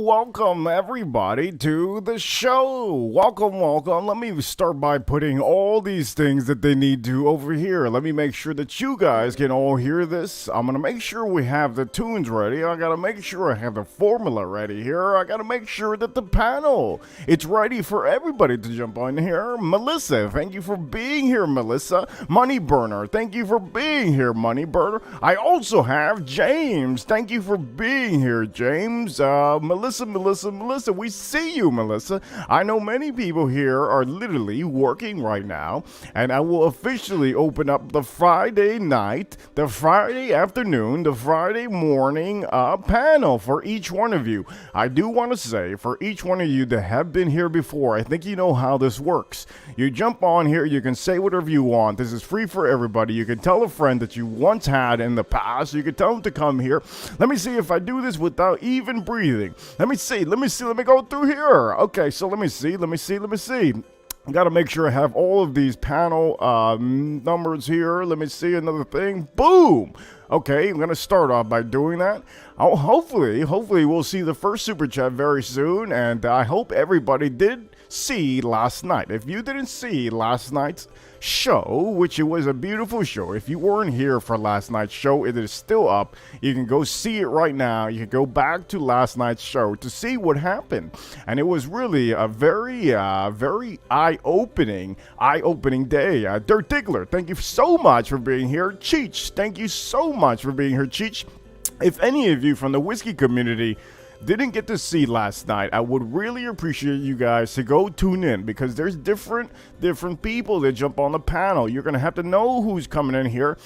welcome everybody to the show. Welcome. Let me start by putting all these things that they need to over here. Let me make sure that you guys can all hear this. I'm gonna make sure we have the tunes ready. I gotta make sure I have the formula ready here. I gotta make sure that the panel, it's ready for everybody to jump on here. Melissa, thank you for being here, Melissa. Money Burner, thank you for being here, Money Burner. I also have James. Thank you for being here, James. Melissa, we see you, Melissa. I know many people here are literally working right now, and I will officially open up the Friday night, the Friday afternoon, the Friday morning panel for each one of you. I do want to say, for each one of you that have been here before, I think you know how this works. You jump on here, you can say whatever you want. This is free for everybody. You can tell a friend that you once had in the past. You can tell them to come here. Let me see if I do this without even breathing. Let me go through here. Okay, so let me see. I gotta make sure I have all of these panel numbers here. Let me see another thing. Boom! Okay, I'm gonna start off by doing that. Hopefully we'll see the first super chat very soon, and I hope everybody did see last night. If you didn't see last night's show, which it was a beautiful show, if you weren't here for last night's show, it is still up. You can go see it right now. You can go back to last night's show to see what happened, and it was really a very eye-opening day. Dirt Diggler, thank you so much for being here. Cheech, thank you so much for being here, Cheech. If any of you from the whiskey community didn't get to see last night, I would really appreciate you guys to go tune in, because there's different people that jump on the panel. You're gonna have to know who's coming in here.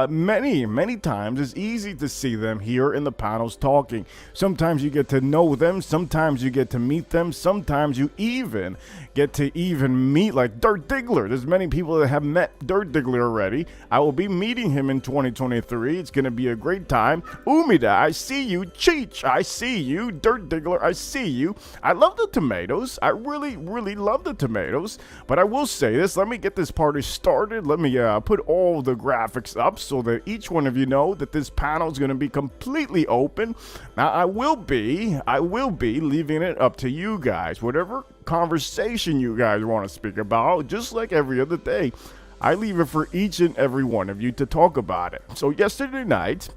Many times it's easy to see them here in the panels talking. Sometimes you get to know them, sometimes you get to meet them, sometimes you even get to meet like Dirt Diggler. There's many people that have met Dirt Diggler already. I will be meeting him in 2023. It's gonna be a great time. Umida, I see you. Cheech, I see you. Dirt Diggler, I see you. I love the tomatoes. I really love the tomatoes. But I will say this. Let me get this party started. Let me put all the graphics up so that each one of you know that this panel is going to be completely open. Now, I will be leaving it up to you guys. Whatever conversation you guys want to speak about, just like every other day, I leave it for each and every one of you to talk about it. So yesterday night,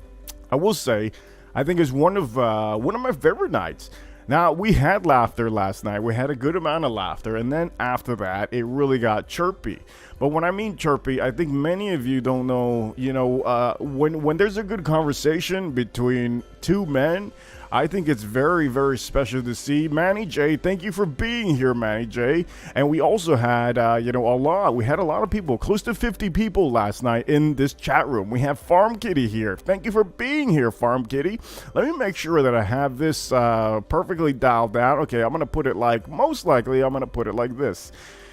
I will say, I think it's one of my favorite nights. Now, we had laughter last night. We had a good amount of laughter. And then after that, it really got chirpy. But when I mean chirpy, I think many of you don't know, when there's a good conversation between two men, I think it's very special to see. Manny J, thank you for being here, Manny J. And we also had, we had a lot of people, close to 50 people last night in this chat room. We have Farm Kitty here. Thank you for being here, Farm Kitty. Let me make sure that I have this perfectly dialed down. Okay, I'm going to put it most likely, I'm going to put it like this.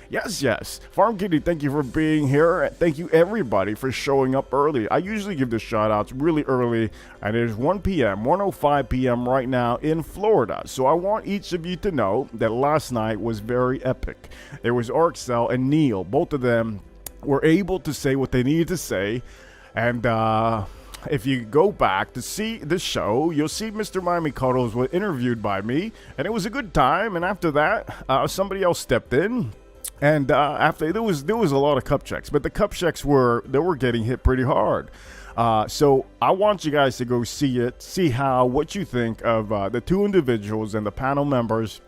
Yes. Farm Kitty, thank you for being here. Thank you, everybody, for showing up early. I usually give the shout-outs really early, and it is 1 p.m., 1:05 p.m. right now in Florida. So I want each of you to know that last night was very epic. There was Arxel and Neil. Both of them were able to say what they needed to say, and if you go back to see the show, you'll see Mr. Miami Cuddles was interviewed by me, and it was a good time. And after that, somebody else stepped in. And after there was a lot of cup checks, but the cup checks were getting hit pretty hard. So I want you guys to go see it, see what you think of the two individuals and the panel members.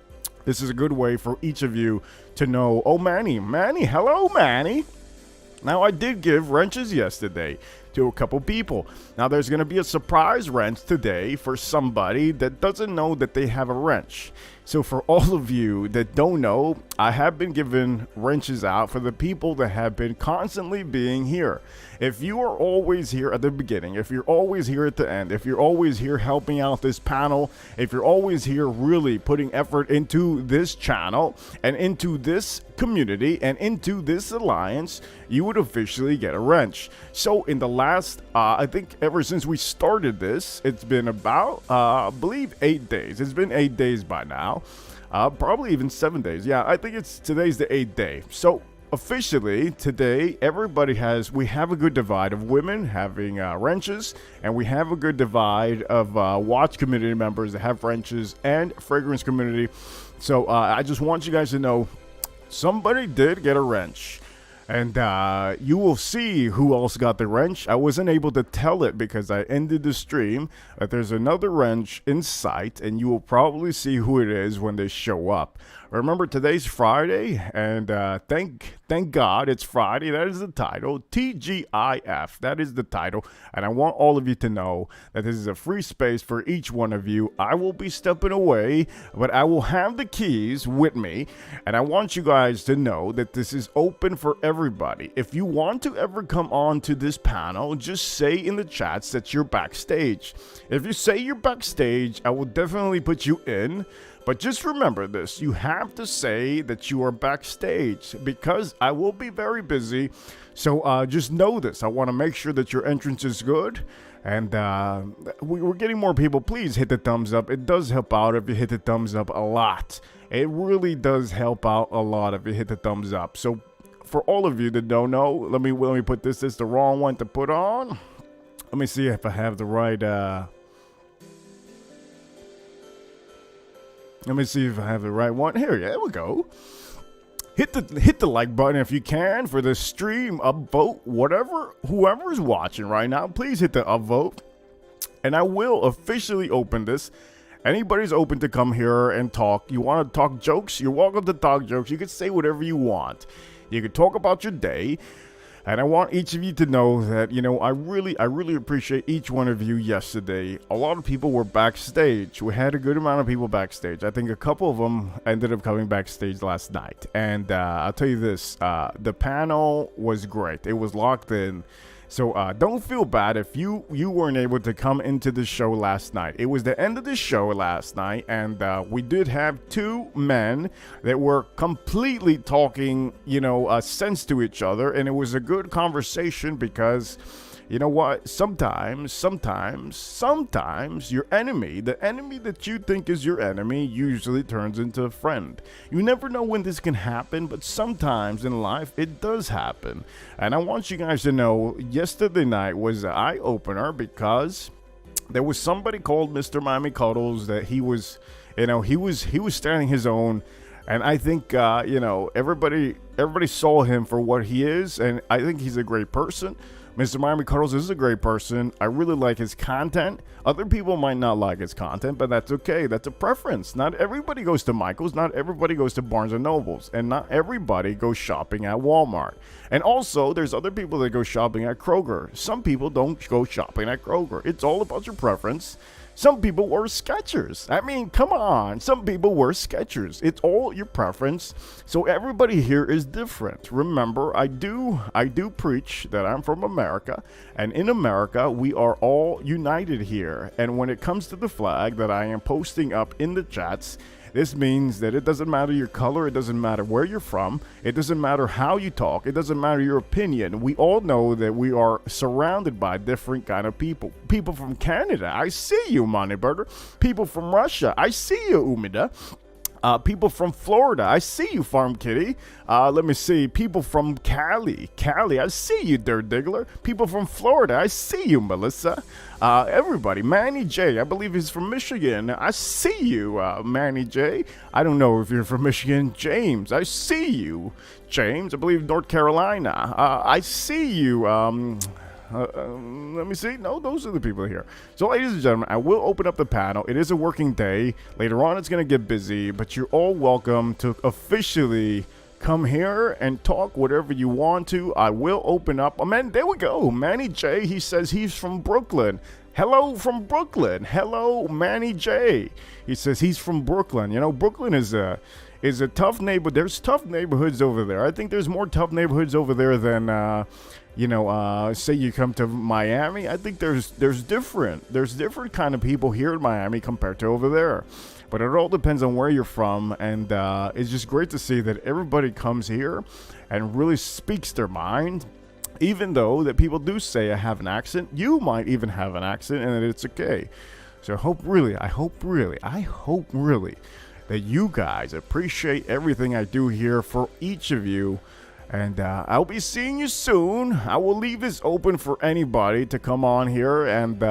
This is a good way for each of you to know. Oh, Manny, hello, Manny. Now, I did give wrenches yesterday to a couple people. Now, there's going to be a surprise wrench today for somebody that doesn't know that they have a wrench. So for all of you that don't know, I have been giving wrenches out for the people that have been constantly being here. If you are always here at the beginning, if you're always here at the end, if you're always here helping out this panel, if you're always here really putting effort into this channel and into this community and into this alliance, you would officially get a wrench. So in the last, I think ever since we started this, it's been about, I believe 8 days. It's been 8 days by now. Probably even 7 days. Yeah, I think today's the 8th day. So officially today, we have a good divide of women having wrenches, and we have a good divide of watch community members that have wrenches and fragrance community. So I just want you guys to know somebody did get a wrench. And you will see who else got the wrench. I wasn't able to tell it because I ended the stream, but there's another wrench in sight, and you will probably see who it is when they show up. Remember, today's Friday, and thank God it's Friday. That is the title. TGIF. That is the title. And I want all of you to know that this is a free space for each one of you. I will be stepping away, but I will have the keys with me. And I want you guys to know that this is open for everybody. If you want to ever come on to this panel, just say in the chats that you're backstage. If you say you're backstage, I will definitely put you in. But just remember this, you have to say that you are backstage because I will be very busy. So just know this. I want to make sure that your entrance is good. And we're getting more people. Please hit the thumbs up. It does help out if you hit the thumbs up a lot. It really does help out a lot if you hit the thumbs up. So for all of you that don't know, let me put this. This is the wrong one to put on. Let me see if I have the right... Let me see if I have the right one. Here, yeah, there we go. Hit the like button if you can for the stream, upvote, whoever is watching right now, please hit the upvote. And I will officially open this. Anybody's open to come here and talk. You want to talk jokes? You're welcome to talk jokes. You can say whatever you want. You can talk about your day. And I want each of you to know that, you know, I really appreciate each one of you yesterday. A lot of people were backstage. We had a good amount of people backstage. I think a couple of them ended up coming backstage last night. And I'll tell you this, the panel was great. It was locked in. So don't feel bad if you weren't able to come into the show last night. It was the end of the show last night, and we did have two men that were completely talking, you know, sense to each other, and it was a good conversation because, you know what, sometimes your enemy, the enemy that you think is your enemy, usually turns into a friend. You never know when this can happen, but sometimes in life it does happen. And I want you guys to know, yesterday night was an eye-opener because there was somebody called Mr. Miami Cuddles that he was standing his own. And I think, you know, everybody saw him for what he is, and I think he's a great person. Mr. Miami Cuddles is a great person. I really like his content. Other people might not like his content, but that's okay. That's a preference. Not everybody goes to Michael's. Not everybody goes to Barnes & Nobles. And not everybody goes shopping at Walmart. And also, there's other people that go shopping at Kroger. Some people don't go shopping at Kroger. It's all about your preference. Some people wear Skechers. I mean, come on. Some people wear Skechers. It's all your preference. So everybody here is different. Remember, I do preach that I'm from America. And in America, we are all united here. And when it comes to the flag that I am posting up in the chats, this means that it doesn't matter your color, it doesn't matter where you're from, it doesn't matter how you talk, it doesn't matter your opinion. We all know that we are surrounded by different kind of people. People from Canada, I see you, Moneyburger. People from Russia, I see you, Umida. People from Florida, I see you, Farm Kitty. Let me see. People from Cali, I see you, Dirt Diggler. People from Florida, I see you, Melissa. Everybody, Manny J, I believe he's from Michigan. I see you, Manny J. I don't know if you're from Michigan. James, I see you. James, I believe North Carolina. I see you. Let me see. No, those are the people here. So, ladies and gentlemen, I will open up the panel. It is a working day. Later on, it's going to get busy, but you're all welcome to officially come here and talk whatever you want to. I will open up. Oh, man, there we go. Manny J, he says he's from Brooklyn. Hello from Brooklyn. Hello, Manny J. He says he's from Brooklyn. You know, Brooklyn is a tough neighborhood. There's tough neighborhoods over there. I think there's more tough neighborhoods over there than say you come to Miami. I think there's different kind of people here in Miami compared to over there. But it all depends on where you're from, and it's just great to see that everybody comes here and really speaks their mind. Even though that people do say I have an accent, you might even have an accent, and it's okay. So I hope really that you guys appreciate everything I do here for each of you. And I'll be seeing you soon. I will leave this open for anybody to come on here and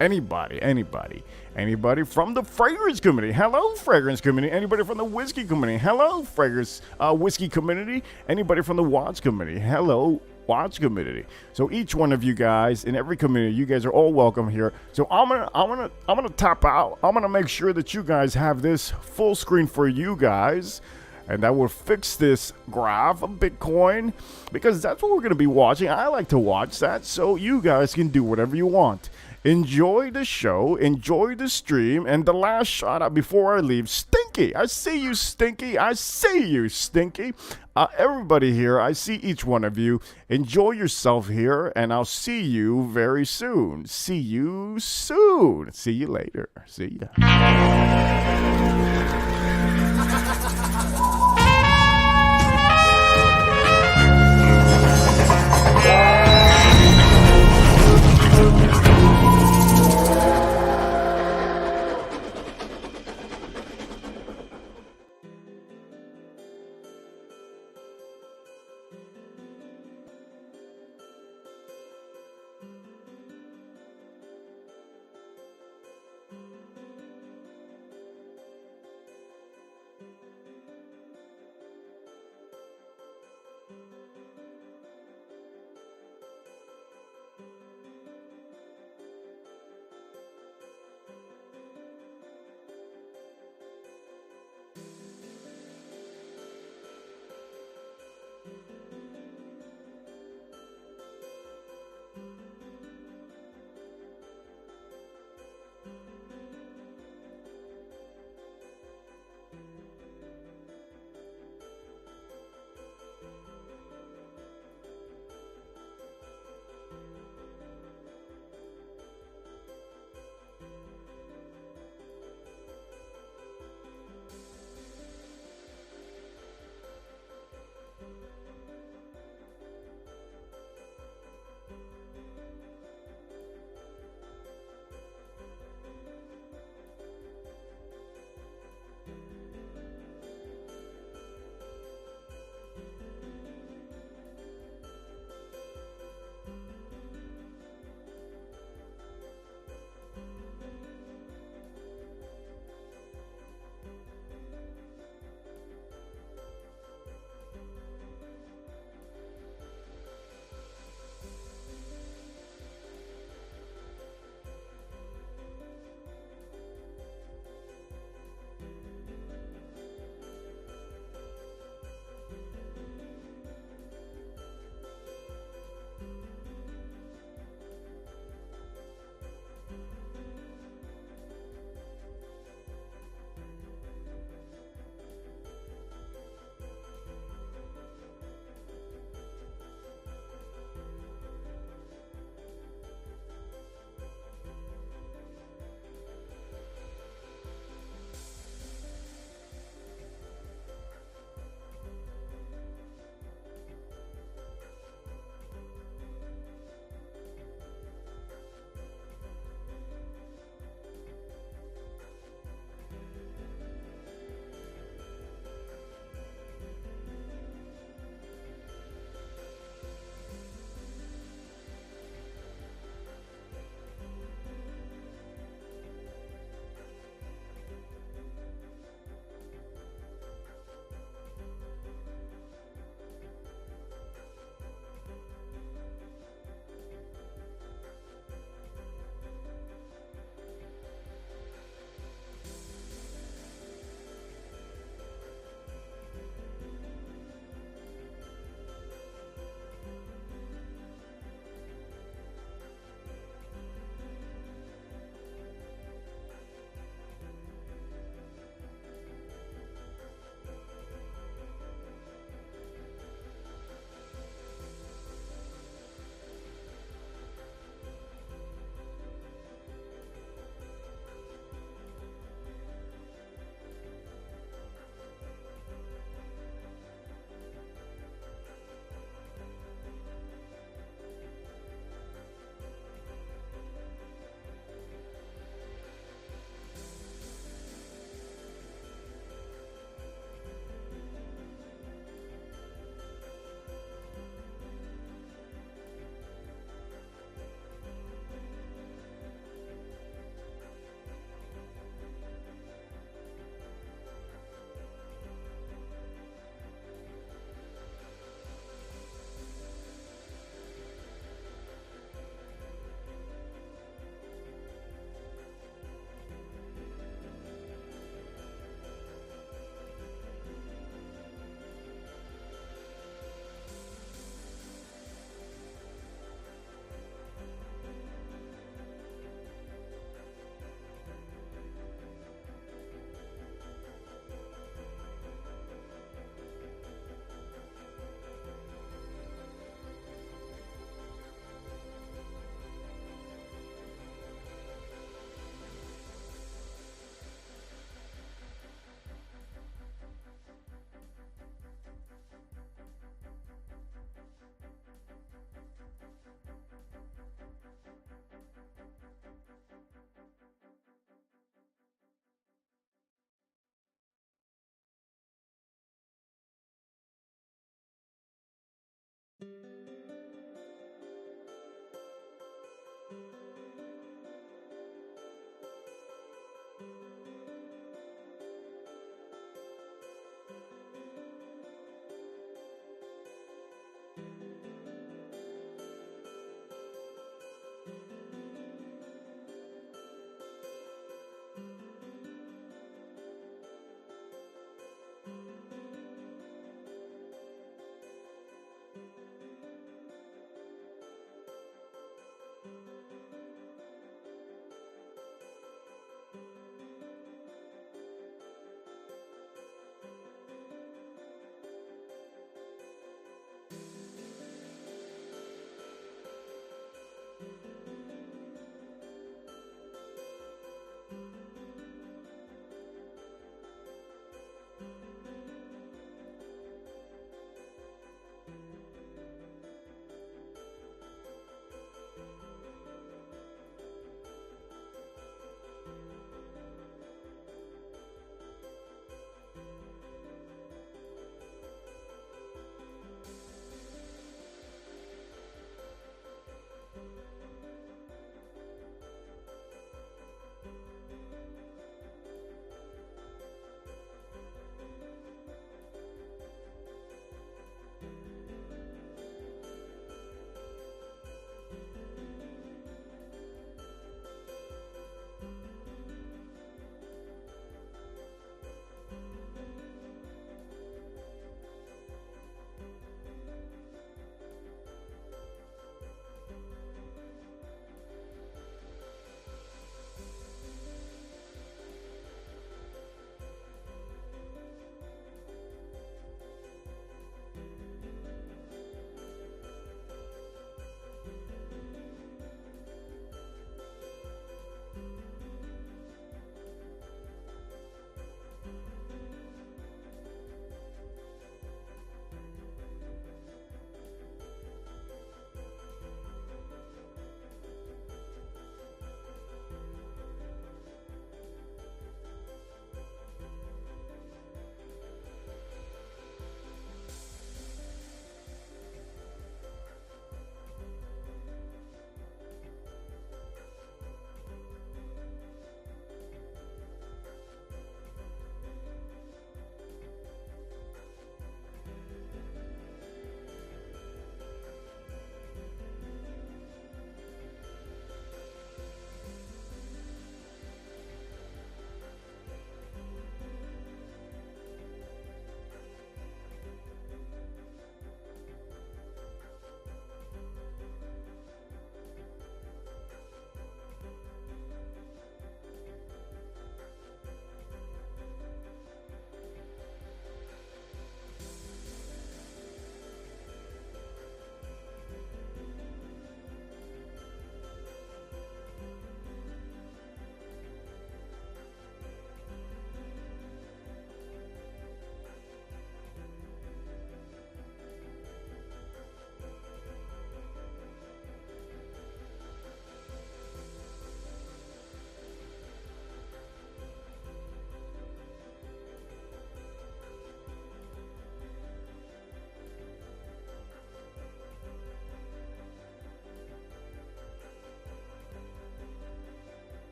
anybody from the fragrance community. Hello, fragrance community. Anybody from the whiskey community. Hello, fragrance whiskey community. Anybody from the watch community. Hello, watch community. So each one of you guys in every community, you guys are all welcome here. So I'm gonna tap out. I'm gonna make sure that you guys have this full screen for you guys. And that will fix this graph of Bitcoin, because that's what we're going to be watching. I like to watch that, so you guys can do whatever you want. Enjoy the show, enjoy the stream, and the last shout out before I leave, Stinky. I see you, Stinky. I see you, Stinky. Everybody here, I see each one of you. Enjoy yourself here, and I'll see you very soon. See you soon. See you later. See ya.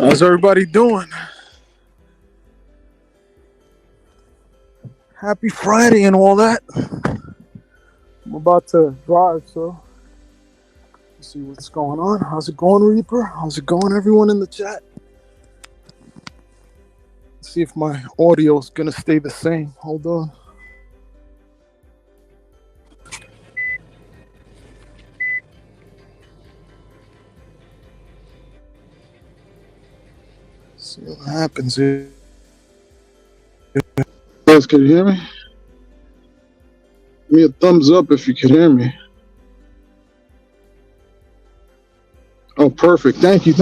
How's everybody doing? Happy Friday and all that. I'm about to drive, so let's see what's going on. How's it going, Reaper? How's it going, everyone in the chat? Let's see if my audio is gonna stay the same. Hold on. See what happens here. Guys, can you hear me? Give me a thumbs up if you can hear me. Oh, perfect. Thank you.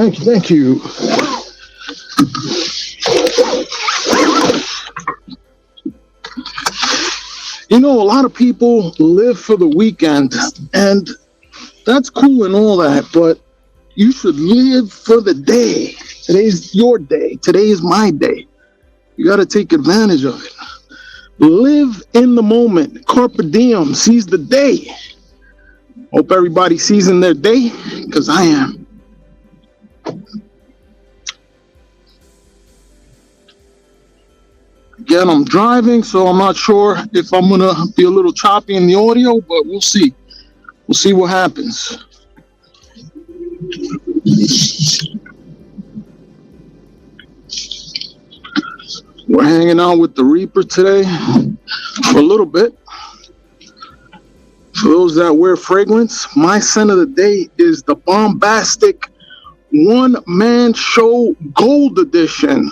You know, a lot of people live for the weekend, and that's cool and all that, but you should live for the day. Today's your day. Today is my day. You got to take advantage of it. Live in the moment. Carpe diem. Seize the day. Hope everybody seizing their day, because I am. Again, I'm driving, so I'm not sure if I'm going to be a little choppy in the audio, but we'll see. We'll see what happens. We're hanging out with the Reaper today for a little bit. For those that wear fragrance, my scent of the day is the Bombastic One-Man Show Gold Edition.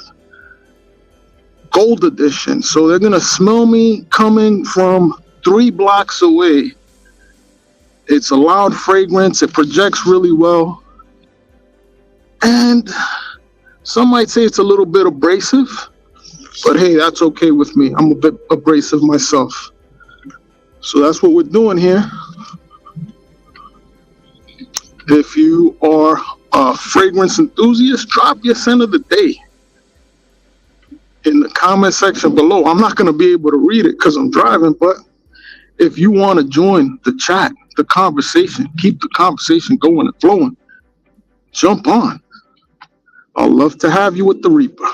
Gold Edition. So they're going to smell me coming from 3 blocks away. It's a loud fragrance. It projects really well. And some might say it's a little bit abrasive. But hey, that's okay with me. I'm a bit abrasive myself. So that's what we're doing here. If you are a fragrance enthusiast, drop your scent of the day in the comment section below. I'm not going to be able to read it because I'm driving, but if you want to join the chat, the conversation, keep the conversation going and flowing, jump on. I'd love to have you with the Reaper.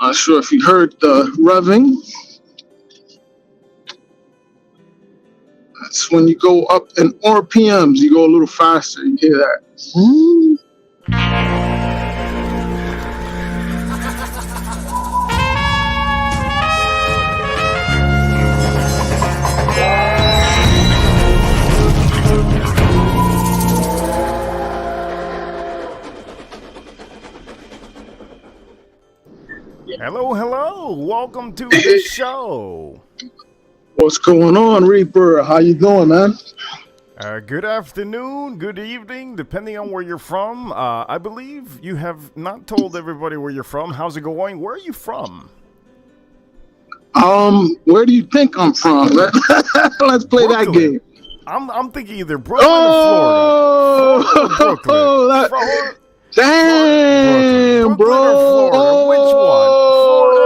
Not sure if you heard the revving. That's when you go up in RPMs, you go a little faster. You hear that? Hello. Welcome to the show. What's going on, Reaper? How you doing, man? Good afternoon, good evening, depending on where you're from. I believe you have not told everybody where you're from. How's it going? Where are you from? Where do you think I'm from? Let's play Brooklyn. that game. I'm thinking either Brooklyn or Florida. Florida or Brooklyn. Damn, Brooklyn bro. or Florida? Which one? Florida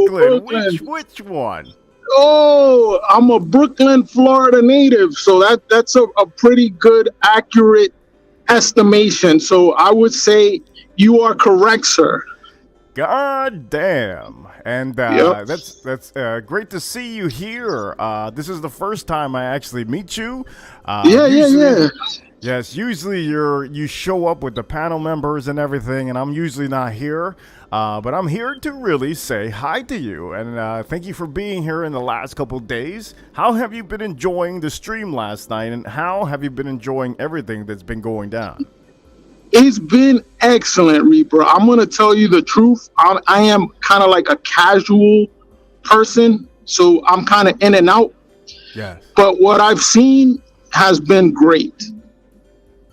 or Brooklyn? Which one? Oh, I'm a Brooklyn, Florida native, so that's a pretty good, accurate estimation. So I would say you are correct, sir. God damn. And Yep. that's great to see you here. This is the first time I actually meet you. Yeah. Yes, usually you show up with the panel members and everything, and I'm usually not here. But I'm here to really say hi to you, and thank you for being here in the last couple days. How have you been enjoying the stream last night, and how have you been enjoying everything that's been going down? It's been excellent, Reaper. I'm going to tell you the truth. I am kind of like a casual person, so I'm kind of in and out. Yes. But what I've seen has been great,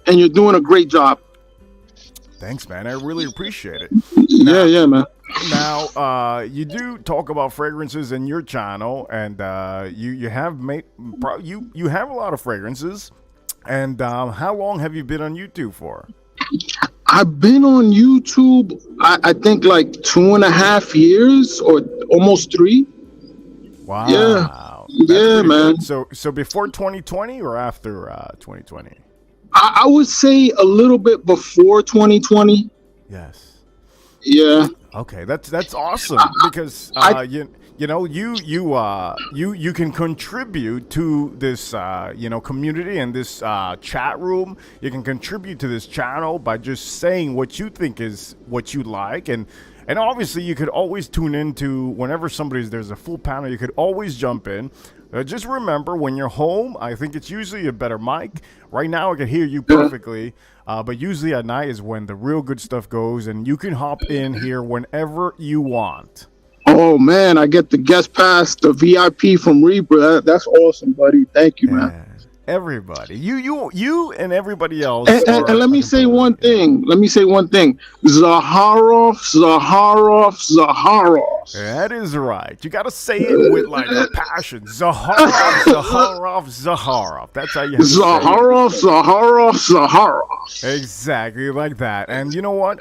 and you're doing a great job. Thanks, man. I really appreciate it. Yeah, man. Now, you do talk about fragrances in your channel, and you have made you have a lot of fragrances. And how long have you been on YouTube for? I've been on YouTube, I think like 2.5 years or almost 3. Yeah. Wow, that's Yeah, pretty man. good. So before 2020 or after 2020? I would say a little bit before 2020. Yes. Yeah. Okay, that's awesome I, because I you can contribute to this community and this chat room. You can contribute to this channel by just saying what you think is what you like, and obviously you could always tune into whenever there's a full panel. You could always jump in. Just remember, when you're home, I think it's usually a better mic. Right now, I can hear you perfectly, but usually at night is when the real good stuff goes, and you can hop in here whenever you want. Oh man, I get the guest pass, the VIP from Reaper. That's awesome, buddy. Thank you, man. Yeah. Everybody, you, and everybody else. And let me say one thing. Let me say one thing. Zaharov. That is right. You got to say it with like a passion. Zaharov. That's how you have to say it. Zaharov. Exactly like that. And you know what?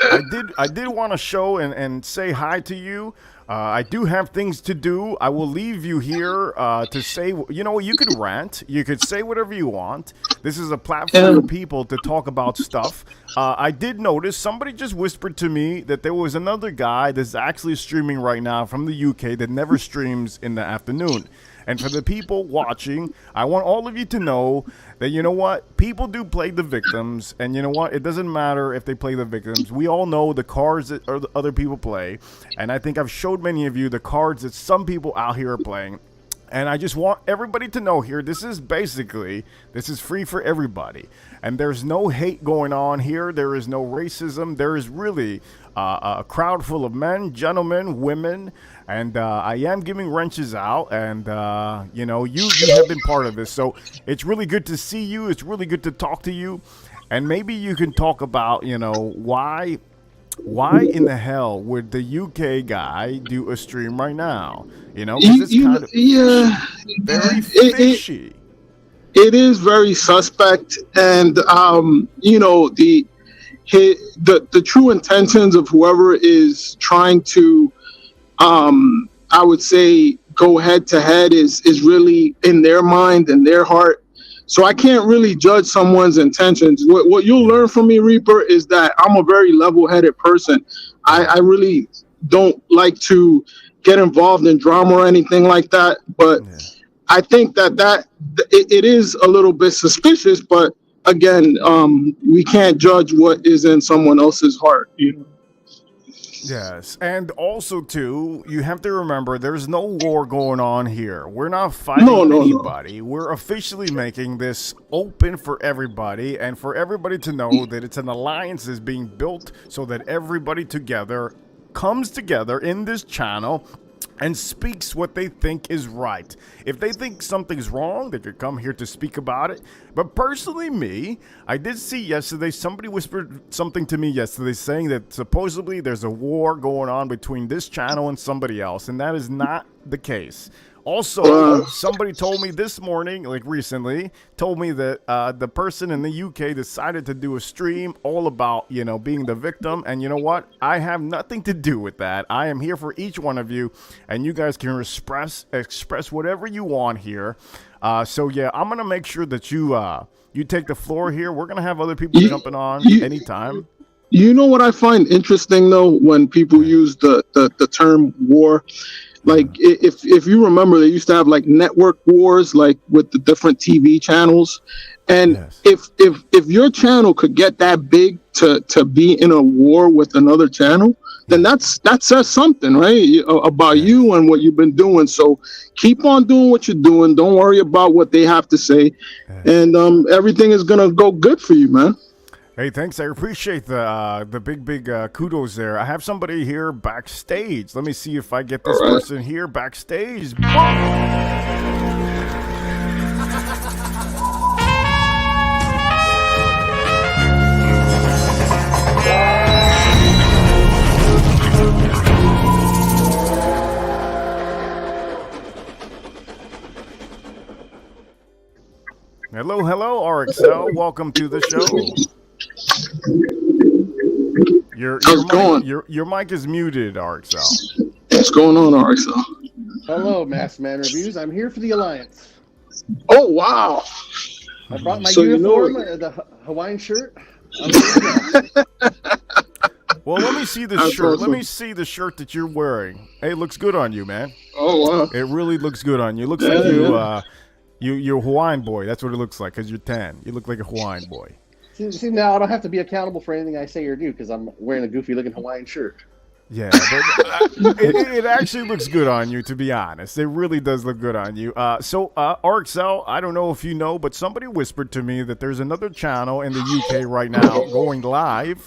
I did want to show and say hi to you. I do have things to do. I will leave you here to say, you could rant. You could say whatever you want. This is a platform for people to talk about stuff. I did notice somebody just whispered to me that there was another guy that's actually streaming right now from the UK that never streams in the afternoon. And for the people watching, I want all of you to know that, you know what? People do play the victims. And you know what? It doesn't matter if they play the victims. We all know the cards that other people play. And I think I've showed many of you the cards that some people out here are playing. And I just want everybody to know here, this is free for everybody. And there's no hate going on here. There is no racism. There is really a crowd full of men, gentlemen, women. And I am giving wrenches out. And, you have been part of this. So it's really good to see you. It's really good to talk to you. And maybe you can talk about, why in the hell would the UK guy do a stream right now? Because it's kind of very fishy. It is very suspect, and the true intentions of whoever is trying to, I would say, go head to head is really in their mind and their heart. So I can't really judge someone's intentions. What you'll learn from me, Reaper, is that I'm a very level-headed person. I really don't like to get involved in drama or anything like that. But I think that it is a little bit suspicious. But again, we can't judge what is in someone else's heart. Yes, and also too, you have to remember there's no war going on here. We're not fighting anybody. No. We're officially making this open for everybody, and for everybody to know that it's an alliance is being built so that everybody together comes together in this channel and speaks what they think is right. If they think something's wrong, they could come here to speak about it. But personally, I did see yesterday, somebody whispered something to me yesterday saying that supposedly there's a war going on between this channel and somebody else, and that is not the case. Also, somebody told me this morning, like recently, told me that the person in the UK decided to do a stream all about, being the victim. And you know what? I have nothing to do with that. I am here for each one of you, and you guys can express whatever you want here. So yeah, I'm gonna make sure that you take the floor here. We're gonna have other people jumping on anytime. You know what I find interesting though, when people use the term war. Like if you remember, they used to have like network wars, like with the different TV channels, and if your channel could get that big to be in a war with another channel, then that says something, right, about you and what you've been doing. So keep on doing what you're doing. Don't worry about what they have to say, and everything is gonna go good for you, man. Hey, thanks. I appreciate the big kudos there. I have somebody here backstage. Let me see if I get this person here backstage. Hello, RXL. Welcome to the show. How's it going? Your mic is muted, RXL. What's going on, RXL? Hello, Masked Man Reviews. I'm here for the Alliance. Oh, wow. I brought my uniform, the Hawaiian shirt. Well, let me see the shirt. Awesome. Let me see the shirt that you're wearing. Hey, it looks good on you, man. Oh, wow. It really looks good on you. It looks like you're a Hawaiian boy. That's what it looks like because you're tan. You look like a Hawaiian boy. See, now I don't have to be accountable for anything I say or do because I'm wearing a goofy-looking Hawaiian shirt. Yeah, but it actually looks good on you, to be honest. It really does look good on you. So, RXL, I don't know if you know, but somebody whispered to me that there's another channel in the UK right now going live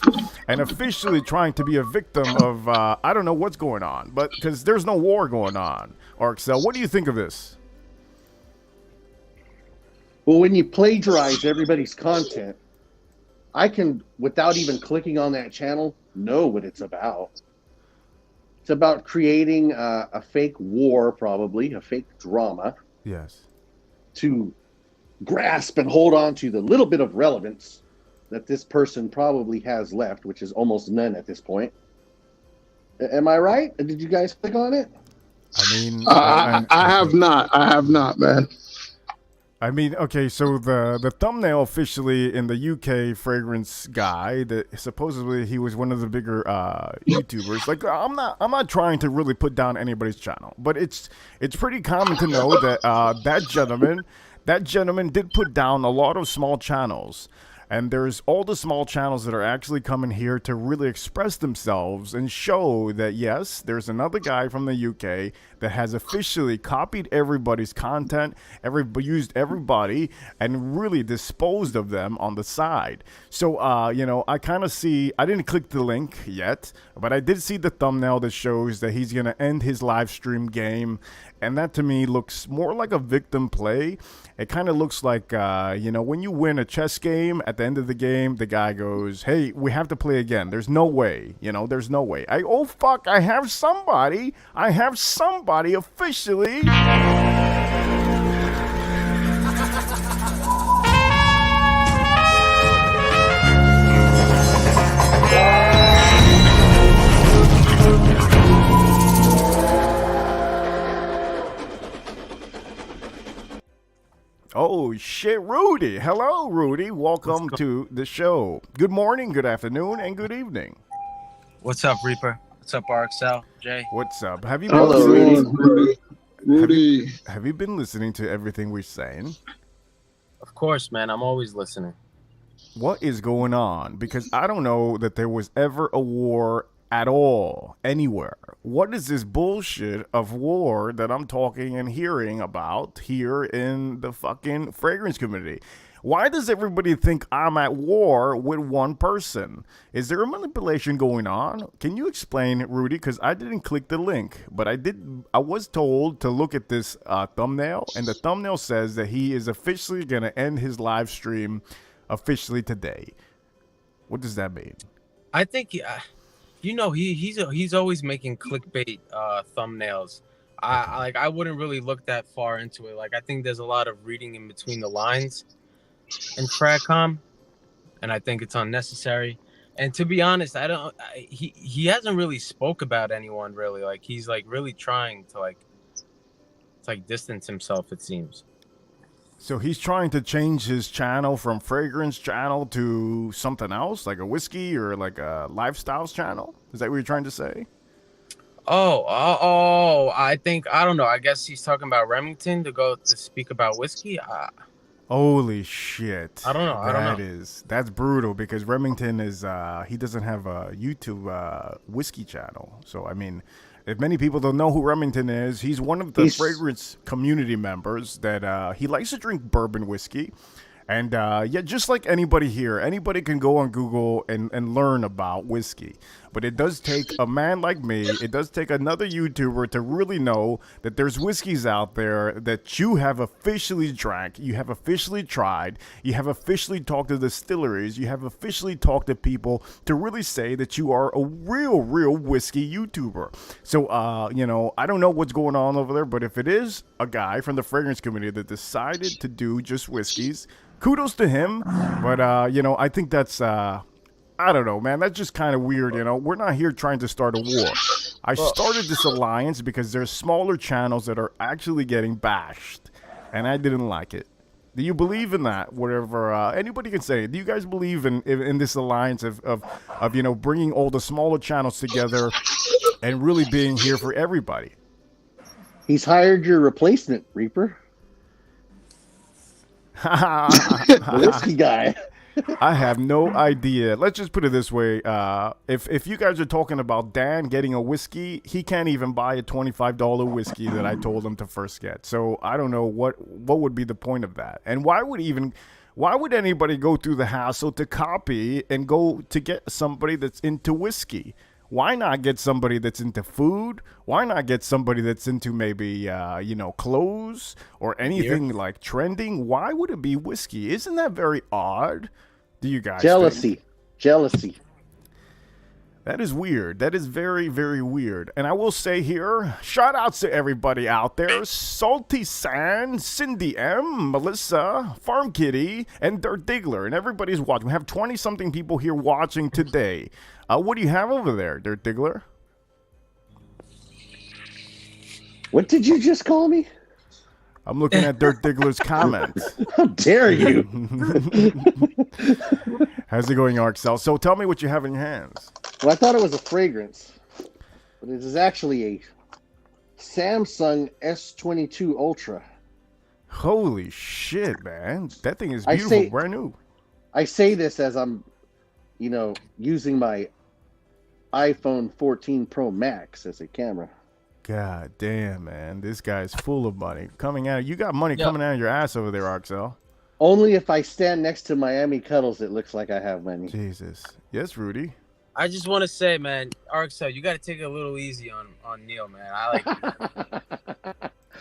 and officially trying to be a victim of, I don't know what's going on, but because there's no war going on. RXL, what do you think of this? Well, when you plagiarize everybody's content, I can, without even clicking on that channel, know what it's about. It's about creating a fake war, probably, a fake drama. Yes. To grasp and hold on to the little bit of relevance that this person probably has left, which is almost none at this point. Am I right? Did you guys click on it? I mean... I have not. I have not, man. I mean, okay, so the thumbnail officially in the UK fragrance guy that supposedly he was one of the bigger YouTubers. Like, I'm not trying to really put down anybody's channel, but it's pretty common to know that that gentleman did put down a lot of small channels. And there's all the small channels that are actually coming here to really express themselves and show that, yes, there's another guy from the UK that has officially copied everybody's content, used everybody, and really disposed of them on the side. So, you know, I kind of see, I didn't click the link yet, but I did see the thumbnail that shows that he's going to end his live stream game. And that to me looks more like a victim play. It kind of looks like, you know, when you win a chess game, at the end of the game, the guy goes, hey, we have to play again. There's no way, you know, there's no way. Oh, fuck, I have somebody officially. Oh, shit, Rudy. Hello, Rudy. Welcome to the show. Good morning, good afternoon, and good evening. What's up, Reaper? What's up, RXL? Jay? What's up? Have you been listening? Rudy. Have you been listening to everything we're saying? Of course, man. I'm always listening. What is going on? Because I don't know that there was ever a war at all, anywhere. What is this bullshit of war that I'm talking and hearing about here in the fucking fragrance community? Why does everybody think I'm at war with one person? Is there a manipulation going on? Can you explain, Rudy? Because I didn't click the link, but I was told to look at this thumbnail, and the thumbnail says that he is officially going to end his live stream officially today. What does that mean? I think... you know, he's always making clickbait thumbnails. I wouldn't really look that far into it. Like, I think there's a lot of reading in between the lines in Fragcom, and I think it's unnecessary. And to be honest, he hasn't really spoke about anyone really. Like, he's like really trying to like distance himself, it seems. So he's trying to change his channel from fragrance channel to something else, like a whiskey or like a lifestyles channel? Is that what you're trying to say? I don't know. I guess he's talking about Remington to go to speak about whiskey. Holy shit. I don't know. That's brutal because Remington is, he doesn't have a YouTube whiskey channel. So, I mean, if many people don't know who Remington is, he's one of the fragrance community members that he likes to drink bourbon whiskey. And yeah, just like anybody here, anybody can go on Google and learn about whiskey. But it does take a man like me, it does take another YouTuber to really know that there's whiskeys out there that you have officially drank, you have officially tried, you have officially talked to distilleries, you have officially talked to people to really say that you are a real whiskey YouTuber. So, you know, I don't know what's going on over there, but if it is a guy from the fragrance community that decided to do just whiskeys, kudos to him. But, you know, I think that's I don't know, man. That's just kind of weird, you know. We're not here trying to start a war. I started this alliance because there's smaller channels that are actually getting bashed, and I didn't like it. Do you believe in that? Whatever anybody can say. Do you guys believe in this alliance of you know, bringing all the smaller channels together and really being here for everybody? He's hired your replacement, Reaper. The whiskey guy. I have no idea. Let's just put it this way: if you guys are talking about Dan getting a whiskey, he can't even buy a $25 whiskey that I told him to first get. So I don't know what would be the point of that, and why would anybody go through the hassle to copy and go to get somebody that's into whiskey? Why not get somebody that's into food? Why not get somebody that's into maybe, you know, clothes or anything like trending? Why would it be whiskey? Isn't that very odd? Do you guys think? Jealousy. That is weird. That is very, very weird. And I will say here, shout outs to everybody out there. Salty Sand, Cindy M, Melissa, Farm Kitty, and Dirt Diggler. And everybody's watching. We have 20-something people here watching today. What do you have over there, Dirt Diggler? What did you just call me? I'm looking at Dirt Diggler's comments. How dare you? How's it going, Arcel? So tell me what you have in your hands. Well, I thought it was a fragrance, but it is actually a Samsung S22 Ultra. Holy shit, man. That thing is beautiful, brand new. I say this as I'm, you know, using my iPhone 14 Pro Max as a camera. God damn, man. This guy's full of money. You got money coming out of your ass over there, Arcel. Only if I stand next to Miami Cuddles, it looks like I have money. Jesus. Yes, Rudy. I just want to say, man, Arcel, you got to take it a little easy on Neil, man. I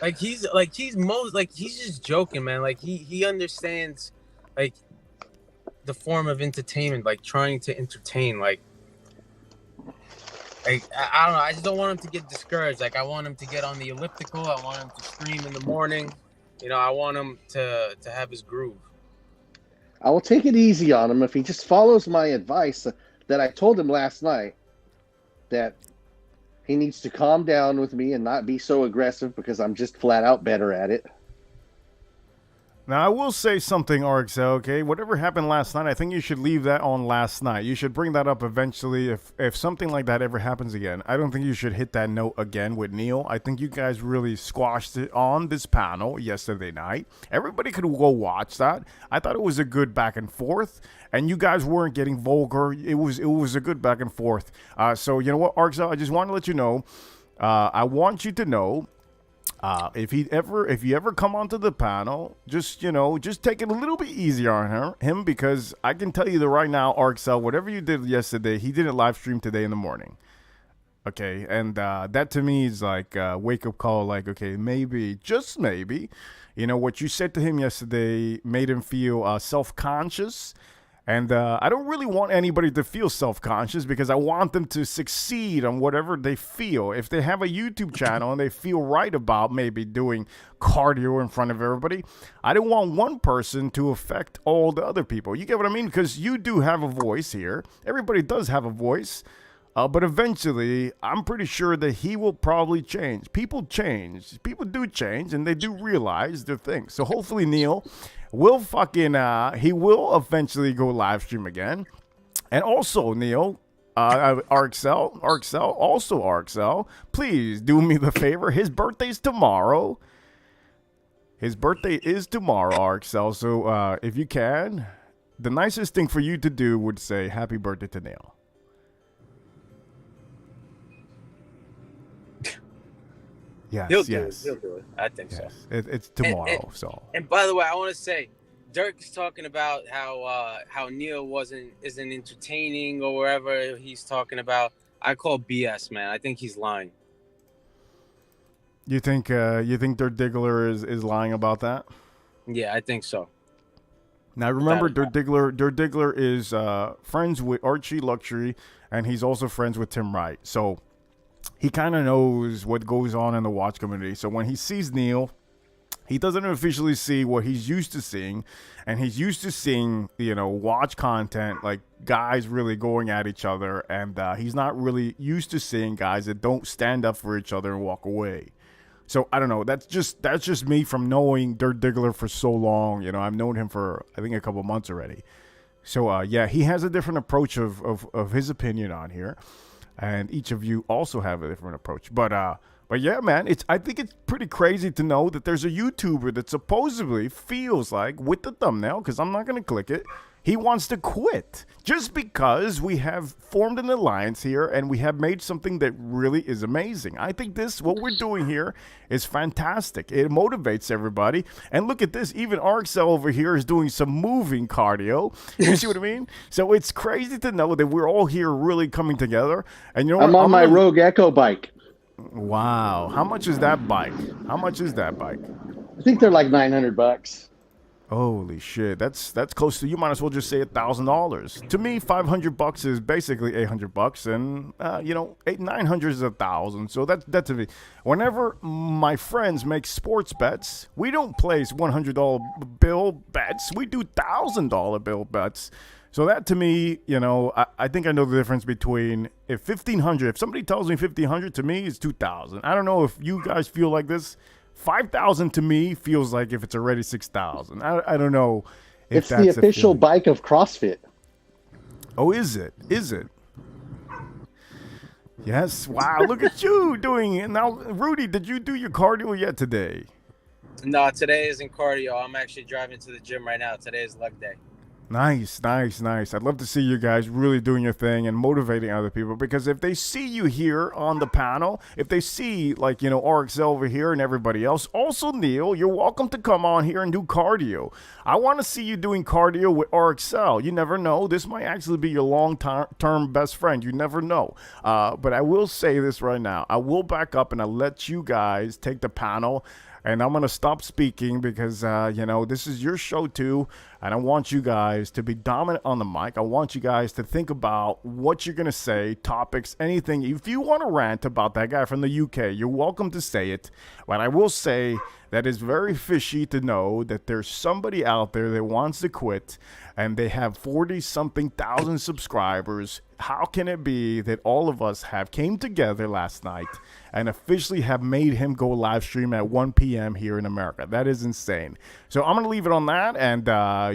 like he's just joking, man. Like he understands like the form of entertainment, like trying to entertain, like I don't know. I just don't want him to get discouraged. Like I want him to get on the elliptical. I want him to scream in the morning. You know, I want him to have his groove. I will take it easy on him if he just follows my advice that I told him last night, that he needs to calm down with me and not be so aggressive because I'm just flat out better at it. Now, I will say something, RXL, okay? Whatever happened last night, I think you should leave that on last night. You should bring that up eventually if something like that ever happens again. I don't think you should hit that note again with Neil. I think you guys really squashed it on this panel yesterday night. Everybody could go watch that. I thought it was a good back and forth, and you guys weren't getting vulgar. It was a good back and forth. So, you know what, RXL, I just want to let you know, I want you to know, if you ever come onto the panel, just take it a little bit easier on him, because I can tell you that right now, Arcel, whatever you did yesterday, he did a live stream today in the morning. Okay, and that to me is like a wake-up call, like, okay, maybe, just maybe, what you said to him yesterday made him feel self-conscious. And I don't really want anybody to feel self-conscious, because I want them to succeed on whatever they feel. If they have a YouTube channel and they feel right about maybe doing cardio in front of everybody, I don't want one person to affect all the other people. You get what I mean? Because you do have a voice here. Everybody does have a voice. But eventually, I'm pretty sure that he will probably change. People change. People do change, and they do realize their things. So hopefully, Neil will he will eventually go live stream again. And also, Neil, Arcel, please do me the favor. His birthday's tomorrow. His birthday is tomorrow, Arcel. So if you can, the nicest thing for you to do would say happy birthday to Neil. Yes, He'll yes. do it. I think so. It's tomorrow. And by the way, I want to say, Dirk's talking about how Neil isn't entertaining or wherever he's talking about. I call BS, man. I think he's lying. You think Dirt Diggler is lying about that? Yeah, I think so. Now remember, Dirt Diggler is friends with Archie Luxury, and he's also friends with Tim Wright. So he kind of knows what goes on in the watch community. So when he sees Neil, He doesn't officially see what he's used to seeing, and he's used to seeing, watch content like guys really going at each other, and he's not really used to seeing guys that don't stand up for each other and walk away. So I don't know. That's just me from knowing Dirt Diggler for so long. I've known him for I think a couple months already. So yeah, he has a different approach of his opinion on here, and each of you also have a different approach. But yeah, man, I think it's pretty crazy to know that there's a YouTuber that supposedly feels like, with the thumbnail, because I'm not going to click it, he wants to quit just because we have formed an alliance here and we have made something that really is amazing. I think what we're doing here is fantastic. It motivates everybody. And look at this, even RXL over here is doing some moving cardio. You see what I mean? So it's crazy to know that we're all here really coming together. And you know what? I'm on my Rogue Echo bike. Wow. How much is that bike? I think they're like $900. Holy shit. That's close to, you might as well just say $1,000. To me, $500 is basically $800, and 900 is $1,000. So that's a, whenever my friends make sports bets, we don't place $100 bill bets. We do $1,000 bill bets. So that to me, I think I know the difference between if somebody tells me 1,500, to me it's 2,000. I don't know if you guys feel like this. 5,000 to me feels like if it's already 6,000. I don't know if it's the official bike of CrossFit. Oh, is it? Yes. Wow. Look at you doing it. Now, Rudy, did you do your cardio yet today? No, today isn't cardio. I'm actually driving to the gym right now. Today is leg day. Nice. I'd love to see you guys really doing your thing and motivating other people, because if they see you here on the panel, if they see RXL over here and everybody else, also Neil, you're welcome to come on here and do cardio. I want to see you doing cardio with RXL. You never know. This might actually be your long-term best friend. You never know. But I will say this right now. I will back up and I'll let you guys take the panel. And I'm going to stop speaking because, this is your show too. And I want you guys to be dominant on the mic. I want you guys to think about what you're going to say, topics, anything. If you want to rant about that guy from the UK, you're welcome to say it. But I will say that it's very fishy to know that there's somebody out there that wants to quit and they have 40-something thousand subscribers. How can it be that all of us came together last night and officially have made him go live stream at 1 p.m. here in America? That is insane. So I'm going to leave it on that, and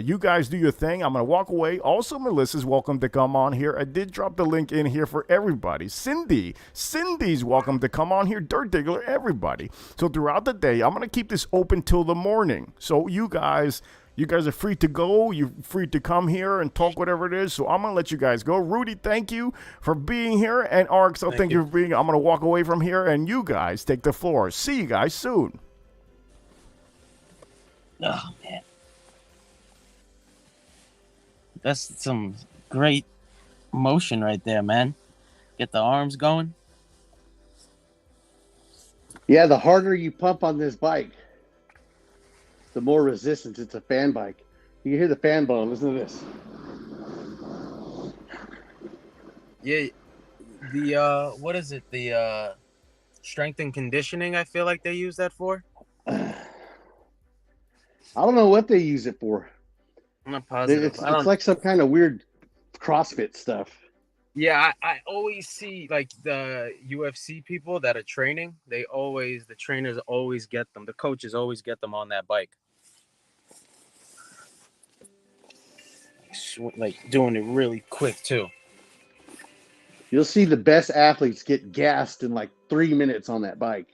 you guys do your thing. I'm going to walk away. Also, Melissa's welcome to come on here. I did drop the link in here for everybody. Cindy's welcome to come on here. Dirt Diggler, everybody. So throughout the day, I'm going to keep this open till the morning. So you guys are free to go. You're free to come here and talk whatever it is. So I'm going to let you guys go. Rudy, thank you for being here. And RXL, thank you for being here. I'm going to walk away from here, and you guys take the floor. See you guys soon. Oh, man. That's some great motion right there, man. Get the arms going. Yeah, the harder you pump on this bike, the more resistance. It's a fan bike. You can hear the fan blowing. Listen to this. Yeah, the what is it? The strength and conditioning. I feel like they use that for. I don't know what they use it for. I'm not positive. It's like some kind of weird CrossFit stuff. Yeah, I always see like the UFC people that are training. The trainers always get them. The coaches always get them on that bike. Like doing it really quick too. You'll see the best athletes get gassed in like 3 minutes on that bike.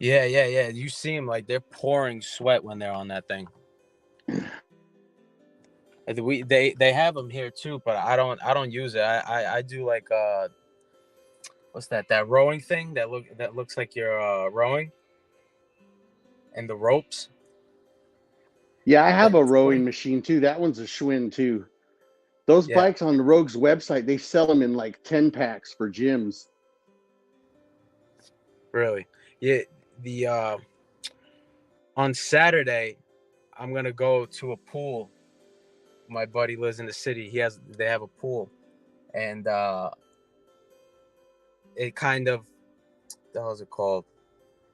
Yeah. You see them like they're pouring sweat when they're on that thing. They have them here too, but I don't use it. I do like what's that rowing thing that looks like you're rowing, and the ropes. Yeah, I have a rowing machine too. That one's a Schwinn too. Those bikes on the Rogue's website, they sell them in like 10 packs for gyms. Really? Yeah. The on Saturday, I'm gonna go to a pool. My buddy lives in the city. They have a pool, and it kind of, what the hell is it called?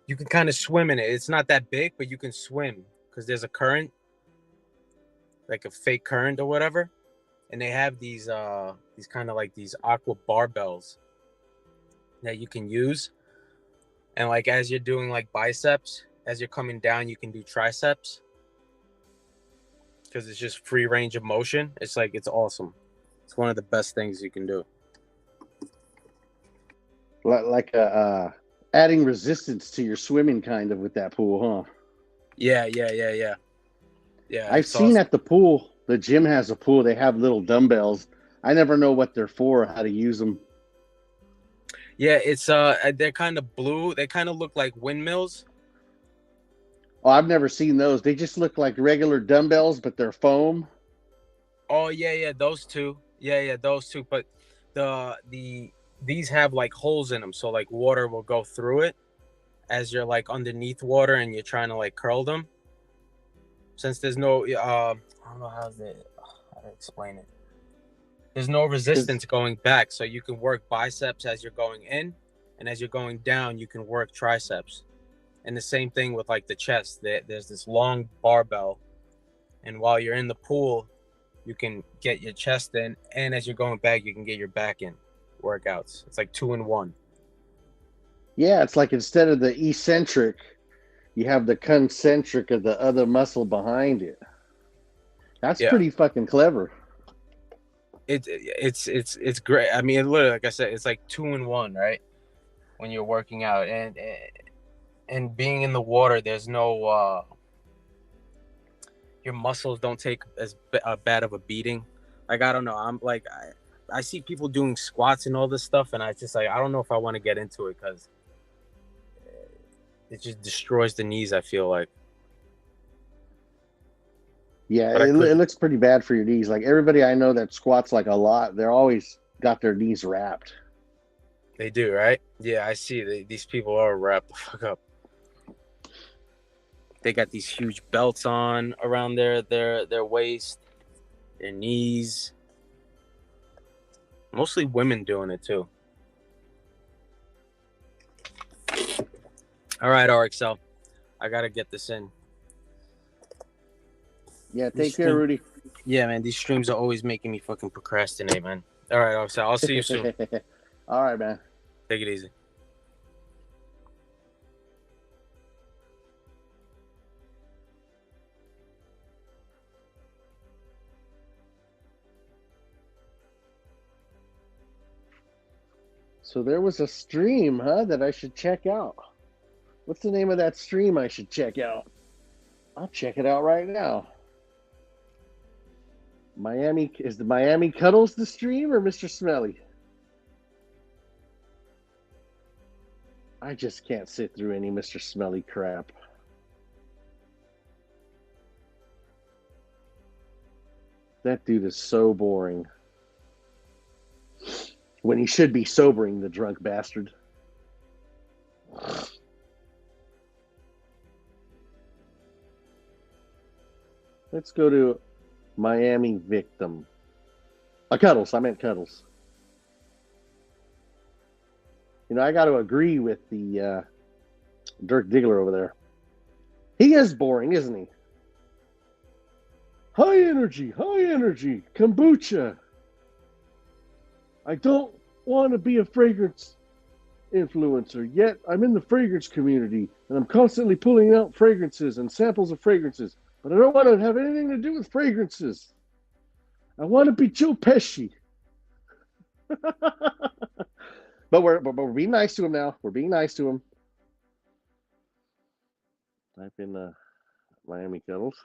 You can kind of swim in it. It's not that big, but you can swim because there's a current, like a fake current or whatever. And they have these kind of like these aqua barbells that you can use. And like as you're doing like biceps, as you're coming down, you can do triceps because it's just free range of motion. It's awesome. It's one of the best things you can do. Like adding resistance to your swimming kind of with that pool, huh? Yeah. I've seen at the pool, the gym has a pool. They have little dumbbells. I never know what they're for, how to use them. Yeah, it's they're kind of blue. They kind of look like windmills. Oh, I've never seen those. They just look like regular dumbbells, but they're foam. Oh yeah, those two. Yeah, those two. But these have like holes in them, so like water will go through it as you're like underneath water and you're trying to like curl them. Since there's no I don't know how to explain it. There's no resistance going back, so you can work biceps as you're going in, and as you're going down, you can work triceps. And the same thing with like the chest. There's this long barbell, and while you're in the pool, you can get your chest in, and as you're going back, you can get your back in workouts. It's like 2 in 1. Yeah, it's like instead of the eccentric, you have the concentric of the other muscle behind it. That's pretty fucking clever. It's great. I mean, literally, like I said, it's like 2 in 1, right? When you're working out and being in the water, there's no your muscles don't take as bad of a beating. Like, I don't know. I'm like, I see people doing squats and all this stuff, and I just like, I don't know if I want to get into it because it just destroys the knees, I feel like. Yeah, it looks pretty bad for your knees. Like everybody I know that squats like a lot, they're always got their knees wrapped. They do, right? Yeah, I see. These people are wrapped the fuck up. They got these huge belts on around their waist, their knees. Mostly women doing it too. All right, RXL. I gotta get this in. Yeah, take care, Rudy. Yeah, man. These streams are always making me fucking procrastinate, man. All right, RXL. I'll see you soon. All right, man. Take it easy. So there was a stream, huh, that I should check out. What's the name of that stream I should check out? I'll check it out right now. Is the Miami Cuddles the stream or Mr. Smelly? I just can't sit through any Mr. Smelly crap. That dude is so boring. When he should be sobering, the drunk bastard. Let's go to Miami Victim. Cuddles. I meant Cuddles. You know, I got to agree with the Dirk Diggler over there. He is boring, isn't he? High energy, kombucha. I don't want to be a fragrance influencer, yet I'm in the fragrance community, and I'm constantly pulling out fragrances and samples of fragrances, but I don't want to have anything to do with fragrances. I want to be Joe Pesci. But we're being nice to him now. We're being nice to him. Type in Miami Cuddles.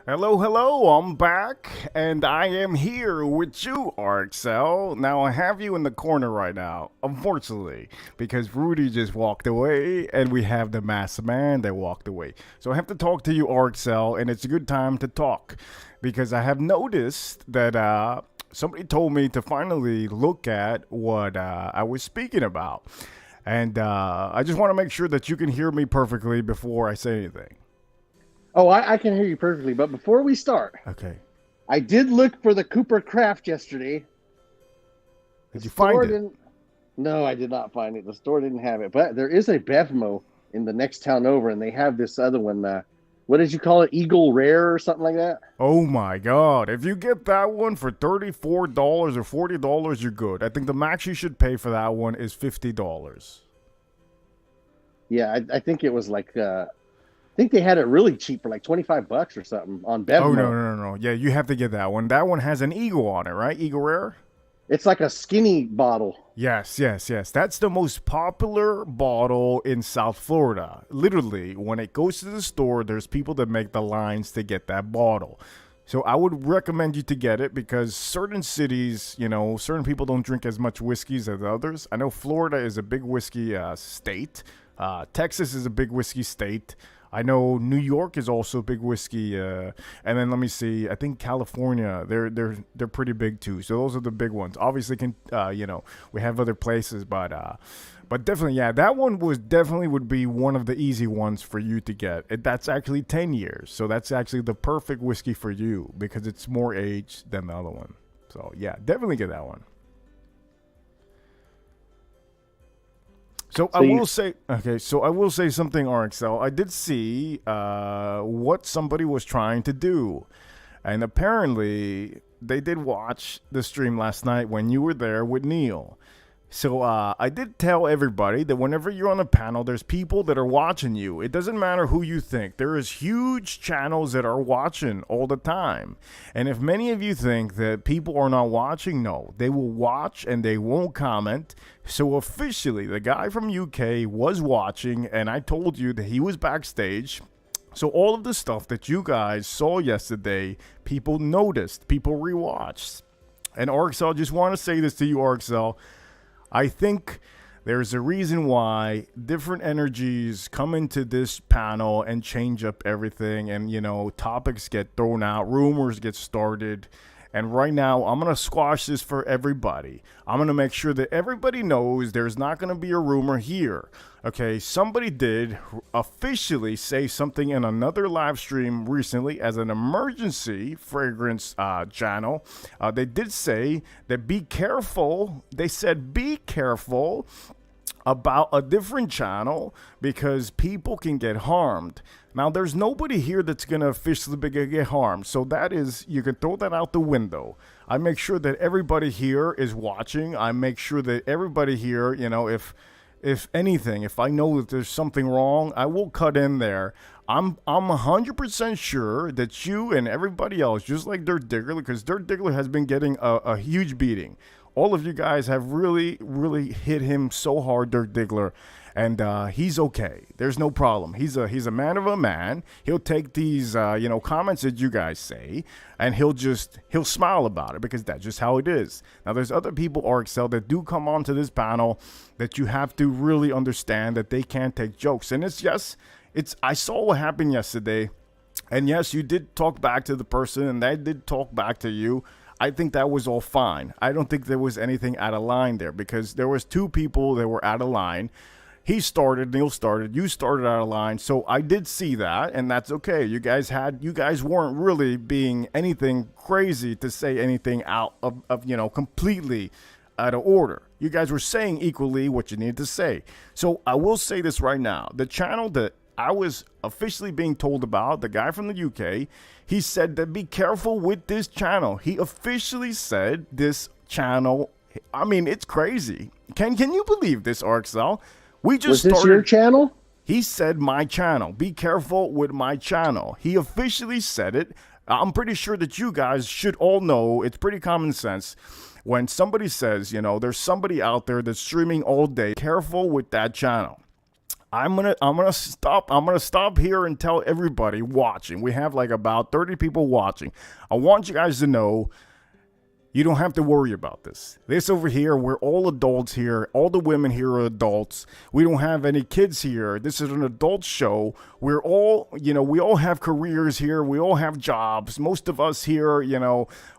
Hello, I'm back, and I am here with you, RXL. Now, I have you in the corner right now, unfortunately, because Rudy just walked away, and we have the masked man that walked away. So I have to talk to you, RXL, and it's a good time to talk, because I have noticed that somebody told me to finally look at what I was speaking about. And I just want to make sure that you can hear me perfectly before I say anything. Oh, I can hear you perfectly. But before we start, Okay. I did look for the Cooper Craft yesterday. Did you find it? No, I did not find it. The store didn't have it. But there is a Bevmo in the next town over, and they have this other one. What did you call it? Eagle Rare or something like that? Oh my God. If you get that one for $34 or $40, you're good. I think the max you should pay for that one is $50. Yeah, I think it was like, I think they had it really cheap for like $25 or something on Bevmo. Oh, no. Yeah, you have to get that one. That one has an eagle on it, right? Eagle Rare? It's like a skinny bottle. Yes. That's the most popular bottle in South Florida. Literally, when it goes to the store, there's people that make the lines to get that bottle. So I would recommend you to get it because certain cities, certain people don't drink as much whiskeys as others. I know Florida is a big whiskey state. Texas is a big whiskey state. I know New York is also a big whiskey, and then let me see. I think California, they're pretty big too. So those are the big ones. Obviously, we have other places, but definitely, yeah, that one would be one of the easy ones for you to get. That's actually 10 years, so that's actually the perfect whiskey for you because it's more aged than the other one. So yeah, definitely get that one. So I will say something, RXL. I did see what somebody was trying to do. And apparently, they did watch the stream last night when you were there with Neil. So I did tell everybody that whenever you're on a panel, there's people that are watching you. It doesn't matter who you think. There is huge channels that are watching all the time. And if many of you think that people are not watching, no. They will watch and they won't comment. So officially, the guy from UK was watching, and I told you that he was backstage. So all of the stuff that you guys saw yesterday, people noticed, people rewatched. And RXL, just want to say this to you, RXL. I think there's a reason why different energies come into this panel and change up everything. And, topics get thrown out, rumors get started. And right now, I'm going to squash this for everybody. I'm going to make sure that everybody knows there's not going to be a rumor here. Okay, somebody did officially say something in another live stream recently as an emergency fragrance channel. They did say that be careful. They said be careful about a different channel because people can get harmed. Now, there's nobody here that's going to officially get harmed. So that is, you can throw that out the window. I make sure that everybody here is watching. I make sure that everybody here, if anything, if I know that there's something wrong, I will cut in there. I'm 100% sure that you and everybody else, just like Dirt Diggler, because Dirt Diggler has been getting a huge beating. All of you guys have really, really hit him so hard, Dirt Diggler, and he's okay. There's no problem. He's a man of a man. He'll take these comments that you guys say, and he'll smile about it because that's just how it is. Now, there's other people, RXL, that do come onto this panel that you have to really understand that they can't take jokes, and I saw what happened yesterday, and yes, you did talk back to the person, and they did talk back to you. I think that was all fine. I don't think there was anything out of line there because there was two people that were out of line. He started, Neil started, you started out of line. So I did see that, and that's okay. You guys weren't really being anything crazy to say anything out of completely out of order. You guys were saying equally what you needed to say. So I will say this right now. The channel that I was officially being told about, the guy from the UK, he said that be careful with this channel. He officially said this channel. I mean, it's crazy. Can you believe this, RXL? We just Was this your channel? He said my channel. Be careful with my channel. He officially said it. I'm pretty sure that you guys should all know. It's pretty common sense. When somebody says, there's somebody out there that's streaming all day, careful with that channel. I'm gonna stop here and tell everybody watching. We have like about 30 people watching. I want you guys to know, You don't have to worry about this. This over here, we're all adults here. All the women here are adults. We don't have any kids here. This is an adult show. We're all, we all have careers here. We all have jobs. Most of us here,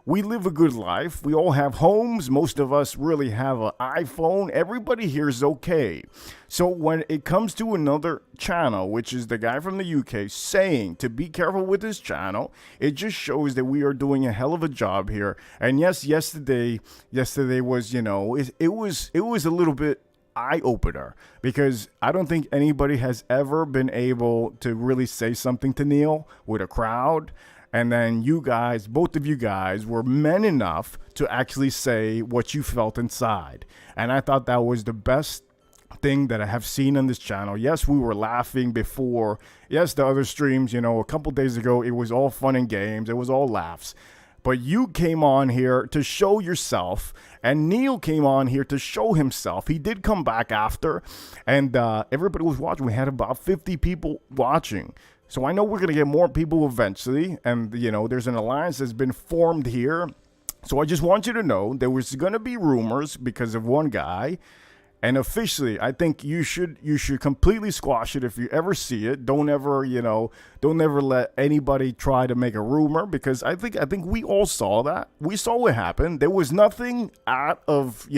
we live a good life. We all have homes. Most of us really have an iPhone. Everybody here is okay. So when it comes to another channel, which is the guy from the UK saying to be careful with his channel, it just shows that we are doing a hell of a job here. And yes, yesterday was, it was a little bit eye-opener, because I don't think anybody has ever been able to really say something to Neil with a crowd. And then you guys, both of you guys, were men enough to actually say what you felt inside. And I thought that was the best thing that I have seen on this channel. Yes, we were laughing before. Yes, the other streams, a couple days ago, it was all fun and games. It was all laughs. But you came on here to show yourself, and Neil came on here to show himself. He did come back after, and everybody was watching. We had about 50 people watching. So I know we're going to get more people eventually, and, there's an alliance that's been formed here. So I just want you to know there was going to be rumors because of one guy. And officially, I think you should completely squash it if you ever see it. Don't ever let anybody try to make a rumor, because I think we all saw that. We saw what happened. There was nothing out of,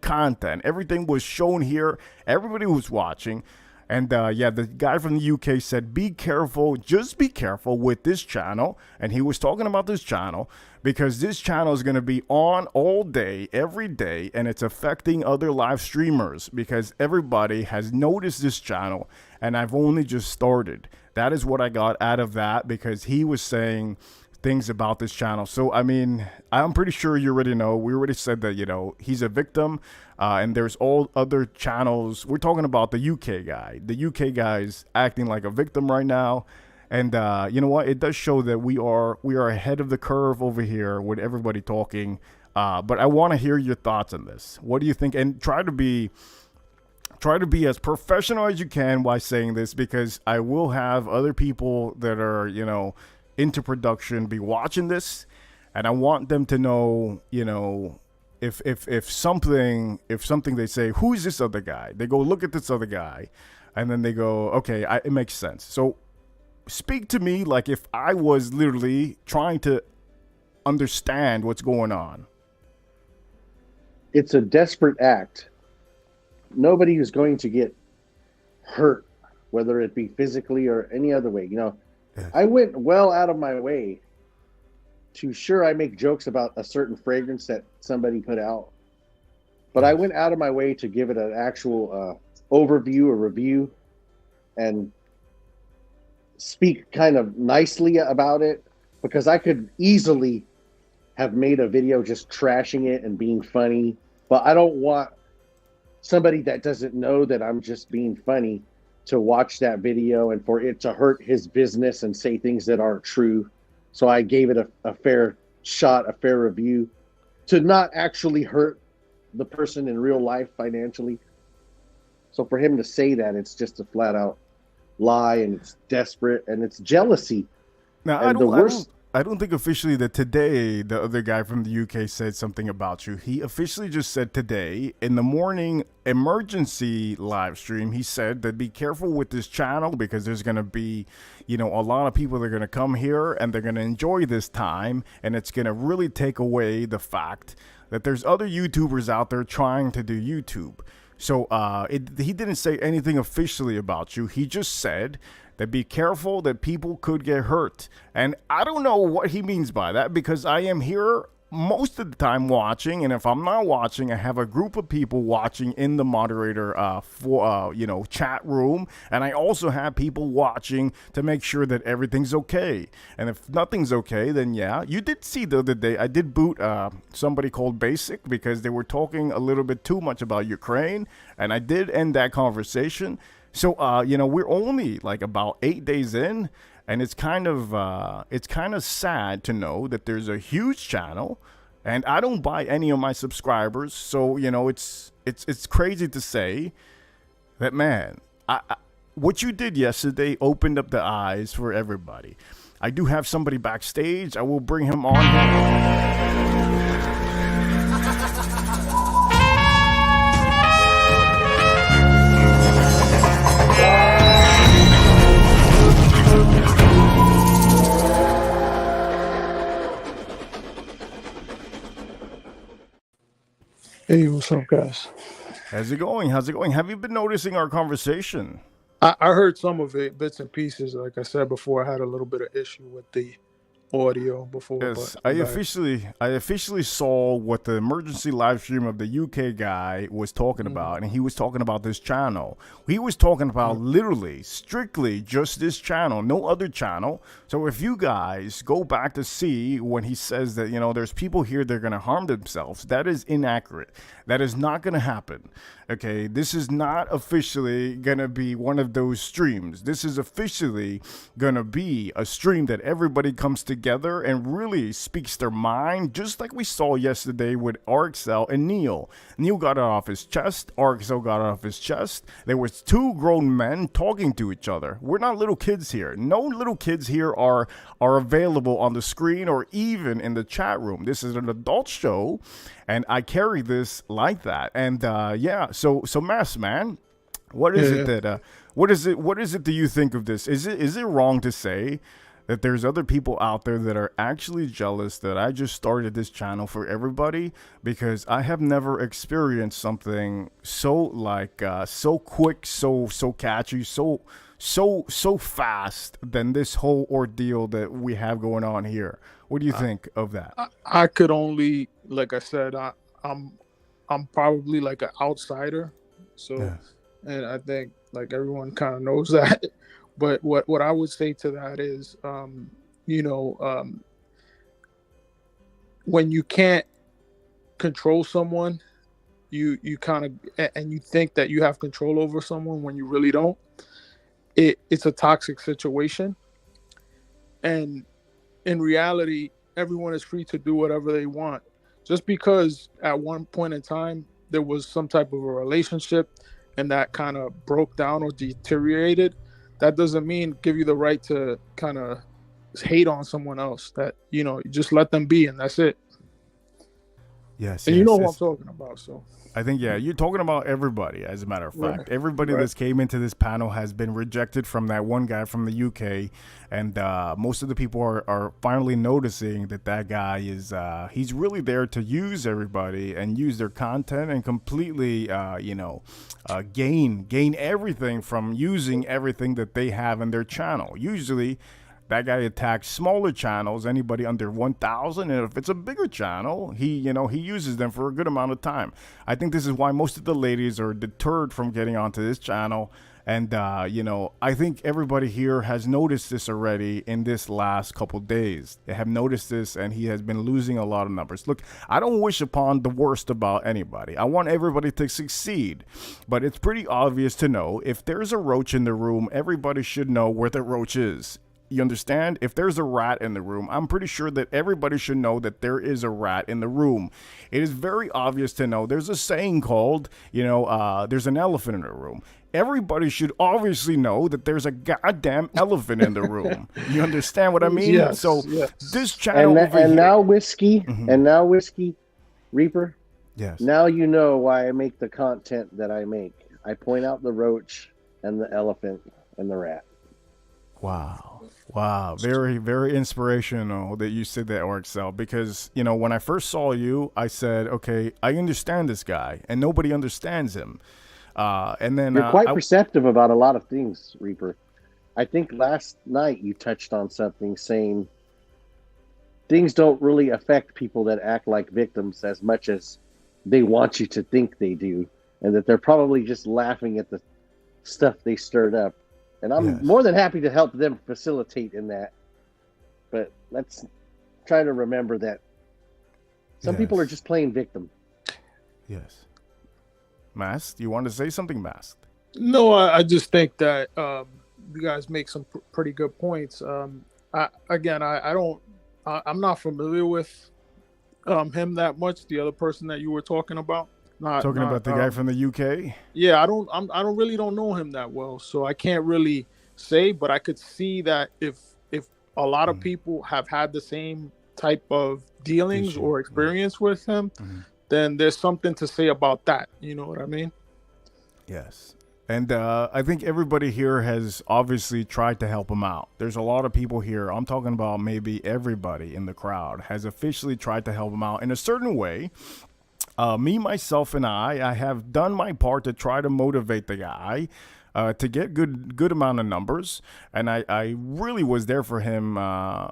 content. Everything was shown here. Everybody was watching. And the guy from the UK said, be careful, just be careful with this channel. And he was talking about this channel because this channel is going to be on all day, every day. And it's affecting other live streamers because everybody has noticed this channel. And I've only just started. That is what I got out of that, because he was saying things about this channel. So, I mean, I'm pretty sure you already know. We already said that, he's a victim. And there's all other channels. We're talking about the UK guy. The UK guy's acting like a victim right now. And you know what? It does show that we are ahead of the curve over here with everybody talking. But I want to hear your thoughts on this. What do you think? And try to be as professional as you can while saying this, because I will have other people that are, into production be watching this, and I want them to know, if something they say, who is this other guy? They go look at this other guy, and then they go, okay, it makes sense. So speak to me like if I was literally trying to understand what's going on. It's a desperate act. Nobody is going to get hurt, whether it be physically or any other way. I went well out of my way to, sure, I make jokes about a certain fragrance that somebody put out, but I went out of my way to give it an actual overview or review and speak kind of nicely about it, because I could easily have made a video just trashing it and being funny, but I don't want somebody that doesn't know that I'm just being funny to watch that video and for it to hurt his business and say things that aren't true. So I gave it a fair shot, a fair review, to not actually hurt the person in real life financially. So for him to say that, it's just a flat out lie, and it's desperate, and it's jealousy. Now, I don't think officially that today the other guy from the UK said something about you. He officially just said today in the morning emergency live stream, he said that be careful with this channel because there's going to be, a lot of people that are going to come here and they're going to enjoy this time, and it's going to really take away the fact that there's other YouTubers out there trying to do YouTube. So he didn't say anything officially about you. He just said that be careful that people could get hurt. And I don't know what he means by that, because I am here most of the time watching, and if I'm not watching, I have a group of people watching in the moderator chat room, and I also have people watching to make sure that everything's okay. And if nothing's okay, then yeah, you did see the other day I did boot somebody called Basic because they were talking a little bit too much about Ukraine, and I did end that conversation. So we're only like about 8 days in, and it's kind of sad to know that there's a huge channel, and I don't buy any of my subscribers. So it's crazy to say that, man. What you did yesterday opened up the eyes for everybody. I do have somebody backstage. I will bring him on here. Hey, what's up, guys? How's it going? How's it going? Have you been noticing our conversation? I heard some of it, bits and pieces. Like I said before, I had a little bit of issue with the audio before, but Yes, I I'm back. officially saw what the emergency live stream of the UK guy was talking Mm, about, and he was talking about this channel. He was talking about mm, literally, strictly just this channel, no other channel. So if you guys go back to see when he says that, there's people here that are gonna harm themselves, that is inaccurate. That is not gonna happen. Okay, this is not officially gonna be one of those streams. This is officially gonna be a stream that everybody comes together and really speaks their mind, just like we saw yesterday with RXL and Neil. Neil got it off his chest, RXL got it off his chest. There was two grown men talking to each other. We're not little kids here. No little kids here are available on the screen or even in the chat room. This is an adult show, and I carry this like that. And yeah, so Mass man, what is it yeah, that what is it do you think of this? Is it wrong to say that there's other people out there that are actually jealous that I just started this channel for everybody, because I have never experienced something so like so quick, so catchy, so fast than this whole ordeal that we have going on here. What do you I, think of that? I could only, like I said, I'm I'm probably like an outsider, so Yes. and I think like everyone kind of knows that. But what I would say to that is, you know, when you can't control someone, you kind of and you think that you have control over someone when you really don't. It's a toxic situation, and in reality, everyone is free to do whatever they want. Just because at one point in time there was some type of a relationship and that kind of broke down or deteriorated, that doesn't mean give you the right to kind of hate on someone else. That, you know, you just let them be and that's it. Yes, And you know yes. who I'm talking about, so I think, yeah, you're talking about everybody, as a matter of right, fact. Everybody right. that's came into this panel has been rejected from that one guy from the UK. And most of the people are finally noticing that that guy is, he's really there to use everybody and use their content and completely, gain everything from using everything that they have in their channel. Usually, that guy attacks smaller channels, anybody under 1,000, and if it's a bigger channel, he uses them for a good amount of time. I think this is why most of the ladies are deterred from getting onto this channel. And I think everybody here has noticed this already in this last couple days. They have noticed this, and he has been losing a lot of numbers. Look, I don't wish upon the worst about anybody. I want everybody to succeed, but it's pretty obvious to know if there's a roach in the room, everybody should know where the roach is. You understand? If there's a rat in the room, I'm pretty sure that everybody should know that there is a rat in the room. It is very obvious to know. There's a saying called, there's an elephant in the room. Everybody should obviously know that there's a goddamn elephant in the room. You understand what I mean? So Yes, yes. this channel over And here. now whiskey, Mhm. and now whiskey, Reaper. Yes. Now you know why I make the content that I make. I point out the roach and the elephant and the rat. Wow. Wow. Very, very inspirational that you said that, Orexel, because, when I first saw you, I said, okay, I understand this guy, and nobody understands him. And then You're quite perceptive about a lot of things, Reaper. I think last night you touched on something saying things don't really affect people that act like victims as much as they want you to think they do, and that they're probably just laughing at the stuff they stirred up. And I'm Yes. more than happy to help them facilitate in that. But let's try to remember that some people are Yes. just playing victim. Yes. Masked, you want to say something, Masked? No, I just think that you guys make some pretty good points. I'm not familiar with him that much. The other person that you were talking about, Talking about the guy from the UK? yeah, I don't really don't know him that well, so I can't really say. But I could see that if a lot of people have had the same type of dealings Issue, or experience with him, Mhm. then there's something to say about that. You know what I mean? Yes. And I think everybody here has obviously tried to help him out. There's a lot of people here. I'm talking about maybe everybody in the crowd has officially tried to help him out in a certain way. Me, myself, and I have done my part to try to motivate the guy to get good amount of numbers, and I really was there for him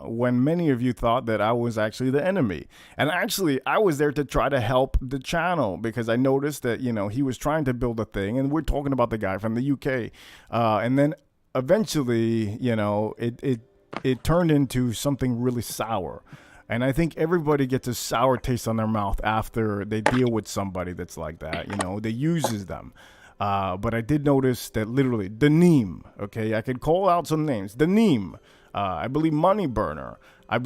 when many of you thought that I was actually the enemy. And actually, I was there to try to help the channel because I noticed that he was trying to build a thing, and we're talking about the guy from the UK, and then eventually, it turned into something really sour. And I think everybody gets a sour taste on their mouth after they deal with somebody that's like that, that uses them. But I did notice that literally Denim, okay, I could call out some names. Denim, I believe Money Burner. I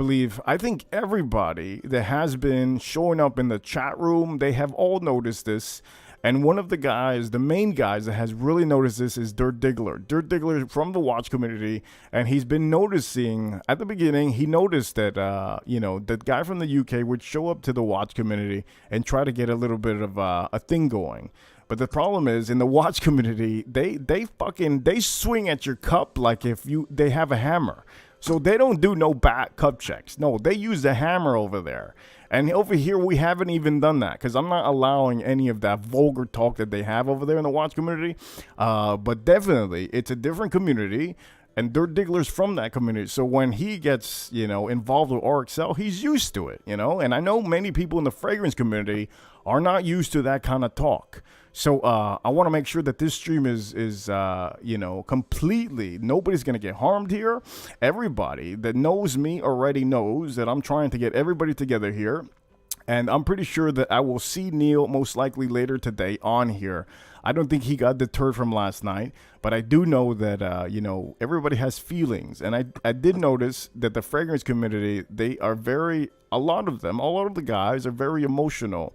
think everybody that has been showing up in the chat room, they have all noticed this. And one of the guys, the main guys that has really noticed this is Dirt Diggler. Dirt Diggler from the watch community, and he's been noticing, at the beginning, he noticed that, that guy from the UK would show up to the watch community and try to get a little bit of a thing going. But the problem is, in the watch community, they swing at your cup like if they have a hammer. So they don't do no back cup checks. No, they use the hammer over there. And over here, we haven't even done that because I'm not allowing any of that vulgar talk that they have over there in the watch community. But definitely, it's a different community, and Dirt Diggler's from that community. So when he gets, involved with RXL, he's used to it, And I know many people in the fragrance community are not used to that kind of talk. So I want to make sure that this stream is completely, nobody's going to get harmed here. Everybody that knows me already knows that I'm trying to get everybody together here. And I'm pretty sure that I will see Neil most likely later today on here. I don't think he got deterred from last night, but I do know that, everybody has feelings. And I did notice that the fragrance community, a lot of the guys are very emotional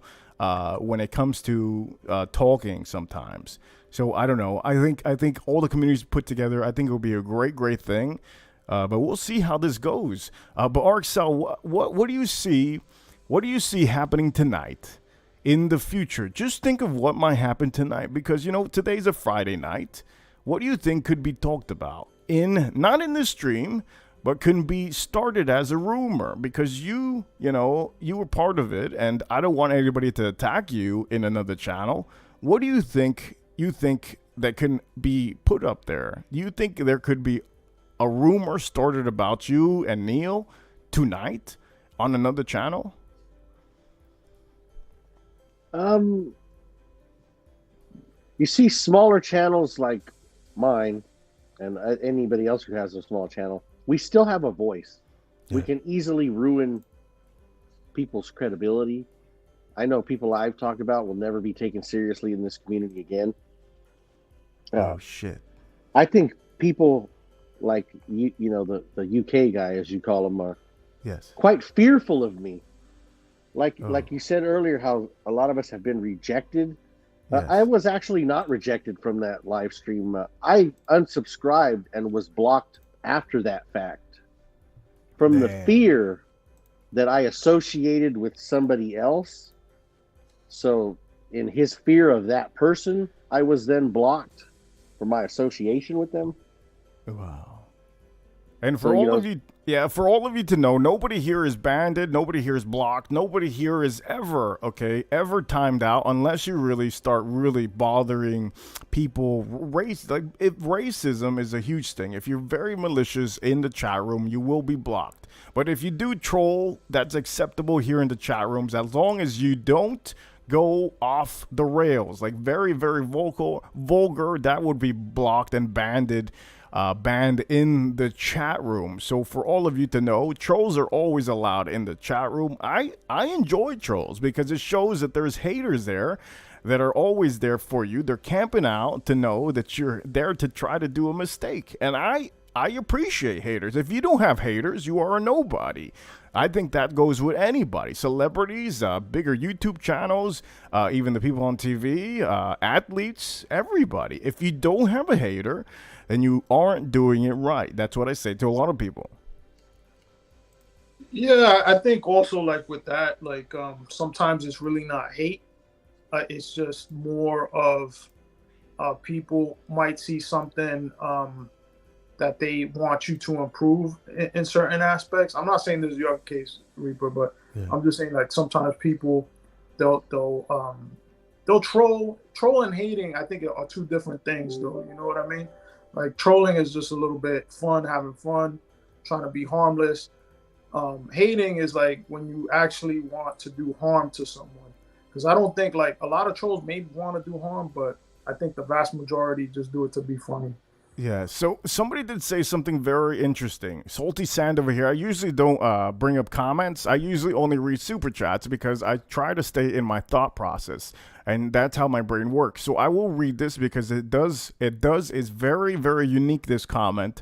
when it comes to talking sometimes. So I don't know. I think all the communities put together, I think it'll be a great thing. But we'll see how this goes. But RXL, what do you see? What do you see happening tonight in the future? Just think of what might happen tonight because today's a Friday night. What do you think could be talked about not in this stream, but can be started as a rumor because you were part of it, and I don't want anybody to attack you in another channel. What do you think that can be put up there? Do you think there could be a rumor started about you and Neil tonight on another channel? You see smaller channels like mine and anybody else who has a small channel, we still have a voice. Yeah. We can easily ruin people's credibility. I know people I've talked about will never be taken seriously in this community again. Oh, shit. I think people like, the UK guy, as you call him, are quite fearful of me. Like you said earlier, how a lot of us have been rejected. Yes. I was actually not rejected from that live stream. I unsubscribed and was blocked after that fact from the fear that I associated with somebody else. So in his fear of that person, I was then blocked for my association with them. Wow. And for all of you to know, nobody here is banded, nobody here is blocked, nobody here is ever timed out unless you really start really bothering people. If racism is a huge thing, if you're very malicious in the chat room, you will be blocked. But if you do troll, that's acceptable here in the chat rooms as long as you don't go off the rails, like very, very vulgar, that would be blocked and banned in the chat room. So for all of you to know, trolls are always allowed in the chat room. I enjoy trolls because it shows that there's haters there that are always there for you. They're camping out to know that you're there to try to do a mistake. And I appreciate haters. If you don't have haters, you are a nobody. I think that goes with anybody. Celebrities, bigger YouTube channels, even the people on TV, athletes, everybody. If you don't have a hater, then you aren't doing it right. That's what I say to a lot of people. Yeah, I think also like with that, like sometimes it's really not hate. It's just more of people might see something that they want you to improve in certain aspects. I'm not saying this is your case, Reaper, but I'm just saying like sometimes people they'll troll and hating. I think are two different things, though. You know what I mean? Like trolling is just a little bit fun, having fun, trying to be harmless. Hating is like when you actually want to do harm to someone. Because I don't think like a lot of trolls maybe want to do harm, but I think the vast majority just do it to be funny. Yeah, so somebody did say something very interesting. Salty Sand over here. I usually don't bring up comments. I usually only read super chats because I try to stay in my thought process, and that's how my brain works. So I will read this because is very, very unique, this comment,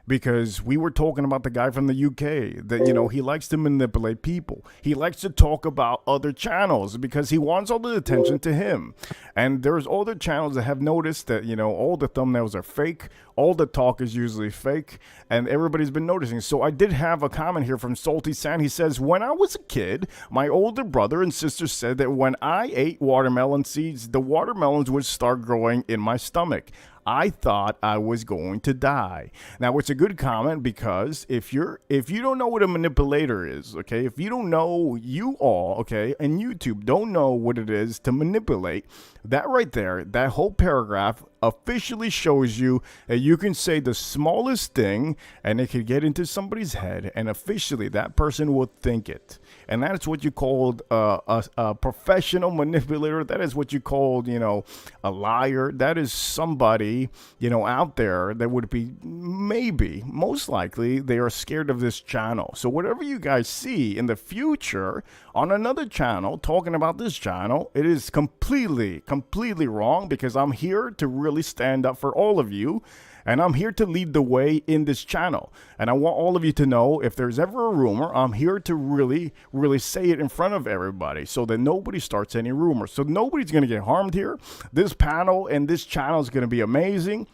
because we were talking about the guy from the UK that, you know, he likes to manipulate people. He likes to talk about other channels because he wants all the attention to him. And there's other channels that have noticed that, you know, all the thumbnails are fake. All the talk is usually fake. And everybody's been noticing. So I did have a comment here from Salty Sand. He says, when I was a kid, my older brother and sister said that when I ate watermelon seeds, the watermelons would start growing in my stomach. I thought I was going to die. Now, it's a good comment because if you don't know what a manipulator is, okay, if you don't know, you all, okay, and YouTube don't know what it is to manipulate, that right there, that whole paragraph officially shows you that you can say the smallest thing and it could get into somebody's head, and officially that person will think it. And that's what you called a professional manipulator. That is what you called, you know, a liar. That is somebody, you know, out there that would be, maybe, most likely, they are scared of this channel. So whatever you guys see in the future on another channel talking about this channel, it is completely wrong, because I'm here to really stand up for all of you. And I'm here to lead the way in this channel. And I want all of you to know, if there's ever a rumor, I'm here to really, really say it in front of everybody so that nobody starts any rumors. So nobody's going to get harmed here. This panel and this channel is going to be amazing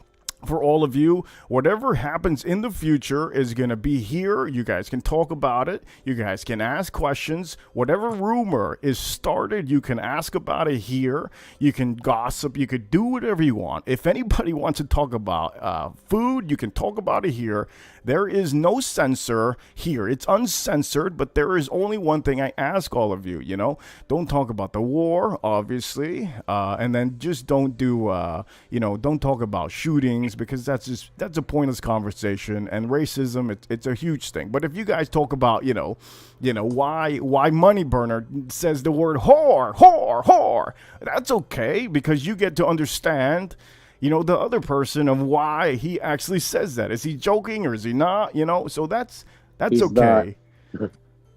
for all of you. Whatever happens in the future is going to be here. You guys can talk about it. You guys can ask questions. Whatever rumor is started, you can ask about it here. You can gossip. You could do whatever you want. If anybody wants to talk about food, you can talk about it here. There is no censor here. It's uncensored, but there is only one thing I ask all of you, you know, don't talk about the war, obviously, and then just don't do, don't talk about shootings, because that's a pointless conversation, and racism, it's a huge thing. But if you guys talk about, why Money Burner says the word whore, that's okay, because you get to understand, the other person, of why he actually says that. Is he joking or is he not? So that's He's okay.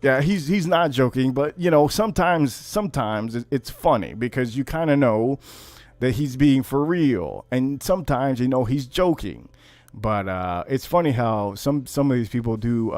Yeah, he's not joking, but sometimes it's funny because you kind of know that he's being for real, and sometimes he's joking. But it's funny how some of these people do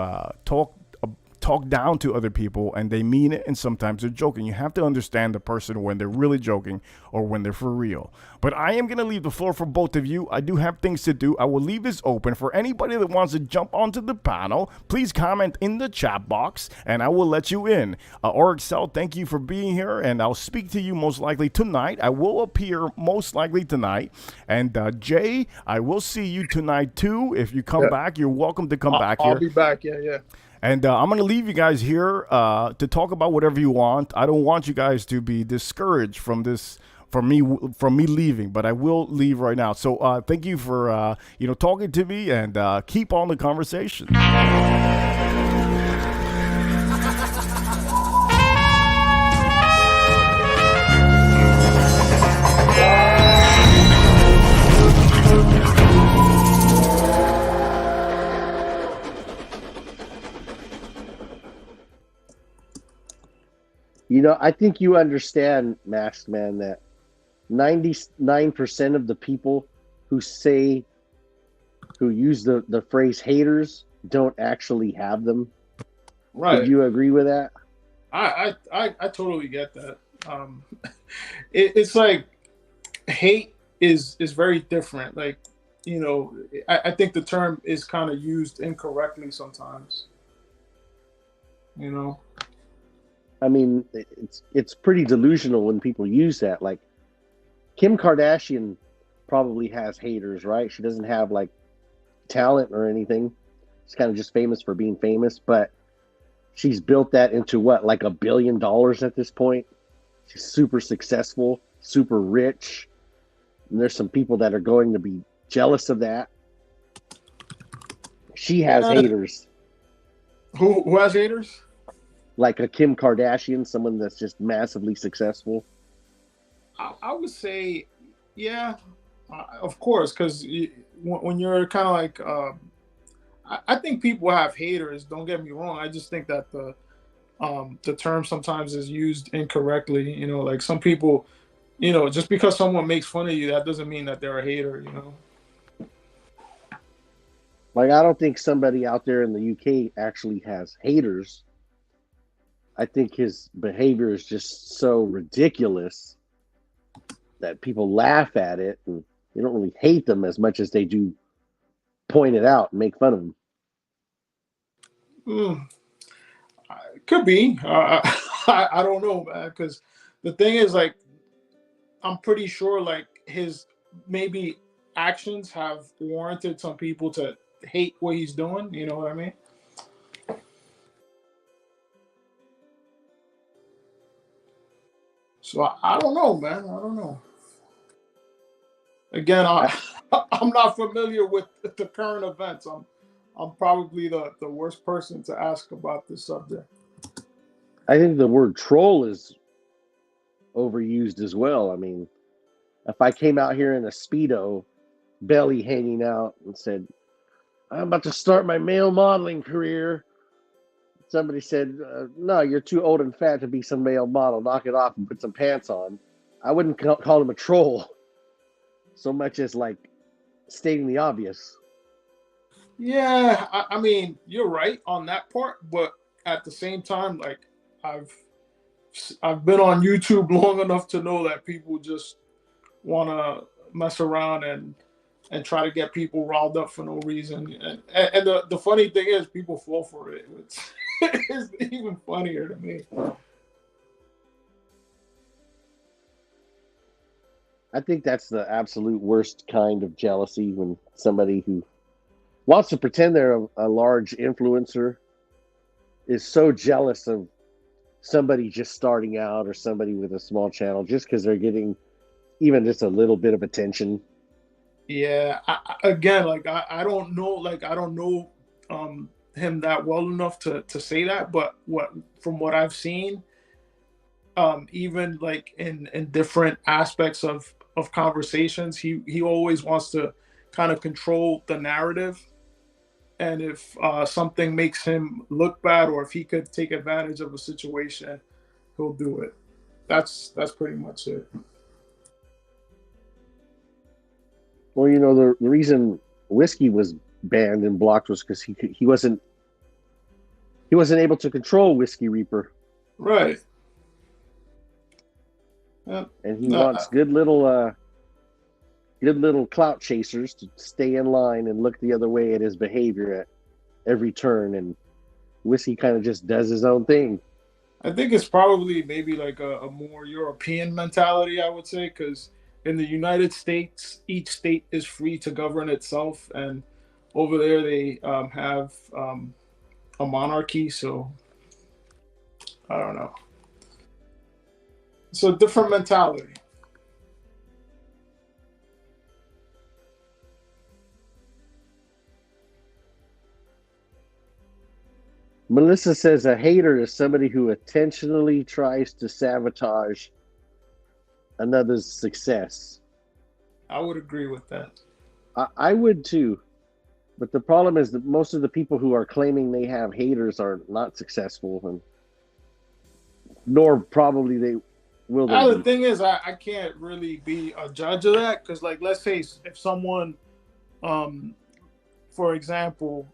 talk down to other people, and they mean it, and sometimes they're joking. You have to understand the person when they're really joking or when they're for real. But I am going to leave the floor for both of you. I do have things to do. I will leave this open for anybody that wants to jump onto the panel. Please comment in the chat box, and I will let you in. Orixel, thank you for being here, and I'll speak to you most likely tonight. I will appear most likely tonight. And Jay, I will see you tonight too. If you come back, you're welcome to come back here. I'll be back, yeah. And I'm going to leave you guys here to talk about whatever you want. I don't want you guys to be discouraged from me leaving, but I will leave right now. So thank you for talking to me, and keep on the conversation. I think you understand, Masked Man, that 99% of the people who use the phrase haters don't actually have them. Right. Would you agree with that? I totally get that. It's like hate is very different. Like, I think the term is kind of used incorrectly sometimes. I mean, it's pretty delusional when people use that. Like, Kim Kardashian probably has haters, right? She doesn't have like talent or anything. She's kind of just famous for being famous, but she's built that into what, like $1 billion at this point. She's super successful, super rich. And there's some people that are going to be jealous of that. She has haters. Who has haters? Like a Kim Kardashian, someone that's just massively successful. I would say, yeah, of course, because when you're kind of like, I think people have haters. Don't get me wrong. I just think that the term sometimes is used incorrectly. You know, like some people, you know, just because someone makes fun of you, that doesn't mean that they're a hater. You know. Like, I don't think somebody out there in the UK actually has haters. I think his behavior is just so ridiculous that people laugh at it, and they don't really hate them as much as they do point it out and make fun of them. Could be. I don't know, man. Because the thing is, like, I'm pretty sure, like, his maybe actions have warranted some people to hate what he's doing. You know what I mean? So I don't know, man. I don't know. Again, I'm not familiar with the current events. I'm probably the worst person to ask about this subject. I think the word troll is overused as well. I mean, if I came out here in a Speedo, belly hanging out, and said, I'm about to start my male modeling career, somebody said, no, you're too old and fat to be some male model. Knock it off and put some pants on. I wouldn't call him a troll so much as like stating the obvious. Yeah, I mean, you're right on that part, but at the same time, like I've been on YouTube long enough to know that people just want to mess around and try to get people riled up for no reason. And the funny thing is, people fall for it. It's even funnier to me. I think that's the absolute worst kind of jealousy, when somebody who wants to pretend they're a large influencer is so jealous of somebody just starting out or somebody with a small channel just because they're getting even just a little bit of attention. Yeah, again, like I don't know, like I don't know him that well enough to say that, but from what I've seen, even like in different aspects of conversations, he always wants to kind of control the narrative, and if something makes him look bad, or if he could take advantage of a situation, he'll do it. That's pretty much it. Well, you know, the reason whiskey was banned and blocked was because he wasn't able to control Whiskey Reaper. Right. Yeah. And he wants good little clout chasers to stay in line and look the other way at his behavior at every turn. And Whiskey kind of just does his own thing. I think it's probably maybe like a more European mentality, I would say, because in the United States, each state is free to govern itself, and over there they have a monarchy. So I don't know. It's a different mentality. Melissa says a hater is somebody who intentionally tries to sabotage another's success. I would agree with that. I would too. But the problem is that most of the people who are claiming they have haters are not successful, and nor probably they will. The thing is, I can't really be a judge of that, because, like, let's say if someone, for example,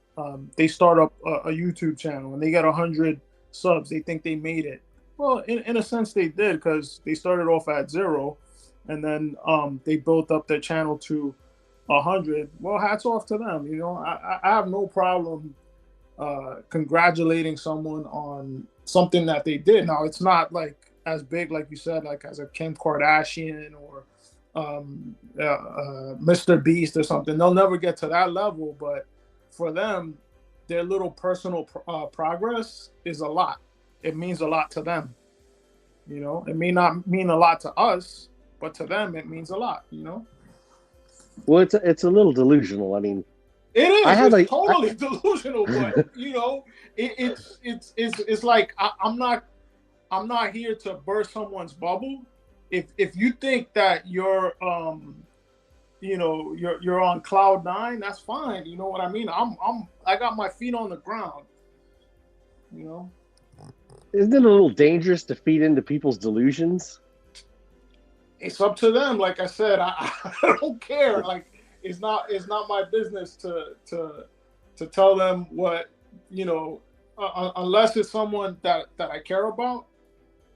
they start up a YouTube channel and they get 100 subs, they think they made it. Well, in a sense, they did, because they started off at 0, and then they built up their channel to 100. Well, hats off to them. You know, I have no problem congratulating someone on something that they did. Now, it's not like as big, like you said, like as a Kim Kardashian or Mr. Beast or something. They'll never get to that level, but for them, their little personal progress is a lot. It means a lot to them. You know, it may not mean a lot to us, but to them it means a lot. You know. Well, it's a little delusional. I mean, It is. I have It's totally delusional, but you know, it's like I'm not here to burst someone's bubble. If you think that you're you know you're on cloud nine, that's fine. You know what I mean? I got my feet on the ground. You know. Isn't it a little dangerous to feed into people's delusions? It's up to them. Like I said, I don't care. Like it's not my business to tell them what, you know, unless it's someone that I care about.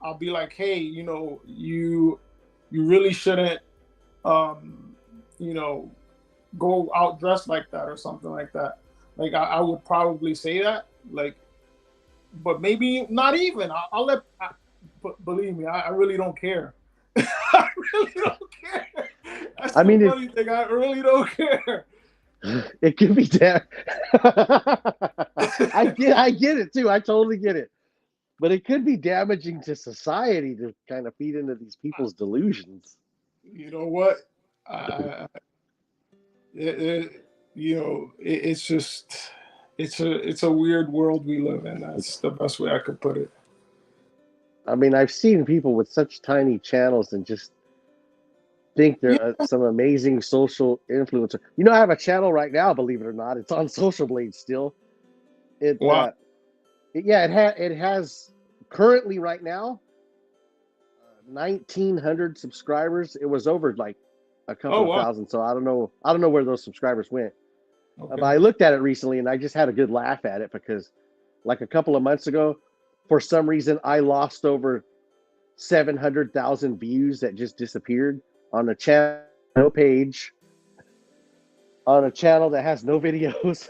I'll be like, hey, you know, you really shouldn't, you know, go out dressed like that or something like that. Like I would probably say that, like, but maybe not even. I'll let. Believe me, I really don't care. I really don't care. That's the funny thing. I really don't care. It could be I get it too. I totally get it. But it could be damaging to society to kind of feed into these people's delusions. You know what? You know, it's just it's a weird world we live in. That's the best way I could put it. I mean, I've seen people with such tiny channels and just think they're some amazing social influencer. You know, I have a channel right now, believe it or not. It's on Social Blade still. It has currently right now 1,900 subscribers. It was over like a couple of thousand, so I don't know where those subscribers went. Okay. But I looked at it recently and I just had a good laugh at it because like a couple of months ago, for some reason, I lost over 700,000 views that just disappeared on a channel, no page, on a channel that has no videos.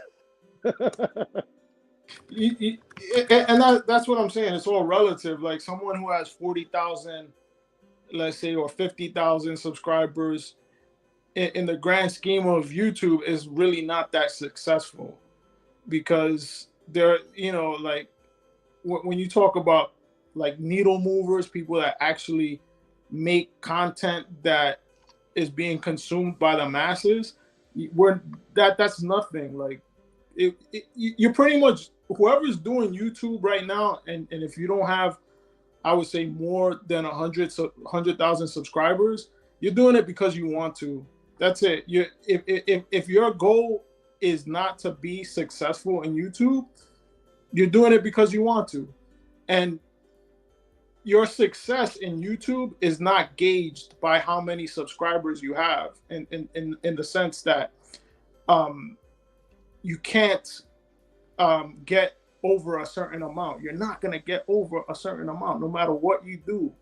And that's what I'm saying. It's all relative. Like someone who has 40,000, let's say, or 50,000 subscribers, in the grand scheme of YouTube, is really not that successful because they're, you know, like when you talk about like needle movers, people that actually make content that is being consumed by the masses, that's nothing. Like you're pretty much whoever's doing YouTube right now, and if you don't have, I would say, more than 100,000 subscribers, you're doing it because you want to. That's it. If your goal is not to be successful in YouTube, you're doing it because you want to. And your success in YouTube is not gauged by how many subscribers you have, in the sense that you can't get over a certain amount. You're not going to get over a certain amount no matter what you do.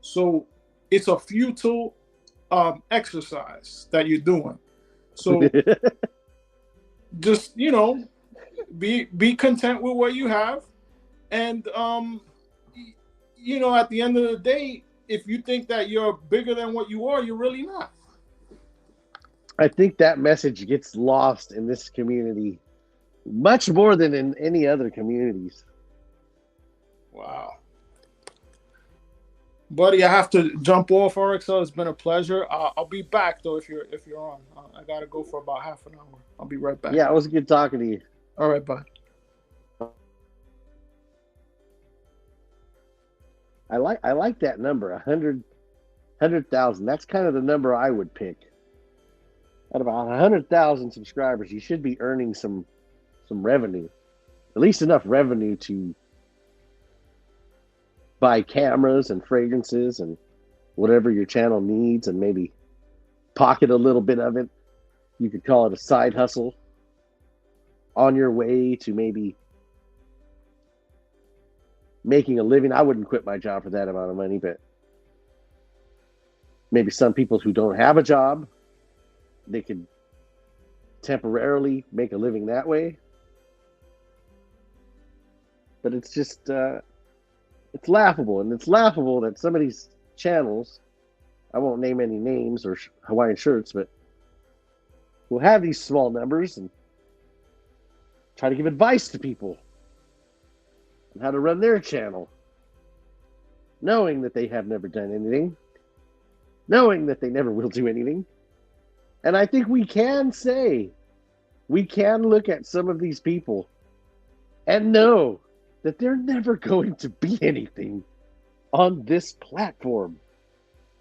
So it's a futile exercise that you're doing. So just, you know, be content with what you have. And, you know, at the end of the day, if you think that you're bigger than what you are, you're really not. I think that message gets lost in this community much more than in any other communities. Wow. Buddy, I have to jump off, RXL. It's been a pleasure. I'll be back, though, if you're on. I got to go for about half an hour. I'll be right back. Yeah, it was good talking to you. All right, bye. I like that number, 100,000. That's kind of the number I would pick. At about 100,000 subscribers, you should be earning some revenue, at least enough revenue to buy cameras and fragrances and whatever your channel needs, and maybe pocket a little bit of it. You could call it a side hustle on your way to maybe making a living. I wouldn't quit my job for that amount of money, but maybe some people who don't have a job, they could temporarily make a living that way. But it's just, it's laughable. And it's laughable that some of these channels, I won't name any names or Hawaiian shirts, but will have these small numbers and try to give advice to people on how to run their channel. knowing that they have never done anything, knowing that they never will do anything. And I think we can look at some of these people and know that they're never going to be anything on this platform.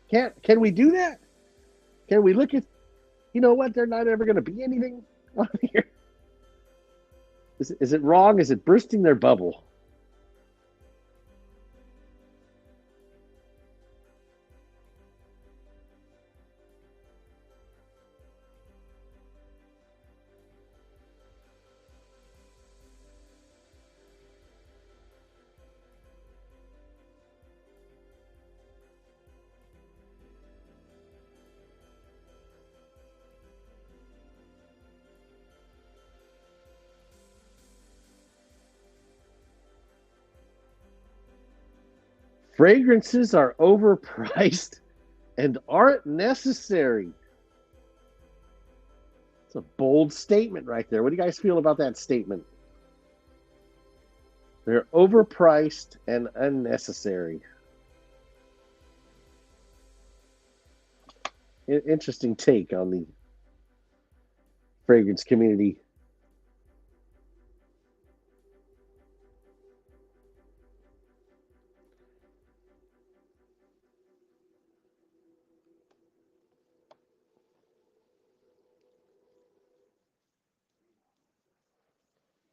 Can we do that? Can we look at, you know what, they're not ever going to be anything on here? Is it wrong? Is it bursting their bubble? Fragrances are overpriced and aren't necessary. It's a bold statement right there. What do you guys feel about that statement? They're overpriced and unnecessary. Interesting take on the fragrance community.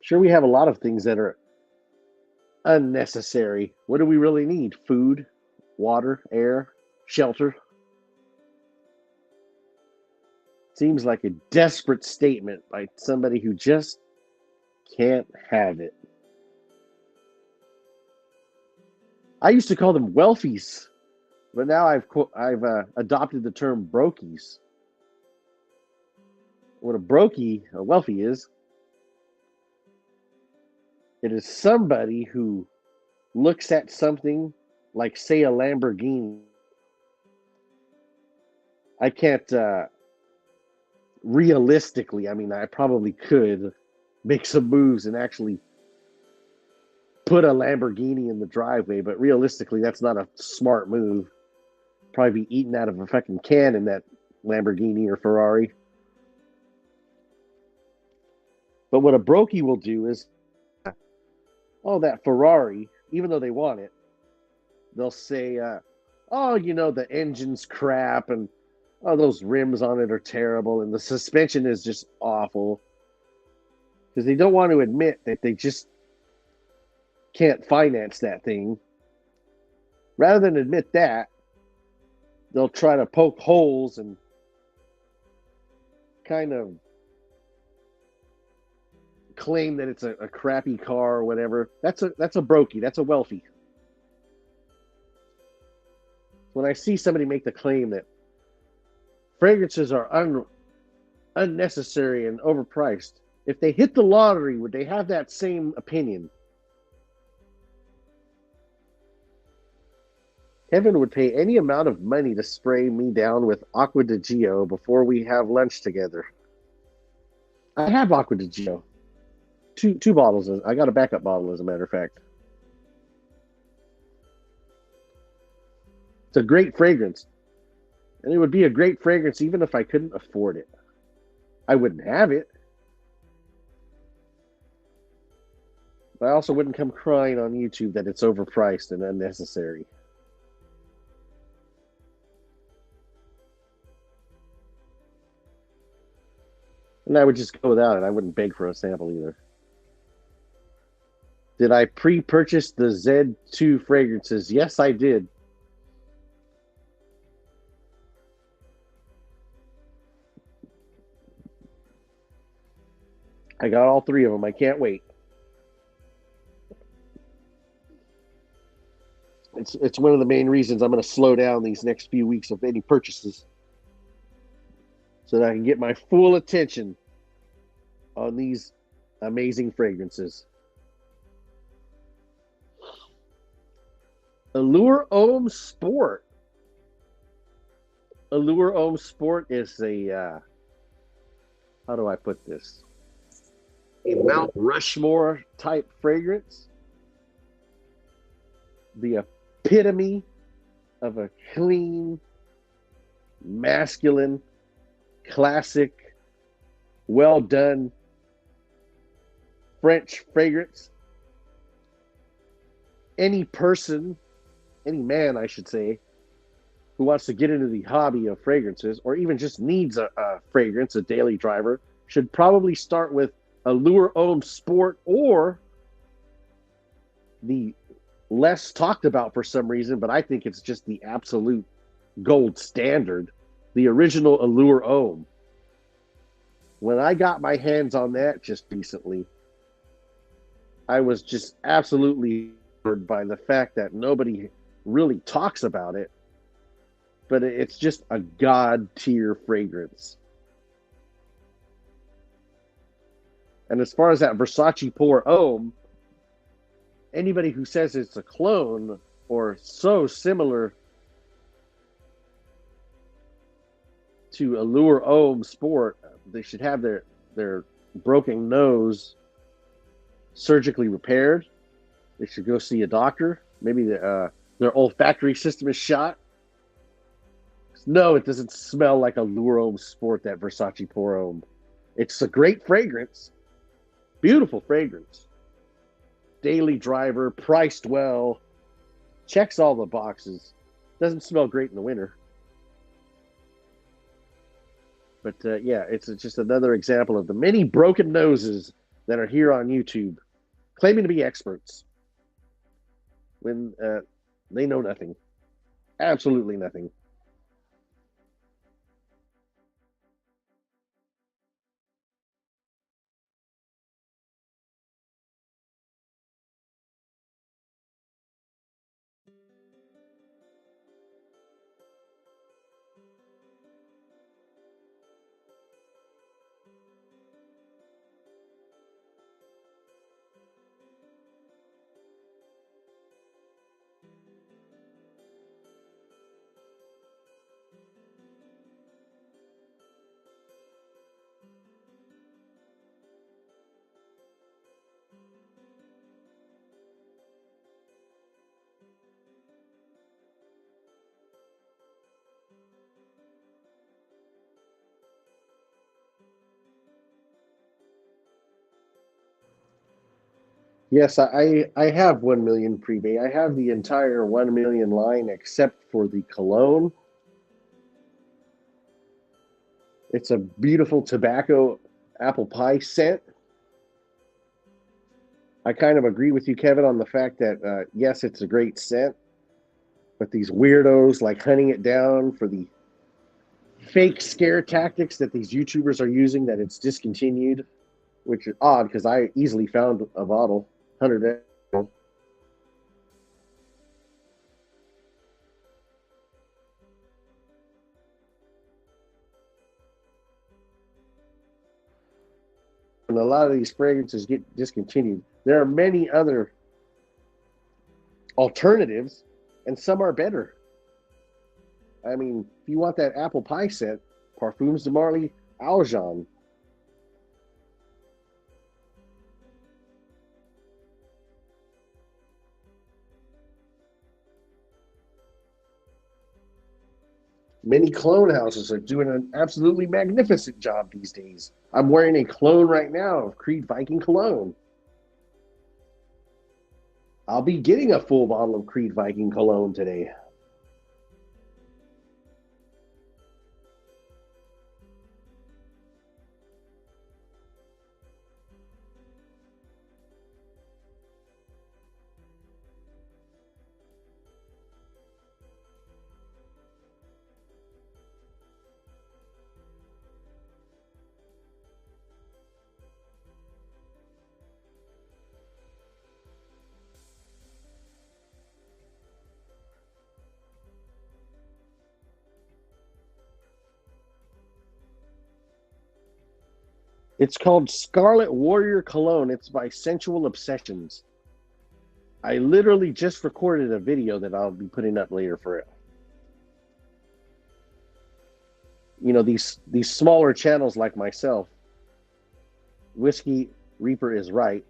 Sure, we have a lot of things that are unnecessary. What do we really need? Food, water, air, shelter. Seems like a desperate statement by somebody who just can't have it. I used to call them wealthies, but now I've adopted the term brokies. What a wealthy is, it is somebody who looks at something like, say, a Lamborghini. I can't realistically, I mean, I probably could make some moves and actually put a Lamborghini in the driveway, but realistically, that's not a smart move. Probably be eaten out of a fucking can in that Lamborghini or Ferrari. But what a brokey will do is, oh, that Ferrari, even though they want it, they'll say, oh, you know, the engine's crap, and oh, those rims on it are terrible, and the suspension is just awful. Because they don't want to admit that they just can't finance that thing. Rather than admit that, they'll try to poke holes and kind of claim that it's a crappy car or whatever. That's a brokey. That's a wealthy. When I see somebody make the claim that fragrances are unnecessary and overpriced, if they hit the lottery, would they have that same opinion? Kevin would pay any amount of money to spray me down with Aqua di Gio before we have lunch together. I have Aqua di Gio. Two bottles. I got a backup bottle, as a matter of fact. It's a great fragrance. And it would be a great fragrance even if I couldn't afford it. I wouldn't have it. But I also wouldn't come crying on YouTube that it's overpriced and unnecessary. And I would just go without it. I wouldn't beg for a sample either. Did I pre-purchase the Z2 fragrances? Yes, I did. I got all three of them. I can't wait. It's one of the main reasons I'm going to slow down these next few weeks of any purchases, so that I can get my full attention on these amazing fragrances. Allure Homme Sport. Allure Homme Sport is a, how do I put this? A Mount Rushmore type fragrance. The epitome of a clean, masculine, classic, well done French fragrance. Any person, any man, I should say, who wants to get into the hobby of fragrances, or even just needs a fragrance, a daily driver, should probably start with Allure Homme Sport, or the less talked about for some reason, but I think it's just the absolute gold standard, the original Allure Homme. When I got my hands on that just recently, I was just absolutely bored by the fact that nobody really talks about it, but it's just a god tier fragrance. And as far as that Versace Pour Homme, anybody who says it's a clone or so similar to Allure Homme Sport, they should have their broken nose surgically repaired. They should go see a doctor. Maybe their olfactory system is shot. No, it doesn't smell like Allure Homme Sport, that Versace Pour Homme. It's a great fragrance. Beautiful fragrance. Daily driver, priced well, checks all the boxes. Doesn't smell great in the winter. But yeah, it's just another example of the many broken noses that are here on YouTube, claiming to be experts when they know nothing. Absolutely nothing. Yes, I have 1 million pre-bay. I have the entire 1 million line except for the cologne. It's a beautiful tobacco apple pie scent. I kind of agree with you, Kevin, on the fact that, yes, it's a great scent, but these weirdos like hunting it down for the fake scare tactics that these YouTubers are using, that it's discontinued, which is odd because I easily found a bottle. 100. And a lot of these fragrances get discontinued. There are many other alternatives, and some are better. I mean, if you want that apple pie scent, Parfums de Marly Aljan. Many clone houses are doing an absolutely magnificent job these days. I'm wearing a clone right now of Creed Viking cologne. I'll be getting a full bottle of Creed Viking cologne today. It's called Scarlet Warrior Cologne. It's by Sensual Obsessions. I literally just recorded a video that I'll be putting up later for it. You know, these smaller channels like myself, Whiskey Reaper is right,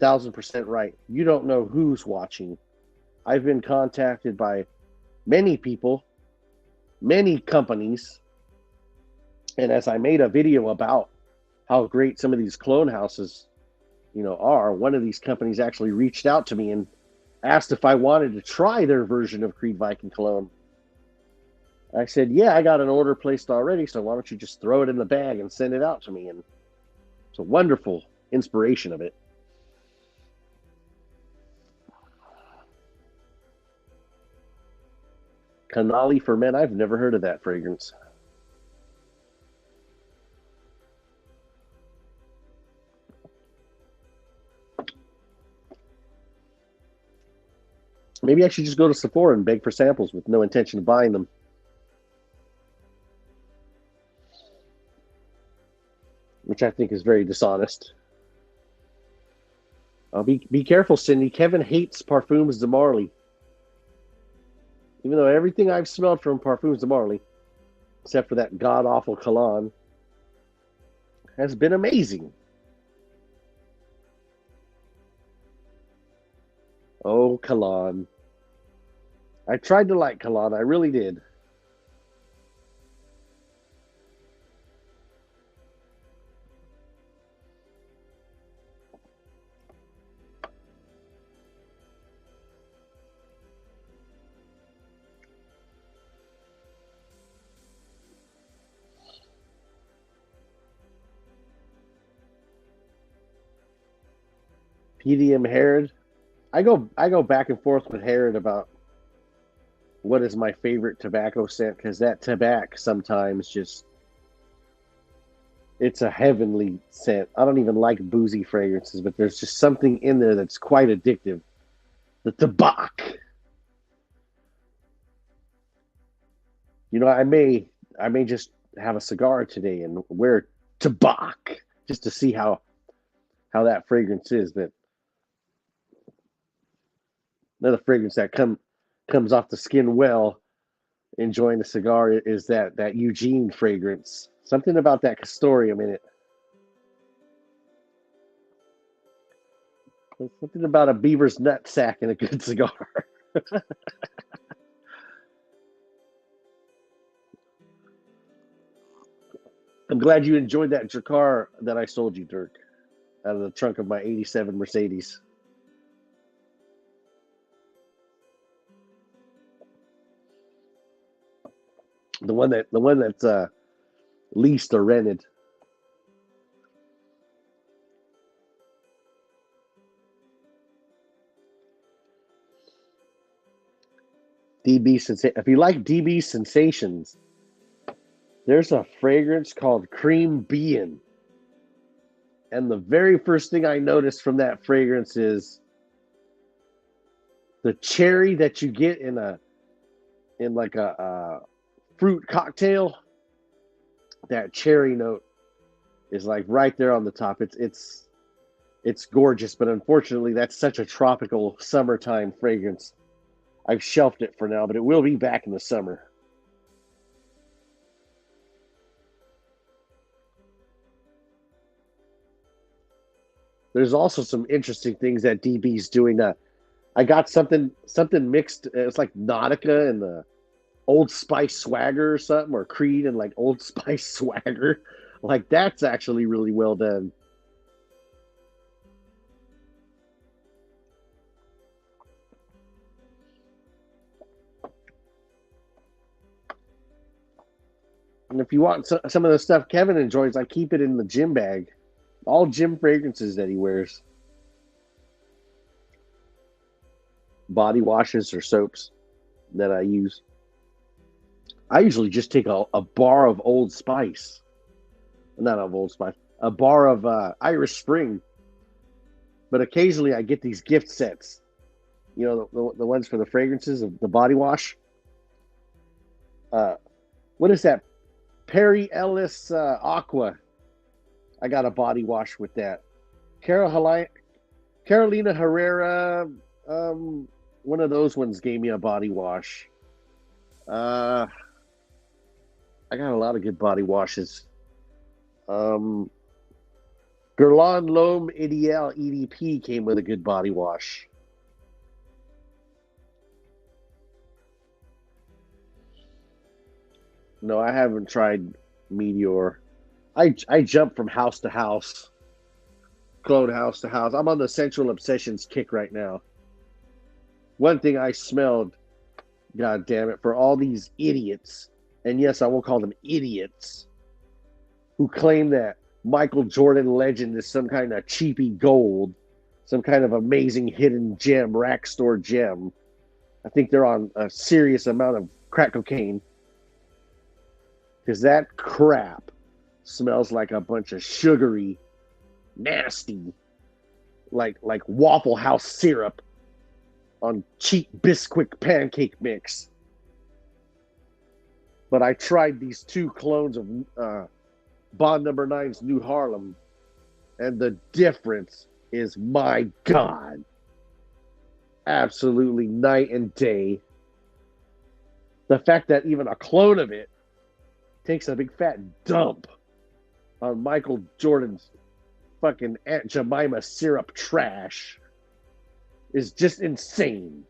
1000% right. You don't know who's watching. I've been contacted by many people, many companies, and as I made a video about how great some of these clone houses, are, one of these companies actually reached out to me and asked if I wanted to try their version of Creed Viking cologne. I said, yeah, I got an order placed already, so why don't you just throw it in the bag and send it out to me? And it's a wonderful inspiration of it. Canali for Men. I've never heard of that fragrance. Maybe I should just go to Sephora and beg for samples with no intention of buying them. Which I think is very dishonest. Be careful, Cindy. Kevin hates Parfums de Marly. Even though everything I've smelled from Parfums de Marly, except for that god-awful cologne, has been amazing. Oh, cologne. I tried to like cologne. I really did. PDM Herod. I go back and forth with Herod about what is my favorite tobacco scent, because that tobacco sometimes just, it's a heavenly scent. I don't even like boozy fragrances, but there's just something in there that's quite addictive. The tobacco. I may just have a cigar today and wear tobacco just to see how that fragrance is. But another fragrance that comes off the skin well, enjoying the cigar, is that Eugene fragrance. Something about that castoreum in it. There's something about a beaver's nutsack in a good cigar. I'm glad you enjoyed that Drakkar that I sold you, Dirk, out of the trunk of my '87 Mercedes. The one that's leased or rented. If you like DB Sensations, there's a fragrance called Cream Bean. And the very first thing I noticed from that fragrance is the cherry that you get in a fruit cocktail. That cherry note is like right there on the top. It's gorgeous, but unfortunately that's such a tropical summertime fragrance. I've shelved it for now, but it will be back in the summer. There's also some interesting things that DB's doing. I got something mixed. It's like Nautica and the Old Spice Swagger or something, or Creed and like Old Spice Swagger. Like, that's actually really well done. And if you want some of the stuff Kevin enjoys, I keep it in the gym bag. All gym fragrances that he wears. Body washes or soaps that I use. I usually just take a bar of Old Spice. Not of Old Spice. A bar of Irish Spring. But occasionally I get these gift sets. The ones for the fragrances of the body wash. What is that? Perry Ellis Aqua. I got a body wash with that. Carolina Herrera, one of those ones gave me a body wash. I got a lot of good body washes. Guerlain L'Homme Ideal EDP came with a good body wash. No, I haven't tried Meteor. I jump from house to house, clone house to house. I'm on the Central Obsessions kick right now. One thing I smelled, god damn it, for all these idiots, and yes, I will call them idiots, who claim that Michael Jordan legend is some kind of cheapy gold, some kind of amazing hidden gem, rack store gem. I think they're on a serious amount of crack cocaine. Because that crap smells like a bunch of sugary, nasty, like Waffle House syrup on cheap Bisquick pancake mix. But I tried these 2 clones of Bond Number 9's New Harlem, and the difference is, my God, absolutely night and day. The fact that even a clone of it takes a big fat dump on Michael Jordan's fucking Aunt Jemima syrup trash is just insane.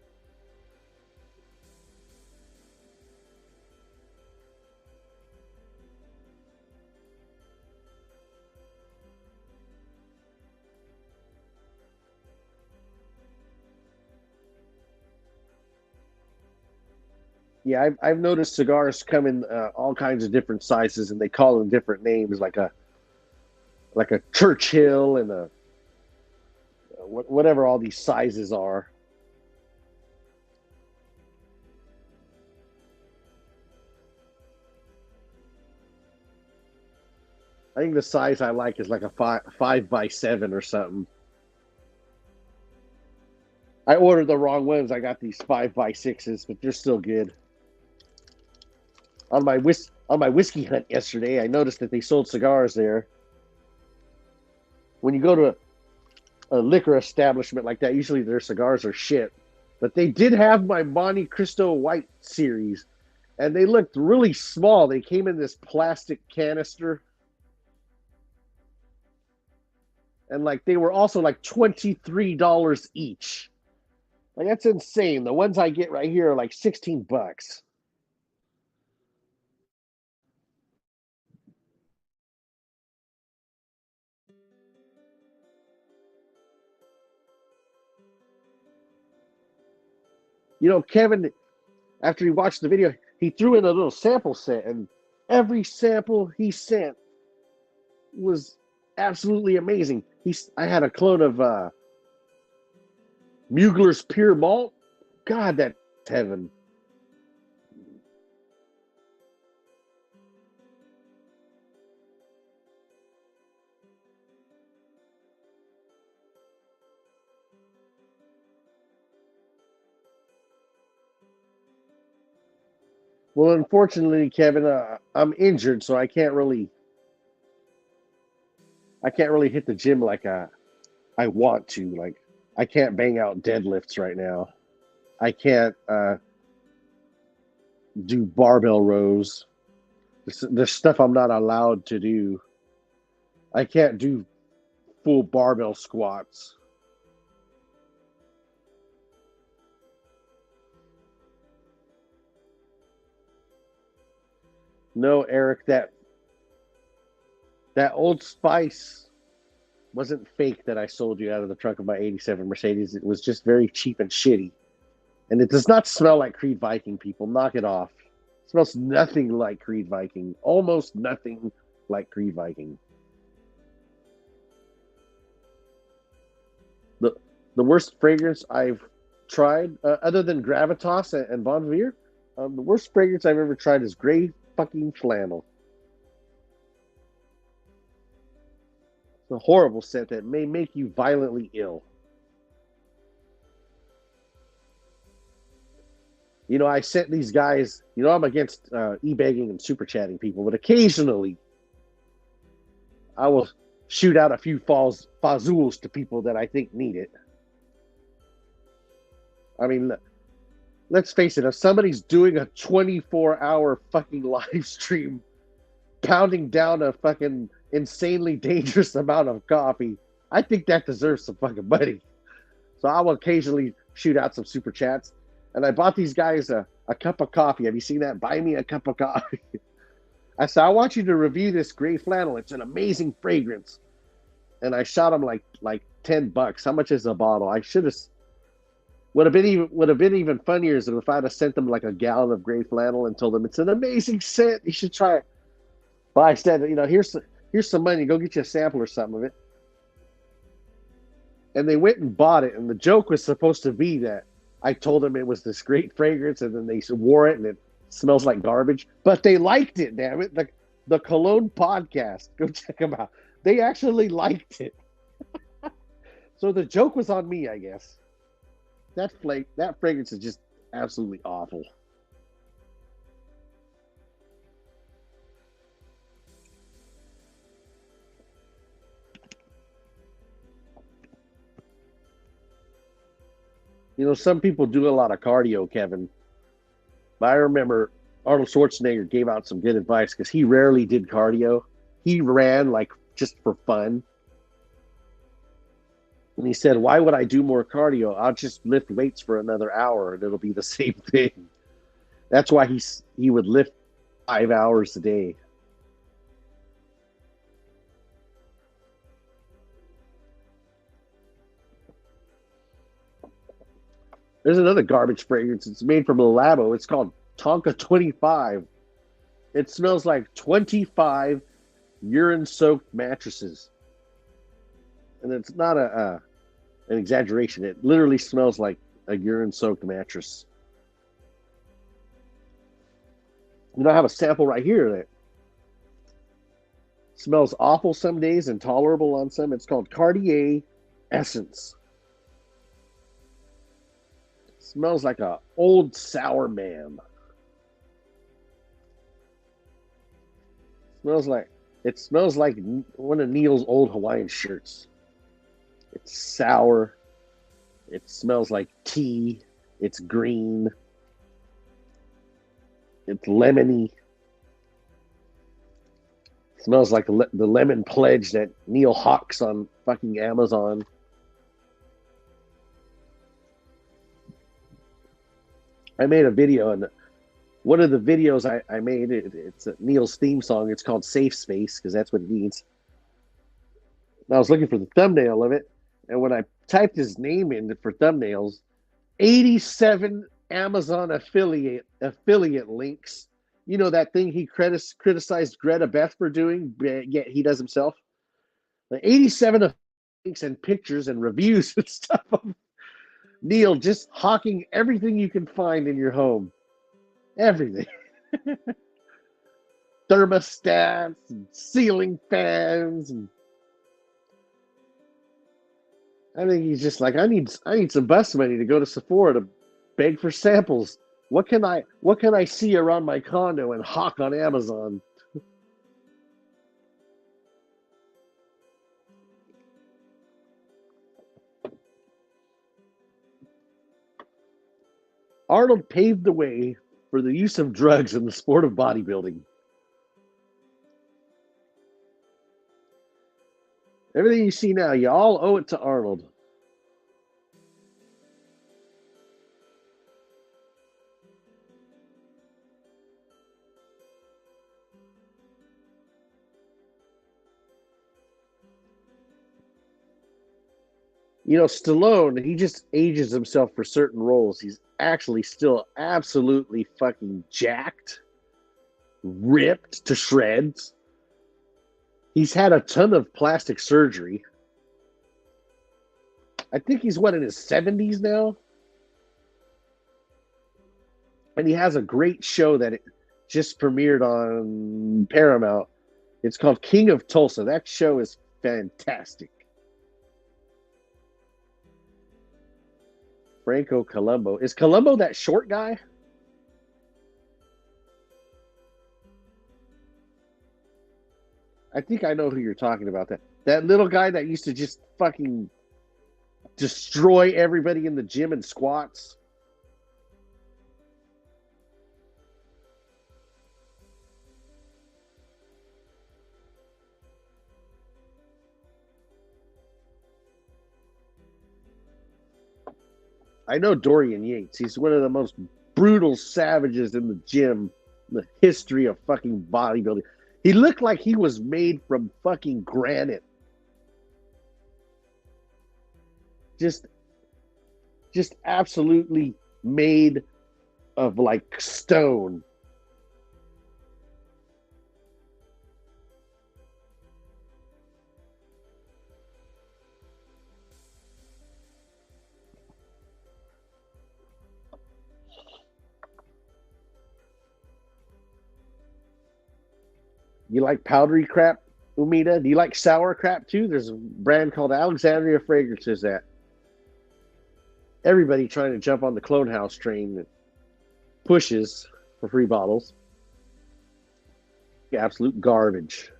Yeah, I've noticed cigars come in all kinds of different sizes, and they call them different names, like a Churchill and a whatever all these sizes are. I think the size I like is like a 5x7 or something. I ordered the wrong ones. I got these 5x6s, but they're still good. On my whiskey hunt yesterday, I noticed that they sold cigars there. When you go to a liquor establishment like that, usually their cigars are shit. But they did have my Monte Cristo White series, and they looked really small. They came in this plastic canister. And like they were also like $23 each. Like that's insane. The ones I get right here are like $16. You know, Kevin, after he watched the video, he threw in a little sample set, and every sample he sent was absolutely amazing. I had a clone of Mugler's Pure Malt. God, that's heaven. Well, unfortunately, Kevin, I'm injured, so I can't really hit the gym like I want to. Like, I can't bang out deadlifts right now. I can't do barbell rows. There's stuff I'm not allowed to do. I can't do full barbell squats. No, Eric, that Old Spice wasn't fake that I sold you out of the trunk of my 87 Mercedes. It was just very cheap and shitty. And it does not smell like Creed Viking, people. Knock it off. It smells nothing like Creed Viking. Almost nothing like Creed Viking. The worst fragrance I've tried, other than Gravitas and Bon Vivre, the worst fragrance I've ever tried is Gray fucking Flannel. It's a horrible scent that may make you violently ill. You know, I sent these guys, you know, I'm against e-begging and super chatting people, but occasionally I will shoot out a few fazools to people that I think need it. I mean, let's face it, if somebody's doing a 24-hour fucking live stream, pounding down a fucking insanely dangerous amount of coffee, I think that deserves some fucking money. So I will occasionally shoot out some super chats. And I bought these guys a cup of coffee. Have you seen that? Buy me a cup of coffee. I said, I want you to review this gray flannel. It's an amazing fragrance. And I shot him like $10. How much is a bottle? I should have. Would have been even funnier if I'd have sent them like a gallon of gray flannel and told them it's an amazing scent. You should try it. But I said, here's some money. Go get you a sample or something of it. And they went and bought it. And the joke was supposed to be that I told them it was this great fragrance, and then they wore it, and it smells like garbage. But they liked it. Damn it! The Cologne podcast. Go check them out. They actually liked it. So the joke was on me, I guess. That fragrance is just absolutely awful. Some people do a lot of cardio, Kevin. But I remember Arnold Schwarzenegger gave out some good advice because he rarely did cardio. He ran like just for fun. And he said, why would I do more cardio? I'll just lift weights for another hour and it'll be the same thing. That's why he would lift 5 hours a day. There's another garbage fragrance. It's made from Labo. It's called Tonka 25. It smells like 25 urine-soaked mattresses. And it's not an exaggeration. It literally smells like a urine-soaked mattress. I have a sample right here that smells awful some days and tolerable on some. It's called Cartier Essence. It smells like an old sour man. It smells like one of Neil's old Hawaiian shirts. It's sour. It smells like tea. It's green. It's lemony. It smells like the lemon pledge that Neil hawks on fucking Amazon. I made a video, and one of the videos I made, it's Neil's theme song. It's called Safe Space, because that's what it needs. And I was looking for the thumbnail of it, and when I typed his name in for thumbnails, 87 Amazon affiliate links. That thing he criticized Greta Beth for doing, yet he does himself. The 87 links and pictures and reviews and stuff of Neil just hawking everything you can find in your home. Everything. Thermostats and ceiling fans, and I think he's just like, I need some bus money to go to Sephora to beg for samples. What can I see around my condo and hawk on Amazon? Arnold paved the way for the use of drugs in the sport of bodybuilding. Everything you see now, you all owe it to Arnold. Stallone, he just ages himself for certain roles. He's actually still absolutely fucking jacked, ripped to shreds. He's had a ton of plastic surgery. I think he's, in his 70s now? And he has a great show that it just premiered on Paramount. It's called King of Tulsa. That show is fantastic. Franco Columbo. Is Columbo that short guy? I think I know who you're talking about. That little guy that used to just fucking destroy everybody in the gym and squats. I know Dorian Yates. He's one of the most brutal savages in the gym. the history of fucking bodybuilding. He looked like he was made from fucking granite. Just absolutely made of like stone. You like powdery crap, Umida? Do you like sour crap too? There's a brand called Alexandria Fragrances that everybody trying to jump on the Clone House train that pushes for free bottles. Absolute garbage.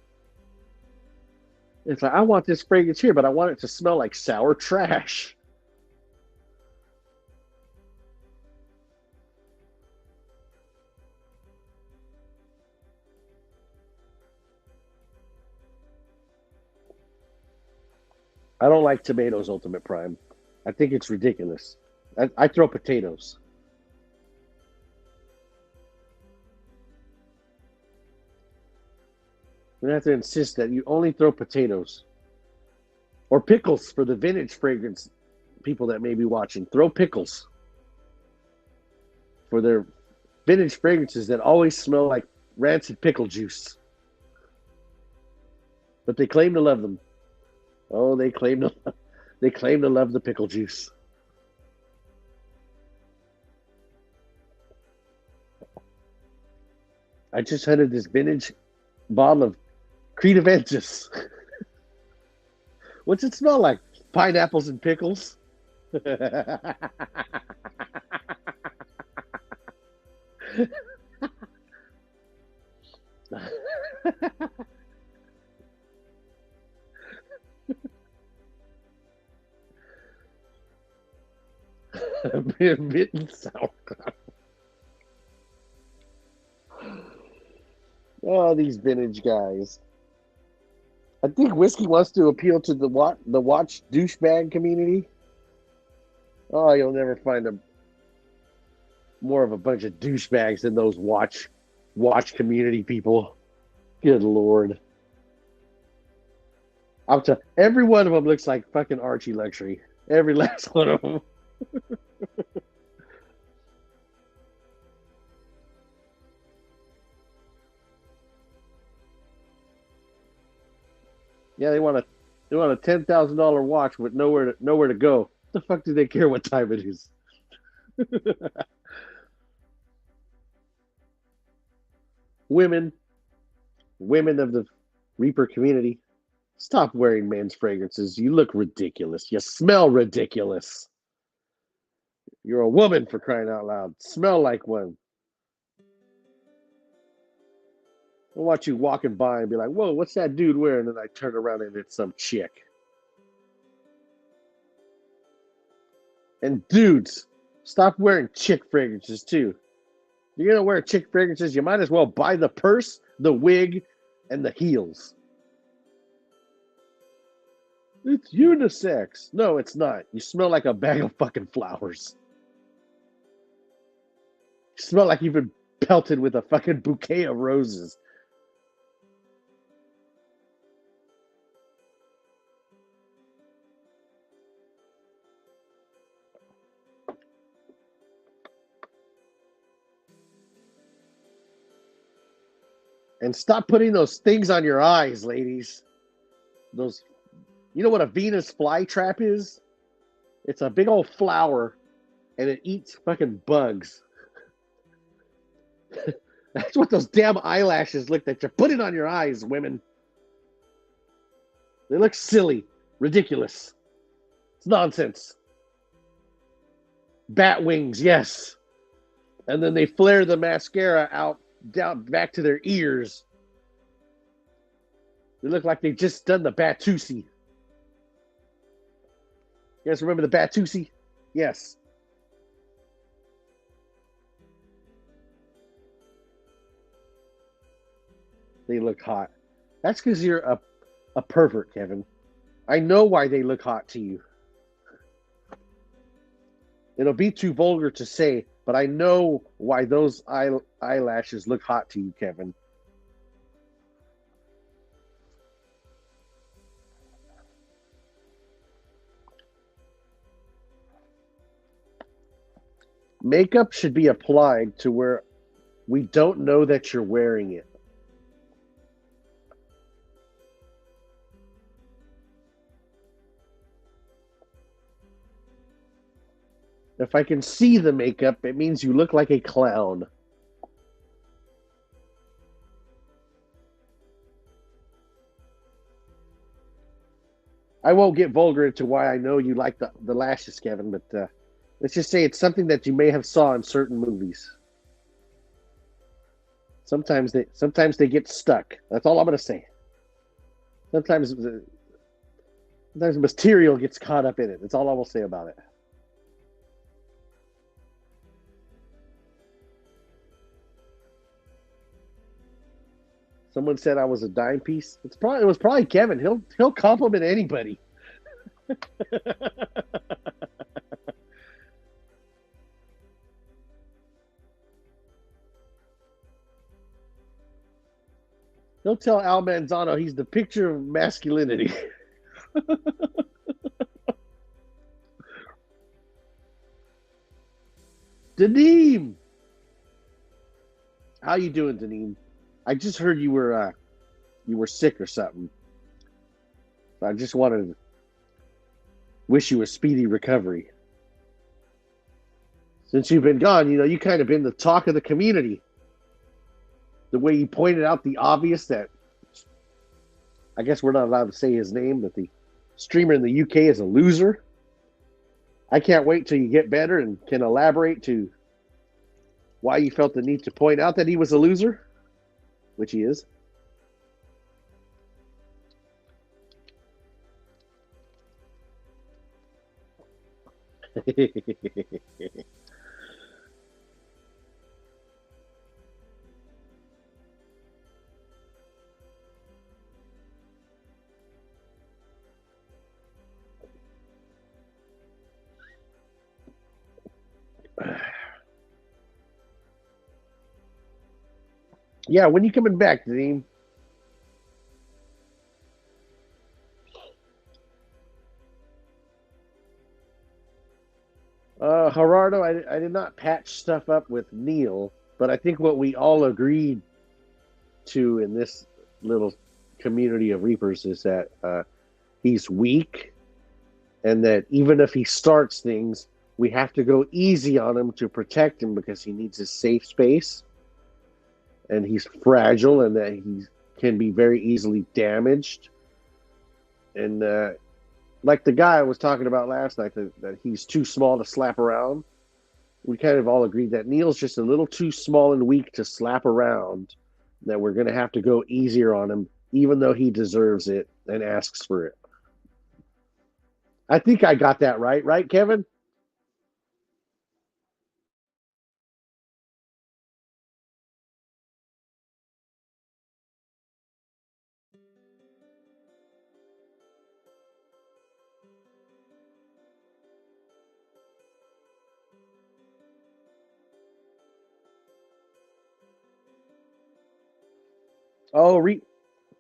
It's like, I want this fragrance here, but I want it to smell like sour trash. I don't like tomatoes, Ultimate Prime. I think it's ridiculous. I throw potatoes. We have to insist that you only throw potatoes. Or pickles for the vintage fragrance people that may be watching. Throw pickles. For their vintage fragrances that always smell like rancid pickle juice. But they claim to love them. Oh, they claim to love the pickle juice. I just hunted this vintage bottle of Creed Aventus. What's it smell like? Pineapples and pickles? Bitten sauerkraut. Oh, these vintage guys. I think whiskey wants to appeal to the watch douchebag community. Oh, you'll never find more of a bunch of douchebags than those watch community people. Good Lord. I'll tell every one of them looks like fucking Archie Luxury. Every last one of them. Yeah, they want a $10,000 watch with nowhere to go. What the fuck do they care what time it is? Women of the Reaper community, stop wearing men's fragrances. You look ridiculous. You smell ridiculous. You're a woman, for crying out loud. Smell like one. I'll watch you walking by and be like, whoa, what's that dude wearing? And I turn around and it's some chick. And dudes, stop wearing chick fragrances too. If you're going to wear chick fragrances, you might as well buy the purse, the wig, and the heels. It's unisex. No, it's not. You smell like a bag of fucking flowers. You smell like you've been pelted with a fucking bouquet of roses. And stop putting those things on your eyes, ladies. Those, you know what a Venus flytrap is? It's a big old flower, and it eats fucking bugs. That's what those damn eyelashes look like. You're putting on your eyes, women. They look silly, ridiculous. It's nonsense. Bat wings, yes. And then they flare the mascara out down back to their ears. They look like they've just done the Batusi. You guys remember the Batusi? Yes. They look hot. That's because you're a pervert, Kevin. I know why they look hot to you. It'll be too vulgar to say, but I know why those eyelashes look hot to you, Kevin. Makeup should be applied to where we don't know that you're wearing it. If I can see the makeup, it means you look like a clown. I won't get vulgar into why I know you like the lashes, Kevin, but let's just say it's something that you may have saw in certain movies. Sometimes they get stuck. That's all I'm going to say. Sometimes material gets caught up in it. That's all I will say about it. Someone said I was a dime piece. It was probably Kevin. He'll compliment anybody. He'll tell Al Manzano he's the picture of masculinity. Daneem! How you doing, Daneem? I just heard you were sick or something. I just wanted to wish you a speedy recovery. Since you've been gone, you kind of been the talk of the community. The way you pointed out the obvious that, I guess we're not allowed to say his name, but the streamer in the UK is a loser. I can't wait till you get better and can elaborate to why you felt the need to point out that he was a loser. Which he is. Yeah, when you coming back, Nadeem? Gerardo, I did not patch stuff up with Neil, but I think what we all agreed to in this little community of Reapers is that he's weak, and that even if he starts things, we have to go easy on him to protect him because he needs a safe space. And he's fragile, and that he can be very easily damaged. And like the guy I was talking about last night, that he's too small to slap around. We kind of all agreed that Neil's just a little too small and weak to slap around, that we're going to have to go easier on him, even though he deserves it and asks for it. I think I got that right, Kevin? Oh,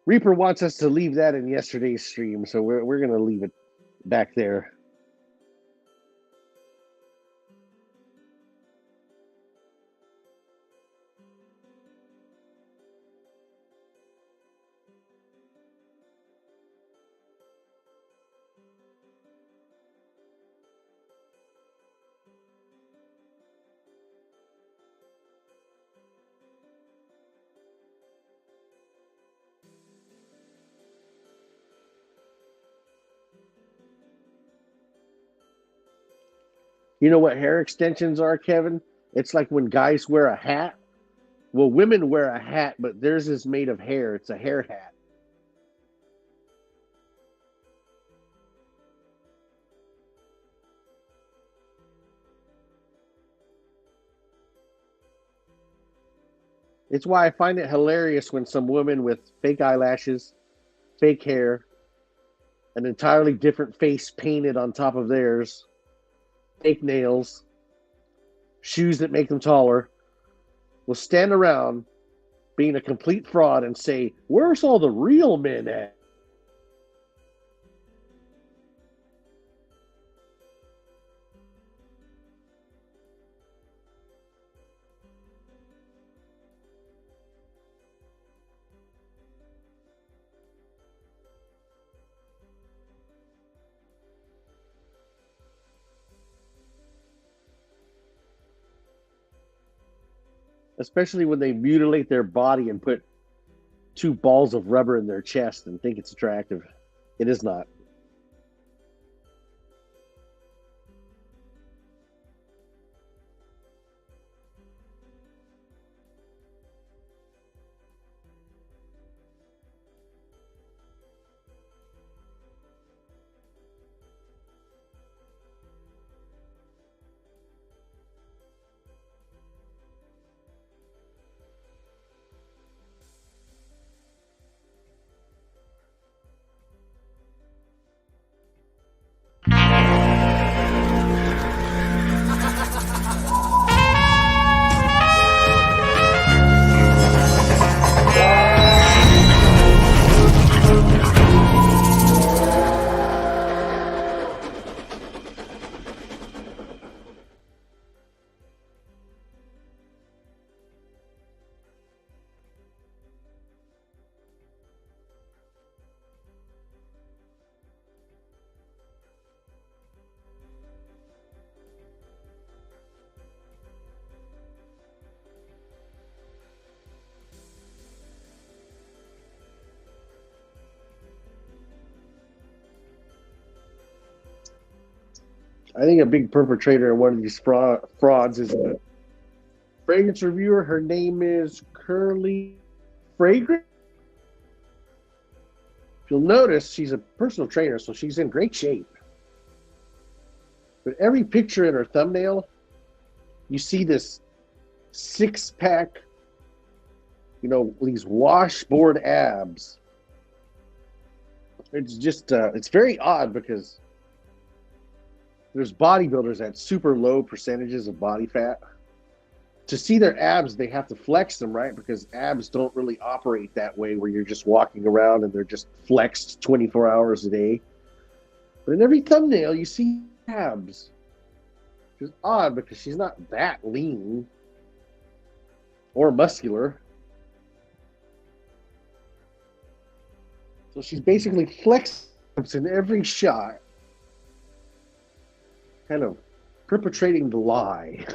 Reaper wants us to leave that in yesterday's stream, so we're going to leave it back there. You know what hair extensions are, Kevin? It's like when guys wear a hat. Well, women wear a hat, but theirs is made of hair. It's a hair hat. It's why I find it hilarious when some women with fake eyelashes, fake hair, an entirely different face painted on top of theirs, fake nails, shoes that make them taller, will stand around being a complete fraud and say, "Where's all the real men at?" Especially when they mutilate their body and put 2 balls of rubber in their chest and think it's attractive. It is not. I think a big perpetrator in one of these frauds is a fragrance reviewer. Her name is Curly Fragrance. You'll notice she's a personal trainer, so she's in great shape. But every picture in her thumbnail, you see this 6-pack, these washboard abs. It's just, it's very odd because there's bodybuilders at super low percentages of body fat. To see their abs, they have to flex them, right? Because abs don't really operate that way where you're just walking around and they're just flexed 24 hours a day. But in every thumbnail, you see abs. Which is odd because she's not that lean or muscular. So she's basically flexed in every shot, kind of perpetrating the lie.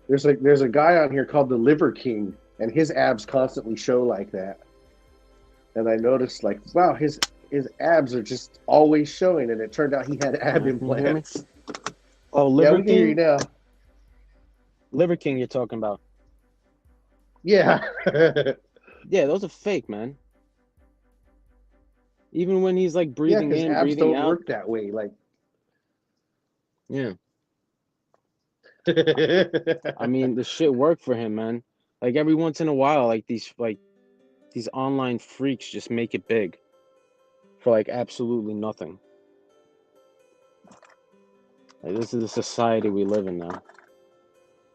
There's a guy on here called the Liver King, and his abs constantly show like that. And I noticed, wow, his abs are just always showing, and it turned out he had ab implants. Oh, Liver we can hear you King? now. Liver King you're talking about. Yeah. Yeah, those are fake, man. Even when he's like Yeah, breathing because in, abs breathing don't out. work that way. Yeah. I mean, the shit worked for him, man. Like every once in a while, these online freaks just make it big for absolutely nothing. This is the society we live in now.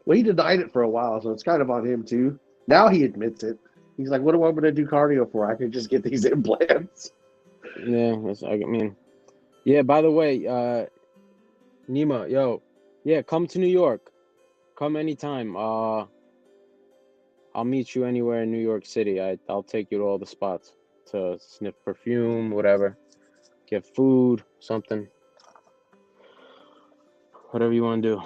Well, he denied it for a while, so it's kind of on him too. Now he admits it. He's like, "What am I going to do cardio for? I could just get these implants." Yeah, yeah. By the way, Nima, yo, yeah, come to New York. Come anytime. I'll meet you anywhere in New York City. I'll take you to all the spots to sniff perfume, whatever, get food, something, whatever you want to do.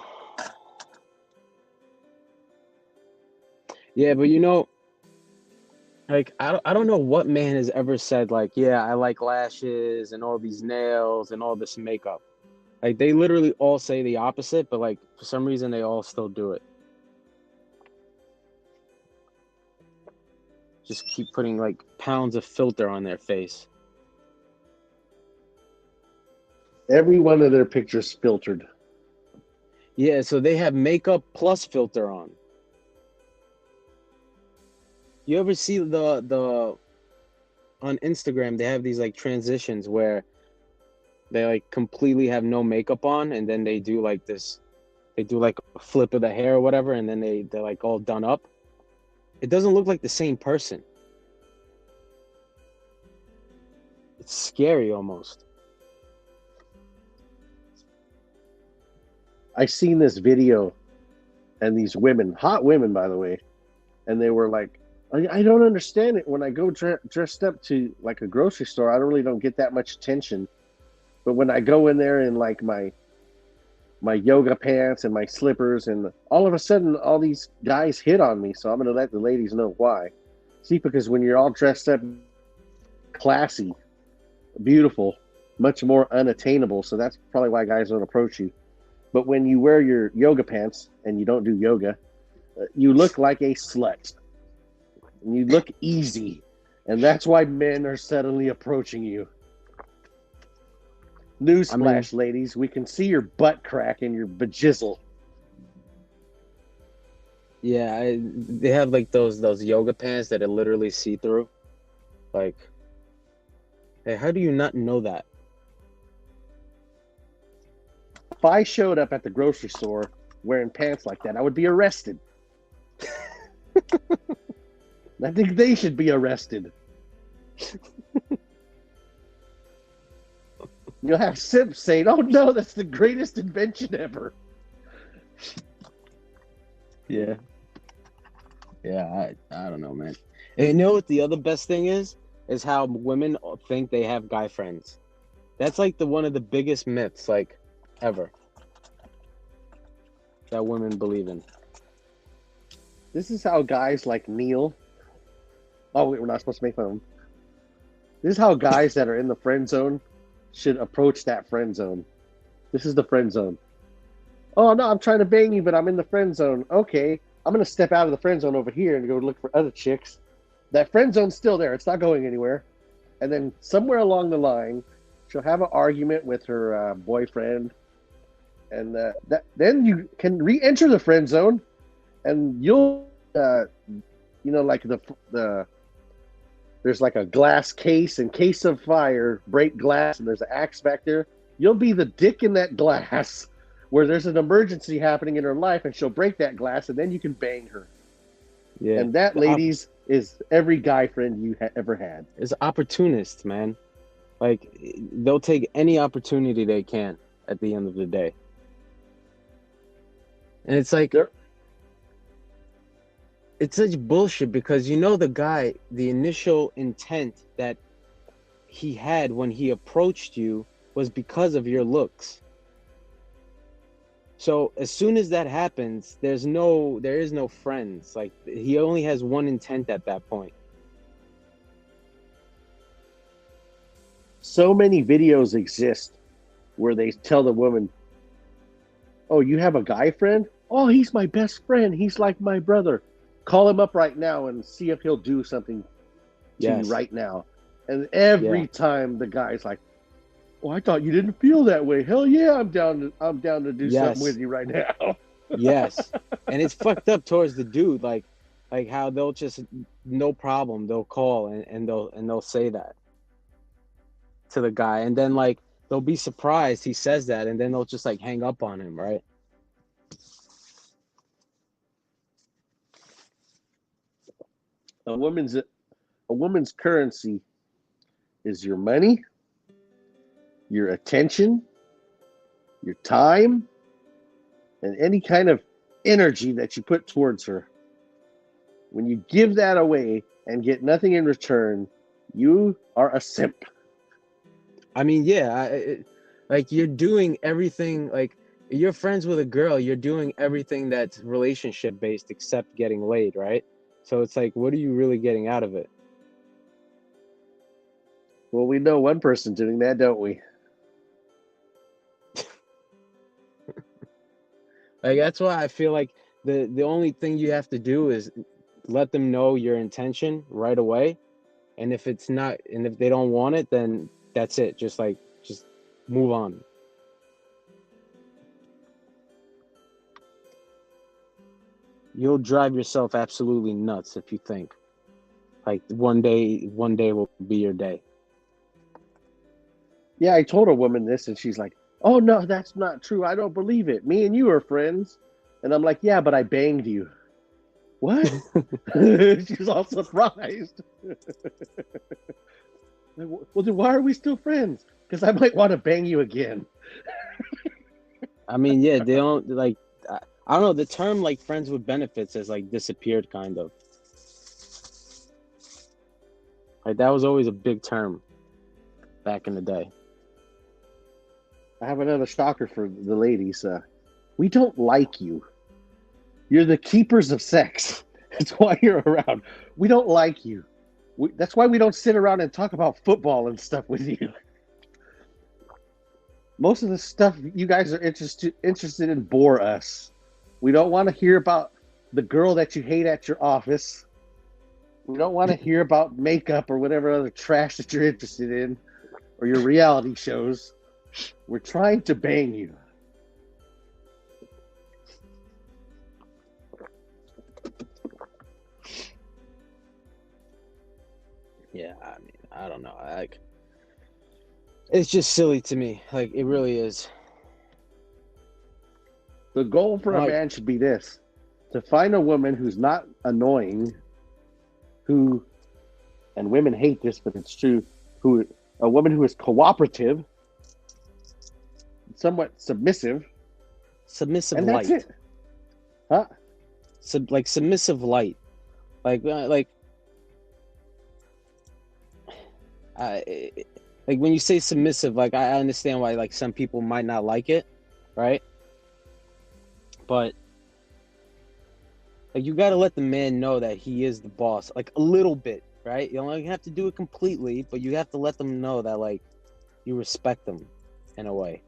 Yeah, but I don't know what man has ever said yeah, I like lashes and all these nails and all this makeup. They literally all say the opposite, but for some reason they all still do it. Just keep putting pounds of filter on their face. Every one of their pictures filtered. Yeah, so they have makeup plus filter on. You ever see the on Instagram they have these like transitions where they like completely have no makeup on, and then they do like this, they do like a flip of the hair or whatever, and then they're like all done up. It doesn't look like the same person. It's scary almost. I seen this video, and these women, hot women by the way, and they were like, I don't understand it. When I go dressed up to like a grocery store, I really don't get that much attention. But when I go in there in like my yoga pants and my slippers, and all of a sudden all these guys hit on me. So I'm going to let the ladies know why. See, because when you're all dressed up, classy, beautiful, much more unattainable. So that's probably why guys don't approach you. But when you wear your yoga pants and you don't do yoga, you look like a slut. And you look easy. And that's why men are suddenly approaching you. Newsflash, ladies. We can see your butt crack and your bajizzle. Yeah, they have like those yoga pants that are literally see-through. Like, hey, how do you not know that? If I showed up at the grocery store wearing pants like that, I would be arrested. I think they should be arrested. You'll have simps saying, "Oh no, that's the greatest invention ever." Yeah. Yeah, I don't know, man. And you know what the other best thing is how women think they have guy friends. That's like one of the biggest myths, like, ever, that women believe in. This is how guys like Neil. Oh, wait, we're not supposed to make fun of him. This is how guys that are in the friend zone should approach that friend zone. This is the friend zone. Oh, no, I'm trying to bang you, but I'm in the friend zone. Okay, I'm going to step out of the friend zone over here and go look for other chicks. That friend zone's still there. It's not going anywhere. And then somewhere along the line, she'll have an argument with her boyfriend. And then you can re-enter the friend zone, and you'll, like there's like a glass case. In case of fire, break glass, and there's an axe back there. You'll be the dick in that glass where there's an emergency happening in her life, and she'll break that glass, and then you can bang her. Yeah. And that, ladies, is every guy friend you ever had. It's opportunists, man. Like, they'll take any opportunity they can at the end of the day. And it's like, it's such bullshit, because the guy, the initial intent that he had when he approached you was because of your looks. So as soon as that happens, there is no friends. Like, he only has one intent at that point. So many videos exist where they tell the woman, "Oh, you have a guy friend? Oh, he's my best friend. He's like my brother. Call him up right now and see if he'll do something to you right now." And every time the guy's like, "Oh, I thought you didn't feel that way. Hell yeah, I'm down to do something with you right now." Yes. And it's fucked up towards the dude, like how they'll just, no problem, they'll call and they'll say that to the guy, and then like they'll be surprised he says that, and then they'll just like hang up on him, right? A woman's currency is your money, your attention, your time, and any kind of energy that you put towards her. When you give that away and get nothing in return, you are a simp. I mean, yeah, like, you're doing everything, like, you're friends with a girl, you're doing everything that's relationship based except getting laid, right? So it's like, what are you really getting out of it? Well, we know one person doing that, don't we? Like, that's why I feel like the only thing you have to do is let them know your intention right away. And if they don't want it, then that's it. Just move on. you'll drive yourself absolutely nuts if you think like one day will be your day. Yeah, I told a woman this, and she's like, "Oh no, that's not true. I don't believe it. Me and you are friends." And I'm like, "Yeah, but I banged you." What? She's all surprised. Well, then why are we still friends? Because I might want to bang you again. I mean, yeah, they don't like. I don't know. The term like friends with benefits has like disappeared, kind of. Like that was always a big term back in the day. I have another shocker for the ladies. We don't like you. You're the keepers of sex. That's why you're around. We don't like you. That's why we don't sit around and talk about football and stuff with you. Most of the stuff you guys are interested in bore us. We don't want to hear about the girl that you hate at your office. We don't want to hear about makeup or whatever other trash that you're interested in, or your reality shows. We're trying to bang you. Yeah, I mean, I don't know. Like, it's just silly to me. Like, it really is. The goal for a man should be this: to find a woman who's not annoying, and women hate this, but it's true, a woman who is cooperative, somewhat submissive. Submissive and light. That's it. Huh? Like submissive light. Like when you say submissive, like I understand why like some people might not like it, right? But like you got to let the man know that he is the boss, like a little bit, right? You don't have to do it completely, but you have to let them know that like you respect them in a way.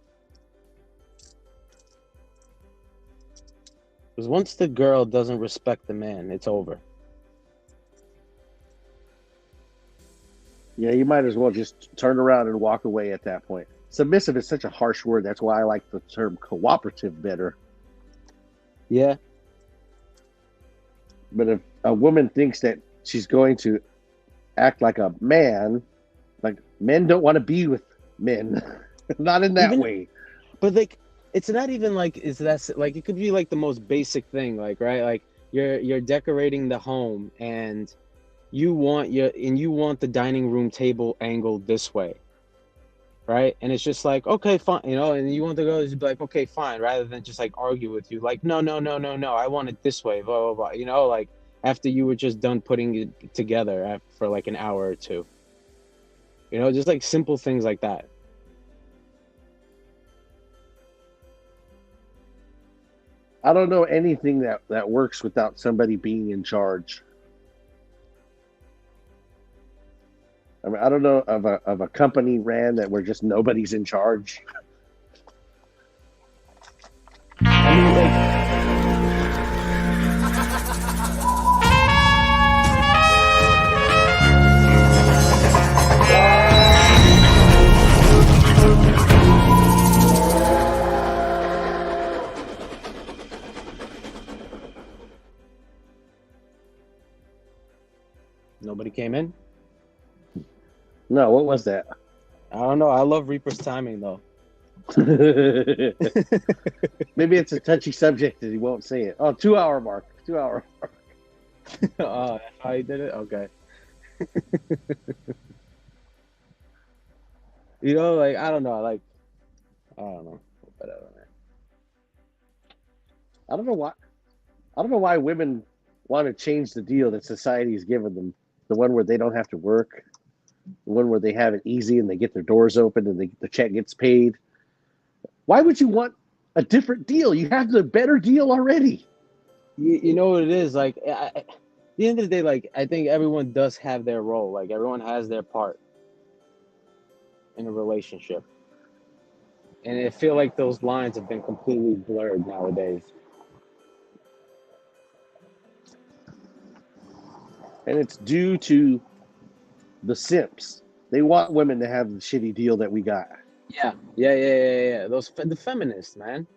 Because once the girl doesn't respect the man, it's over. Yeah, you might as well just turn around and walk away at that point. Submissive is such a harsh word. That's why I like the term cooperative better. Yeah. But if a woman thinks that she's going to act like a man, like men don't want to be with men. Not in that way. But like, it's not even like, is that like, it could be like the most basic thing, like, right? Like you're decorating the home and you want the dining room table angled this way, right? And it's just like, okay, fine, and you want the girl to be like, okay, fine, rather than just like argue with you, like, no, I want it this way, blah, blah, blah, like after you were just done putting it together for like an hour or two, just like simple things like that. I don't know anything that works without somebody being in charge. I mean, I don't know of a company ran that where just nobody's in charge. I mean, like, nobody came in? No, what was that? I don't know. I love Reaper's timing, though. Maybe it's a touchy subject and he won't say it. Oh, 2 hour mark. 2 hour mark. Oh, that's how you did it? Okay. Like, I don't know. Like, I don't know. Whatever, man. I don't know why women want to change the deal that society has given them. The one where they don't have to work. The one where they have it easy and they get their doors open and the check gets paid. Why would you want a different deal? You have the better deal already. You know what it is? Like, at the end of the day, like, I think everyone does have their role. Like, everyone has their part in a relationship. And I feel like those lines have been completely blurred nowadays. And it's due to the simps. They want women to have the shitty deal that we got. Yeah. The feminists, man.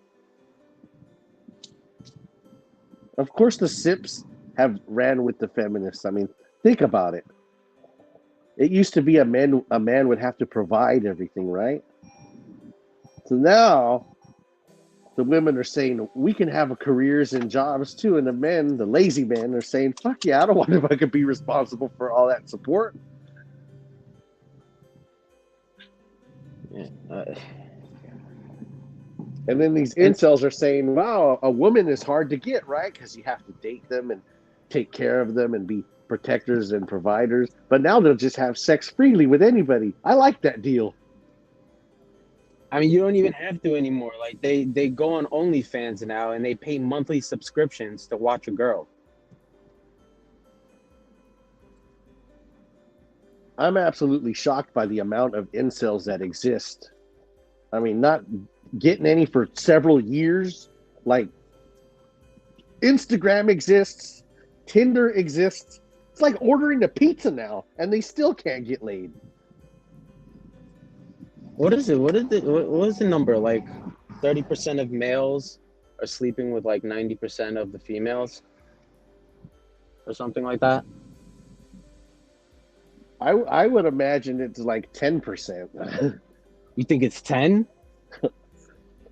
Of course, the simps have ran with the feminists. I mean, think about it. It used to be a man would have to provide everything, right? So now the women are saying we can have careers and jobs too, and the men, the lazy men, are saying, "Fuck yeah, I don't want if I could be responsible for all that support." Yeah. And then these incels are saying, "Wow, a woman is hard to get, right? Because you have to date them and take care of them and be protectors and providers. But now they'll just have sex freely with anybody. I like that deal." I mean, you don't even have to anymore. Like they go on OnlyFans now and they pay monthly subscriptions to watch a girl. I'm absolutely shocked by the amount of incels that exist. I mean, not getting any for several years. Like, Instagram exists, Tinder exists. It's like ordering a pizza now, and they still can't get laid. What is it? What is the number? Like 30% of males are sleeping with like 90% of the females, or something like that. I would imagine it's like 10%. You think it's 10?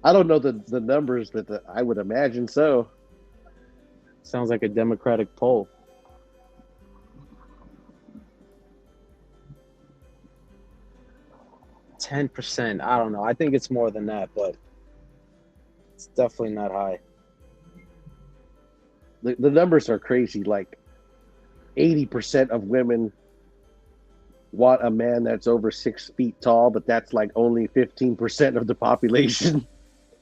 I don't know the numbers, but I would imagine so. Sounds like a Democratic poll. 10%. I don't know. I think it's more than that, but it's definitely not high. The numbers are crazy. Like 80% of women want a man that's over 6 feet tall, but that's like only 15% of the population.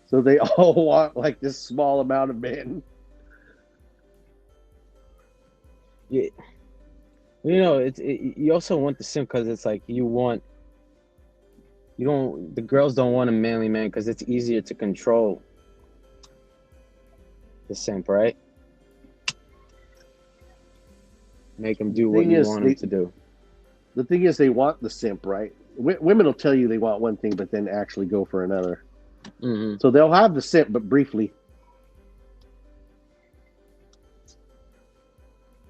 So they all want like this small amount of men. Yeah. You know, you also want the simp because it's like the girls don't want a manly man because it's easier to control the simp, right? Make them do what you want them to do. The thing is, they want the simp, right? Women will tell you they want one thing, but then actually go for another. Mm-hmm. So they'll have the simp, but briefly.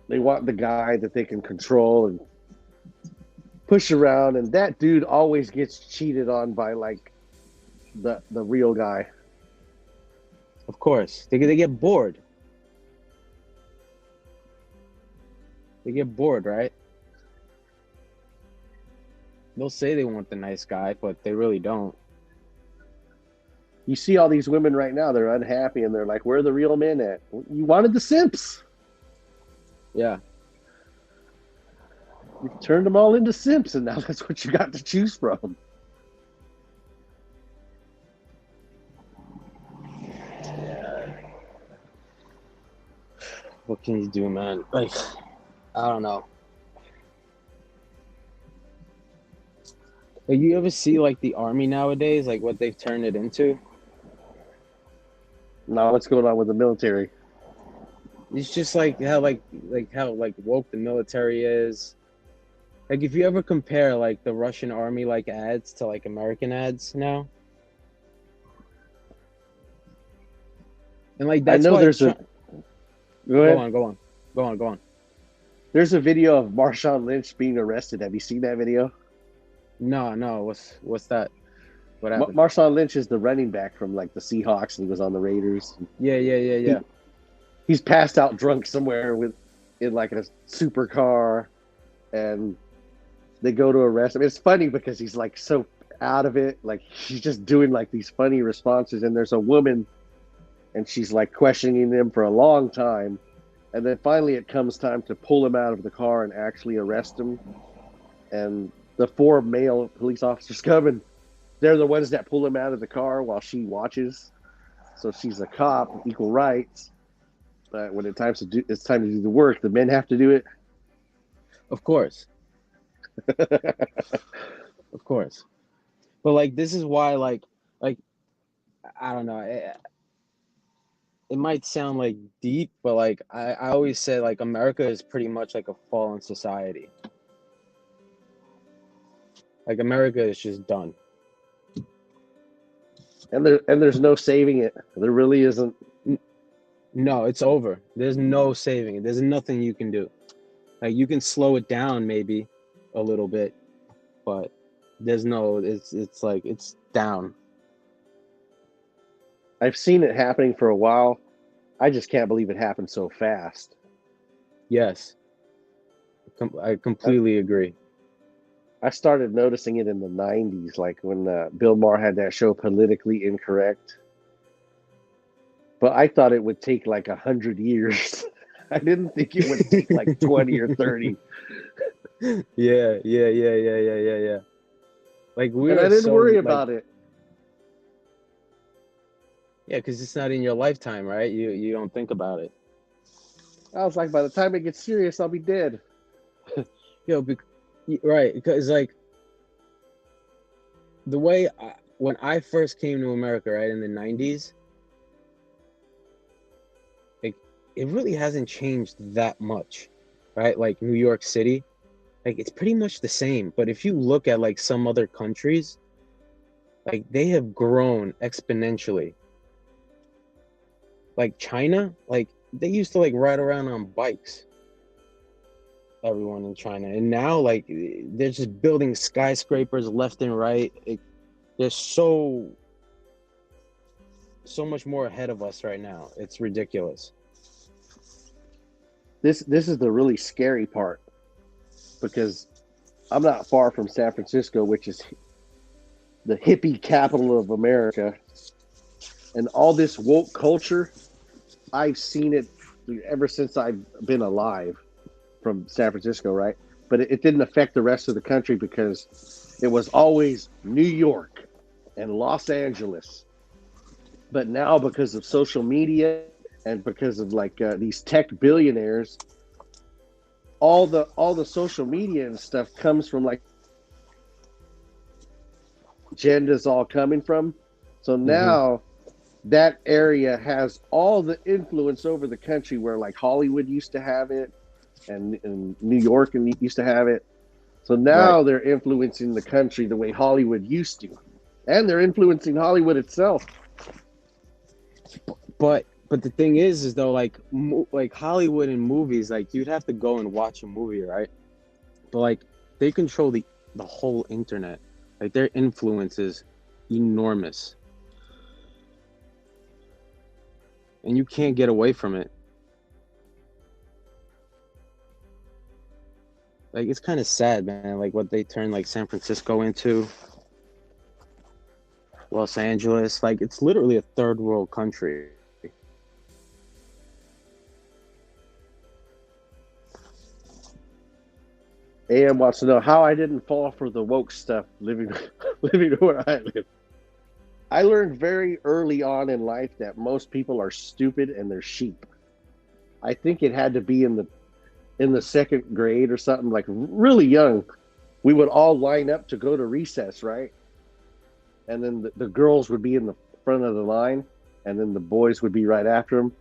They want the guy that they can control and push around, and that dude always gets cheated on by like the real guy. Of course, they get bored. They get bored, right? They'll say they want the nice guy, but they really don't. You see all these women right now, they're unhappy, and they're like, where are the real men at? You wanted the simps. Yeah. You turned them all into simps, and now that's what you got to choose from. What can you do, man? Like, I don't know. Like, you ever see like the army nowadays, like what they've turned it into? Now what's going on with the military? It's just like how woke the military is. Like, if you ever compare like the Russian army like ads to like American ads now, and like that's I know why there's a. Go on. There's a video of Marshawn Lynch being arrested. Have you seen that video? No. What's that? What happened? Marshawn Lynch is the running back from like the Seahawks, and he was on the Raiders. Yeah. He's passed out drunk somewhere in like a supercar, and they go to arrest him. It's funny because he's like so out of it, like he's just doing like these funny responses, and there's a woman, and she's like questioning him for a long time, and then finally it comes time to pull him out of the car and actually arrest him, and the 4 male police officers come, and they're the ones that pull him out of the car while she watches. So she's a cop, equal rights. But when it's time to do the work, the men have to do it. Of course. Of course. But like, this is why like I don't know. It might sound like deep, but like I always say like America is pretty much like a fallen society. Like, America is just done. And there's no saving it. There really isn't. No, it's over. There's no saving it. There's nothing you can do. Like you can slow it down maybe a little bit, but there's no. It's like it's down. I've seen it happening for a while. I just can't believe it happened so fast. Yes, I completely agree. I started noticing it in the 90s, like when Bill Maher had that show Politically Incorrect. But I thought it would take like 100 years. I didn't think it would take like 20 or 30. Yeah. Like And we're I didn't so worry like about it. yeah, because it's not in your lifetime, right? You don't think about it. I was like, by the time it gets serious, I'll be dead. Yo, right? Because like the way when I first came to America, right in the '90s, like it really hasn't changed that much, right? Like New York City, like it's pretty much the same. But if you look at like some other countries, like they have grown exponentially. Like China, like they used to like ride around on bikes. Everyone in China, and now like they're just building skyscrapers left and right. They're so much more ahead of us right now. It's ridiculous. This is the really scary part, because I'm not far from San Francisco, which is the hippie capital of America. And all this woke culture, I've seen it ever since I've been alive from San Francisco, right? But it didn't affect the rest of the country because it was always New York and Los Angeles. But now, because of social media and because of like these tech billionaires, all the social media and stuff comes from like agendas all coming from. So now that area has all the influence over the country, where like Hollywood used to have it, and New York and used to have it. So now they're influencing the country the way Hollywood used to, and they're influencing Hollywood itself. But the thing is though, like Hollywood and movies, like you'd have to go and watch a movie, right? But like they control the whole internet. Like their influence is enormous, and you can't get away from it. Like it's kind of sad, man. Like what they turned like San Francisco into, Los Angeles. Like it's literally a third world country. AM wants to know how I didn't fall for the woke stuff living where I live. I learned very early on in life that most people are stupid and they're sheep. I think it had to be in the second grade or something, like really young. We would all line up to go to recess, right? And then the girls would be in the front of the line, and then the boys would be right after them.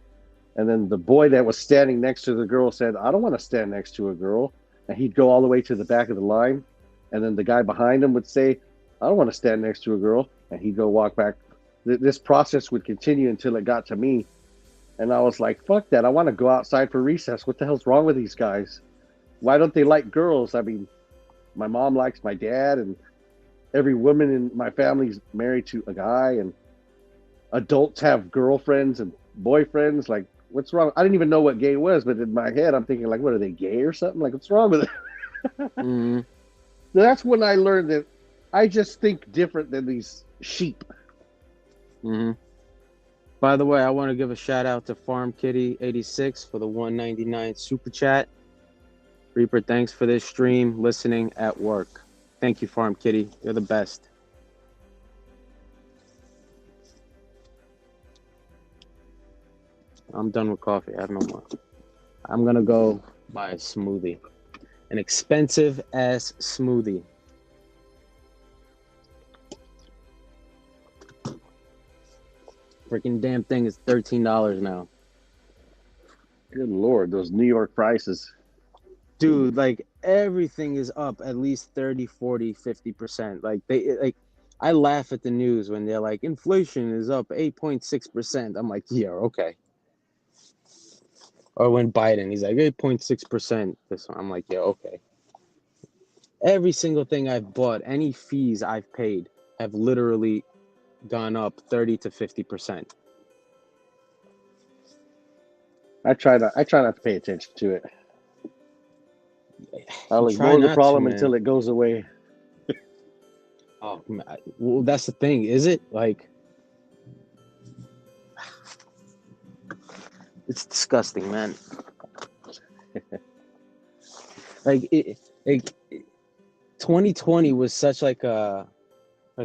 And then the boy that was standing next to the girl said, I don't want to stand next to a girl. And he'd go all the way to the back of the line. And then the guy behind him would say, I don't want to stand next to a girl. And he'd go walk back. This process would continue until it got to me. And I was like, fuck that. I want to go outside for recess. What the hell's wrong with these guys? Why don't they like girls? I mean, my mom likes my dad, and every woman in my family's married to a guy, and adults have girlfriends and boyfriends. Like, what's wrong? I didn't even know what gay was, but in my head, I'm thinking, like, what are they, gay or something? Like, what's wrong with it? That's when I learned that I just think different than these sheep. By the way, I want to give a shout out to Farm Kitty 86 for the $1.99 super chat. Reaper, thanks for this stream, listening at work. Thank you, Farm Kitty. You're the best. I'm done with coffee. I have no more. I'm going to go buy a smoothie. An expensive ass smoothie. Freaking damn thing is $13 now. Good Lord, those New York prices. Dude, like everything is up at least 30, 40, 50%. Like I laugh at the news when they're like inflation is up 8.6%. I'm like, yeah, okay. Or when Biden, he's like 8.6%. This one, I'm like, yeah, okay. Every single thing I've bought, any fees I've paid, have literally gone up 30 to 50%. I try not to pay attention to it. I'll You try ignore the not to, problem man. until it goes away. Oh, well, that's the thing. Is it like? It's disgusting, man. like 2020 was such like a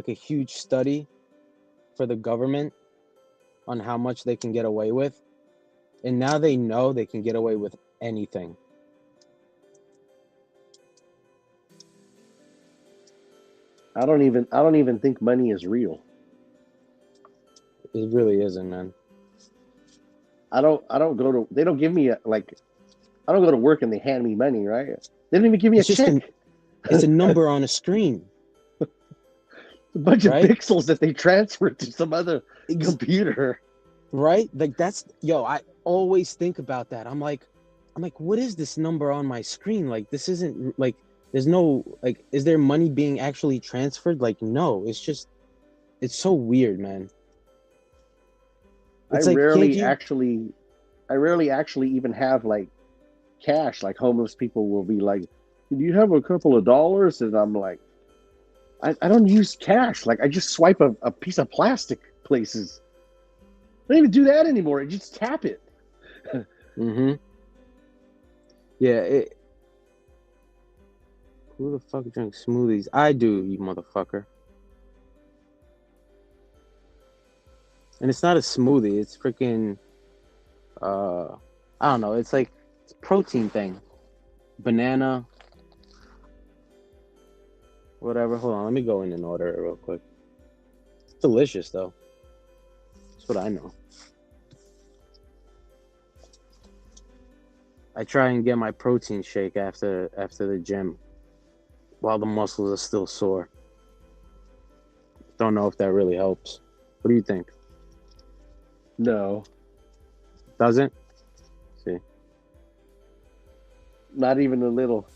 huge study for the government on how much they can get away with, and now they know they can get away with anything. I don't even think money is real. It really isn't, man. I don't go to, they don't give me I don't go to work and they hand me money, right? They don't even give me It's a just check. it's a number on a screen. It's a bunch right? of pixels that they transfer to some other computer. Right? Like that's, yo, I always think about that. I'm like, what is this number on my screen? Like, this isn't like, there's no, like, is there money being actually transferred? Like, no, it's so weird, man. It's I like, rarely actually even have like cash. Like homeless people will be like, "Do you have a couple of dollars?" And I'm like, I don't use cash. Like I just swipe a piece of plastic places. I don't even do that anymore. I just tap it. Mm-hmm. Yeah. Who the fuck drinks smoothies? I do, you motherfucker. And it's not a smoothie. It's freaking, I don't know. It's like it's a protein thing. Banana. Whatever. Hold on. Let me go in and order it real quick. It's delicious, though. That's what I know. I try and get my protein shake after the gym while the muscles are still sore. Don't know if that really helps. What do you think? No, Doesn't? See. not even a little.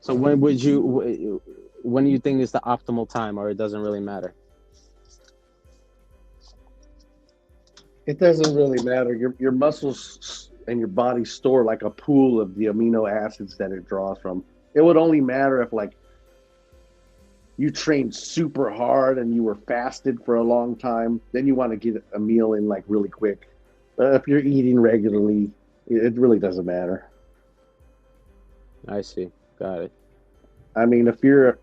So when do you think is the optimal time, or it doesn't really matter? It doesn't really matter. Your muscles and your body store like a pool of the amino acids that it draws from. It would only matter if like you trained super hard and you were fasted for a long time. Then you want to get a meal in like really quick. But if you're eating regularly, it really doesn't matter. I see. Got it. I mean, if you're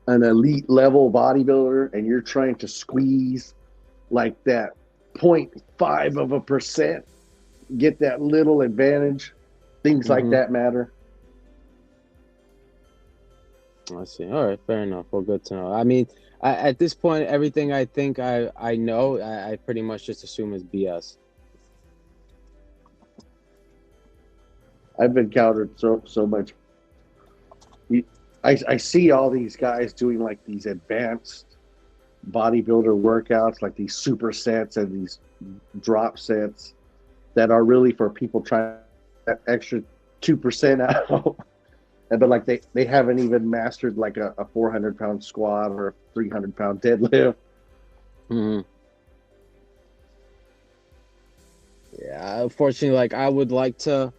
an elite level bodybuilder and you're trying to squeeze like that 0.5%, get that little advantage, things like that matter. I see. All right, fair enough. Well, good to know. I mean, at this point, everything I think I know, I pretty much just assume is BS. I've encountered so much. I see all these guys doing like these advanced bodybuilder workouts, like these supersets and these drop sets that are really for people trying that extra 2% out. But like they haven't even mastered like a 400-pound squat or a 300-pound deadlift. Mm-hmm. Yeah, unfortunately, like I would like to,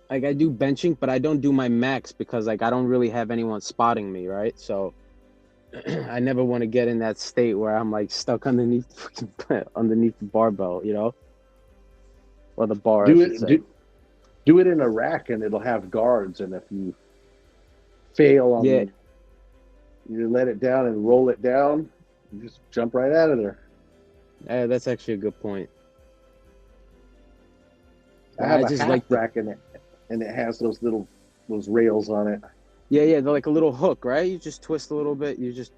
like I do benching, but I don't do my max because like I don't really have anyone spotting me, right? So I never want to get in that state where I'm like stuck underneath the barbell, you know, or the bar. Do it in a rack and it'll have guards, and if you fail on you let it down and roll it down, you just jump right out of there. Yeah, that's actually a good point. I have a half rack in it, and it has those rails on it. Yeah, they're like a little hook, right? You just twist a little bit, you just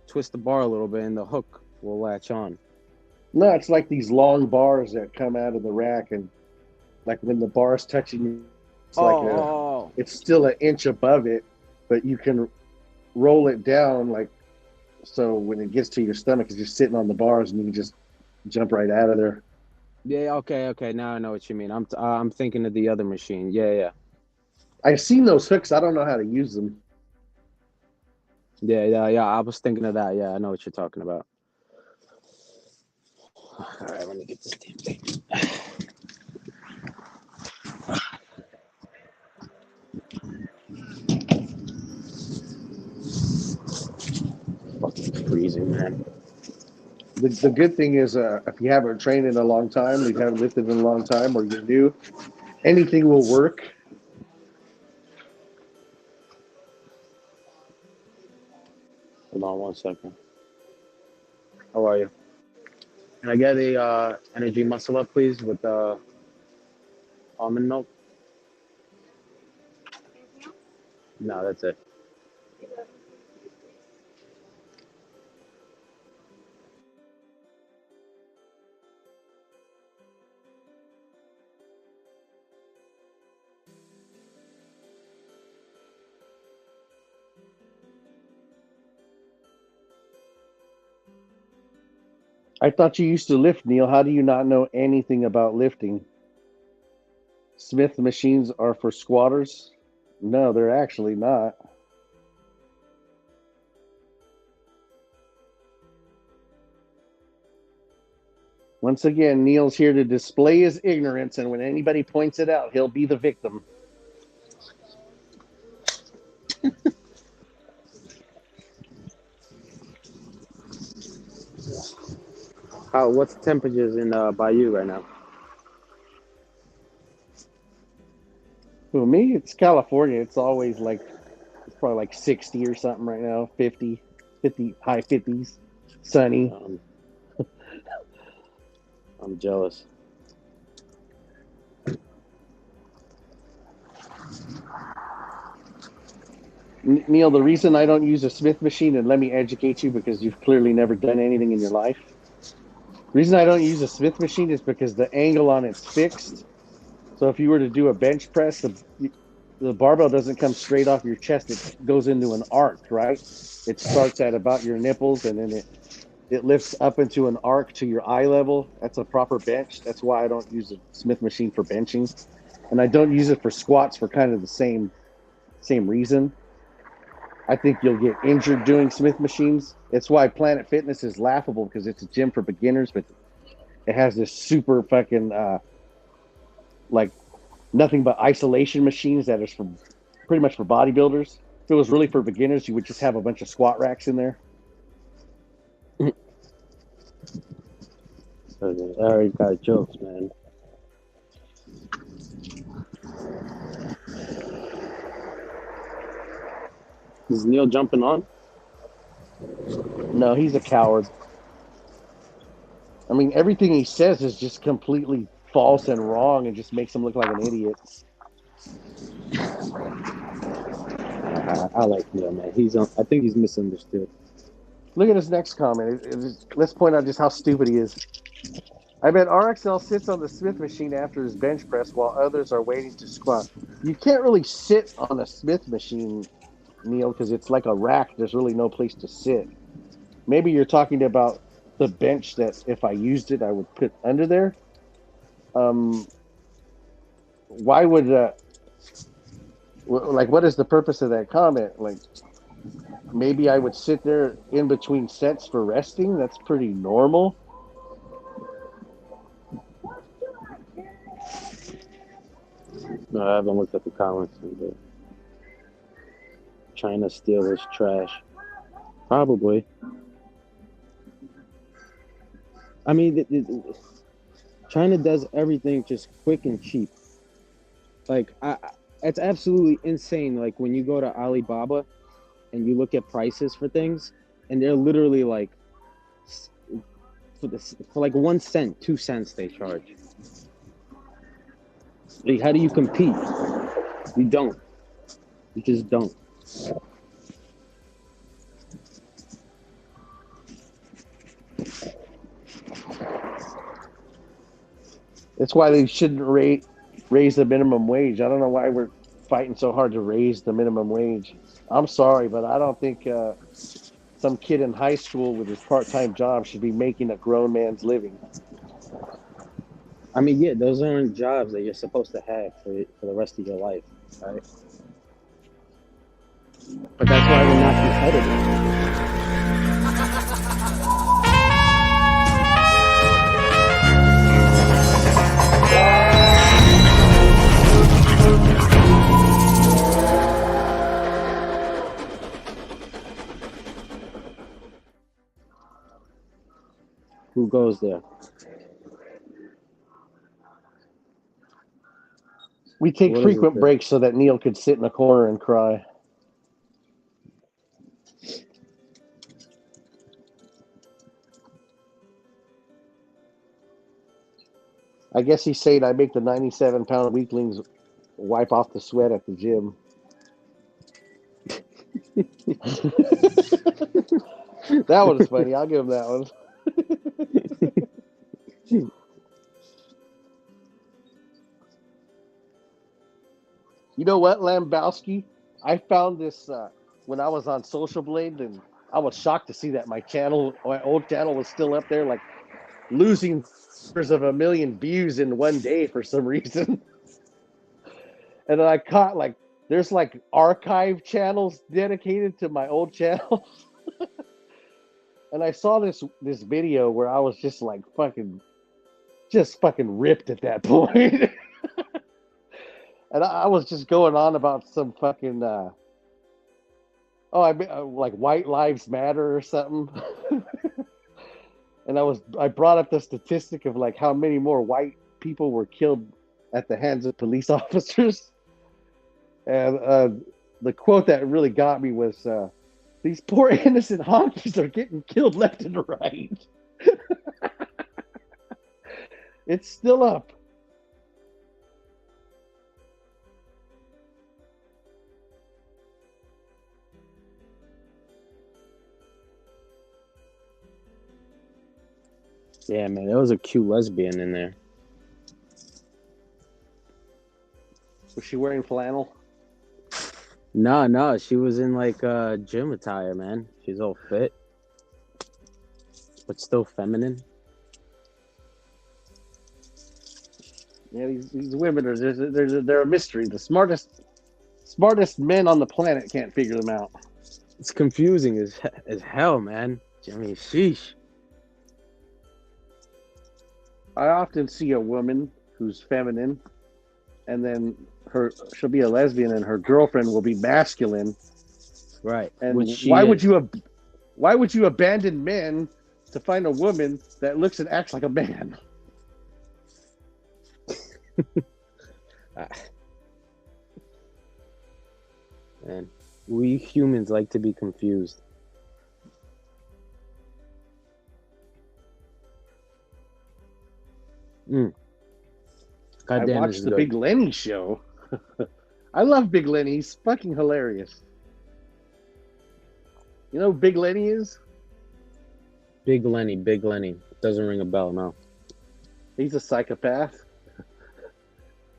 twist the bar a little bit, and the hook will latch on. No, it's like these long bars that come out of the rack, and like when the bar's touching you, it's still an inch above it, but you can roll it down like So when it gets to your stomach, it's just sitting on the bars, and you can just jump right out of there. Yeah, okay. Now I know what you mean. I'm thinking of the other machine. Yeah. I've seen those hooks. I don't know how to use them. Yeah. I was thinking of that. Yeah, I know what you're talking about. All right, let me get this damn thing. Fucking freezing, man. The good thing is, if you haven't trained in a long time, you haven't lifted in a long time, or you're new, anything will work. Hold on 1 second. How are you? Can I get a energy muscle up, please, with almond milk? No, that's it. I thought you used to lift, Neil. How do you not know anything about lifting? Smith machines are for squatters? No, they're actually not. Once again, Neil's here to display his ignorance, and when anybody points it out, he'll be the victim. What's the temperatures in Bayou right now? For me, it's California. It's always it's probably like 60 or something right now, 50, high 50s, sunny. I'm jealous. Neil, the reason I don't use a Smith machine, and let me educate you because you've clearly never done anything in your life. The reason I don't use a Smith machine is because the angle on it's fixed. So if you were to do a bench press, the barbell doesn't come straight off your chest. It goes into an arc, right? It starts at about your nipples, and then it lifts up into an arc to your eye level. That's a proper bench. That's why I don't use a Smith machine for benching. And I don't use it for squats for kind of the same reason. I think you'll get injured doing Smith machines. It's why Planet Fitness is laughable, because it's a gym for beginners, but it has this super fucking like nothing but isolation machines that is for pretty much for bodybuilders. If it was really for beginners, you would just have a bunch of squat racks in there. I already got jokes, man. Is Neil jumping on? No, he's a coward. I mean, everything he says is just completely false and wrong, and just makes him look like an idiot. I like Neil, man. I think he's misunderstood. Look at his next comment. Let's point out just how stupid he is. I bet RXL sits on the Smith machine after his bench press while others are waiting to squat. You can't really sit on a Smith machine, Neil, because it's like a rack. There's really no place to sit. Maybe you're talking about the bench that if I used it, I would put under there. Why would what is the purpose of that comment? Like, maybe I would sit there in between sets for resting. That's pretty normal. No, I haven't looked at the comments. China steel is trash. Probably. I mean, China does everything just quick and cheap. Like, it's absolutely insane. Like, when you go to Alibaba and you look at prices for things, and they're literally like, for like 1 cent, 2 cents they charge. Like, how do you compete? You don't. You just don't. That's why they shouldn't raise the minimum wage. I don't know why we're fighting so hard to raise the minimum wage. I'm sorry, but I don't think some kid in high school with his part-time job should be making a grown man's living. I mean, yeah, those aren't jobs that you're supposed to have for the rest of your life, right? But that's why we're not competitive. Who goes there? We take What is frequent it? breaks so that Neil could sit in a corner and cry. I guess he's saying I make the 97-pound weaklings wipe off the sweat at the gym. That one was funny. I'll give him that one. You know what, Lambowski? I found this when I was on Social Blade, and I was shocked to see that my old channel was still up there, like losing of 1 million views in one day for some reason. And then I caught there's archive channels dedicated to my old channel. And I saw this video where I was just fucking ripped at that point. And I was just going on about some fucking white lives matter or something. And I brought up the statistic of how many more white people were killed at the hands of police officers. And the quote that really got me was, these poor innocent honkies are getting killed left and right. It's still up. Yeah, man, there was a cute lesbian in there. Was she wearing flannel? No, she was in gym attire, man. She's all fit, but still feminine. Yeah, these women they're a mystery. The smartest men on the planet can't figure them out. It's confusing as hell, man. I mean, sheesh. I often see a woman who's feminine, and then she'll be a lesbian, and her girlfriend will be masculine. Right. And why would you abandon men to find a woman that looks and acts like a man? Man, we humans like to be confused. I watched the Big Lenny show. I love Big Lenny. He's fucking hilarious. You know who Big Lenny is? Big Lenny. Doesn't ring a bell, no. He's a psychopath.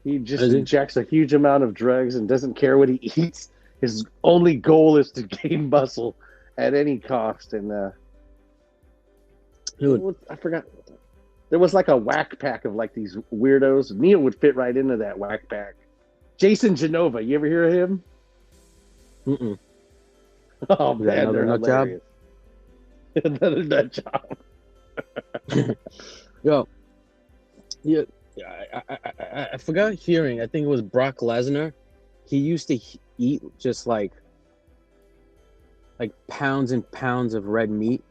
He just injects a huge amount of drugs and doesn't care what he eats. His only goal is to gain muscle at any cost. And I forgot. There was a whack pack of these weirdos. Neil would fit right into that whack pack. Jason Genova, you ever hear of him? Mm-mm. Oh man, another nut job. Another nut job. Yo, yeah, I forgot hearing. I think it was Brock Lesnar. He used to eat just like pounds and pounds of red meat.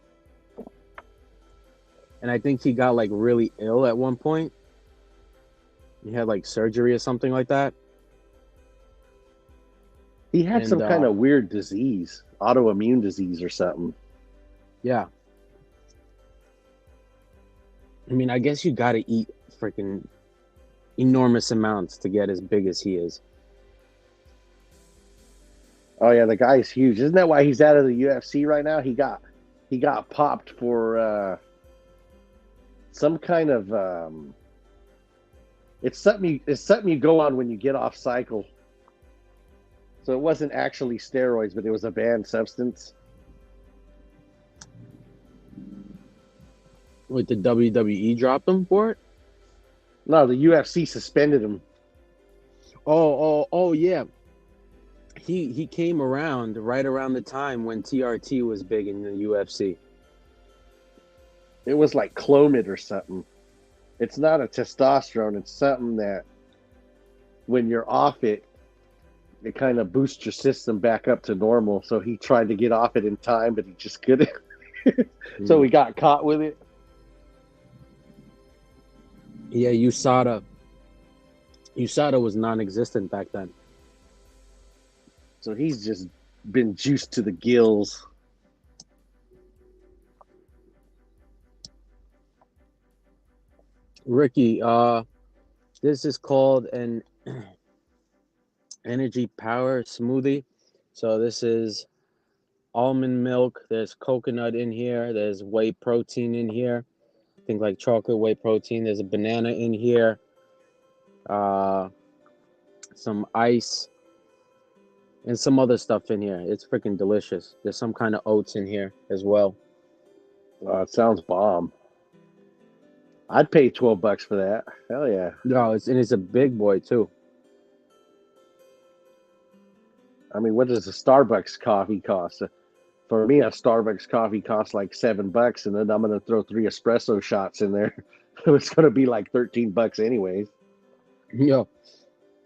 And I think he got really ill at one point. He had surgery or something like that. He had some kind of weird disease, autoimmune disease or something. Yeah. I mean, I guess you got to eat freaking enormous amounts to get as big as he is. Oh yeah, the guy's huge. Isn't that why he's out of the UFC right now? He got popped for some kind of it's something you go on when you get off cycle. So it wasn't actually steroids, but it was a banned substance. Wait, the WWE dropped him for it? No, the UFC suspended him. Oh, yeah. He came around right around the time when TRT was big in the UFC. It was like Clomid or something. It's not a testosterone. It's something that when you're off it, it kind of boosts your system back up to normal. So he tried to get off it in time, but he just couldn't. So he got caught with it. Yeah, USADA was non-existent back then. So he's just been juiced to the gills. Ricky, this is called an energy power smoothie. So this is almond milk. There's coconut in here. There's whey protein in here. I think like chocolate whey protein. There's a banana in here. Some ice. And some other stuff in here. It's freaking delicious. There's some kind of oats in here as well. It sounds bomb. I'd pay $12 for that. Hell yeah. No, it's a big boy too. I mean, what does a Starbucks coffee cost? For me, a Starbucks coffee costs like $7, and then I'm gonna throw 3 espresso shots in there. It's gonna be like $13 anyways. Yo,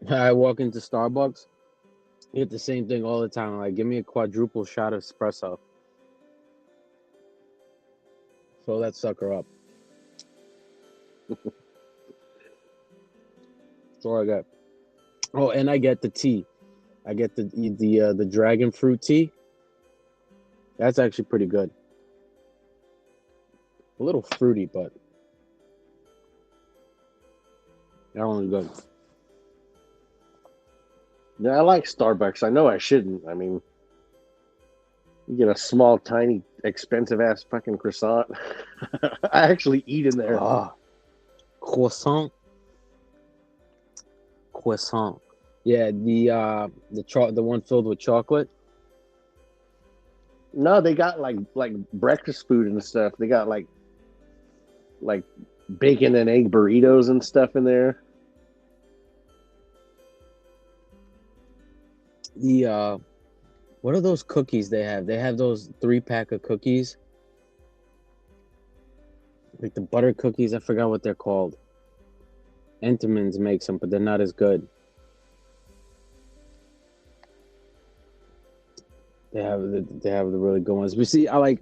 I walk into Starbucks, I get the same thing all the time. Like, give me a quadruple shot of espresso. Fill that sucker up. That's all I got. Oh, and I get the tea. I get the dragon fruit tea. That's actually pretty good. A little fruity, but that one's good. Yeah, I like Starbucks. I know I shouldn't. I mean, you get a small, tiny, expensive-ass fucking croissant. I actually eat in there. Croissant. Yeah, the one filled with chocolate. No, they got like breakfast food and stuff. They got like bacon and egg burritos and stuff in there. What are those cookies they have? They have those 3-pack of cookies. Like the butter cookies, I forgot what they're called. Entenmann's makes them, but they're not as good. They have the really good ones. But see, I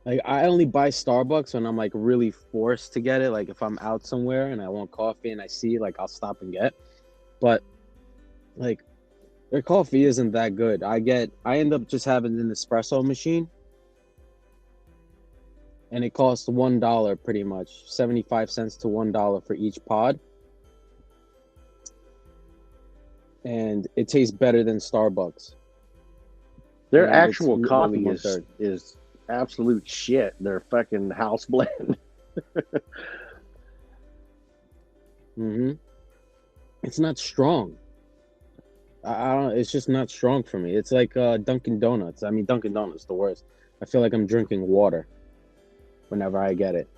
only buy Starbucks when I'm like really forced to get it. Like if I'm out somewhere and I want coffee and I see it, like I'll stop and get. But like their coffee isn't that good. I end up just having an espresso machine. And it costs $1 pretty much. 75 cents to $1 for each pod. And it tastes better than Starbucks. Their And actual it's coffee only 1/3. is absolute shit. Their fucking house blend. It's not strong. I don't. It's just not strong for me. It's like Dunkin' Donuts. I mean, Dunkin' Donuts the worst. I feel like I'm drinking water whenever I get it.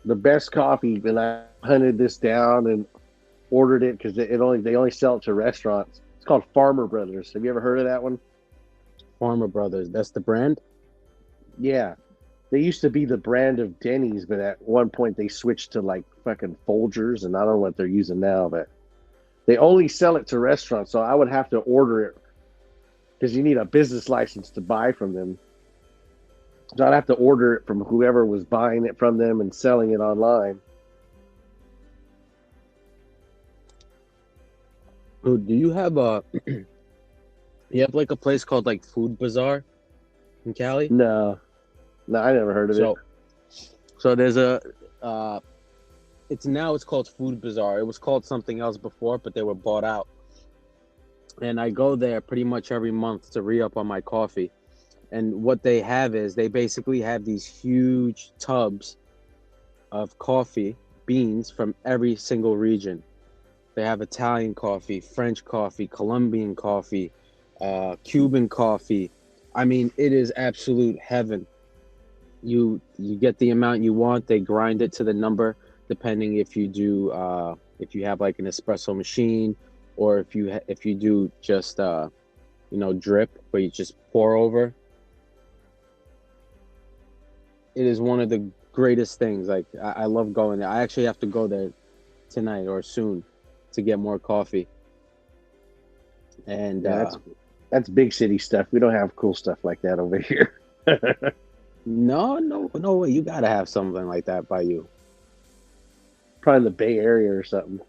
The best coffee, and I hunted this down and ordered it because they only sell it to restaurants. It's called Farmer Brothers. Have you ever heard of that one? Farmer Brothers. That's the brand? Yeah. They used to be the brand of Denny's, but at one point they switched to like fucking Folgers, and I don't know what they're using now, but they only sell it to restaurants, so I would have to order it because you need a business license to buy from them. So I'd have to order it from whoever was buying it from them and selling it online. Oh, do you have you have like a place called like Food Bazaar in Cali? No, I never heard of it. So there's it's called Food Bazaar. It was called something else before, but they were bought out. And I go there pretty much every month to re-up on my coffee. And what they have is they basically have these huge tubs of coffee beans from every single region. They have Italian coffee, French coffee, Colombian coffee, Cuban coffee, I mean, it is absolute heaven. You get the amount you want. They grind it to the number, depending if you do if you have like an espresso machine, or if you do just drip where you just pour over. It is one of the greatest things. Like I love going there. I actually have to go there tonight or soon to get more coffee. And that's big city stuff. We don't have cool stuff like that over here. no way. You gotta have something like that by you. Probably the Bay Area or something.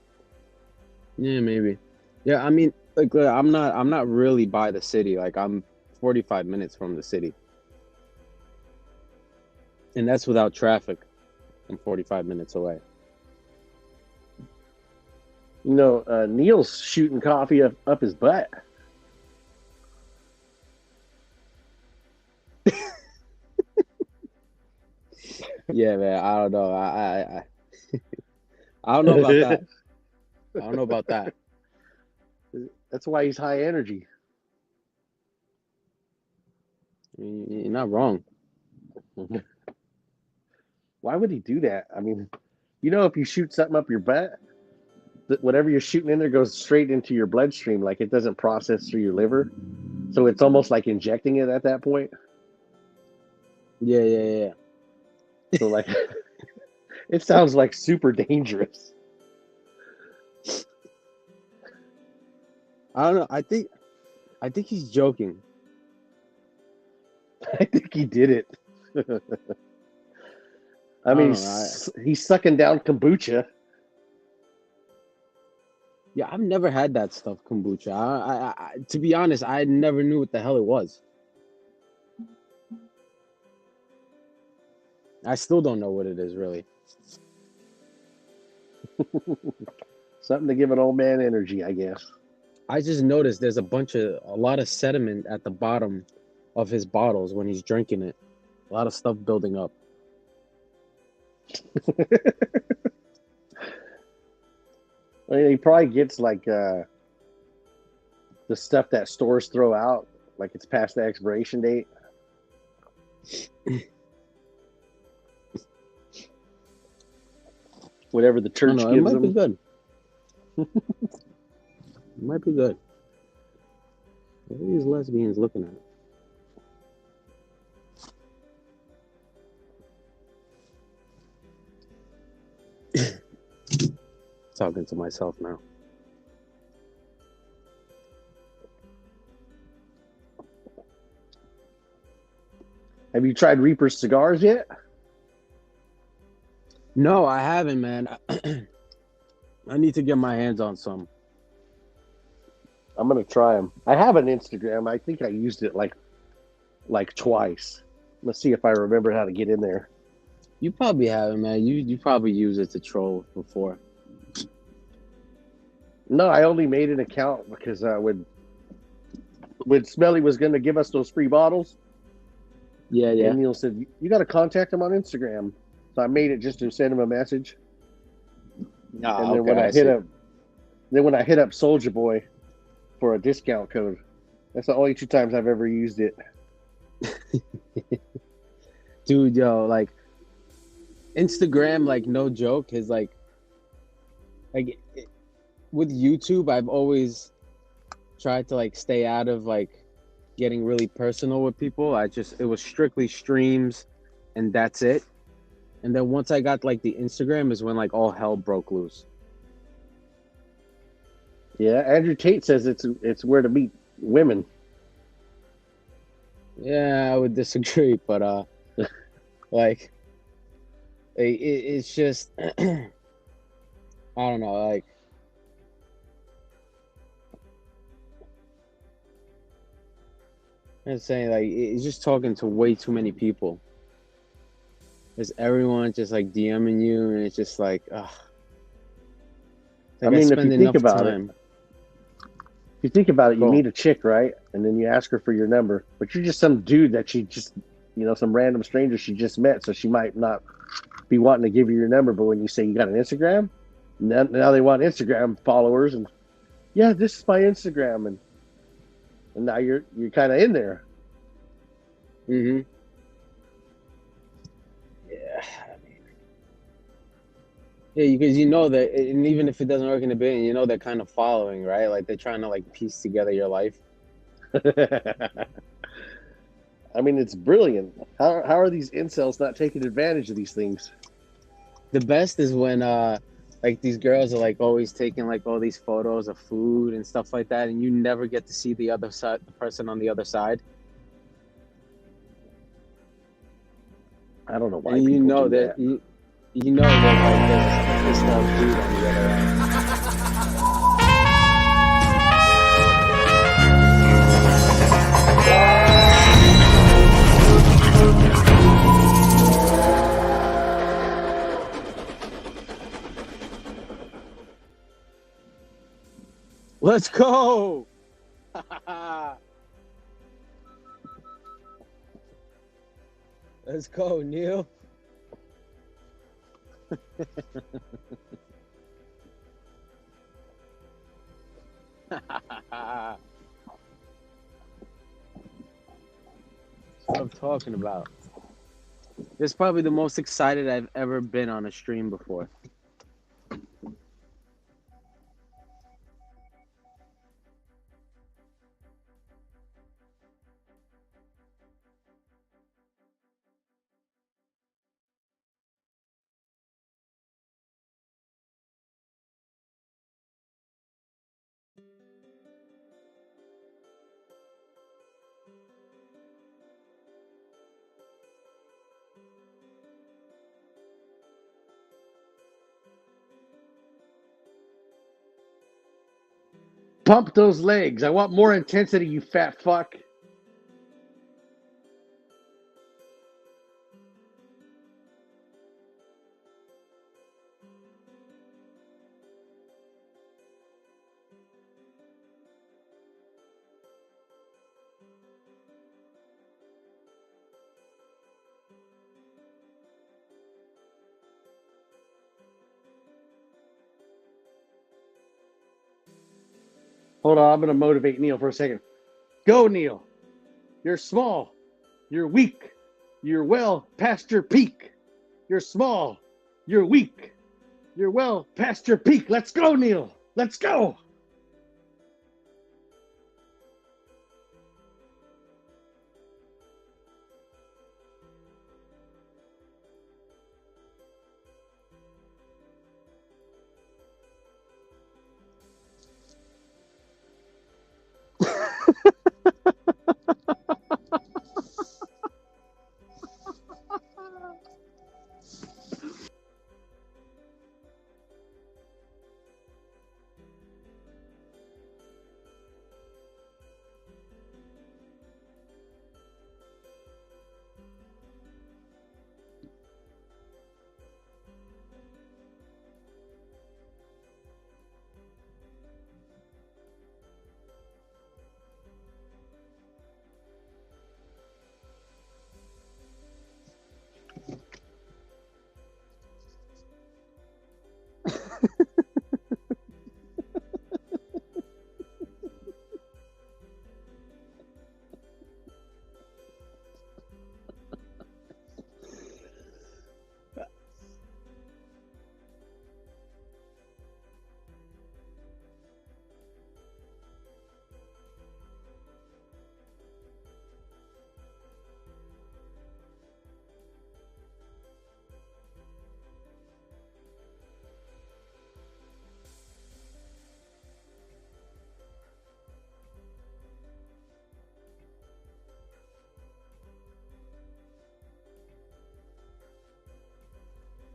Yeah, maybe. Yeah, I mean, like I'm not really by the city. Like I'm 45 minutes from the city. And that's without traffic. I'm 45 minutes away. You know, Neil's shooting coffee up his butt. Yeah, man. I don't know. I don't know about that. I don't know about that. That's why he's high energy. You're not wrong. Why would he do that? I mean, if you shoot something up your butt, whatever you're shooting in there goes straight into your bloodstream. Like it doesn't process through your liver. So it's almost like injecting it at that point. Yeah. So like, it sounds like super dangerous. I don't know. I think he's joking. I think he did it. I mean, he's sucking down kombucha. Yeah, I've never had that stuff, kombucha. I to be honest, I never knew what the hell it was. I still don't know what it is, really. Something to give an old man energy, I guess. I just noticed there's a lot of sediment at the bottom of his bottles when he's drinking it. A lot of stuff building up. I mean, he probably gets like the stuff that stores throw out, like it's past the expiration date. Whatever the church gives it might them. be good. It might be good. What are these lesbians looking at? Talking to myself now. Have you tried Reaper's cigars yet? No, I haven't, man. I need to get my hands on some. I'm gonna try them. I have an Instagram. I think I used it like twice. Let's see if I remember how to get in there. You probably haven't, man. You probably used it to troll before. No, I only made an account because when Smelly was going to give us those free bottles. Yeah. And Neil said, you got to contact him on Instagram. So I made it just to send him a message. And then when I hit up Soldier Boy for a discount code, that's the only 2 times I've ever used it. Dude, yo, like Instagram, like no joke, is like with YouTube, I've always tried to like stay out of like getting really personal with people. It was strictly streams and that's it. And then once I got like the Instagram is when like all hell broke loose. Yeah, Andrew Tate says it's where to meet women. Yeah, I would disagree, but like it's just I don't know, like I'm saying, like it's just talking to way too many people. There's everyone just like DMing you, and it's just like, ugh. Like, I mean, if you think about it, you meet a chick, right? And then you ask her for your number, but you're just some dude that she just, some random stranger she just met, so she might not be wanting to give you your number. But when you say you got an Instagram, now they want Instagram followers, and yeah, this is my Instagram, and now you're kind of in there. Mm-hmm. Yeah. Yeah, because you know that, and even if it doesn't work in the beginning, you know they're kind of following, right? Like they're trying to like piece together your life. I mean, it's brilliant. How are these incels not taking advantage of these things? The best is when like these girls are like always taking like all these photos of food and stuff like that, and you never get to see the other side, the person on the other side. I don't know why And you people know do that that. you know that like there's a pissed off dude on the other end. Let's go. Let's go, Neil. That's what I'm talking about. This is probably the most excited I've ever been on a stream before. Pump those legs. I want more intensity, you fat fuck. Hold on, I'm going to motivate Neil for a second. Go, Neil. You're small. You're weak. You're well past your peak. You're small. You're weak. You're well past your peak. Let's go, Neil. Let's go.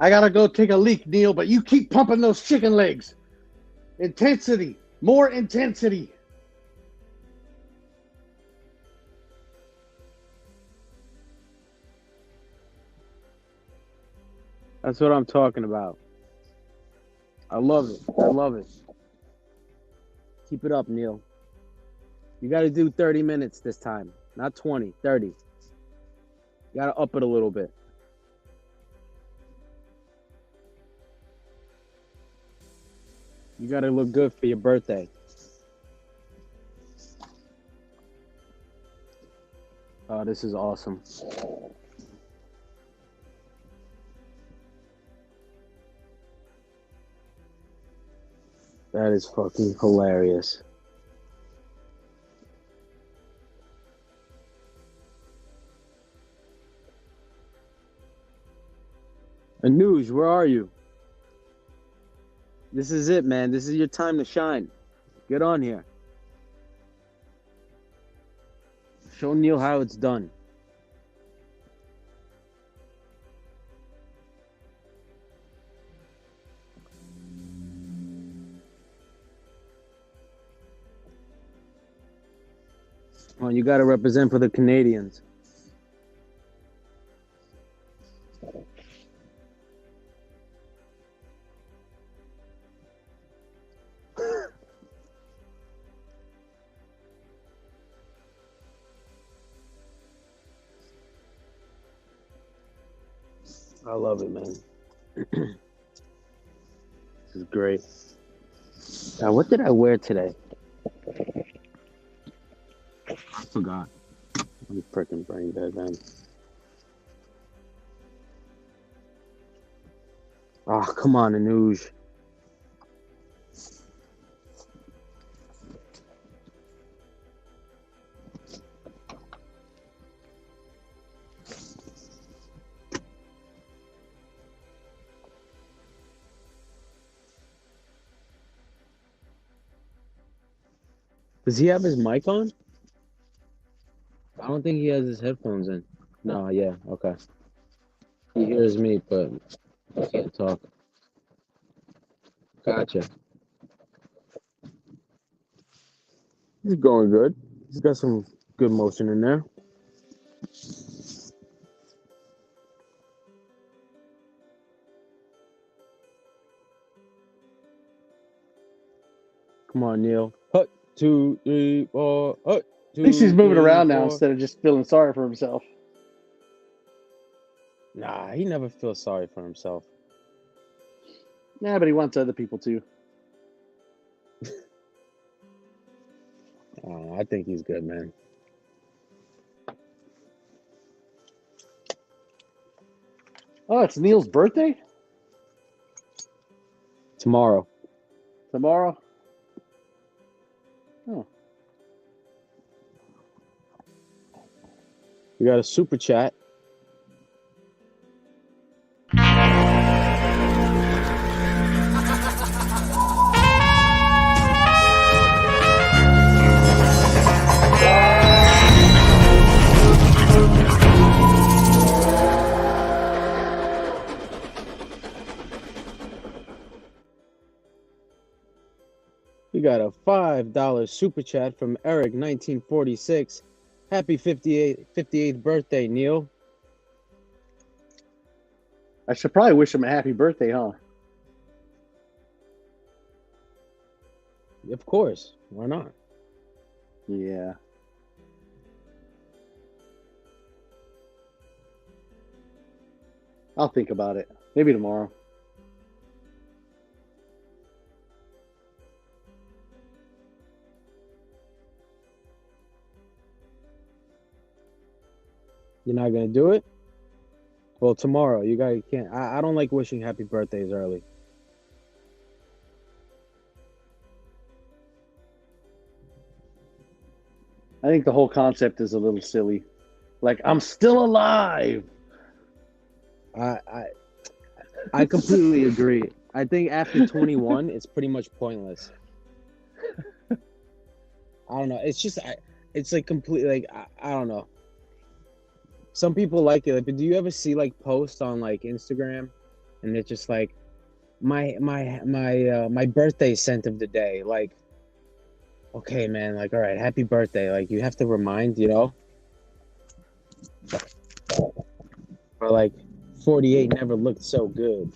I got to go take a leak, Neil, but you keep pumping those chicken legs. Intensity. More intensity. That's what I'm talking about. I love it. I love it. Keep it up, Neil. You got to do 30 minutes this time, not 20, 30. You got to up it a little bit. You got to look good for your birthday. this is awesome. That is fucking hilarious. Anuj, where are you? This is it, man. This is your time to shine. Get on here. Show Neil how it's done. Well, you got to represent for the Canadians. I love it, man. This is great. Now, what did I wear today? I forgot. I'm freaking brain dead, man. Oh, come on, Anuj. Does he have his mic on? I don't think he has his headphones in. No, yeah, okay. He hears me, but he can't talk. Gotcha. He's going good. He's got some good motion in there. Come on, Neil. Hut, 2, 3, 4. Hut, 2, At least he's moving 3, around now 4. instead of just feeling sorry for himself. Nah, he never feels sorry for himself. Yeah, but he wants other people to. I think he's good, man. Oh, it's Neil's birthday? Tomorrow. Tomorrow? Oh. We got a super chat. We got a $5 super chat from Eric 1946. Happy 58th birthday, Neil. I should probably wish him a happy birthday, huh? Of course. Why not? Yeah. I'll think about it. Maybe tomorrow. You're not gonna do it? Well, tomorrow. You guys can't. I don't like wishing happy birthdays early. I think the whole concept is a little silly. Like, I'm still alive. I completely agree. I think after 21, it's pretty much pointless. I don't know. It's just, it's like completely, like, I don't know. Some people like it. Like, but do you ever see like posts on like Instagram, and it's just like, my birthday scent of the day. Like, okay, man. Like, all right, happy birthday. Like, you have to remind, you know. Or like, 48 never looked so good.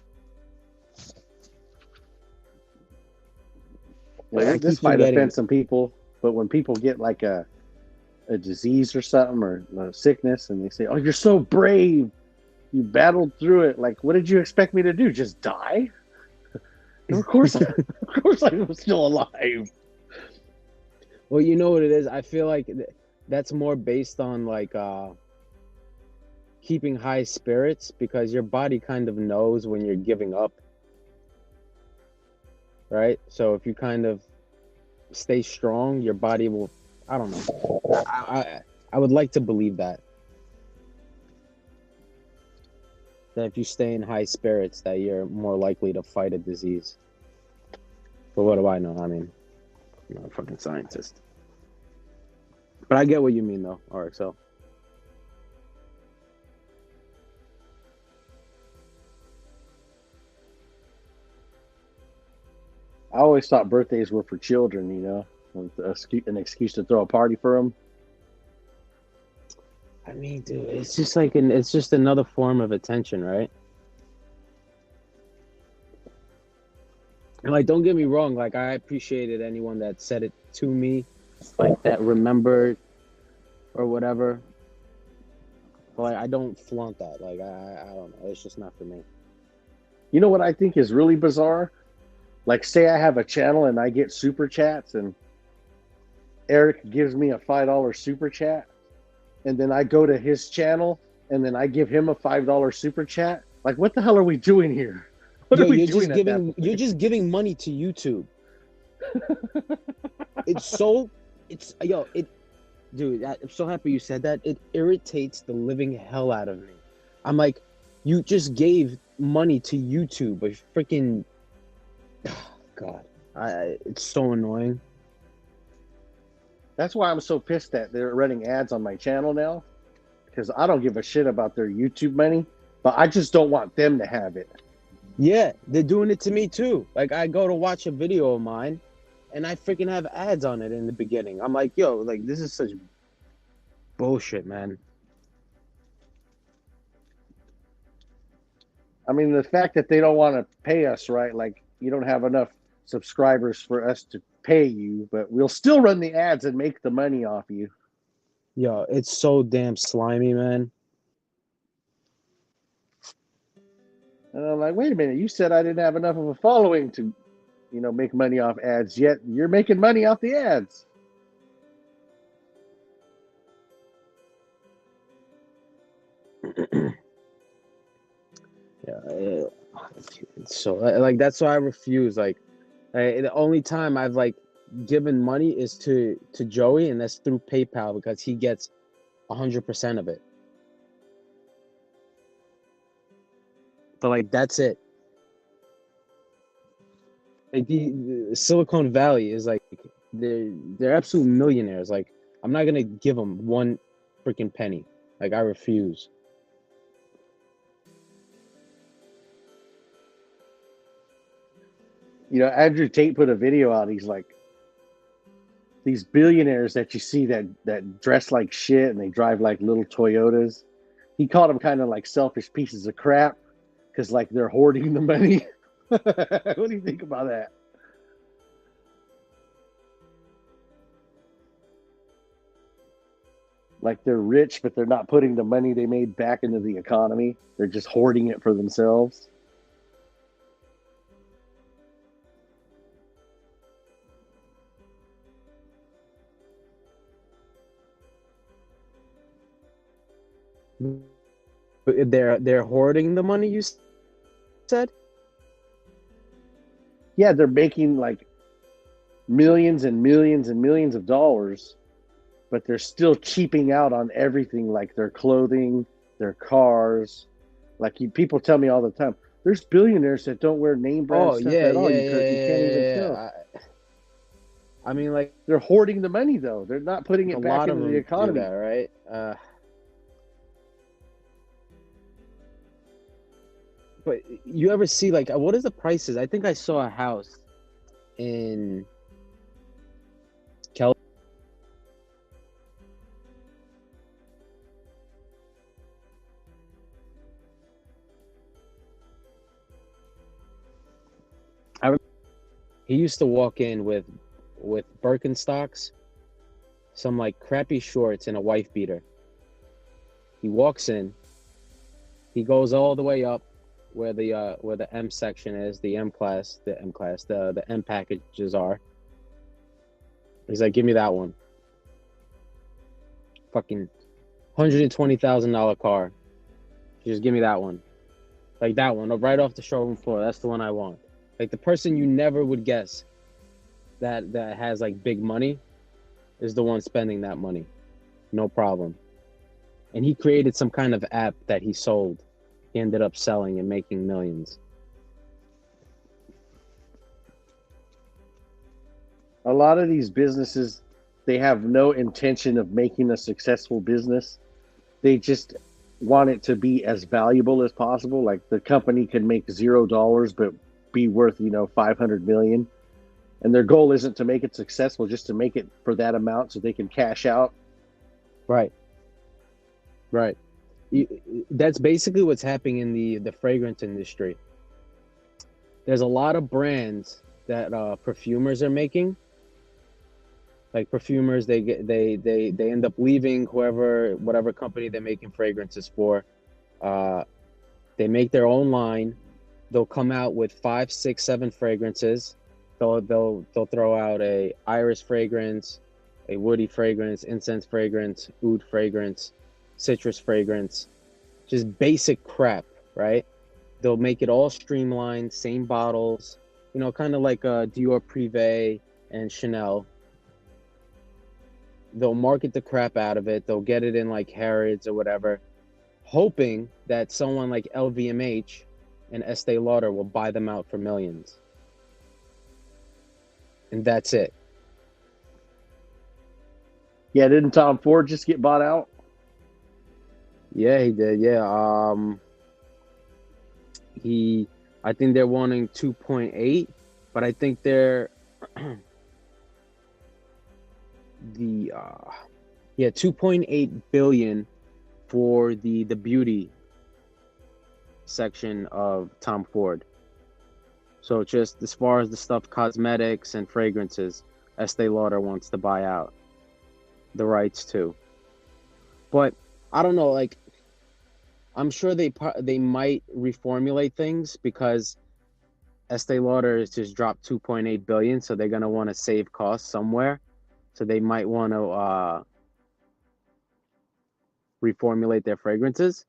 Like, I this keep might forgetting. offend some people, but when people get like a disease or something, or a sickness, and they say, "Oh, you're so brave. You battled through it." Like, what did you expect me to do? Just die? Of course, of course, I'm still alive. Well, you know what it is. I feel like that's more based on like keeping high spirits, because your body kind of knows when you're giving up, right? So if you kind of stay strong, your body will, I don't know. I would like to believe that if you stay in high spirits, that you're more likely to fight a disease. But what do I know? I mean, I'm not a fucking scientist. But I get what you mean, though, RXL. I always thought birthdays were for children, you know, an excuse to throw a party for them. I mean, dude, it's just like it's just another form of attention, right? And like, don't get me wrong, like I appreciated anyone that said it to me, like that remembered or whatever. But like, I don't flaunt that. Like I don't know. It's just not for me. You know what I think is really bizarre? Like, say I have a channel and I get super chats, and Eric gives me a $5 super chat, and then I go to his channel and then I give him a $5 super chat. Like, what the hell are we doing here? What are we doing at that point? You're just giving money to YouTube. Dude, I'm so happy you said that. It irritates the living hell out of me. I'm like, you just gave money to YouTube, a freaking, God, it's so annoying. That's why I'm so pissed that they're running ads on my channel now, because I don't give a shit about their YouTube money, but I just don't want them to have it. Yeah, they're doing it to me too. Like, I go to watch a video of mine, and I freaking have ads on it in the beginning. I'm like, yo, like, this is such bullshit, man. I mean, the fact that they don't want to pay us, right? Like, you don't have enough subscribers for us to pay you, but we'll still run the ads and make the money off you. Yo, it's so damn slimy, man. And I'm like, wait a minute, you said I didn't have enough of a following to, you know, make money off ads, yet you're making money off the ads. Yeah, so like that's why I refuse. Like, the only time I've like given money is to Joey, and that's through PayPal, because he gets 100% of it. But like, that's it. Like the Silicon Valley is like, they're absolute millionaires. Like, I'm not gonna give them one freaking penny. Like, I refuse. You know, Andrew Tate put a video out. He's like, these billionaires that you see that dress like shit and they drive like little Toyotas. He called them kind of like selfish pieces of crap, because like they're hoarding the money. What do you think about that? Like, they're rich, but they're not putting the money they made back into the economy. They're just hoarding it for themselves. They're hoarding the money, you said? Yeah, they're making like millions and millions and millions of dollars, but they're still cheaping out on everything, like their clothing, their cars. Like, people tell me all the time, there's billionaires that don't wear name brand stuff at all. You can't even tell. I mean, like, they're hoarding the money though. They're not putting it back into the economy. Do that, right? But you ever see, like, what is the prices? I think I saw a house in California. He used to walk in with Birkenstocks, some like crappy shorts, and a wife beater. He walks in. He goes all the way up where the M section is, the M packages are. He's like, give me that one. fucking $120,000 car. Just give me that one. Like that one, right off the showroom floor. That's the one I want. Like the person you never would guess that has like big money is the one spending that money. No problem. And he created some kind of app that he sold. He ended up selling and making millions. A lot of these businesses, they have no intention of making a successful business. They just want it to be as valuable as possible. Like the company can make $0, but be worth, 500 million. And their goal isn't to make it successful, just to make it for that amount so they can cash out. Right. That's basically what's happening in the fragrance industry. There's a lot of brands that perfumers are making. Like perfumers, they end up leaving whatever company they're making fragrances for. They make their own line. They'll come out with 5, 6, 7 fragrances. They'll throw out a iris fragrance, a woody fragrance, incense fragrance, oud fragrance, citrus fragrance, just basic crap, right? They'll make it all streamlined, same bottles, kind of like Dior Privé and Chanel. They'll market the crap out of it. They'll get it in like Harrods or whatever, hoping that someone like LVMH and Estee Lauder will buy them out for millions. And that's it. Yeah, didn't Tom Ford just get bought out? Yeah, he did. Yeah. I think they're wanting 2.8, but I think they're 2.8 billion for the beauty section of Tom Ford. So just as far as the stuff, cosmetics and fragrances, Estee Lauder wants to buy out the rights to. But I don't know, like I'm sure they might reformulate things because Estee Lauder has just dropped 2.8 billion, so they're gonna want to save costs somewhere. So they might want to reformulate their fragrances.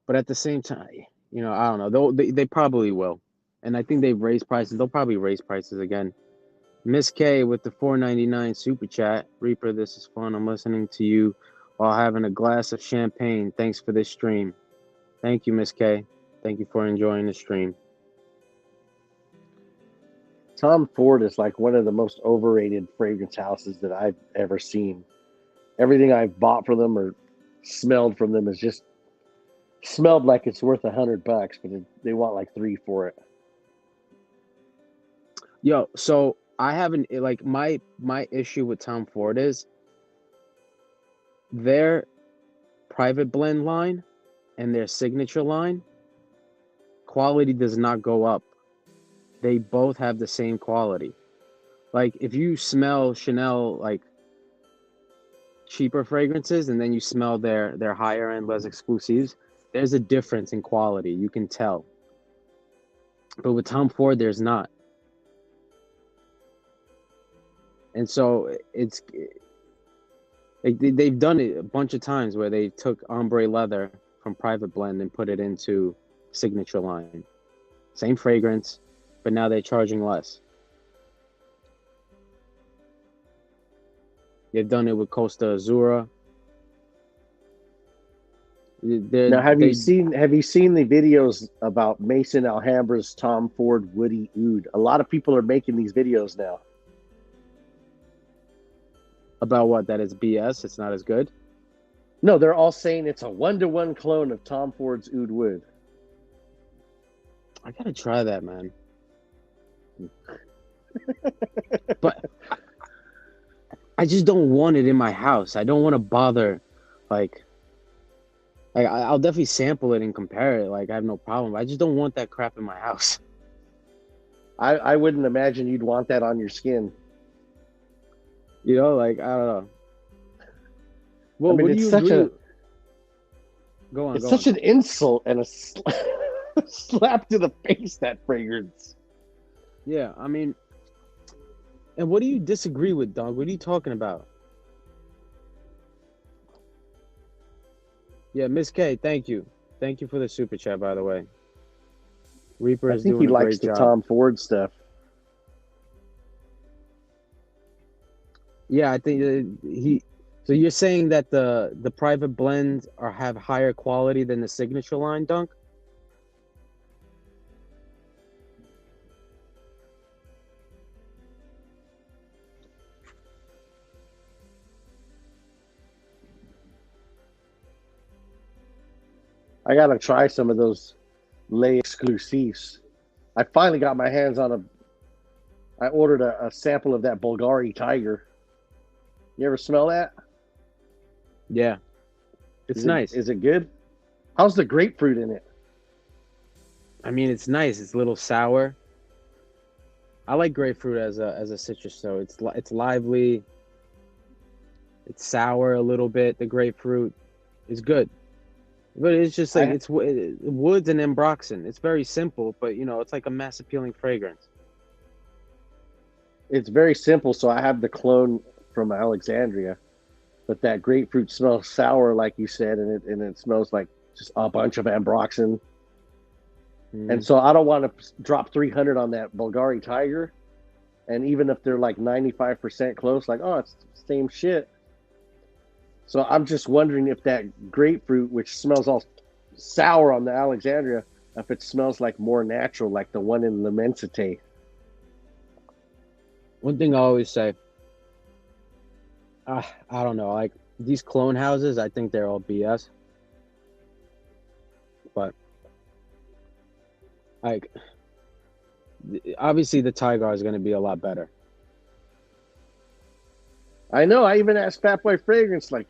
But at the same time, I don't know. They probably will. And I think they've raised prices. They'll probably raise prices again. Miss K with the $4.99 super chat. Reaper, this is fun. I'm listening to you while having a glass of champagne. Thanks for this stream. Thank you, Miss K. Thank you for enjoying the stream. Tom Ford is like one of the most overrated fragrance houses that I've ever seen. Everything I've bought from them or smelled from them is just smelled like it's worth $100, but they want like $3 for it. Yo, so I haven't my issue with Tom Ford is their private blend line and their signature line quality does not go up. They both have the same quality. Like if you smell Chanel like cheaper fragrances and then you smell their higher end, less exclusives, there's a difference in quality. You can tell. But with Tom Ford, there's not. And so it's like they've done it a bunch of times where they took ombre leather from private blend and put it into signature line. Same fragrance, but now they're charging less. They've done it with Costa Azura. Now, have you seen the videos about Mason Alhambra's Tom Ford Woody Oud? A lot of people are making these videos now. About what? That it's BS? It's not as good? No, they're all saying it's a 1-to-1 clone of Tom Ford's Oud Wood. I gotta try that, man. But I just don't want it in my house. I don't want to bother, I'll definitely sample it and compare it. Like, I have no problem. I just don't want that crap in my house. I wouldn't imagine you'd want that on your skin. I don't know. Well, I mean, it's such such an insult and a slap to the face, that fragrance. Yeah, I mean, and what do you disagree with, dog? What are you talking about? Yeah, Miss K, thank you. Thank you for the super chat, by the way. Reaper I is think he doing a likes great the job. Tom Ford stuff. Yeah, I think he. So you're saying that the private blends have higher quality than the signature line, Dunk? I gotta try some of those lay exclusives. I finally got my hands on I ordered a sample of that Bulgari Tiger. You ever smell that? Yeah, it's Is nice. it good? How's the grapefruit in it? I mean, it's nice. It's a little sour. I like grapefruit as a citrus, though. It's lively. It's sour a little bit. The grapefruit is good, but it's just like it's woods and ambroxan. It's very simple, but it's like a mass appealing fragrance. It's very simple. So I have the clone from Alexandria, but that grapefruit smells sour, like you said, and it smells like just a bunch of ambroxan. And so I don't want to drop 300 on that Bulgari Tiger. And even if they're like 95% close, like, oh, it's the same shit. So I'm just wondering if that grapefruit, which smells all sour on the Alexandria, if it smells like more natural, like the one in L'Immensité. One thing I always say, I don't know, like these clone houses, I think they're all BS. But like, obviously the Tiger is going to be a lot better. I know. I even asked Fat Boy Fragrance, like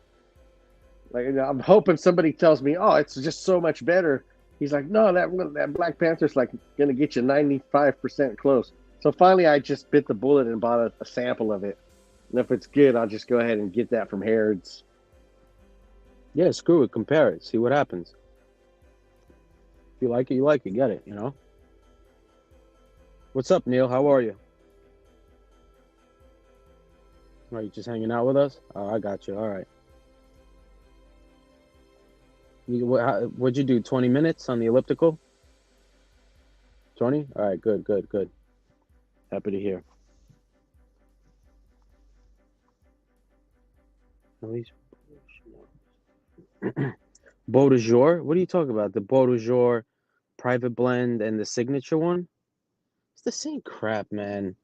I'm hoping somebody tells me, oh, it's just so much better. He's like, no, that Black Panther's like gonna get you 95% close. So finally, I just bit the bullet and bought a sample of it. And if it's good, I'll just go ahead and get that from Harrods. Yeah, screw it, compare it, see what happens. If you like it, get it, What's up, Neil? How are you? Are you just hanging out with us? Oh, I got you. All right. What'd you do? 20 minutes on the elliptical? 20? All right, good. Happy to hear. At least Beau de Jour? What are you talking about? The Beau de Jour private blend and the signature one? It's the same crap, man.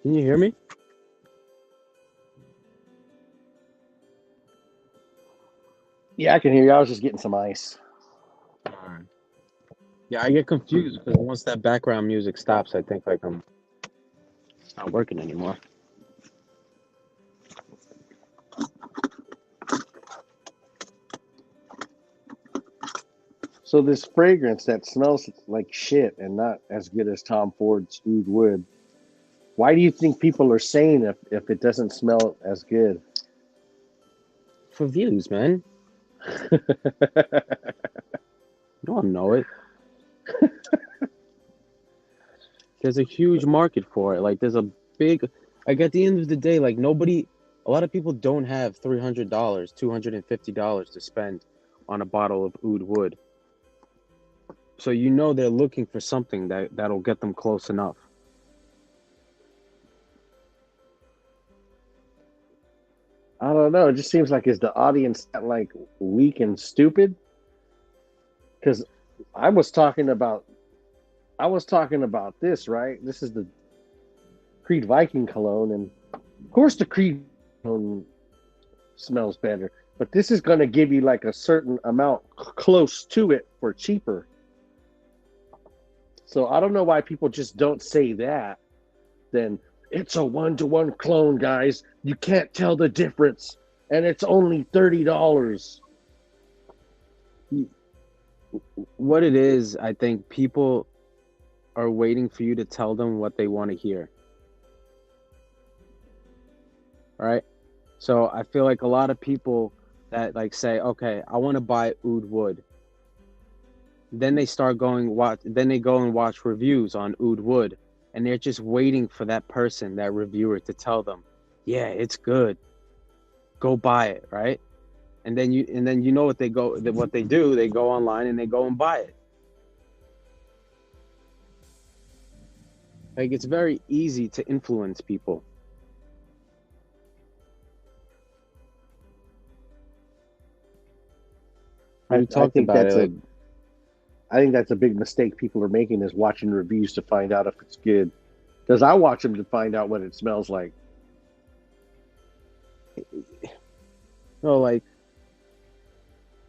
Can you hear me? Yeah, I can hear you. I was just getting some ice. All right. Yeah, I get confused because once that background music stops, I think like I'm not working anymore. So this fragrance that smells like shit and not as good as Tom Ford's Oud Wood, why do you think people are saying if it doesn't smell as good? For views, man. You don't know it. There's a huge market for it. Like, there's a big, like, at the end of the day, like, a lot of people don't have $300, $250 to spend on a bottle of Oud Wood. So they're looking for something that'll get them close enough. I don't know. It just seems like is the audience that like weak and stupid? Because I was talking about this, right? This is the Creed Viking cologne, and of course the Creed cologne smells better. But this is going to give you like a certain amount close to it for cheaper. So I don't know why people just don't say that. Then it's a 1-to-1 clone, guys. You can't tell the difference, and it's only $30. What it is, I think people are waiting for you to tell them what they want to hear. Right? So I feel like a lot of people that like say, okay, I want to buy oud wood. Then they go and watch reviews on oud wood, and they're just waiting for that person, that reviewer, to tell them, yeah, it's good. Go buy it, right? And then you know what they do, they go online and they go and buy it. Like, it's very easy to influence people. We talked about it. Like, I think that's a big mistake people are making, is watching reviews to find out if it's good. Because I watch them to find out what it smells like. no, like,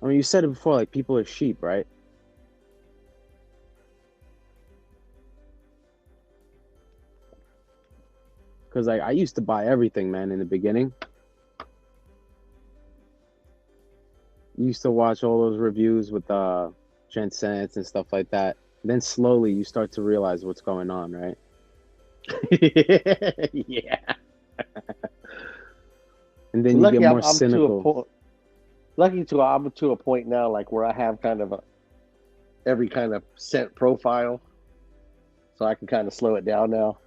I mean, you said it before, like, people are sheep, right? Because, like, I used to buy everything, man, in the beginning. Used to watch all those reviews with Transcendence and stuff like that. Then slowly you start to realize what's going on, right? Yeah. And then you get more cynical. I'm to a point now, like, where I have kind of every kind of scent profile, so I can kind of slow it down now.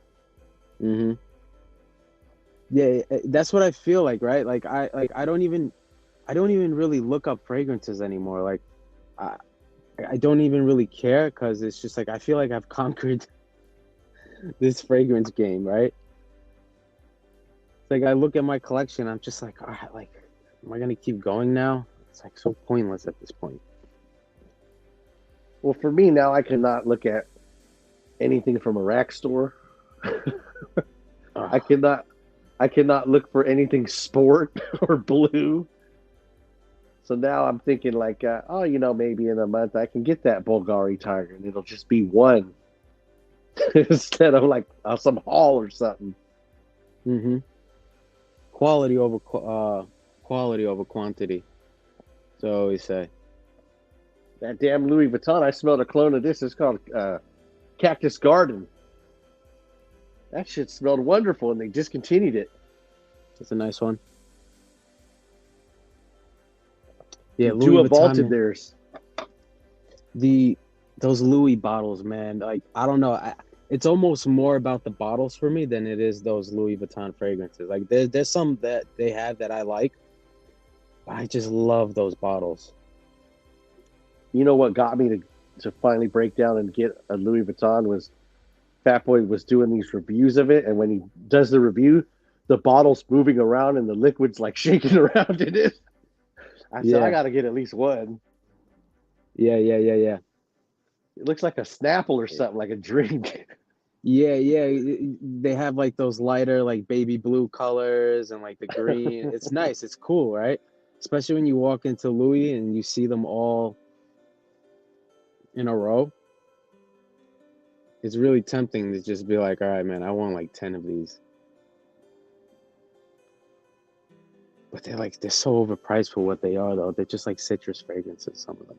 Mm-hmm. Yeah, that's what I feel like, right? Like I don't even really look up fragrances anymore. Like I don't even really care, because it's just like I feel like I've conquered this fragrance game, right? It's like I look at my collection, I'm just like, like, am I gonna keep going now? It's like so pointless at this point. Well, for me now, I cannot look at anything from a rack store. I cannot look for anything sport or blue. So now I'm thinking, like, maybe in a month I can get that Bulgari Tiger, and it'll just be one instead of like some haul or something. Mm-hmm. Quality over quantity. So we say. That damn Louis Vuitton! I smelled a clone of this. It's called Cactus Garden. That shit smelled wonderful, and they discontinued it. It's a nice one. Yeah, Louis Vuitton vaulted theirs. Those Louis bottles, man. Like, I don't know. It's almost more about the bottles for me than it is those Louis Vuitton fragrances. Like, there's some that they have that I like. But I just love those bottles. You know what got me to finally break down and get a Louis Vuitton was Fat Boy was doing these reviews of it, and when he does the review, the bottle's moving around and the liquid's like shaking around in it. I said, I gotta get at least one. Yeah. It looks like a Snapple or something, like a drink. Yeah. They have like those lighter, like baby blue colors and like the green. It's nice. It's cool, right? Especially when you walk into Louis and you see them all in a row. It's really tempting to just be like, all right, man, I want like 10 of these. But they're so overpriced for what they are, though. They're just like citrus fragrances, some of them.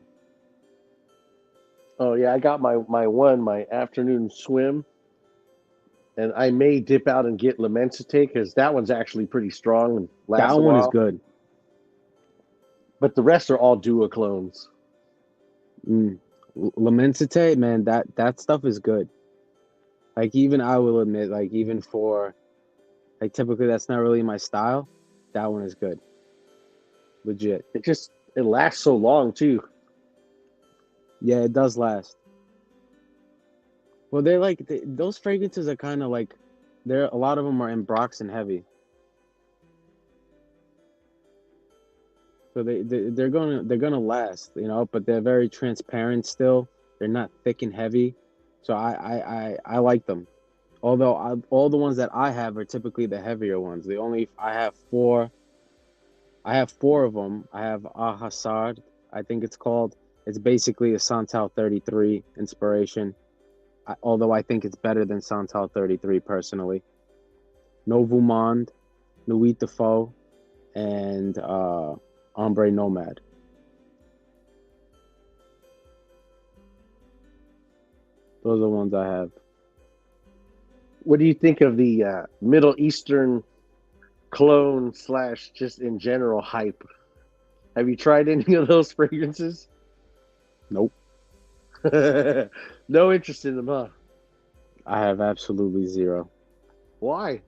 Oh yeah, I got my afternoon swim, and I may dip out and get L'Immensité, because that one's actually pretty strong and lasts a while. That one is good. But the rest are all duoclones. L'Immensité, man, that stuff is good. Like, even I will admit, like, even for, like, typically that's not really my style. That one is good. Legit. It lasts so long too. Yeah, it does last. Well, they're like, those fragrances are kind of like, a lot of them are ambroxan heavy. So they're gonna last, you know, but they're very transparent still. They're not thick and heavy. So I like them. Although all the ones that I have are typically the heavier ones. I have four of them. I have a Hassard, I think it's called. It's basically a Santal 33 inspiration. Although I think it's better than Santal 33 personally. Nouveau Monde, Nuit de Faux, and Ombre Nomad. Those are the ones I have. What do you think of the Middle Eastern clone / just in general hype. Have you tried any of those fragrances? Nope. No interest in them, huh? I have absolutely zero. Why?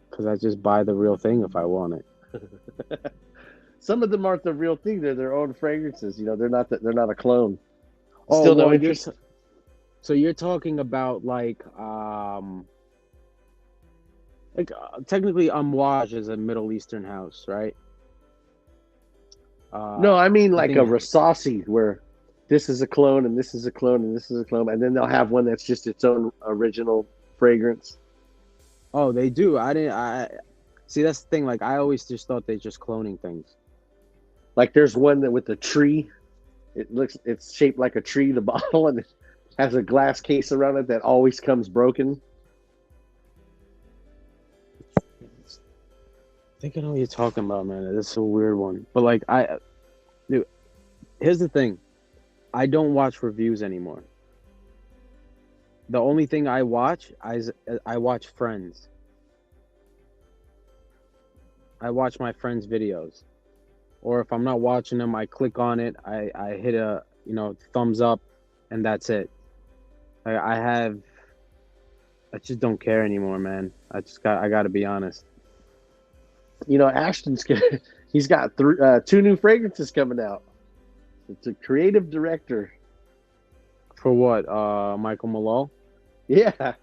Because I just buy the real thing if I want it. Some of them aren't the real thing; they're their own fragrances. You know, they're not a clone. Oh, Still no well, interest. So you're talking about technically Amouage is a Middle Eastern house, right? No, I mean like a think- Rasasi, where this is a clone and this is a clone and this is a clone, and then they'll have one that's just its own original fragrance. Oh, they do. I see. That's the thing. Like, I always just thought they're just cloning things. Like there's one that with a tree. It's shaped like a tree, the bottle, and it has a glass case around it that always comes broken. I think I know what you're talking about, man. That's a weird one. But like, dude, here's the thing. I don't watch reviews anymore. The only thing I watch is I watch Friends. I watch my friends' videos. Or if I'm not watching them, I click on it, I hit a thumbs up, and that's it. I just don't care anymore, man. I got to be honest. You know, he's got 2 new fragrances coming out. It's a creative director. For what? Michael Malone? Yeah.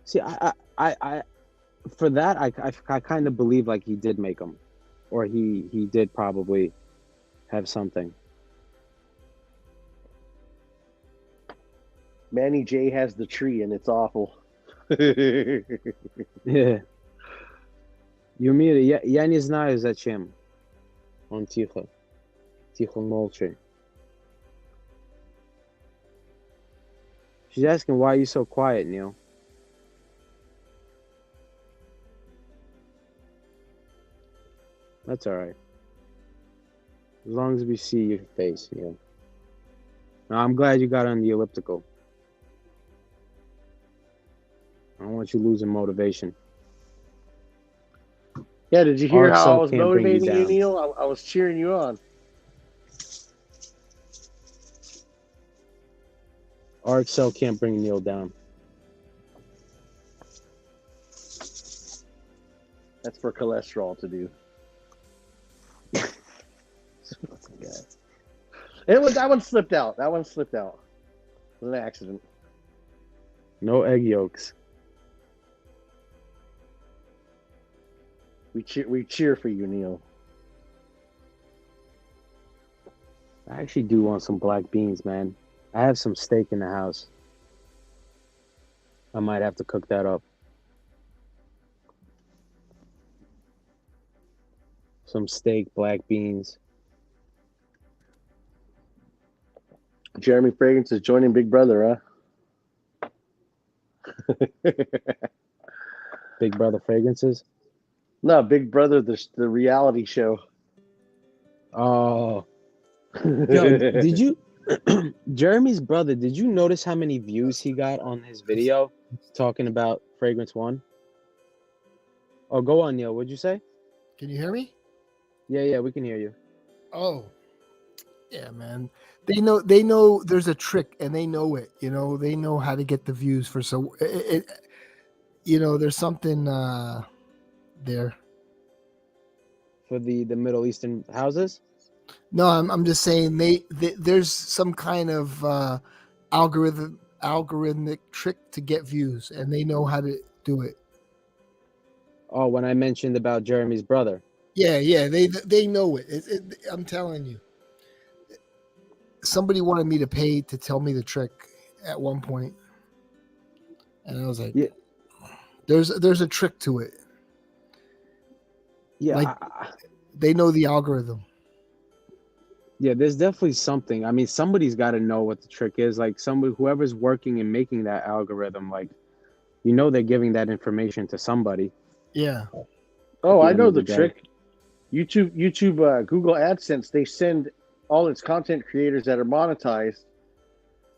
See, I for that I kind of believe like he did make them, or he did probably have something. Manny J has the tree and it's awful. Yeah. Юмир, я не знаю зачем. Он тихо молча. She's asking why are you so quiet, Neil? That's all right. As long as we see your face, Neil. Now, I'm glad you got on the elliptical. I don't want you losing motivation. Yeah, did you hear RXL how I was can't bring you motivating you, down. Neil? I was cheering you on. RXL can't bring Neil down. That's for cholesterol to do. That one slipped out. It was an accident. No egg yolks. We cheer for you, Neil. I actually do want some black beans, man. I have some steak in the house. I might have to cook that up. Some steak, black beans. Jeremy Fragrance is joining Big Brother, huh? Big Brother Fragrances? No, Big Brother, the reality show. Oh. Yo, did you... Jeremy's brother, did you notice how many views he got on his video talking about Fragrance One? Oh, go on, Neil. What'd you say? Can you hear me? Yeah, we can hear you. Oh, yeah, man. They know there's a trick, and they know it. You know, they know how to get the views for there's something there For the Middle Eastern houses? No, I'm just saying there's some kind of algorithmic trick to get views, and they know how to do it. Oh, when I mentioned about Jeremy's brother. Yeah, they know it. I'm telling you. Somebody wanted me to pay to tell me the trick at one point, and I was like, yeah. There's a trick to it. Yeah, like they know the algorithm. Yeah, there's definitely something. I mean, somebody's got to know what the trick is. Like whoever's working and making that algorithm, like, they're giving that information to somebody. Yeah. Oh, I know the trick. YouTube, Google AdSense, they send all its content creators that are monetized,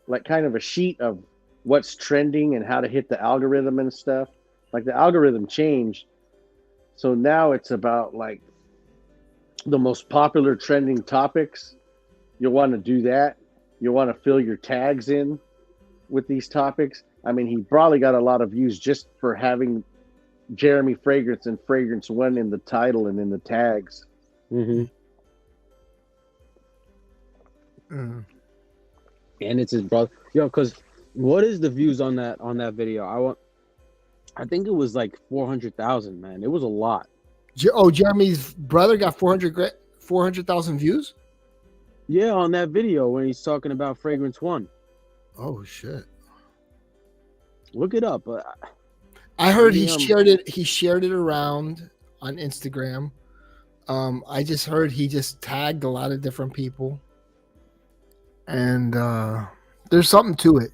like kind of a sheet of what's trending and how to hit the algorithm and stuff. Like the algorithm changed. So now it's about like the most popular trending topics. You'll want to do that. You'll want to fill your tags in with these topics. I mean, he probably got a lot of views just for having Jeremy Fragrance and Fragrance One in the title and in the tags. Mm-hmm. Mm. And it's his brother. Yo, because what is the views on that video? I think it was like 400,000, man. It was a lot. Jeremy's brother got 400,000 views? Yeah, on that video when he's talking about Fragrance One. Oh shit. Look it up. I heard he shared it around on Instagram. I just heard he just tagged a lot of different people. And there's something to it.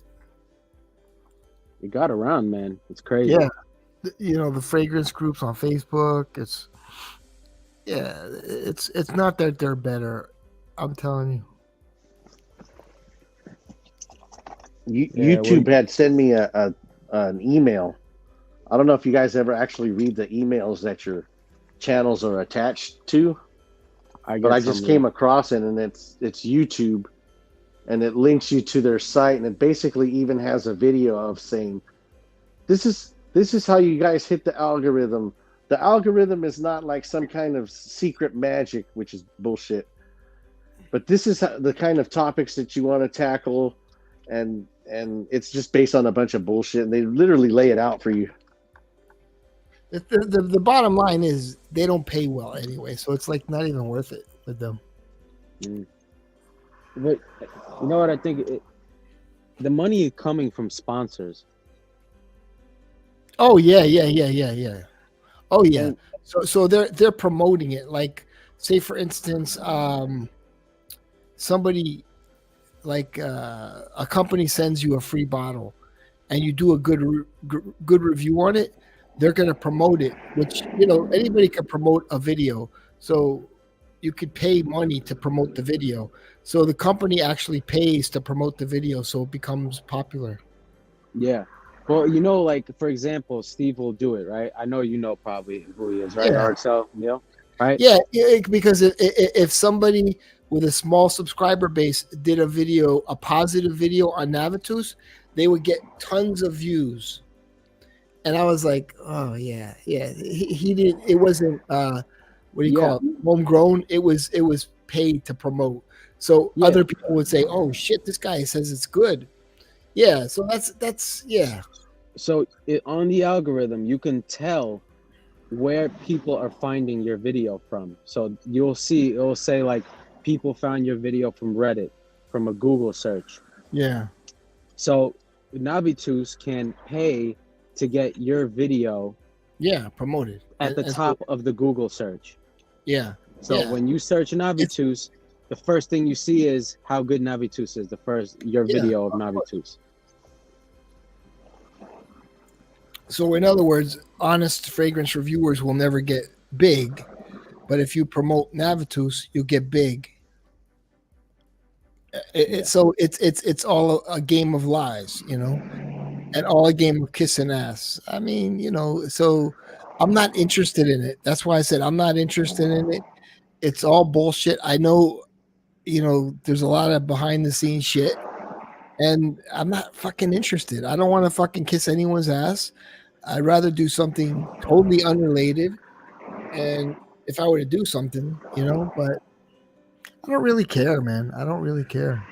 It got around, man. It's crazy. Yeah. You know, the fragrance groups on Facebook, it's not that they're better. I'm telling you. YouTube had sent me an email. I don't know if you guys ever actually read the emails that your channels are attached to. But I just came across it, and it's YouTube, and it links you to their site, and it basically even has a video of saying, this is how you guys hit the algorithm. The algorithm is not like some kind of secret magic, which is bullshit. But this is the kind of topics that you want to tackle, and it's just based on a bunch of bullshit, and they literally lay it out for you. The bottom line is they don't pay well anyway, so it's like not even worth it with them. Mm. But you know what I think? The money is coming from sponsors. Oh yeah. Oh yeah. So they're promoting it. Like, say for instance, somebody like a company sends you a free bottle, and you do a good review on it. They're going to promote it, which, you know, anybody can promote a video. So you could pay money to promote the video. So the company actually pays to promote the video, so it becomes popular. Yeah. Well, you know, like, for example, Steve will do it, right? I know you know probably who he is, right? Yeah. RXL, right? Yeah, because if somebody with a small subscriber base did a positive video on Navitus, they would get tons of views. And I was like, oh yeah. He did. It wasn't what do you call it? Homegrown. It was paid to promote. So other people would say, oh shit, this guy says it's good. Yeah. So that's yeah. So on the algorithm, you can tell where people are finding your video from. So you'll see, it'll say like people found your video from Reddit, from a Google search. Yeah. So Navitus can pay to get your video promoted at the top of the Google search. Yeah. So when you search Navitus, the first thing you see is how good Navitus is, your video of Navitus. So in other words, honest fragrance reviewers will never get big, but if you promote Navitus, you'll get big. So it's all a game of lies, you know, and all a game of kissing ass. I mean, you know, so I'm not interested in it. That's why I said I'm not interested in it. It's all bullshit. I know, you know, there's a lot of behind the scenes shit, and I'm not fucking interested. I don't want to fucking kiss anyone's ass. I'd rather do something totally unrelated. And if I were to do something, you know, but I don't really care, man. I don't really care.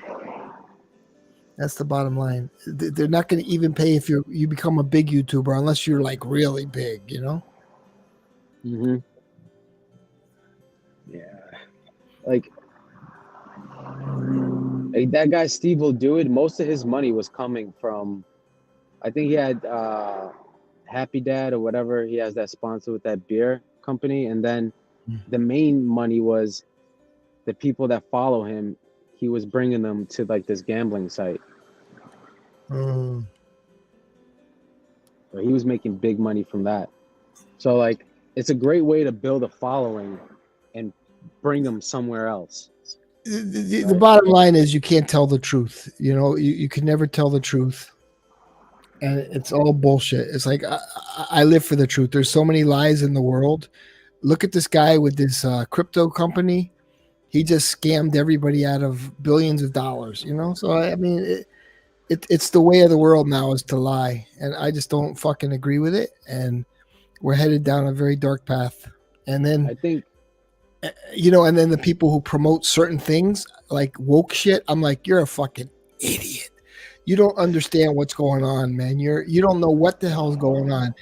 That's the bottom line. They're not going to even pay if you become a big YouTuber unless you're like really big, you know? Mm-hmm. Yeah. Like that guy Steve will do it. Most of his money was coming from, I think he had Happy Dad or whatever. He has that sponsor with that beer company. And then the main money was the people that follow him. He was bringing them to like this gambling site. So he was making big money from that. So like, it's a great way to build a following and bring them somewhere else. The bottom line is you can't tell the truth. You know, you can never tell the truth. and it's all bullshit. It's like I live for the truth. There's so many lies in the world. Look at this guy with this crypto company. He just scammed everybody out of billions of dollars. You know, so I mean, it's the way of the world now is to lie, and I just don't fucking agree with it. And we're headed down a very dark path. And then I think, you know, and then the people who promote certain things like woke shit, I'm like, you're a fucking idiot. You don't understand what's going on, man. You don't know what the hell's going on.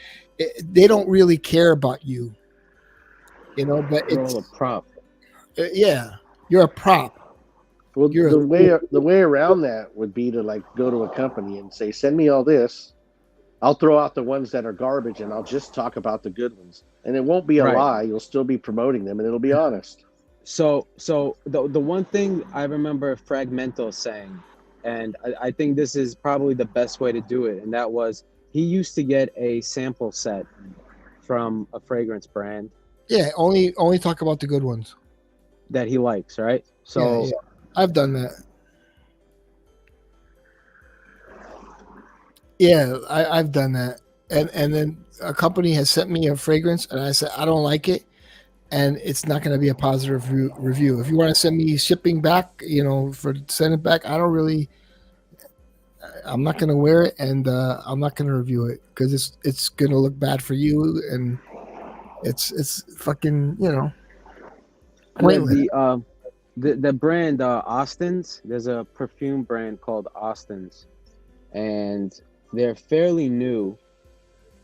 They don't really care about you, you know. But you're it's all a prop. yeah, you're a prop. Well, You're the way around that would be to like go to a company and say, send me all this. I'll throw out the ones that are garbage and I'll just talk about the good ones. And it won't be a Right. lie. You'll still be promoting them and it'll be honest. So the one thing I remember Fragmento saying, and I think this is probably the best way to do it, and that was he used to get a sample set from a fragrance brand yeah. Only talk about the good ones. that he likes, right? So Yeah. I've done that. Yeah, I've done that. And then a company has sent me a fragrance, and I said I don't like it, and it's not going to be a positive review. If you want to send me shipping back, you know, for send it back, I'm not going to wear it, and I'm not going to review it because it's going to look bad for you, and it's fucking, you know, pointless. yeah, the brand Austin's, there's a perfume brand called Austin's, and they're fairly new.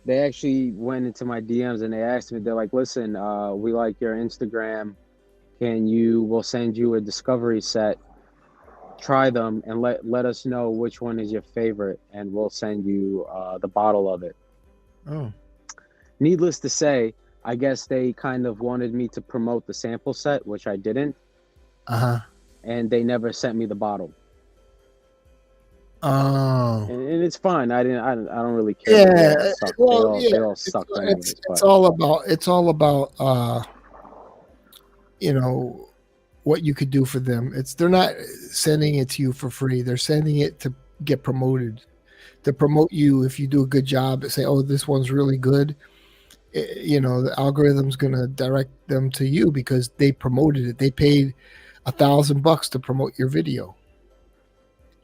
They actually went into my DMs and they asked me, they're like, listen, we like your Instagram. We'll send you a discovery set. Try them and let us know which one is your favorite, and we'll send you the bottle of it. Oh, Needless to say, I guess they kind of wanted me to promote the sample set, which I didn't, and they never sent me the bottle. Oh, And it's fine. I don't really care. yeah. Well, They all suck. It's all about you know, what you could do for them. They're not sending it to you for free. They're sending it to get promoted, to promote you. If you do a good job, say, oh, this one's really good. You know, the algorithm's gonna direct them to you because they promoted it. They paid $1,000 to promote your video.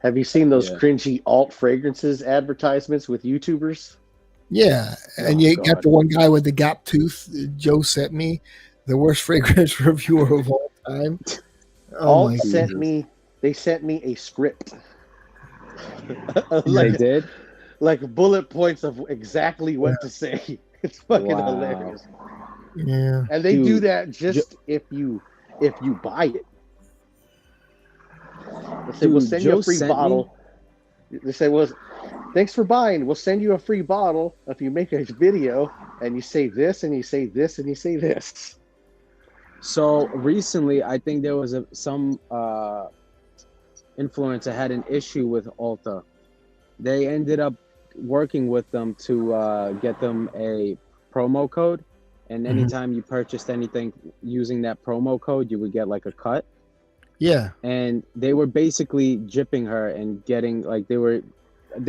Have you seen those Yeah. cringy alt fragrances advertisements with YouTubers? Yeah, and you got the one guy with the gap tooth. Joe sent me the worst fragrance reviewer of all time. Oh my Alt sent me. They sent me a script. They did. Like bullet points of exactly what to say. It's fucking Wow. hilarious. Yeah. And they do Dude, that just if you buy it. They say, we'll send you Joe a free sent me- bottle. They say, well, thanks for buying. We'll send you a free bottle if you make a video and you say this and you say this and you say this. So recently, I think there was some influencer had an issue with Ulta. They ended up working with them to get them a promo code, and anytime you purchased anything using that promo code, you would get like a cut. Yeah. And they were basically gypping her and getting like there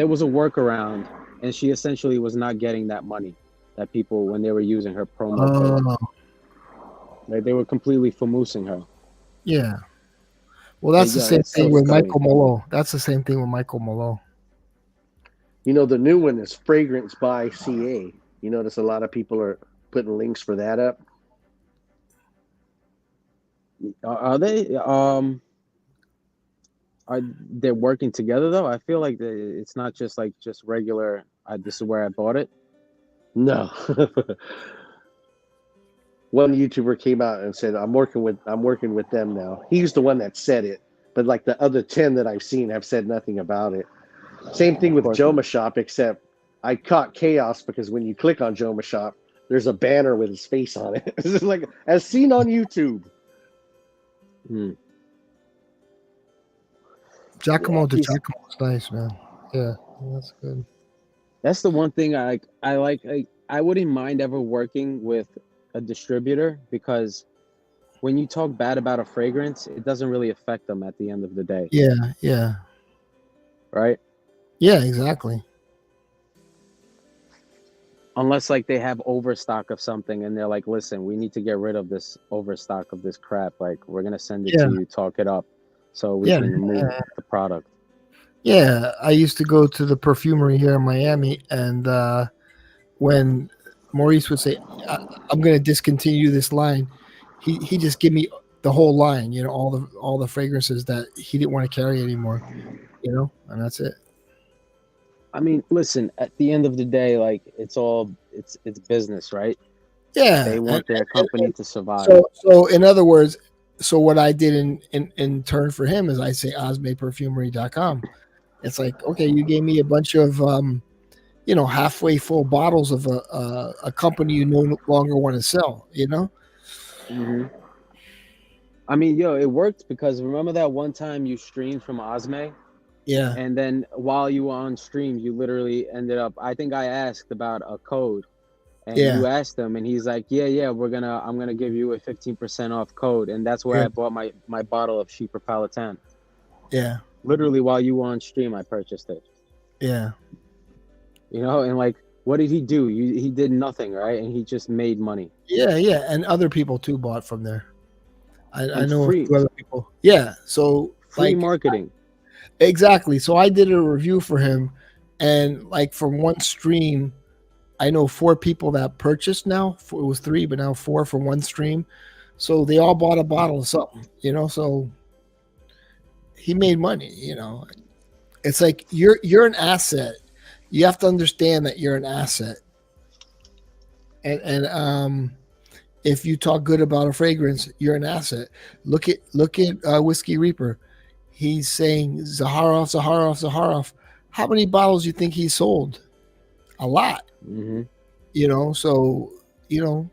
was a workaround, and she essentially was not getting that money that people when they were using her promo code. Like they were completely famoosing her. Yeah. Well, that's the Yeah, same that's so thing with funny. Michael Malo. That's the same thing with Michael Malo. You know, the new one is Fragrance by CA. You notice a lot of people are putting links for that up. Are they? Are they working together though? I feel like it's not just like just regular. This is where I bought it. No. One YouTuber came out and said, I'm working with them now. He's the one that said it, but like the other 10 that I've seen have said nothing about it. Same thing with Joma Shop, except I caught chaos because when you click on Joma Shop, there's a banner with his face on it. This is like as seen on YouTube. Giacomo de Giacomo is nice, man. Yeah, that's good. That's the one thing I like. I wouldn't mind ever working with a distributor because when you talk bad about a fragrance, it doesn't really affect them at the end of the day. Yeah, yeah. Right? Yeah, exactly. unless like they have overstock of something and they're like, listen, we need to get rid of this overstock of this crap. Like we're gonna send it Yeah. to you, talk it up, so we Yeah. can remove the product. Yeah, I used to go to the perfumery here in Miami, and when Maurice would say, "I'm going to discontinue this line," he just give me the whole line, you know, all the fragrances that he didn't want to carry anymore, you know, and that's it. I mean, listen, at the end of the day, like it's business, right? Yeah, They want their company to survive. So in other words, so what I did in turn for him is I say osmeperfumery.com. It's like, okay, you gave me a bunch of you know, halfway full bottles of a company you no longer want to sell, you know? Mm-hmm. I mean, yo, it worked because remember that one time you streamed from Osme? Yeah. And then while you were on stream, you literally ended up, I think I asked about a code. And you asked him, and he's like, yeah, I'm gonna give you a 15% off code. And that's where I bought my bottle of Sheeper Palatine. Yeah. Literally while you were on stream, I purchased it. Yeah. You know, and like, what did he do? He did nothing, right? And he just made money. Yeah, yeah. And other people too bought from there. I know free. a few other people. Yeah. So free marketing. Exactly. So I did a review for him, and like from one stream, I know 4 people that purchased now. It was 3, but now 4 from one stream. So they all bought a bottle of something, you know. So he made money, you know. It's like you're an asset. You have to understand that you're an asset. And if you talk good about a fragrance, you're an asset. Look at Whiskey Reaper. He's saying Zaharoff. How many bottles do you think he sold? A lot. Mm-hmm. You know, so, you know.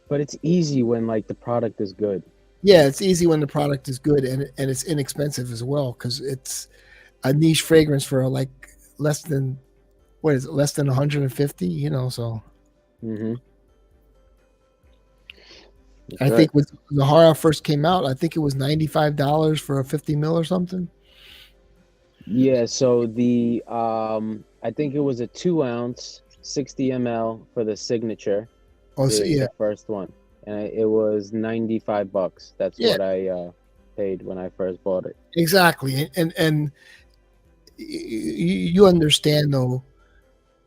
But it's easy when like the product is good. Yeah, it's easy when the product is good, and it's inexpensive as well, because it's a niche fragrance for like less than 150, you know, so. Mm-hmm. I think when Zahara first came out, I think it was $95 for a 50 mil or something. Yeah, so the I think it was a 2-ounce 60 ml for the signature. Oh, so yeah, the first one, and it was $95. That's what I paid when I first bought it. Exactly, and you understand though,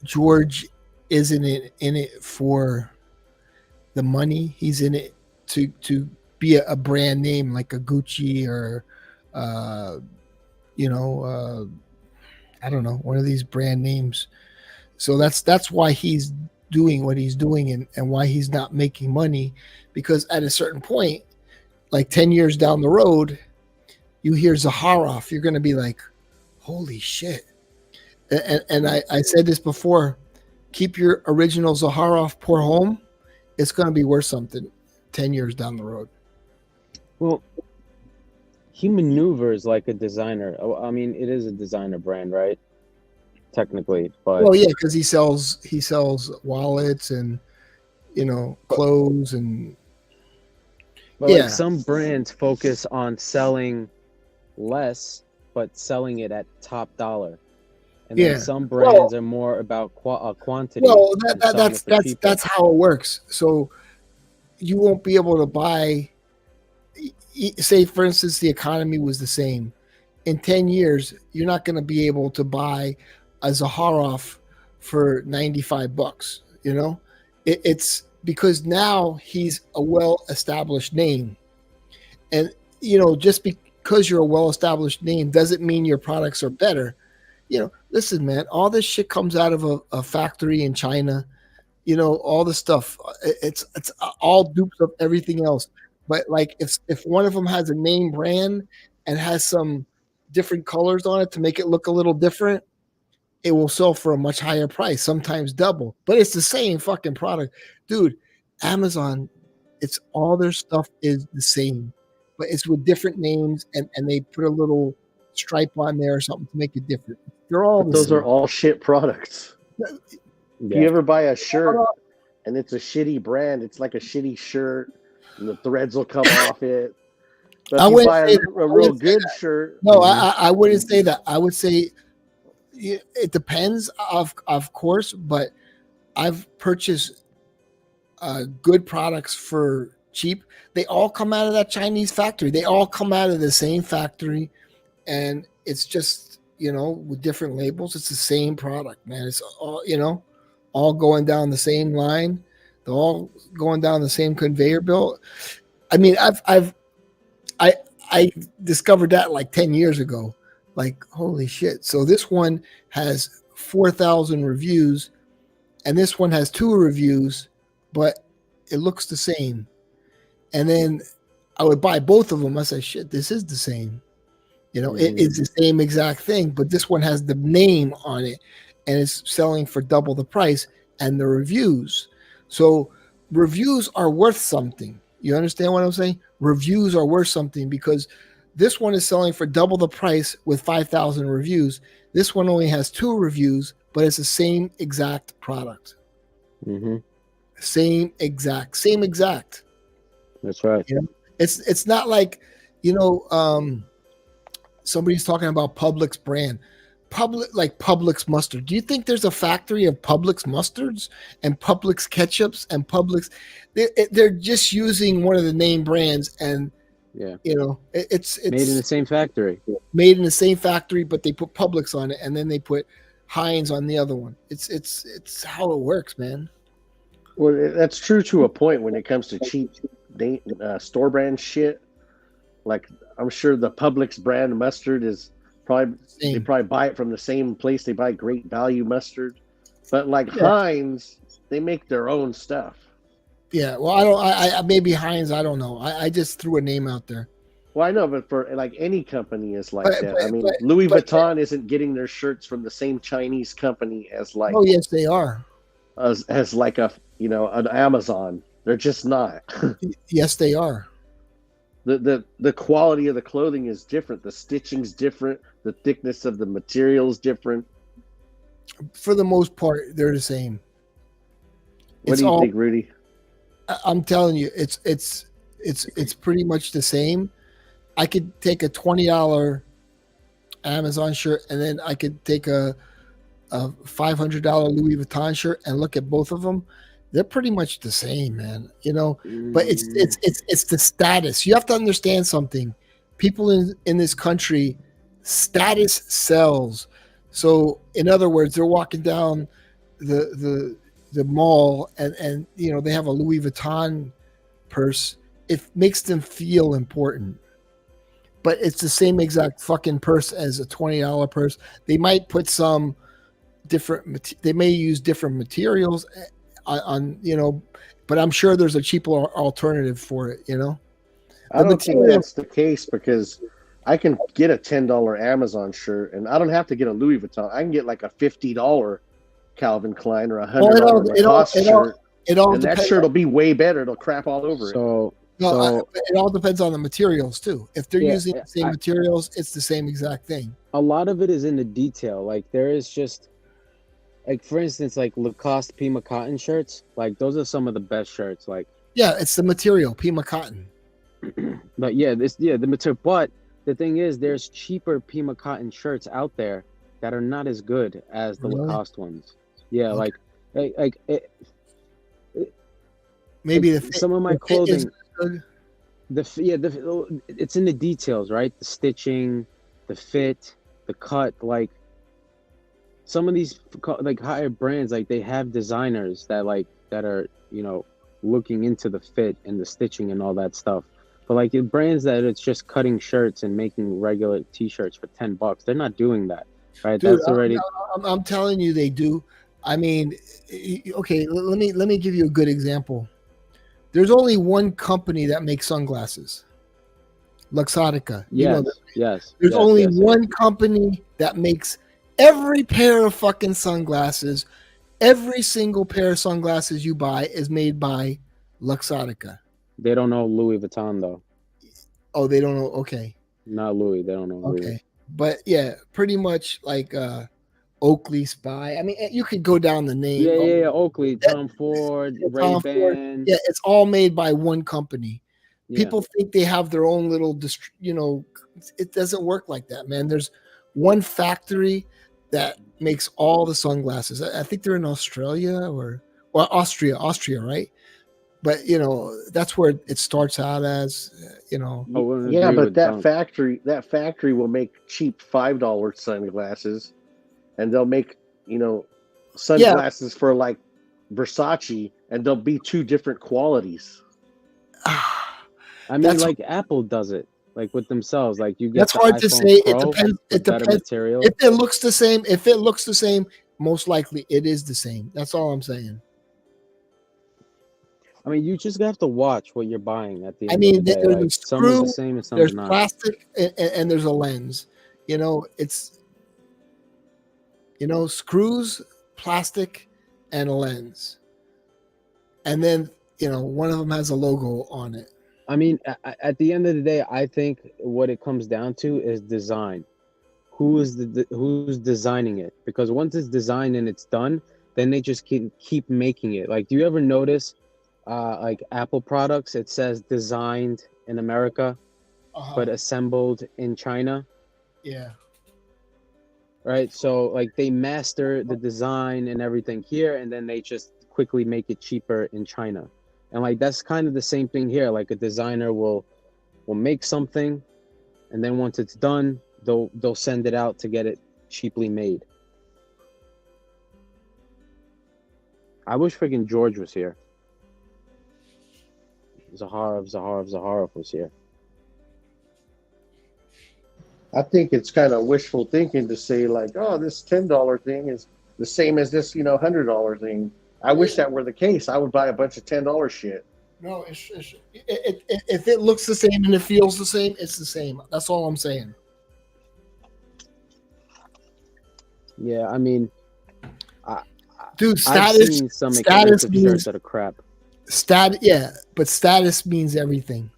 George isn't in it for the money. He's in it to be a brand name like a Gucci or you know, I don't know, one of these brand names. So that's why he's doing what he's doing, and why he's not making money, because at a certain point, like 10 years down the road, you hear Zaharoff, you're going to be like, holy shit. And I said this before, keep your original Zaharoff pour home. It's going to be worth something 10 years down the road. Well, he maneuvers like a designer. I mean, it is a designer brand, right? Technically, but well, yeah, because he sells wallets and, you know, clothes and. But like some brands focus on selling less, but selling it at top dollar, and then some brands are more about quantity. Well, that's how it works. So you won't be able to buy. Say, for instance, the economy was the same. In 10 years, you're not going to be able to buy a Zaharoff for $95. You know, it's because now he's a well-established name, and you know, just because you're a well-established name doesn't mean your products are better. You know, listen, man, all this shit comes out of a factory in China. You know, all the stuff. It's all dupes of everything else. But like, if one of them has a name brand and has some different colors on it to make it look a little different, it will sell for a much higher price, sometimes double. But it's the same fucking product, dude. Amazon, it's all their stuff is the same, but it's with different names, and they put a little stripe on there or something to make it different. They're all the those same. are all shit products. Yeah. If you ever buy a shirt and it's a shitty brand, it's like a shitty shirt, and the threads will come off it. But if you buy a real good shirt, no, I wouldn't say that. I would say it depends, of course, but I've purchased good products for cheap. They all come out of that Chinese factory. They all come out of the same factory, and it's just, you know, with different labels. It's the same product, man. It's all, you know, all going down the same line. They're all going down the same conveyor belt. I mean, I discovered that like 10 years ago. Like, holy shit. So this one has 4,000 reviews, and this one has 2 reviews, but it looks the same. And then I would buy both of them. I said, shit, this is the same. You know, it is the same exact thing, but this one has the name on it, and it's selling for double the price, and the reviews. So reviews are worth something. You understand what I'm saying? Reviews are worth something, because this one is selling for double the price with 5,000 reviews. This one only has 2 reviews, but it's the same exact product. Mm-hmm. Same exact. That's right. You know? It's not like, you know, somebody's talking about Publix brand. Publix mustard. Do you think there's a factory of Publix mustards and Publix ketchups and Publix? They're just using one of the name brands, and you know, it's made in the same factory. Made in the same factory, but they put Publix on it, and then they put Heinz on the other one. It's how it works, man. Well, that's true to a point when it comes to cheap store brand shit. Like, I'm sure the Publix brand mustard is probably they probably buy it from the same place they buy Great Value mustard, but like Heinz, they make their own stuff. Yeah, well, I maybe Heinz, I don't know. I just threw a name out there. Well, I know, but for like any company is like that. I mean, Louis Vuitton isn't getting their shirts from the same Chinese company as like. Oh yes, they are. As like a, you know, an Amazon. They're just not. Yes, they are. The quality of the clothing is different. The stitching's different. The thickness of the material is different. For the most part, they're the same. What do you think, Rudy? I'm telling you, it's pretty much the same. I could take a $20 Amazon shirt, and then I could take a $500 Louis Vuitton shirt and look at both of them. They're pretty much the same, man. You know, but it's the status. You have to understand something. People in this country, status sells. So, in other words, they're walking down the mall, and you know, they have a Louis Vuitton purse. It makes them feel important. But it's the same exact fucking purse as a $20 purse. They might put some different. They may use different materials on, you know, but I'm sure there's a cheaper alternative for it. You know, I don't think that's the case, because I can get a $10 Amazon shirt, and I don't have to get a Louis Vuitton. I can get like a $50 Calvin Klein or a $100 Lacoste shirt. And that shirt will be way better. It'll crap all over it. It all depends on the materials too. If they're using the same materials, it's the same exact thing. A lot of it is in the detail. Like, there is just, like, for instance, like Lacoste Pima cotton shirts. Like, those are some of the best shirts. Like, yeah, it's the material, Pima cotton. But the material. But the thing is, there's cheaper Pima cotton shirts out there that are not as good as the Lacoste ones. Yeah, okay. Maybe some of my clothing. It's in the details, right? The stitching, the fit, the cut. Like, some of these like higher brands, like, they have designers that are, you know, looking into the fit and the stitching and all that stuff. But like the brands that it's just cutting shirts and making regular t-shirts for $10, they're not doing that, right? Dude, that's already. I'm telling you, they do. I mean, okay, let me give you a good example. There's only one company that makes sunglasses, Luxottica. Yes. There's only one company that makes every pair of fucking sunglasses. Every single pair of sunglasses you buy is made by Luxottica. They don't know Louis Vuitton though. Oh, they don't know. Okay. Not Louis. They don't know. Okay. Louis. But yeah, pretty much like Oakley, Spy. I mean, you could go down the name. Yeah. Oakley, Tom Ford, Ray-Ban. Yeah, it's all made by one company. Yeah. People think they have their own little, you know, it doesn't work like that, man. There's one factory that makes all the sunglasses. I think they're in Australia or Well, Austria, right? But that's where it starts out as. I wouldn't Yeah, agree but with Dunk. that factory will make cheap $5 sunglasses, and they'll make Yeah. sunglasses for like Versace, and they'll be two different qualities. I mean, That's like Apple does it, like with themselves. Like you get that's the hard to iPhone say. It Pro depends. with It better depends. material. If it looks the same, most likely it is the same. That's all I'm saying. I mean, you just have to watch what you're buying at the I end of the mean, day. there's Like a some is the screw, same and some there's is not. plastic, and there's a lens. It's screws, plastic, and a lens, and then one of them has a logo on it. I mean, at the end of the day, I think what it comes down to is design. Who's designing it? Because once it's designed and it's done, then they just keep making it. Like, do you ever notice, like Apple products? It says designed in America, but assembled in China. Yeah. Right. So like they master the design and everything here, and then they just quickly make it cheaper in China. And like that's kind of the same thing here. Like a designer will make something, and then once it's done, they'll send it out to get it cheaply made. I wish freaking George was here. Zaharov was here. I think it's kind of wishful thinking to say like, oh, this $10 thing is the same as this $100 thing. I wish that were the case. I would buy a bunch of $10 shit. No, if it looks the same and it feels the same, it's the same. That's all I'm saying. Yeah, I mean, dude, I've seen some expensive shirts that are crap. Yeah, but status means everything.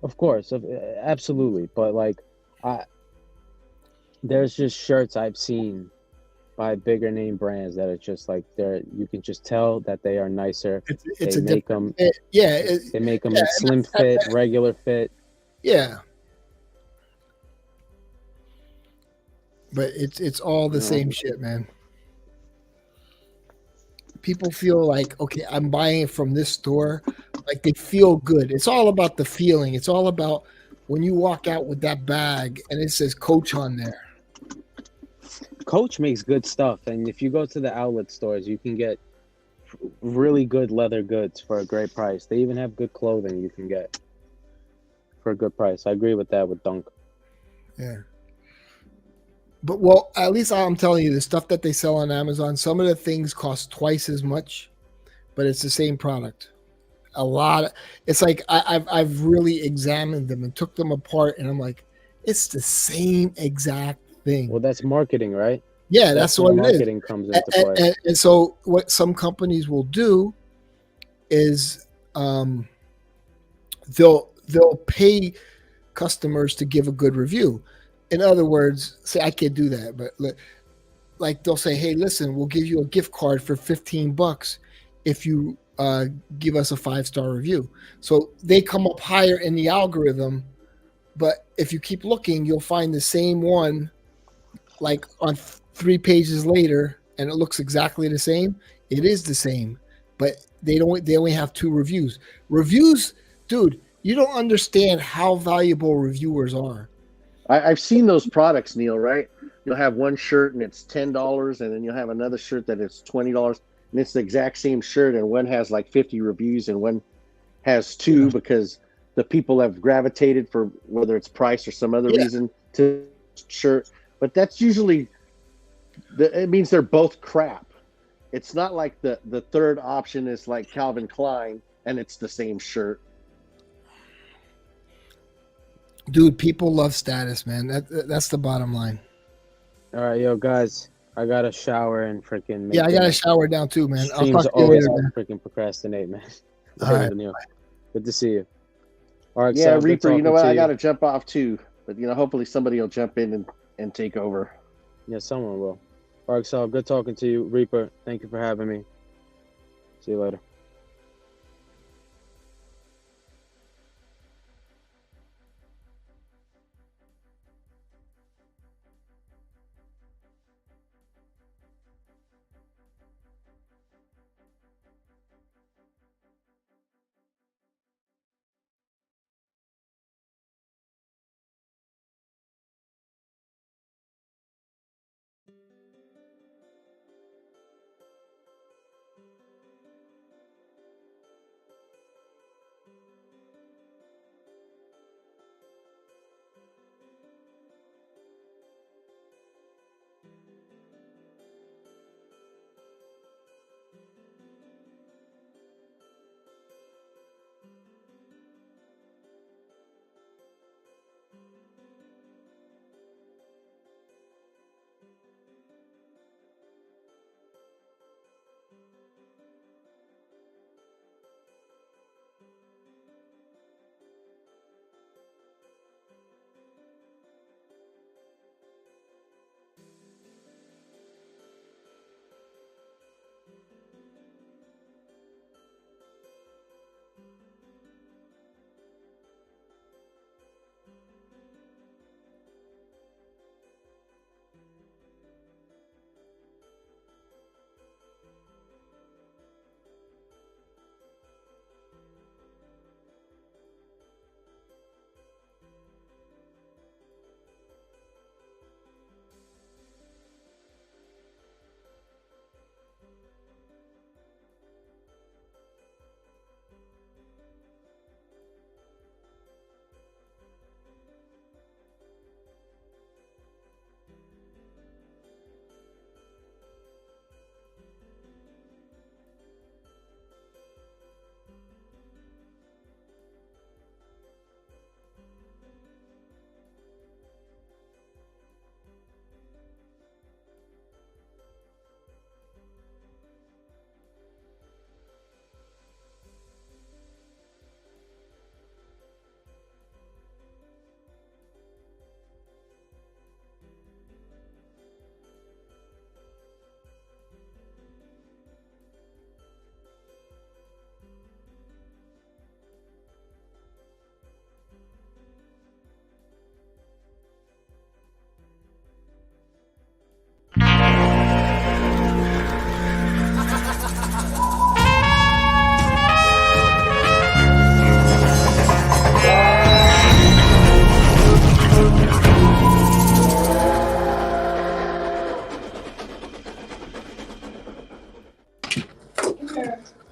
Of course, absolutely, but like, there's just shirts I've seen by bigger name brands that are just like you can just tell that they are nicer. They make them in slim fit, regular fit. Yeah, but it's all the same shit, man. People feel like, okay, I'm buying it from this store, like they feel good. It's all about the feeling. It's all about when you walk out with that bag and it says Coach on there. Coach makes good stuff, and if you go to the outlet stores, you can get really good leather goods for a great price. They even have good clothing you can get for a good price. I agree with that with Dunk. Yeah. But well, at least I'm telling you, the stuff that they sell on Amazon, some of the things cost twice as much, but it's the same product. It's like I've really examined them and took them apart, and I'm like, it's the same exact thing. Well, that's marketing, right? Yeah, that's what marketing comes into play. And so what some companies will do is they'll pay customers to give a good review. In other words, say I can't do that, but like they'll say, hey, listen, we'll give you a gift card for $15 if you give us a 5-star review. So they come up higher in the algorithm, but if you keep looking, you'll find the same one like on 3 pages later, and it looks exactly the same. It is the same, but they only have 2 reviews. Reviews, dude, you don't understand how valuable reviewers are. I've seen those products, Neil, right? You'll have one shirt and it's $10, and then you'll have another shirt that is $20, and it's the exact same shirt, and one has like 50 reviews and one has 2 because the people have gravitated for whether it's price or some other reason to shirt. But that's usually, it means they're both crap. It's not like the third option is like Calvin Klein and it's the same shirt. Dude, people love status, man. That's the bottom line. All right, yo, guys, I got to shower and freaking. I got to shower down too, man. I'll Streams talk to you later, man. Freaking procrastinate, man. All right. Good to see you. All right, yeah, so Reaper. You know what? I got to jump off too, but hopefully somebody will jump in and take over. Yeah, someone will. All right, so good talking to you, Reaper. Thank you for having me. See you later.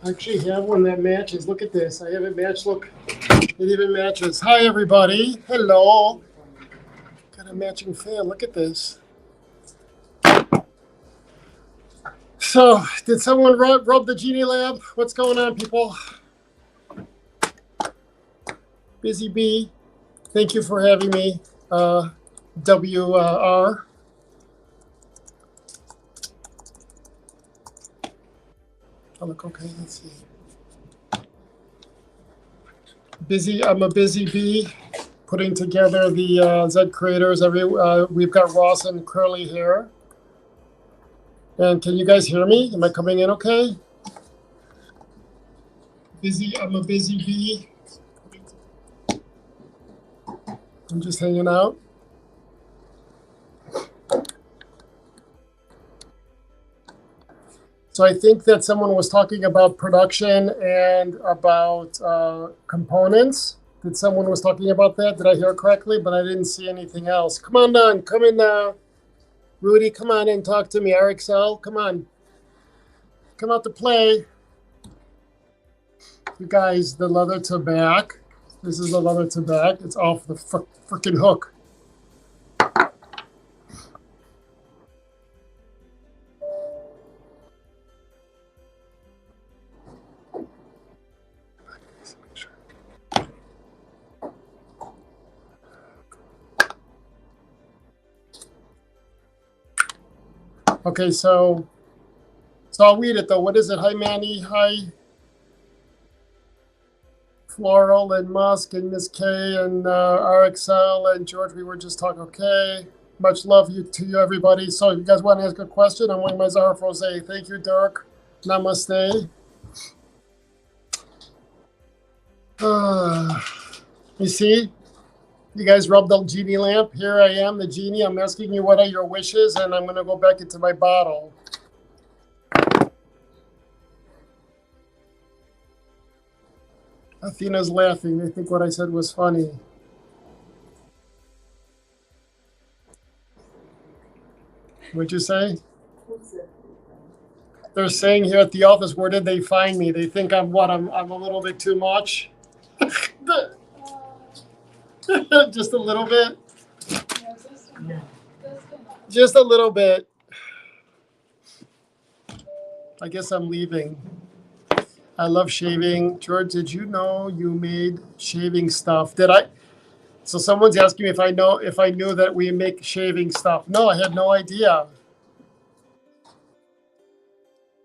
I actually have one that matches. Look at this. I have it matched. Look, it even matches. Hi, everybody. Hello. Got a matching fan. Look at this. So, did someone rub the Genie Lab? What's going on, people? Busy Bee, thank you for having me. WR. Oh, look, okay, let's see. I'm a busy bee, putting together the Z creators. We've got Ross and curly hair. And can you guys hear me? Am I coming in okay? I'm a busy bee. I'm just hanging out. So I think that someone was talking about production and about components. Did someone was talking about that? Did I hear correctly? But I didn't see anything else. Come on down. Come in now. Rudy, come on in. Talk to me. RXL, come on. Come out to play. You guys, the leather to back. This is the leather to back. It's off the freaking hook. Okay, so I'll read it though. What is it? Hi, Manny. Hi, Floral and Musk and Miss K and RXL and George. We were just talking. Okay, much love to you, everybody. So, you guys want to ask a question? I'm wearing my Zara Rose. Thank you, Dirk. Namaste. You see? You guys rubbed the Genie lamp. Here I am, the Genie. I'm asking you what are your wishes, and I'm going to go back into my bottle. Athena's laughing. They think what I said was funny. What'd you say? They're saying here at the office, where did they find me? They think I'm what? I'm a little bit too much? Just a little bit? Just a little bit. I guess I'm leaving. I love shaving. George, did you know you made shaving stuff? Did I? So someone's asking me if I knew that we make shaving stuff. No, I had no idea.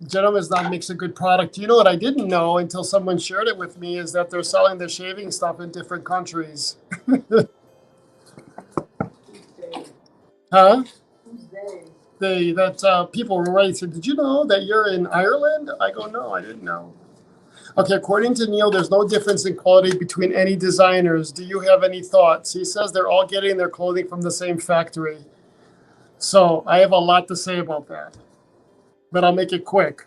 Gentleman's Not makes a good product. You know what I didn't know until someone shared it with me is that they're selling the shaving stuff in different countries. Huh? People were right. Said, did you know that you're in Ireland? I go, no, I didn't know. Okay, according to Neil, there's no difference in quality between any designers. Do you have any thoughts? He says they're all getting their clothing from the same factory. So I have a lot to say about that, but I'll make it quick.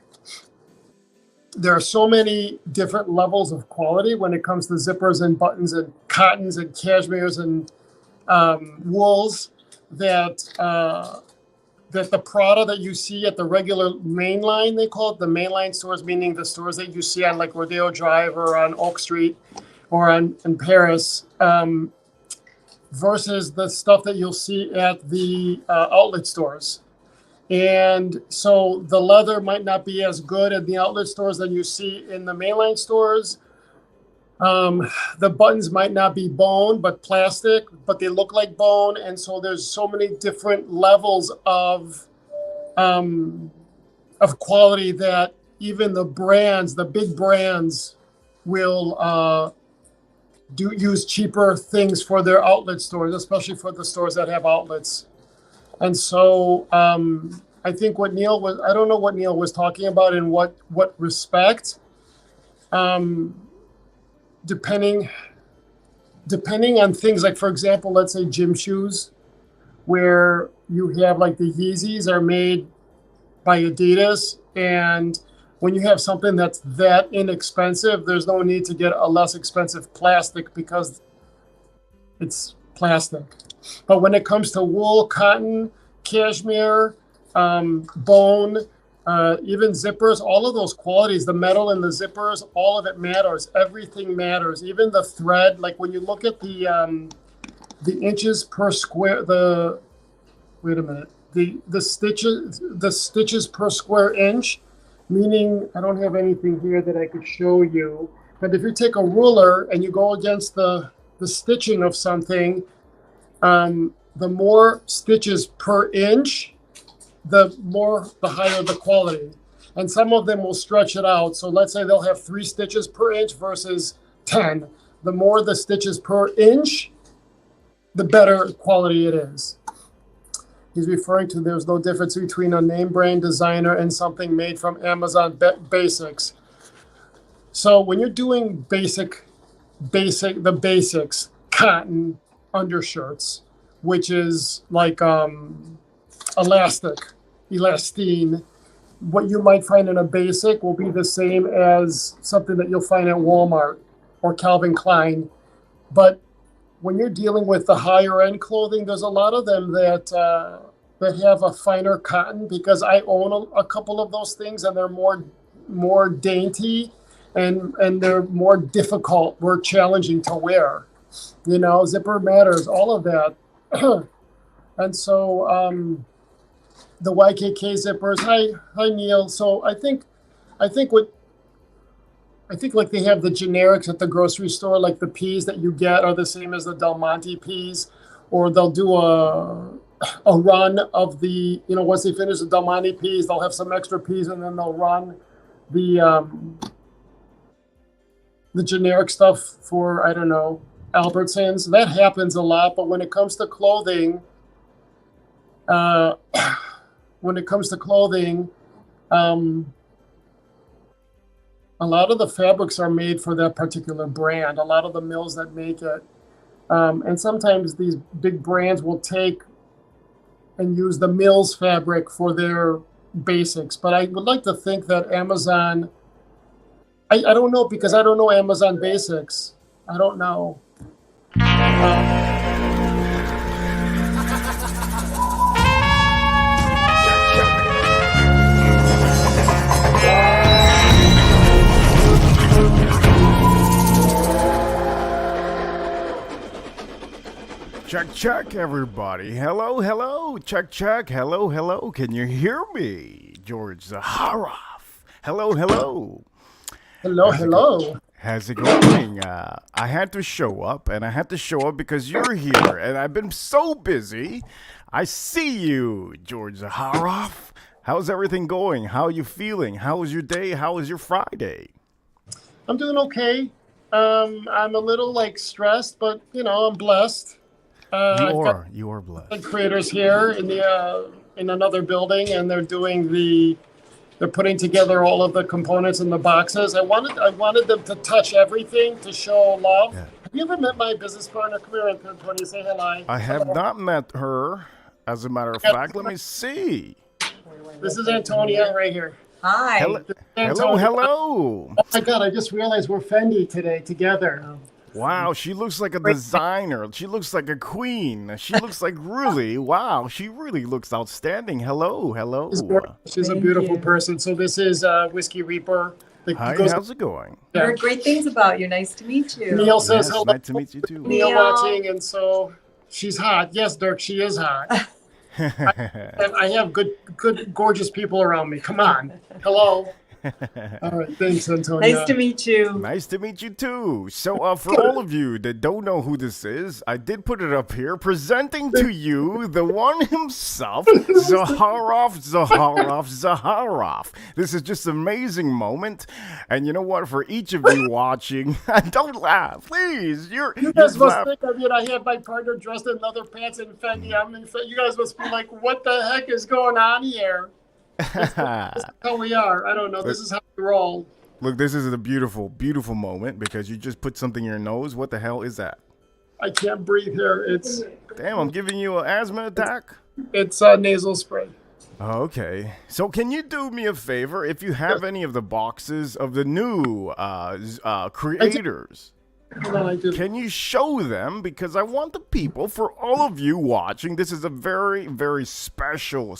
There are so many different levels of quality when it comes to zippers and buttons and cottons and cashmeres and wools that the Prada that you see at the regular mainline, they call it the mainline stores, meaning the stores that you see on like Rodeo Drive or on Oak Street or in Paris, versus the stuff that you'll see at the outlet stores. And so the leather might not be as good at the outlet stores than you see in the mainline stores. The buttons might not be bone, but plastic, but they look like bone. And so there's so many different levels of quality that even the brands, the big brands, will use cheaper things for their outlet stores, especially for the stores that have outlets. And so I think I don't know what Neil was talking about in what respect. Depending on things like, for example, let's say gym shoes, where you have like the Yeezys are made by Adidas. And when you have something that's that inexpensive, there's no need to get a less expensive plastic because it's plastic. But when it comes to wool, cotton, cashmere, bone, even zippers, all of those qualities, the metal in the zippers, all of it matters. Everything matters. Even the thread, like when you look at the inches per square, wait a minute, the stitches per square inch, meaning I don't have anything here that I could show you, but if you take a ruler and you go against the stitching of something, the more stitches per inch, the higher the quality. And some of them will stretch it out. So let's say they'll have 3 stitches per inch versus 10. The more the stitches per inch, the better quality it is. He's referring to there's no difference between a name brand designer and something made from Amazon Basics. So when you're doing the basics, cotton undershirts, which is like elastine, what you might find in a basic will be the same as something that you'll find at Walmart or Calvin Klein. But when you're dealing with the higher end clothing, there's a lot of them that have a finer cotton, because I own a couple of those things, and they're more dainty and they're more difficult, more challenging to wear. You know, zipper matters, all of that. And so the YKK zippers. Hi Neil. So I think like they have the generics at the grocery store, like the peas that you get are the same as the Del Monte peas, or they'll do a run of the, you know, once they finish the Del Monte peas, they'll have some extra peas, and then they'll run the generic stuff for, I don't know, Albertsons. That happens a lot, but when it comes to clothing, a lot of the fabrics are made for that particular brand, a lot of the mills that make it. And sometimes these big brands will take and use the mill's fabric for their basics. But I would like to think that Amazon, I don't know, because I don't know Amazon Basics. I don't know. Check, everybody. Hello. Check. Hello. Can you hear me? George Zaharoff. Hello. How's it going? I had to show up, and I had to show up because you're here, and I've been so busy. I see you, George Zaharoff. How's everything going? How are you feeling? How was your day? How was your Friday? I'm doing okay. I'm a little stressed, but I'm blessed. You are blessed. Creators here in another building, and they're putting together all of the components in the boxes. I wanted them to touch everything to show love. Yeah. Have you ever met my business partner? Come here, Antonio. Say hello. I have not met her. As a matter of fact, let me see. This is Antonia right here. Hi. Hello. Oh my God! I just realized we're Fendi today together. Wow, she looks like a designer. She looks like a queen. She looks like she really looks outstanding. Hello. She's a beautiful person. So this is Whiskey Reaper. Hi, how's it going? I heard great things about you. Nice to meet you. Neil says hello. Nice to meet you too. Neil watching, and so she's hot. Yes, Dirk, she is hot. I have good, gorgeous people around me. Come on. Hello. All right, thanks, Antonia. Nice to meet you. Nice to meet you too. So, for all of you that don't know who this is, I did put it up here, presenting to you the one himself, Zaharoff. This is just an amazing moment, and you know what? For each of you watching, don't laugh, please. You guys must think I had my partner dressed in leather pants and Fendi. You guys must be like, what the heck is going on here? This is how we are. I don't know. This is how we roll. Look, this is a beautiful, beautiful moment because you just put something in your nose. What the hell is that? I can't breathe here. Damn, I'm giving you an asthma attack. It's a nasal spray. Okay. So can you do me a favor? If you have any of the boxes of the new creators. Hold on, I do. Can you show them? Because I want the people, for all of you watching, this is a very, very special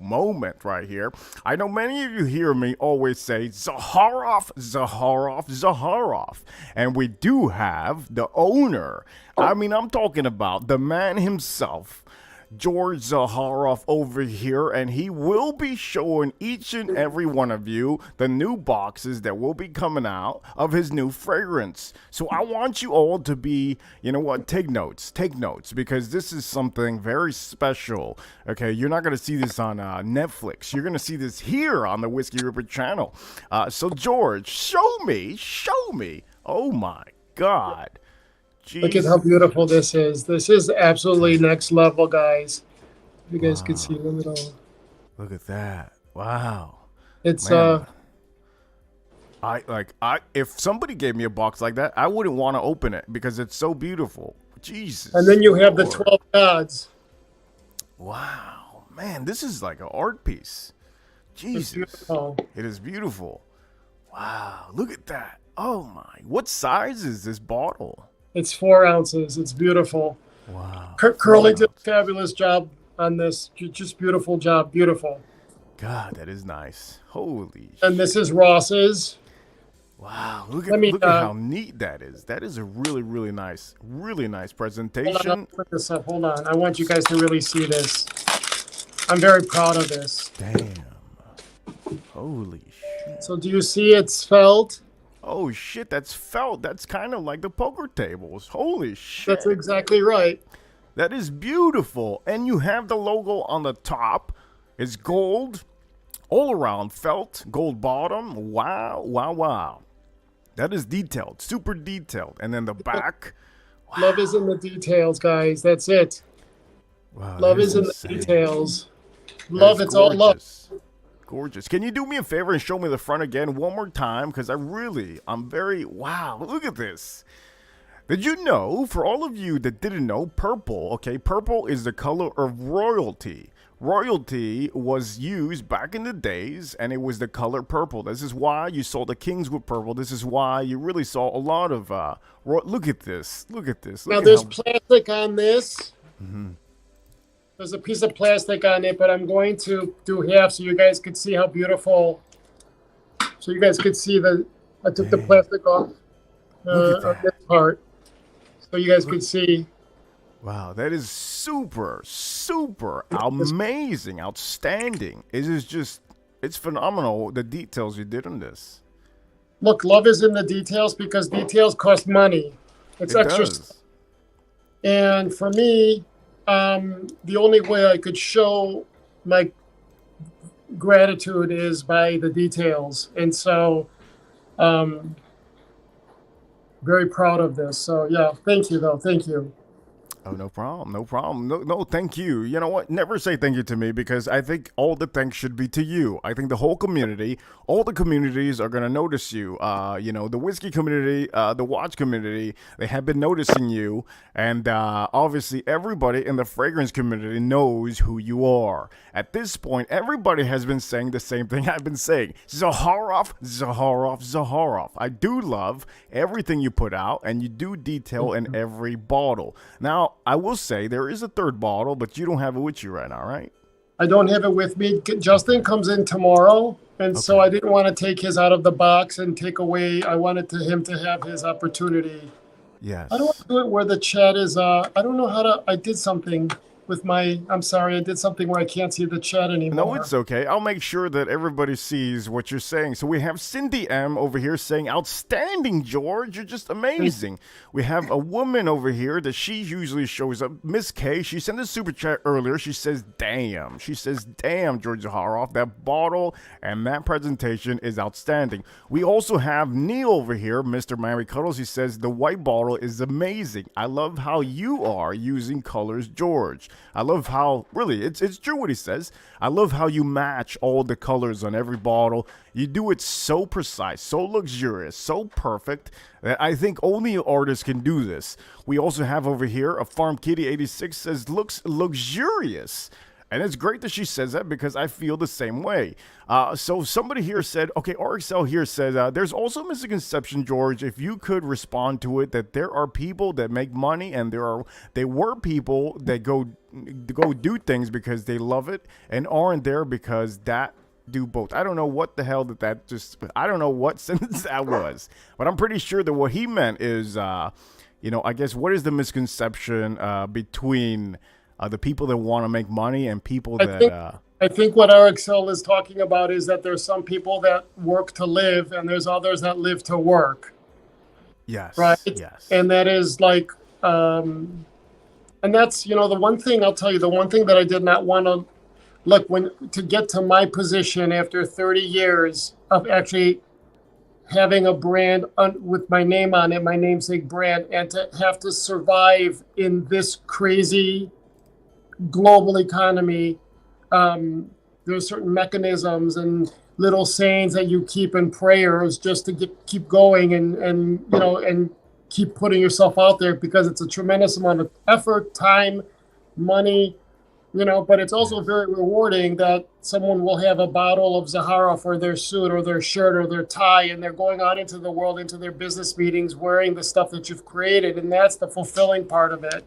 moment right here. I know many of you hear me always say Zaharov, Zaharov, Zaharov. And we do have the owner. I mean, I'm talking about the man himself, George Zaharov over here, and he will be showing each and every one of you the new boxes that will be coming out of his new fragrance. So I want you all to be, you know what, take notes, because this is something very special. Okay, you're not going to see this on Netflix. You're going to see this here on the Whiskey Ripper channel. So George, show me. Oh my God. Jeez. Look at how beautiful this is. This is absolutely next level, guys. You guys can see the little. Look at that. Wow. It's Man. If somebody gave me a box like that, I wouldn't want to open it because it's so beautiful. Jesus. And then you have the Lord. 12 gods. Wow. Man, this is like an art piece. Jesus. Beautiful. It is beautiful. Wow. Look at that. Oh my. What size is this bottle? It's 4 ounces. It's beautiful. Wow. Curly did a fabulous job on this. Just beautiful job. Beautiful. God, that is nice. Holy And this is Ross's. Wow, look Let me, at how neat that is. That is a really, really nice presentation. Hold on, I'll put this up. Hold on. I want you guys to really see this. I'm very proud of this. Damn. Holy shit. So do you see it's felt? Oh shit, that's felt. That's kind of like the poker tables. Holy shit. That's exactly right. That is beautiful. And you have the logo on the top. It's gold. All around felt. Gold bottom. Wow, wow, wow. That is detailed. Super detailed. And then the back. Wow. Love is in the details, guys. That's it. Wow, love is in insane. the details. Love, it's all love. Gorgeous. Can you do me a favor and show me the front again one more time? Because I'm very, wow, look at this. Did you know, for all of you that didn't know, purple, okay, purple is the color of royalty. Royalty was used back in the days, and it was the color purple. This is why you saw the kings with purple. This is why you really saw a lot of, look at this. Look at this. Look Now, at there's how... plastic on this. Mm-hmm. There's a piece of plastic on it, but I'm going to do half so you guys could see how beautiful. So you guys could see I took the plastic off on this part. So you guys could see. Wow, that is super, super amazing, outstanding. It is just, it's phenomenal, the details you did on this. Look, love is in the details because details cost money. It's extra stuff. And for me, the only way I could show my gratitude is by the details. And so, very proud of this. So yeah, thank you though. Thank you. Oh, no problem. No problem. No, thank you. You know what? Never say thank you to me because I think all the thanks should be to you. I think the whole community, all the communities are going to notice you. You know, the whiskey community, the watch community, they have been noticing you. And obviously everybody in the fragrance community knows who you are. At this point, everybody has been saying the same thing I've been saying. Zaharov, Zaharov, Zaharov. I do love everything you put out and you do detail in every bottle. Now, I will say there is a third bottle, but you don't have it with you right now, right? I don't have it with me. Justin comes in tomorrow, and so I didn't want to take his out of the box and take away. I wanted him to have his opportunity. Yes. I don't want to do it where the chat is. I don't know how to. I did something with my. I'm sorry. I did something where I can't see the chat anymore. No, it's okay. I'll make sure that everybody sees what you're saying. So we have Cindy M over here saying, outstanding, George. You're just amazing. We have a woman over here that she usually shows up. Miss K, she sent a super chat earlier. She says, damn. She says, damn, George Zaharoff. That bottle and that presentation is outstanding. We also have Neil over here, Mr. Mary Cuddles. He says, the white bottle is amazing. I love how you are using colors, George. I love how, really, it's true what he says. I love how you match all the colors on every bottle. You do it so precise, so luxurious, so perfect that I think only artists can do this. We also have over here a Farm Kitty 86 says, looks luxurious. And it's great that she says that because I feel the same way. So somebody here said, okay, RXL here says, there's also a misconception, George, if you could respond to it, that there are people that make money and there were people that go do things because they love it and aren't there because that do both. I don't know what the hell I don't know what sentence that was, but I'm pretty sure that what he meant is, I guess what is the misconception between the people that want to make money and people that... I think what RXL is talking about is that there's some people that work to live and there's others that live to work. Yes. Right? Yes. And that is like, and that's, the one thing I'll tell you, the one thing that I did not want to look to get to my position after 30 years of actually having a brand with my name on it, my namesake brand, and to have to survive in this crazy global economy. There's certain mechanisms and little sayings that you keep in prayers just to keep going and keep putting yourself out there, because it's a tremendous amount of effort, time, money, but it's also very rewarding that someone will have a bottle of Zahara for their suit or their shirt or their tie, and they're going out into the world, into their business meetings, wearing the stuff that you've created. And that's the fulfilling part of it.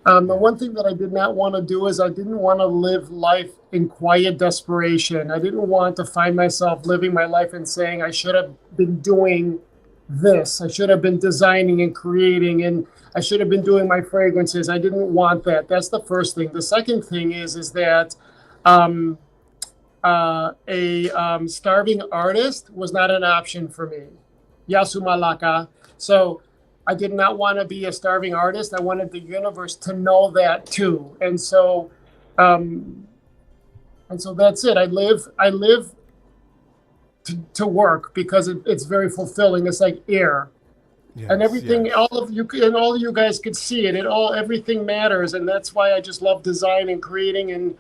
The one thing that I did not want to do is I didn't want to live life in quiet desperation. I didn't want to find myself living my life and saying I should have been doing this. I should have been designing and creating, and I should have been doing my fragrances. I didn't want that. That's the first thing. The second thing is that a starving artist was not an option for me. Yasu Malaka. So I did not want to be a starving artist. I wanted the universe to know that too. And so that's it. I live to work because it's very fulfilling. It's like air. Yes, and everything, yes. all of you guys could see it. Everything matters, and that's why I just love design and creating, and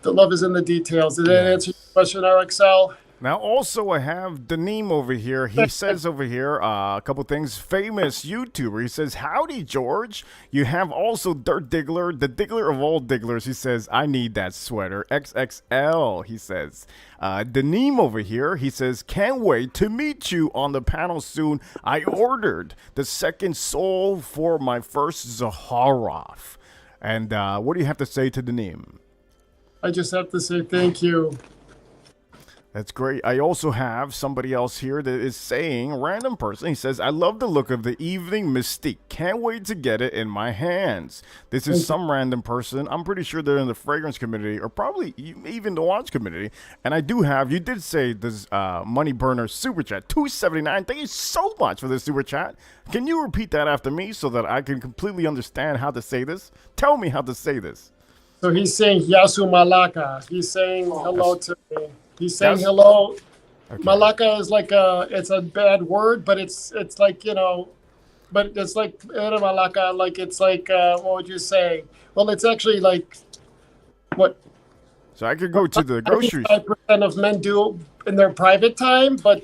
the love is in the details. Did that answer your question, RXL? Now, also, I have Daneem over here. He says over here a couple things. Famous YouTuber. He says, howdy, George. You have also Dirt Diggler, the Diggler of all Digglers. He says, I need that sweater. XXL, he says. Daneem over here, he says, can't wait to meet you on the panel soon. I ordered the second soul for my first Zaharoff. And what do you have to say to Daneem? I just have to say thank you. That's great. I also have somebody else here that is saying, random person, he says, I love the look of the evening mystique. Can't wait to get it in my hands. This is some random person. I'm pretty sure they're in the fragrance community or probably even the watch community. And I do have, you did say this Money Burner super chat, $2.79. Thank you so much for this super chat. Can you repeat that after me so that I can completely understand how to say this? Tell me how to say this. So he's saying Yasu Malaka. He's saying hello to me. He's saying hello. Okay. Malaka is like it's a bad word, but it's like, but it's like Malaka, like it's like, what would you say? Well, it's actually like, what? So I could go to the grocery store. 5% of men do in their private time, but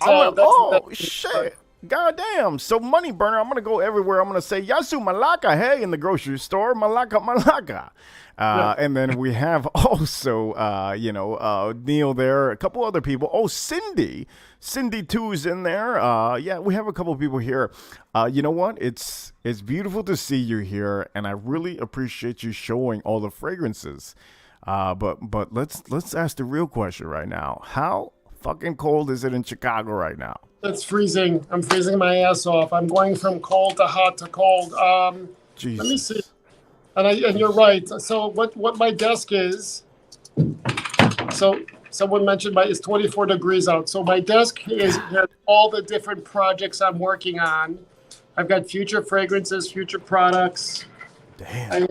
shit. God damn. So Money Burner, I'm going to go everywhere. I'm going to say, Yasu Malaka, hey, in the grocery store. Malaka. And then we have also, Neil there, a couple other people. Oh, Cindy 2's in there. We have a couple of people here. You know what? It's beautiful to see you here, and I really appreciate you showing all the fragrances. But let's ask the real question right now. How fucking cold is it in Chicago right now? It's freezing. I'm freezing my ass off. I'm going from cold to hot to cold. Let me see. And you're right. So what my desk is, so someone mentioned it's 24 degrees out. So my desk has all the different projects I'm working on. I've got future fragrances, future products. Damn.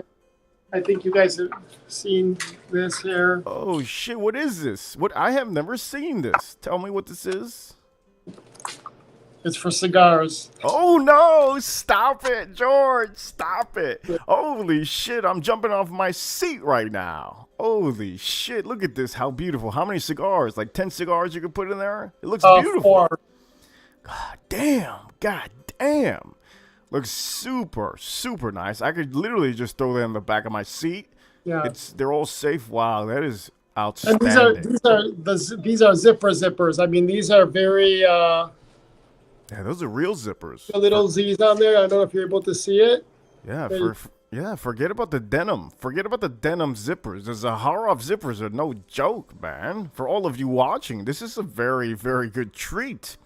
I think you guys have seen this here. Oh shit, what is this? I have never seen this. Tell me what this is. It's for cigars. Oh no, stop it, George, stop it. Holy shit, I'm jumping off my seat right now. Holy shit, look at this, how beautiful. How many cigars? Like 10 cigars you could put in there? It looks beautiful. 4. God damn. Looks super, super nice. I could literally just throw that in the back of my seat Yeah. They're all safe. Wow, that is And outstanding. these are zippers. I mean, these are very Yeah, those are real zippers. the little Z's on there. I don't know if you're able to see it. Yeah, They- forget about the denim. Forget about the denim zippers. The Zaharoff zippers are no joke, man. For all of you watching, this is a very, very good treat.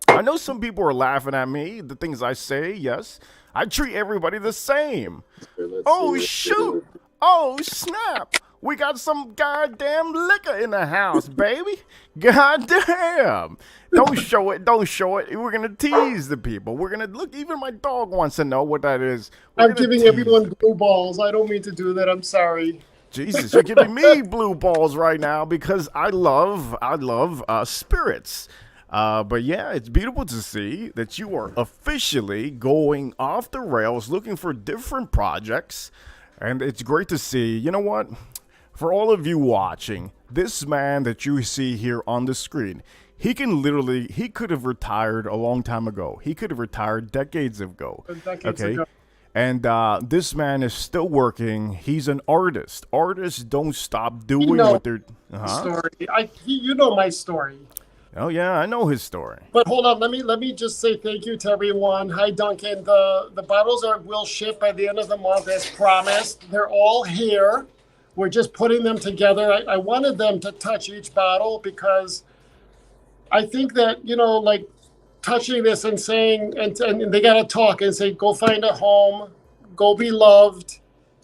I know some people are laughing at me, the things I say, yes. I treat everybody the same. Oh, shoot. Oh, snap. We got some goddamn liquor in the house, baby. Goddamn. Don't show it. Don't show it. We're going to tease the people. We're going to look. Even my dog wants to know what that is. We're I'm gonna giving tease everyone blue balls. I don't mean to do that. I'm sorry. Jesus, you're giving me blue balls right now because I love spirits. But yeah, it's beautiful to see that you are officially going off the rails, looking for different projects. And it's great to see. You know what? For all of you watching, this man that you see here on the screen, he could have retired a long time ago. He could have retired decades ago. Decades ago. And this man is still working. He's an artist. Artists don't stop doing You know what they're... Story. You know my story. Oh, yeah, I know his story. But hold on, let me just say thank you to everyone. Hi, Duncan. The bottles will ship by the end of the month as promised. They're all here. We're just putting them together. I wanted them to touch each bottle because I think that, like touching this and saying, and they got to talk and say, go find a home, go be loved,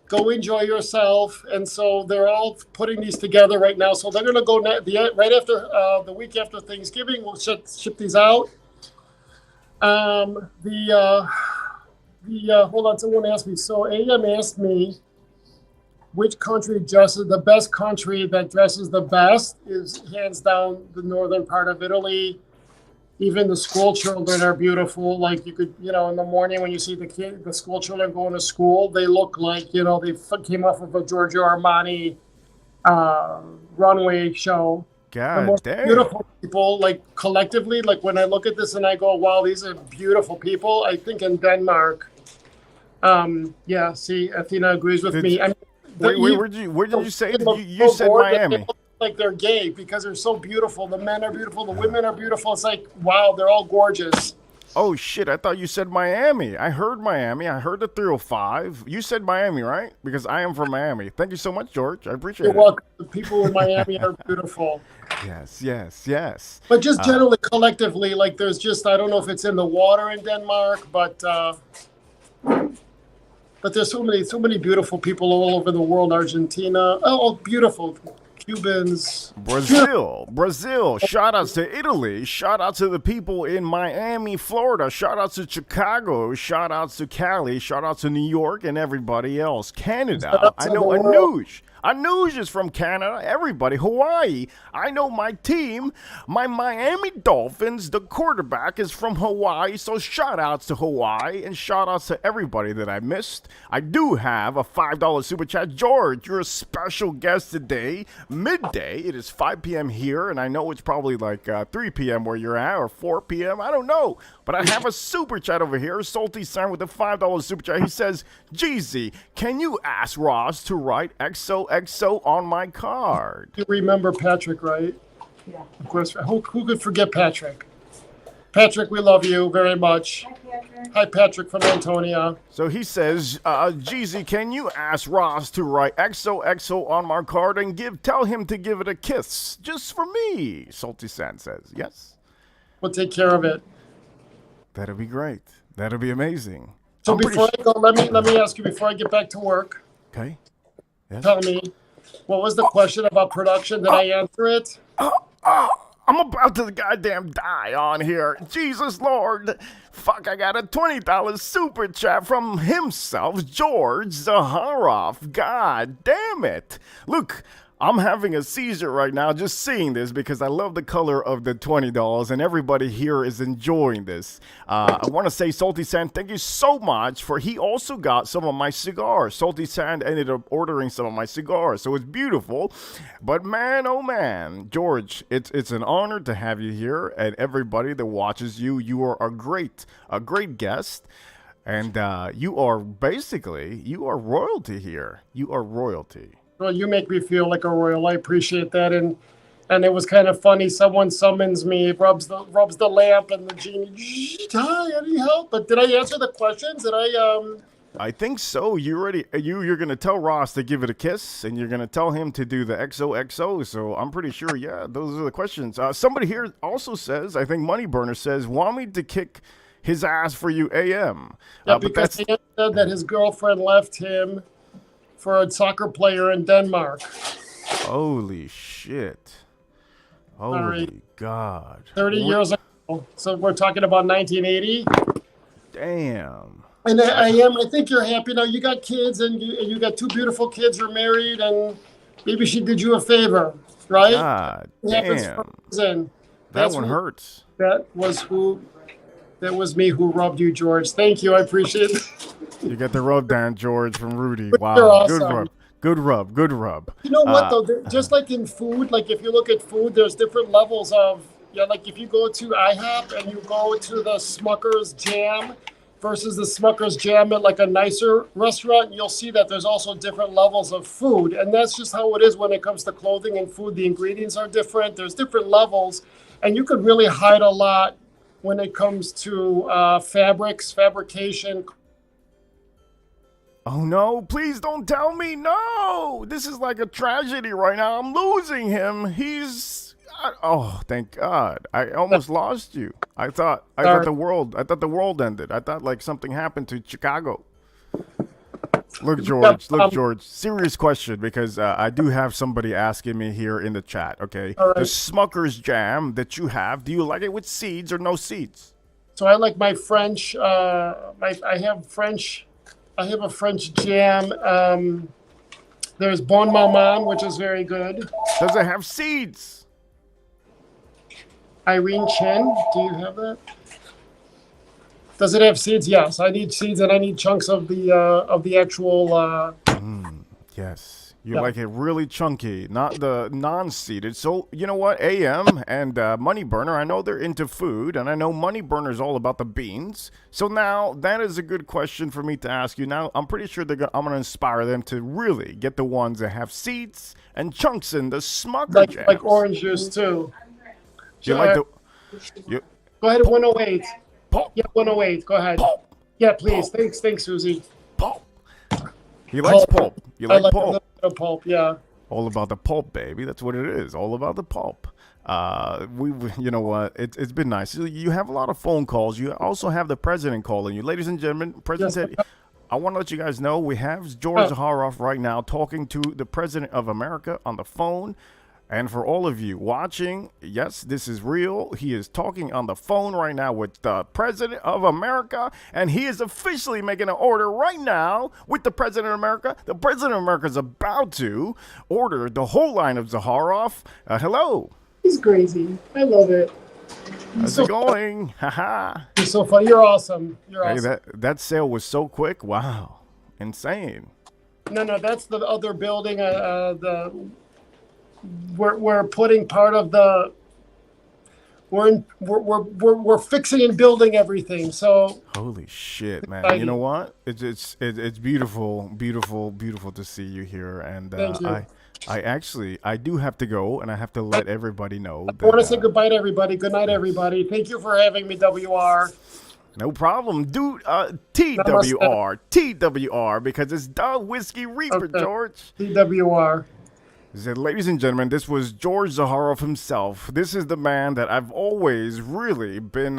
go enjoy yourself. And so they're all putting these together right now. So they're going to go right after the week after Thanksgiving. We'll ship these out. Hold on, someone asked me. So AM asked me, which country dresses the best country that dresses the best is hands down the northern part of Italy. Even the school children are beautiful. Like you could, in the morning when you see the school children going to school, they look like, they came off of a Giorgio Armani runway show. The most beautiful people, like collectively, like when I look at this and I go, wow, these are beautiful people. I think in Denmark, yeah, see, Athena agrees with me. I mean, where did you say? You said Miami. They look like they're gay because they're so beautiful. The men are beautiful. The women are beautiful. It's like, wow, they're all gorgeous. Oh, shit. I thought you said Miami. I heard Miami. I heard the 305. You said Miami, right? Because I am from Miami. Thank you so much, George. I appreciate it. You're welcome. The people in Miami are beautiful. Yes. But just generally, collectively, like there's just, I don't know if it's in the water in Denmark, but there's so many beautiful people all over the world. Argentina, oh, beautiful. Cubans. Brazil. Shout outs to Italy. Shout out to the people in Miami, Florida. Shout out to Chicago. Shout outs to Cali. Shout out to New York and everybody else. Canada. I know Anuj. Anuj is from Canada. Everybody. Hawaii. I know my team. My Miami Dolphins, the quarterback, is from Hawaii. So shout outs to Hawaii and shout outs to everybody that I missed. I do have a $5 super chat. George, you're a special guest today. Midday. It is 5 p.m. here, and I know it's probably like 3 p.m. where you're at, or 4 p.m. I don't know. But I have a super chat over here. Salty Sam with a $5 super chat. He says, Jeezy, can you ask Ross to write XOXO on my card? You remember Patrick, right? Yeah. Of course. Who could forget Patrick? Patrick, we love you very much. Hi, Patrick. Hi, Patrick from Antonia. So he says, Jeezy, can you ask Ross to write XOXO on my card and tell him to give it a kiss just for me? Salty Sam says, yes. We'll take care of it. That'll be great. That'll be amazing. So before I go, let me ask you before I get back to work. Okay. Yes. Tell me, what was the question about production? Did I answer it? I'm about to goddamn die on here. Jesus Lord. Fuck, I got a $20 super chat from himself, George Zaharoff. God damn it. Look, I'm having a seizure right now just seeing this because I love the color of the $20 and everybody here is enjoying this. I want to say Salty Sand, thank you so much for he also got some of my cigars. Salty Sand ended up ordering some of my cigars, so it's beautiful. But man, oh man, George, it's an honor to have you here, and everybody that watches you, you are a great guest. And you are royalty here. You are royalty. Well, you make me feel like a royal. I appreciate that, and it was kind of funny. Someone summons me, rubs the lamp, and the genie. Hi, any help? But did I answer the questions? Did I I think so. You're gonna tell Ross to give it a kiss, and you're gonna tell him to do the XOXO. So I'm pretty sure, yeah, those are the questions. Somebody here also says, I think Moneyburner says, want me to kick his ass for you, AM. Yeah, But because that's he said that his girlfriend left him for a soccer player in Denmark. holy shit. Holy God. 30 years ago. So we're talking about 1980. Damn. And I think you're happy now. You got kids, and you got two beautiful kids. You're married, and maybe she did you a favor, right? God It happens for damn. a reason. That That's one who- hurts. That was me who rubbed you, George. Thank you. I appreciate it. You get the rub down, George, from Rudy. You're Wow. Good awesome. rub. Good rub. Good rub. You know what though? Just like in food, like if you look at food, there's different levels of like if you go to IHOP and you go to the Smucker's Jam versus the Smucker's Jam at like a nicer restaurant, you'll see that there's also different levels of food, and that's just how it is when it comes to clothing and food. The ingredients are different. There's different levels, and you could really hide a lot when it comes to fabrics, fabrication. Oh no, please don't tell me. No, this is like a tragedy right now. I'm losing him. Oh, thank God. I almost lost you. I thought the world ended. I thought like something happened to Chicago. Look, George, serious question, because I do have somebody asking me here in the chat, okay? All right. The Smucker's Jam that you have, do you like it with seeds or no seeds? So I like my French. I have a French jam. There's Bon Maman, which is very good. Does it have seeds? Irene Chen, do you have that? Does it have seeds? Yes, I need seeds, and I need chunks of the actual. Yes. You Yeah. like it really chunky, not the non-seeded. So, you know what? AM and Moneyburner, I know they're into food, and I know Moneyburner's all about the beans. So now, that is a good question for me to ask you. Now, I'm pretty sure I'm going to inspire them to really get the ones that have seeds and chunks in the Smucker jams. Like orange juice too. You like the... You, Go ahead, 108. pulp, Yeah, 108. Go ahead. pulp, Yeah, please. Thanks, Susie. pulp. He likes pulp. You I like like a pulp. little bit of pulp. Yeah. All about the pulp, baby. That's what it is. All about the pulp. You know what? It's been nice. You have a lot of phone calls. You also have the president calling you, ladies and gentlemen. President Yes. said, I want to let you guys know we have George Zaharoff right now talking to the president of America on the phone. And for all of you watching, yes, this is real. He is talking on the phone right now with the President of America, and he is officially making an order right now with the President of America. The President of America is about to order the whole line of Zaharoff. Hello. He's crazy. I love it. How's it going? Haha. You're so funny. You're awesome. You're Hey, awesome. that sale was so quick. Wow. Insane. No, that's the other building. We're putting part of the. We're fixing and building everything. So Holy shit, man! Thank You know you. what? It's beautiful, beautiful to see you here, and Thank you. I do have to go, and I have to let everybody know. I want to That, say goodbye to everybody. Good night, everybody. Thank you for having me, WR. no problem, dude. TWR, because it's the Whiskey Reaper, Okay. George. TWR. He said, ladies and gentlemen, this was George Zaharoff himself. This is the man that I've always really been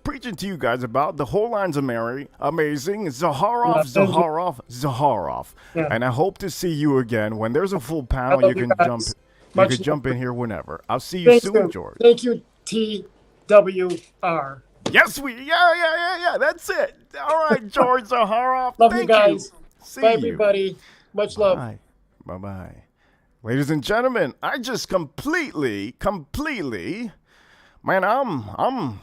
preaching to you guys about. The whole line's amazing. Zaharoff, Yeah, thank you. Zaharoff. Yeah. And I hope to see you again. When there's a full panel, love you you can guys. jump. You Much can jump in love. here whenever. I'll see you Thank soon, you. George. Thank you, TWR. Yes, yeah. That's it. All right, George Zaharoff. Love Thank you guys. See Bye, you. everybody. Much love. Bye. Bye-bye. Ladies and gentlemen, I just completely Man,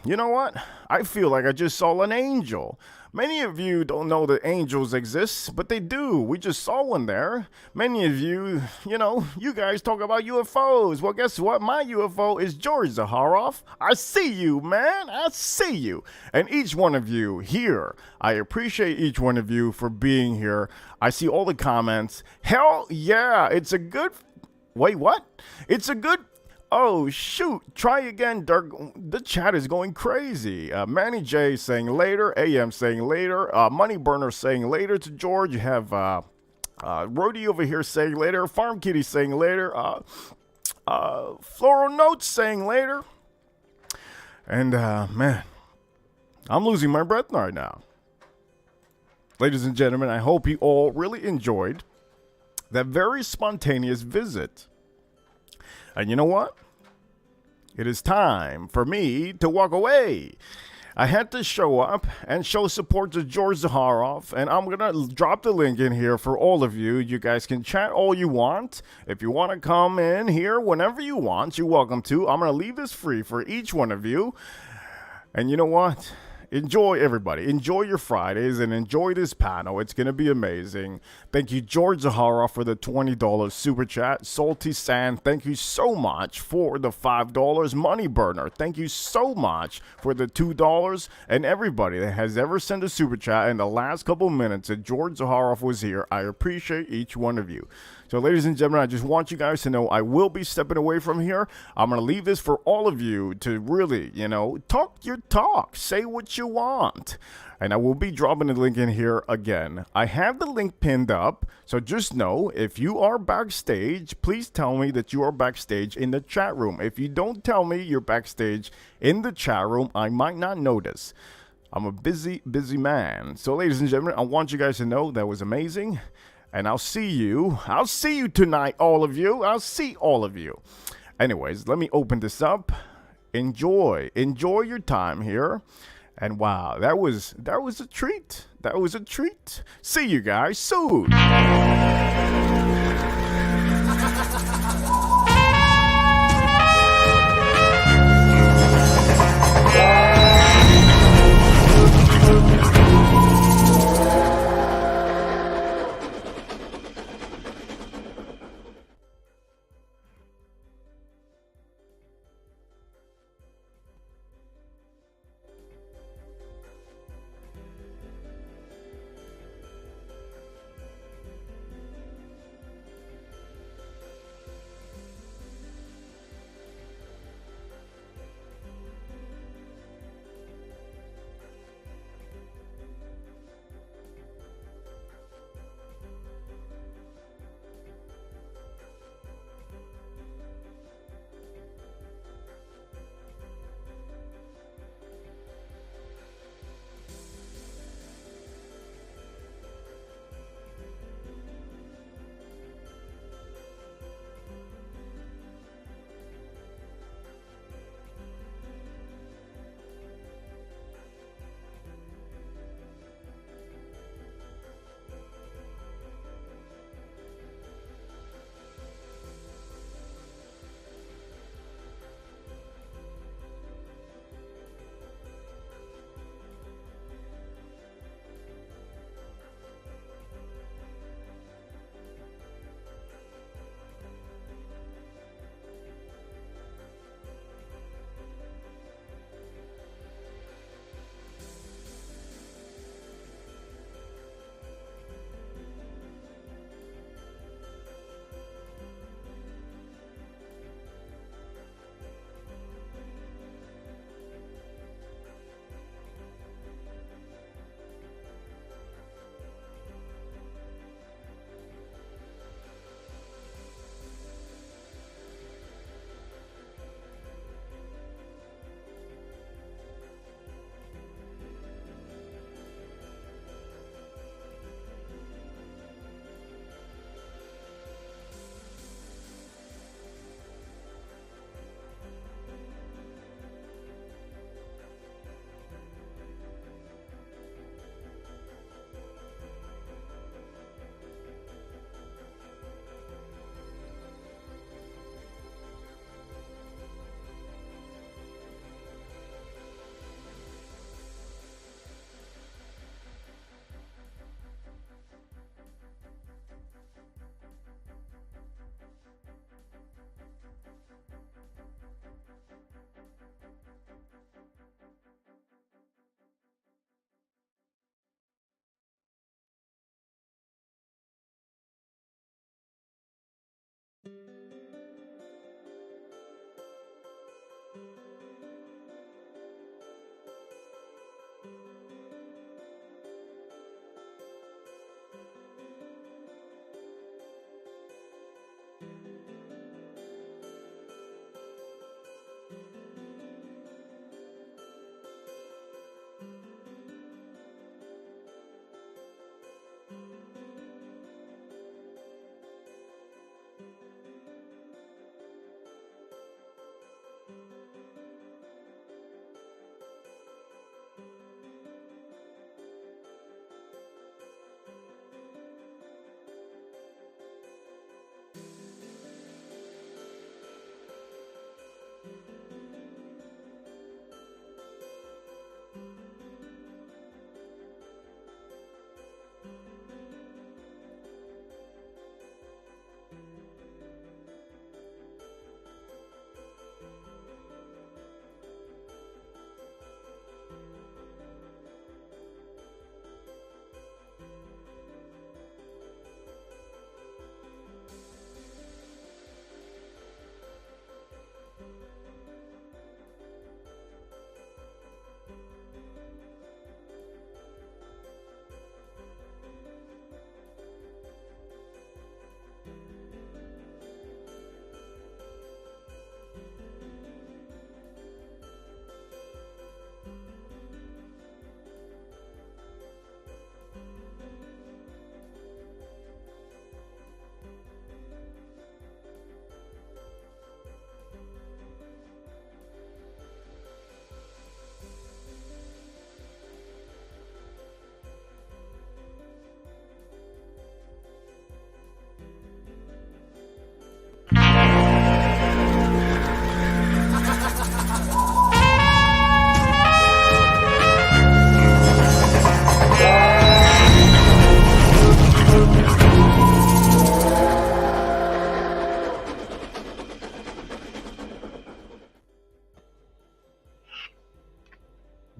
you know what? I feel like I just saw an angel. Many of you don't know that angels exist, but they do. We just saw one there. Many of you, you guys talk about UFOs. Well, guess what? My UFO is George Zaharoff. I see you, man. I see you. And each one of you here, I appreciate each one of you for being here. I see all the comments. Hell yeah, it's a good... Wait, what? It's a good... Oh, shoot. Try again, Dirk. The chat is going crazy. Manny J saying later. AM saying later. Money Burner saying later to George. You have Rody over here saying later. Farm Kitty saying later. Floral Notes saying later. And, man, I'm losing my breath right now. Ladies and gentlemen, I hope you all really enjoyed that very spontaneous visit. And you know what? It is time for me to walk away. I had to show up and show support to George Zaharoff, and I'm going to drop the link in here for all of you. You guys can chat all you want. If you want to come in here whenever you want, you're welcome to. I'm going to leave this free for each one of you. And you know what? Enjoy, everybody. Enjoy your Fridays and enjoy this panel. It's going to be amazing. Thank you, George Zaharoff, for the $20 super chat. Salty Sand, thank you so much for the $5. Money Burner, thank you so much for the $2. And everybody that has ever sent a super chat in the last couple minutes that George Zaharoff was here, I appreciate each one of you. So, ladies and gentlemen, I just want you guys to know I will be stepping away from here. I'm going to leave this for all of you to really, talk your talk. Say what you want. And I will be dropping the link in here again. I have the link pinned up. So just know, if you are backstage, please tell me that you are backstage in the chat room. If you don't tell me you're backstage in the chat room, I might not notice. I'm a busy, busy man. So, ladies and gentlemen, I want you guys to know that was amazing. And I'll see you tonight, all of you. I'll see all of you. Anyways, let me open this up. Enjoy your time here. And wow, that was a treat. That was a treat. See you guys soon.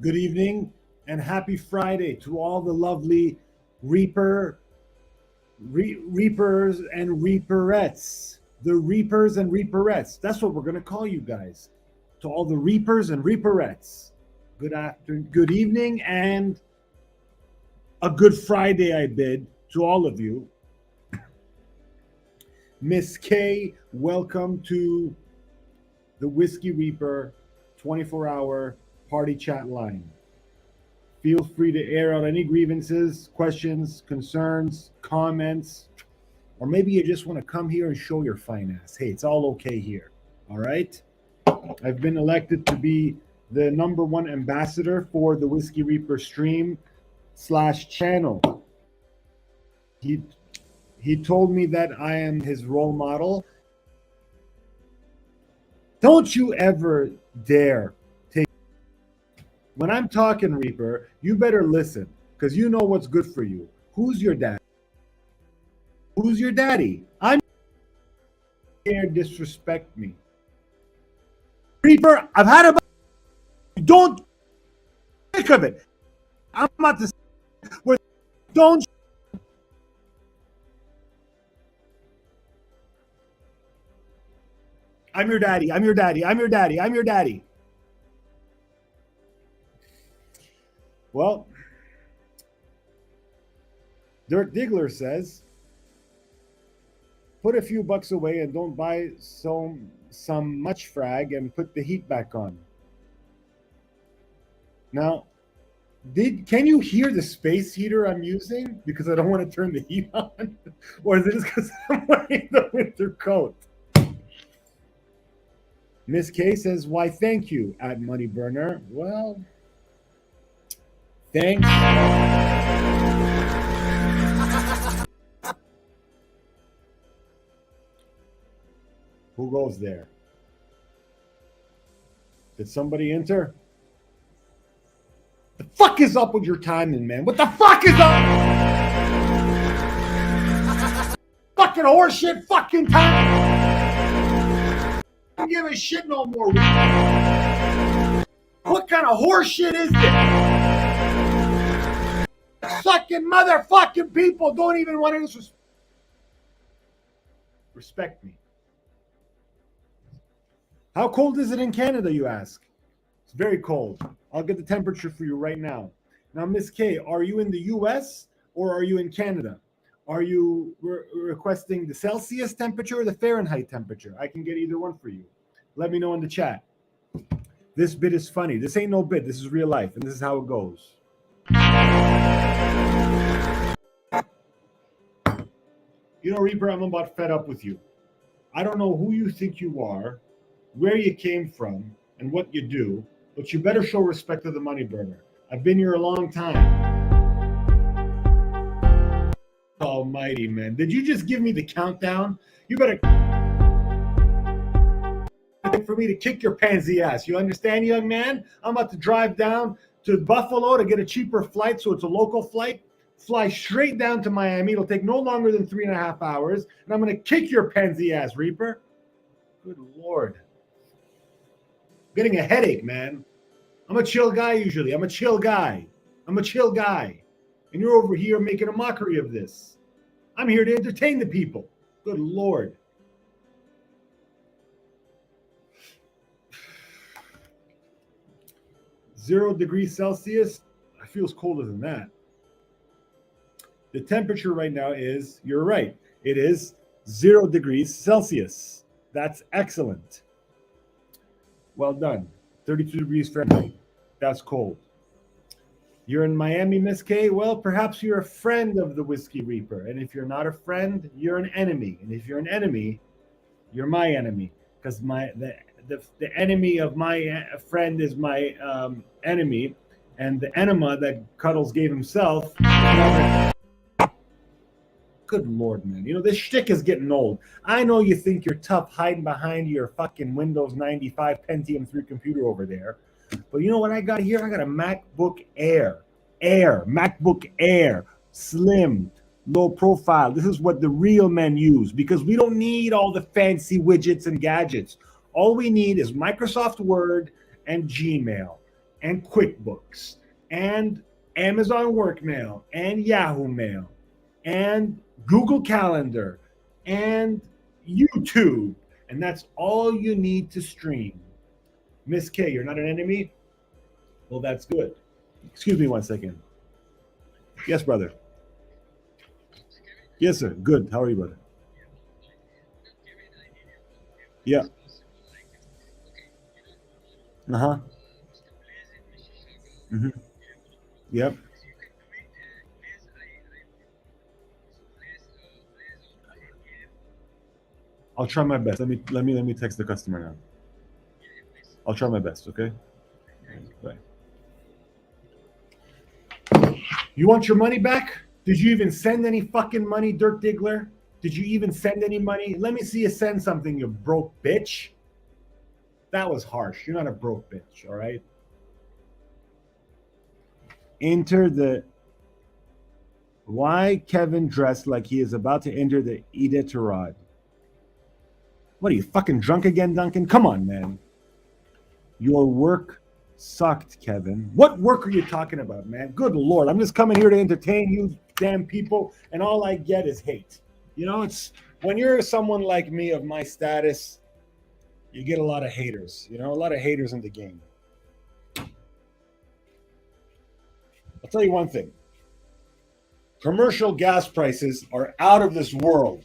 Good evening and happy Friday to all the lovely reapers and reaperettes. The reapers and reaperettes. That's what we're going to call you guys. To all the reapers and reaperettes. Good afternoon, good evening, and a good Friday I bid to all of you. Miss K, welcome to the Whiskey Reaper 24-hour party chat line. Feel free to air out any grievances, questions, concerns, comments, or maybe you just want to come here and show your fine ass. Hey, it's all okay here. All right? I've been elected to be the #1 ambassador for the Whiskey Reaper stream / channel. He told me that I am his role model. Don't you ever dare take. When I'm talking, Reaper, you better listen, because you know what's good for you. Who's your dad? Who's your daddy? I'm here to disrespect me. Reaper, I've had about. Don't think of it. I'm about to. Don't. I'm your daddy. I'm your daddy. I'm your daddy. I'm your daddy. Well, Dirk Diggler says, put a few bucks away and don't buy some much frag and put the heat back on. Now, can you hear the space heater I'm using? Because I don't want to turn the heat on. Or is it just because I'm wearing the winter coat? Miss K says, why thank you at Money Burner. Well, thanks. Who goes there? Did somebody enter? The fuck is up with your timing, man? What the fuck is up? Fucking horseshit fucking time. I don't give a shit no more. What kind of horseshit is this? Fucking motherfucking people don't even want to respect me. How cold is it in Canada, you ask? It's very cold. I'll get the temperature for you right now. Now, Miss K, are you in the US or are you in Canada? Are you requesting the Celsius temperature or the Fahrenheit temperature? I can get either one for you. Let me know in the chat. This bit is funny. This ain't no bit. This is real life, and this is how it goes. You know, Reaper, I'm about fed up with you. I don't know who you think you are, where you came from, and what you do, but you better show respect to the money burner. I've been here a long time. Almighty, man. Did you just give me the countdown? You better for me to kick your pansy ass. You understand, young man? I'm about to drive down to Buffalo to get a cheaper flight, so it's a local flight. Fly straight down to Miami. It'll take no longer than 3.5 hours, and I'm going to kick your pansy ass, Reaper. Good Lord. I'm getting a headache, man. I'm a chill guy usually. I'm a chill guy. And you're over here making a mockery of this. I'm here to entertain the people. Good Lord. -0°C. It feels colder than that. The temperature right now is, you're right, it is 0°C. That's excellent. Well done. 32 degrees Fahrenheit. That's cold. You're in Miami, Miss K? Well, perhaps you're a friend of the Whiskey Reaper. And if you're not a friend, you're an enemy. And if you're an enemy, you're my enemy. Because the enemy of my friend is my enemy. And the enema that Cuddles gave himself. Good Lord, man. You know, this shtick is getting old. I know you think you're tough hiding behind your fucking Windows 95 Pentium 3 computer over there. But you know what I got here? I got a MacBook Air. MacBook Air. Slim. Low profile. This is what the real men use because we don't need all the fancy widgets and gadgets. All we need is Microsoft Word and Gmail and QuickBooks and Amazon Workmail and Yahoo Mail and Google Calendar and YouTube. And that's all you need to stream. Miss K, you're not an enemy? Well, that's good. Excuse me 1 second. Yes, brother. Yes, sir. Good. How are you, brother? Yeah. Uh-huh. Mm-hmm. Yep. I'll try my best. Let me text the customer now. I'll try my best, okay? Bye. You want your money back? Did you even send any fucking money, Dirk Diggler? Did you even send any money? Let me see you send something, you broke bitch. That was harsh. You're not a broke bitch, all right? Enter the... Why Kevin dressed like he is about to enter the Iditarod? What are you, fucking drunk again, Duncan? Come on, man. Your work sucked, Kevin. What work are you talking about, man? Good Lord. I'm just coming here to entertain you damn people, and all I get is hate. You know, it's when you're someone like me of my status, you get a lot of haters, you know, a lot of haters in the game. I'll tell you one thing. Commercial gas prices are out of this world.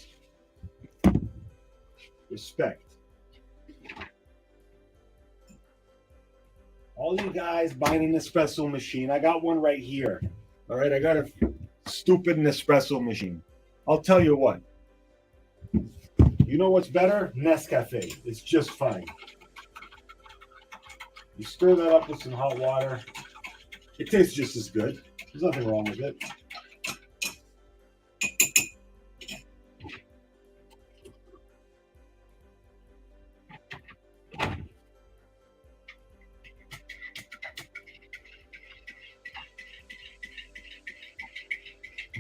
Respect. All you guys buying an espresso machine, I got one right here. All right, I got a stupid Nespresso machine. I'll tell you what. You know what's better? Nescafe. It's just fine. You stir that up with some hot water. It tastes just as good. There's nothing wrong with it.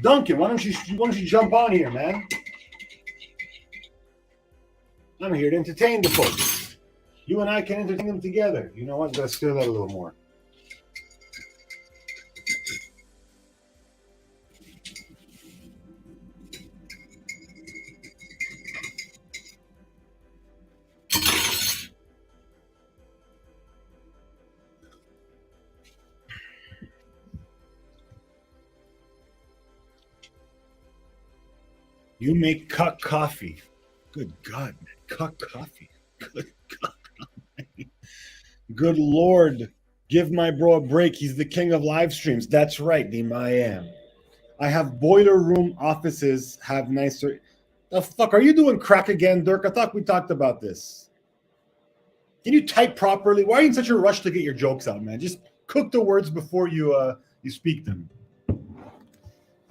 Duncan, why don't you jump on here, man? I'm here to entertain the folks. You and I can entertain them together. You know what? Let's stir that a little more. You make cut coffee. Good God, man. Cut coffee. Good God. Good Lord. Give my bro a break. He's the king of live streams. That's right, Dima, I am. I have boiler room offices, have nicer... The fuck? Are you doing crack again, Dirk? I thought we talked about this. Can you type properly? Why are you in such a rush to get your jokes out, man? Just cook the words before you speak them.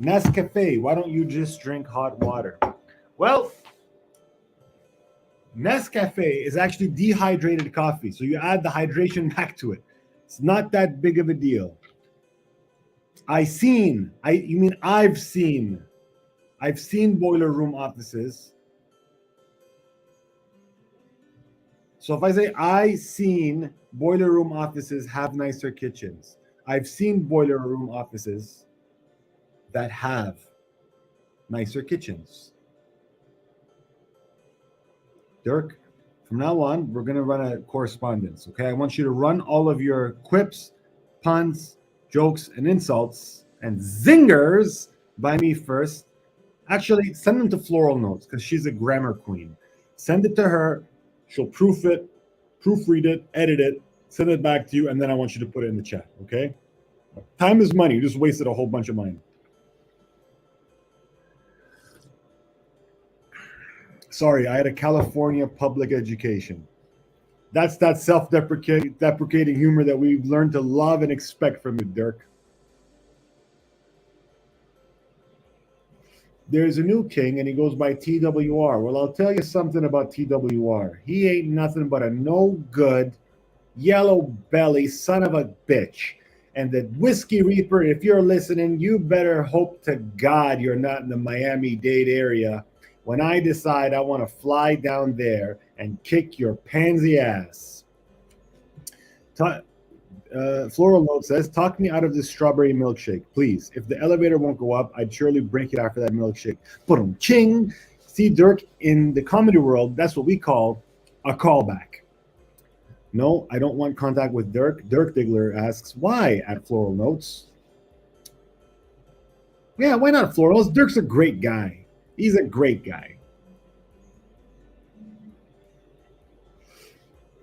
Nescafe, why don't you just drink hot water? Well, Nescafe is actually dehydrated coffee, so you add the hydration back to it. It's not that big of a deal. I've seen boiler room offices. So if I say I seen boiler room offices have nicer kitchens, I've seen boiler room offices that have nicer kitchens. Dirk, from now on, we're going to run a correspondence, okay? I want you to run all of your quips, puns, jokes, and insults and zingers by me first. Actually, send them to Floral Notes because she's a grammar queen. Send it to her. She'll proofread it, edit it, send it back to you, and then I want you to put it in the chat, okay? Time is money. You just wasted a whole bunch of mine. Sorry, I had a California public education. That's that self-deprecating humor that we've learned to love and expect from you, Dirk. There's a new king, and he goes by TWR. Well, I'll tell you something about TWR. He ain't nothing but a no-good, yellow belly son of a bitch. And the Whiskey Reaper, if you're listening, you better hope to God you're not in the Miami-Dade area when I decide I want to fly down there and kick your pansy ass. Floral Note says, talk me out of this strawberry milkshake, please. If the elevator won't go up, I'd surely break it after that milkshake. Boom, ching. See, Dirk, in the comedy world, that's what we call a callback. No, I don't want contact with Dirk. Dirk Diggler asks, why at Floral Notes? Yeah, why not Florals? Dirk's a great guy. He's a great guy.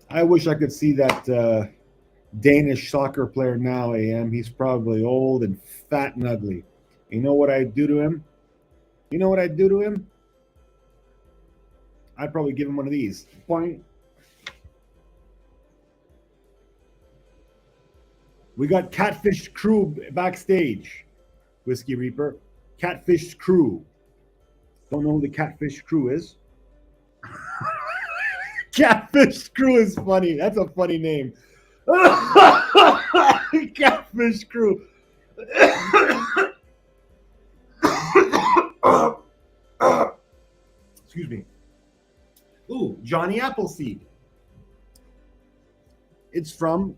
I wish I could see that Danish soccer player now, AM. He's probably old and fat and ugly. You know what I'd do to him? You know what I'd do to him? I'd probably give him one of these. Boing. We got Catfish Crew backstage. Whiskey Reaper. Catfish Crew. Don't know who the Catfish Crew is? Catfish Crew is funny. That's a funny name. Catfish Crew. Excuse me. Ooh, Johnny Appleseed. It's from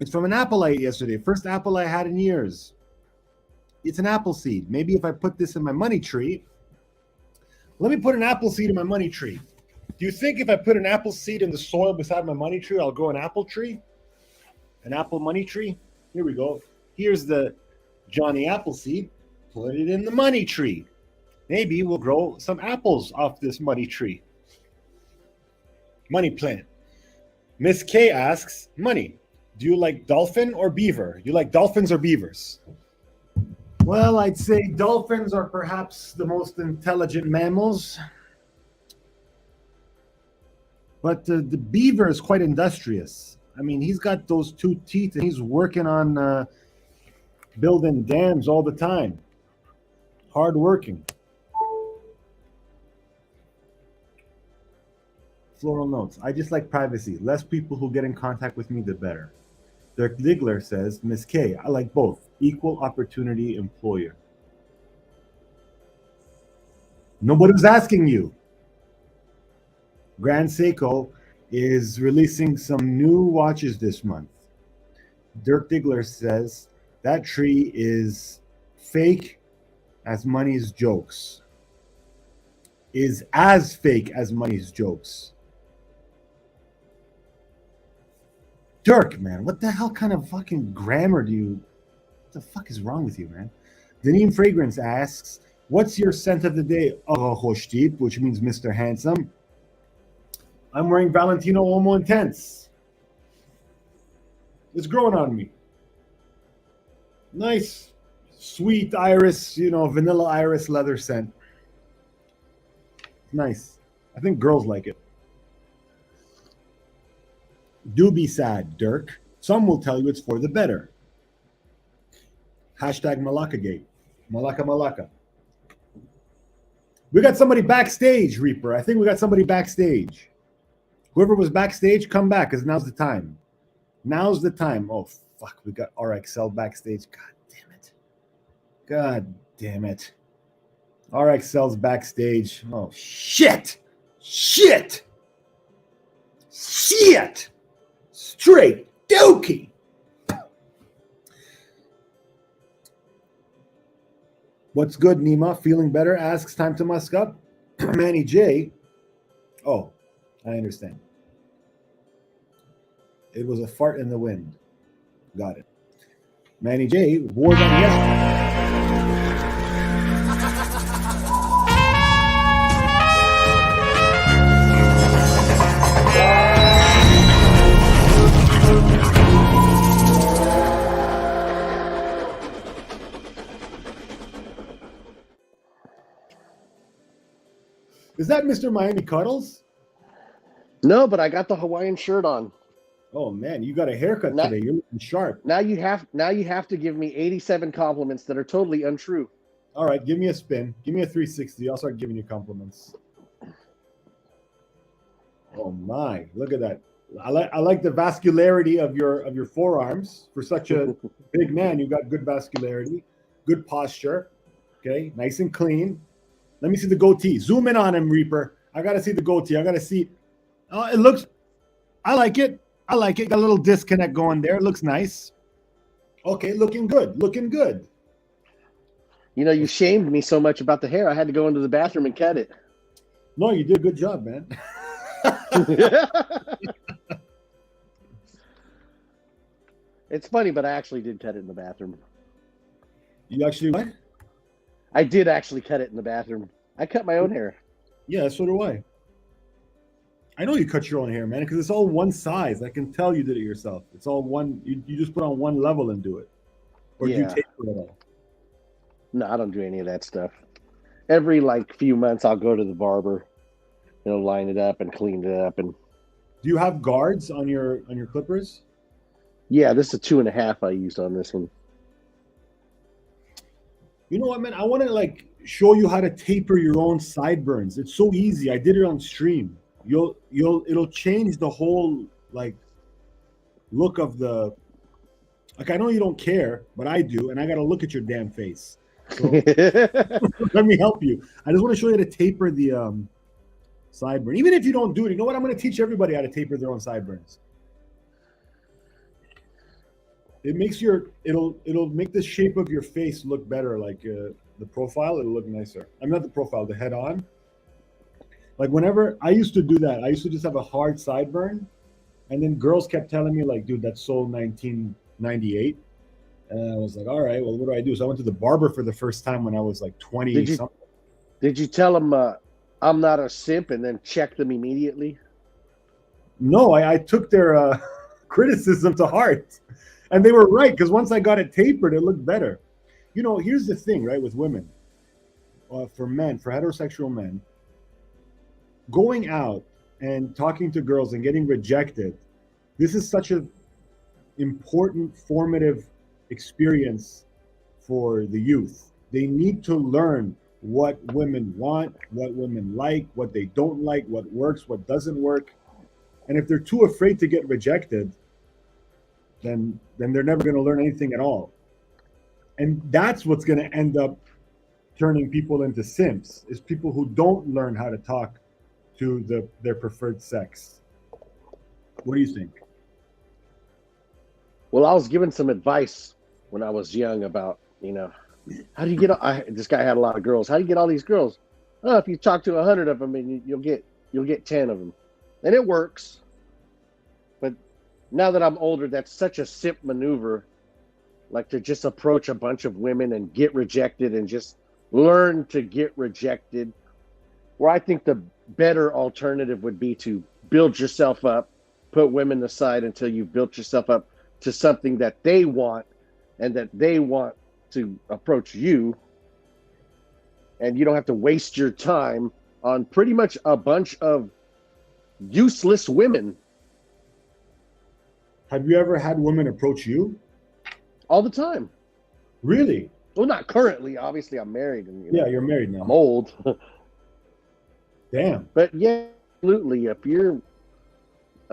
an apple I ate yesterday. First apple I had in years. It's an apple seed. Maybe if I put this in my money tree. Let me put an apple seed in my money tree. Do you think if I put an apple seed in the soil beside my money tree, I'll grow an apple tree? An apple money tree? Here we go. Here's the Johnny Appleseed. Put it in the money tree. Maybe we'll grow some apples off this money tree. Money plant. Miss K asks, money, do you like dolphin or beaver? You like dolphins or beavers? Well, I'd say dolphins are perhaps the most intelligent mammals. But the beaver is quite industrious. I mean, he's got those 2 teeth and he's working on building dams all the time. Hard working. Floral Notes. I just like privacy. Less people who get in contact with me, the better. Dirk Diggler says, Miss K, I like both. Equal opportunity employer. Nobody was asking you. Grand Seiko is releasing some new watches this month. Dirk Diggler says that tree is fake as money's jokes. Is as fake as money's jokes. Dirk, man, what the hell kind of fucking grammar do you... What the fuck is wrong with you, man? Deneen Fragrance asks, what's your scent of the day? Hoshdeep, which means Mr. Handsome. I'm wearing Valentino Uomo Intense. It's growing on me. Nice, sweet iris, vanilla iris leather scent. Nice. I think girls like it. Do be sad, Dirk. Some will tell you it's for the better. Hashtag Malakagate. Malaka Malaka. We got somebody backstage, Reaper. I think we got somebody backstage. Whoever was backstage, come back, because now's the time. Now's the time. Oh, fuck. We got RXL backstage. God damn it. God damn it. RXL's backstage. Oh, shit. Shit. Shit. Straight dookie. What's good, Nima? Feeling better? Asks time to musk up. Manny J. Oh, I understand. It was a fart in the wind. Got it. Manny J wore that yesterday. Is that Mr. Miami Cuddles? No, but I got the Hawaiian shirt on. Oh man, you got a haircut today. You're looking sharp. Now you have to give me 87 compliments that are totally untrue. All right, give me a spin. Give me a 360. I'll start giving you compliments. Oh my, look at that. I like the vascularity of your forearms. For such a big man, you got good vascularity, good posture. Okay, nice and clean. Let me see the goatee. Zoom in on him, Reaper. I gotta see the goatee. I gotta see. Oh, it looks. I like it. I like it. Got a little disconnect going there. It looks nice. Okay, looking good. Looking good. You know, you shamed me so much about the hair. I had to go into the bathroom and cut it. No, you did a good job, man. It's funny, but I actually did cut it in the bathroom. You actually what? I did actually cut it in the bathroom. I cut my own hair. Yeah, so do I. I know you cut your own hair, man, because it's all one size. I can tell you did it yourself. It's all one. You just put on one level and do it. Or do you taper it all? No, I don't do any of that stuff. Every few months, I'll go to the barber, line it up and clean it up. And do you have guards on your clippers? Yeah, this is a 2.5 I used on this one. You know what, man? I want to show you how to taper your own sideburns. It's so easy. I did it on stream. It'll change the whole look of the. I know you don't care, but I do, and I got to look at your damn face. So, let me help you. I just want to show you how to taper the sideburn. Even if you don't do it, you know what? I'm going to teach everybody how to taper their own sideburns. It makes it'll make the shape of your face look better. The profile, it'll look nicer. I'm not the profile, the head on. Whenever I used to do that, I used to just have a hard sideburn, and then girls kept telling me dude, that's so 1998. And I was like, all right, well, what do I do? So I went to the barber for the first time when I was 20 something. Did you tell them I'm not a simp and then check them immediately? No, I took their criticism to heart. And they were right, because once I got it tapered, it looked better. Here's the thing, right, with women. For men, for heterosexual men, going out and talking to girls and getting rejected, this is such an important, formative experience for the youth. They need to learn what women want, what women like, what they don't like, what works, what doesn't work. And if they're too afraid to get rejected, then they're never going to learn anything at all. And that's what's going to end up turning people into simps, is people who don't learn how to talk to their preferred sex. What do you think? Well, I was given some advice when I was young about, how do you get this guy had a lot of girls. How do you get all these girls? Oh, if you talk to 100 of them, and you'll get 10 of them. And it works. But now that I'm older, that's such a simp maneuver, to just approach a bunch of women and get rejected and just learn to get rejected. Where I think the better alternative would be to build yourself up, put women aside until you've built yourself up to something that they want and that they want to approach you. And you don't have to waste your time on pretty much a bunch of useless women. Have you ever had women approach you? All the time. Really? Well, not currently. Obviously, I'm married, and Yeah, you're married now. I'm old. Damn. But yeah, absolutely. If you're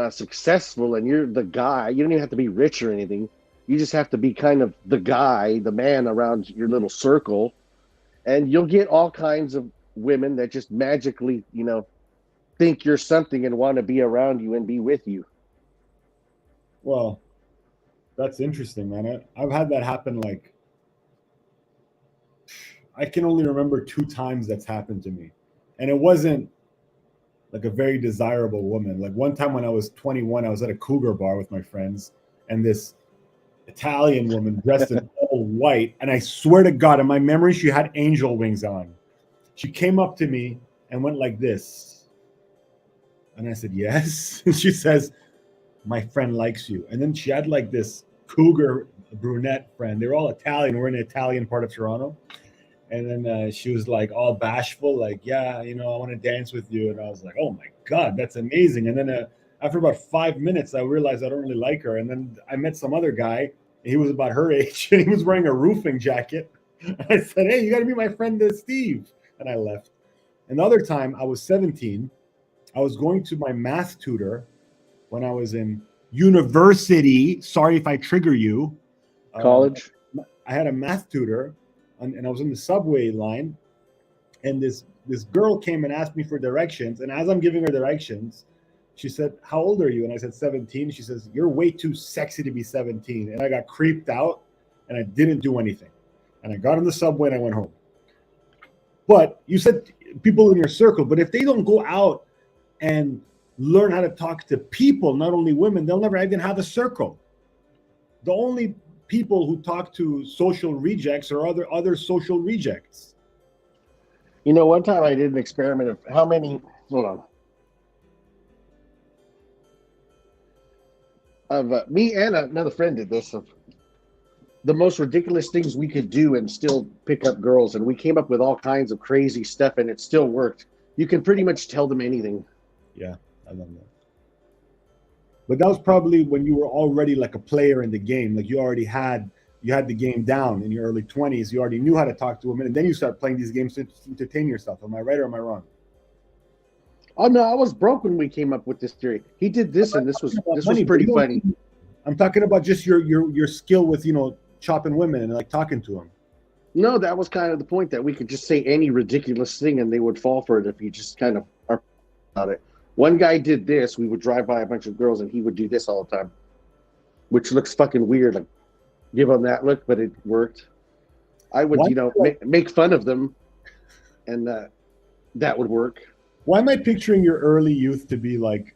successful and you're the guy, you don't even have to be rich or anything. You just have to be kind of the guy, the man around your little circle, and you'll get all kinds of women that just magically, think you're something and want to be around you and be with you. Well, that's interesting, man. I've had that happen. Like, I can only remember 2 times that's happened to me, and it wasn't like a very desirable woman. Like one time when I was 21, I was at a cougar bar with my friends, and this Italian woman dressed in all white, and I swear to God, in my memory, she had angel wings on. She came up to me and went like this, and I said, yes. And she says, my friend likes you. And then she had like this cougar brunette friend. They were all Italian. We're in the Italian part of Toronto. And then she was like all bashful, like, yeah, I want to dance with you. And I was like, oh my God, that's amazing. And then after about 5 minutes, I realized I don't really like her. And then I met some other guy, and he was about her age, and he was wearing a roofing jacket. I said, hey, you got to be my friend Steve. And I left. Another time, I was 17. I was going to my math tutor when I was in university. Sorry if I trigger you. College. I had a math tutor. And I was in the subway line, and this girl came and asked me for directions. And as I'm giving her directions, she said, how old are you? And I said, 17. She says, you're way too sexy to be 17. And I got creeped out, and I didn't do anything. And I got on the subway, and I went home. But you said people in your circle, but if they don't go out and learn how to talk to people, not only women, they'll never even have a circle. The only people who talk to social rejects or other social rejects. One time I did an experiment of how many, hold on, of me and another friend did this, of the most ridiculous things we could do and still pick up girls. And we came up with all kinds of crazy stuff, and it still worked. You can pretty much tell them anything. Yeah, I love that. But that was probably when you were already like a player in the game. Like you had the game down in your early 20s. You already knew how to talk to women, and then you start playing these games to entertain yourself. Am I right or am I wrong? Oh no, I was broke when we came up with this theory. He did this, and this was pretty funny. I'm talking about just your skill with chopping women and like talking to them. No, that was kind of the point, that we could just say any ridiculous thing and they would fall for it if you just kind of are about it. One guy did this. We would drive by a bunch of girls, and he would do this all the time, which looks fucking weird. Like, give them that look, but it worked. I would, make fun of them, and that would work. Why am I picturing your early youth to be like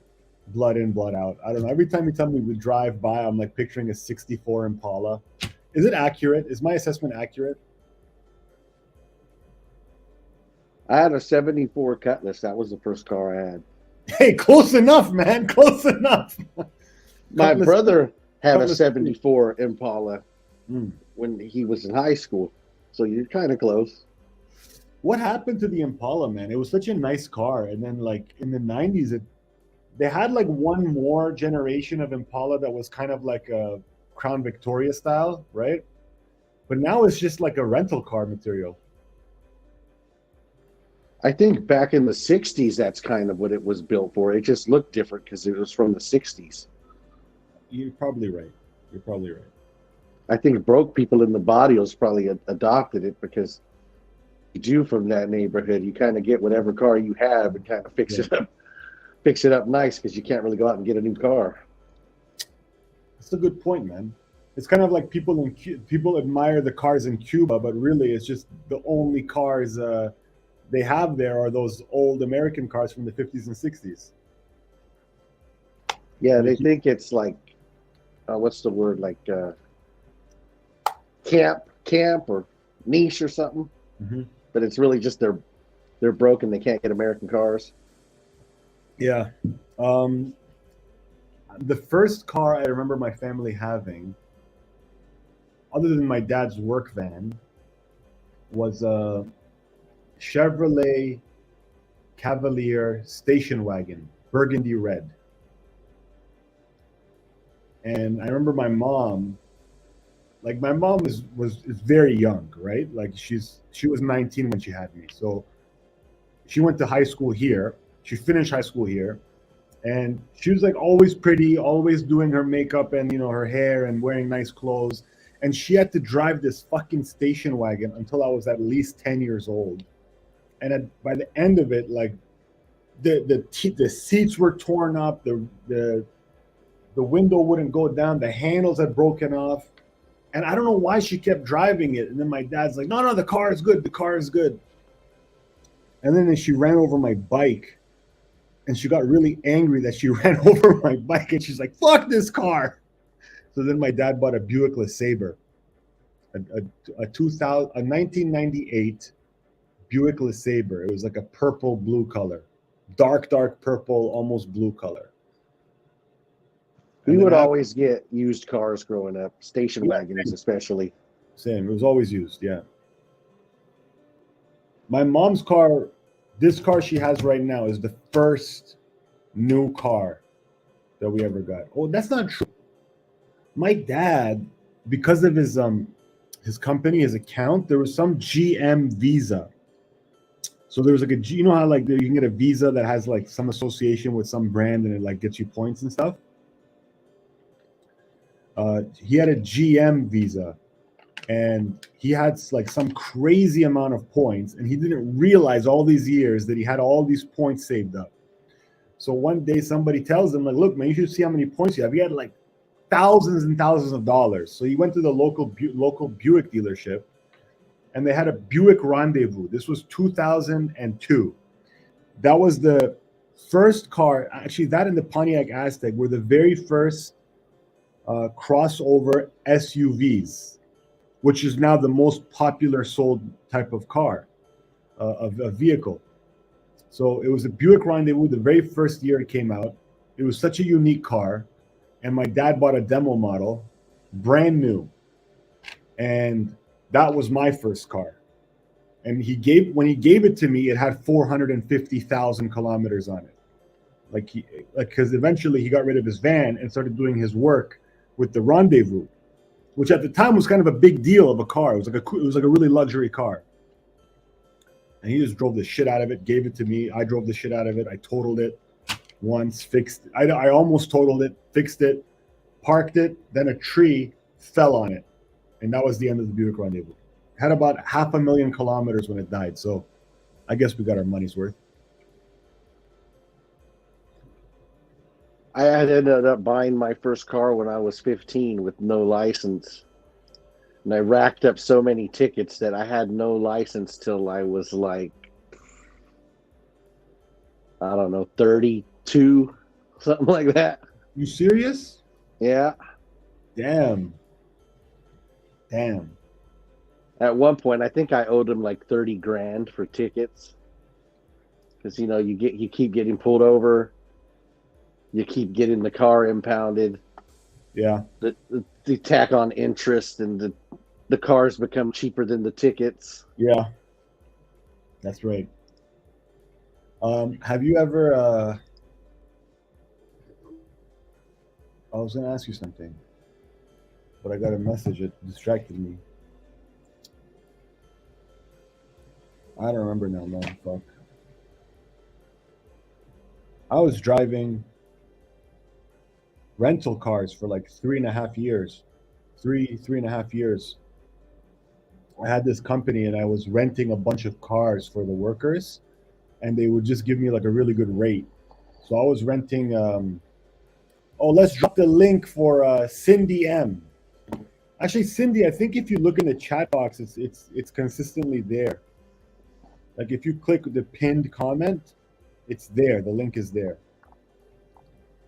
blood in, blood out? I don't know. Every time you tell me we drive by, I'm like picturing a 64 Impala. Is it accurate? Is my assessment accurate? I had a 74 Cutlass. That was the first car I had. Hey, close enough, man. Close enough. My brother had a 74 Impala when he was in high school. So you're kind of close. What happened to the Impala, man? It was such a nice car. And then like in the 90s, they had like one more generation of Impala that was kind of like a Crown Victoria style, right? But now it's just like a rental car material. I think back in the 60s, that's kind of what it was built for. It just looked different because it was from the 60s. You're probably right. I think broke people in the barrios probably adopted it, because you from that neighborhood, you kind of get whatever car you have and kind of fix it up nice, because you can't really go out and get a new car. That's a good point, man. It's kind of like people admire the cars in Cuba, but really it's just the only cars they have there are those old American cars from the 50s and 60s. Yeah, they think it's like, what's the word, like camp or niche or something. Mm-hmm. But it's really just they're broke and they can't get American cars. Yeah. The first car I remember my family having, other than my dad's work van, was a Chevrolet Cavalier station wagon, burgundy red. And I remember my mom, like my mom is very young, right? Like she was 19 when she had me. So she went to high school here. She finished high school here. And she was like always pretty, always doing her makeup and her hair and wearing nice clothes. And she had to drive this fucking station wagon until I was at least 10 years old. And by the end of it, like the seats were torn up, the window wouldn't go down, the handles had broken off. And I don't know why she kept driving it. And then my dad's like, no, the car is good. The car is good. And then she ran over my bike. And she got really angry that she ran over my bike. And she's like, fuck this car. So then my dad bought a Buick LeSabre, a 1998 Buick LeSabre. It was like a purple blue color, dark purple, almost blue color. We would always get used cars growing up, station wagons especially. Same. It was always used, yeah. My mom's car, this car she has right now, is the first new car that we ever got. Oh, that's not true. My dad, because of his company, his account, there was some GM Visa. So there was like you know how like you can get a Visa that has like some association with some brand and it like gets you points and stuff. He had a GM Visa, and he had like some crazy amount of points, and he didn't realize all these years that he had all these points saved up. So one day somebody tells him like, look, man, you should see how many points you have. He had like thousands and thousands of dollars. So he went to the local Buick dealership, and they had a Buick Rendezvous. This was 2002. That was the first car. Actually, that and the Pontiac Aztek were the very first crossover SUVs, which is now the most popular sold type of car, of a vehicle. So it was a Buick Rendezvous the very first year it came out. It was such a unique car. And my dad bought a demo model, brand new. And that was my first car. And when he gave it to me, it had 450,000 kilometers on it. Because eventually he got rid of his van and started doing his work with the Rendezvous, which at the time was kind of a big deal of a car. It was like a really luxury car. And he just drove the shit out of it, gave it to me. I drove the shit out of it. I totaled it once, fixed it. I almost totaled it, fixed it, parked it. Then a tree fell on it. And that was the end of the Buick Rendezvous. It had about 500,000 kilometers when it died. So I guess we got our money's worth. I had ended up buying my first car when I was 15 with no license. And I racked up so many tickets that I had no license till I was like, I don't know, 32, something like that. You serious? Yeah. Damn. At one point, I think I owed him like 30 grand for tickets. Because, you keep getting pulled over. You keep getting the car impounded. Yeah. The tack on interest, and the cars become cheaper than the tickets. Yeah. That's right. Have you ever I was going to ask you something, but I got a message. It distracted me. I don't remember now, man. Fuck. I was driving rental cars for like 3.5 years. Three and a half years. I had this company and I was renting a bunch of cars for the workers, and they would just give me like a really good rate. So I was renting let's drop the link for Cindy M. Actually, Cindy, I think if you look in the chat box, it's consistently there. Like if you click the pinned comment, it's there. The link is there.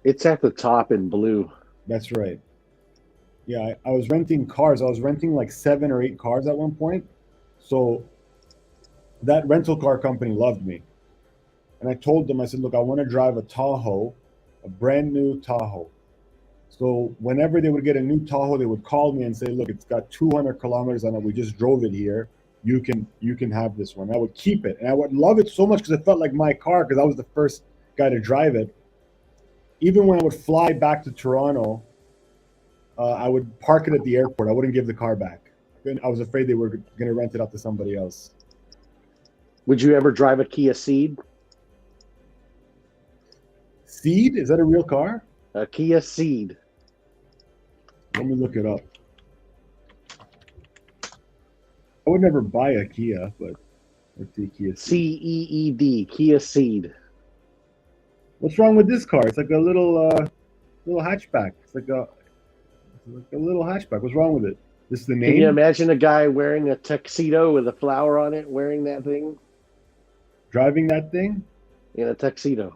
It's at the top in blue. That's right. Yeah, I was renting cars. I was renting like 7 or 8 cars at one point. So that rental car company loved me. And I told them, I said, look, I want to drive a Tahoe, a brand new Tahoe. So whenever they would get a new Tahoe, they would call me and say, look, it's got 200 kilometers on it. We just drove it here. You can have this one. I would keep it. And I would love it so much because it felt like my car, because I was the first guy to drive it. Even when I would fly back to Toronto I would park it at the airport. I wouldn't give the car back. I was afraid they were going to rent it out to somebody else. Would you ever drive a Kia Ceed? Ceed? Is that a real car? A Kia Ceed. Let me look it up. I would never buy a Kia, but let's see, Kia Ceed. Ceed. Kia Ceed. What's wrong with this car? It's like a little hatchback. It's like a little hatchback. What's wrong with it? This is the name? Can you imagine a guy wearing a tuxedo with a flower on it, wearing that thing? Driving that thing? In a tuxedo.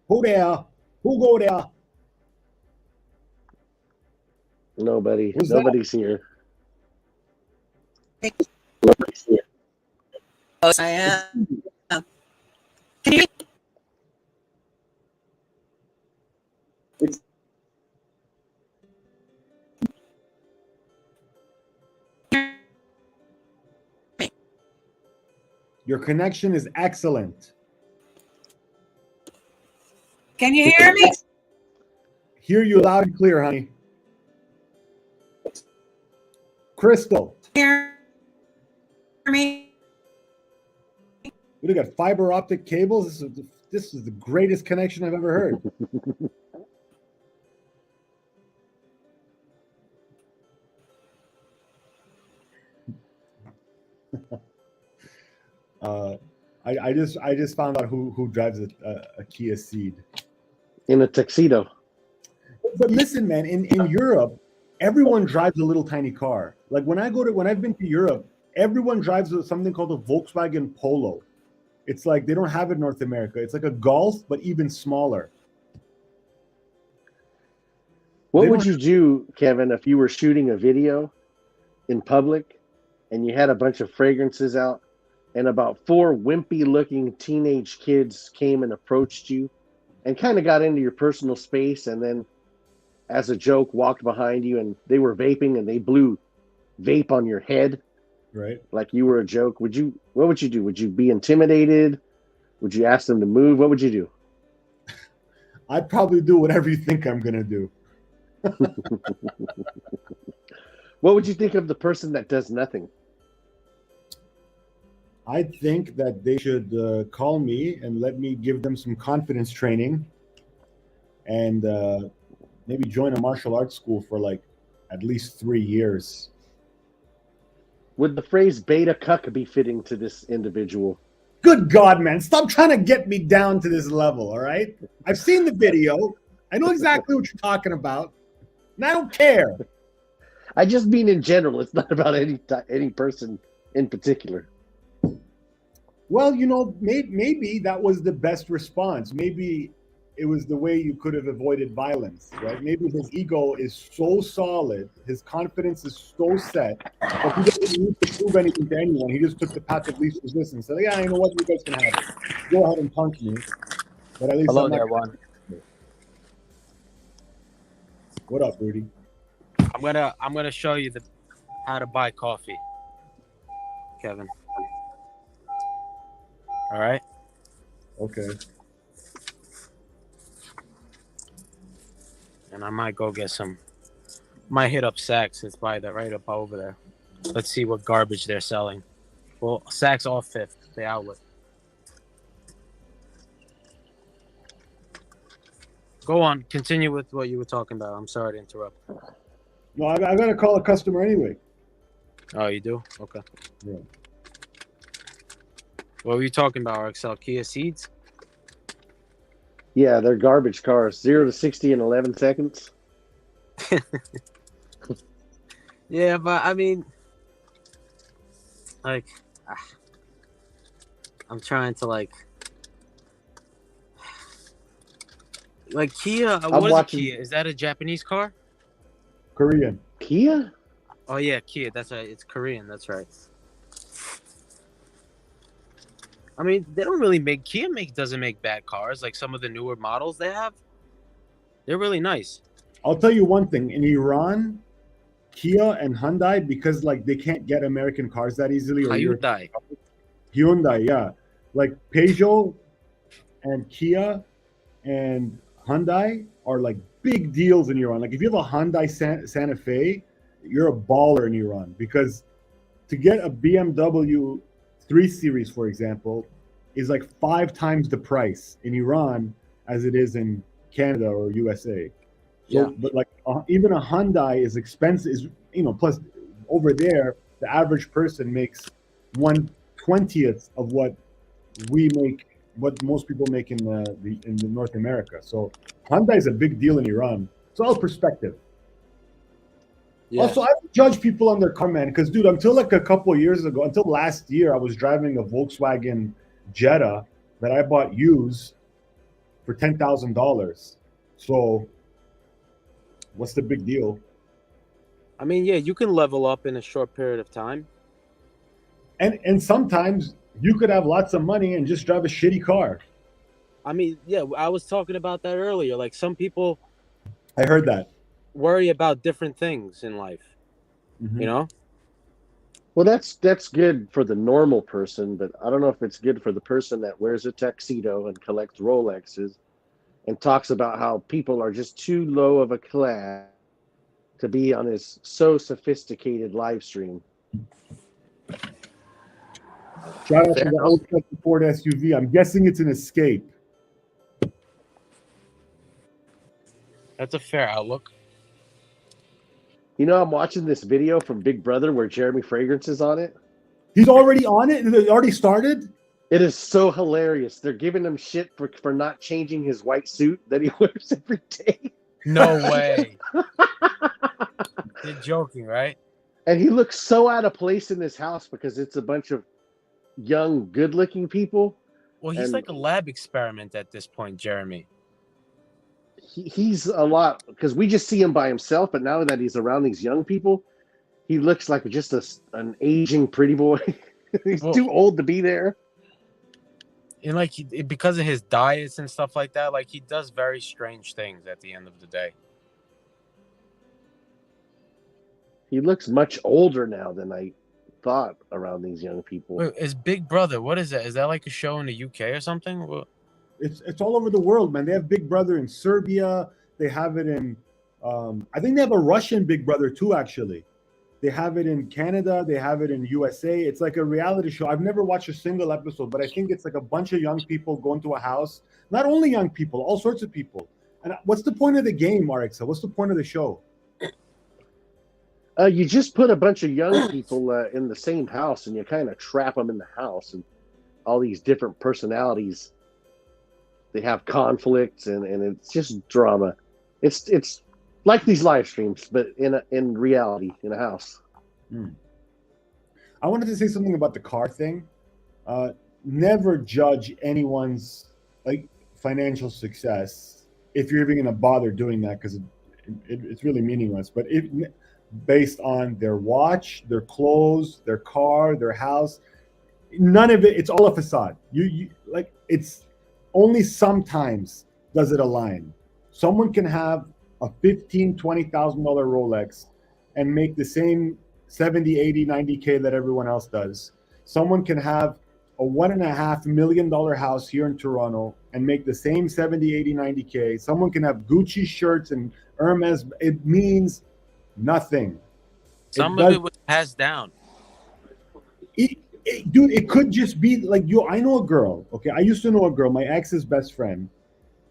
Who there? Who go there? Nobody. Who's Nobody's here. Nobody's here. Oh, I am. Can you? Your connection is excellent. Can you hear me? Hear you loud and clear, honey. Crystal. Hear me? We got fiber optic cables. This is the greatest connection I've ever heard. I just found out who drives a Kia Ceed in a tuxedo. But listen, man, in Europe, everyone drives a little tiny car. Like when I've been to Europe, everyone drives something called a Volkswagen Polo. It's like they don't have it in North America. It's like a Golf, but even smaller. What would you do, Kevin, if you were shooting a video in public and you had a bunch of fragrances out and about 4 wimpy-looking teenage kids came and approached you and kind of got into your personal space and then, as a joke, walked behind you and they were vaping and they blew vape on your head? Right. Like you were a joke. What would you do? Would you be intimidated? Would you ask them to move? What would you do? I'd probably do whatever you think I'm going to do. What would you think of the person that does nothing? I think that they should call me and let me give them some confidence training and maybe join a martial arts school for like at least 3 years. Would the phrase beta cuck be fitting to this individual? Good God, man. Stop trying to get me down to this level, all right? I've seen the video. I know exactly what you're talking about, and I don't care. I just mean in general. It's not about any person in particular. Well, you know, maybe that was the best response. Maybe it was the way you could have avoided violence, right? Maybe his ego is so solid, his confidence is so set, that he doesn't need to prove anything to anyone. He just took the path of least resistance. So, yeah, you know what? You guys can have it. Go ahead and punk me. But at least Hello I'm there, not... Juan. What up, Rudy? I'm gonna show you how to buy coffee, Kevin. All right. Okay. And I might go get some. Might hit up Saks. It's right up over there. Let's see what garbage they're selling. Well, Saks off 5th, the outlet. Go on. Continue with what you were talking about. I'm sorry to interrupt. No, I got to call a customer anyway. Oh, you do? Okay. Yeah. What were you talking about, RXL? Kia Ceeds? Yeah, they're garbage cars. 0 to 60 in 11 seconds. Yeah, but I mean, like, I'm trying to like Kia. What is Kia? Is that a Japanese car? Korean. Kia? Oh yeah, Kia. That's right. It's Korean. That's right. I mean, they don't really make doesn't make bad cars. Like some of the newer models they have, they're really nice. I'll tell you one thing: in Iran, Kia and Hyundai, because like they can't get American cars that easily, or Hyundai. Hyundai, yeah, like Peugeot and Kia and Hyundai are like big deals in Iran. Like if you have a Hyundai Santa Fe, you're a baller in Iran, because to get a BMW 3 Series, for example, is like 5 times the price in Iran as it is in Canada or USA. So, Yeah. but like even a Hyundai is expensive. Is, you know, plus over there, the average person makes 1/20th of what we make, what most people make in the North America. So Hyundai is a big deal in Iran. It's all perspective. Yeah. Also, I don't judge people on their car, man, because dude, until like a couple of years ago, until last year, I was driving a Volkswagen Jetta that I bought used for $10,000. So what's the big deal? I mean, yeah, you can level up in a short period of time. And sometimes you could have lots of money and just drive a shitty car. I mean, yeah, I was talking about that earlier. Like some people I heard that. worry about different things in life. Mhm. You know? Well, that's good for the normal person, but I don't know if it's good for the person that wears a tuxedo and collects Rolexes and talks about how people are just too low of a class to be on his so sophisticated live stream. Shout out to the old Ford SUV. I'm guessing it's an Escape. That's a fair outlook. You know, I'm watching this video from Big Brother where Jeremy Fragrance is on it. He's already on it? It already started? It is so hilarious. They're giving him shit for not changing his white suit that he wears every day. No way. You're joking, right? And he looks so out of place in this house because it's a bunch of young, good-looking people. Well, he's And like a lab experiment at this point, Jeremy. he's a lot, because we just see him by himself, but now that he's around these young people, he looks like just an aging pretty boy. He's too old to be there. And like because of his diets and stuff like that, like he does very strange things at the end of the day. He looks much older now than I thought around these young people. Wait, is Big Brother, what is that? Is that like a show in the UK or something? What? It's all over the world, man. They have Big Brother in Serbia. They have it in, I think they have a Russian Big Brother too, actually. They have it in Canada. They have it in USA. It's like a reality show. I've never watched a single episode, but I think it's like a bunch of young people going to a house. Not only young people, all sorts of people. And what's the point of the game, Marixa? What's the point of the show? You just put a bunch of young people in the same house, and you kind of trap them in the house, and all these different personalities. They have conflicts, and it's just drama. It's like these live streams, but in reality, in a house. I wanted to say something about the car thing. Never judge anyone's like financial success if you're even going to bother doing that, because it's really meaningless. But if based on their watch, their clothes, their car, their house, none of it. It's all a facade. You like it's. Only sometimes does it align. Someone can have a $15,000, $20,000 Rolex and make the same 70, 80, 90K that everyone else does. Someone can have a $1.5 million house here in Toronto and make the same 70, 80, 90K. Someone can have Gucci shirts and Hermes. It means nothing. Some of it was passed down. Dude, it could just be like I know a girl. Okay, I used to know a girl, my ex's best friend,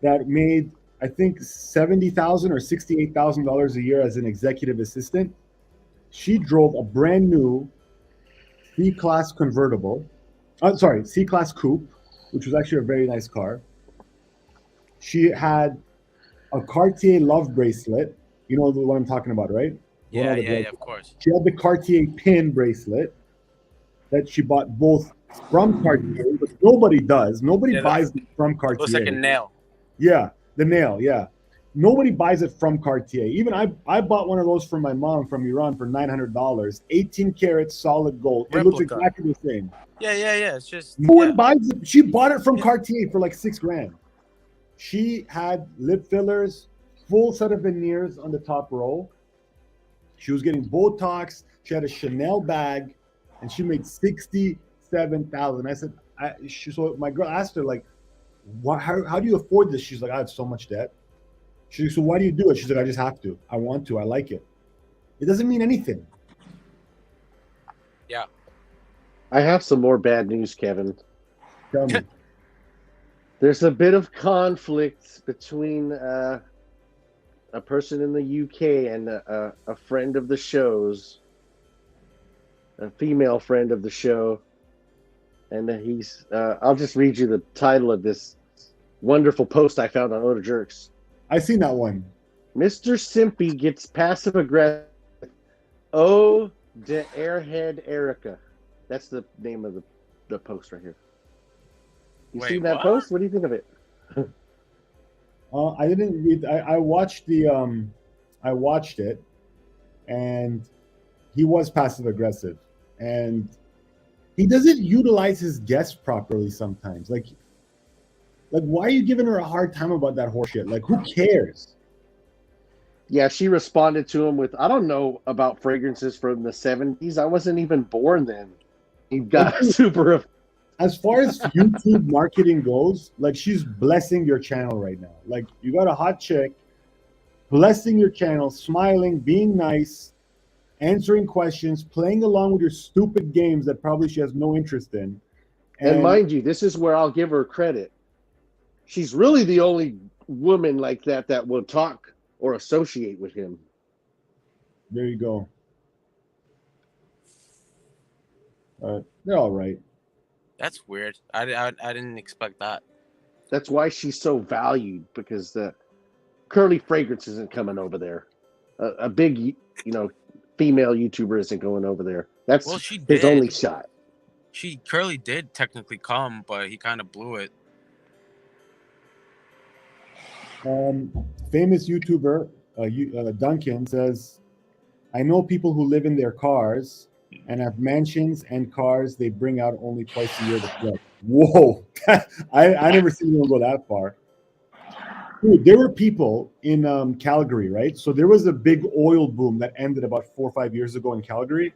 that made I think $70,000 or $68,000 a year as an executive assistant. She drove a brand new C-Class convertible. C-Class coupe, which was actually a very nice car. She had a Cartier love bracelet. You know what I'm talking about, right? Yeah, of course. She had the Cartier pin bracelet that she bought both from Cartier, but nobody does. Nobody buys it from Cartier. Looks like a nail. Yeah, the nail, yeah. Nobody buys it from Cartier. Even I bought one of those for my mom from Iran for $900. 18 karat solid gold. It looks exactly the same. Yeah. It's just No one yeah. buys it. She bought it from Yeah. Cartier for like $6,000. She had lip fillers, full set of veneers on the top row. She was getting Botox. She had a Chanel bag, and she made $67,000. I said, so my girl asked her like, how do you afford this? She's like, I have so much debt. She's like, so why do you do it? She's like, I just have to. I want to. I like it. It doesn't mean anything. Yeah. I have some more bad news, Kevin. Tell me. There's a bit of conflict between a person in the UK and a friend of the show's, a female friend of the show. And he's, I'll just read you the title of this wonderful post I found on Oda Jerks. I seen that one. Mr. Simpy gets passive aggressive. Oh, de airhead Erica. That's the name of the post right here. You Wait, seen that what? post? What do you think of it? I didn't read. I watched the. I watched it, and he was passive aggressive, and he doesn't utilize his guests properly sometimes. Like why are you giving her a hard time about that horseshit? Like, who cares? Yeah, she responded to him with, I don't know about fragrances from the 70s. I wasn't even born then. He got super. As far as YouTube marketing goes, like, she's blessing your channel right now. Like, you got a hot chick blessing your channel, smiling, being nice, answering questions, playing along with your stupid games that probably she has no interest in. And mind you, this is where I'll give her credit. She's really the only woman like that will talk or associate with him. There you go. They're all right. That's weird. I didn't expect that. That's why she's so valued, because the Curly Fragrance isn't coming over there. A big, female YouTuber isn't going over there. That's she his did. only shot. Curly did technically come, but he kind of blew it. Famous YouTuber Duncan says, I know people who live in their cars and have mansions and cars they bring out only twice a year to flip. Whoa. I never seen anyone go that far. Dude, there were people in Calgary, right? So there was a big oil boom that ended about 4 or 5 years ago in Calgary,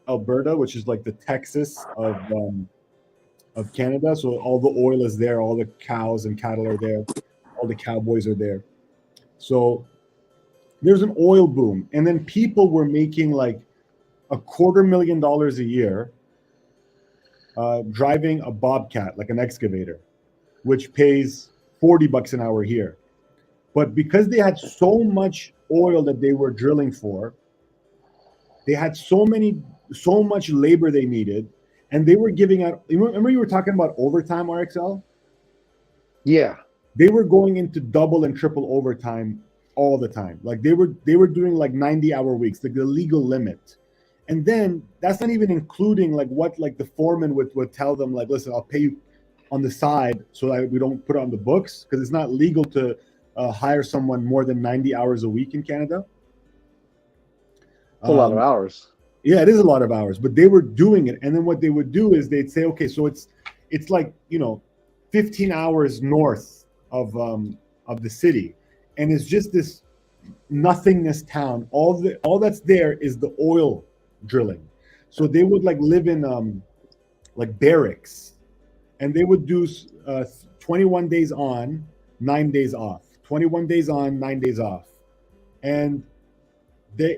Alberta, which is like the Texas of Canada. So all the oil is there, all the cows and cattle are there, all the cowboys are there. So there's an oil boom, and then people were making like $250,000 a year driving a bobcat, like an excavator, which pays $40 an hour here. But because they had so much oil that they were drilling for, they had so much labor they needed, and they were giving out. Remember you were talking about overtime, RXL? Yeah. They were going into double and triple overtime all the time. Like they were doing like 90-hour weeks, like the legal limit. And then that's not even including like what like the foreman would tell them, like, listen, I'll pay you on the side so that we don't put it on the books, because it's not legal to hire someone more than 90 hours a week in Canada. It's a lot of hours. Yeah, it is a lot of hours, but they were doing it. And then what they would do is they'd say, okay, so it's like, 15 hours north of the city, and it's just this nothingness town. All that's there is the oil drilling. So they would like live in like barracks, and they would do 21 days on, 9 days off. 21 days on, 9 days off, and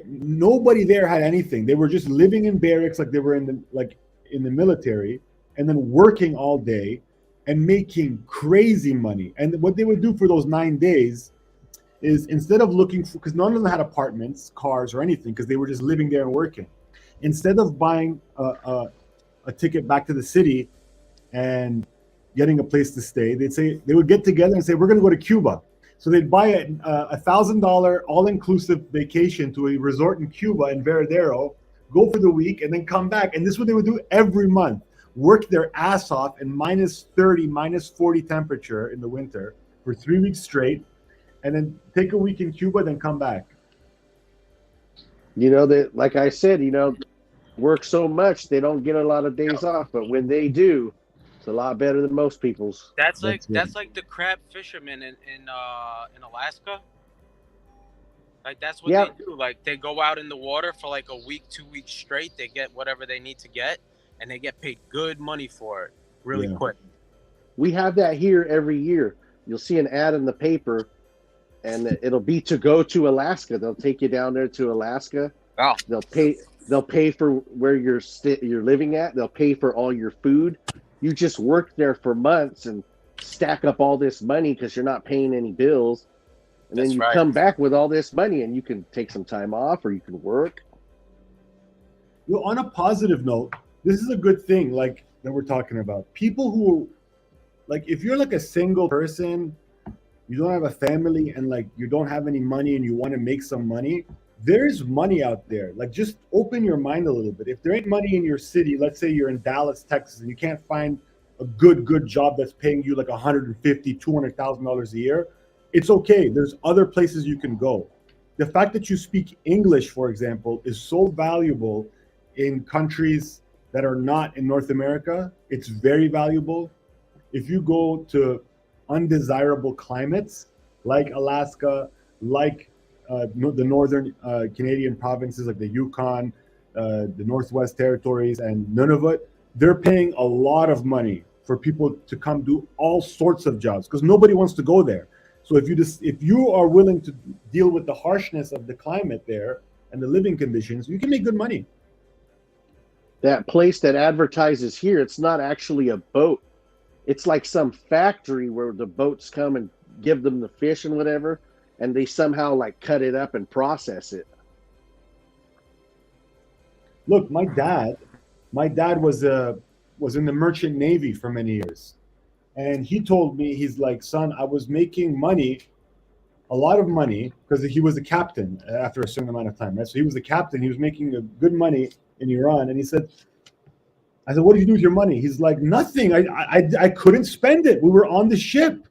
nobody there had anything. They were just living in barracks, like they were in the military, and then working all day and making crazy money. And what they would do for those 9 days is, instead of looking for, because none of them had apartments, cars, or anything, because they were just living there and working, instead of buying a ticket back to the city and getting a place to stay, they would get together and say, we're going to go to Cuba. So they'd buy a $1,000 all-inclusive vacation to a resort in Cuba, in Veradero, go for the week, and then come back. And this is what they would do every month. Work their ass off in -30, -40 temperature in the winter for 3 weeks straight, and then take a week in Cuba, then come back. That, like I said, work so much they don't get a lot of days off, but when they do, it's a lot better than most people's. That's like That's it. that's like the crab fishermen in Alaska. Like that's what Yeah. they do. Like they go out in the water for like a week, 2 weeks straight. They get whatever they need to get, and they get paid good money for it, really Yeah. quick. We have that here every year. You'll see an ad in the paper, and it'll be to go to Alaska. They'll take you down there to Alaska. Oh. They'll pay for where you're living at. They'll pay for all your food. You just work there for months and stack up all this money because you're not paying any bills. And then That's you right. come back with all this money, and you can take some time off, or you can work. Well, on a positive note, this is a good thing, like that we're talking about. People who, like, if you're like a single person, you don't have a family, and like you don't have any money, and you want to make some money, there's money out there. Like, just open your mind a little bit. If there ain't money in your city, let's say you're in Dallas, Texas, and you can't find a good job that's paying you like $150,000, $200,000 a year, it's okay. There's other places you can go. The fact that you speak English, for example, is so valuable in countries that are not in North America. It's very valuable. If you go to undesirable climates like Alaska, like the northern Canadian provinces like the Yukon, the Northwest Territories, and Nunavut, they're paying a lot of money for people to come do all sorts of jobs because nobody wants to go there. So if you are willing to deal with the harshness of the climate there and the living conditions, you can make good money. That place that advertises here, it's not actually a boat. It's like some factory where the boats come and give them the fish and whatever, and they somehow like cut it up and process it. Look, my dad was in the merchant navy for many years. And he told me, he's like, son, I was making money, a lot of money, because he was a captain after a certain amount of time, right? So he was a captain. He was making good money in Iran. And he said, I said, what did you do with your money? He's like, nothing. I couldn't spend it. We were on the ship.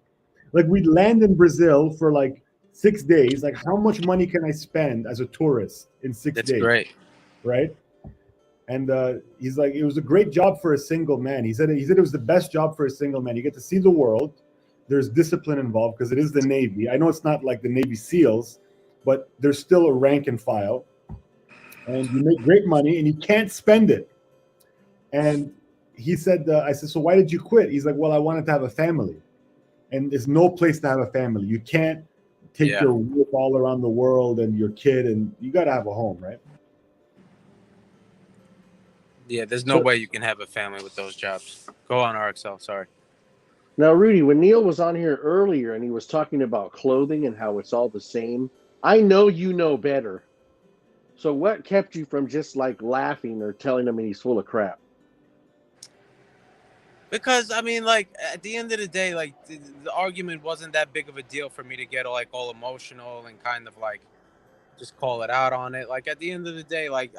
Like, we'd land in Brazil for like 6 days. Like, how much money can I spend as a tourist in 6 days? That's great. Right? And he's like, it was a great job for a single man. He said it was the best job for a single man. You get to see the world. There's discipline involved because it is the Navy. I know it's not like the Navy SEALs, but there's still a rank and file. And you make great money, and you can't spend it. And he said, I said, so why did you quit? He's like, well, I wanted to have a family. And there's no place to have a family. You can't take your whip all around the world and your kid, and you got to have a home, right? Yeah, there's no way you can have a family with those jobs. Go on, RXL. Sorry. Now, Rudy, when Neil was on here earlier and he was talking about clothing and how it's all the same, I know you know better. So what kept you from just like laughing or telling him he's full of crap? Because I mean, like at the end of the day, like the argument wasn't that big of a deal for me to get all emotional and kind of like just call it out on it. Like at the end of the day, like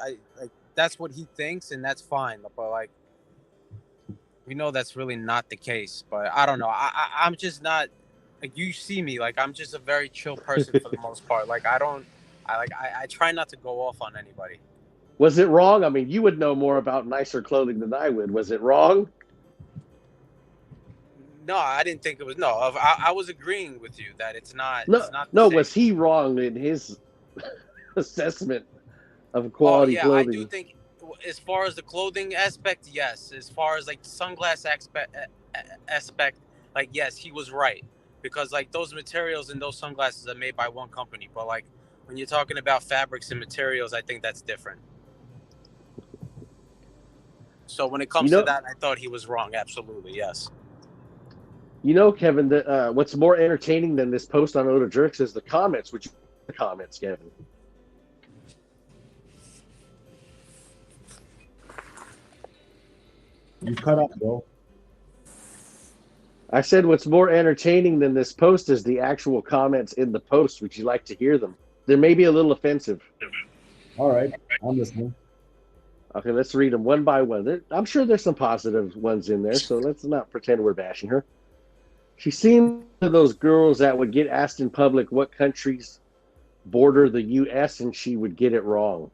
that's what he thinks, and that's fine. But like, we know that's really not the case. But I don't know. I'm just not like, you see me. Like, I'm just a very chill person for the most part. Like I try not to go off on anybody. Was it wrong? I mean, you would know more about nicer clothing than I would. Was it wrong? No, I didn't think it was. No, I was agreeing with you that it's not. No, it's not no. Was he wrong in his assessment of quality clothing? I do think, as far as the clothing aspect, yes. As far as like the sunglass aspect, like yes, he was right, because like those materials and those sunglasses are made by one company. But like when you're talking about fabrics and materials, I think that's different. So when it comes to that, I thought he was wrong. Absolutely, yes. You know, Kevin, what's more entertaining than this post on Oda Jerks is the comments. Which comments, Kevin? You cut up, bro. I said what's more entertaining than this post is the actual comments in the post. Would you like to hear them? They may be a little offensive. All right, I'm listening. Okay, let's read them one by one. I'm sure there's some positive ones in there, so let's not pretend we're bashing her. She seemed one of those girls that would get asked in public what countries border the U.S. and she would get it wrong.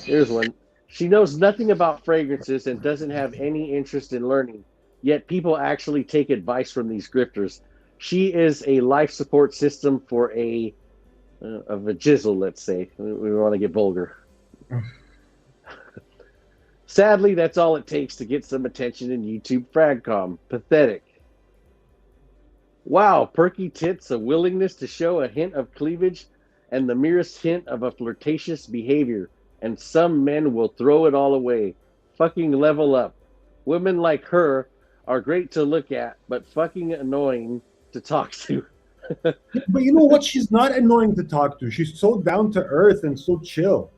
Here's one. She knows nothing about fragrances and doesn't have any interest in learning, yet people actually take advice from these grifters. She is a life support system for a jizzle, let's say. We want to get vulgar. Sadly, that's all it takes to get some attention in YouTube Fragcom. Pathetic. Wow, perky tits, a willingness to show a hint of cleavage and the merest hint of a flirtatious behavior, and some men will throw it all away. Fucking level up. Women like her are great to look at, but fucking annoying to talk to. But you know what? She's not annoying to talk to. She's so down to earth and so chill.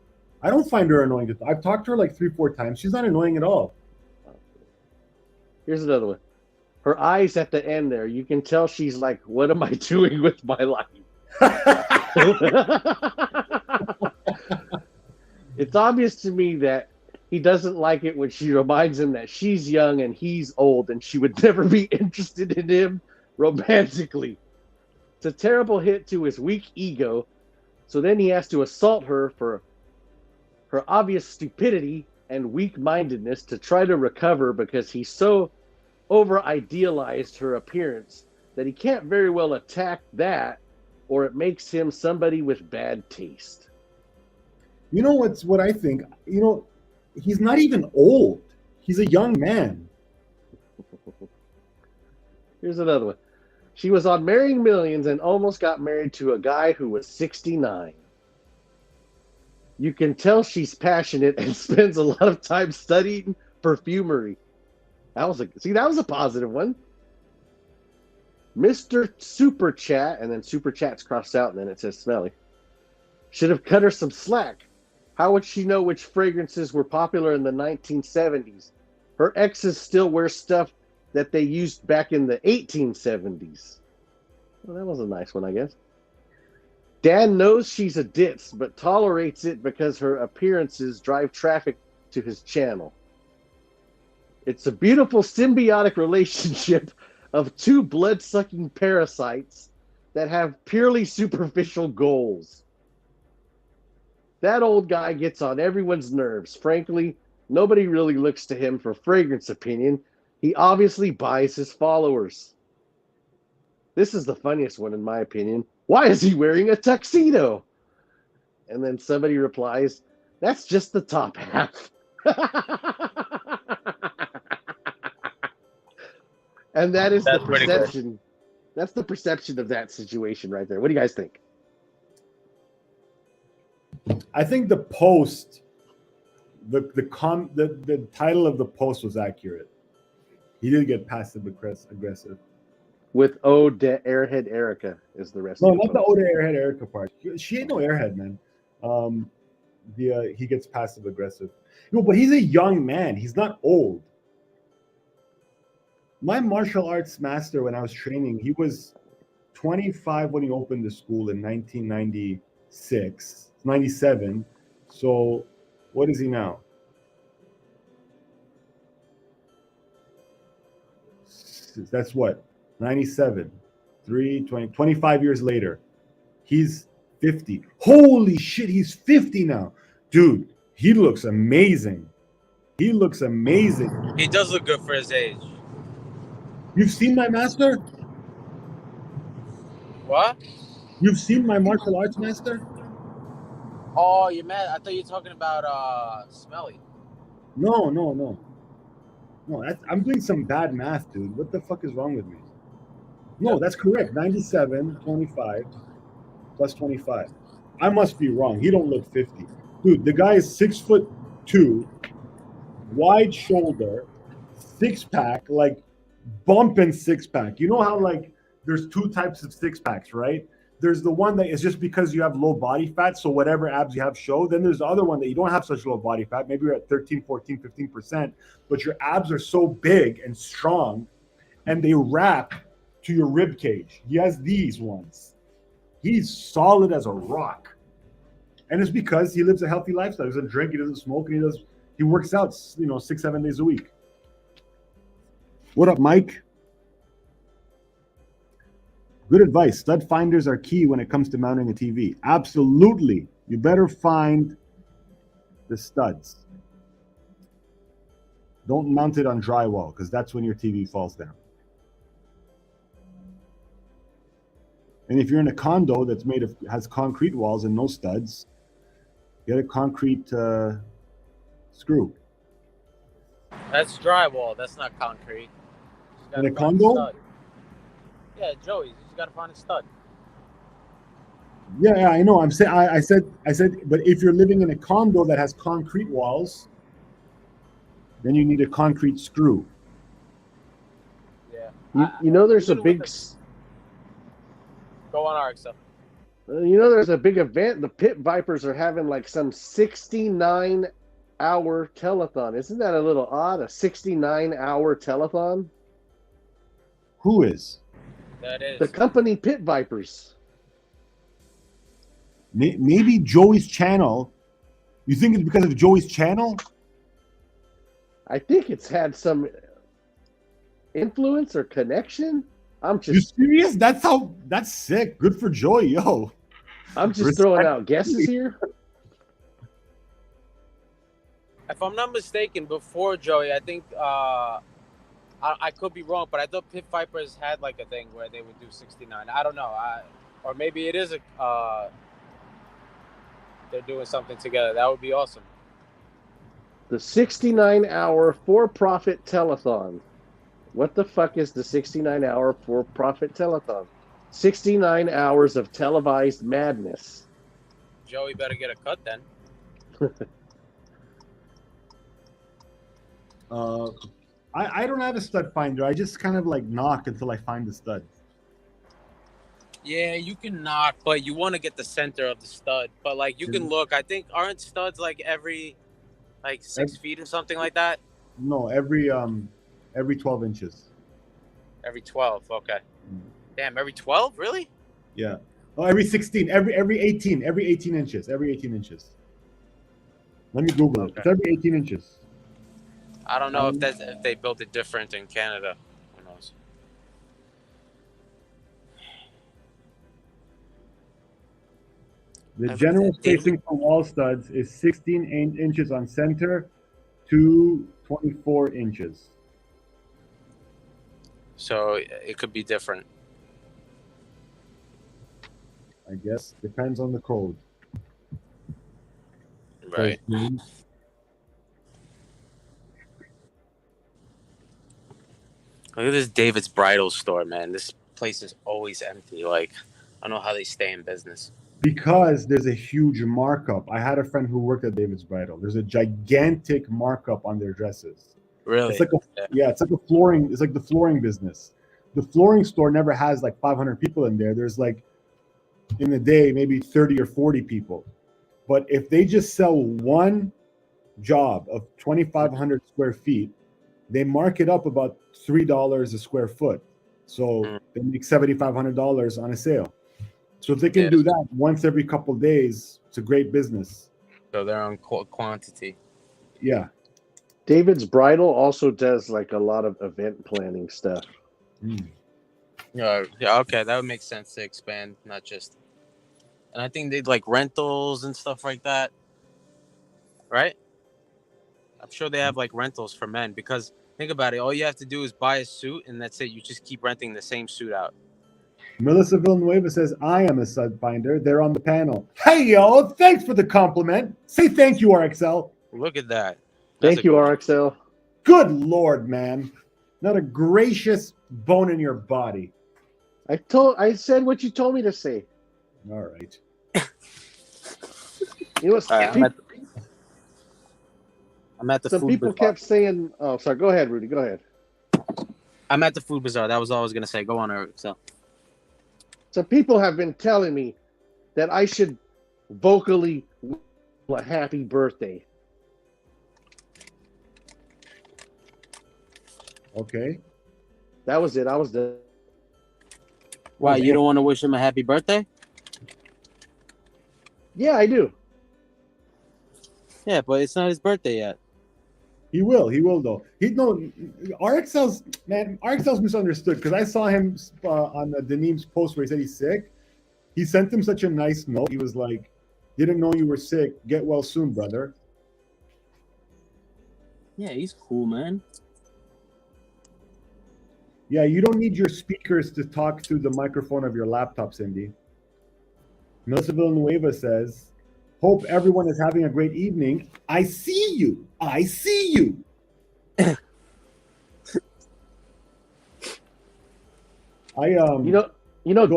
I don't find her annoying. I've talked to her like 3-4 times. She's not annoying at all. Here's another one. Her eyes at the end there, you can tell she's like, what am I doing with my life? It's obvious to me that he doesn't like it when she reminds him that she's young and he's old and she would never be interested in him romantically. It's a terrible hit to his weak ego, so then he has to assault her for her obvious stupidity and weak-mindedness to try to recover because he's so over-idealized her appearance that he can't very well attack that, or it makes him somebody with bad taste. You know what I think? You know, he's not even old. He's a young man. Here's another one. She was on Marrying Millions and almost got married to a guy who was 69. You can tell she's passionate and spends a lot of time studying perfumery. That was a positive one. Mr. Super Chat, and then Super Chat's crossed out, and then it says smelly. Should have cut her some slack. How would she know which fragrances were popular in the 1970s? Her exes still wear stuff that they used back in the 1870s. Well, that was a nice one, I guess. Dan knows she's a ditz, but tolerates it because her appearances drive traffic to his channel. It's a beautiful symbiotic relationship of two blood-sucking parasites that have purely superficial goals. That old guy gets on everyone's nerves. Frankly, nobody really looks to him for fragrance opinion. He obviously buys his followers. This is the funniest one, in my opinion. Why is he wearing a tuxedo? And then somebody replies, that's just the top half. And that is the perception. That's the perception of that situation right there. What do you guys think? I think the post, the title of the post was accurate. He did get passive aggressive. With Ode to Airhead Erica is the rest. No, of the not the Ode to Airhead Erica part. She ain't no airhead, man. He gets passive aggressive. No, but he's a young man. He's not old. My martial arts master, when I was training, he was 25 when he opened the school in 1996, 97. So what is he now? That's what? 97, 25 years later. He's 50. Holy shit, he's 50 now. Dude, he looks amazing. He looks amazing. He does look good for his age. You've seen my master? What? You've seen my martial arts master? Oh, you're mad? I thought you were talking about Smelly. No, I'm doing some bad math, dude. What the fuck is wrong with me? No, that's correct. 97, 25, plus 25. I must be wrong. He don't look 50. Dude, the guy is 6'2", wide shoulder, six-pack, like bumping six-pack. You know how like there's two types of six-packs, right? There's the one that is just because you have low body fat, so whatever abs you have show. Then there's the other one that you don't have such low body fat. Maybe you're at 13, 14, 15%, but your abs are so big and strong, and they wrap to your rib cage. He has these ones. He's solid as a rock. And it's because he lives a healthy lifestyle. He doesn't drink, he doesn't smoke, and he works out, 6-7 days a week. What up, Mike? Good advice. Stud finders are key when it comes to mounting a TV. Absolutely. You better find the studs. Don't mount it on drywall because that's when your TV falls down. And if you're in a condo that's has concrete walls and no studs, get a concrete screw. That's drywall. That's not concrete. You In a gotta find condo? stud. Yeah, Joey, you just gotta find a stud. Yeah, I know. I said, but if you're living in a condo that has concrete walls, then you need a concrete screw. Yeah. You know, there's a Even with big. Go on, RXL. You know, there's a big event. The Pit Vipers are having like some 69-hour telethon. Isn't that a little odd? A 69-hour telethon? Who is? That is. The company Pit Vipers. Maybe Joey's channel. You think it's because of Joey's channel? I think it's had some influence or connection. I'm You just serious? That's sick. Good for Joey, yo. I'm just throwing out guesses here. If I'm not mistaken, before Joey, I think I could be wrong, but I thought Pit Vipers had like a thing where they would do 69. I don't know. Or maybe it is they're doing something together. That would be awesome. The 69-hour for-profit telethon. What the fuck is the 69-hour for-profit telethon? 69 hours of televised madness. Joey better get a cut then. I don't have a stud finder. I just kind of like knock until I find the stud. Yeah, you can knock, but you want to get the center of the stud. But like you can look. I think aren't studs like every 6 feet or something like that? No, every 12 inches. Every 12. Okay. Damn, every 12? Really? Yeah. Oh, every 16. Every 18. Every 18 inches. Every 18 inches. Let me Google it. It's every 18 inches. I don't know if they built it different in Canada. Who knows? The general spacing for wall studs is 16 inches on center to 24 inches. So it could be different. I guess depends on the code. Right. Look at this David's Bridal store, man. This place is always empty. Like, I don't know how they stay in business. Because there's a huge markup. I had a friend who worked at David's Bridal. There's a gigantic markup on their dresses. Really? It's like it's like a flooring. It's like the flooring business. The flooring store never has like 500 people in there. There's like in the day maybe 30 or 40 people. But if they just sell one job of 2,500 square feet, they mark it up about $3 a square foot. So they make $7,500 on a sale. So if they can do that once every couple of days, it's a great business. So they're on quantity. Yeah. David's Bridal also does like a lot of event planning stuff. Yeah, okay, that would make sense to expand, not just. And I think they'd like rentals and stuff like that, right? I'm sure they have like rentals for men because think about it, all you have to do is buy a suit and that's it. You just keep renting the same suit out. Melissa Villanueva says, I am a stud finder. They're on the panel. Hey, yo, thanks for the compliment. Say thank you, RXL. Look at that. Thank you, RXL. Good Lord, man. Not a gracious bone in your body. I said what you told me to say. All right. You know, I'm at the some food people bazaar. kept saying, oh, sorry, go ahead, Rudy, go ahead. I'm at the food bazaar. That was all I was going to say. Go on, Eric. Some people have been telling me that I should vocally a happy birthday. Okay. That was it. I was done. Why, you don't want to wish him a happy birthday? Yeah, I do. Yeah, but it's not his birthday yet. He will though. RXL's misunderstood because I saw him on Denim's post where he said he's sick. He sent him such a nice note. He was like, didn't know you were sick. Get well soon, brother. Yeah, he's cool, man. Yeah, you don't need your speakers to talk through the microphone of your laptop, Cindy. Melissa Villanueva says, hope everyone is having a great evening. I see you. I see you.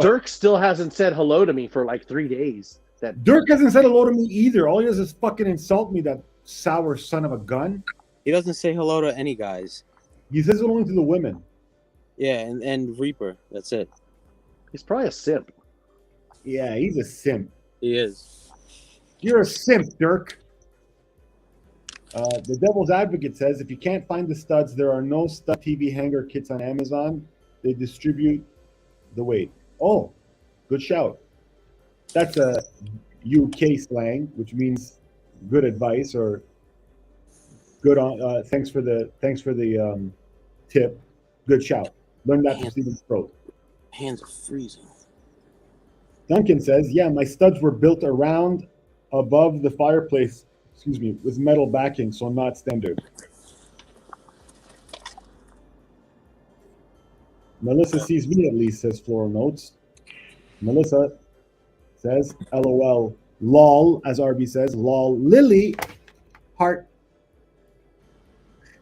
Dirk still hasn't said hello to me for like 3 days. Dirk hasn't said hello to me either. All he does is fucking insult me, that sour son of a gun. He doesn't say hello to any guys. He says it only to the women. Yeah, and Reaper. That's it. He's probably a simp. Yeah, he's a simp. He is. You're a simp, Dirk. The Devil's Advocate says, if you can't find the studs, there are no stud TV hanger kits on Amazon. They distribute the weight. Oh, good shout. That's a UK slang, which means good advice or good on. Thanks for the tip. Good shout. Learn that from Stephen Sproat. Hands are freezing. Duncan says, yeah, my studs were built around above the fireplace, with metal backing, so not standard. Melissa sees me at least, says Floral Notes. Melissa says, LOL, lol, as RB says, lol, Lily, heart.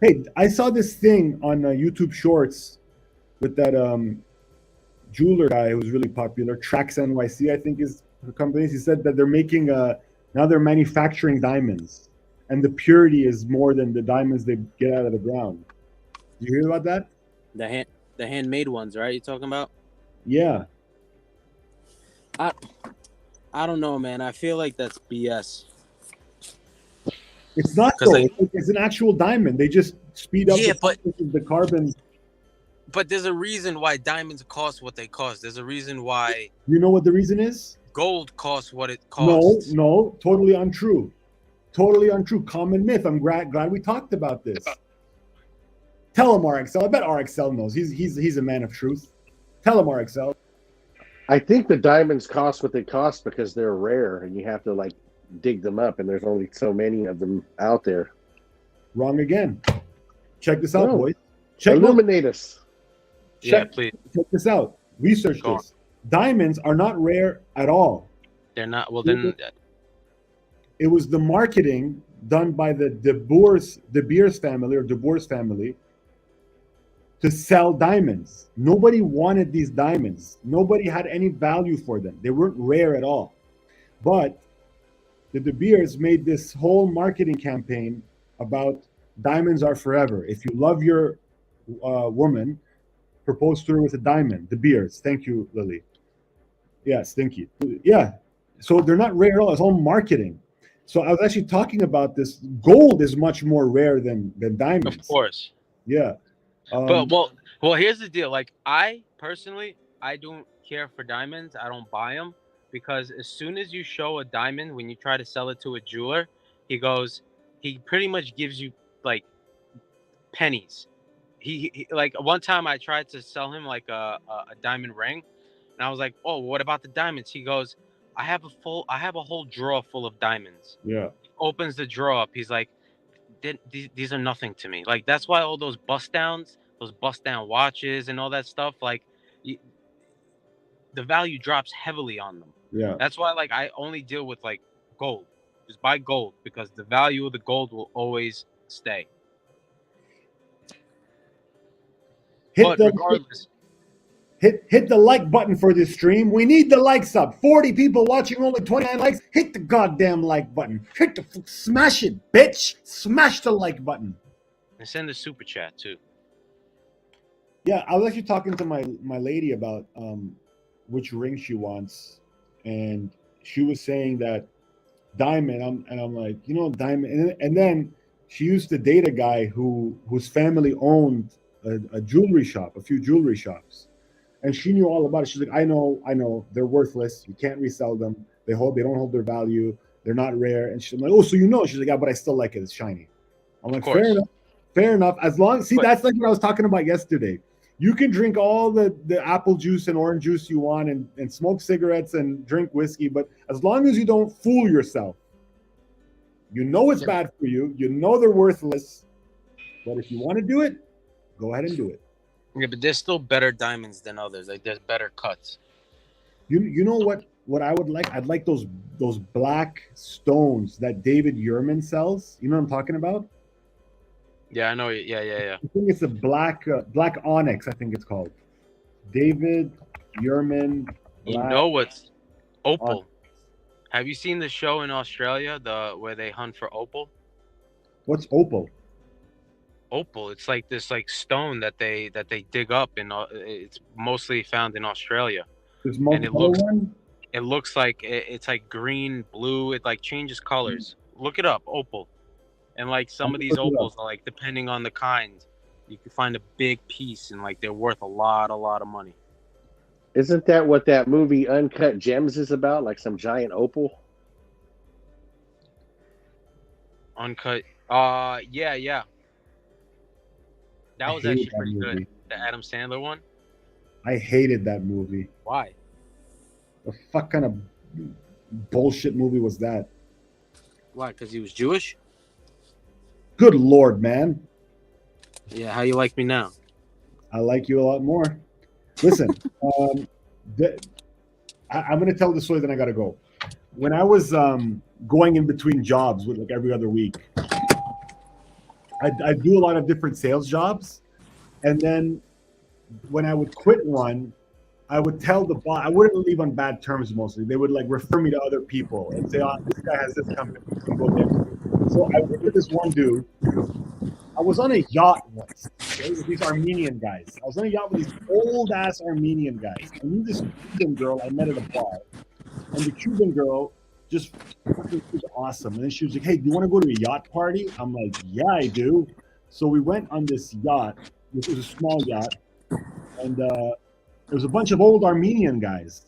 Hey, I saw this thing on YouTube Shorts with that jeweler guy who's really popular, Trax NYC, I think is the company. He said that they're making now they're manufacturing diamonds, and the purity is more than the diamonds they get out of the ground. You hear about that? The handmade ones, right? You talking about? Yeah. I don't know, man. I feel like that's BS. It's not though. It's an actual diamond. They just speed up the carbon. But there's a reason why diamonds cost what they cost. There's a reason why. You know what the reason is? Gold costs what it costs. No, totally untrue. Totally untrue. Common myth. I'm glad we talked about this. Tell him, RXL. I bet RXL knows. He's a man of truth. Tell him, RXL. I think the diamonds cost what they cost because they're rare and you have to like dig them up, and there's only so many of them out there. Wrong again. Check this out, boys. Illuminate us. Yeah, please. Check this out. Research this. Diamonds are not rare at all. They're not. Well, then. It was the marketing done by the De Beers family to sell diamonds. Nobody wanted these diamonds. Nobody had any value for them. They weren't rare at all. But the De Beers made this whole marketing campaign about diamonds are forever. If you love your woman, propose to her with a diamond. De Beers. Thank you, Lily. Yes, thank you. Yeah. So they're not rare at all. It's all marketing. So I was actually talking about this. Gold is much more rare than diamonds. Of course. Yeah. But well, here's the deal. Like I personally, I don't care for diamonds. I don't buy them because as soon as you show a diamond, when you try to sell it to a jeweler, he pretty much gives you like pennies. He like one time I tried to sell him like a diamond ring, and I was like, oh, what about the diamonds? He goes, I have a whole drawer full of diamonds. Yeah. He opens the drawer up. He's like, these are nothing to me. Like that's why all those bust down watches and all that stuff, like the value drops heavily on them. Yeah. That's why like I only deal with like gold. Just buy gold because the value of the gold will always stay. Regardless. Hit the like button for this stream. We need the likes up. 40 people watching, only 29 likes. Hit the goddamn like button. Smash it, bitch. Smash the like button. And send a super chat too. Yeah, I was actually talking to my lady about which ring she wants, and she was saying that diamond. I'm like, diamond, and then she used to date a guy whose family owned a jewelry shop, a few jewelry shops. And she knew all about it. She's like, I know, they're worthless. You can't resell them. They don't hold their value. They're not rare. And she's like, oh, so She's like, yeah, but I still like it. It's shiny. I'm like, fair enough. As long that's like what I was talking about yesterday. You can drink all the apple juice and orange juice you want and smoke cigarettes and drink whiskey, but as long as you don't fool yourself, it's bad for you. You know they're worthless. But if you want to do it, go ahead and do it. Yeah, but there's still better diamonds than others. Like there's better cuts. You know what I would like? I'd like those black stones that David Yurman sells. You know what I'm talking about? Yeah, I know. Yeah. I think it's a black onyx. I think it's called David Yurman. You know what's opal? Have you seen the show in Australia, where they hunt for opal? What's opal? Opal. It's like this stone that they dig up, and it's mostly found in Australia. There's and one. It looks like it's like green, blue. It like changes colors. Look it up, opal. And like some of these opals are like, depending on the kind, you can find a big piece, and like they're worth a lot of money. Isn't that what that movie Uncut Gems is about? Like some giant opal? Uncut. Yeah. That was actually pretty good. The Adam Sandler one. I hated that movie. Why? The fuck kind of bullshit movie was that? Why? Because he was Jewish? Good Lord, man. Yeah, how you like me now? I like you a lot more. Listen, I'm going to tell the story, then I got to go. When I was going in between jobs with like every other week, I do a lot of different sales jobs. And then when I would quit one, I would tell the boss, I wouldn't leave on bad terms mostly. They would like refer me to other people and say, oh, this guy has this company. Go there. So I went to this one dude. I was on a yacht once, okay, with these Armenian guys. I was on a yacht with these old-ass Armenian guys. I knew this Cuban girl I met at a bar. And the Cuban girl just was awesome. And then she was like, hey, do you want to go to a yacht party? I'm like, yeah, I do. So we went on this yacht, which was a small yacht. And there was a bunch of old Armenian guys.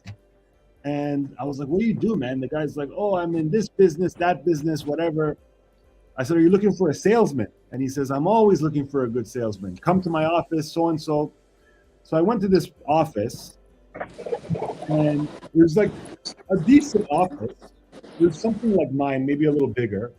And I was like, what do you do, man? The guy's like, oh, I'm in this business, that business, whatever. I said, are you looking for a salesman? And he says, I'm always looking for a good salesman. Come to my office, so-and-so. So I went to this office, and it was like a decent office. It was something like mine, maybe a little bigger.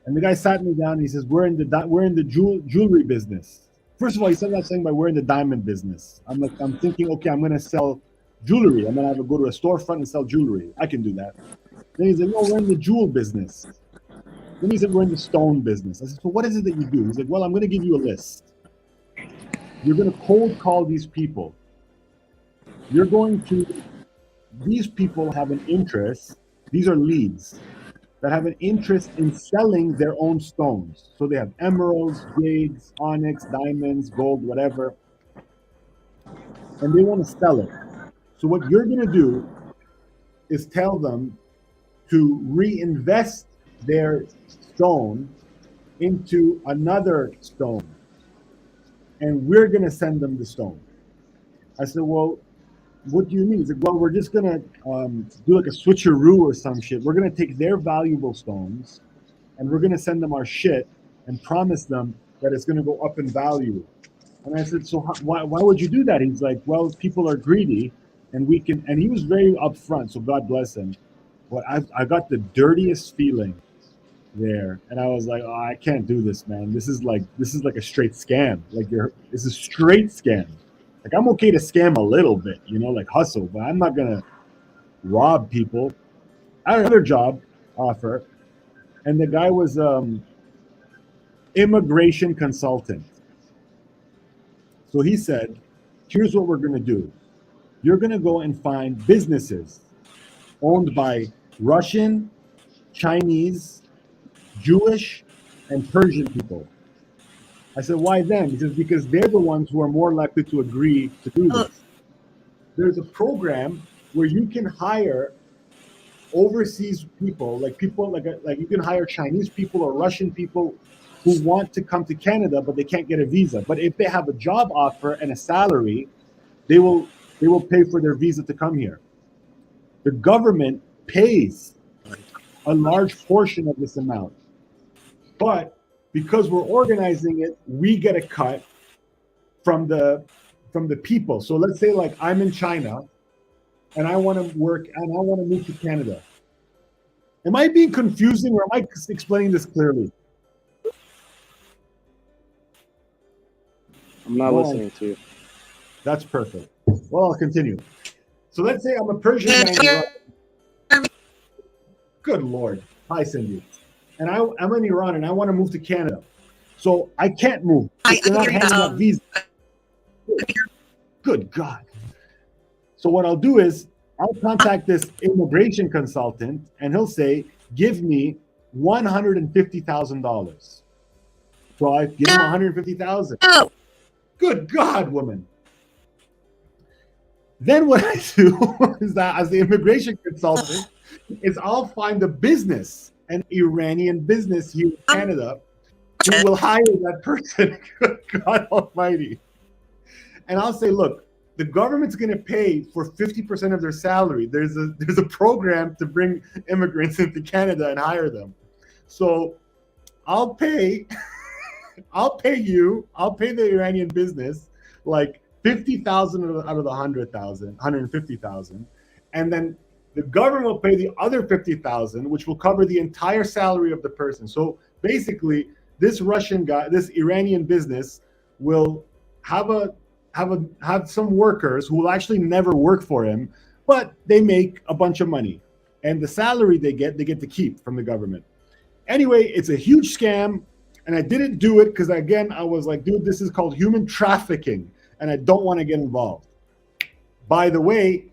And the guy sat me down, and he says, we're in the jewelry business. First of all, he started out saying, we're in the diamond business. I'm thinking, okay, I'm going to sell jewelry. I'm going to go to a storefront and sell jewelry. I can do that. Then he's like, no, we're in the jewel business. Then he said, we're in the stone business. I said, so what is it that you do? He's like, well, I'm going to give you a list. You're going to cold call these people. These people have an interest. These are leads that have an interest in selling their own stones. So they have emeralds, jades, onyx, diamonds, gold, whatever. And they want to sell it. So what you're going to do is tell them to reinvest their stone into another stone, and we're going to send them the stone. I said, well, what do you mean? He's like, well, we're just going to do like a switcheroo or some shit. We're going to take their valuable stones and we're going to send them our shit and promise them that it's going to go up in value. And I said, so why would you do that? He's like, well, people are greedy, and we can, and he was very upfront, so God bless him. But I got the dirtiest feeling there, and I was like, oh, I can't do this, man. This is like a straight scam. This is straight scam. Like, I'm okay to scam a little bit, like hustle, but I'm not gonna rob people. I had another job offer, and the guy was immigration consultant. So he said, here's what we're gonna do. You're gonna go and find businesses owned by Russian, Chinese, Jewish, and Persian people. I said, why them? He says, because they're the ones who are more likely to agree to do this. There's a program where you can hire overseas people, like you can hire Chinese people or Russian people who want to come to Canada, but they can't get a visa. But if they have a job offer and a salary, they will pay for their visa to come here. The government pays a large portion of this amount. But because we're organizing it, we get a cut from the people. So let's say like I'm in China and I want to work and I want to move to Canada. Am I being confusing or am I explaining this clearly? I'm not Well, listening to you. That's perfect. Well, I'll continue. So let's say I'm a Persian guy in Iran. Good Lord. Hi, Cindy. And I'm in Iran and I want to move to Canada. So I can't move. They're not handing out visas. Good God. So what I'll do is I'll contact this immigration consultant and he'll say, give me $150,000. So I give him $150,000. Good God, woman. Then what I do is that as the immigration consultant is I'll find a business, an Iranian business here in Canada, who will hire that person. Good God Almighty. And I'll say, look, the government's going to pay for 50% of their salary. There's a program to bring immigrants into Canada and hire them. So I'll pay the Iranian business like 50,000 out of the 100,000, 150,000, and then the government will pay the other 50,000, which will cover the entire salary of the person. So basically, this Iranian business will have some workers who will actually never work for him, but they make a bunch of money, and the salary they get to keep from the government. Anyway, it's a huge scam, and I didn't do it because again, I was like, dude, this is called human trafficking, and I don't want to get involved. By the way,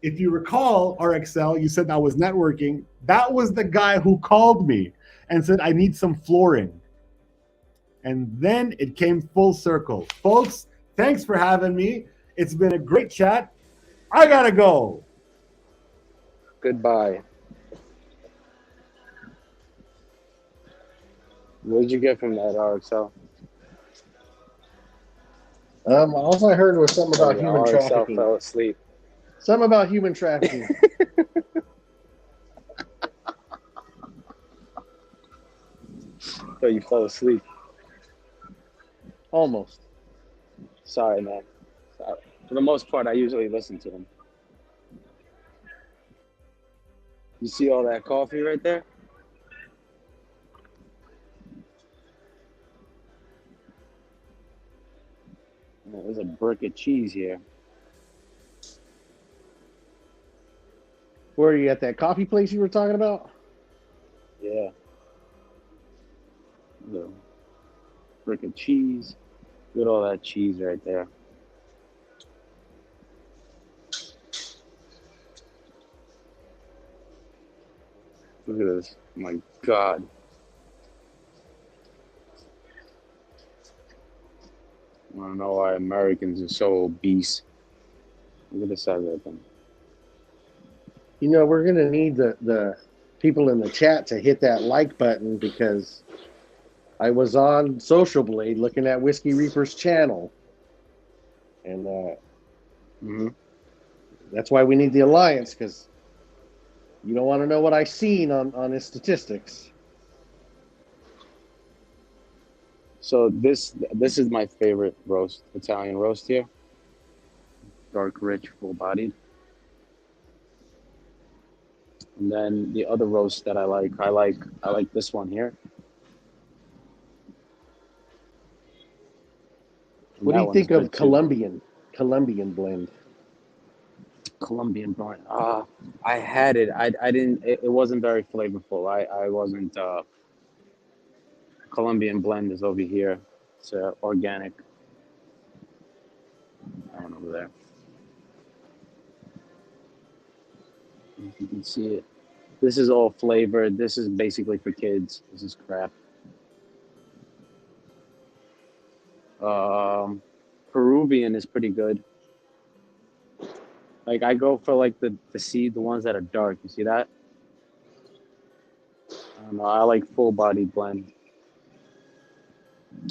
if you recall, RXL, you said I was networking. That was the guy who called me and said, I need some flooring. And then it came full circle. Folks, thanks for having me. It's been a great chat. I gotta go. Goodbye. What did you get from that, RXL? All I heard was something about human RXL trafficking. fell asleep. Something about human trafficking. So you fell asleep. Almost. Sorry, man. Sorry. For the most part, I usually listen to them. You see all that coffee right there? Oh, there's a brick of cheese here. Where are you at, that coffee place you were talking about? Yeah. The brick of cheese. Look at all that cheese right there. Look at this. Oh my God. I don't know why Americans are so obese. Look at the size of that thing. You know, we're going to need the people in the chat to hit that like button because I was on Social Blade looking at Whiskey Reaper's channel. And that's why we need the alliance, because you don't want to know what I've seen on his statistics. So this is my favorite roast, Italian roast here. Dark, rich, full-bodied. And then the other roast that I like this one here. And What do that you think one's of good too. Colombian blend? Colombian blend. I had it. I didn't. It wasn't very flavorful. I wasn't. Colombian blend is over here. It's organic. I don't know over there. If you can see it. This is all flavored. This is basically for kids. This is crap. Peruvian is pretty good. Like I go for like the ones that are dark. You see that? I don't know. I like full body blend.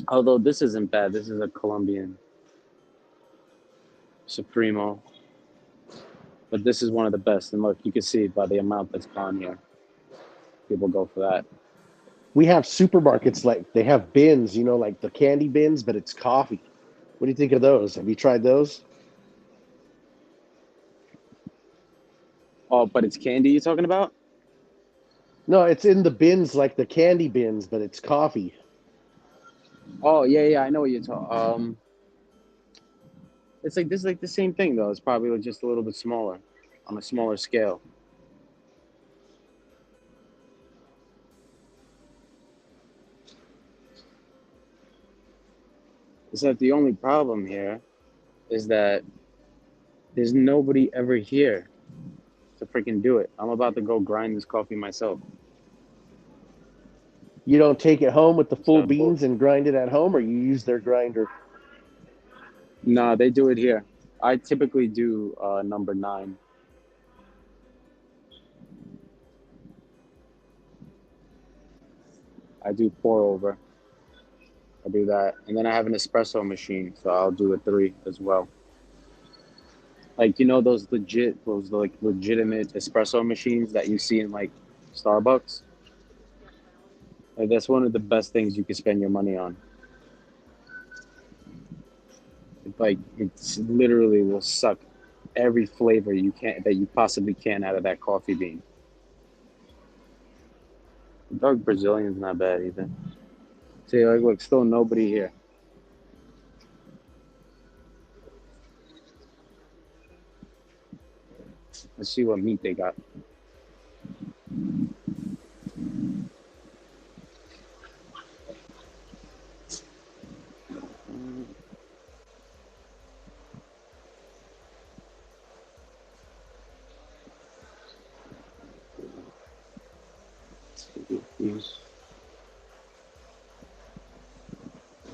Although this isn't bad. This is a Colombian Supremo. But this is one of the best. And look, you can see by the amount that's gone here. People go for that. We have supermarkets, like they have bins, you know, like the candy bins, but it's coffee. What do you think of those? Have you tried those? Oh, but it's candy you're talking about? No, it's in the bins, like the candy bins, but it's coffee. Oh, yeah, I know what you're talking. It's like this is like the same thing though. It's probably like just a little bit smaller, on a smaller scale. Except the only problem here is that there's nobody ever here to freaking do it. I'm about to go grind this coffee myself. You don't take it home with the full So- beans and grind it at home, or you use their grinder? Nah, they do it here. I typically do number 9. I do pour over. I do that, and then I have an espresso machine, so I'll do a 3 as well. Like those like legitimate espresso machines that you see in like Starbucks. Like that's one of the best things you can spend your money on. It's literally will suck every flavor that you possibly can out of that coffee bean. The dark Brazilian's not bad either. See, like, look, still nobody here. Let's see what meat they got.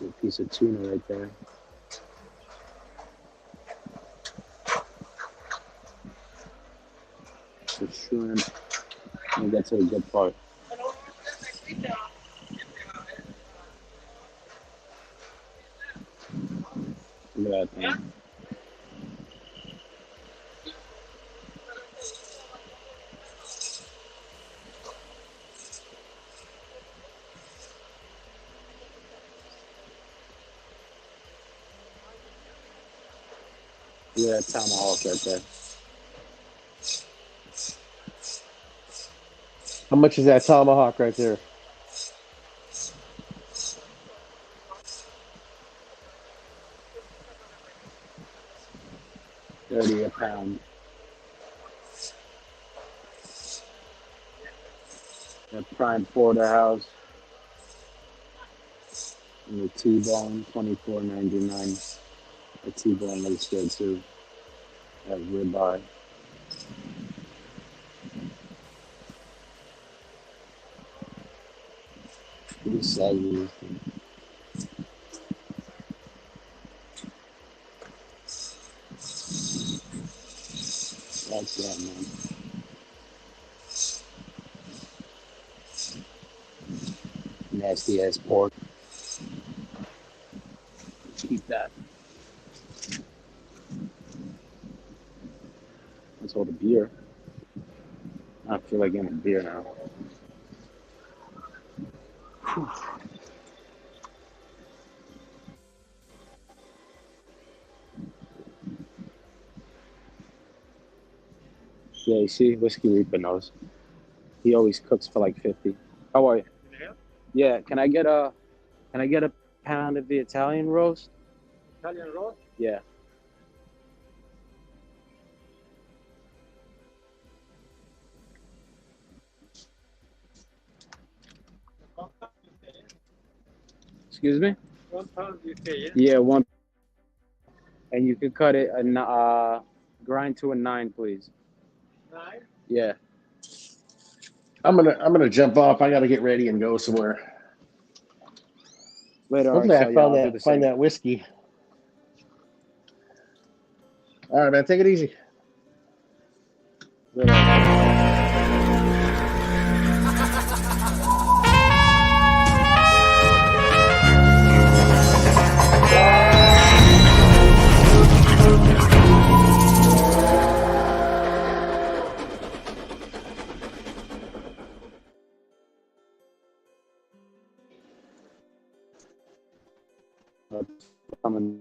A piece of tuna right there. The shrimp. Let me get to the good part. Look at that thing. Look at that tomahawk right there. How much is that tomahawk right there? $30 a pound. That prime porterhouse. And the T-bone, $24.99. The T-bone looks good too. That ribeye. Pretty saggy. That's that, man. Nasty ass pork. Keep that. Let's hold a beer. I feel like getting a beer now. Whew. Yeah, you see, Whiskey Reaper knows. He always cooks for like 50. How are you? Yeah, can I get a pound of the Italian roast? Italian roast? Yeah. Excuse me? 1 pound you say, Yeah, 1. And you could cut it grind to a 9, please. 9? Yeah. I'm gonna jump off. I gotta get ready and go somewhere. Later, Hopefully, Arcel. I Yeah, I'll do the find same. that whiskey. All right, man. Take it easy. Later, Arcel. Coming.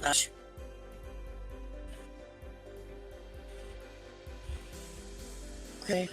gosh. Okay.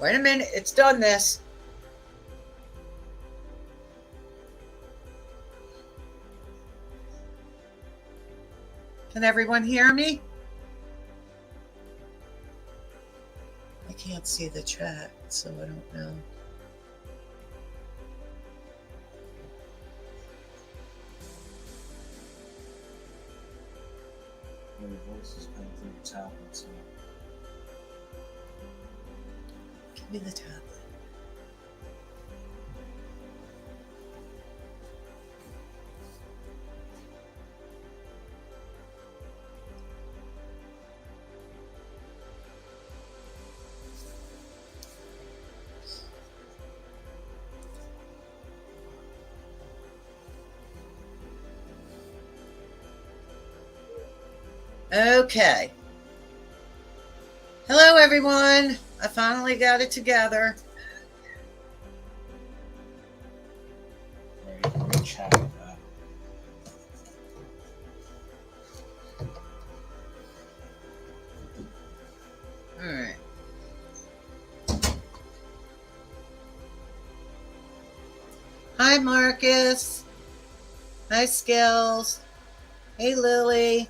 Wait a minute. It's done this. Can everyone hear me? I can't see the chat, so I don't know. Your voice is coming through the tablet, so. Give me the tablet. Okay. Hello, everyone. I finally got it together. Right, let me chat with that. All right. Hi, Marcus. Hi, Skills. Hey, Lily.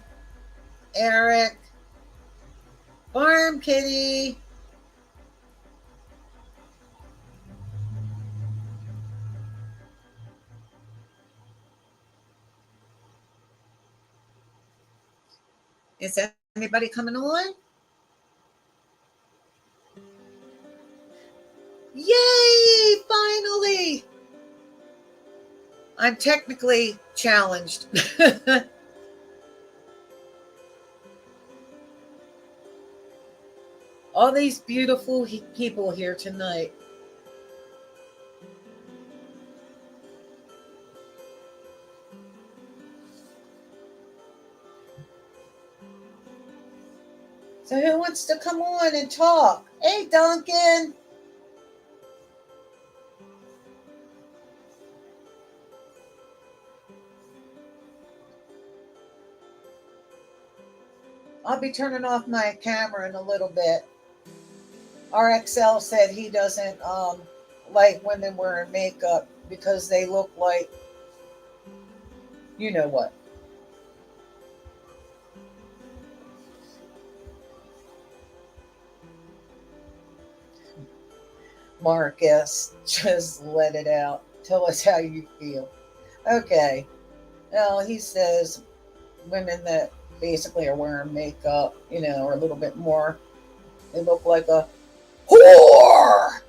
Eric. Farm Kitty. Is anybody coming on? Yay! Finally! I'm technically challenged. All these beautiful people here tonight. So who wants to come on and talk? Hey, Duncan. I'll be turning off my camera in a little bit. RXL said he doesn't like women wearing makeup because they look like, you know what. Marcus, just let it out. Tell us how you feel. Okay. Well, he says women that basically are wearing makeup, you know, are a little bit more, they look like a whore.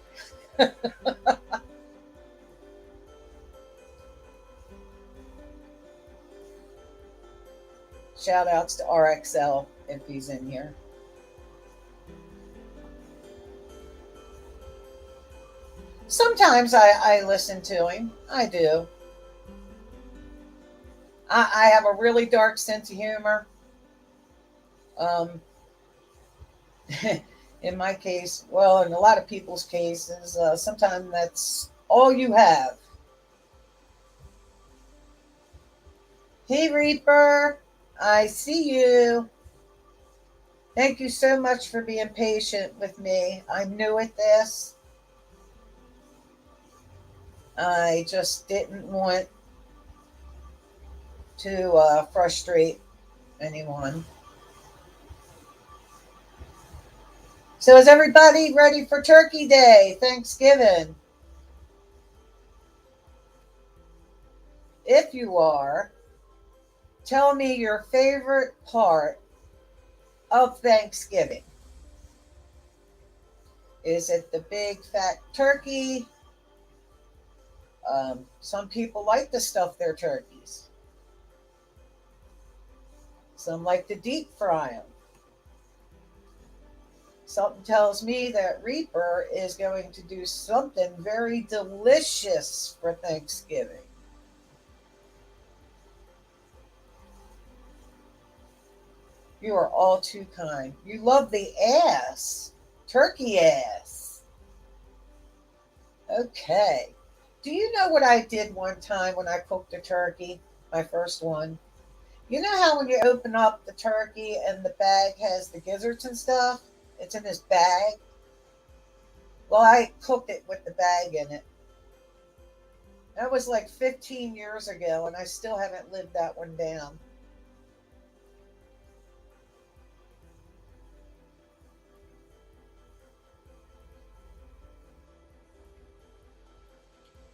Shout outs to RXL if he's in here. Sometimes I listen to him. I do. I have a really dark sense of humor. In my case, well, in a lot of people's cases, sometimes that's all you have. Hey, Reaper, I see you. Thank you so much for being patient with me. I'm new at this. I just didn't want to frustrate anyone. So is everybody ready for Turkey Day, Thanksgiving? If you are, tell me your favorite part of Thanksgiving. Is it the big fat turkey? Some people like to stuff their turkeys. Some like to deep fry them. Something tells me that Reaper is going to do something very delicious for Thanksgiving. You are all too kind. You love the ass. Turkey ass. Okay. Do you know what I did one time when I cooked a turkey? My first one. You know how when you open up the turkey and the bag has the gizzards and stuff? It's in this bag. Well, I cooked it with the bag in it. That was like 15 years ago, and I still haven't lived that one down.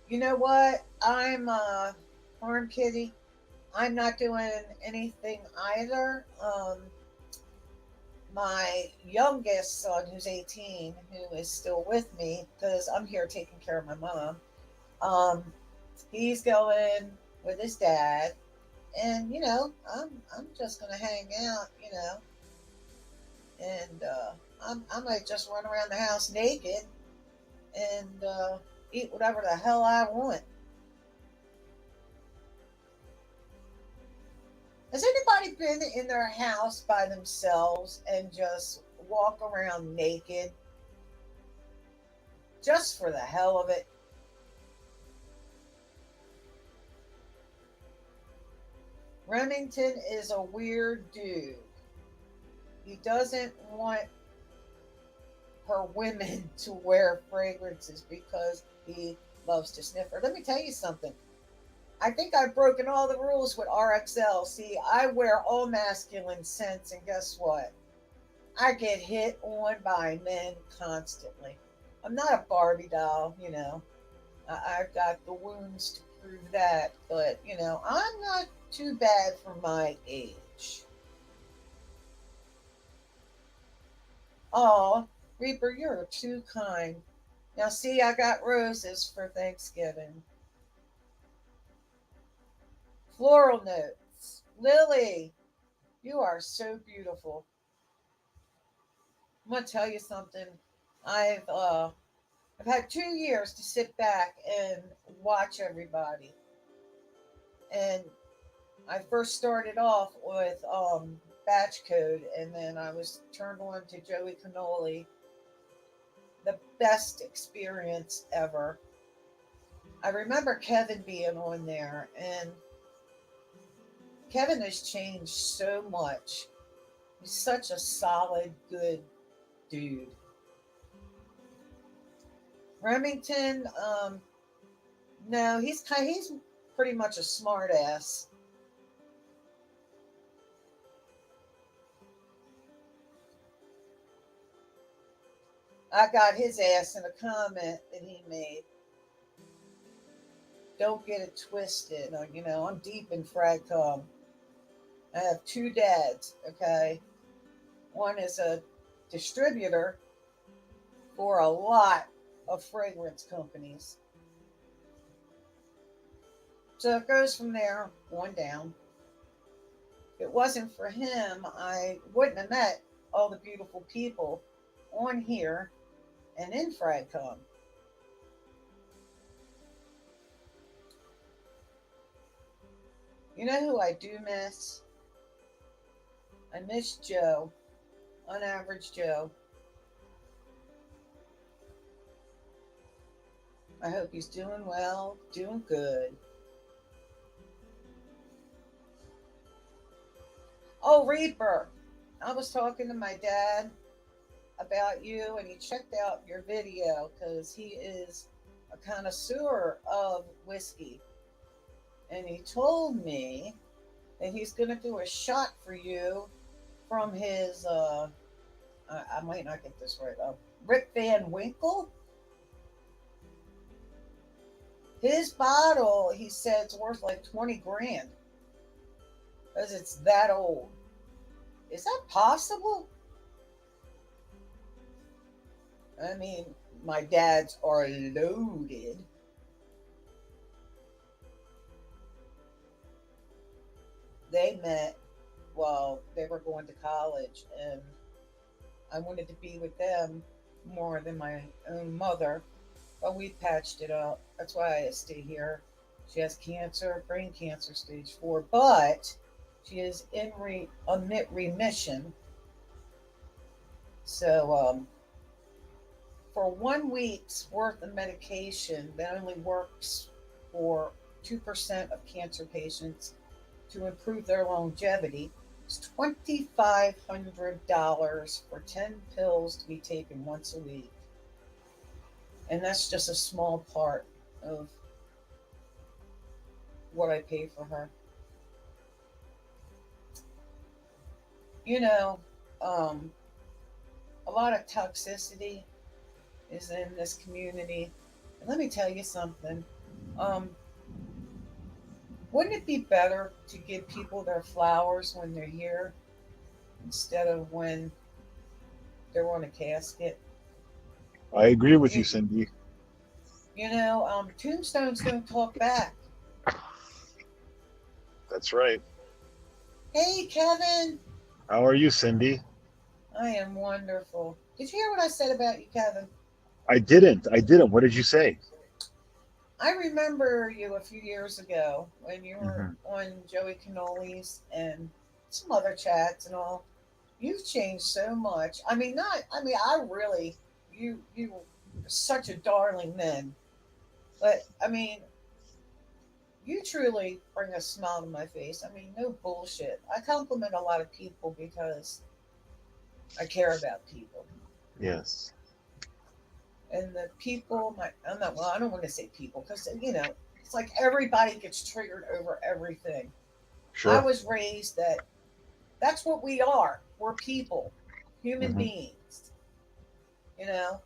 You know what? I'm Farm Kitty. I'm not doing anything either. My youngest son, who's 18, who is still with me because I'm here taking care of my mom. He's going with his dad, and I'm just gonna hang out, and I might just run around the house naked and eat whatever the hell I want. Has anybody been in their house by themselves and just walk around naked just for the hell of it? Remington is a weird dude. He doesn't want her women to wear fragrances because he loves to sniff her. Let me tell you something. I think I've broken all the rules with RXL. See, I wear all masculine scents, and guess what? I get hit on by men constantly. I'm not a Barbie doll, I've got the wounds to prove that, but, I'm not too bad for my age. Oh, Reaper, you're too kind. Now, see, I got roses for Thanksgiving. Floral notes. Lily, you are so beautiful. I'm going to tell you something. I've had 2 years to sit back and watch everybody. And I first started off with Batch Code, and then I was turned on to Joey Cannoli. The best experience ever. I remember Kevin being on there, and Kevin has changed so much. He's such a solid, good dude. Remington, no, he's pretty much a smart ass. I got his ass in a comment that he made. Don't get it twisted. I'm deep in fragcom. I have 2 dads, okay? One is a distributor for a lot of fragrance companies. So it goes from there on down. If it wasn't for him, I wouldn't have met all the beautiful people on here and in fragcom. You know who I do miss? I miss Joe, Unaverage Joe. I hope he's doing well, doing good. Oh, Reaper, I was talking to my dad about you, and he checked out your video because he is a connoisseur of whiskey. And he told me that he's going to do a shot for you from his, I might not get this right, Rip Van Winkle. His bottle, he said, it's worth like 20 grand because it's that old. Is that possible? I mean, my dads are loaded. They met while they were going to college, and I wanted to be with them more than my own mother, but we patched it up. That's why I stay here. She has cancer, brain cancer, stage 4, but she is in remission. So for 1 week's worth of medication that only works for 2% of cancer patients to improve their longevity, it's $2,500 for 10 pills to be taken once a week. And that's just a small part of what I pay for her. You know, a lot of toxicity is in this community. And let me tell you something. Wouldn't it be better to give people their flowers when they're here instead of when they're on a casket? I agree with you, Cindy. You know, tombstones don't talk back. That's right. Hey, Kevin. How are you, Cindy? I am wonderful. Did you hear what I said about you, Kevin? I didn't. What did you say? I remember you a few years ago when you were on Joey Cannoli's and some other chats and all. You've changed so much. I mean, you were such a darling then. But, I mean, you truly bring a smile to my face. I mean, no bullshit. I compliment a lot of people because I care about people. Yes. And the people, I don't want to say people because, you know, it's like everybody gets triggered over everything. Sure. I was raised that that's what we are. We're people, human beings. You know,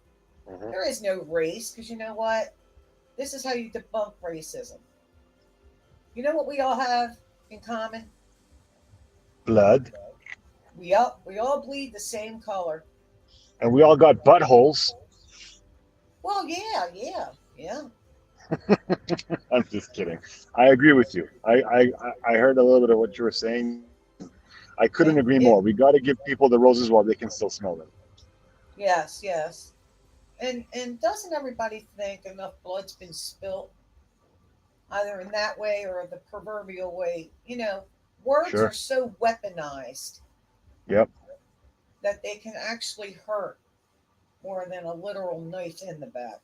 there is no race because you know what? This is how you debunk racism. You know what we all have in common? Blood. We all bleed the same color. And we all got buttholes. Well, yeah. I'm just kidding. I agree with you. I heard a little bit of what you were saying. I couldn't agree more. We got to give people the roses while they can still smell them. Yes. And doesn't everybody think enough blood's been spilt, either in that way or the proverbial way? You know, words are so weaponized. Yep. That they can actually hurt more than a literal knife in the back.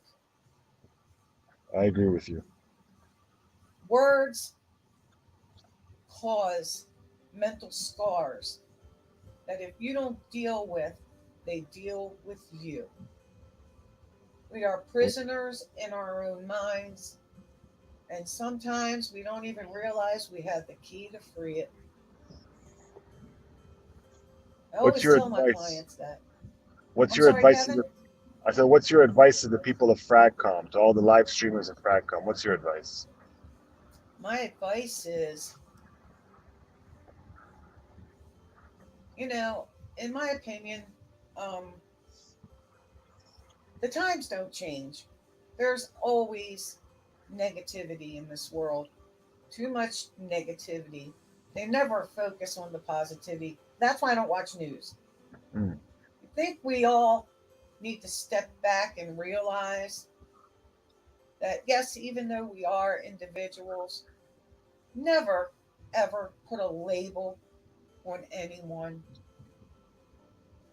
I agree with you. Words cause mental scars that if you don't deal with, they deal with you. We are prisoners in our own minds, and sometimes we don't even realize we have the key to free it. I always tell my clients that. What's your advice to the, I said, what's your advice to the people of Fragcom, to all the live streamers of Fragcom? What's your advice? My advice is, you know, in my opinion, the times don't change. There's always negativity in this world. Too much negativity. They never focus on the positivity. That's why I don't watch news. I think we all need to step back and realize that, yes, even though we are individuals, never, ever put a label on anyone.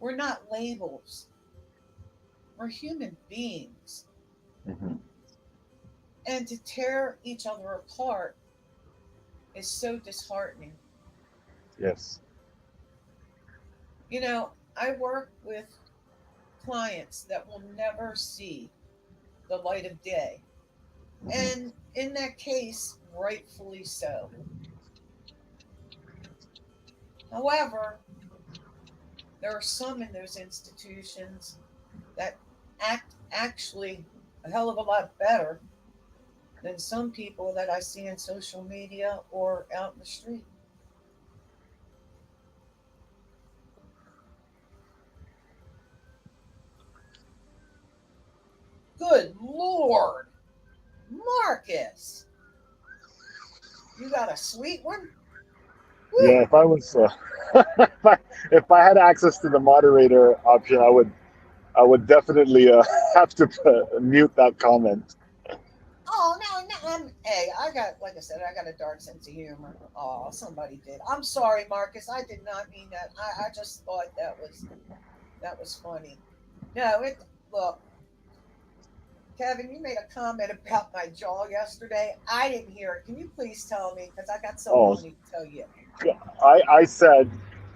We're not labels. We're human beings. And to tear each other apart is so disheartening. Yes. You know, I work with clients that will never see the light of day. And in that case, rightfully so. However, there are some in those institutions that act actually a hell of a lot better than some people that I see in social media or out in the street. Good Lord, Marcus, you got a sweet one? Woo. Yeah, if I was, if I had access to the moderator option, I would definitely have to mute that comment. Oh no! Hey, like I said, I got a dark sense of humor. Oh, somebody did. I'm sorry, Marcus. I did not mean that. I just thought that was funny. No, look, Kevin, you made a comment about my jaw yesterday. I didn't hear it. Can you please tell me? Because I got something funny to tell you. I said,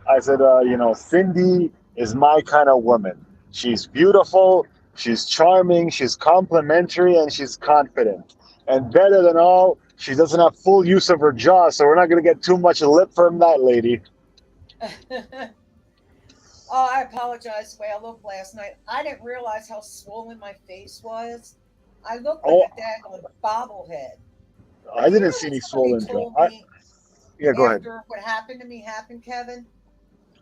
you know, Cindy is my kind of woman. She's beautiful. She's charming, she's complimentary, and she's confident. And better than all, she doesn't have full use of her jaw, so we're not going to get too much lip from that lady. Oh, I apologize the way I looked last night. I didn't realize how swollen my face was. I looked like a daggone bobblehead. I didn't see any swollen jaw. Yeah, go ahead. After what happened to me happened, Kevin,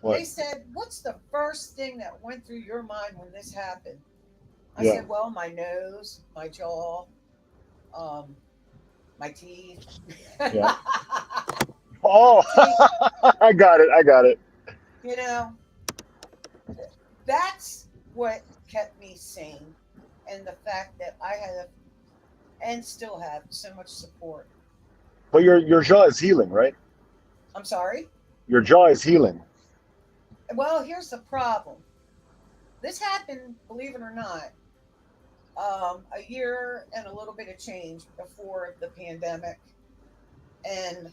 What? they said, "What's the first thing that went through your mind when this happened?" I Yeah. said, "Well, my nose, my jaw, my teeth." Yeah. Oh, I got it. You know, that's what kept me sane, and the fact that I have and still have so much support. But your jaw is healing, right? I'm sorry? Your jaw is healing. Well, here's the problem. This happened, believe it or not, a year and a little bit of change before the pandemic. And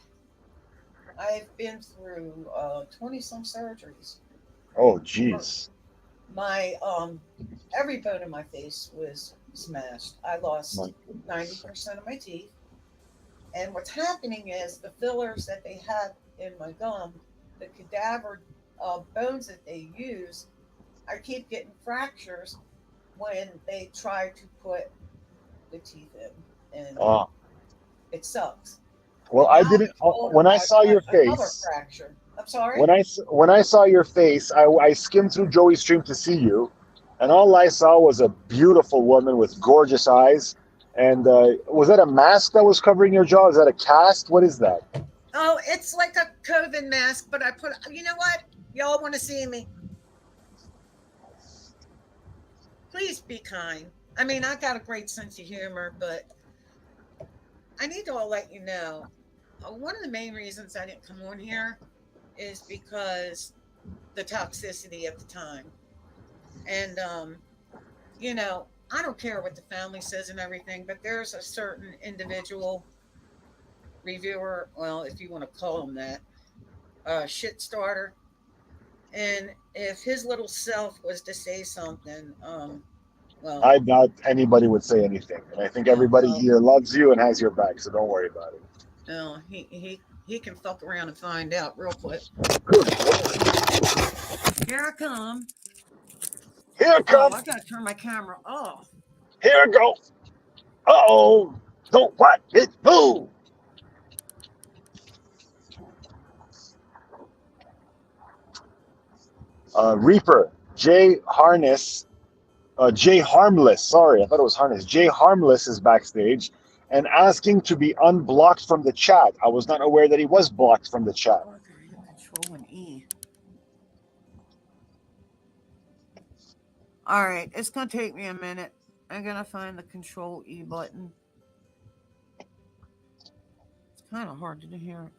I've been through 20 some surgeries. Oh, jeez. My every bone in my face was smashed. I lost 90% of my teeth. And what's happening is the fillers that they have in my gum, the cadaver bones that they use, I keep getting fractures when they try to put the teeth in. And it sucks. Well, I didn't. When I saw your face, I'm sorry. when I saw your face, I skimmed through Joey's stream to see you, and all I saw was a beautiful woman with gorgeous eyes. And was that a mask that was covering your jaw? Is that a cast? What is that? Oh, it's like a COVID mask, but I put. You know what? Y'all want to see me? Please be kind. I mean, I got a great sense of humor, but I need to let you know. One of the main reasons I didn't come on here is because the toxicity at the time. And, you know, I don't care what the family says and everything, but there's a certain individual reviewer, well, if you want to call him that, shit starter. And if his little self was to say something, well, I doubt anybody would say anything. And I think everybody here loves you and has your back, so don't worry about it. No, he can fuck around and find out real quick. Here I come. Here I come. Oh, I gotta turn my camera off. Here I go. Uh-oh. Don't what? It move. Reaper, Jay Harmless, sorry, I thought it was Harness. Jay Harmless is backstage and asking to be unblocked from the chat. I was not aware that he was blocked from the chat. Control and E. All right, it's gonna take me a minute. I'm gonna find the Control E button. It's kind of hard to hear.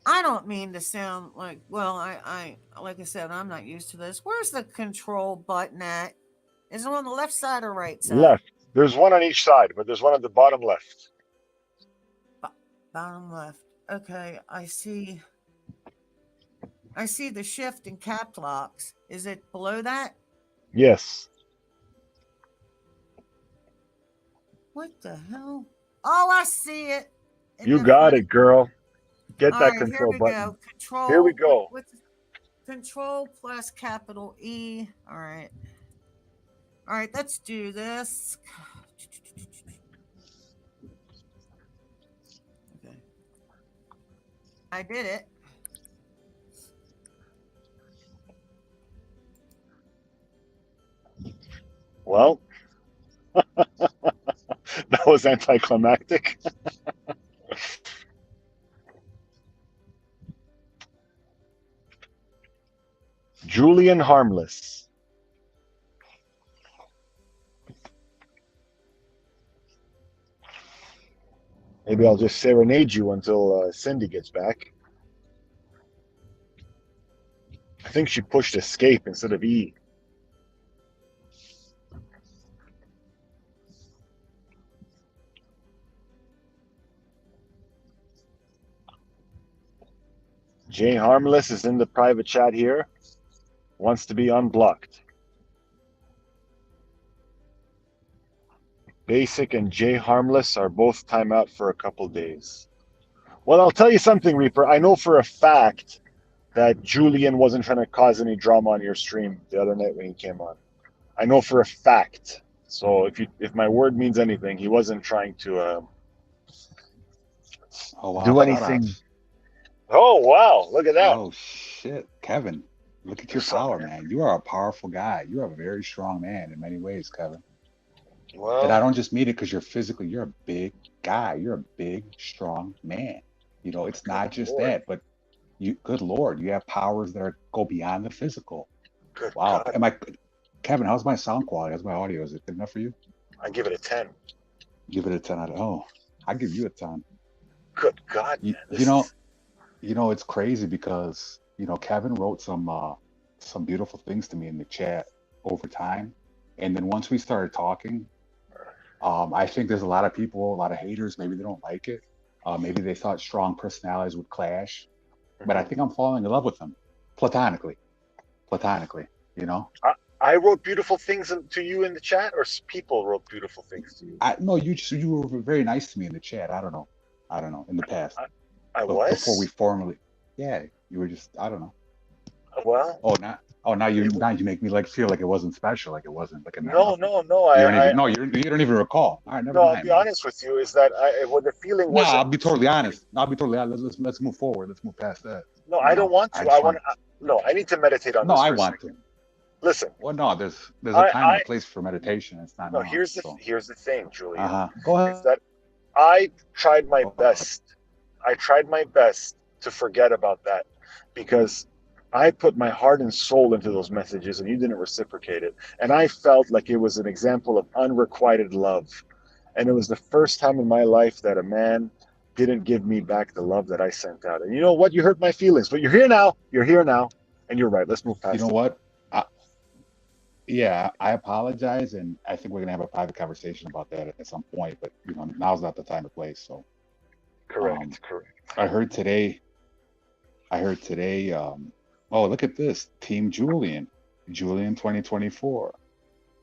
I don't mean to sound like, well, I like I said, I'm not used to this. Where's the Control button at? Is it on the left side or right side? Left. There's one on each side, but there's one at the bottom left. Bottom left. Okay, I see the shift and cap locks. Is it below that? Yes. What the hell? Oh, I see it. You got it, girl. Get that control button. Go. Control. Here we go. Control plus capital E. All right. All right, let's do this. Okay. I did it. Well, that was anticlimactic. Julian Harmless. Maybe I'll just serenade you until Cindy gets back. I think she pushed escape instead of E. Jay Harmless is in the private chat here. wants to be unblocked. Basic and J Harmless are both timeout for a couple days. Well, I'll tell you something, Reaper. I know for a fact that Julian wasn't trying to cause any drama on your stream the other night when he came on. I know for a fact. So if my word means anything, he wasn't trying to do anything. shoutouts. Oh wow! Look at that. Oh shit, Kevin! Look at your power, man. You are a powerful guy. You are a very strong man in many ways, Kevin. Well, And I don't just mean it because you're a big guy. You're a big, strong man. You know, it's not just that, but good Lord, you have powers that go beyond the physical. Good Wow. God. Kevin, how's my sound quality? How's my audio? Is it good enough for you? I give it a 10. Give it a 10 out of, I give you a 10. Good God, man. You know, it's crazy because, Kevin wrote some beautiful things to me in the chat over time. And then once we started talking, I think there's a lot of people, a lot of haters, maybe they don't like it. Maybe they thought strong personalities would clash. But I think I'm falling in love with them platonically, I wrote beautiful things to you in the chat, or people wrote beautiful things to you? No, you were very nice to me in the chat. I don't know, in the past. Before we formally, yeah, you were just, I don't know. Well. Now you make me feel like it wasn't special, like it wasn't like a No. you don't even recall. All right, never mind. I'll be honest with you. Is that the feeling was? No, I'll be totally honest. Let's move forward. Let's move past that. No, I don't want to. I need to meditate on this. No, I want to. Listen. Well, no, there's a time and a place for meditation. It's not. No, here's the thing, Julian. Go ahead. Is that I tried my best. I tried my best to forget about that because I put my heart and soul into those messages and you didn't reciprocate it. And I felt like it was an example of unrequited love. And it was the first time in my life that a man didn't give me back the love that I sent out. And you know what? You hurt my feelings, but you're here now. And you're right. Let's move past it. You know what? I apologize. And I think we're going to have a private conversation about that at some point. But, now's not the time or place. So, correct. I heard today, oh, look at this. Team Julian 2024.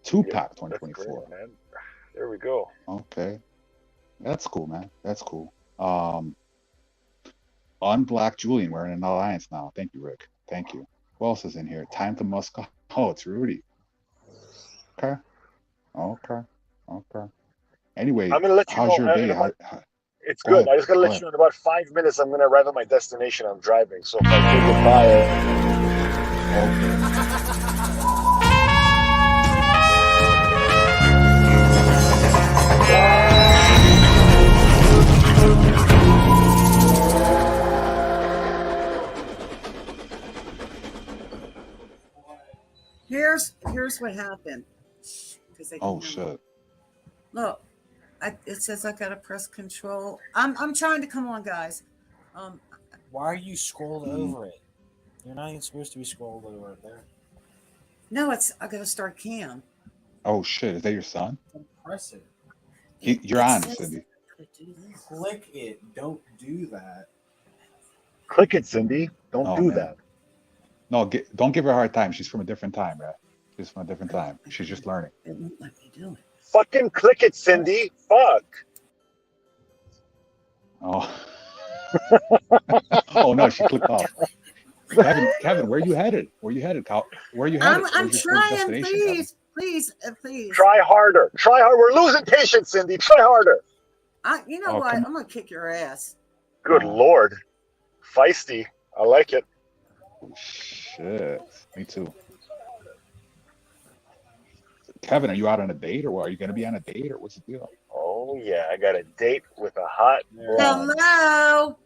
Tupac 2024. Great, man. There we go. Okay. That's cool, man. That's cool. Unblock Julian. We're in an alliance now. Thank you, Rick. Thank you. Who else is in here? Time to Moscow. Oh, it's Rudy. Okay. Anyway, I'm gonna let you how's know, your day? It's good. I just gotta let you know in about 5 minutes I'm gonna arrive at my destination. I'm driving. So if I say Here's what happened. Oh shit. Look, it says I gotta press control. I'm trying to come on, guys. Why are you scrolled over it? You're not even supposed to be scrolled over it there. No, I gotta start cam. Oh shit, is that your son? Press it. You're on, Cindy. Click it. Don't do that. Click it, Cindy. Don't do that. No, don't give her a hard time. She's from a different time, right? She's from a different time. She's just learning. It won't let me do it. Fucking click it, Cindy. Fuck. Oh. Oh no, she clicked off. Kevin, where you headed? Where you headed? I'm trying. Please. Try harder. We're losing patience, Cindy. Try harder. You know what? I'm gonna kick your ass. Good Lord. Feisty. I like it. Shit. Me too. Kevin, are you out on a date or what? Are you going to be on a date or what's the deal? Oh, yeah. I got a date with a hot blonde. Hello.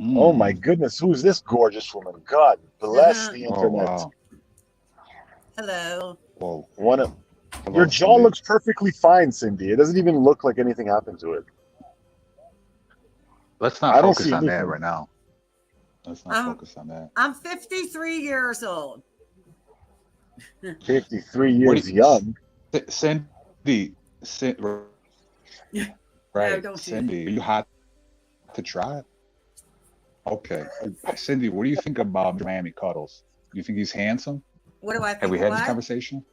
Oh, my goodness. Who's this gorgeous woman? God bless the internet. Wow. Hello. Whoa. Your jaw Cindy. looks perfectly fine, Cindy. It doesn't even look like anything happened to it. Let's not focus on that right now. Let's not focus on that. I'm 53 years old. 53 years young. Cindy, right? No, Cindy, are you hot to try? Okay, Cindy, what do you think about Miami Cuddles? Do you think he's handsome? What do I think? Have we of had this what? conversation?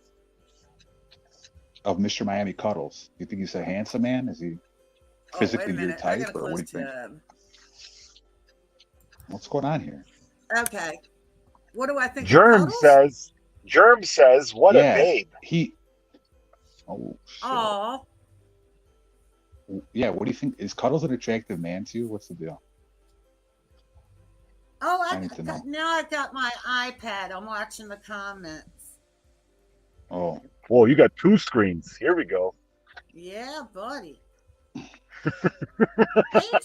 Of Mr. Miami Cuddles. You think he's a handsome man? Is he Oh, wait a physically your minute. I type, gotta or what close do you think? tab. What's going on here? Okay. What do I think of Germ Cuddles? says, what a Yeah, babe. Oh shit. Oh, Yeah, what do you think? Is Cuddles an attractive man to you? What's the deal? I need to know. now I've got my iPad. I'm watching the comments. Oh, Whoa, you got 2 screens. Here we go. Yeah, buddy. Hey,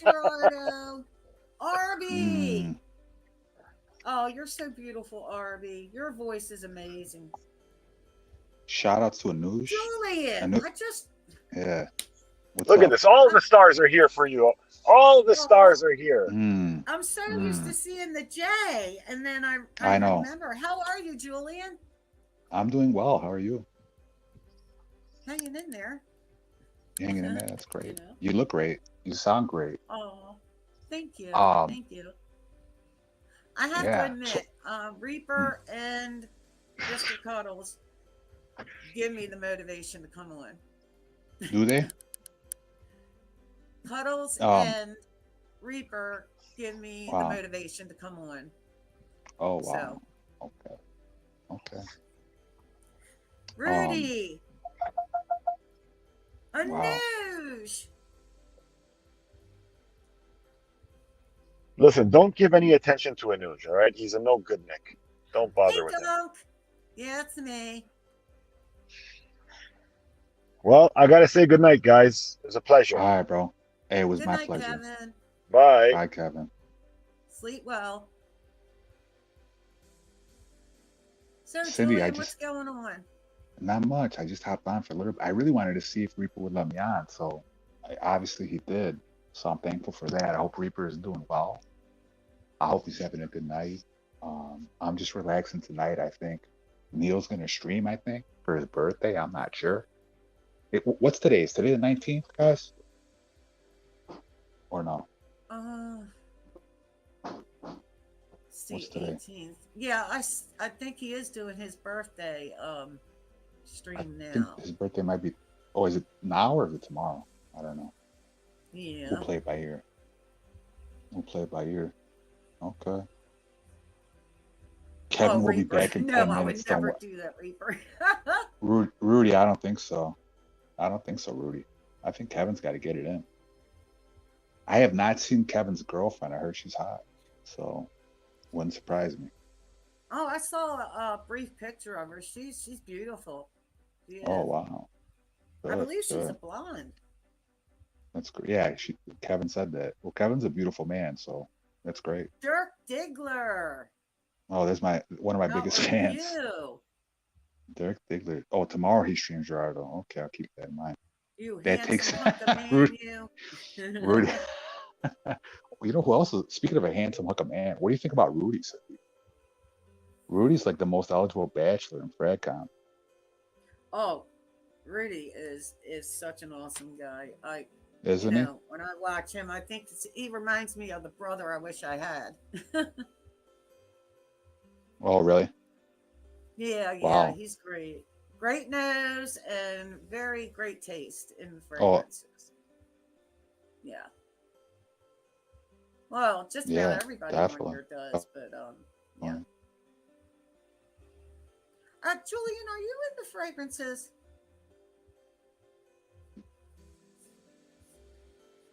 Gerardo. Arby. Oh, you're so beautiful, Arby. Your voice is amazing. shout outs to Anuj. Julian, I just... Yeah. What's Look up? at this. All the stars are here for you. All the stars are here. I'm so used to seeing the J, and then I know. remember. How are you, Julian? I'm doing well. How are you? Hanging in there. Hanging in there. That's great. You look great. You sound great. Oh, thank you. Um, Thank you. I have yeah, to admit, Reaper and Mr. Cuddles give me the motivation to come on. Do they? Cuddles and Reaper give me Wow. the motivation to come on. Oh wow. So, Okay. Rudy. Wow. Anuj. Listen, don't give any attention to Anuj, all right? He's a no good Nick. Don't bother with him. Dunk. Yeah, it's me. Well, I got to say good night, guys. It was a pleasure. All right, bro. Hey, it was Good my night, pleasure. Kevin. Bye. Bye, Kevin. Sleep well. So, Cindy, Julian, what's going on? Not much. I just hopped on for a little bit. I really wanted to see if Reaper would let me on, so obviously he did. So I'm thankful for that. I hope Reaper is doing well. I hope he's having a good night. I'm just relaxing tonight. I think Neil's gonna stream. I think for his birthday. I'm not sure. What's today? Is today the 19th, guys? Or no? It's the What's today? 18th. Yeah, I think he is doing his birthday stream I think now. his birthday might be. Oh, is it now or is it tomorrow? I don't know. Yeah. We'll play it by ear. Okay. Kevin will be Reaper. back in No, 10 I would minutes. never do that, Reaper. Rudy, I don't think so. Rudy. I think Kevin's got to get it in. I have not seen Kevin's girlfriend. I heard she's hot. So, wouldn't surprise me. Oh, I saw a brief picture of her. She's beautiful. Yeah. Oh, wow. I Good, believe she's a good. blonde. That's great. Yeah, Kevin said that. Well, Kevin's a beautiful man, so that's great. Dirk Diggler. Oh, that's one of my biggest fans. You. Dirk Diggler. Oh, tomorrow he streams Gerardo. Okay, I'll keep that in mind. You That handsome takes hunk of man, Rudy. you. Rudy. You know who else is, speaking of a handsome hunk of man, what do you think about Rudy? Rudy's like the most eligible bachelor in FradCon. Oh, Rudy is such an awesome guy. Isn't he? When I watch him, I think he reminds me of the brother I wish I had. Oh, really? Yeah, Wow. he's great. Great nose and very great taste in Oh, fragrances. Yeah. Well, just about yeah, everybody on definitely. here does, but yeah. Julian, are you into fragrances?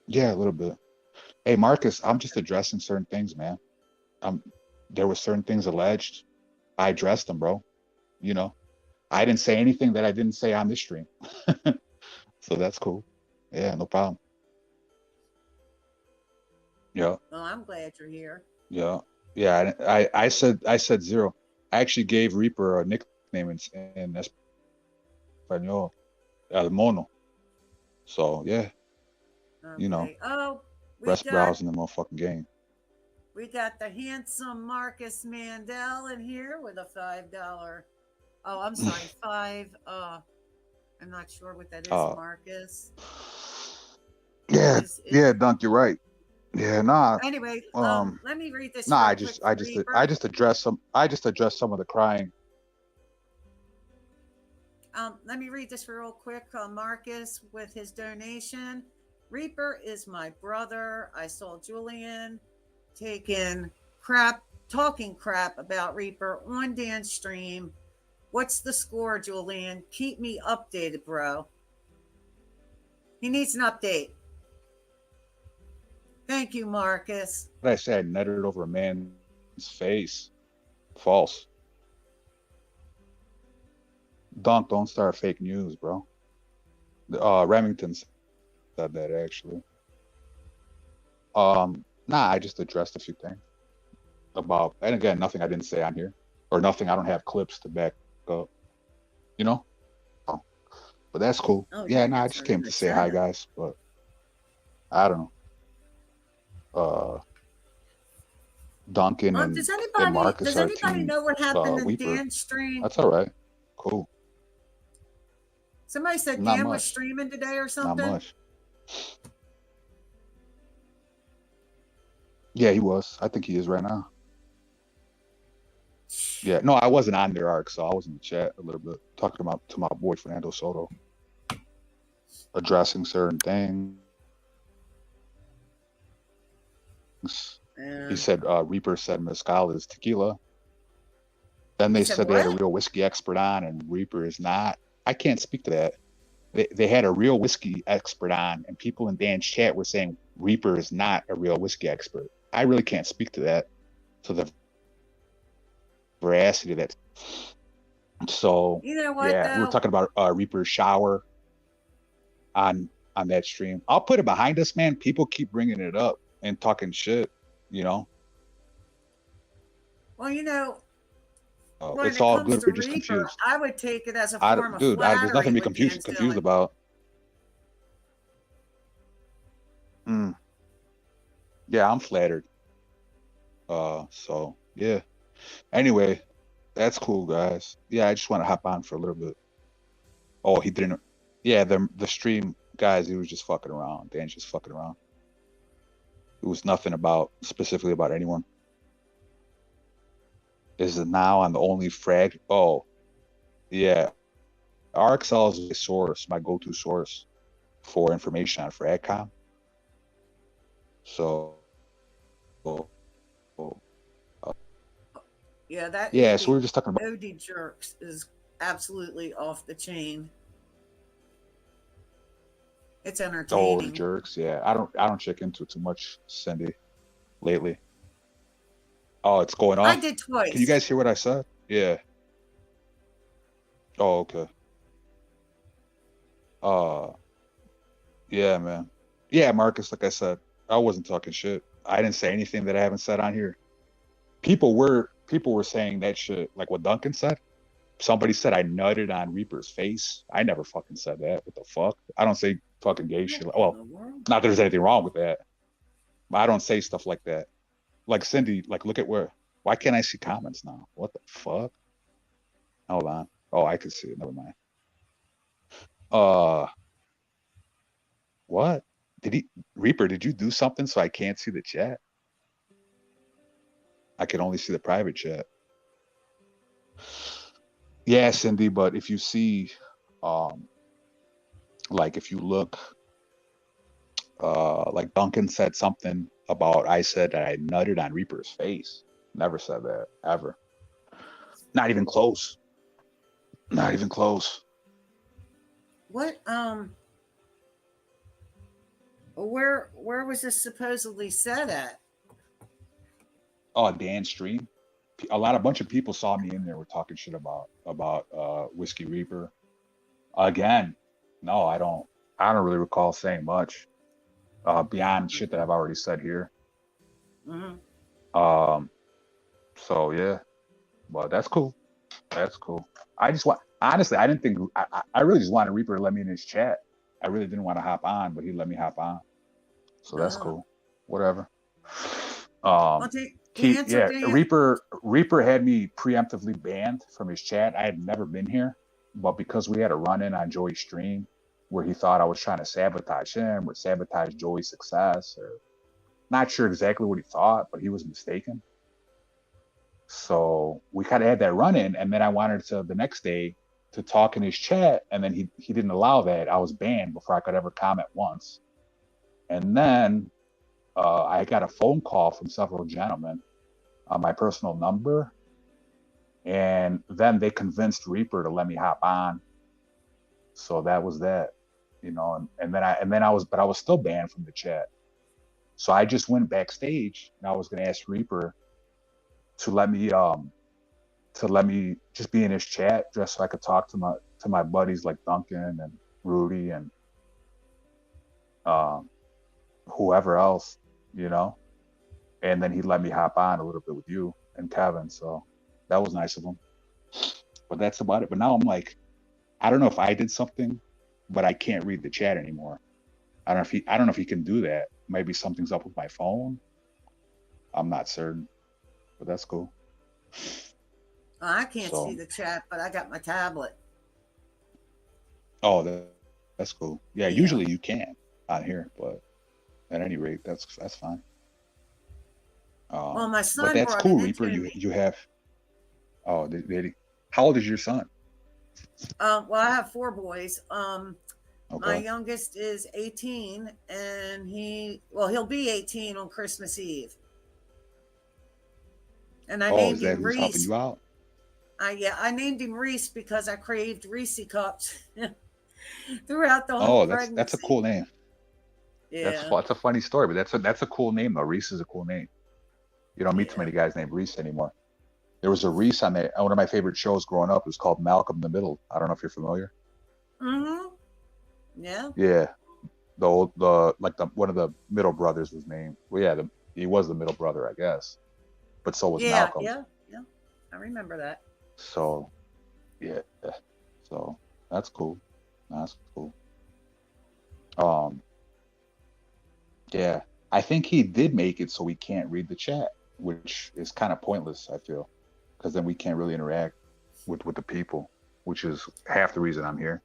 Yeah, a little bit. Hey, Marcus, I'm just addressing certain things, man. There were certain things alleged. I addressed them, bro. I didn't say anything that I didn't say on this stream. So that's cool. Yeah, no problem. Yeah, Well, I'm glad you're here. yeah, yeah. I said zero. I actually gave Reaper a nickname in Espanol, El Mono. So yeah, Okay. Oh, breast brows in the motherfucking game. we got the handsome Marcus Mandel in here with a $5. Oh, I'm sorry, 5. I'm not sure what that is, Marcus. Yeah, yeah, Dunk, you're right. Yeah, nah. Anyway, let me read this. Nah, real quick for Reaper. I just addressed some of the crying Let me read this real quick. Marcus with his donation. Reaper is my brother. I saw Julian talking crap about Reaper on Dan's stream. What's the score, Julian? Keep me updated, bro. He needs an update. Thank you, Marcus. What I said, netted over a man's face. False. Dunk, don't start fake news, bro. Remington said that actually. Nah, I just addressed a few things about, and again, nothing I didn't say on here, or nothing I don't have clips to back up. You know? But that's cool. Oh, yeah, I just came to say hi, guys. But I don't know. Duncan and Marcus does are anybody team know what happened in Weeper. Dan's stream? That's all right. Cool. Somebody said Not Dan was much. streaming today or something. Not much. Yeah, he was. I think he is right now. Yeah, no, I wasn't on their arc, so I was in the chat a little bit talking to my boy Fernando Soto, addressing certain things. He said Reaper said mezcal is tequila. Then they said they had a real whiskey expert on, and Reaper is not. I can't speak to that. They had a real whiskey expert on, and people in Dan's chat were saying Reaper is not a real whiskey expert. I really can't speak to that, to the veracity of that. So You know what, yeah, we were talking about Reaper's shower on that stream. I'll put it behind us, man. People keep bringing it up and talking shit, you know. Well, you know, when it's it all comes good. to We're just Reaper, confused. I would take it as a form of Dude, flattery. there's nothing to be what confused Dan's doing. about. Yeah, I'm flattered. So yeah. Anyway, that's cool, guys. Yeah, I just want to hop on for a little bit. Oh, he didn't. Yeah, the stream guys, he was just fucking around. Dan's just fucking around. It was nothing specifically about anyone. Is it now on the only frag? Oh, yeah. RXL is my source, my go-to source for information on FragCom. So, yeah, that. Yeah, so we were just talking about OD Jerks is absolutely off the chain. It's entertaining. the jerks. Yeah, I don't check into it too much, Cindy, lately. Oh, it's going off. I did twice. Can you guys hear what I said? Yeah. Oh, okay. Yeah, man. Yeah, Marcus, like I said, I wasn't talking shit. I didn't say anything that I haven't said on here. People were saying that shit, like what Duncan said. Somebody said I nutted on Reaper's face. I never fucking said that. What the fuck? I don't say fucking gay shit. Well, not that there's anything wrong with that. But I don't say stuff like that. Like Cindy, like look at why can't I see comments now? What the fuck? Hold on. Oh, I can see it. Never mind. What? Reaper, did you do something so I can't see the chat? I can only see the private chat. Yeah, Cindy, but if you see, like if you look, like Duncan said something about, I said that I nutted on Reaper's face. Never said that, ever. Not even close. Not even close. What, where was this supposedly said at? Oh, Dan's stream. A bunch of people saw me in there. Were talking shit about Whiskey Reaper. Again, no, I don't really recall saying much beyond shit that I've already said here. Mm-hmm. So yeah, but that's cool. That's cool. I just honestly, I didn't think I really just wanted Reaper to let me in his chat. I really didn't want to hop on, but he let me hop on. So that's cool. Whatever. Reaper had me preemptively banned from his chat. I had never been here, but because we had a run-in on Joey's stream where he thought I was trying to sabotage him or sabotage Joey's success, or not sure exactly what he thought, but he was mistaken. So we kind of had that run-in, and then I wanted to the next day to talk in his chat, and then he didn't allow that. I was banned before I could ever comment once. And then I got a phone call from several gentlemen on my personal number, and then they convinced Reaper to let me hop on. So that was that, you know, and then I was still banned from the chat. So I just went backstage and I was gonna ask Reaper to let me just be in his chat just so I could talk to my buddies like Duncan and Rudy and whoever else, you know. And then he let me hop on a little bit with you and Kevin. So that was nice of him. But that's about it. But now I'm like, I don't know if I did something, but I can't read the chat anymore. I don't know if he can do that. Maybe something's up with my phone. I'm not certain, but that's cool. I can't see the chat, but I got my tablet. Oh, that's cool. Yeah, usually you can on here, but at any rate, that's fine. Well, my son but that's brought cool, it Reaper. into me. You have. Oh, how old is your son? Well, I have 4 boys. My Okay. youngest is 18, and he'll be 18 on Christmas Eve. And I Oh, named is that him who's helping Reese. you out? I named him Reese because I craved Reese cups throughout the whole Oh, pregnancy. that's a cool name. Yeah. That's a funny story, but that's a cool name though. Reese is a cool name. You don't meet too many guys named Reese anymore. There was a Reese on one of my favorite shows growing up. It was called Malcolm in the Middle. I don't know if you're familiar. Mm-hmm. Yeah. Yeah, one of the middle brothers was named. Well, yeah, he was the middle brother, I guess, but so was Malcolm. Yeah. I remember that. So, yeah, so that's cool. That's cool. Yeah, I think he did make it so we can't read the chat, which is kind of pointless, I feel, because then we can't really interact with the people, which is half the reason I'm here.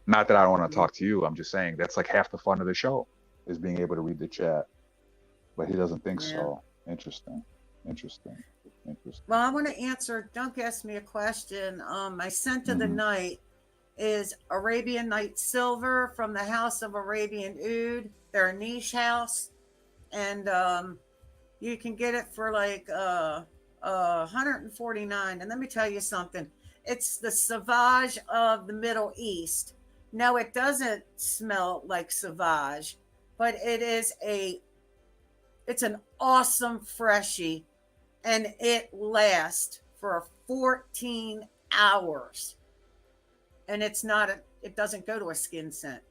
Not that I don't want to talk to you. I'm just saying that's like half the fun of the show is being able to read the chat. But he doesn't think so. Interesting. Well, I want to answer. Dunk asked me a question. My scent of the night is Arabian Night Silver from the House of Arabian Oud. They're a niche house, and you can get it for like $149. And let me tell you something. It's the Sauvage of the Middle East. No, it doesn't smell like Sauvage, but it's an awesome freshie, and it lasts for 14 hours. And it doesn't go to a skin scent.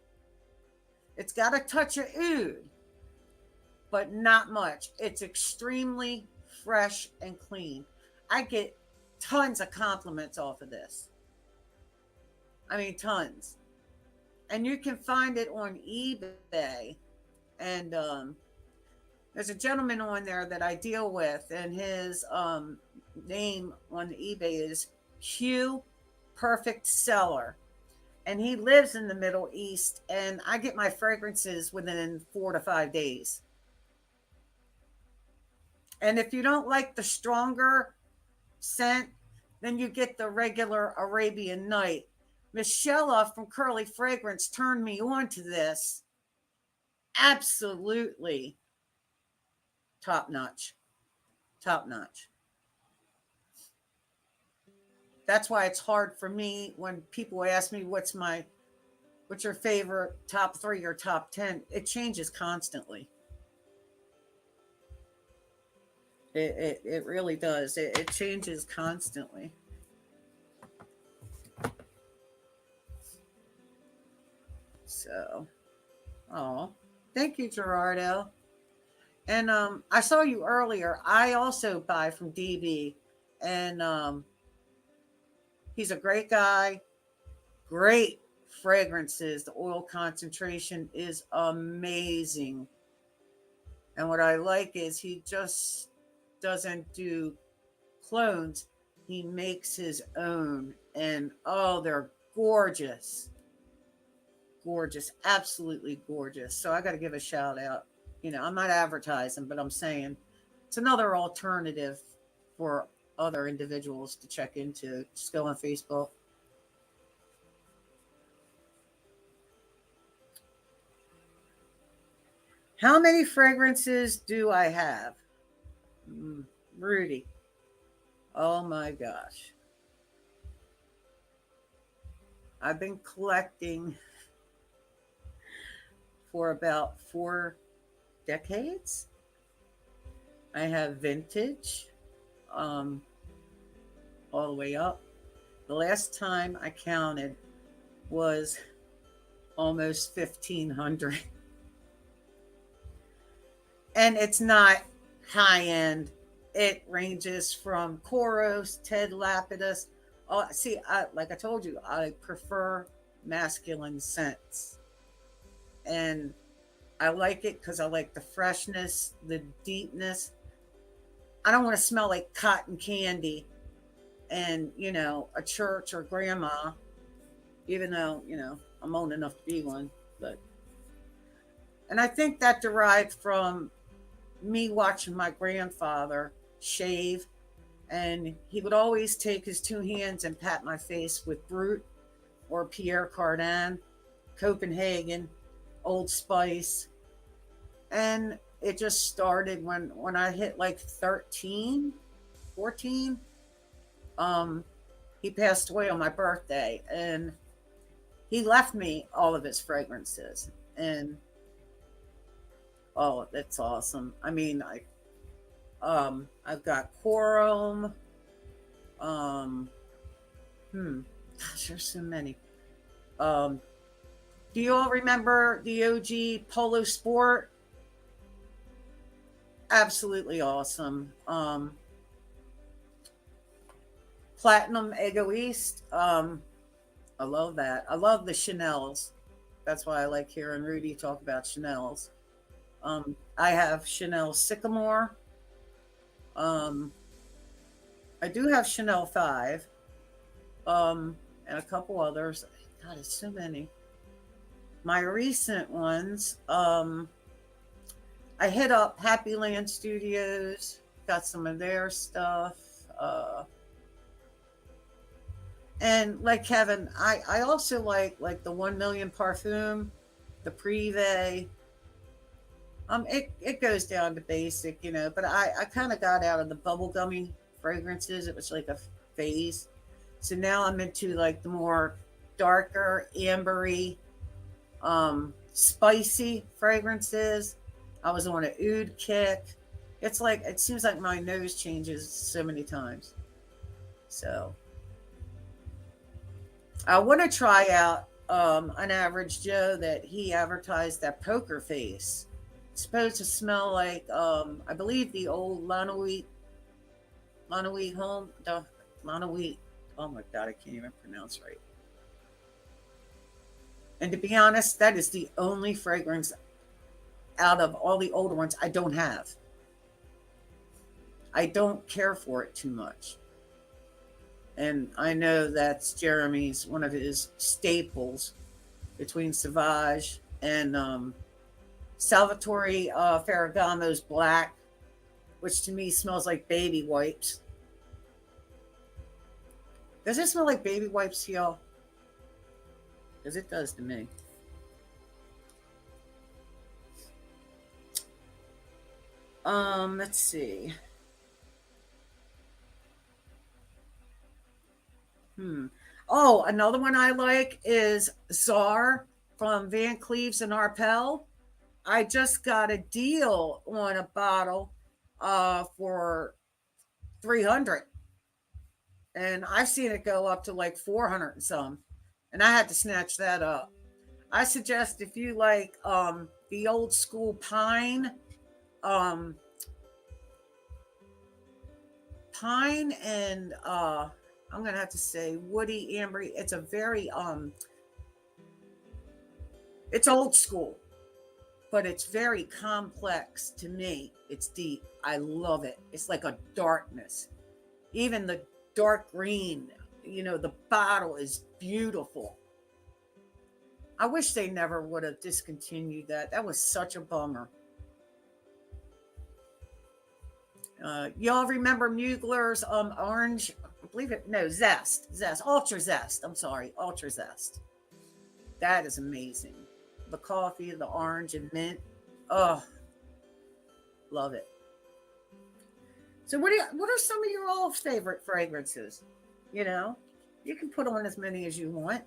It's got a touch of oud, but not much. It's extremely fresh and clean. I get tons of compliments off of this. I mean, tons. And you can find it on eBay. And there's a gentleman on there that I deal with, and his name on eBay is Q Perfect Seller. And he lives in the Middle East, and I get my fragrances within 4 to 5 days. And if you don't like the stronger scent, then you get the regular Arabian Night. Michelle from Curly Fragrance turned me on to this. Absolutely top notch. That's why it's hard for me when people ask me what's your favorite top 3 or top 10. It changes constantly. It really does. It changes constantly. So, thank you, Gerardo. And I saw you earlier. I also buy from DB, and he's a great guy. Great fragrances. The oil concentration is amazing. And what I like is he just doesn't do clones. He makes his own. And they're gorgeous. Gorgeous. Absolutely gorgeous. So I got to give a shout out. I'm not advertising, but I'm saying it's another alternative for other individuals to check into. Just go on Facebook. How many fragrances do I have? Rudy. Oh my gosh. I've been collecting for about 4 decades. I have vintage, all the way up. The last time I counted was almost 1,500. And it's not high end. It ranges from Koros, Ted Lapidus. See, like I told you, I prefer masculine scents. And I like it because I like the freshness, the deepness. I don't want to smell like cotton candy and, a church or grandma, even though, I'm old enough to be one. And I think that derived from me watching my grandfather shave, and he would always take his 2 hands and pat my face with Brut or Pierre Cardin, Copenhagen, Old Spice. And it just started when I hit like 13, 14. He passed away on my birthday, and he left me all of his fragrances. And oh, that's awesome. I mean, I've got Quorum. Gosh, there's so many. Do you all remember the OG Polo Sport? Absolutely awesome. Platinum Egoist. I love that. I love the Chanel's. That's why I like hearing Rudy talk about Chanel's. I have Chanel Sycamore. I do have Chanel 5. And a couple others. God, it's so many. My recent ones, I hit up Happy Land Studios, got some of their stuff. And like Kevin, I also like the 1 Million Parfum, the Privé. It goes down to basic, but I kind of got out of the bubblegummy fragrances. It was like a phase. So now I'm into like the more darker, ambery, spicy fragrances. I was on an oud kick. It's like, it seems like my nose changes so many times. So I want to try out an Average Joe that he advertised, that Poker Face. It's supposed to smell like, I believe the old Lanawheat home, the Lanawheat. Oh my God, I can't even pronounce right. And to be honest, that is the only fragrance out of all the older ones I don't have. I don't care for it too much. And I know that's Jeremy's, one of his staples between Sauvage and Salvatore Ferragamo's Black, which to me smells like baby wipes. Does it smell like baby wipes to y'all? Because it does to me. Let's see. Oh, another one I like is Czar from Van Cleves and Arpels. I just got a deal on a bottle for $300. And I've seen it go up to like 400 and some. And I had to snatch that up. I suggest if you like the old school pine and I'm gonna have to say woody, ambery. It's a very it's old school, but it's very complex to me. It's deep. I love it. It's like a darkness. Even the dark green, the bottle is beautiful. I wish they never would have discontinued that. That was such a bummer. Y'all remember Mugler's orange? I believe it. No, Zest, Ultra Zest. I'm sorry, Ultra Zest. That is amazing. The coffee, the orange and mint. Oh, love it. So what are some of your all favorite fragrances? You know, you can put on as many as you want.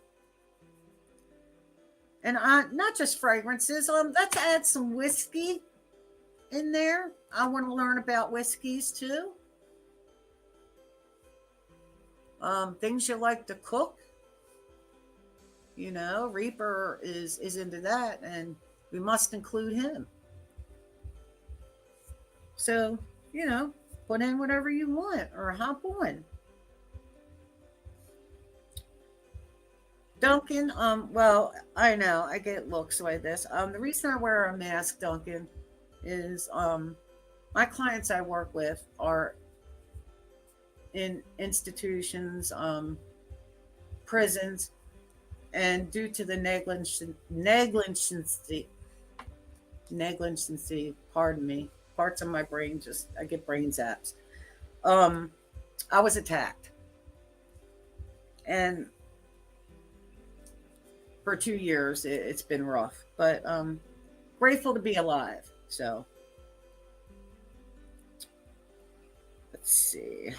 And not just fragrances. Let's add some whiskey in there. I want to learn about whiskeys too. Things you like to cook. You know, Reaper is into that, and we must include him. So, you know, put in whatever you want or hop on. Duncan, well, I know I get looks like this. The reason I wear a mask, Duncan, is my clients I work with are in institutions, prisons, and due to the negligency, pardon me, parts of my brain I get brain zaps. I was attacked. And for 2 years, it's been rough, but grateful to be alive. So let's see.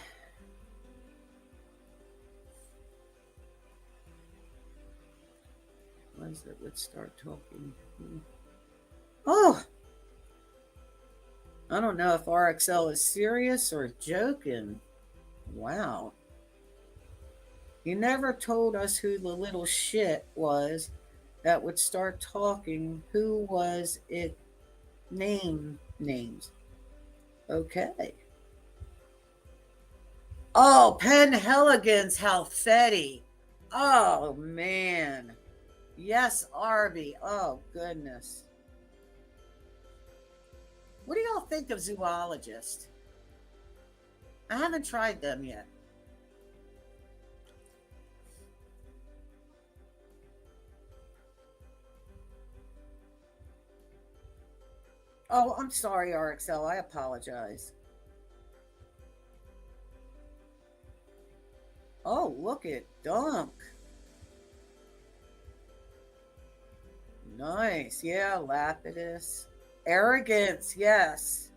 What is it? Let's start talking. Oh, I don't know if RXL is serious or joking. Wow. He never told us who the little shit was that would start talking. Who was it? Names. Okay. Oh, Penn Helligan's Halfetti. Oh, man. Yes, Arby. Oh, goodness. What do y'all think of zoologists? I haven't tried them yet. Oh, I'm sorry, RXL. I apologize. Oh, look at Dunk. Nice. Yeah, Lapidus. Arrogance. Yes.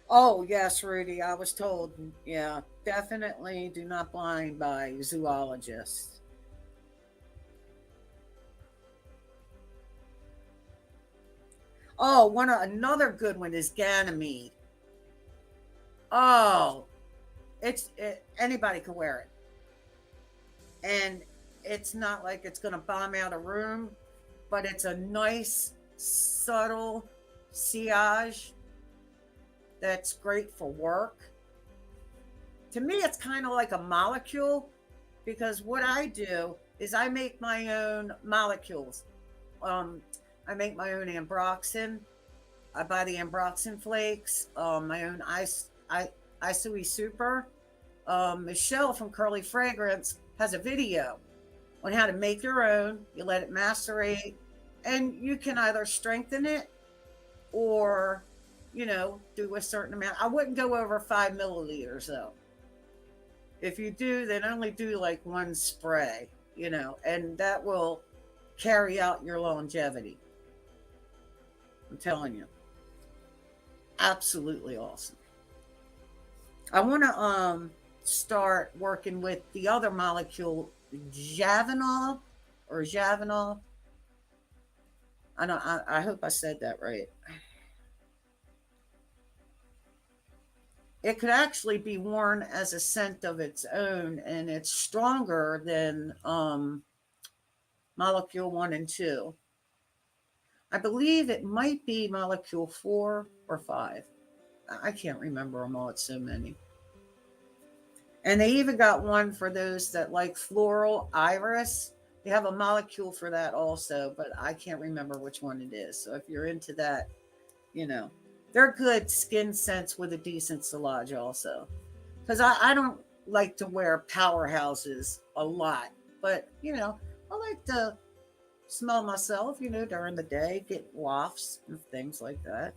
Oh, yes, Rudy. I was told. Yeah, definitely do not blind by zoologists. Oh, another good one is Ganymede. Oh, anybody can wear it. And it's not like it's going to bomb out a room, but it's a nice, subtle sillage that's great for work. To me, it's kind of like a molecule, because what I do is I make my own molecules. I make my own ambroxan. I buy the ambroxan flakes, my own Isui Super. Michelle from Curly Fragrance has a video on how to make your own. You let it macerate, and you can either strengthen it or, you know, do a certain amount. I wouldn't go over 5 milliliters though. If you do, then only do like one spray, you know, and that will carry out your longevity. I'm telling you. Absolutely awesome. I want to start working with the other molecule, Javanol. I hope I said that right. It could actually be worn as a scent of its own, and it's stronger than molecule 1 and 2. I believe it might be molecule 4 or 5. I can't remember them all. It's so many. And they even got one for those that like floral iris. They have a molecule for that also, but I can't remember which one it is. So if you're into that, you know, they're good skin scents with a decent sillage also. Because I don't like to wear powerhouses a lot, but, you know, I like to smell myself, you know, during the day, get wafts and things like that.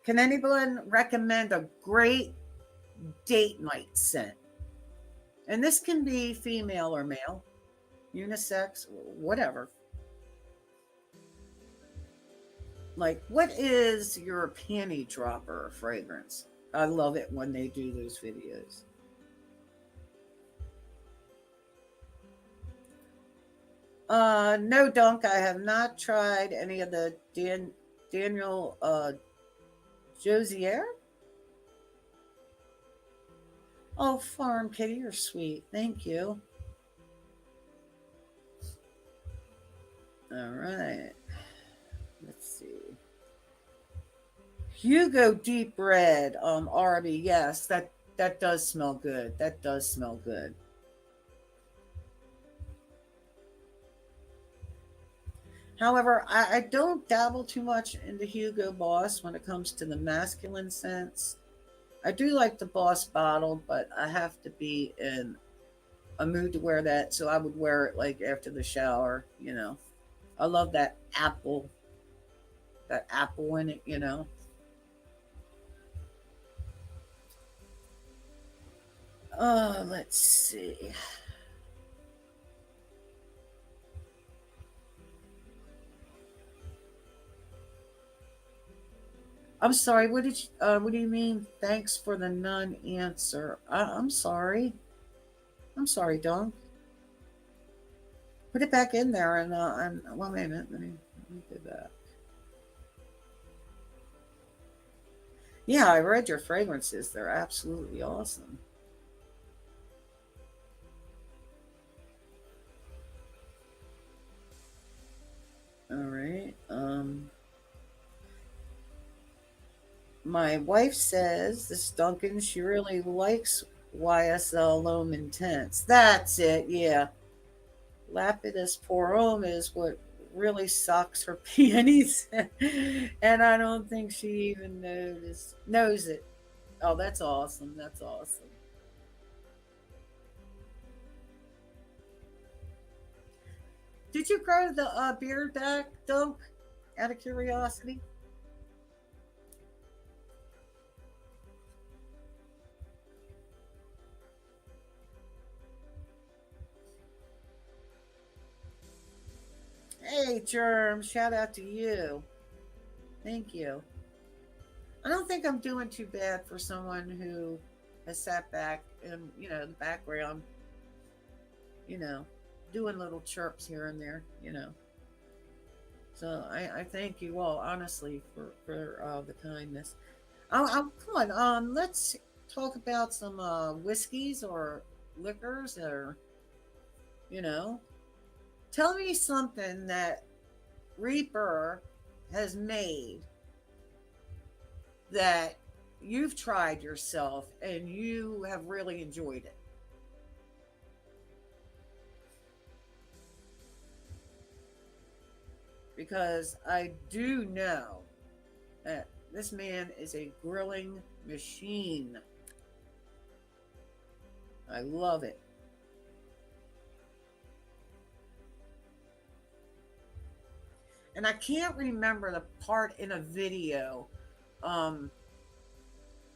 Can anyone recommend a great date night scent? And this can be female or male, unisex, whatever. Like, what is your panty dropper fragrance? I love it when they do those videos. No, Dunk, I have not tried any of the Daniel Josier. Oh, Farm Kitty, you're sweet. Thank you. All right. Let's see. Hugo Deep Red, Arby. Yes, that does smell good. That does smell good. However, I don't dabble too much into Hugo Boss when it comes to the masculine scents. I do like the Boss bottle, but I have to be in a mood to wear that, so I would wear it like after the shower, you know. I love that apple in it, you know. Let's see. I'm sorry. What do you mean? Thanks for the non-answer. I'm sorry. I'm sorry, Don. Put it back in there and well, wait a minute. Let me do that. Yeah, I read your fragrances. They're absolutely awesome. All right. My wife says this Duncan, she really likes YSL Loam Intense. That's it, yeah. Lapidus Porum is what really sucks her peonies. And I don't think she even knows it. Oh, that's awesome. That's awesome. Did you grow the beard back, Dunk, out of curiosity? Hey, Germ, shout out to you. Thank you. I don't think I'm doing too bad for someone who has sat back in, you know, the background, you know, doing little chirps here and there, you know. So I thank you all, honestly, for the kindness. Come on, let's talk about some whiskeys or liquors or, you know. Tell me something that Reaper has made that you've tried yourself and you have really enjoyed it. Because I do know that this man is a grilling machine. I love it. And I can't remember the part in a video.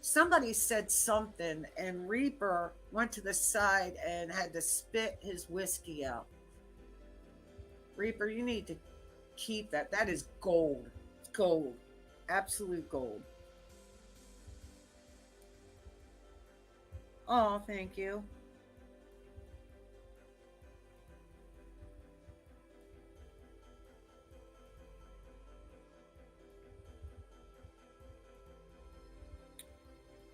Somebody said something, and Reaper went to the side and had to spit his whiskey out. Reaper, you need to keep that. That is gold. It's gold. Absolute gold. Oh, thank you.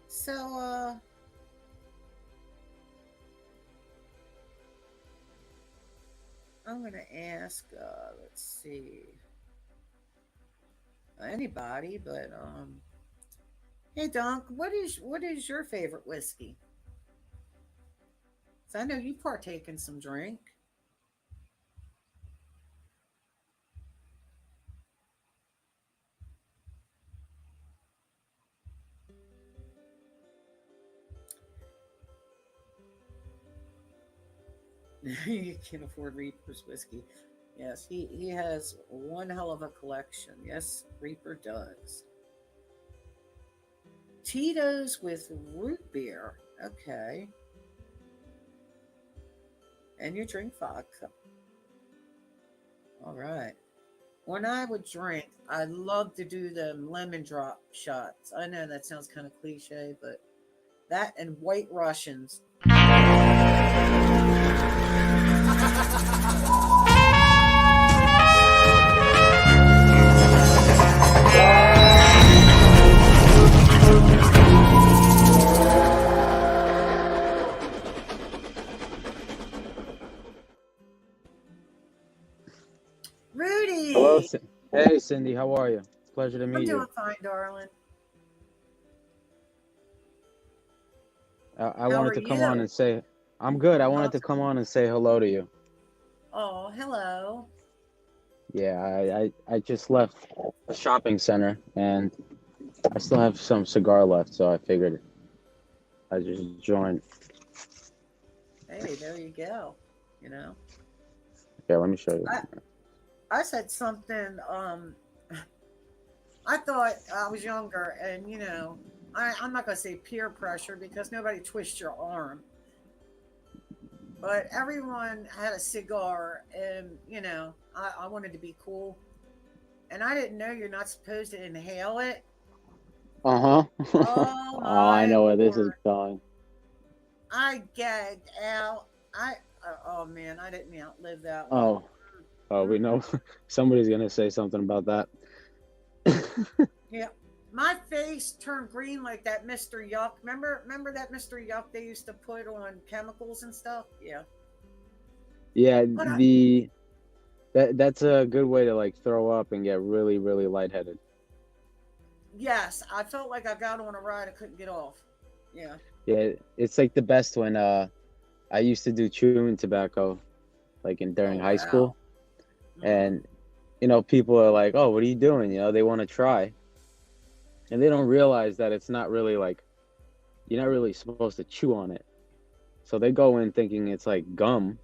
So, I'm going to ask, let's see, anybody, but, hey, Donk, what is your favorite whiskey? So I know you partake in some drink. You can't afford Reaper's whiskey. Yes, he has one hell of a collection. Yes, Reaper does. Tito's with root beer. Okay. And you drink vodka. All right. When I would drink, I love to do the lemon drop shots. I know that sounds kind of cliche, but that and White Russians. Rudy. Hello. Hey, Cindy. How are you? Pleasure to I'm meet doing you. fine, darling. I How wanted are to come on you? and say I'm good. I wanted to come on and say hello to you. Oh, hello. Yeah, I just left a shopping center and I still have some cigar left, so I figured I'd just join. Hey, there you go. You know, Yeah, let me show you. I said something. I thought I was younger, and you know, I'm not gonna say peer pressure because nobody twists your arm, but everyone had a cigar, and you know, I wanted to be cool, and I didn't know you're not supposed to inhale it. Uh-huh. Oh Oh, I my know where this is Lord. going. I gagged out. Oh man, I didn't outlive that one. Oh. Oh, we know somebody's gonna say something about that. Yeah. My face turned green like that Mr. Yuck. Remember that Mr. Yuck they used to put on chemicals and stuff? Yeah. Yeah, But that's a good way to like throw up and get really, really lightheaded. yes, I felt like I got on a ride I couldn't get off. Yeah. Yeah, it's like the best when I used to do chewing tobacco like during high school. And you know, people are like, "Oh, what are you doing?" You know, they want to try. And they don't realize that it's not really like you're not really supposed to chew on it. So they go in thinking it's like gum.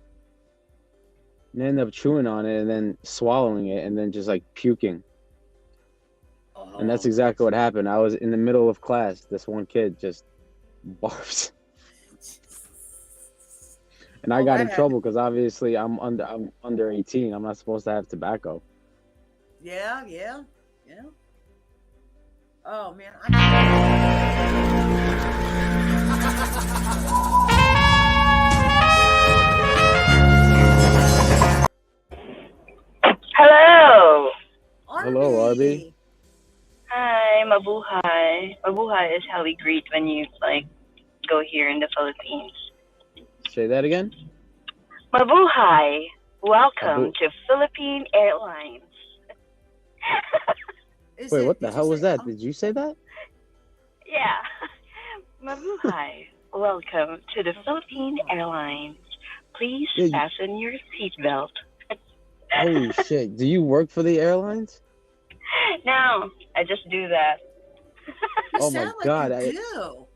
And they end up chewing on it and then swallowing it and then just like puking. And that's exactly what happened. I was in the middle of class. This one kid just barfed. And I got in trouble because obviously I'm under 18. I'm not supposed to have tobacco. Yeah. Oh man. Hello. Hello, Arby. Hi, mabuhay. Mabuhay is how we greet when you like go here in the Philippines. Say that again? Mabuhay. Welcome to Philippine Airlines. Wait, what the hell was that? Did you say that? Yeah. Mabuhay. Welcome to the Philippine Airlines. Please fasten your seatbelt. Holy shit. Do you work for the airlines? No, I just do that. Oh my god. do.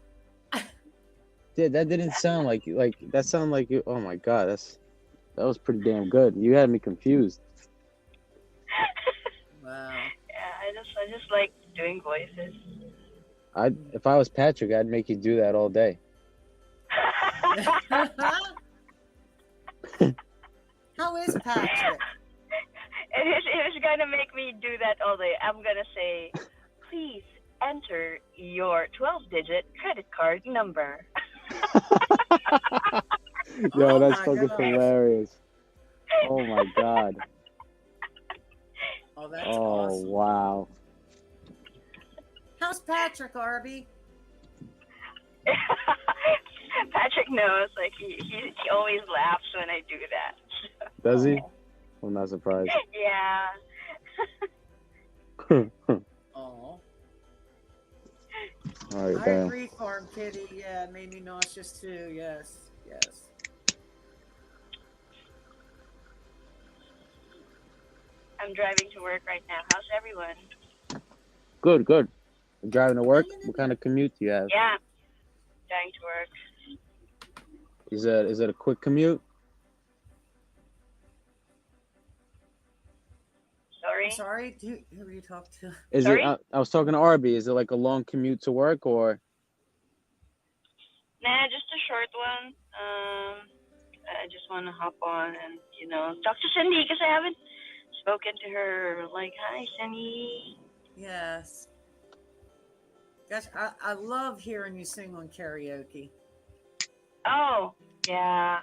Yeah, that didn't sound like that sounded like you. Oh my god, that was pretty damn good. You had me confused. Wow. Yeah, I just like doing voices. If I was Patrick, I'd make you do that all day. How is Patrick? It was gonna make me do that all day. I'm gonna say, please enter your 12-digit credit card number. Yo, that's fucking hilarious. Oh my god. Oh, that's Oh awesome. wow. How's Patrick, Arby? Patrick knows, like he always laughs when I do that. Does he? I'm not surprised. Yeah. Oh. All right, I damn. agree, Farm Kitty. Yeah, it made me nauseous too. Yes. I'm driving to work right now. How's everyone? Good. You driving to work? What kind of commute do you have? Yeah. Driving to work. Is it a quick commute? Sorry? Sorry. Sorry, who are you talking to? Is Sorry? it? I was talking to Arby. Is it like a long commute to work or? Nah, just a short one. I just want to hop on and talk to Cindy because I haven't spoken to her. Like, hi, Cindy. Yes. Gosh, I love hearing you sing on karaoke. Oh, yeah.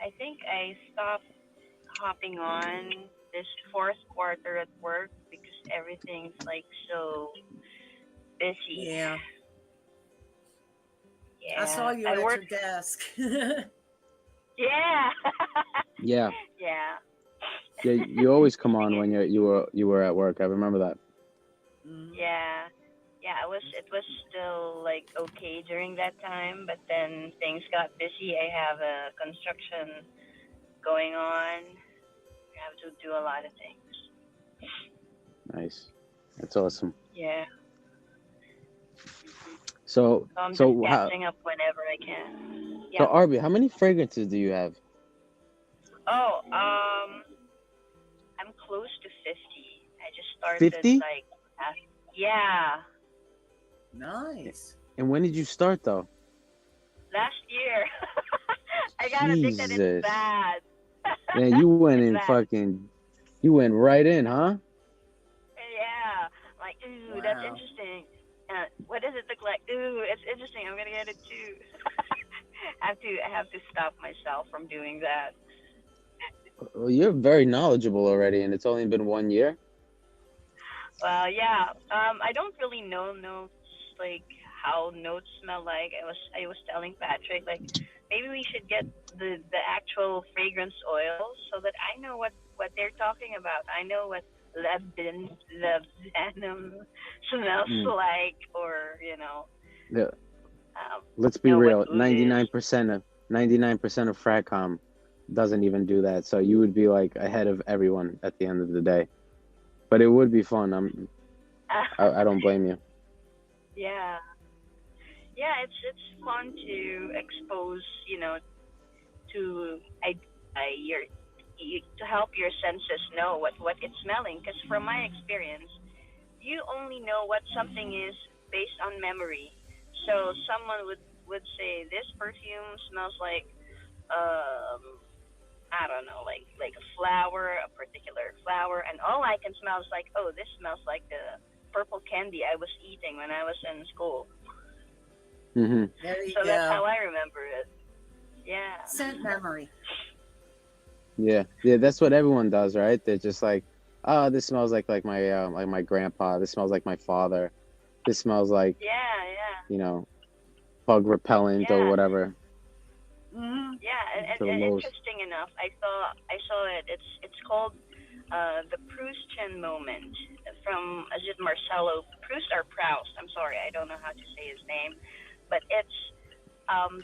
I think I stopped hopping on this fourth quarter at work because everything's like so busy. Yeah. Yeah. I saw you at your desk. Yeah. Yeah. Yeah. Yeah. You always come on when you were at work. I remember that. Yeah. Yeah, it was still like okay during that time, but then things got busy. I have a construction going on. I have to do a lot of things. Nice. That's awesome. Yeah. So I'm just how? catching up whenever I can. So Yeah. Arby, how many fragrances do you have? Oh, I'm close to 50. I just started 50? like yeah. Nice. And when did you start though? Last year. I got addicted. Jesus. It's bad. Man, you went It's in bad. you went right in, huh? Yeah. Like, ooh, that's interesting. What does it look like? Ooh, it's interesting. I'm gonna get it too. I have to stop myself from doing that. Well, you're very knowledgeable already, and it's only been 1 year. Well, yeah. I don't really know notes like how notes smell like. I was telling Patrick like maybe we should get the actual fragrance oil so that I know what they're talking about. I know what venom smells like, or Yeah. Let's be know what real. oud is. 99% of Fracom doesn't even do that. So you would be like ahead of everyone at the end of the day. But it would be fun. I don't blame you. Yeah. Yeah, it's fun to expose, to to help your senses know what it's smelling. Because from my experience, you only know what something is based on memory. So someone would say this perfume smells like I don't know, like a flower, a particular flower, and all I can smell is like, oh, this smells like the purple candy I was eating when I was in school. Mm-hmm. There you So go. that's how I remember it. Yeah. Scent memory. Yeah. Yeah, that's what everyone does, right? They're just like, oh, this smells like my grandpa. This smells like my father. This smells like bug repellent or whatever. Mm-hmm. Yeah, To the and most. interesting enough, I saw it. It's called the Proustian moment from is it Marcelo Proust or Proust? I'm sorry, I don't know how to say his name, but it's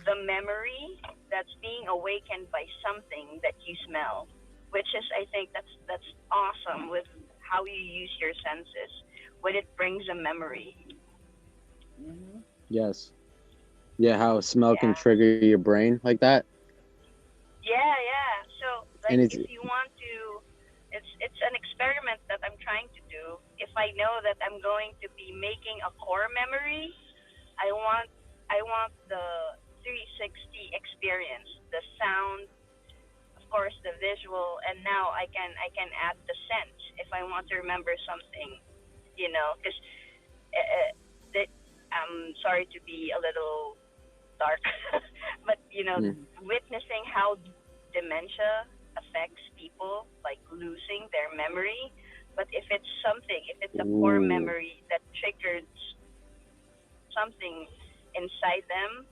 the memory that's being awakened by something that you smell, which is I think that's awesome with how you use your senses when it brings a memory. Mm-hmm. Yes. Yeah, how smell can trigger your brain like that. Yeah. So like And it's if you want to, it's an experiment that I'm trying to do. If I know that I'm going to be making a core memory, I want the 360 experience, the sound, of course, the visual, and now I can add the scent if I want to remember something, because I'm sorry to be a little dark, but witnessing how dementia affects people, like losing their memory. But if it's a core memory that triggers something inside them,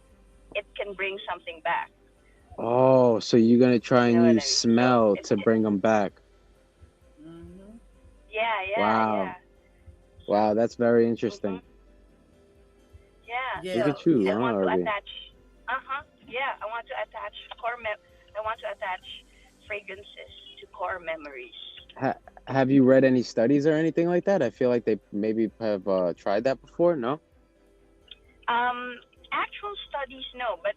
it can bring something back. Oh, so you're gonna try and what I use mean? smell So to bring them back. Mm-hmm. Yeah. Wow, that's very interesting. Yeah. Look So at you, I want to Arby. attach. Yeah, I want to attach I want to attach fragrances to core memories. Have you read any studies or anything like that? I feel like they maybe have tried that before. No. Actual studies, no. But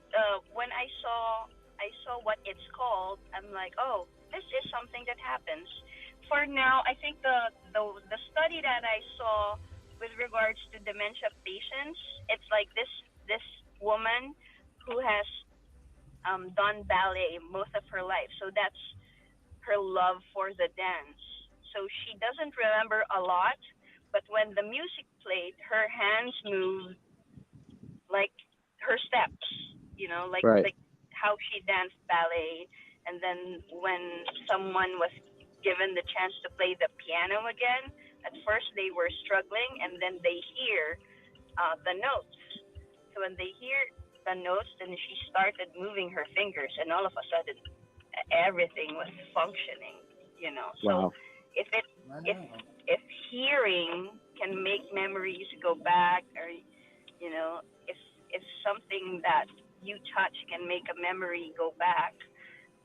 when I saw I saw what it's called, I'm like, oh, this is something that happens. For now, I think the study that I saw with regards to dementia patients, it's like this woman who has done ballet most of her life, so that's her love for the dance. So she doesn't remember a lot, but when the music played, her hands moved like her steps, Right. like how she danced ballet. And then when someone was given the chance to play the piano again, at first they were struggling, and then they hear the notes. So when they hear the notes, then she started moving her fingers, and all of a sudden, everything was functioning. So Wow. if it if hearing can make memories go back, or if something that you touch can make a memory go back,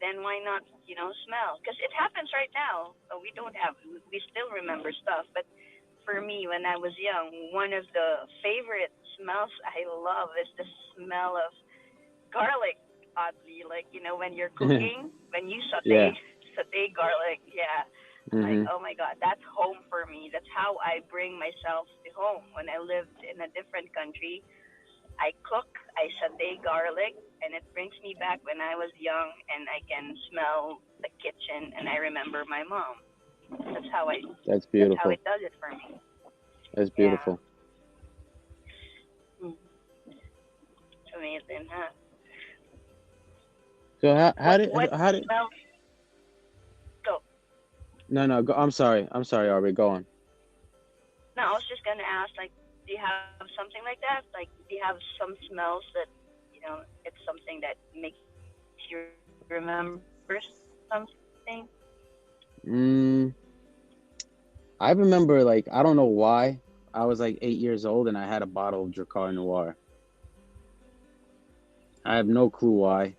then why not smell? Because it happens right now. We still remember stuff, but for me, when I was young, one of the favorite smells I love is the smell of garlic. Oddly, like when you're cooking, when you Yeah. saute garlic, yeah. Like, Hmm. oh my God, that's home for me. That's how I bring myself to home. When I lived in a different country, I cook, I saute garlic, and it brings me back when I was young, and I can smell the kitchen, and I remember my mom. That's how That's That's how beautiful. it does it for me. That's Yeah. beautiful. Mm. It's amazing, huh? So What how did smells? Go. no, go, I'm sorry, Aubrey, go on. No, I was just gonna ask, like, do you have something like that? Like, do you have some smells that, it's something that makes you remember something? Mm, I remember, like, I don't know why. I was like 8 years old and I had a bottle of Dracar Noir. I have no clue why,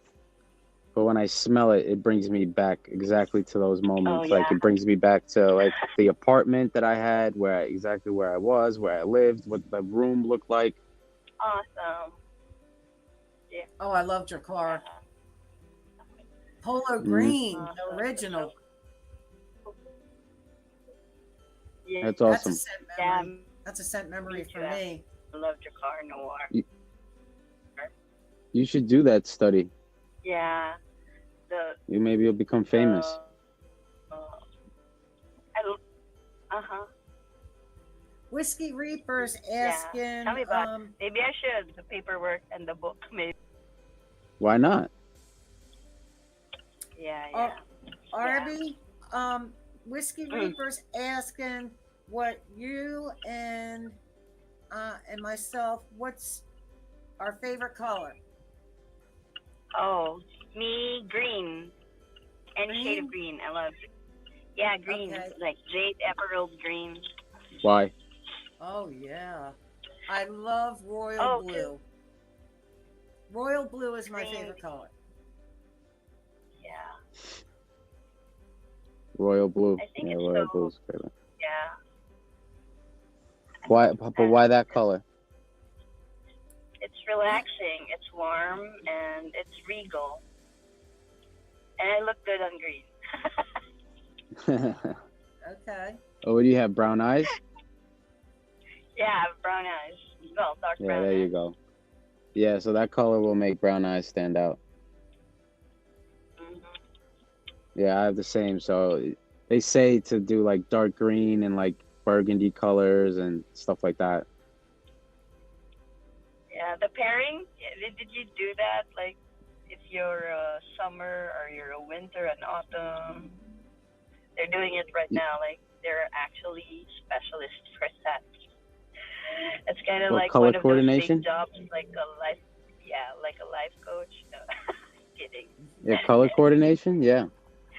but when I smell it, it brings me back exactly to those Oh moments. Like, yeah, it brings me back to like the apartment that I had, exactly where I was, where I lived, what the room looked like. awesome. Yeah. Oh, I love your car. Polo Mm, green, the Awesome. original. Yeah. that's That's a awesome. scent Yeah. memory. That's a scent memory Me too. for me. I love your car noir. You should do that study. Yeah. The Maybe you'll become famous. uh-huh. Whiskey Reaper's Yeah. Tell asking, me about. Maybe I should the paperwork and the book. Maybe. Why not? Yeah. oh, Yeah. Arby, Whiskey Reaper's asking what you and myself, what's our favorite color? Oh, me green. Any shade of green. I love it. Yeah, green. Okay. Like jade emerald green. Why? Oh yeah, I love royal Oh, blue. Royal blue is my green. favorite color. Yeah. Royal blue. I think Yeah, it's royal so. blue is favorite. Yeah. Why? But why that color? It's relaxing. It's warm and it's regal. And I look good on green. Okay. Oh, do you have brown eyes? Yeah, I have brown eyes. Well, dark Yeah, brown there you eyes. go. Yeah, so that color will make brown eyes stand out. Mm-hmm. Yeah, I have the same. So they say to do like dark green and like burgundy colors and stuff like that. Yeah, the pairing. Did you do that? Like, if you're a summer or you're a winter and autumn, they're doing it right now. Like, they're actually specialists for that. It's kind of What, like color one of those big coordination? jobs, like like a life coach. No, kidding. Yeah, color coordination? Yeah.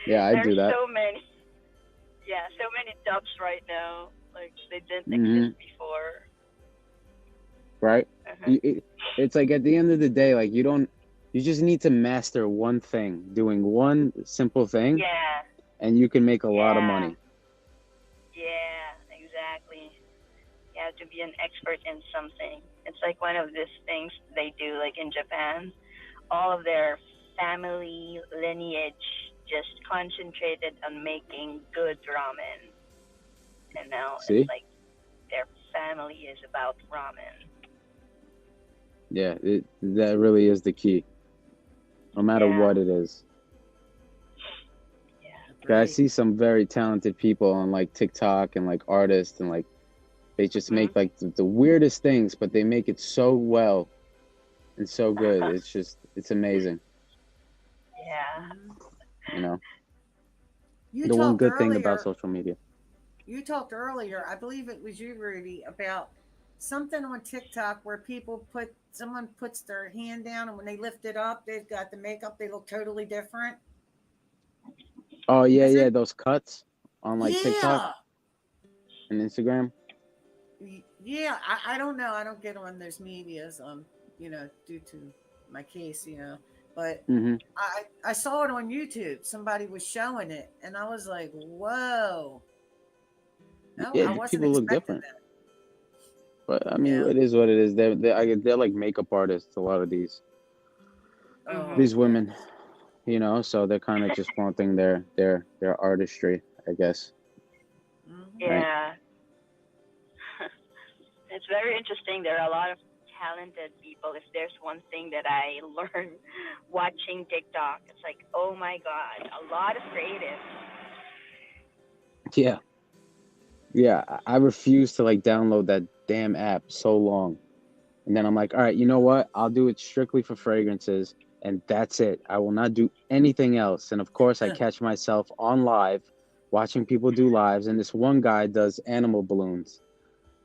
Yeah, I do There's that. so many. Yeah, so many jobs right now. Like they didn't Mm-hmm. exist before. Right? Uh-huh. It's like at the end of the day, like you just need to master one thing, doing one simple thing, Yeah. and you can make a lot of Yeah. money. Yeah, exactly. You have to be an expert in something. It's like one of these things they do, like in Japan. All of their family lineage just concentrated on making good ramen. And now See? it's like their family is about ramen. Yeah, that really is the key. No matter what it is. Yeah. I see some very talented people on like TikTok and like artists and like they just make like the weirdest things, but they make it so well and so good. It's amazing. Yeah. You know, You the one talked good thing about earlier. social media. You talked earlier, I believe it was you, Rudy, about something on TikTok where someone puts their hand down and when they lift it up, they've got the makeup, they look totally different. Oh yeah, Is yeah, it? those cuts on like TikTok Yeah. and Instagram. Yeah, I don't know. I don't get on those medias, due to my case, But Mm-hmm. I saw it on YouTube. Somebody was showing it, and I was like, "Whoa!" No, Yeah, I wasn't people look expecting different. that. But I mean, it is what it is. They're like makeup artists. A lot of these women, so they're kind of just flaunting their artistry, I guess. Right? Yeah. It's very interesting. There are a lot of talented people. If there's one thing that I learned watching TikTok, it's like, oh my God, a lot of creative. Yeah. Yeah, I refuse to like download that damn app so long. And then I'm like, all right, you know what? I'll do it strictly for fragrances and that's it. I will not do anything else. And of course I catch myself on live watching people do lives and this one guy does animal balloons,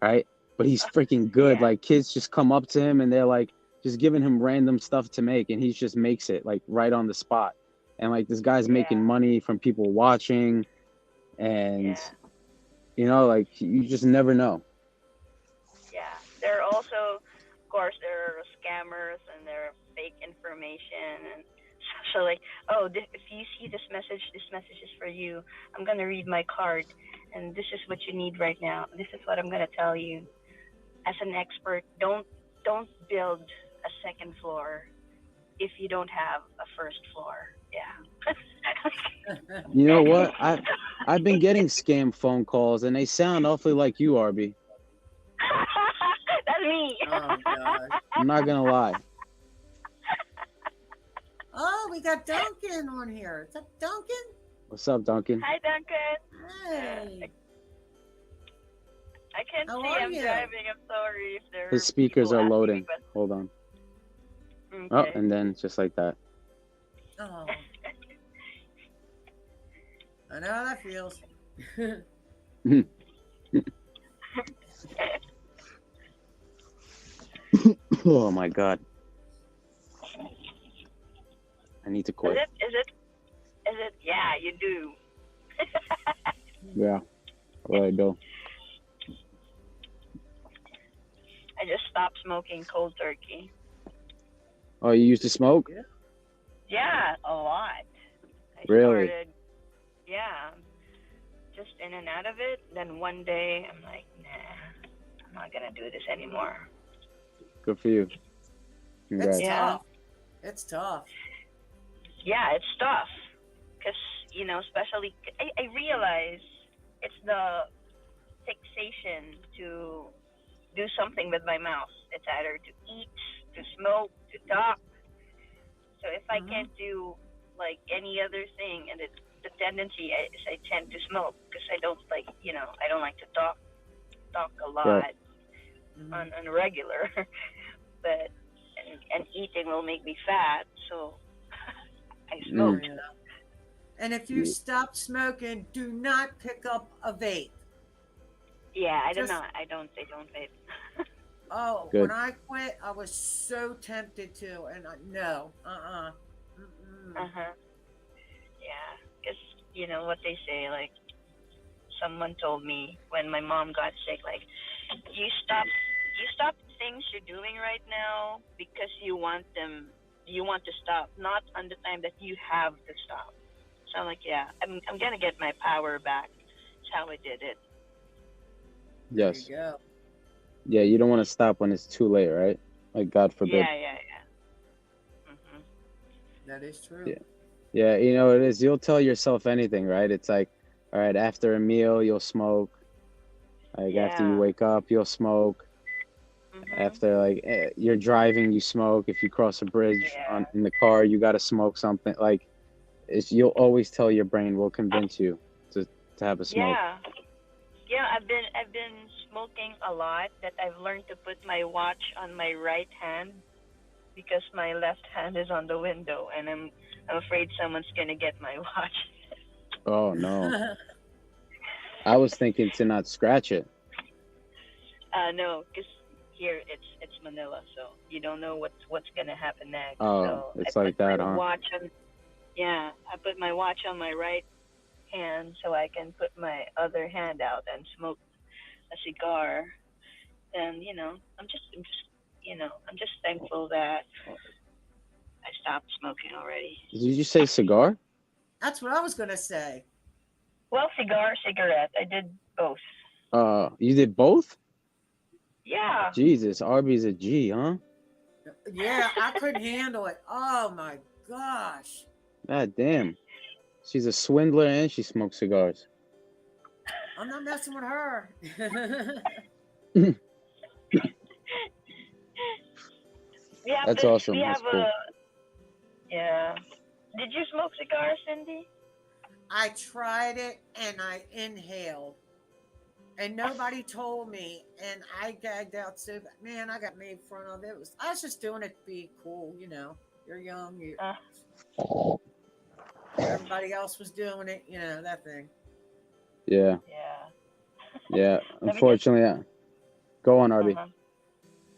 right? But he's freaking good. Like kids just come up to him and they're like just giving him random stuff to make and he just makes it like right on the spot. And like this guy's making money from people watching and like you just never know. Yeah. There are also, of course, there are scammers and there are fake information. And so like, oh, if you see this message is for you. I'm going to read my card. And this is what you need right now. This is what I'm going to tell you. As an expert, don't build a second floor if you don't have a first floor. Yeah. You know what? I've been getting scam phone calls and they sound awfully like you, Arby. That's me. Oh God. I'm not gonna lie. Oh, we got Duncan on here. Is that Duncan? What's up, Duncan? Hi, Duncan. Hey. I can't How see. are I'm you? driving. I'm sorry if there. His speakers are loading. Hold on. Oh, Okay. and then just like that. Oh. I know how that feels. Oh my God. I need to Is quit. it? Yeah, you do. Yeah. What I do. I just stopped smoking cold turkey. Oh, you used to smoke? Yeah, a lot. I Really? started, just in and out of it. Then one day, I'm like, nah, I'm not gonna do this anymore. Good for you. Congrats. It's tough. It's tough. Yeah, it's tough. Because, especially, I realize it's the fixation to do something with my mouth. It's either to eat, to smoke, to talk. So if I can't do, like, any other thing, and the tendency is I tend to smoke because I don't like, I don't like to talk a lot on a regular. But, and eating will make me fat, so I smoke. And if you stop smoking, do not pick up a vape. Yeah, I Just- don't vape. Oh, Good. when I quit, I was so tempted to, and no. Uh-huh. Yeah, because, what they say, like, someone told me when my mom got sick, like, you stop things you're doing right now because you want to stop, not on the time that you have to stop. So I'm like, yeah, I'm gonna get my power back. That's how I did it. Yes. There you go. Yeah, you don't want to stop when it's too late, right? Like, God forbid. Yeah. That is true. Yeah. Yeah, you know, it is. You'll tell yourself anything, right? It's like, all right, after a meal, you'll smoke. Like, after you Yeah. wake up, you'll smoke. After, like, you're driving, you smoke. If you cross a bridge in the car, you got to smoke something. Like, you'll always tell your brain, will convince you to have a smoke. Yeah. Yeah, I've been smoking a lot that I've learned to put my watch on my right hand because my left hand is on the window and I'm afraid someone's gonna get my watch. Oh, no. I was thinking to not scratch it. No, because here it's Manila, so you don't know what's gonna happen next. Oh, So it's I like put that, my huh? watch on. Yeah, I put my watch on my right hand so I can put my other hand out and smoke a cigar. And I'm just I'm just thankful that I stopped smoking already. Did you say cigar? That's what I was gonna say. Well, cigarette. I did both. You did both? Yeah. Jesus, Arby's a G, huh? Yeah, I couldn't handle it. Oh my gosh. God damn. She's a swindler and she smokes cigars. I'm not messing with her. That's awesome. That's cool. Yeah. Did you smoke cigars, Cindy? I tried it and I inhaled. And nobody told me, and I gagged out so bad. Man, I got made fun of. I was just doing it to be cool, You're young, everybody else was doing it, that thing. Yeah. Yeah. Yeah. Unfortunately, go on, Arby.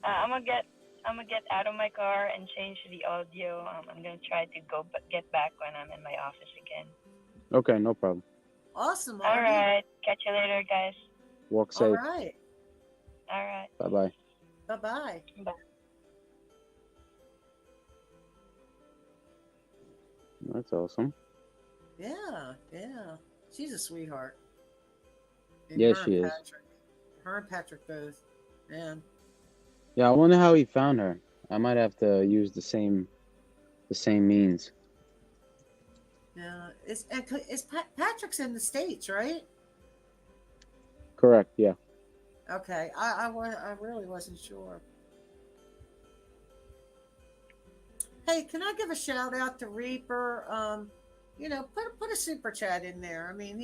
I'm gonna get out of my car and change the audio. I'm gonna try to get back when I'm in my office again. Okay, no problem. Awesome. All right. Catch you later, guys. Walk safe. All right. All right. Bye-bye. Bye-bye. Bye. That's awesome. Yeah. She's a sweetheart. Yeah, she is. Her and Patrick both. Man. Yeah, I wonder how he found her. I might have to use the same means. Yeah. Patrick's in the States, right? Correct, yeah. Okay. I really wasn't sure. Hey, can I give a shout out to Reaper? Put a super chat in there. I mean,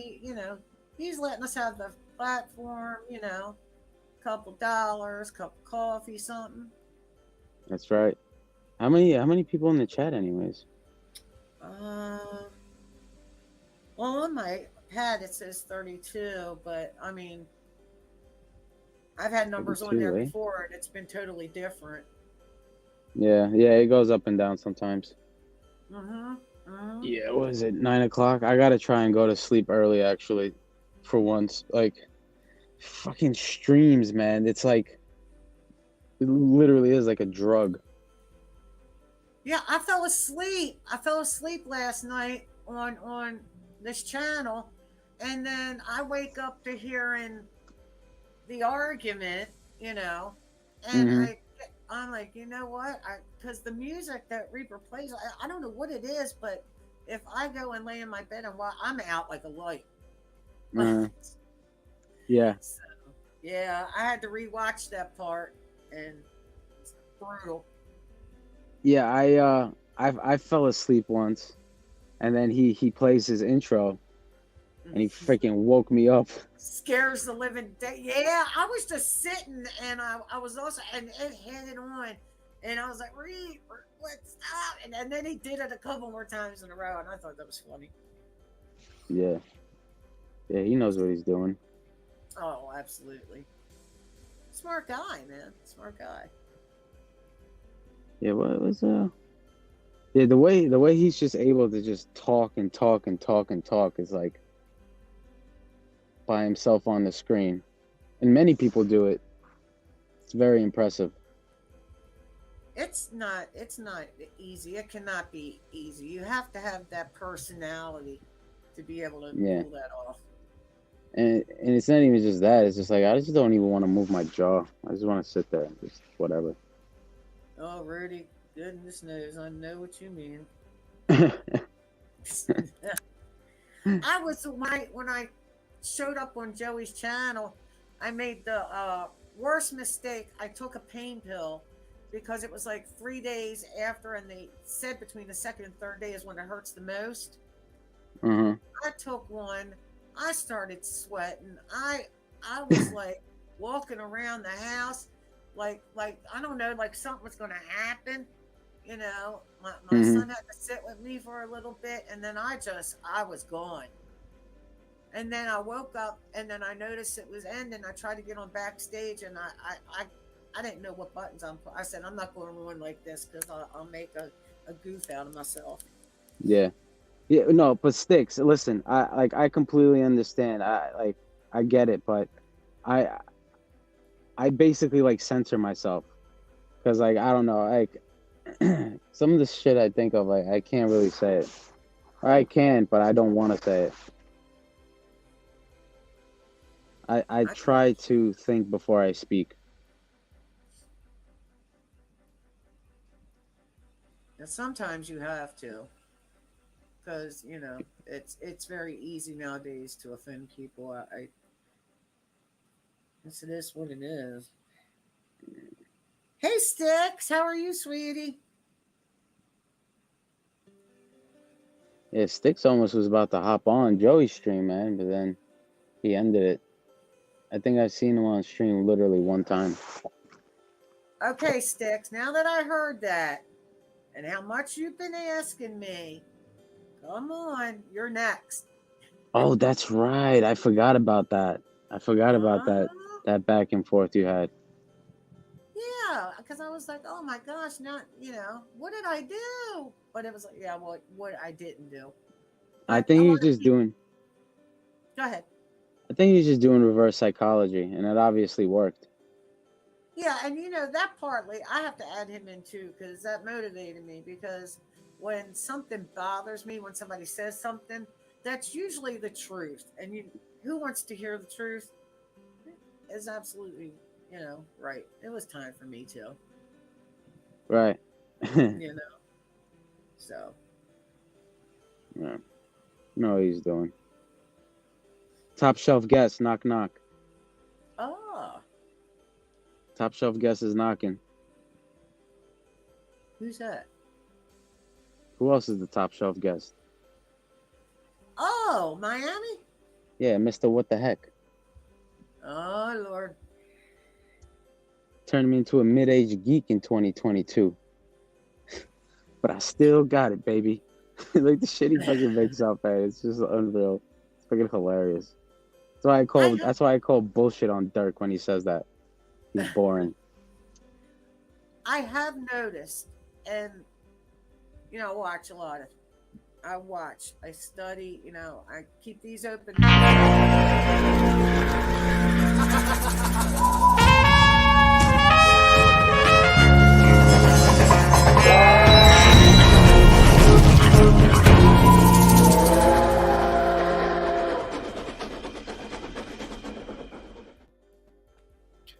he's letting us have the platform, couple dollars, couple coffee, something. That's right. How many people in the chat anyways? Well, on my pad it says 32, but I mean, I've had numbers on there before and it's been totally different. Yeah, it goes up and down sometimes. Mm-hmm. Yeah, what is it, 9 o'clock? I gotta try and go to sleep early, actually, for once. Like, fucking streams, man. It's like, it literally is like a drug. Yeah, I fell asleep. Last night on this channel, and then I wake up to hearing the argument, and I'm like, you know what? Because the music that Reaper plays, I don't know what it is, but if I go and lay in my bed and I'm out like a light. Yeah. So, yeah, I had to rewatch that part, and it's brutal. Yeah, I fell asleep once, and then he plays his intro, and he freaking woke me up. Scares the living day. Yeah, I was just sitting, and I was also, and it had it on, and I was like, Reed, let's stop. And then he did it a couple more times in a row, and I thought that was funny. Yeah, he knows what he's doing. Oh, absolutely. Smart guy, man. Smart guy. Yeah, what was yeah, the way he's just able to just talk and talk and talk and talk is like by himself on the screen. And many people do it. It's very impressive. It's not easy. It cannot be easy. You have to have that personality to be able to pull that off. And it's not even just that. It's just like, I just don't even want to move my jaw. I just want to sit there and just whatever. Oh, Rudy, goodness knows. I know what you mean. I was when I showed up on Joey's channel, I made the worst mistake. I took a pain pill because it was like 3 days after, and they said between the second and third day is when it hurts the most. Mm-hmm. I took one. I started sweating. I was like walking around the house, like I don't know, like something was going to happen. You know, my son had to sit with me for a little bit, and then I was gone. And then I woke up, and then I noticed it was ending. I tried to get on backstage, and I didn't know what buttons I said, I'm not going to ruin like this because I'll make a goof out of myself. Yeah. Yeah, no, but Sticks, listen, I completely understand. I get it, but I basically like censor myself because like I don't know, like some of the shit I think of, like I can't really say it. Or I can, but I don't want to say it. I try to think before I speak. And sometimes you have to, because you know it's very easy nowadays to offend people. It is what it is. Hey Sticks, how are you, sweetie? Yeah, Sticks almost was about to hop on Joey's stream, man, but then he ended it. I think I've seen him on stream literally one time. Okay, Sticks, now that I heard that and how much you've been asking me, come on, you're next. Oh, that's right. I forgot about that. I forgot about that back and forth you had. Yeah, because I was like, oh my gosh, not, you know, what did I do? But it was like, yeah, what I didn't do. I think he's just doing. Go ahead. I think he's just doing reverse psychology, and it obviously worked. Yeah, and you know that partly I have to add him in too because that motivated me. Because when something bothers me, when somebody says something, that's usually the truth. And who wants to hear the truth? Is absolutely, you know, right. It was time for me too. Right. You know. So. Yeah. No, what he's doing. Top shelf guest, knock knock. Oh. Top shelf guest is knocking. Who's that? Who else is the top shelf guest? Oh, Miami? Yeah, Mr. What the Heck. Oh, Lord. Turned me into a mid-aged geek in 2022. But I still got it, baby. Like the shit he fucking makes up, man. It's just unreal. It's fucking hilarious. That's why I call bullshit on Dirk when he says that. He's boring. I have noticed, and you know, watch a lot of. I watch. I study. You know, I keep these open.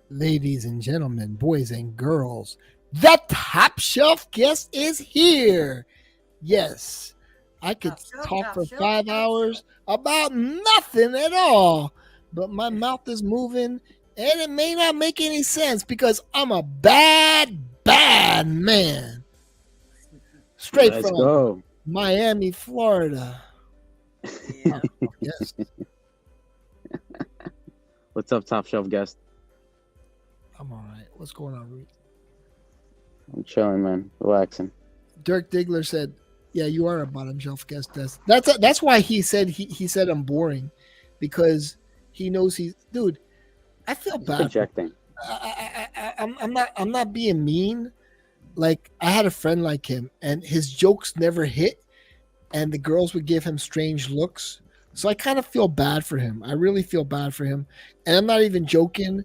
Ladies and gentlemen, boys and girls, the top shelf guest is here. Yes, I could talk for 5 hours about nothing at all, but my mouth is moving and it may not make any sense because I'm a bad man. Straight Let's from go. Miami, Florida. Yeah. Yes. What's up, top shelf guest? I'm all right. What's going on, Ruth? I'm chilling, man. Relaxing. Dirk Diggler said, "Yeah, you are a bottom shelf guest." That's why he said he said I'm boring, because he knows he's dude. I feel bad. Projecting. I'm not being mean. Like I had a friend like him, and his jokes never hit, and the girls would give him strange looks. So I kind of feel bad for him. I really feel bad for him, and I'm not even joking.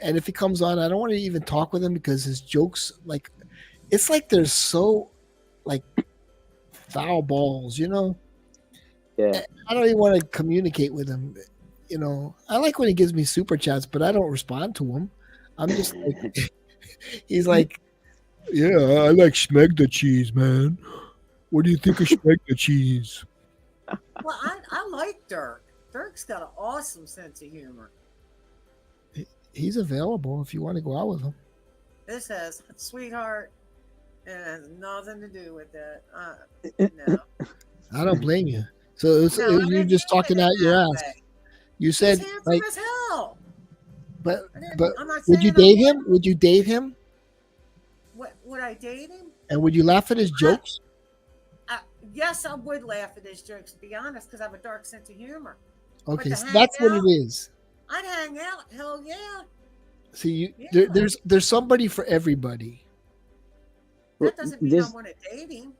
And if he comes on, I don't want to even talk with him because his jokes, like, it's like they're so, like, foul balls, you know? Yeah. I don't even want to communicate with him, you know? I like when he gives me super chats, but I don't respond to him. I'm just like, he's like, yeah, I like schmeg the cheese, man. What do you think of Schmegma cheese? Well, I like Dirk. Dirk's got an awesome sense of humor. He's available if you want to go out with him. This has sweetheart. It has nothing to do with that. No. I don't blame you. So you're just talking out your ass. You said He's handsome like, as hell. but I'm not would you saying date him? Would you date him? Would I date him? And would you laugh at his jokes? Yes, I would laugh at his jokes, to be honest, because I have a dark sense of humor. Okay, But to so hang that's what out, it is. I'd hang out. Hell yeah. See, there's somebody for everybody. That doesn't mean I want to date him.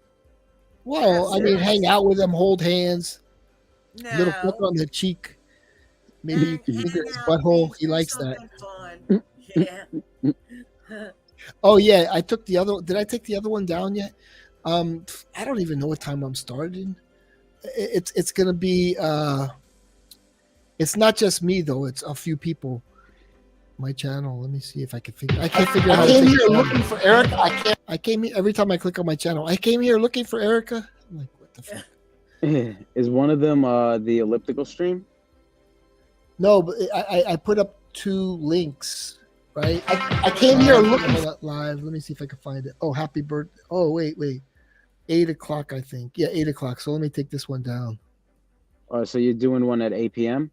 Well, I mean, hang out with him, hold hands, little No. flick on the cheek, maybe finger his butthole. He likes that. Fun. Yeah. Oh yeah, I took the other. Did I take the other one down yet? I don't even know what time I'm starting. It's gonna be. It's not just me though. It's a few people. My channel. Let me see if I can figure. I can't figure out how to came take here it down. looking for Erica. I came here every time I click on my channel. I came here looking for Erica. I'm like, what the fuck? Is one of them the elliptical stream? No, but I put up 2 links. Right. I came here looking for that live. Let me see if I can find it. Oh, happy birthday. Oh, wait. 8 o'clock, I think. Yeah, 8 o'clock. So let me take this one down. So you're doing one at 8 p.m.?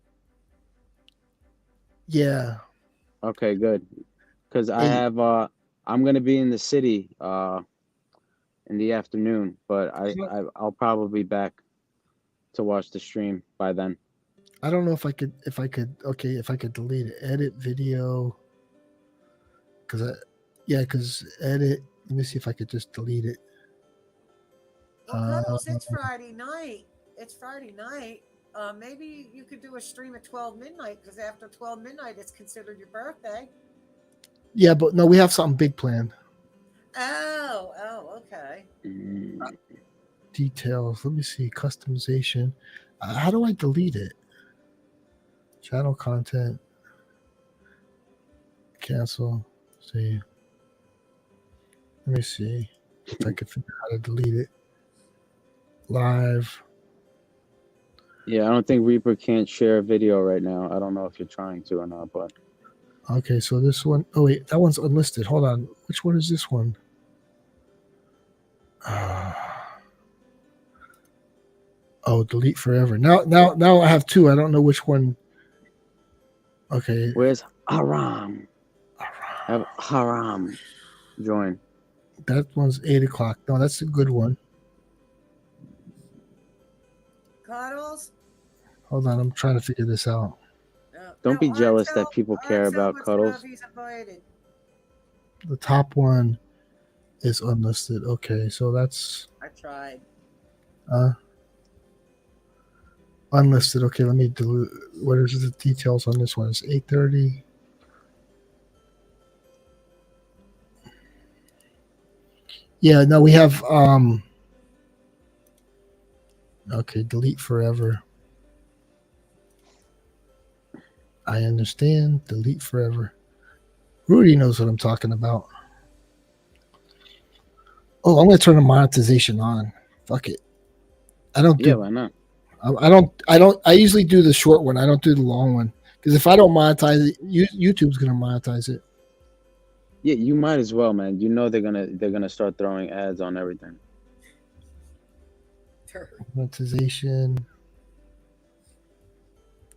Yeah. Okay, good. Because I have I'm gonna be in the city in the afternoon, but I'll probably be back to watch the stream by then. I don't know if I could delete it. Edit video. Because edit. Let me see if I could just delete it. Cuddles, it's Friday night. It's Friday night. Maybe you could do a stream at 12 midnight, because after 12 midnight, it's considered your birthday. Yeah, but no, we have something big planned. Oh, okay. Details. Let me see. Customization. How do I delete it? Channel content. Cancel. See. Let me see if I can figure out how to delete it. Live. Yeah, I don't think Reaper can't share a video right now. I don't know if you're trying to or not, but Okay, so this one. Oh wait, that one's unlisted. Hold on. Which one is this one? Oh, delete forever. Now I have 2. I don't know which one. Okay. Where's Haram? Have Haram join. That one's 8 o'clock. No, that's a good one. Cuddles? Hold on, I'm trying to figure this out. Don't be jealous that people care about cuddles. The top one is unlisted. Okay, so that's I tried. unlisted. Okay, let me delete. What is the details on this one? It's 8:30. Yeah, no, we have okay, delete forever. I understand. Delete forever. Rudy knows what I'm talking about. Oh, I'm gonna turn the monetization on. Fuck it. I don't do. Yeah, why not? I usually do the short one. I don't do the long one because if I don't monetize it, YouTube's gonna monetize it. Yeah, you might as well, man. You know they're gonna start throwing ads on everything. Monetization.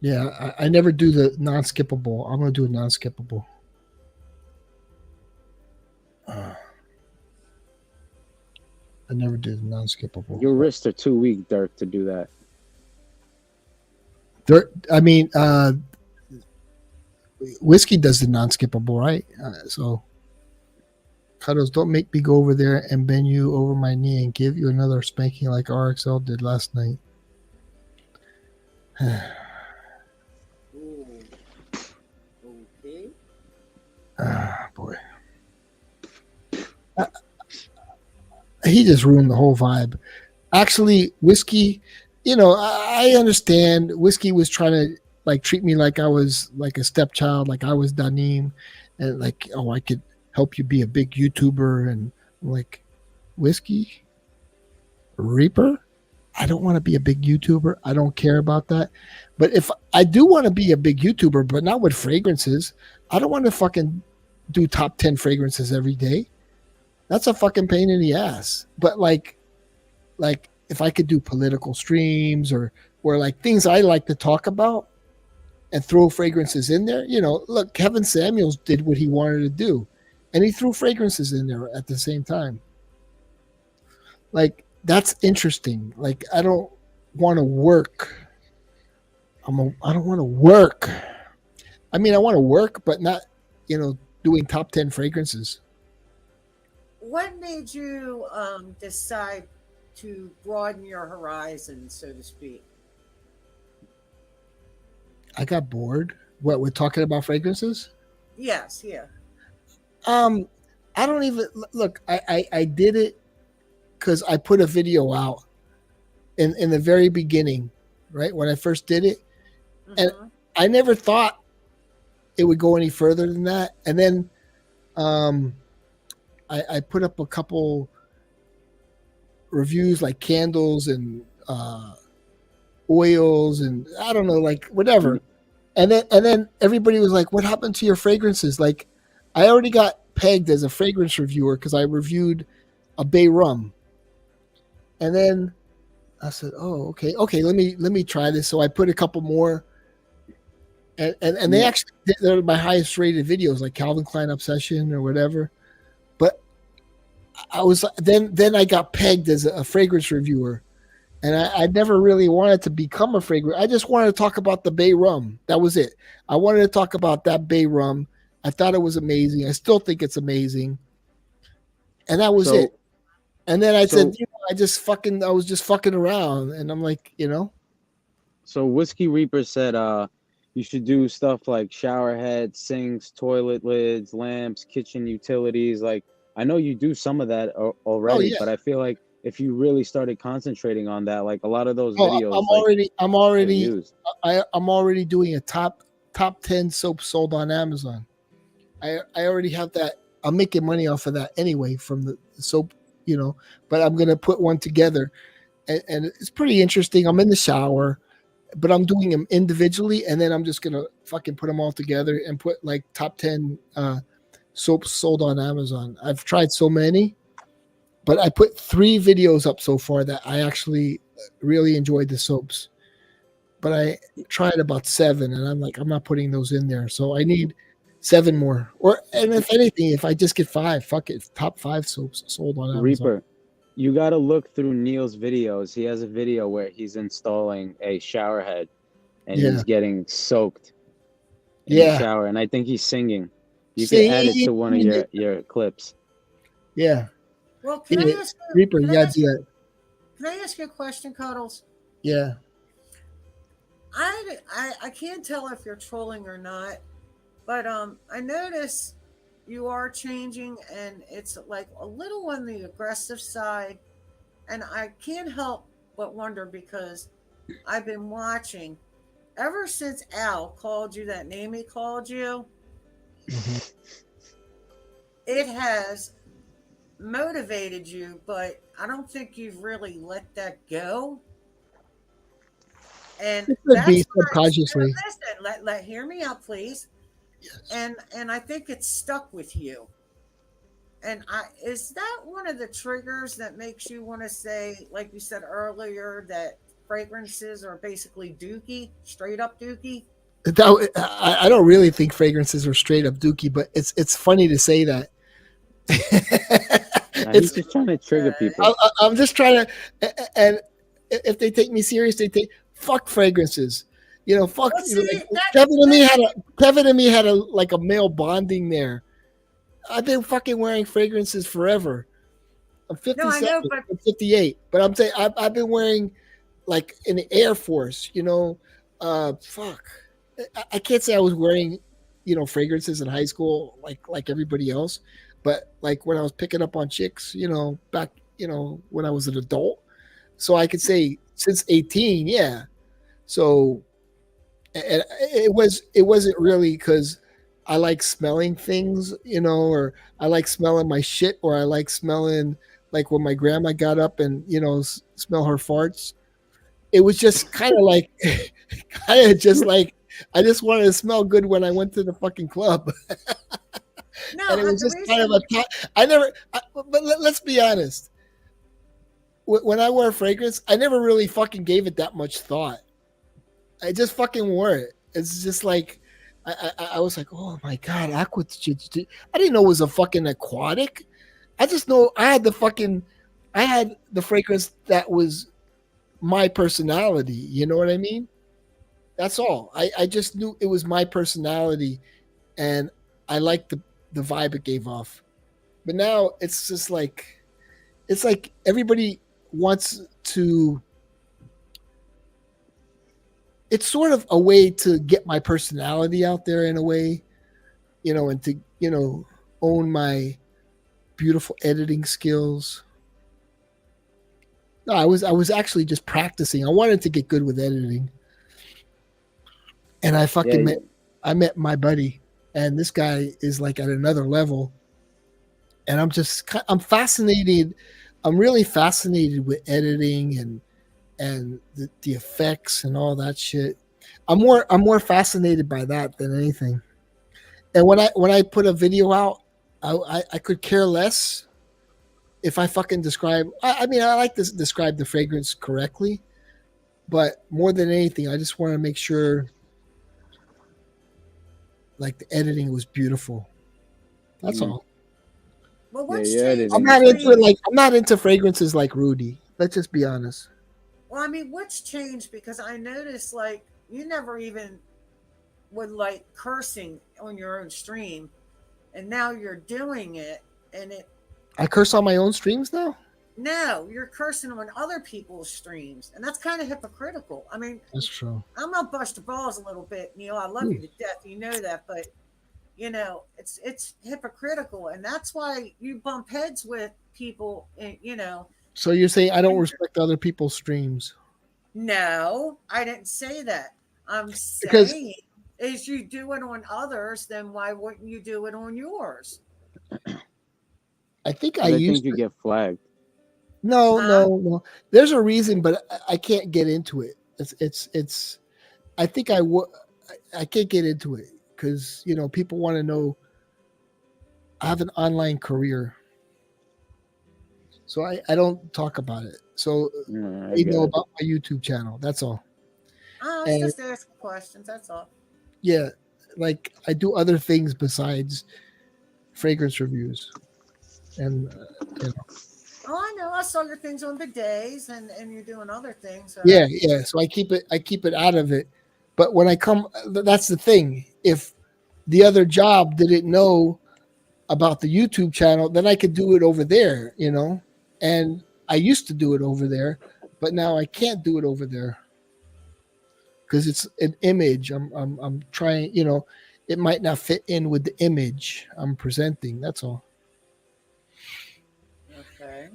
Yeah, I never do the non-skippable. I'm gonna do a non-skippable. I never did non-skippable. Your wrists are too weak, Dirk, to do that. Whiskey does the non-skippable, right? So, Cuddles, don't make me go over there and bend you over my knee and give you another spanking like RXL did last night. Okay. Boy. He just ruined the whole vibe. Actually, Whiskey, I understand. Whiskey was trying to treat me like I was like a stepchild, like I was Danim, and I could help you be a big YouTuber. And I'm like, Whiskey, Reaper, I don't want to be a big YouTuber. I don't care about that. But if I do want to be a big YouTuber, but not with fragrances, I don't want to fucking do top 10 fragrances every day. That's a fucking pain in the ass. But like if I could do political streams or like things I like to talk about and throw fragrances in there, look, Kevin Samuels did what he wanted to do, and he threw fragrances in there at the same time. Like, that's interesting. Like, I don't want to work. I don't want to work. I mean, I want to work, but not, doing top 10 fragrances. What made you decide to broaden your horizon, so to speak? I got bored. What, we're talking about fragrances? Yes, yeah. I don't even look. I did it because I put a video out in the very beginning, right when I first did it, and I never thought it would go any further than that. And then, I put up a couple reviews like candles and oils and I don't know, like whatever. And then everybody was like, "What happened to your fragrances?" Like, I already got pegged as a fragrance reviewer because I reviewed a Bay rum. And then I said, "Oh, okay, let me try this." So I put a couple more, and they actually they're my highest rated videos, like Calvin Klein Obsession or whatever. But I was then I got pegged as a fragrance reviewer, and I never really wanted to become a fragrance. I just wanted to talk about the Bay rum. That was it. I wanted to talk about that Bay rum. I thought it was amazing. I still think it's amazing, and that was it. And then I said, I was just fucking around, and I'm like, So Whiskey Reaper said, you should do stuff like shower heads, sinks, toilet lids, lamps, kitchen utilities. Like, I know you do some of that already, but I feel like if you really started concentrating on that, like a lot of those videos, I'm already doing a top 10 soap sold on Amazon. I already have that. I'm making money off of that anyway from the soap. But I'm going to put one together and it's pretty interesting. I'm in the shower, but I'm doing them individually. And then I'm just going to fucking put them all together and put like top 10 soaps sold on Amazon. I've tried so many, but I put 3 videos up so far that I actually really enjoyed the soaps, but I tried about 7 and I'm like, I'm not putting those in there. So I need 7 more, and if anything, if I just get 5, fuck it, top 5 soaps sold on Amazon. Reaper, you got to look through Neil's videos. He has a video where he's installing a shower head, and he's getting soaked in the shower, and I think he's singing. You can add it to one of your clips. Yeah. Well, can I ask you, Reaper, you gotta do that. Can I ask you a question, Cuddles? Yeah. I can't tell if you're trolling or not. But I notice you are changing, and it's like a little on the aggressive side. And I can't help but wonder, because I've been watching ever since Al called you that name he called you. It has motivated you, but I don't think you've really let that go. And it could be subconsciously. Listen, hear me out, please. Yes. And I think it's stuck with you. And is that one of the triggers that makes you want to say, like you said earlier, that fragrances are basically dookie, straight up dookie? I don't really think fragrances are straight up dookie, but it's funny to say that. He's just trying to trigger people. I'm just trying to, and if they take me serious, they take fuck fragrances. Fuck. Well, see, Kevin and me had a male bonding there. I've been fucking wearing fragrances forever. I'm 57, no, I know, but I'm 58, but I'm saying I've been wearing like in the Air Force. Fuck. I can't say I was wearing, fragrances in high school like everybody else, but like when I was picking up on chicks, back, when I was an adult, so I could say since 18, yeah. So. And it wasn't really because I like smelling things, or I like smelling my shit, or I like smelling like when my grandma got up and smell her farts. It was just kind of like, kind of just like I just wanted to smell good when I went to the fucking club. No, And it was just kind of but let's be honest. When I wear fragrance, I never really fucking gave it that much thought. I just fucking wore it. It's just like I was like, oh my god, aqua. I didn't know it was a fucking aquatic. I just know I had the fragrance that was my personality. You know what I mean? That's all. I just knew it was my personality, and I liked the vibe it gave off. But now it's just like, it's like everybody wants to. It's sort of a way to get my personality out there in a way, and to, own my beautiful editing skills. No, I was actually just practicing. I wanted to get good with editing. And I met my buddy, and this guy is like at another level. And I'm fascinated. I'm really fascinated with editing and the effects and all that shit. I'm more fascinated by that than anything. And when I put a video out, I could care less if I fucking describe. I mean, I like to describe the fragrance correctly, but more than anything, I just want to make sure like the editing was beautiful. That's all. Well, what's I'm not into fragrances like Rudy. Let's just be honest. Well, I mean, what's changed? Because I noticed, like, you never even would like cursing on your own stream, and now you're doing it, and I curse on my own streams now? No, you're cursing on other people's streams, and that's kind of hypocritical. I mean, that's true. I'm gonna bust your balls a little bit, Neil. I love you to death, you know that, but it's hypocritical, and that's why you bump heads with people, and So you're saying I don't respect other people's streams? No, I didn't say that. I'm saying is you do it on others, then why wouldn't you do it on yours? I think I think you get flagged. No. There's a reason, but I can't get into it. It's. I think I can't get into it because people want to know. I have an online career, so I don't talk about it. So they know about my YouTube channel. That's all. Oh, it's just asking questions. That's all. Yeah, like I do other things besides fragrance reviews, and Oh, I know. I saw your things on bidets, and you're doing other things. Yeah. So I keep it out of it. But when I come, that's the thing. If the other job didn't know about the YouTube channel, then I could do it over there, And I used to do it over there, but now I can't do it over there because it's an image. I'm trying, it might not fit in with the image I'm presenting. That's all. Okay.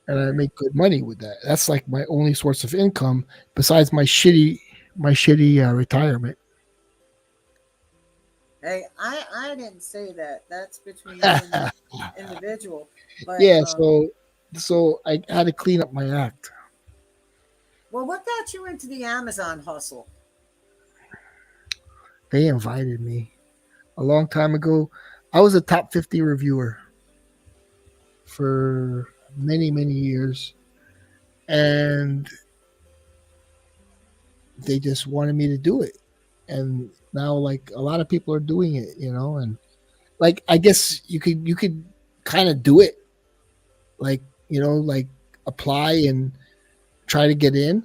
And I make good money with that. That's like my only source of income besides my shitty retirement. Hey, I didn't say that. That's between you and the individual. But, yeah, so I had to clean up my act. Well, what got you into the Amazon hustle? They invited me a long time ago. I was a top 50 reviewer for many, many years. And they just wanted me to do it. And now like a lot of people are doing it, and like I guess you could kind of do it. Like, like apply and try to get in.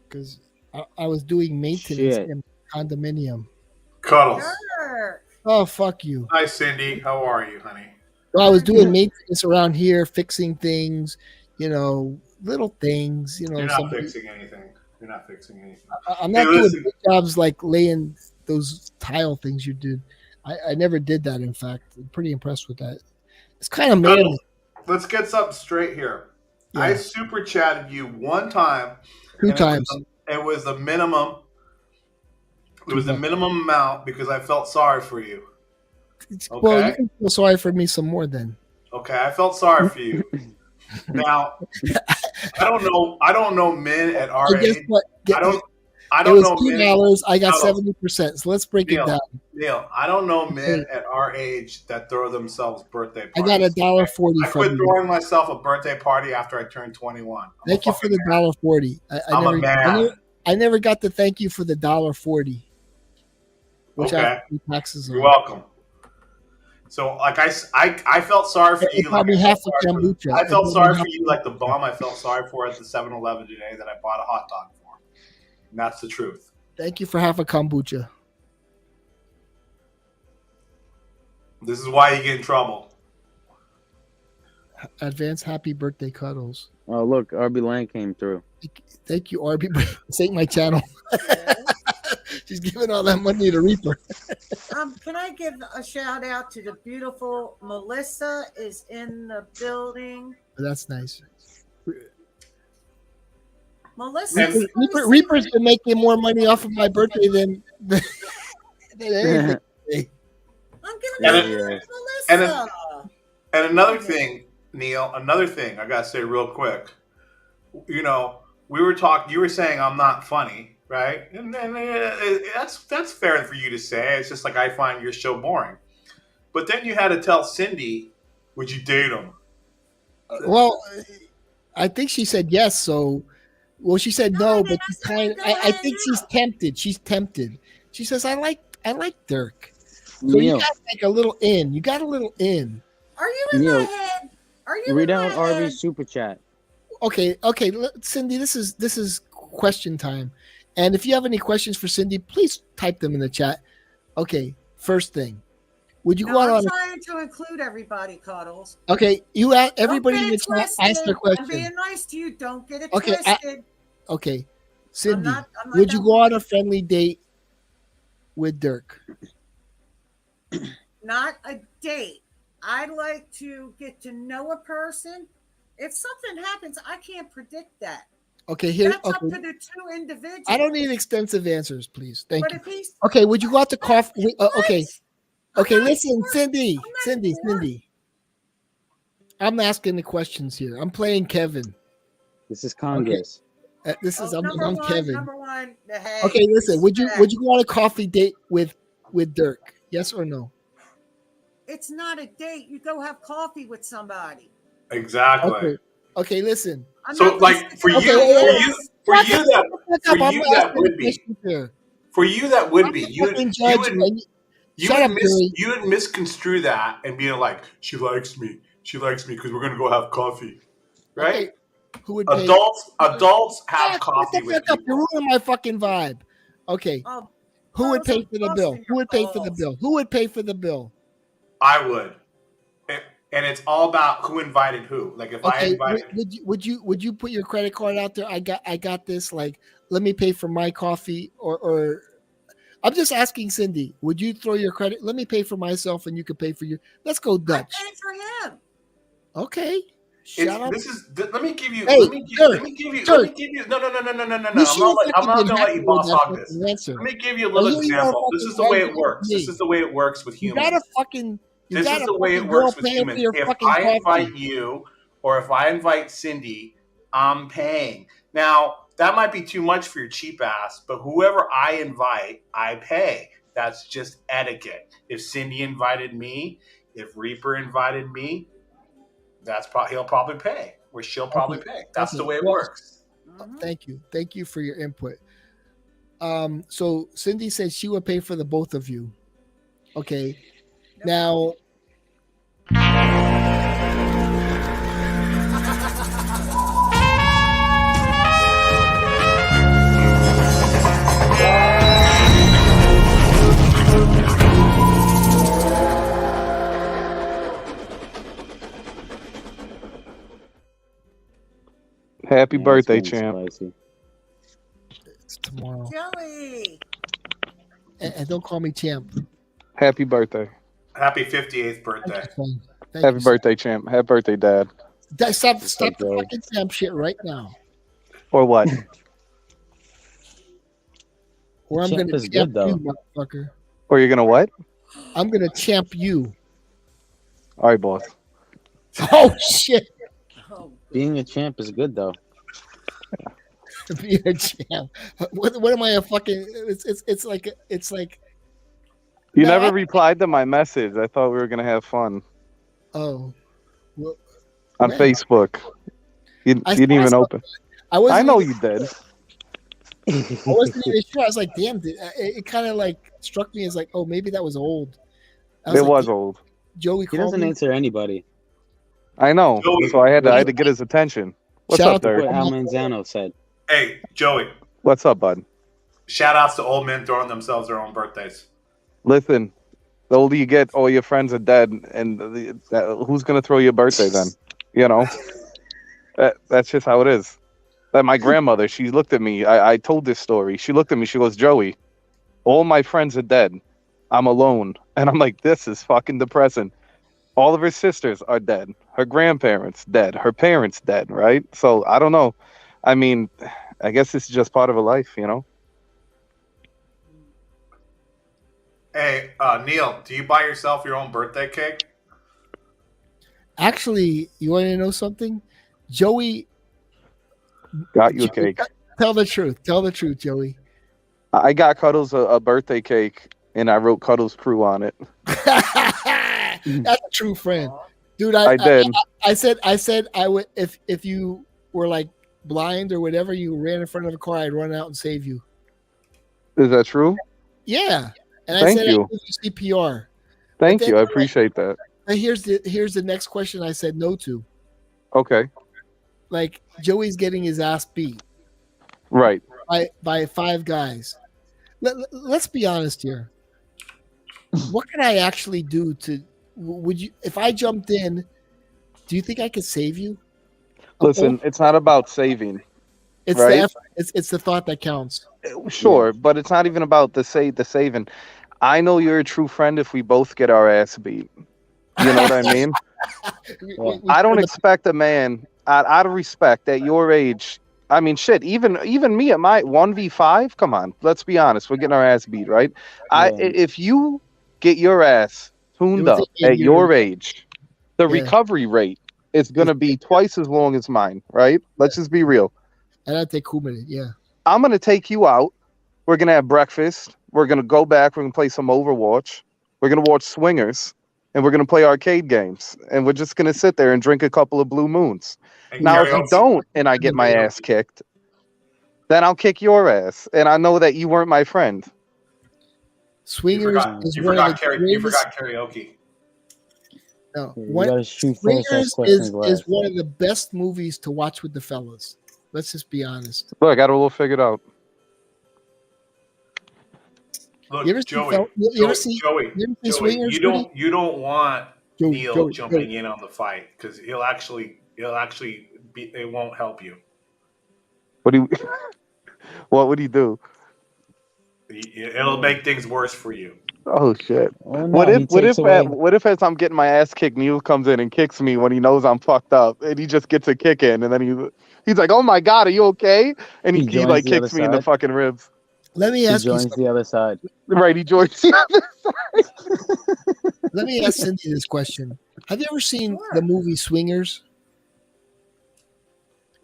Because I was doing maintenance in a condominium. Cuddles. Oh, fuck you. Hi, Cindy. How are you, honey? Well, I was doing maintenance around here, fixing things, little things. You're not fixing anything. You're not fixing anything. I'm not doing big jobs like laying those tile things you did. I never did that. In fact, I'm pretty impressed with that. It's kind of manly. Let's get something straight here. Yeah. I super chatted you one time. 2 and times. It was the minimum. It was the much. minimum amount because I felt sorry for you. Okay. Well, you can feel sorry for me some more then. Okay, I felt sorry for you. Now, I don't know men at our And guess age. what? I It don't was know men. $2. I got Neil, 70%. So let's break it Neil, down. Neil, I don't know men at our age that throw themselves birthday I parties. got $1.40 I from quit you. throwing myself a birthday party after I turned 21. Thank you for the $1.40. I'm a man. I never got to thank you for the $1.40. Which I Okay. have to pay taxes on. You're welcome. So, like I felt sorry for you. Probably like half a kombucha. I felt Probably sorry half for you like the bum I felt sorry for at the 7-Eleven today that I bought a hot dog for. And that's the truth. Thank you for half a kombucha. This is why you get in trouble. Advance happy birthday cuddles. Oh, look, RB Lang came through. Thank you, RB. This ain't my channel. She's giving all that money to Reaper. Can I give a shout out to the beautiful Melissa is in the building. That's nice. Melissa, Reaper's been making more money off of my birthday than anything. I'm giving Melissa. And another thing, Neil, I gotta say real quick. You know, we were talking. You were saying I'm not funny, right? And that's fair for you to say. It's just like I find your show boring. But then you had to tell Cindy, would you date him? Well, I think she said yes. So, well, she said no, but she's kind. I think she's tempted. She's tempted. She says, "I like Dirk." So you got like a little in. You got a little in. Are you in my head? Are you Read in my out head? RB's super chat. Okay, Cindy, this is question time, and if you have any questions for Cindy, please type them in the chat. Okay, first thing, would you go out I'm on? trying to include everybody, Cuddles. Okay, you ask everybody Don't in get the it chat. Ask their twisted. I'm question. being nice to you. Don't get it Okay, twisted. Okay, Cindy, I'm not would you go on a friendly date with Dirk? Not a date. I'd like to get to know a person. If something happens, I can't predict that. Okay, here. That's up Okay, to the two individuals. I don't need extensive answers, please. Thank But you. if he's Okay, would you go out to coffee? Okay, listen, Cindy. I'm asking the questions here. I'm playing Kevin. This is Congress. This is I'm number Kevin. one, the head. Okay, listen. Would you go on a coffee date with Dirk? Yes or no? It's not a date. You go have coffee with somebody. Exactly. Okay, listen. So, like for you that would be you would misconstrue that and be like, she likes me because we're gonna go have coffee, right? Okay. Who would pay? Adults have coffee with people. You're ruining my fucking vibe. Okay. Who would pay for the bill? Who would pay for the bill? Who would pay for the bill? I would. And it's all about who invited who. Like if I invited, would you put your credit card out there? I got this. Like, let me pay for my coffee, or I'm just asking Cindy. Would you throw your credit? Let me pay for myself, and you can pay for your. Let's go Dutch. I paid for him. Okay. Let me give you. Hey, let me give you. No. I'm not gonna let you boss hog this. Let me give you a little example. This is the way it works. This is the way it works with humans. This is the way it works with humans. If I invite you or if I invite Cindy, I'm paying. Now, that might be too much for your cheap ass, but whoever I invite, I pay. That's just etiquette. If Cindy invited me, if Reaper invited me, he'll probably pay, or she'll probably pay. That's the way it works. Thank you for your input. So Cindy said she would pay for the both of you. Okay. Now, happy birthday, champ. It's tomorrow. Joey. And don't call me champ. Happy birthday. Happy 58th birthday. Happy birthday, champ. Happy birthday, Dad. Stop the fucking damn shit right now. Or what? Or I'm Champ gonna is champ good, though. you, motherfucker. Or you're gonna what? I'm gonna champ you. All right, boss. Oh shit! Being a champ is good, though. Be a champ. What am I a fucking? It's like You No, never replied to my message. I thought we were gonna have fun oh. Well, on when? Facebook. You didn't even open. I know you did. I wasn't even sure. I was like, damn. It kind of like struck me as like, oh, maybe that was old. It was old. Joey He called doesn't me. answer anybody. I know. So I had to get his attention. What's Shout up, out to Dirk? what Al Manzano said. Hey, Joey. What's up, bud? Shout outs to old men throwing themselves their own birthdays. Listen, the older you get, all your friends are dead, and who's gonna throw your birthday then? You know, that's just how it is. That my grandmother, she looked at me. I told this story. She looked at me. She goes, "Joey, all my friends are dead. I'm alone." And I'm like, "This is fucking depressing." All of her sisters are dead. Her grandparents dead. Her parents dead. Right? So I don't know. I mean, I guess this is just part of a life, you know. Hey, Neil, do you buy yourself your own birthday cake? Actually, you want to know something? Joey got you a cake. Tell the truth. Tell the truth, Joey. I got Cuddles a birthday cake, and I wrote Cuddles Crew on it. That's a true friend, dude. I did. I said I would if you were like blind or whatever, you ran in front of a car, I'd run out and save you. Is that true? Yeah, and Thank I said you. I'd give you CPR. Thank But you. then I appreciate that. And here's the next question I said no to. Okay. Like Joey's getting his ass beat Right. by five guys. Let's be honest here. What can I actually do to? Would you if I jumped in? Do you think I could save you? Listen, it's not about saving. It's right? the effort, it's the thought that counts. Sure, but it's not even about the saving. I know you're a true friend if we both get our ass beat. You know what I mean? I don't expect a man out of respect at your age. I mean, shit. Even me at my 1v5. Come on, let's be honest. We're getting our ass beat, right? If you get your ass tuned up at your age, the recovery rate is gonna be twice as long as mine, right? Let's just be real. And I'd take 2 minutes. Yeah. I'm gonna take you out. We're gonna have breakfast. We're gonna go back. We're gonna play some Overwatch. We're gonna watch Swingers, and we're gonna play arcade games. And we're just gonna sit there and drink a couple of Blue Moons. And Now, if you karaoke. don't, and I get my ass kicked, then I'll kick your ass, and I know that you weren't my friend. Swingers You forgot karaoke. No, You gotta shoot first, ask Swingers questions is last. one of the best movies to watch with the fellas. Let's just be honest. Look, I got it all figured out. Look, You ever see Joey, Fel- you ever see- Joey, you ever see Joey, Swingers, you don't want Joey, Neil Joey, jumping Joey. in on the fight because he'll actually be. It won't help you. What do you? What would he do? It'll make things worse for you. Oh shit! Oh, no, what he if takes away- what if as I'm getting my ass kicked, Neil comes in and kicks me when he knows I'm fucked up, and he just gets a kick in, and then he's like, "Oh my god, are you okay?" And he joins like the kicks other me in the side. fucking ribs. Let me He ask you joins something. the other side. Right, he joins the other side. Let me ask Cindy this question. Have you ever seen the movie Swingers?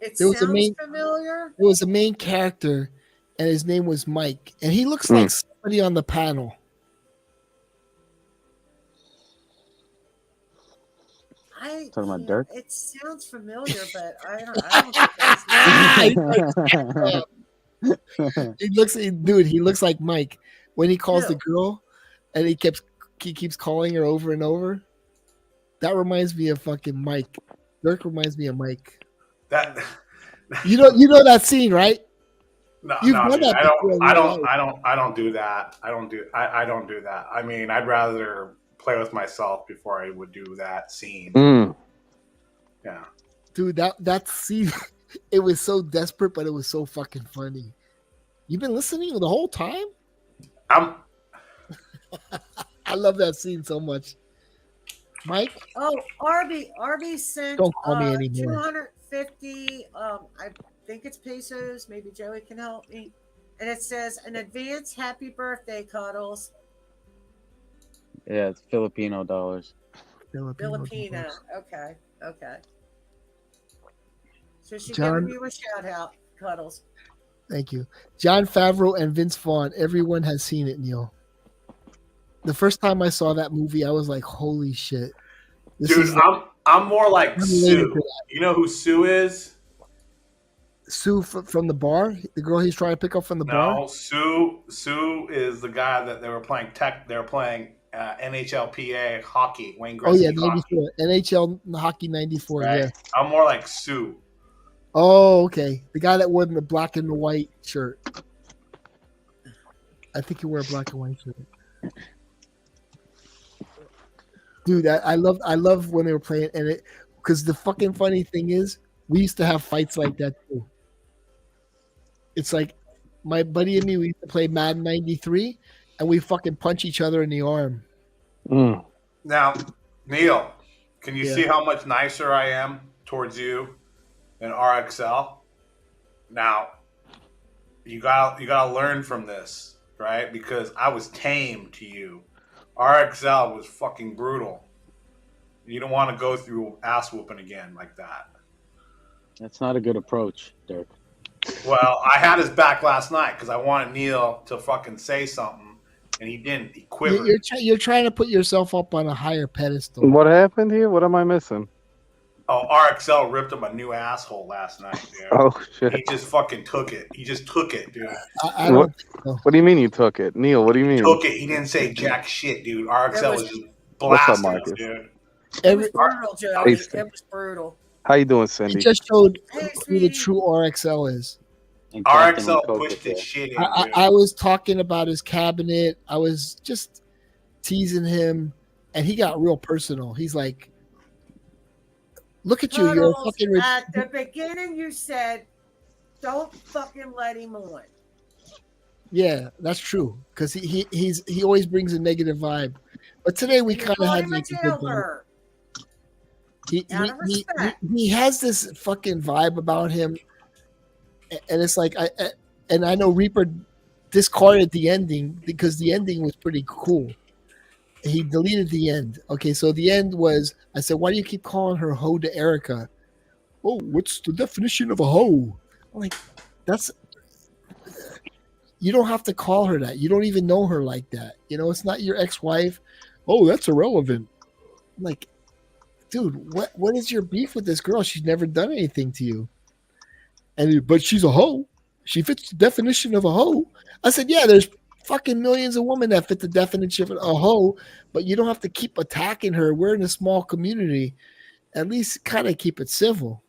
It There was a sounds main- familiar. There was a main character, and his name was Mike, and he looks Hmm. like somebody on the panel. Talking about Dirk? It sounds familiar, but I don't think He looks like Mike when he calls the girl, and he keeps calling her over and over. That reminds me of fucking Mike. Dirk reminds me of Mike. That You know that scene, right? no, You've no, done dude, that I before in don't, I real don't, life. I don't do that. I don't do that. I mean, I'd rather play with myself before I would do that scene. Mm. Yeah. Dude, that scene, it was so desperate, but it was so fucking funny. You've been listening the whole time? I love that scene so much. Mike? Oh, Arby sent Don't call me anymore. 250. I think it's pesos. Maybe Joey can help me. And it says an advance happy birthday, Cuddles. Yeah, it's Filipino dollars. Filipino. Okay. So she John- giving you a shout out, Cuddles. Thank you. John Favreau and Vince Vaughn. Everyone has seen it, Neil. The first time I saw that movie, I was like, holy shit. Dude, I'm more like Sue. You know who Sue is? Sue from the bar? The girl he's trying to pick up from the bar? No, Sue is the guy that they were playing NHLPA hockey. Wayne Gretzky. Oh, yeah, hockey. 94. NHL hockey 94, Right. yeah. I'm more like Sue. Oh, okay. The guy that wore the black and the white shirt. I think he wore a black and white shirt. Dude, I love when they were playing, and it because the fucking funny thing is, we used to have fights like that too. It's like my buddy and me, we used to play Madden 93, and we fucking punch each other in the arm. Now, Neil, can you Yeah. see how much nicer I am towards you than RXL? Now, you gotta learn from this, right? Because I was tame to you. RXL was fucking brutal. You don't want to go through ass whooping again like that. That's not a good approach, Dirk. Well, I had his back last night because I wanted Neil to fucking say something, and he didn't. He quivered. You're trying to put yourself up on a higher pedestal. What happened here? What am I missing? Oh, RXL ripped him a new asshole last night, dude. Oh shit! He just fucking took it. He just took it, dude. I don't think so. What do you mean you took it, Neil? What do you mean? Took it. He didn't say jack shit, dude. RXL was just What's up, blasting Marcus? us, dude. It was brutal, Joey. Tasty. It was brutal. How you doing, He Cindy? just showed Hey, who the true RXL is. RXL pushed his shit in, dude. I was talking about his cabinet. I was just teasing him, and he got real personal. He's like, "Look at you, you're a Cuddles, fucking." at the beginning, you said, "Don't fucking let him on." Yeah, that's true. Because he always brings a negative vibe. But today we kind of Called had him a like a good vibe. jailbird. Out of He respect. has this fucking vibe about him, and it's like I know Reaper discarded the ending because the ending was pretty cool. He deleted the end. Okay, so the end was, I said, why do you keep calling her hoe to Erica? Oh, what's the definition of a hoe? I'm like, you don't have to call her that. You don't even know her like that. You know, it's not your ex-wife. Oh, that's irrelevant. I'm like, dude, what is your beef with this girl? She's never done anything to you. But she's a hoe. She fits the definition of a hoe. I said, yeah, there's fucking millions of women that fit the definition of a hoe, but you don't have to keep attacking her. We're in a small community. At least kind of keep it civil.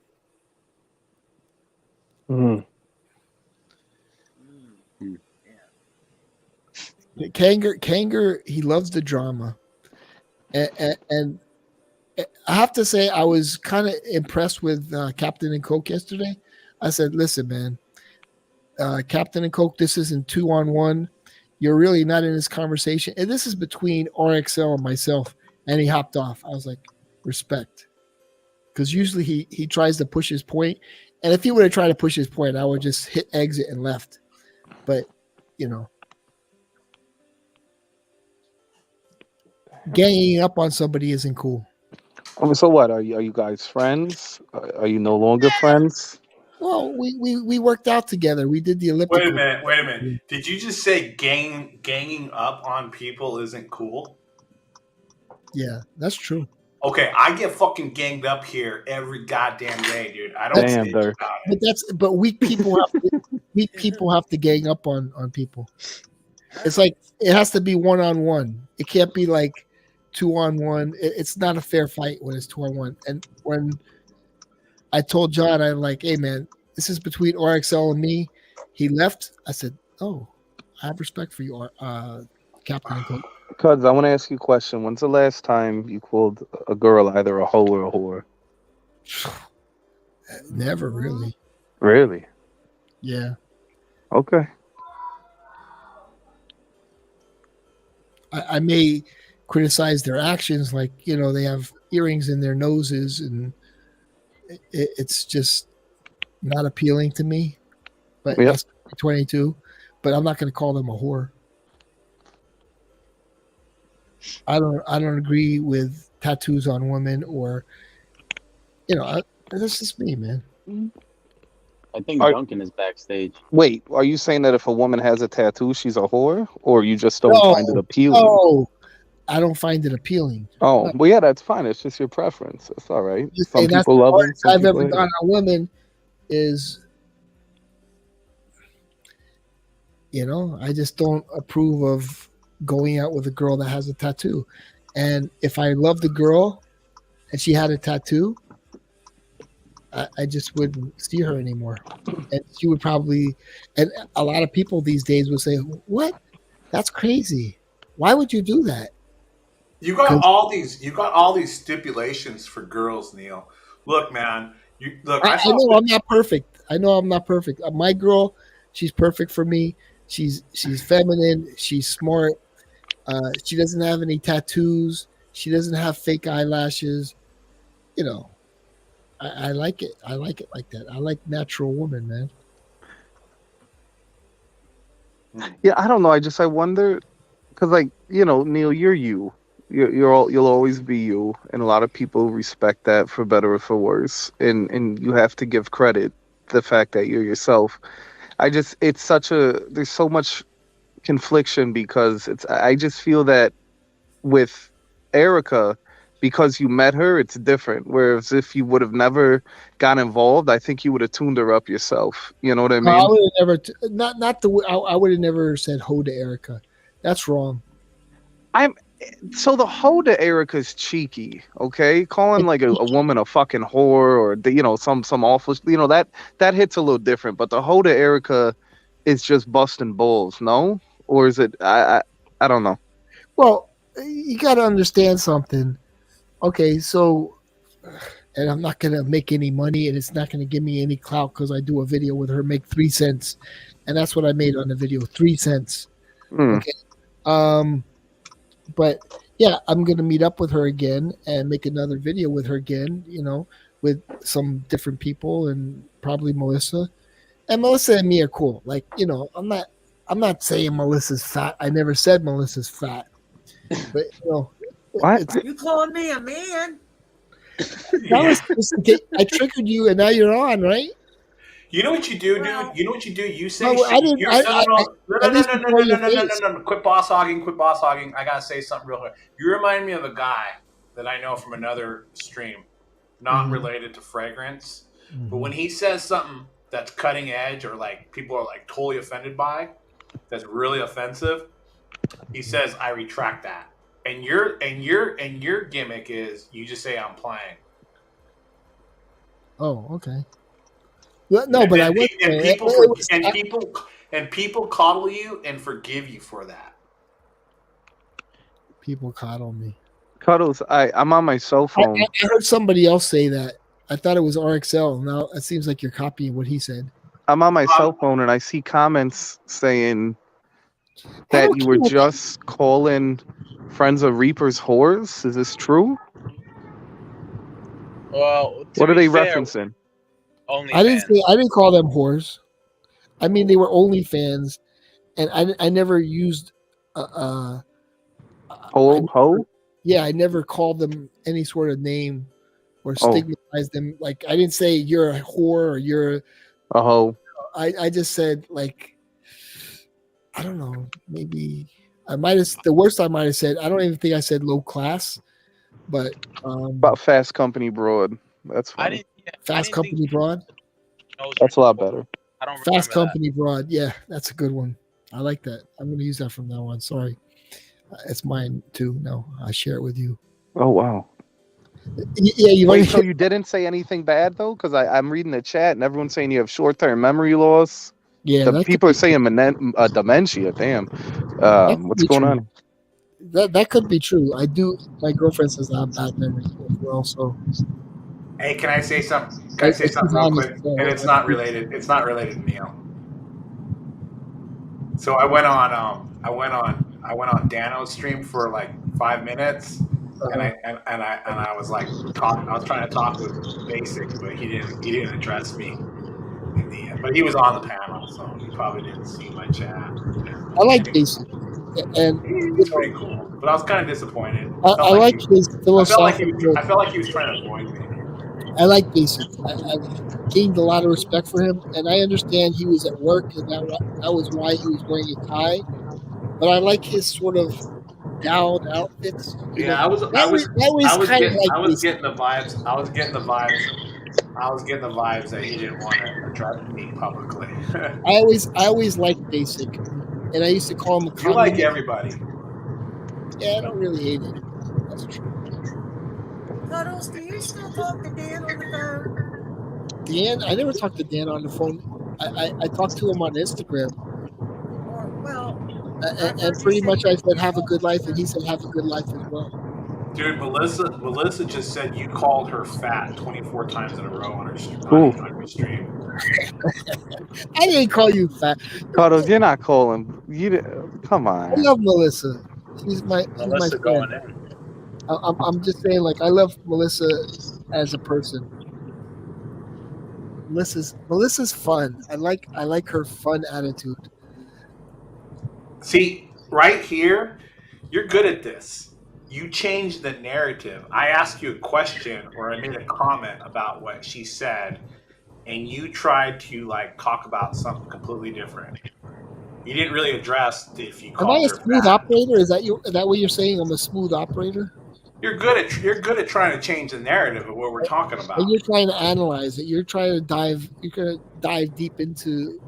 Kanger, he loves the drama. And I have to say, I was kind of impressed with Captain and Coke yesterday. I said, listen, man, Captain and Coke, this isn't 2-on-1. You're really not in this conversation. And this is between RXL and myself. And he hopped off. I was like, respect. Because usually he tries to push his point. And if he would have tried to push his point, I would just hit exit and left. But, you know, ganging up on somebody isn't cool. So what? Are you guys friends? Are you no longer friends? Well, we worked out together. We did the elliptical. Wait a minute. Did you just say ganging up on people isn't cool? Yeah, that's true. Okay, I get fucking ganged up here every goddamn day, dude. I don't say about it. But weak people have to gang up on people. It's like it has to be 1-on-1. It can't be like 2-on-1. It's not a fair fight when it's 2-on-1. And when I told John, I'm like, hey man, this is between RXL and me. He left. I said, oh, I have respect for you, Captain. Cuz, I want to ask you a question. When's the last time you called a girl either a hoe or a whore? Never really. Really? Yeah. Okay. I may criticize their actions, like, you know, they have earrings in their noses, and it's just not appealing to me. But Yep. that's 22. But I'm not going to call them a whore. I don't agree with tattoos on women, or, you know, that's just me, man. I think Duncan is backstage. Wait, are you saying that if a woman has a tattoo, she's a whore, or you just don't find it appealing? No, I don't find it appealing. Oh, well, yeah, that's fine. It's just your preference. It's all right. Some And that's people the love them. hardest Some I've people ever hate done 'em. on women is, you know, I just don't approve of going out with a girl that has a tattoo. And if I loved the girl and she had a tattoo, I just wouldn't see her anymore. And she would probably, and a lot of people these days would say, "What? That's crazy. Why would you do that?" You got all these stipulations for girls, Neil. Look, man. I know I'm not perfect. I know I'm not perfect. My girl, she's perfect for me. She's feminine. She's smart. She doesn't have any tattoos. She doesn't have fake eyelashes. You know, I like it. I like it like that. I like natural women, man. Yeah, I don't know. I wonder, because, like, you know, Neil, you're you. You'll always be you, and a lot of people respect that, for better or for worse. And you have to give credit the fact that you're yourself. There's so much confliction, because I just feel that with Erica, because you met her, it's different. Whereas if you would have never got involved, I think you would have tuned her up yourself. You know what I No, I mean? would have never. I would have never said ho to Erica. That's wrong. So the hoe to Erica's cheeky, okay? Calling like a woman a fucking whore, or you know, some awful, you know, that hits a little different. But the hoe to Erica is just busting balls, no? Or is it? I don't know. Well, you got to understand something. Okay, so, and I'm not gonna make any money, and it's not gonna give me any clout because I do a video with her, make 3 cents, and that's what I made on the video, 3 cents. Okay. But yeah, I'm gonna meet up with her again and make another video with her again, you know, with some different people and probably Melissa. And Melissa and me are cool. Like, you know, I'm not saying Melissa's fat. I never said Melissa's fat. But, you know, You calling me a man? I triggered you, and now you're on, right? You know what you do, dude? You know what you do? You say No, I shit. didn't- No. Quit boss hogging. I gotta say something real quick. You remind me of a guy that I know from another stream, not related to fragrance. But when he says something that's cutting edge, or like people are like totally offended by, that's really offensive, he says, "I retract that." And your gimmick is you just say, "I'm playing." Oh, okay. No, but I went and people coddle you and forgive you for that. People coddle me. Cuddles, I'm on my cell phone. I heard somebody else say that. I thought it was RXL. Now it seems like you're copying what he said. I'm on my cell phone, and I see comments saying that you were just calling friends of Reapers whores. Is this true? Well, what are they referencing? I didn't call them whores. I mean, they were OnlyFans, and I never used ho. Yeah, I never called them any sort of name or stigmatized them. Like, I didn't say you're a whore or you're a hoe. I just said, like, I don't know, maybe I might have, the worst I might have said, I don't even think I said low class, but about fast company broad. That's funny. Fast company broad. That's a lot better. I don't Fast company broad. Yeah, that's a good one. I like that. I'm going to use that from now on. Sorry. It's mine too. No, I share it with you. Oh, wow. Yeah, so you didn't say anything bad, though? Because I'm reading the chat, and everyone's saying you have short-term memory loss. Yeah, people are saying dementia. Damn. What's going on? That could be true. I do. My girlfriend says I have bad memory as well. So, hey, can I say something? Can I say something real quick? And it's not related. It's not related to Neil. So I went on Dano's stream for like 5 minutes, and I was like I was trying to talk with Basic, but he didn't address me in the end. But he was on the panel, so he probably didn't see my chat. I like Basic, and He's pretty cool, but I was kind of disappointed. I like his I felt like he philosophical. was trying to avoid me. I like Basic. I gained a lot of respect for him, and I understand he was at work, and that was why he was wearing a tie. But I like his sort of down outfits. Yeah, I was getting the vibes. I was getting the vibes that he didn't want to address me publicly. I always liked Basic, and I used to call him a You like communist. everybody. Yeah, I don't really hate it. That's true. Cuddles, do you still talk to Dan on the phone? Dan, I never talked to Dan on the phone. I talked to him on Instagram. And pretty much I said, have a good life, and he said, have a good life as well. Dude, Melissa just said you called her fat 24 times in a row on her stream. I didn't call you fat. Cuddles, you're not calling. Come on. I love Melissa. She's my Melissa friend. going in. I'm just saying, like, I love Melissa as a person. Melissa's fun. I like her fun attitude. See, right here, you're good at this. You changed the narrative. I asked you a question or I made a comment about what she said, and you tried to talk about something completely different. You didn't really address if you Am called I a her smooth fat. operator? Is that what you're saying? I'm a smooth operator? You're good at trying to change the narrative of what we're talking about. And you're trying to analyze it. You're trying to dive. You're gonna dive deep into.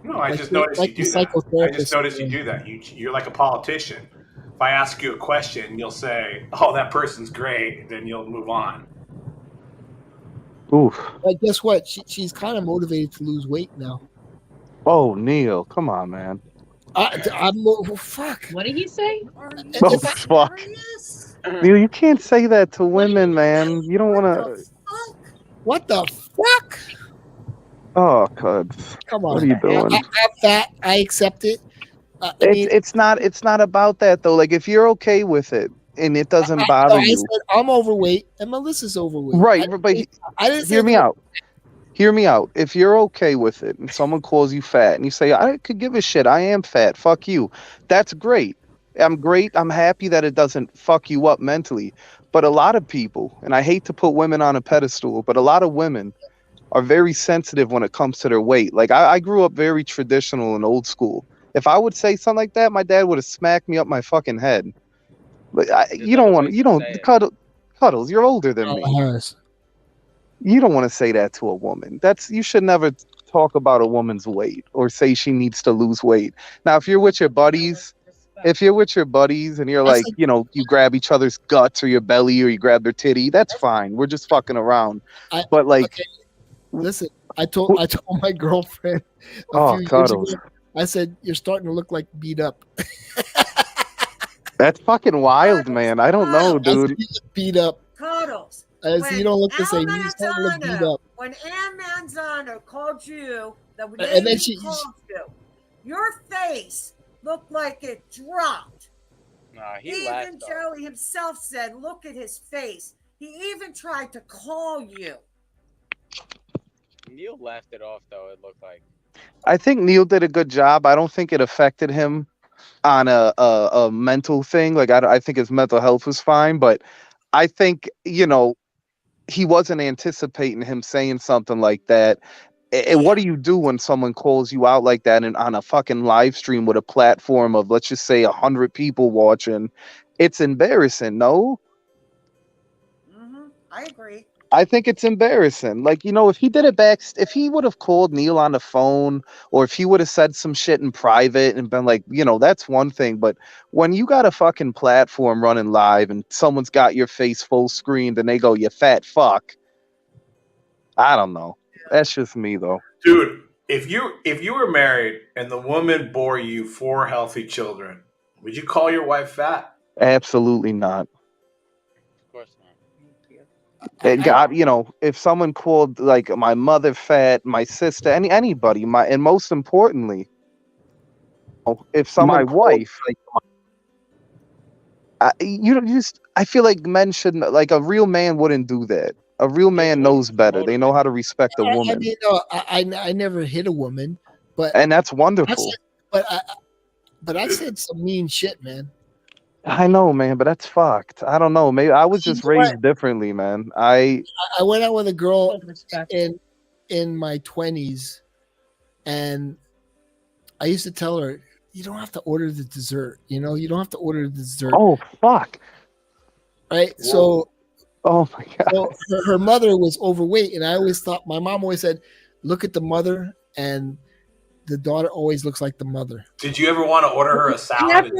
No, I just noticed you do that. I just noticed you do that. You're like a politician. If I ask you a question, you'll say, "Oh, that person's great," then you'll move on. Oof. But guess what? She's kind of motivated to lose weight now. Oh, Neil, come on, man. Fuck. What did he say? Oh, fuck. Neil, you can't say that to women, man. You don't want to. What the fuck? Oh, cuds. Come on. What are you doing? I'm fat. I accept it. It's not about that though. Like, if you're okay with it and it doesn't bother you, said I'm overweight and Melissa's overweight. right? But I didn't hear me out. Hear me out. If you're okay with it and someone calls you fat and you say, I could give a shit, I am fat, fuck you, that's great. I'm happy that it doesn't fuck you up mentally. But a lot of people, and I hate to put women on a pedestal, but a lot of women are very sensitive when it comes to their weight. Like, I grew up very traditional and old school. If I would say something like that, my dad would have smacked me up my fucking head. But Cuddles, you're older than me. You don't want to say that to a woman. You should never talk about a woman's weight or say she needs to lose weight. Now, if you're with your buddies and you're like, you grab each other's guts or your belly or you grab their titty, that's fine. We're just fucking around. But listen, I told my girlfriend a few years ago, I said, you're starting to look like beat up. That's fucking wild, man. I don't know, dude. Beat up. Cuddles. You don't look the same. You start to look beat up. When Ann Manzano called you, and then she called you, your face looked like it dropped. Nah, Even Joey himself said, look at his face. He even tried to call you. Neil laughed it off, though, it looked like. I think Neil did a good job. I don't think it affected him on a mental thing. Like, I think his mental health was fine, but I think, he wasn't anticipating him saying something like that. And what do you do when someone calls you out like that and on a fucking live stream with a platform of, let's just say, 100 people watching? It's embarrassing, no? I agree. I think it's embarrassing. Like, if he did it if he would have called Neil on the phone, or if he would have said some shit in private and been like, that's one thing. But when you got a fucking platform running live and someone's got your face full screened and they go, you fat fuck. I don't know. That's just me, though. Dude, if you were married and the woman bore you 4 healthy children, would you call your wife fat? Absolutely not. It got, if someone called like my mother fat, my sister, anybody, and most importantly, if someone wife, I feel like men should like a real man wouldn't do that. A real man knows better. They know how to respect a I woman, mean, no, I never hit a woman, but and that's I wonderful. said, but I said some mean shit, man. I know, man, but that's fucked. I don't know. Maybe I was just You know what? raised differently, man. I I went out with a girl in my 20s, and I used to tell her, you don't have to order the dessert. You know, you don't have to order the dessert. Oh fuck! Right? So, oh my god. So her mother was overweight, and I always thought, my mom always said, look at the mother, and the daughter always looks like the mother. Did you ever want to order her a salad?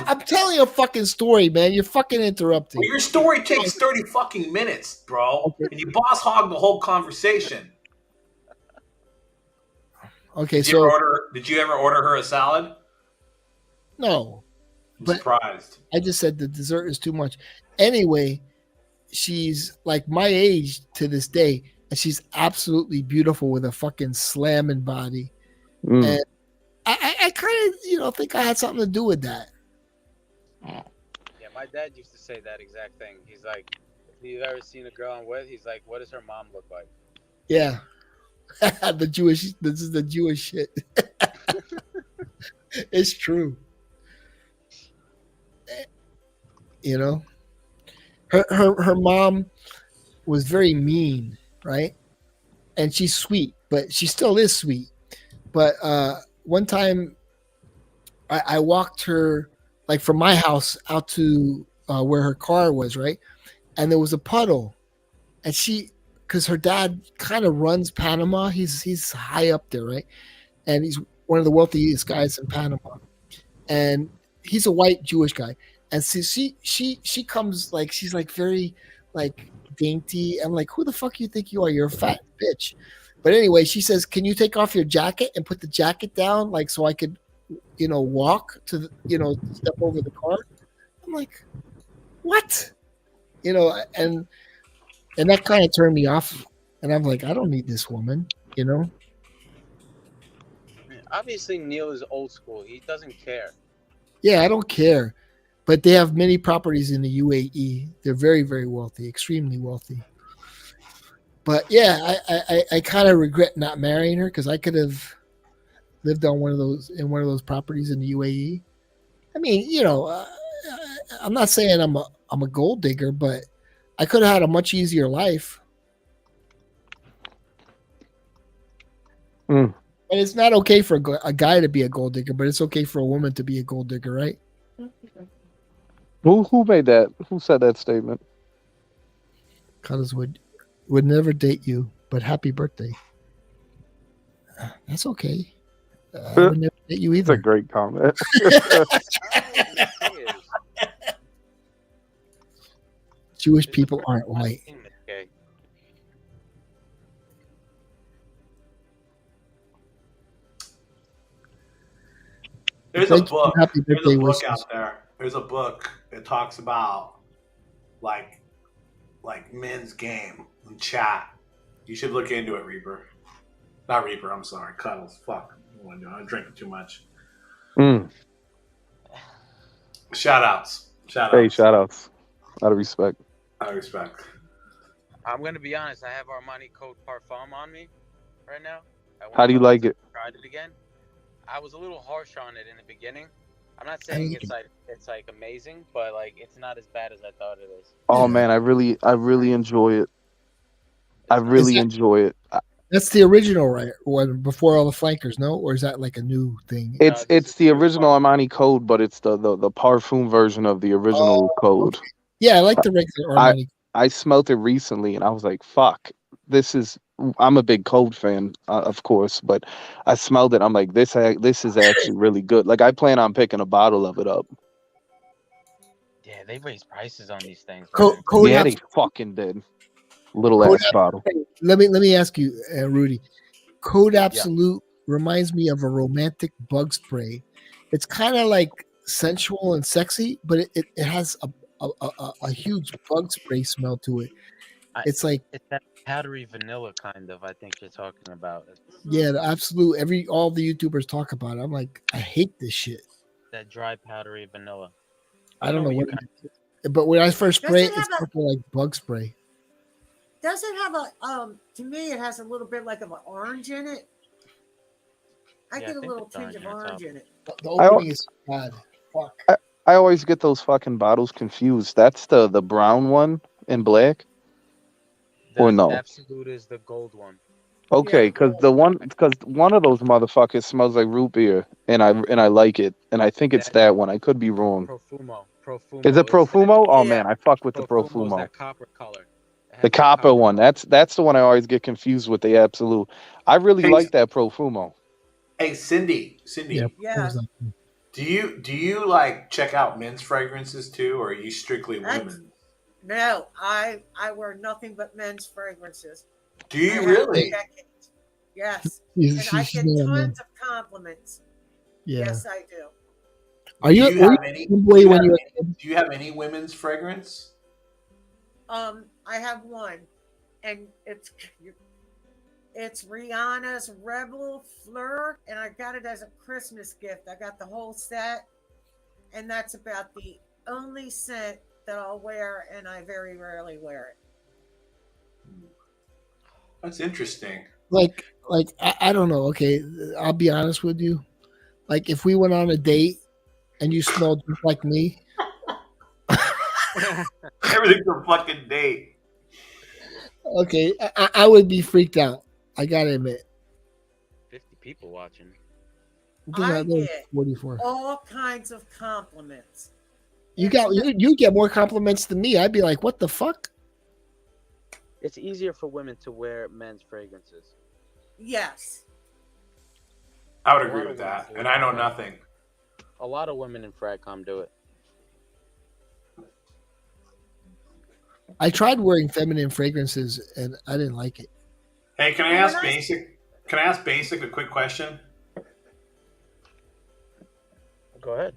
I'm telling you a fucking story, man. You're fucking interrupting. Well, your story takes 30 fucking minutes, bro. And you boss hog the whole conversation. Okay, did you ever order her a salad? No. I'm surprised. I just said the dessert is too much. Anyway, she's like my age to this day, and she's absolutely beautiful with a fucking slamming body. And I kind of, think I had something to do with that. Yeah, my dad used to say that exact thing. He's like, if you've ever seen a girl I'm with, he's like, what does her mom look like? Yeah. This is the Jewish shit. It's true. You know, her mom was very mean, right? And she's sweet, but she still is sweet. But one time I walked her like from my house out to where her car was, right? And there was a puddle, and because her dad kind of runs Panama. He's high up there, right? And he's one of the wealthiest guys in Panama. And he's a white Jewish guy. And so she comes like, she's like very like dainty. I'm like, who the fuck you think you are? You're a fat bitch. But anyway, she says, can you take off your jacket and put the jacket down, like, so I could, walk to the, step over the car? I'm like, what? And that kind of turned me off. And I'm like, I don't need this woman, Obviously, Neil is old school. He doesn't care. Yeah, I don't care. But they have many properties in the UAE. They're very, very wealthy, extremely wealthy. But yeah, I kind of regret not marrying her, because I could have lived on one of those properties in the UAE. I mean, I'm not saying I'm a gold digger, but I could have had a much easier life. But it's not okay for a guy to be a gold digger, but it's okay for a woman to be a gold digger, right? Who made that? Who said that statement? Colors would never date you, but happy birthday. That's okay. I would never date you either. That's a great comment. Jewish people aren't white. There's a book. There's a book out there. There's a book that talks about like men's game and chat. You should look into it, Reaper. Not Reaper. I'm sorry, Cuddles. Fuck. I'm drinking too much. Shoutouts. Hey, shoutouts. Out of respect. Out of respect. I'm gonna be honest. I have Armani Code Parfum on me right now. How do you like it? Tried it again. I was a little harsh on it in the beginning. I'm not saying it's like amazing, but like it's not as bad as I thought it is. Oh man, I really enjoy it. I really enjoy it. That's the original, right? One before all the flankers, no? Or is that like a new thing? It's the original Armani Code, but it's the parfum version of the original code. Okay. Yeah, I like the regular Armani. I smelt it recently, and I was like, "Fuck, I'm a big Code fan, of course, but I smelled it. I'm like, this is actually really good. Like, I plan on picking a bottle of it up. Yeah, they raised prices on these things. Yeah, they fucking did. Little ass bottle. Let me ask you, Rudy. Code Absolute reminds me of a romantic bug spray. It's kind of like sensual and sexy, but it has a huge bug spray smell to it. It's like that powdery vanilla kind of. I think you're talking about. Yeah, the Absolute. All the YouTubers talk about it. I'm like, I hate this shit. That dry powdery vanilla. I don't know what what you it is. But when I first Does spray it it, it's have a- fucking like bug spray. Does it have a to me it has a little bit like of an orange in it? I Yeah, I get a think little it's tinge of orange in it. The opening is bad. Fuck. I always get those fucking bottles confused. That's the brown one in black, or The no? Absolute is the gold one. Okay, because one of those motherfuckers smells like root beer, and I like it, and I think it's that one. I could be wrong. Profumo. Is it It's that- Profumo? Oh man, I fuck with the Profumo's Profumo. that copper color. The copper one. That's the one I always get confused with the Absolute. I really like that Profumo. Hey, Cindy. Yeah. Do you like check out men's fragrances too, or are you strictly women? No, I wear nothing but men's fragrances. Do you I have really? for decades. Yes. She's- And I she's get not a man. tons of compliments. Yeah. Yes, I do. Are you? Do you were have you any? a boy when you? Do you have any women's fragrance? I have one, and it's Rihanna's Rebel Fleur, and I got it as a Christmas gift. I got the whole set, and that's about the only scent that I'll wear, and I very rarely wear it. That's interesting. Like I don't know. Okay, I'll be honest with you. Like if we went on a date and you smelled just like me, Everything's a fucking date. okay, I would be freaked out. I gotta admit. 50 people watching. I There's get 44. all kinds of compliments. You get more compliments than me. I'd be like, what the fuck? It's easier for women to wear men's fragrances. Yes. I would agree with that, and I know nothing. A lot of women in Fragcom do it. I tried wearing feminine fragrances and I didn't like it. Hey, can I ask Basic? Can I ask Basic a quick question? Go ahead.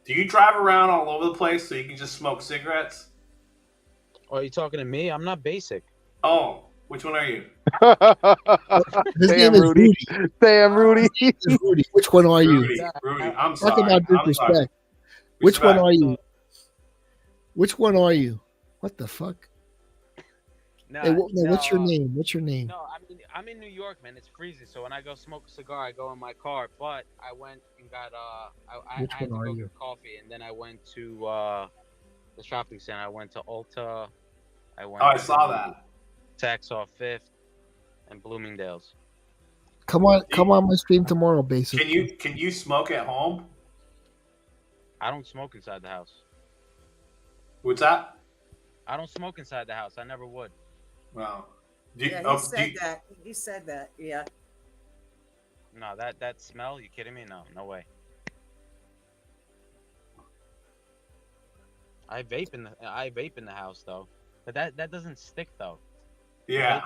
Do you drive around all over the place so you can just smoke cigarettes? Oh, are you talking to me? I'm not basic. Oh, which one are you? His name is Rudy. Damn, Rudy. Rudy. Which one are you? Rudy, I'm Talk sorry. about I'm disrespect. sorry. Which one Respect. are you? Which one are you? What the fuck? Nah, Hey, what's your name? What's your name? No, I mean, I'm in New York, man. It's freezing. So when I go smoke a cigar, I go in my car. But I went and got I Which had to one are go you? get coffee, and then I went to the shopping center. I went to Ulta. I went. Oh, I saw to that. Saks Fifth and Bloomingdale's. Come on my stream tomorrow, basically. Can you smoke at home? I don't smoke inside the house. What's that? I don't smoke inside the house. I never would. Wow. Yeah, he said that. Yeah. No, that smell. You kidding me? No, no way. I vape in the house though, but that doesn't stick though. Yeah.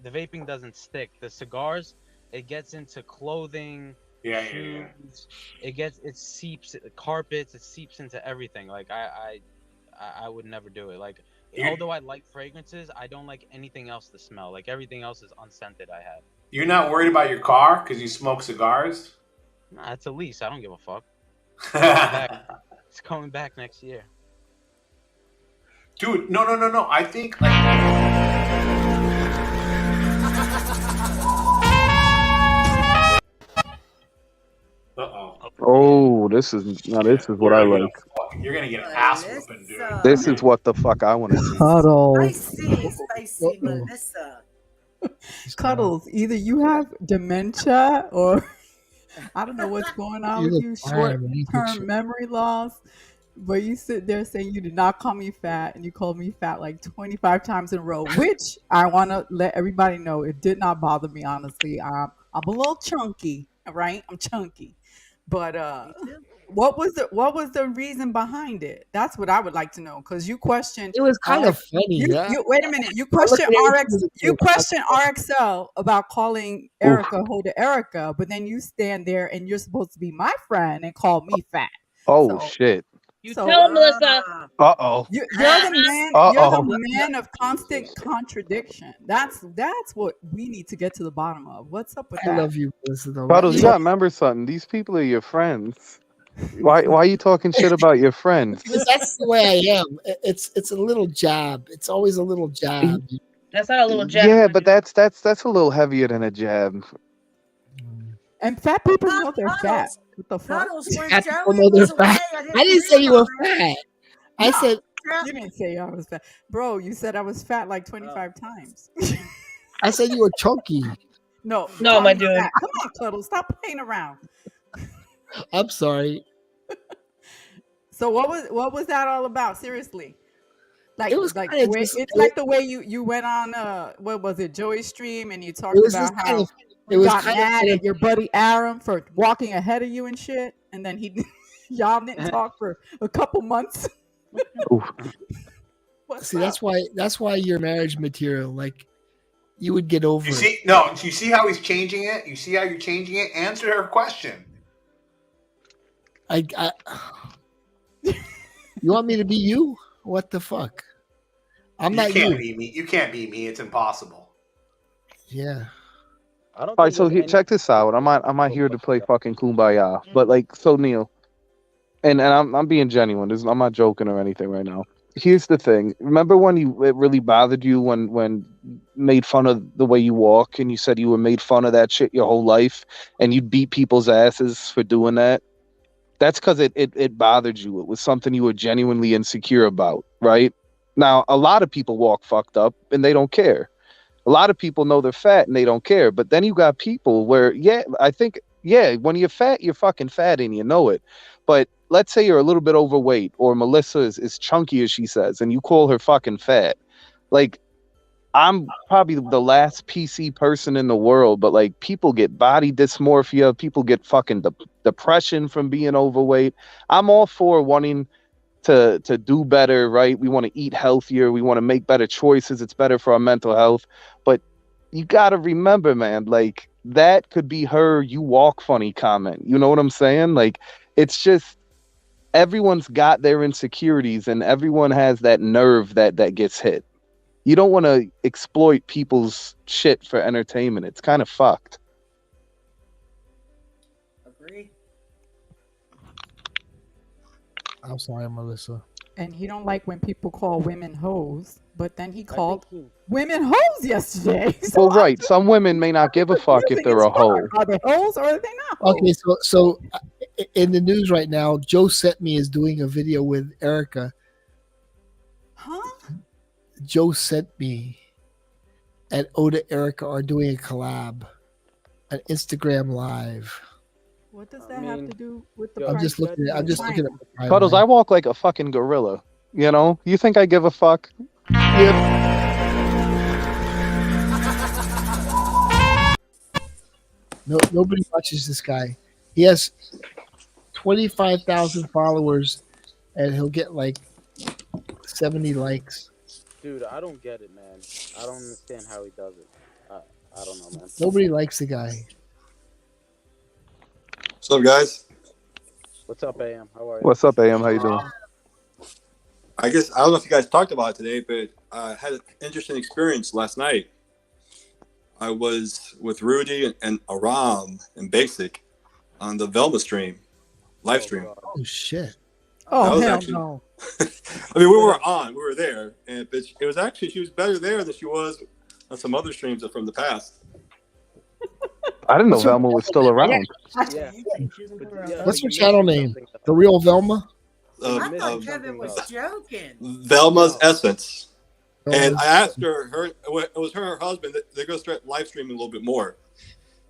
The vaping doesn't stick. The cigars, it gets into clothing, shoes. It seeps carpets. It seeps into everything. Like I would never do it. Like although I like fragrances, I don't like anything else to smell. Like everything else is unscented. I have. You're not worried about your car because you smoke cigars? Nah, it's a lease. I don't give a fuck. It's coming back next year. Dude, no. I think Oh, this is what I like. You're gonna get an ass whooping, dude. This is what the fuck I want to see. Spicy Melissa. Cuddles, either you have dementia or I don't know what's going on with you, short-term memory loss, but you sit there saying you did not call me fat and you called me fat like 25 times in a row, which I want to let everybody know it did not bother me, honestly. I'm a little chunky, right? I'm chunky. But what was the reason behind it? That's what I would like to know, because you questioned. It was kind of funny. You wait a minute. You question RXL about calling Erica Hoda Erica, but then you stand there and you're supposed to be my friend and call me fat. Oh shit. Tell him, Melissa. Uh-oh. You're the man. You're the man of constant contradiction. That's what we need to get to the bottom of. What's up with that? I love you, Melissa. Cuddles, you gotta remember something. These people are your friends. Why are you talking shit about your friends? Because that's the way I am. It's a little jab. It's always a little jab. That's not a little jab. Yeah, but that's a little heavier than a jab. And fat people know they're fat. What the fuck? Cuddles, when Fat people Joey know they're was away, fat. I didn't say you were fat. I said You didn't say I was fat. Bro, you said I was fat like 25 times. I said you were chunky. No, No, my Tommy's dude. fat. Come on, Cuddles. Stop playing around. I'm sorry. So what was that all about? Seriously. Like, It was like kinda the way, just- it's like the way you went on what was it, Joey's stream, and you talked It was about just kind how of- you got mad at your buddy Aram for walking ahead of you and shit, and then y'all didn't talk for a couple months. See, that's why you're marriage material. Like you would get over You it. see, no, you see how he's changing it? You see how you're changing it? Answer her question. I you want me to be you? What the fuck? I'm You not can't you. be me. You can't be me. It's impossible. Yeah. I don't All right, so here, check this out. I'm not here to play fucking kumbaya, but like, so Neil, and I'm being genuine. I'm not joking or anything right now. Here's the thing. Remember when it really bothered you when made fun of the way you walk, and you said you were made fun of that shit your whole life, and you'd beat people's asses for doing that? That's because it bothered you. It was something you were genuinely insecure about, right? Now, a lot of people walk fucked up and they don't care. A lot of people know they're fat and they don't care. But then you got people where, when you're fat, you're fucking fat and you know it. But let's say you're a little bit overweight, or Melissa is chunky, as she says, and you call her fucking fat. Like, I'm probably the last PC person in the world, but like, people get body dysmorphia, people get fucking depression from being overweight. I'm all for wanting to do better, right? We want to eat healthier, we want to make better choices. It's better for our mental health. But you got to remember, man, like, that could be her "you walk funny" comment. You know what I'm saying? Like, it's just, everyone's got their insecurities and everyone has that nerve that gets hit. You don't want to exploit people's shit for entertainment. It's kind of fucked. Agree. I'm sorry, Melissa. And he don't like when people call women hoes, but then he called women hoes yesterday. So Well, right. Some women may not give a fuck if they're a hoe. are they hoes or are they not hoes? Okay, so in the news right now, Joe Set Me is doing a video with Erica. Huh? Joe Sent Me and Oda Erica are doing a collab, an Instagram live. What does that have to do with the I'm just looking at the timeline. Cuddles, I walk like a fucking gorilla. You know? You think I give a fuck? No, nobody watches this guy. He has 25,000 followers, and he'll get like 70 likes. Dude, I don't get it, man. I don't understand how he does it. I don't know, man. Nobody likes the guy. What's up, guys? What's up, AM? How are you? What's up, AM? How you doing? I guess I don't know if you guys talked about it today, but I had an interesting experience last night. I was with Rudy and Aram and Basic on the Velma stream, live stream. Oh shit! Oh hell actually, no! I mean, we were there, and but it was actually, she was better there than she was on some other streams from the past. I didn't know Velma was still around. Yeah. What's your channel name? The Real Velma? I thought Kevin was joking. Velma's Essence. And I asked her, it was her and her husband, they're going to start live streaming a little bit more.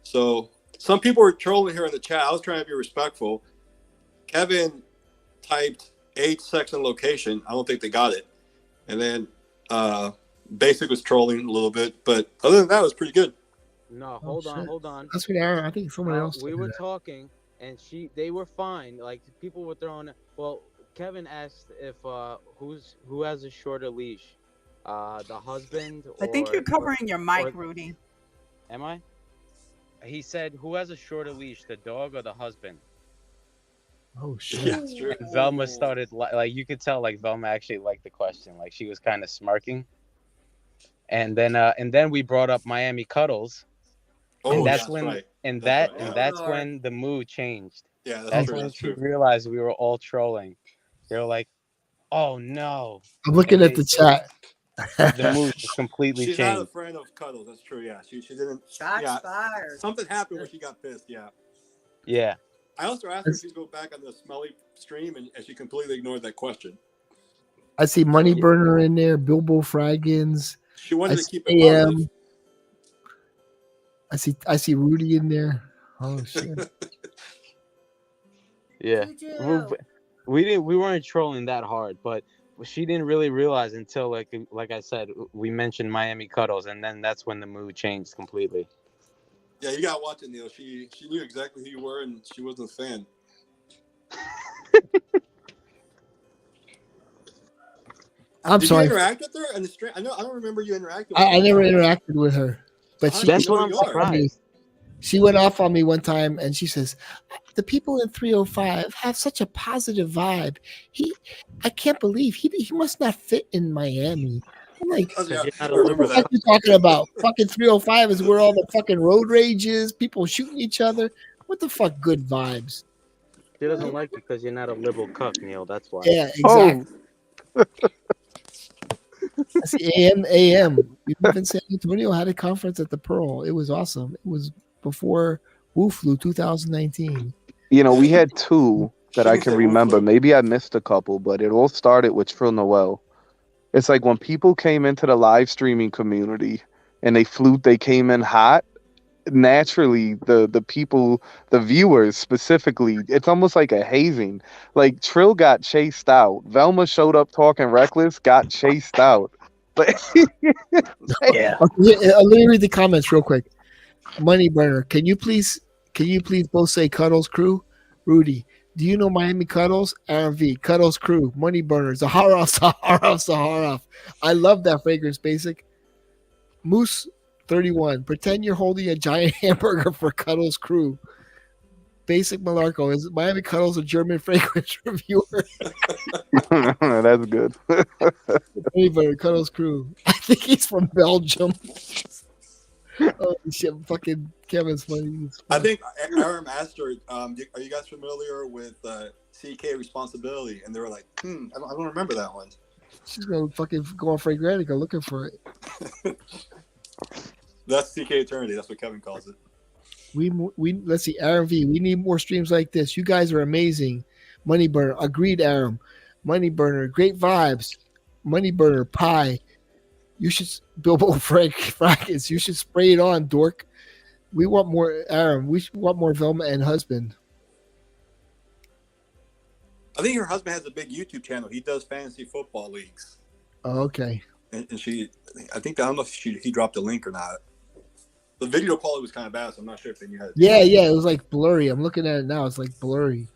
So some people were trolling her in the chat. I was trying to be respectful. Kevin typed age, sex, and location. I don't think they got it. And then Basic was trolling a little bit. But other than that, it was pretty good. No, hold on. That's what I think someone else. We were talking, and they were fine. Like, people were throwing. Well, Kevin asked if who has a shorter leash, the husband. I think you're covering your mic, Rudy. Am I? He said, "Who has a shorter leash, the dog or the husband?" Oh shit! Yeah, that's true. Velma started like you could tell, like Velma actually liked the question. Like, she was kind of smirking. And then we brought up Miami Cuddles. Oh, and that's yeah, when right. that's when the mood changed. Yeah, that's That's true. when That's she true. realized we were all trolling. They were like, "Oh no!" I'm looking at the chat. The mood just completely She's not a changed. friend of Cuddles. That's true. Yeah, she didn't. Shots Yeah, fired. something happened where she got pissed. Yeah. Yeah. I also asked her if she'd go back on the smelly stream, and she completely ignored that question. I see Money Burner in there, Bilbo Fraggins. She wanted I to see keep it positive. I see Rudy in there. Oh shit. Yeah. We weren't trolling that hard, but she didn't really realize until like I said, we mentioned Miami Cuddles, and then that's when the mood changed completely. Yeah, you gotta watch it, Neil. She knew exactly who you were, and she wasn't a fan. I'm Did sorry. you interact with her in the stream? I don't remember you interacting with I her. never interacted with her, but she That's went off on me. She went off on me one time, and she says, "The people in 305 have such a positive vibe. I can't believe he must not fit in Miami." I'm like, Oh, yeah, what the fuck you talking about? Fucking 305 is where all the fucking road rage is, people shooting each other. What the fuck? Good vibes. She doesn't like you because you're not a liberal cuck, Neil. That's why. Yeah, exactly. I see AM. We live in San Antonio. Had a conference at the Pearl. It was awesome. It was before Wu Flu 2019. You know, we had two that I can remember. Maybe I missed a couple, but it all started with Trill Noel. It's like when people came into the live streaming community and they came in hot. Naturally, the people, the viewers specifically, it's almost like a hazing. Like Trill got chased out. Velma showed up talking reckless, got chased out. But yeah. Okay, let me read the comments real quick. Money Burner, can you please both say Cuddles Crew? Rudy, do you know Miami Cuddles? Aaron V, Cuddles Crew, Money Burner, Sahara. I love that fragrance, Basic. Moose 31, pretend you're holding a giant hamburger for Cuddles Crew. Basic Malarco, is Miami Cuddles a German fragrance reviewer? That's good. Money Burner, Cuddles Crew. I think he's from Belgium. Oh shit! Fucking Kevin's funny. I think Aaron asked her, "Are you guys familiar with CK Responsibility?" And they were like, I don't remember that one." She's gonna fucking go on Fragrantica looking for it. That's CK Eternity. That's what Kevin calls it. We let's see, Aaron V. We need more streams like this. You guys are amazing. Money Burner, agreed, Aaron. Money Burner, great vibes. Money Burner, pie. You should Bilbo Frackets. You should spray it on, dork. We want more, Aaron. We want more Velma and husband. I think her husband has a big YouTube channel. He does fantasy football leagues. Oh, okay. And I don't know if he dropped a link or not. The video quality was kind of bad, so I'm not sure if they knew how to do Yeah, it. it was like blurry. I'm looking at it now. It's like blurry.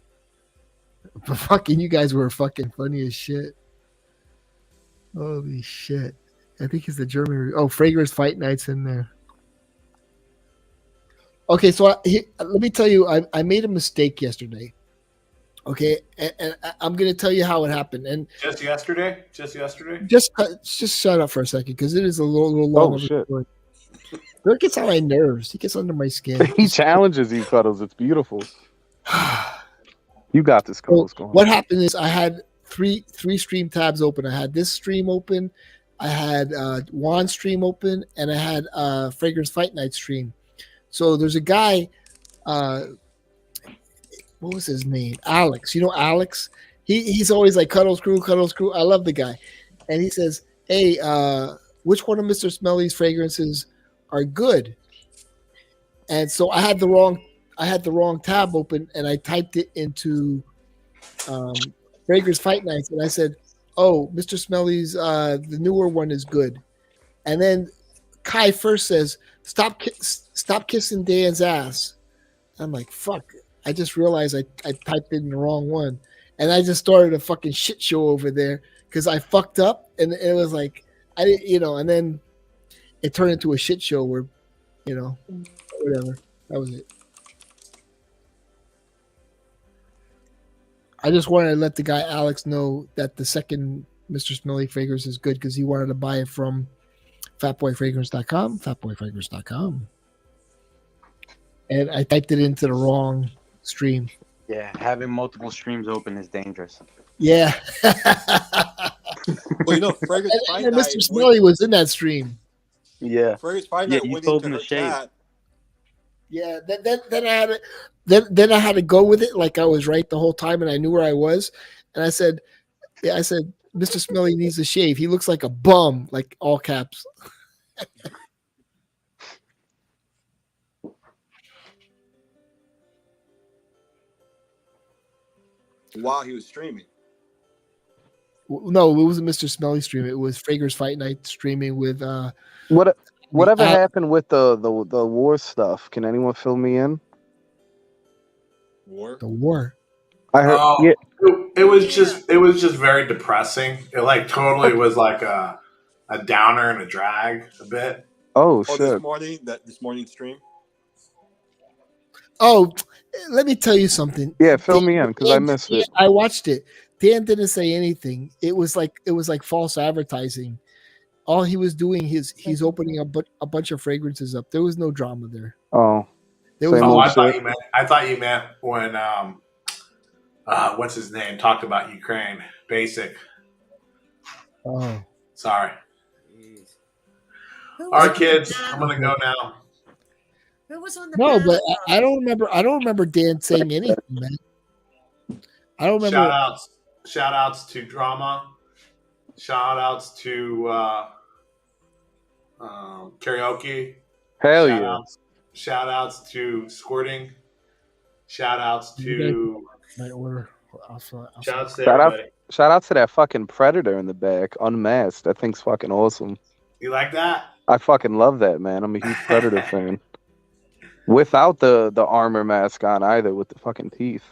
But fucking, you guys were fucking funny as shit. Holy shit. I think it's the German. Oh, Fragrance Fight Night's in there. Okay, so let me tell you, I made a mistake yesterday. Okay, and I'm going to tell you how it happened. And Just yesterday? Just shut up for a second, because it is a little long. Oh, shit. Dirk gets on my nerves. He gets under my skin. He challenges you, Cuddles. It's beautiful. You got this, Cuddles. Go on. What happened is I had three stream tabs open. I had this stream open, I had Juan's stream open, and I had Fragrance Fight Night stream. So there's a guy, what was his name? Alex. You know Alex? He's always like Cuddles Crew. I love the guy. And he says, hey, which one of Mr. Smelly's fragrances are good? And so I had the wrong tab open, and I typed it into Fragrance Fight Nights, and I said, oh, Mr. Smelly's the newer one is good. And then Kai first says, stop kissing Dan's ass. I'm like, fuck. I just realized I typed in the wrong one. And I just started a fucking shit show over there because I fucked up, and it was like, I didn't, and then it turned into a shit show where, whatever. That was it. I just wanted to let the guy Alex know that the second Mr. Smelly fragrance is good because he wanted to buy it from fatboyfragrance.com. And I typed it into the wrong stream. Yeah, having multiple streams open is dangerous. Yeah. Well, you know, Fragrance Fight and Night. Mr. Smelly was in that stream. Yeah. Fragrance Fight Yeah, Night you went told into him to her shave. chat. Yeah, then I had to, then I had to go with it like I was right the whole time, and I knew where I was. And I said, Mr. Smelly needs to shave. He looks like a bum, like all caps. While he was streaming. No, it wasn't Mr. Smelly stream. It was Fragrance Fight Night streaming with Whatever happened with the war stuff? Can anyone fill me in? War. The war. I heard. Yeah. It was just very depressing. It like totally was like a downer and a drag a bit. Oh This shit. morning, this morning stream. Oh, let me tell you something. Yeah, fill me in because I missed it. I watched it. Dan didn't say anything. It was like false advertising. All he was doing he's opening a bunch of fragrances up. There was no drama there. Oh. There was I thought you meant when what's his name talked about Ukraine. Basic. Oh. Sorry. All right, kids. I'm gonna go now. Who was on the No, panel? but I don't remember Dan saying anything, man. I don't remember. Shout outs to drama. Shout outs to karaoke. Hell shout yeah. Outs, shout outs to squirting. Shout outs to My order. shout outs to everybody. Shout out to that fucking Predator in the back, unmasked. That thing's fucking awesome. You like that? I fucking love that, man. I'm a huge Predator fan. Without the armor mask on either, with the fucking teeth.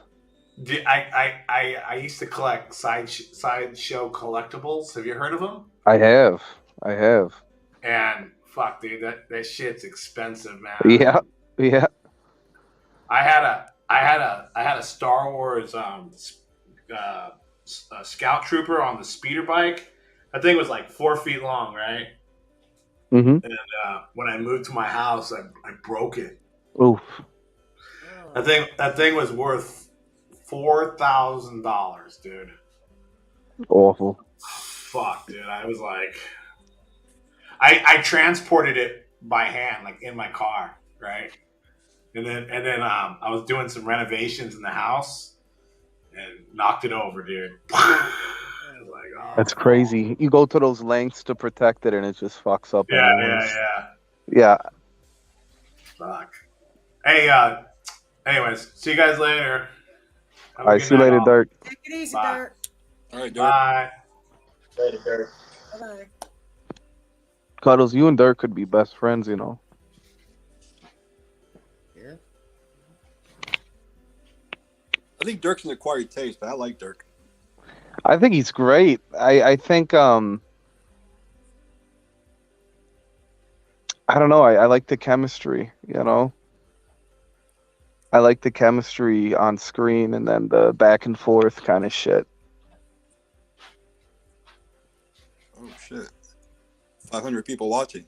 I used to collect sideshow collectibles. Have you heard of them? I have. And fuck, dude, that shit's expensive, man. Yeah. I had a Star Wars scout trooper on the speeder bike. That thing was like 4 feet long, right? Mm-hmm. And when I moved to my house, I broke it. Oof. That thing was worth $4,000, dude. Awful. Fuck, dude. I was like, I transported it by hand, like in my car, right? And then I was doing some renovations in the house and knocked it over, dude. That's crazy. You go to those lengths to protect it, and it just fucks up. Yeah. Fuck. Hey, anyways, see you guys later. All right, see you later, Dirk. Take it easy, Bye. Dirk. All right, Dirk. Bye. Later, Dirk. Bye. Cuddles, you and Dirk could be best friends, you know. Yeah. I think Dirk's an acquired taste, but I like Dirk. I think he's great. I think I don't know. I like the chemistry, you know. I like the chemistry on screen and then the back and forth kind of shit. Oh shit! 500 people watching.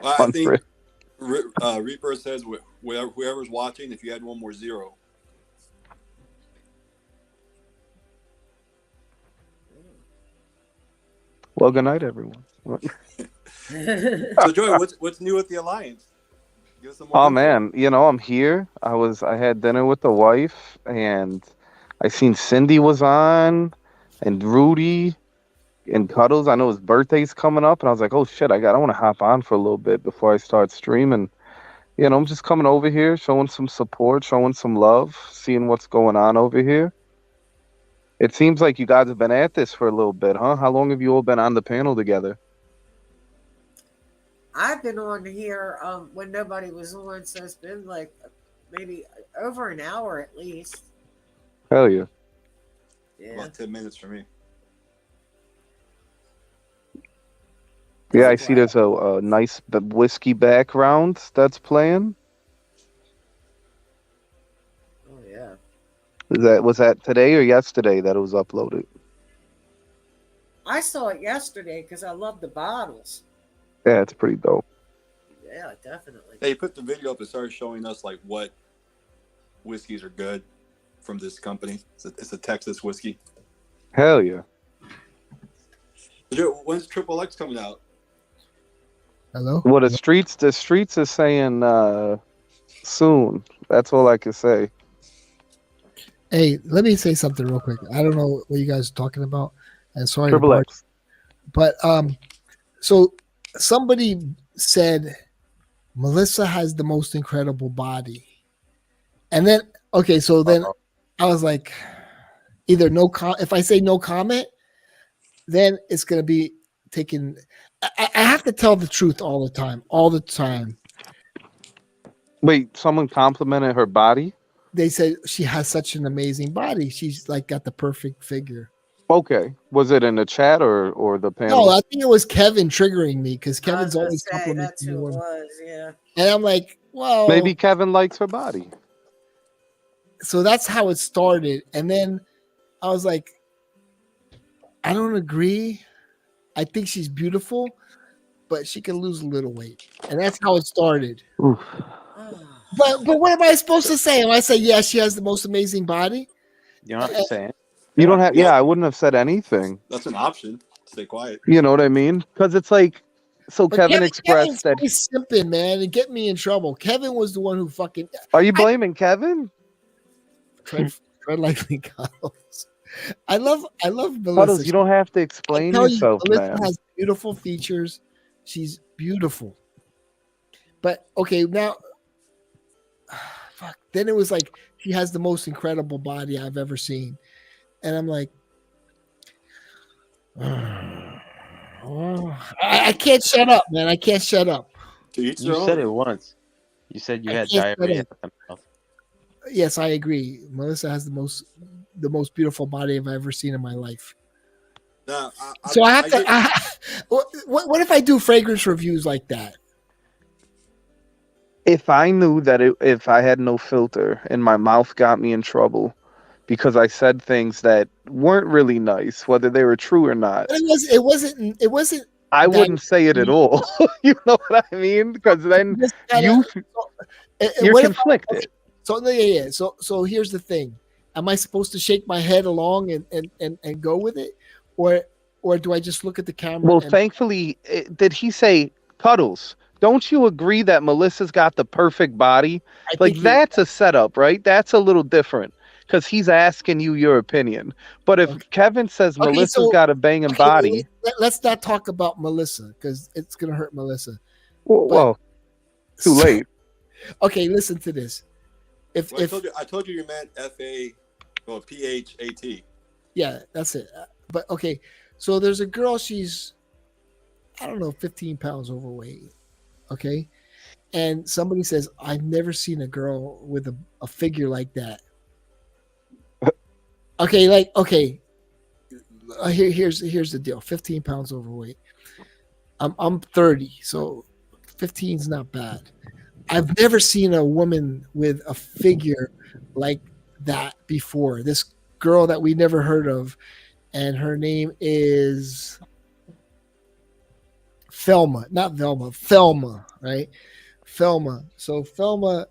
I think Reaper says whoever's watching, if you add one more zero. Well, good night, everyone. So, Joey, what's new with the Alliance? Give us some more Oh info. man, you know, I'm here. I had dinner with the wife, and I seen Cindy was on, and Rudy, and Cuddles. I know his birthday's coming up, and I was like, oh shit, I want to hop on for a little bit before I start streaming. You know, I'm just coming over here, showing some support, showing some love, seeing what's going on over here. It seems like you guys have been at this for a little bit, huh? How long have you all been on the panel together? I've been on here when nobody was on, so it's been like maybe over an hour at least. Hell yeah. Yeah. About 10 minutes for me. Yeah, I see there's a nice whiskey background that's playing. Oh yeah. Was that today or yesterday that it was uploaded? I saw it yesterday because I love the bottles. Yeah, it's pretty dope. Yeah, definitely. They put the video up and started showing us like what whiskeys are good from this company. It's a Texas whiskey. Hell yeah. When's Triple X coming out? Hello? Well, the streets is saying soon. That's all I can say. Hey, let me say something real quick. I don't know what you guys are talking about. And sorry Triple to X. but so somebody said Melissa has the most incredible body. And then okay, so then I was like, either if I say no comment, then it's gonna be taken. I have to tell the truth all the time. Wait, someone complimented her body? They said she has such an amazing body. She's like got the perfect figure. Okay. Was it in the chat or the panel? No, I think it was Kevin triggering me because I was Kevin's gonna always say complimenting that's who it women. was. Yeah. And I'm like, well, Maybe Kevin likes her body. so that's how it started. And then I was like, I don't agree. I think she's beautiful, but she can lose a little weight. And that's how it started. Oof. But what am I supposed to say? Am I say, yeah, she has the most amazing body? You don't have to say it. You don't have. Yeah, I wouldn't have said anything. That's an option. Stay quiet. You know what I mean? Because it's like, so But Kevin expressed that. He's simping, man, and get me in trouble. Kevin was the one who fucking. Are you blaming Kevin? Tread lightly, Cuddles. I love Melissa. Cuddles, you don't have to explain yourself, Melissa man. has beautiful features. She's beautiful. But okay, now, fuck. Then it was like she has the most incredible body I've ever seen, and I'm like, I can't shut up, man. I can't shut up. You said it once. You said you had can't shut diarrhea up. at the mouth. Yes, I agree. Melissa has the most beautiful body I've ever seen in my life. Now, So I have to. What if I do fragrance reviews like that? If I knew that if I had no filter and my mouth got me in trouble because I said things that weren't really nice, whether they were true or not, But it wasn't. I wouldn't say it at all. You know what I mean? Because then you're conflicted. Yeah. So here's the thing: am I supposed to shake my head along and go with it, or do I just look at the camera? Well, thankfully, did he say Cuddles? Don't you agree that Melissa's got the perfect body? Like that's a setup, right? That's a little different because he's asking you your opinion. But if Kevin says Melissa's got a banging body, let's not talk about Melissa because it's gonna hurt Melissa. Well, too late. Okay, listen to this. I told you meant PHAT. Yeah, that's it. But okay, so there's a girl. She's, I don't know, 15 pounds overweight. Okay, and somebody says, I've never seen a girl with a figure like that. Okay, here's the deal. 15 pounds overweight. I'm 30, so 15 is not bad. I've never seen a woman with a figure like that before. This girl that we never heard of, and her name is Thelma, not Velma, Thelma, right? Thelma. So Thelma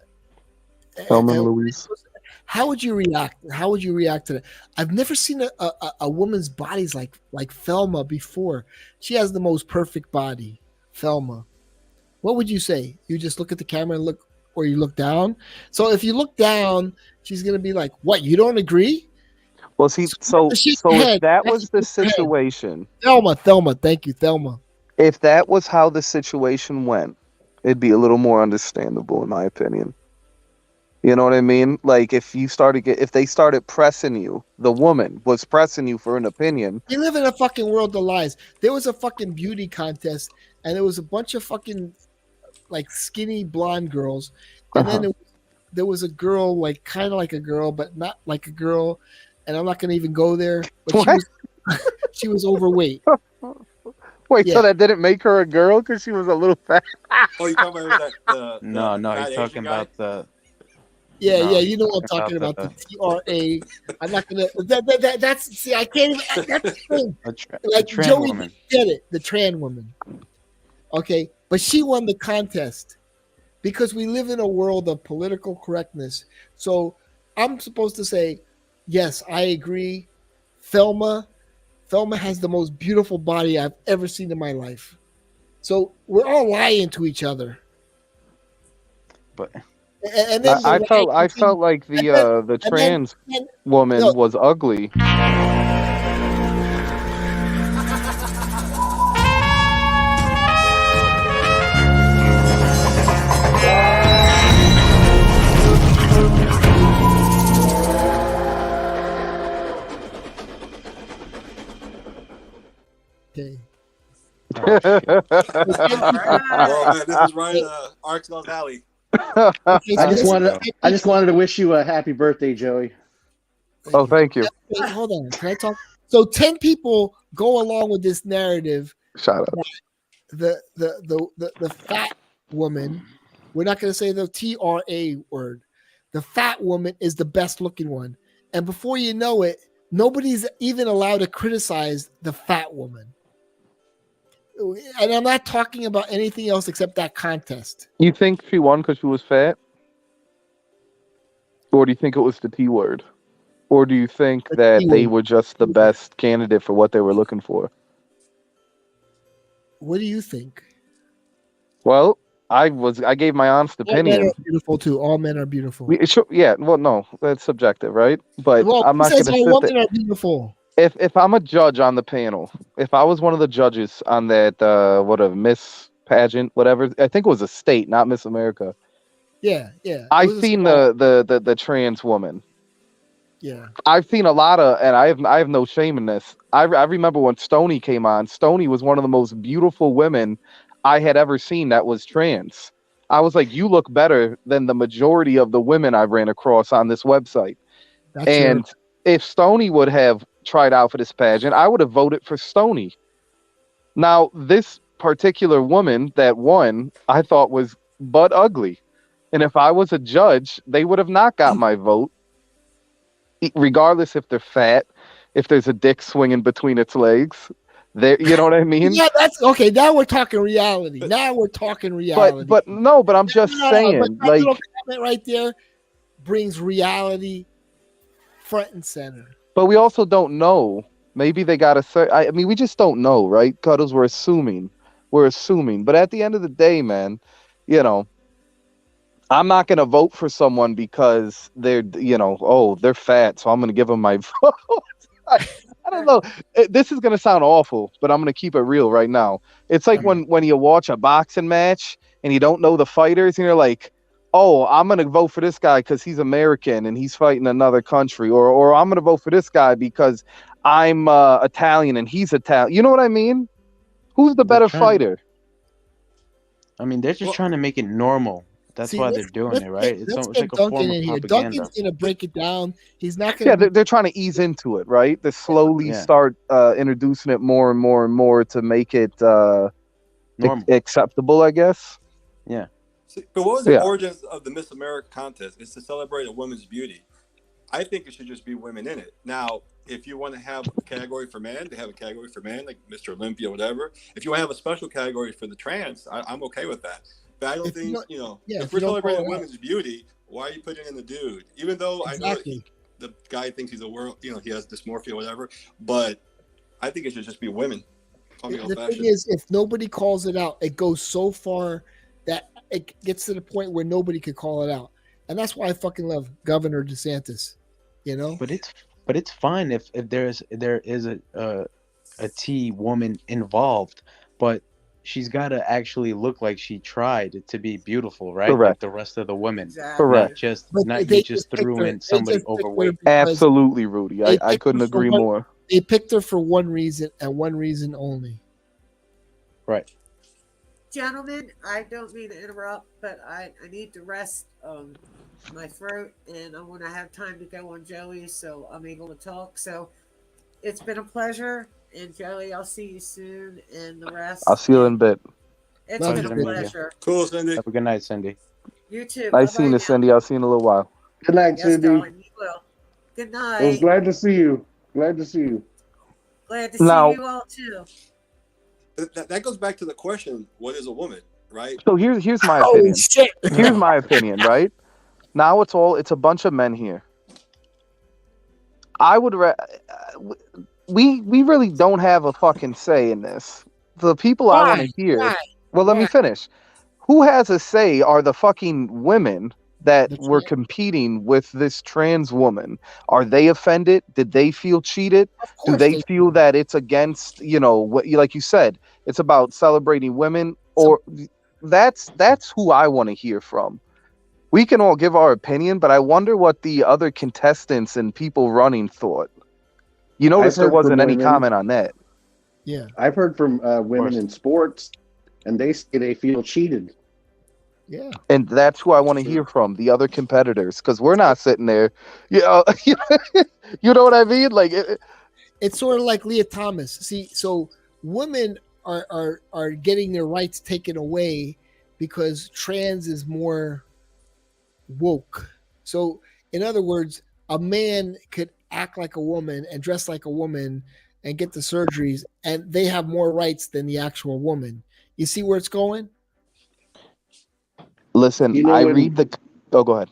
and Louise. How would you react? How would you react to that? I've never seen a woman's bodies like Thelma before. She has the most perfect body, Thelma. What would you say? You just look at the camera and look, or you look down? So if you look down, she's gonna be like, "What? You don't agree?" Well, see, so if that was the situation, Thelma, thank you, Thelma. If that was how the situation went, it'd be a little more understandable, in my opinion. You know what I mean? Like if they started pressing you, the woman was pressing you for an opinion. We live in a fucking world of lies. There was a fucking beauty contest, and there was a bunch of fucking like skinny blonde girls, and then there was a girl like kind of like a girl, but not like a girl. And I'm not gonna even go there. But she was overweight. Wait, so that didn't make her a girl because she was a little fat? Oh, you talking about that? No, he's talking about the. Yeah, you know what I'm talking about. The TRA. I'm not gonna. That's see, I can't even. That's the thing. Like trans Joey woman. get it. The trans woman. Okay, but she won the contest because we live in a world of political correctness. So I'm supposed to say, yes, I agree. Thelma has the most beautiful body I've ever seen in my life. So we're all lying to each other. But and then I felt like the trans woman was ugly. Okay. Oh man, this is right Arkansas Valley. I just wanted to wish you a happy birthday, Joey. Oh, thank you. Wait, hold on. Can I talk? So 10 people go along with this narrative. Shout out. The fat woman, we're not going to say the TRA word. The fat woman is the best looking one. And before you know it, nobody's even allowed to criticize the fat woman. And I'm not talking about anything else except that contest. You think she won because she was fat? Or do you think it was the T word? Or do you think that they were just the best candidate for what they were looking for? What do you think? Well, I gave my honest opinion. All men are beautiful too. All men are beautiful. Yeah, well, no, that's subjective, right? But well, I'm not going to sit all there. women are beautiful. If I'm a judge on the panel, if I was one of the judges on that Miss pageant, whatever, I think it was a state, not Miss America. Yeah. I've seen the trans woman. Yeah. I've seen a lot of, and I have no shame in this. I remember when Stoney came on. Stoney was one of the most beautiful women I had ever seen that was trans. I was like, you look better than the majority of the women I ran across on this website. And if Stoney would have tried out for this pageant, I would have voted for Stoney. Now, this particular woman that won, I thought was butt ugly. And if I was a judge, they would have not got my vote, regardless if they're fat, if there's a dick swinging between its legs. There, you know what I mean? Yeah, that's okay. Now we're talking reality. But I'm just saying, but that like, little comment right there brings reality front and center. But we also don't know. Maybe they got I mean, we just don't know, right? Cuddles, we're assuming. But at the end of the day, man, you know, I'm not going to vote for someone because they're, they're fat, so I'm going to give them my vote. I don't know. This is going to sound awful, but I'm going to keep it real right now. It's like when you watch a boxing match and you don't know the fighters and you're like, oh, I'm going to vote for this guy because he's American and he's fighting another country. Or I'm going to vote for this guy because I'm Italian and he's Italian. You know what I mean? Who's the better fighter? I mean, they're just trying to make it normal. That's why they're doing it, right? It's like a Duncan form of in here. propaganda. Duncan's going to break it down. He's not going to... Yeah, they're trying to ease into it, right? They slowly start introducing it more and more and more to make it acceptable, I guess. Yeah. But what was the origins of the Miss America contest? It's to celebrate a woman's beauty. I think it should just be women in it. Now, if you want to have a category for men, they have a category for men, like Mr. Olympia, whatever. If you want to have a special category for the trans, I'm okay with that. But I don't think, if we're celebrating women's beauty, why are you putting in the dude? Even though I know the guy thinks he's a world, he has dysmorphia or whatever, but I think it should just be women. The thing is, if nobody calls it out, it goes so far that it gets to the point where nobody could call it out. And that's why I fucking love Governor DeSantis, But it's fine if there is a T woman involved, but she's got to actually look like she tried to be beautiful, right? Correct. Like the rest of the women. Exactly. Correct. Not you just threw in somebody overweight. Absolutely, Rudy. I couldn't agree more. They picked her for one reason and one reason only. Right. Gentlemen, I don't mean to interrupt, but I need to rest my throat, and I want to have time to go on Joey, so I'm able to talk. So it's been a pleasure, and Joey, I'll see you soon, and the rest. I'll see you in a bit. It's been a pleasure. Cool, Cindy. Have a good night, Cindy. You too. Nice seeing you, Cindy. I'll see you in a little while. Good night, Cindy. Darling, you will. Good night. I was glad to see you. Glad to see you. Glad to see you all too. That goes back to the question: what is a woman? right? So here's my Oh opinion. shit! Here's my opinion, right? Now it's a bunch of men here. I would we really don't have a fucking say in this. The people I want to hear. Well, let me finish. Who has a say are the fucking women that were competing with this trans woman. Are they offended? Did they feel cheated? Do they feel that it's against, what like you said, it's about celebrating women? Or that's who I want to hear from. We can all give our opinion, but I wonder what the other contestants and people running thought. You notice there wasn't any comment on that. Yeah, I've heard from women in sports, and they say they feel cheated. Yeah, and that's who I want to hear from, the other competitors, because we're not sitting there. You know what I mean? Like it's sort of like Leah Thomas. See, so women are getting their rights taken away because trans is more woke. So, in other words, a man could act like a woman and dress like a woman and get the surgeries, and they have more rights than the actual woman. You see where it's going? Listen, Oh, go ahead.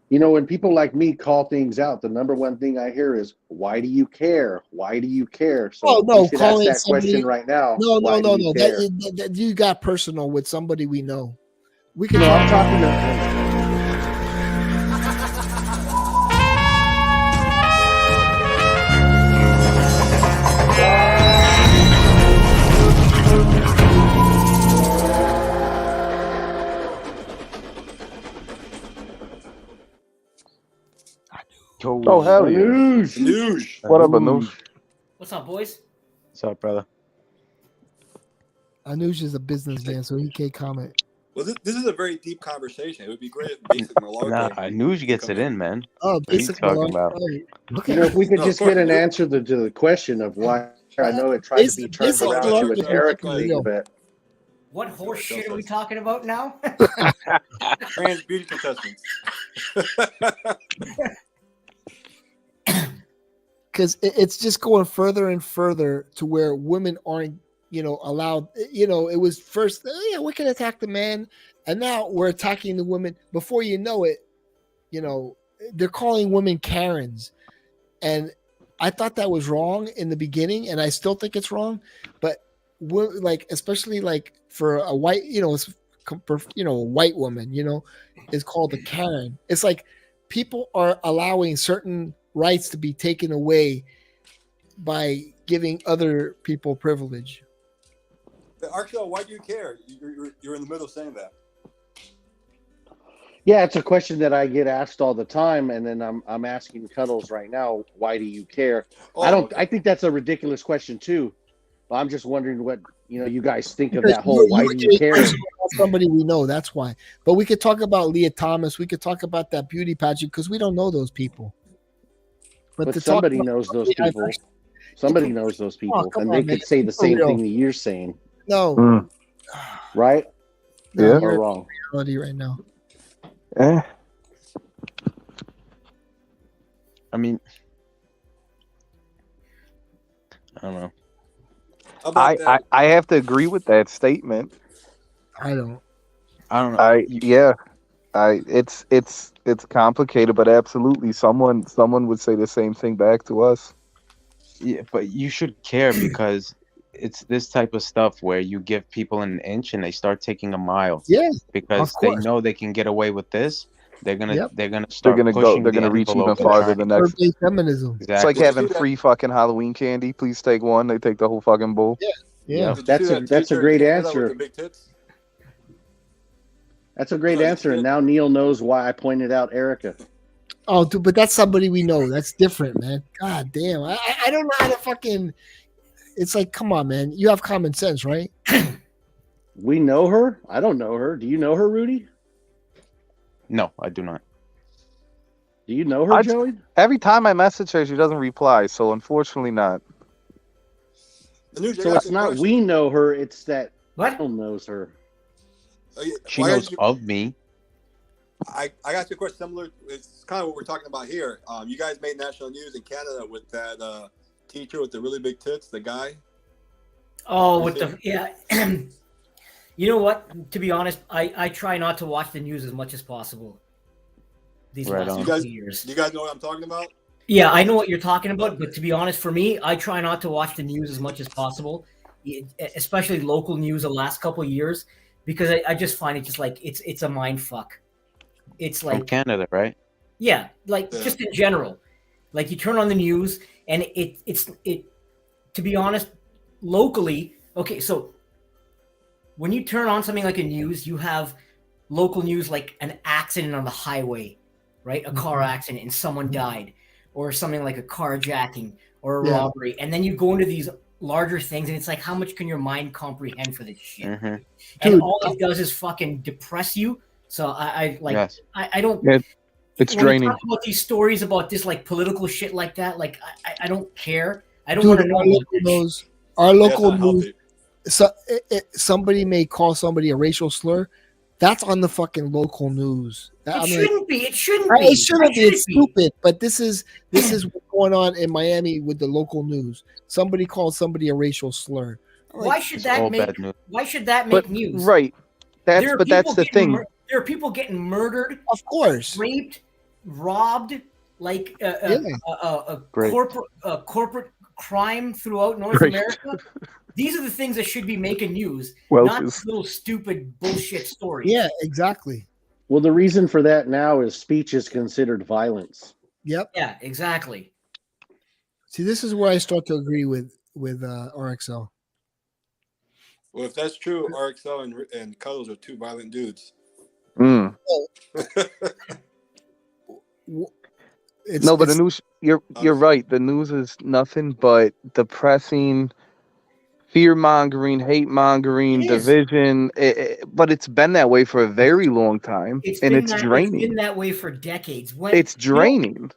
When people like me call things out, the number one thing I hear is, "Why do you care? Why do you care?" So no, you should ask calling that somebody, question right now. No. Why do you care? That you got personal with somebody we know. We can. I'm talking to. Oh, hell yeah. Anoush. What up, Anoush? What's up, boys? What's up, brother? Anush is a businessman, so he can't comment. Well, this is a very deep conversation. It would be great if Basic Malarkey. Nah, Anuj gets it in, man. Oh, What are you talking about? If we could just get an answer to the question of why, I know it tried to be turned around to an Eric thing, but What horse shit are we talking about now? Trans beauty contestants. Because it's just going further and further to where women aren't, allowed. It was first, we can attack the man, and now we're attacking the women. Before you know it, they're calling women Karens, and I thought that was wrong in the beginning, and I still think it's wrong. But especially for a white, a white woman, is called a Karen. It's like people are allowing certain rights to be taken away by giving other people privilege. Archel, why do you care? You're in the middle of saying that. yeah, it's a question that I get asked all the time, and then I'm asking Cuddles right now. Why do you care? I think that's a ridiculous question too. But I'm just wondering what you guys think of that whole "why do you care"? Somebody we know, that's why. But we could talk about Leah Thomas. We could talk about that beauty pageant because we don't know those people. But somebody knows those people. Somebody knows those people, and they could say the same thing that you're saying. No, right? No, Or you're wrong. in reality right now. I mean, I don't know. I have to agree with that statement. I don't know. It's complicated, but absolutely someone would say the same thing back to us. Yeah, but you should care because it's this type of stuff where you give people an inch and they start taking a mile. Yeah, because of they course. know they can get away with this. They're gonna Yep. start. They're pushing gonna the reach even envelope and farther trying- the next. Birthday feminism. It's like having free fucking Halloween candy. Please take one. They take the whole fucking bowl. Yeah. That's a great answer. That's a great answer, and now Neil knows why I pointed out Erica. Oh, dude, but that's somebody we know. That's different, man. God damn. I don't know how to fucking. It's like, come on, man. You have common sense, right? We know her. I don't know her. Do you know her, Rudy? No, I do not. Do you know her, Joey? Every time I message her, she doesn't reply. So unfortunately, not. So it's not we know her. It's that what Neil knows her. She knows of me. I got you a question similar. It's kind of what we're talking about here. You guys made national news in Canada with that teacher with the really big tits, the guy. Oh, with the You know what? To be honest, I try not to watch the news as much as possible. These Right last on. couple of years. You guys know what I'm talking about? Yeah, I know what you're talking about, but to be honest, for me, I try not to watch the news as much as possible, especially local news the last couple of years, because I just find it just like it's a mind fuck. It's From like Canada, right? yeah, like just in general. Like you turn on the news and it's to be honest, locally, okay, so when you turn on something like a news, you have local news like an accident on the highway, right? A car accident and someone died, or something like a carjacking or a Yeah. robbery. And then you go into these larger things and it's like, how much can your mind comprehend for this shit? And Dude. all it does is fucking depress you. So I like Yes. I don't It's when draining. you talk about these stories about this like political shit like that, like I don't care. I don't Dude, want to know our about local this news, shit. our Yeah, it's local not news. healthy. So somebody may call somebody a racial slur. That's on the fucking local news. It shouldn't be. It shouldn't be. It shouldn't be. It It's should be. stupid. But this is what's going on in Miami with the local news. Somebody called somebody a racial slur. Why should It's that all make? bad news. Why should that But make news? right, that's There are but that's people the getting thing. there are people getting murdered, of course, raped, robbed, like a Great. corporate crime throughout North Great. America. These are the things that should be making news, Well, not just- little stupid bullshit stories. Yeah, exactly. Well, the reason for that now is speech is considered violence. Yep. Yeah, exactly. See, this is where I start to agree with RXL. Well, if that's true, RXL and Cuddles are two violent dudes. Mm. It's, No, but the it's- news. You're right. The news is nothing but depressing, fear mongering, hate mongering, It is. division. But it's been that way for a very long time, and it's It's draining. been that way for decades. When It's draining.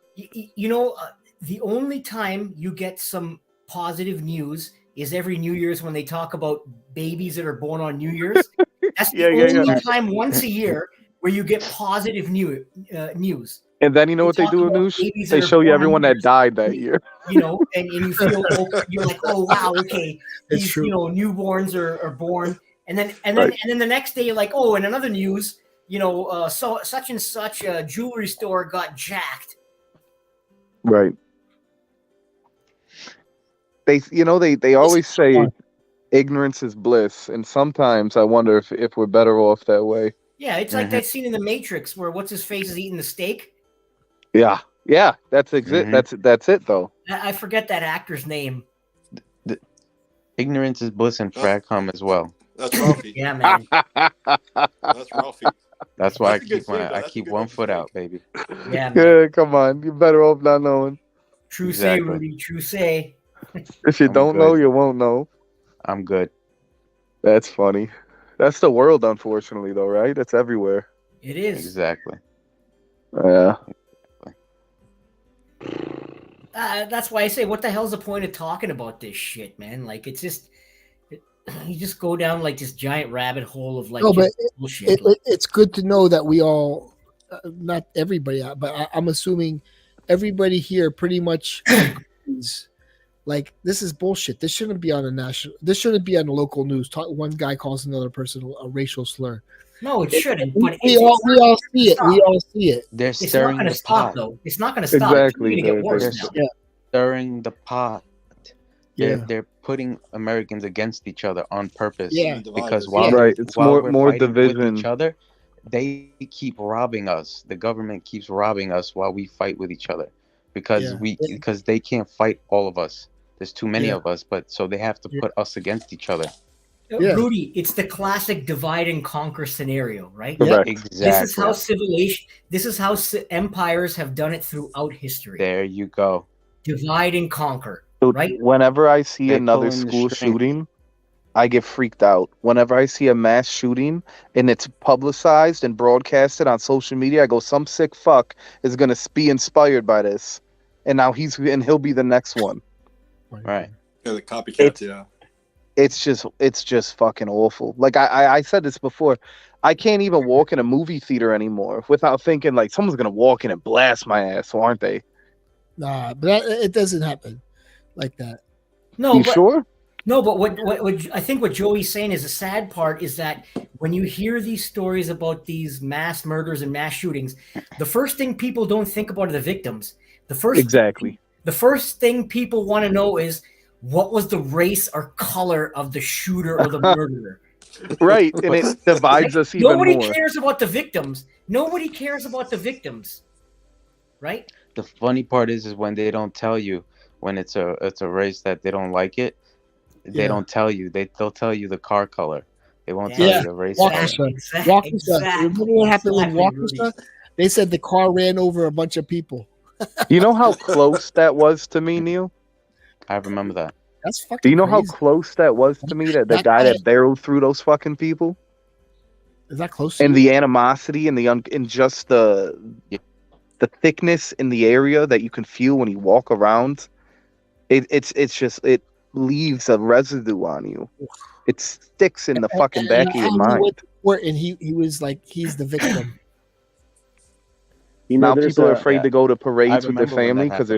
The only time you get some positive news is every New Year's when they talk about babies that are born on New Year's. That's the only time once a year where you get positive news. And then you know They what they talk do in about news? babies They that are show you born on everyone New that Year's. died that year. And you feel you're like, oh wow, okay, It's these true. newborns are born, and then Right. the next day you're like, oh, in another news, so such and such a jewelry store got jacked. Right. They always say ignorance is bliss, and sometimes I wonder if we're better off that way. Yeah, it's like that scene in The Matrix where what's his face is eating the steak. Yeah, that's it. That's it though. I forget that actor's name. Ignorance is bliss in Fragcom as well. That's Ralphie. Yeah, man. That's Ralphie. That's why That's a good scene, though. I That's a keep good one one. foot out, baby. Yeah, man. Yeah, come on. You're better off not knowing. True Exactly. say, Rudy. True say. If you I'm don't know, good. you won't know. I'm good. That's funny. That's the world, unfortunately, though, right? It's everywhere. It is. Exactly. Yeah. That's why I say, what the hell's the point of talking about this shit, man? Like, it's just you just go down like this giant rabbit hole of like no, but just bullshit. it's good to know that we all, not everybody, but I'm assuming everybody here pretty much agrees. Like, this is bullshit. This shouldn't be on a national. This shouldn't be on the local news. One guy calls another person a racial slur. No, it shouldn't. But we all see it. We all see it. They're It's not stirring going to the stop, pot. though. It's not going to stop. Exactly. It's going to get worse They're now. Yeah. stirring the pot. Yeah. They're putting Americans against each other on purpose. Yeah. Because Yeah. while Right, it's while more- we're more fighting division. with each other, they keep robbing us. The government keeps robbing us while we fight with each other because Yeah. because they can't fight all of us. There's too many Yeah. of us, but so they have to put us against each other. Yeah. Rudy, it's the classic divide and conquer scenario, right? Correct. Exactly. This is how empires have done it throughout history. There you go. Divide and conquer, Dude, right? whenever I see They're another pulling the school string. shooting, I get freaked out. Whenever I see a mass shooting and it's publicized and broadcasted on social media, I go, some sick fuck is gonna be inspired by this, and now he'll be the next one. Right. Yeah, the copycats. Yeah. It's just fucking awful. Like I said this before, I can't even walk in a movie theater anymore without thinking like someone's gonna walk in and blast my ass, aren't they? Nah, but it doesn't happen like that. No, You but sure? No, but what I think what Joey's saying is the sad part is that when you hear these stories about these mass murders and mass shootings, the first thing people don't think about are the victims. Exactly. The first thing people want to know is what was the race or color of the shooter or the murderer. Right, and it divides us even Nobody more. cares about the victims. Nobody cares about the victims, right? The funny part is when they don't tell you when it's a race that they don't like it. They don't tell you. They'll tell you the car color. They won't tell you the race. Waukesha. Remember what happened with Waukesha? They said the car ran over a bunch of people. You know how close that was to me, Neil? I remember that. That's fucking Do you know crazy. how close that was to me? That the guy that barreled through those fucking people? Is that close to And you? the animosity and and just the thickness in the area that you can feel when you walk around. It's just it leaves a residue on you. It sticks in the fucking back of your mind. And he was like, he's the victim. You know, Now there's people are a- afraid to go to parades with their remember when family that because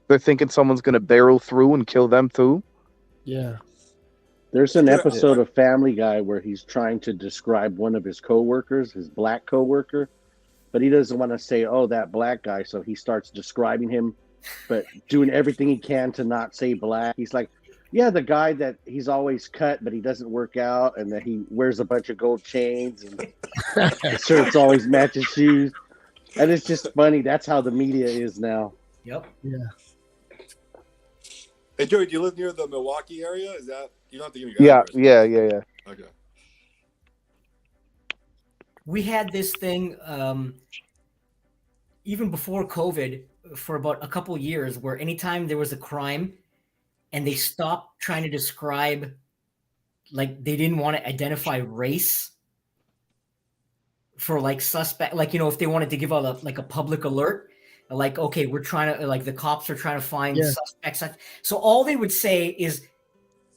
they're thinking someone's gonna barrel through and kill them too. Yeah. There's an episode of Family Guy where he's trying to describe one of his coworkers, his black coworker, but he doesn't want to say, "Oh, that black guy." So he starts describing him, but doing everything he can to not say black. He's like, "Yeah, the guy that he's always cut, but he doesn't work out, and that he wears a bunch of gold chains and his shirts always matches shoes." And it's just funny. That's how the media is now. Yep. Yeah. Hey, Joey, do you live near the Milwaukee area? Is that you don't have to give me your address. Yeah. Okay. We had this thing even before COVID for about a couple years where anytime there was a crime and they stopped trying to describe, like they didn't want to identify race for like suspect, like, you know, if they wanted to give out a public alert, like, okay, we're trying to, like the cops are trying to find suspects. So all they would say is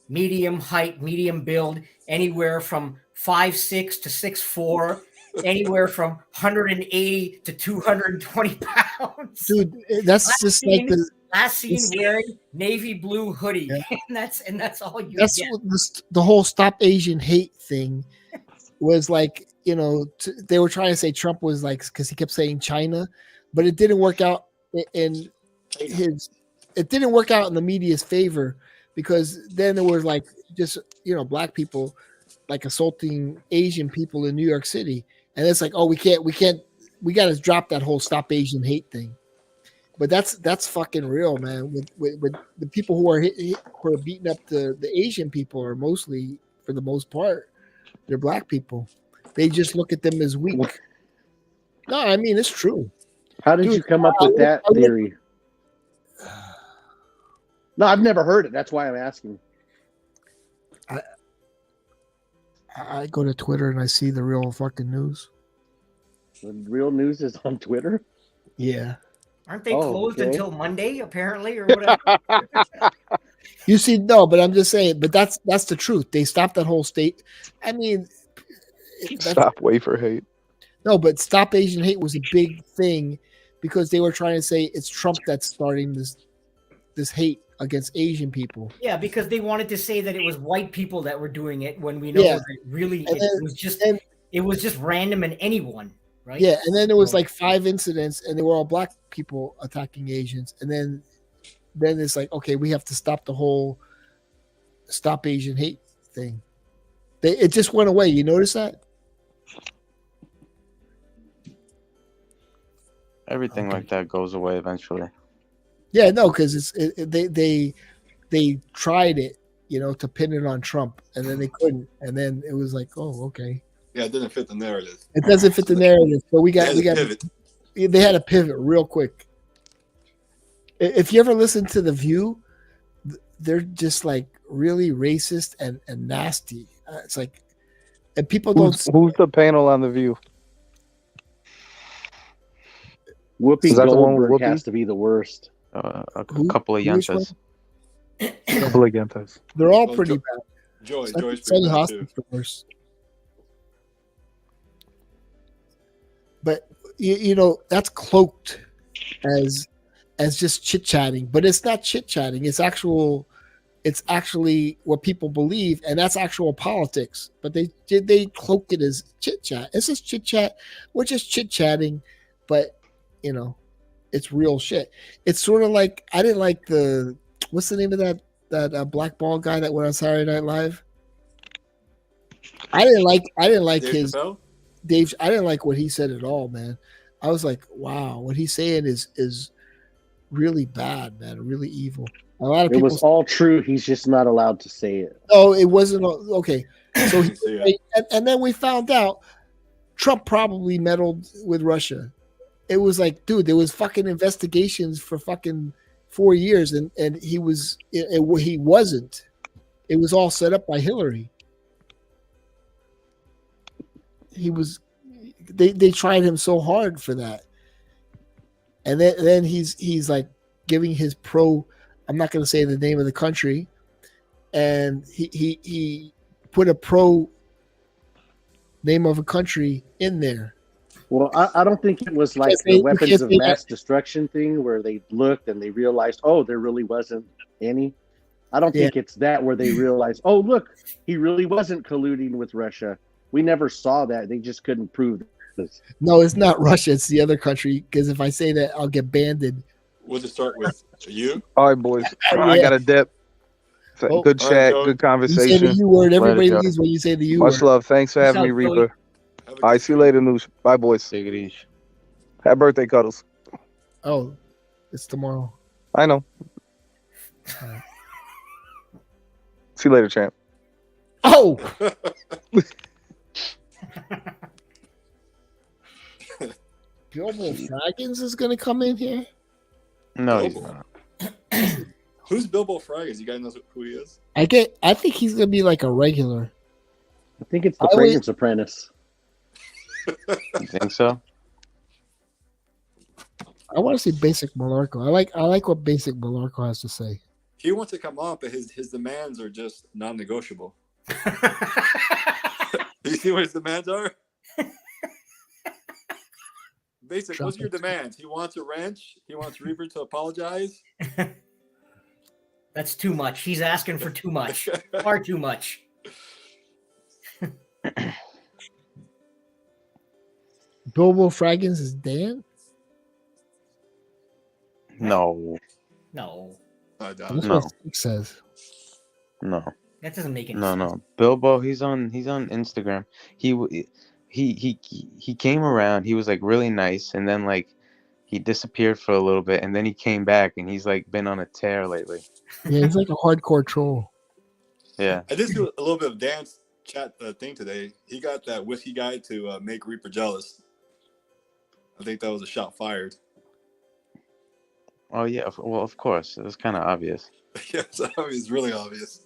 medium height, medium build, anywhere from 5'6" to 6'4", anywhere from 180 to 220 pounds. Dude, that's just like the last seen wearing navy blue hoodie. Yeah. and that's all you that's get. what the whole Stop Asian Hate thing was like. You know, they were trying to say Trump was like, because he kept saying China, but it didn't work out in it didn't work out in the media's favor, because then there was like just, you know, black people like assaulting Asian people in New York City, and it's like, oh, we got to drop that whole Stop Asian Hate thing. But that's fucking real, man. With the people who are who are beating up the Asian people are mostly, for the most part, they're black people. They just look at them as weak. No, I mean, it's true. How did you come up with that theory? No, I've never heard it. That's why I'm asking. I go to Twitter and I see the real fucking news. The real news is on Twitter? Yeah. Aren't they closed until Monday, apparently, or whatever? You see, no, but I'm just saying, but that's the truth. They stopped that whole state. I mean, Stop wafer hate. No, but Stop Asian Hate was a big thing because they were trying to say it's Trump that's starting this hate against Asian people. Yeah, because they wanted to say that it was white people that were doing it when we know that really it was just random and anyone, right? Yeah, and then there was like 5 incidents and they were all black people attacking Asians, and then it's like, okay, we have to stop the whole Stop Asian Hate thing. It just went away. You notice that? Everything like that goes away eventually. Yeah, no, because they tried it, you know, to pin it on Trump, and then they couldn't, and then it was like, oh, okay. Yeah, it didn't fit the narrative. It doesn't fit the narrative, so we got pivot. They had to pivot real quick. If you ever listen to The View, they're just like really racist and nasty. It's like, and people Who's the panel on The View? Whoopi Is that the one with Goldberg Whoopi? has to be the worst. A couple of yantas. Couple of yantas. They're all pretty bad. Joy's Sunny pretty bad Hostin's too. the worst. But you know, that's cloaked as just chit chatting, but it's not chit chatting. It's it's actually what people believe, and that's actual politics. But they cloak it as chit chat. It's just chit chat. We're just chit chatting, but you know, it's real shit. It's sort of like I didn't like what's the name of that black ball guy that went on Saturday Night Live. I didn't like Dave Chappelle? Dave. I didn't like what he said at all, man. I was like, wow, what he's saying is really bad, man, really evil. A lot of It people. was all true. He's just not allowed to say it. Oh, it wasn't okay. So and then we found out Trump probably meddled with Russia. It was like, dude, there was fucking investigations for fucking 4 years, and he wasn't. It was all set up by Hillary. He was. They tried him so hard for that, and then he's like giving his pro. I'm not going to say the name of the country, and he put a pro name of a country in there. Well, I don't think it was like the weapons of mass destruction thing where they looked and they realized, oh, there really wasn't any. I don't think it's that where they realized, oh, look, he really wasn't colluding with Russia. We never saw that. They just couldn't prove this. No, it's not Russia. It's the other country. Because if I say that, I'll get banned. We'll just start with you. All right, boys. I got a dip. Good chat, good conversation. You say the U word. Everybody leaves when you say the U word. Much love. Thanks for having me, Reaper. All right, see you later, Noosh. Bye, boys. Take it easy. Happy birthday, Cuddles. Oh, it's tomorrow. I know. See you later, champ. Oh! Bilbo Fraggins is going to come in here? No, he's not. Who's Bilbo Fraggins? You guys know who he is? I think he's going to be like a regular. I think it's the Fragrance Apprentice. You think so? I want to see Basic Malarko. I like what Basic Malarko has to say. He wants to come up, but his demands are just non-negotiable. You see what his demands are? Basic, what's your demands? He wants a wrench. He wants Reaper to apologize. That's too much. He's asking for too much. Far too much. Bilbo Fraggins is Dan? No. No. That's what Stick says. No. That doesn't make any sense. sense. No. Bilbo, he's on Instagram. He came around. He was like really nice, and then like he disappeared for a little bit, and then he came back, and he's like been on a tear lately. Yeah, he's like a hardcore troll. Yeah. I did do a little bit of Dan's chat thing today. He got that whiskey guy to make Reaper jealous. I think that was a shot fired. Oh yeah, well of course, it was kind of obvious. Yeah, it's really obvious.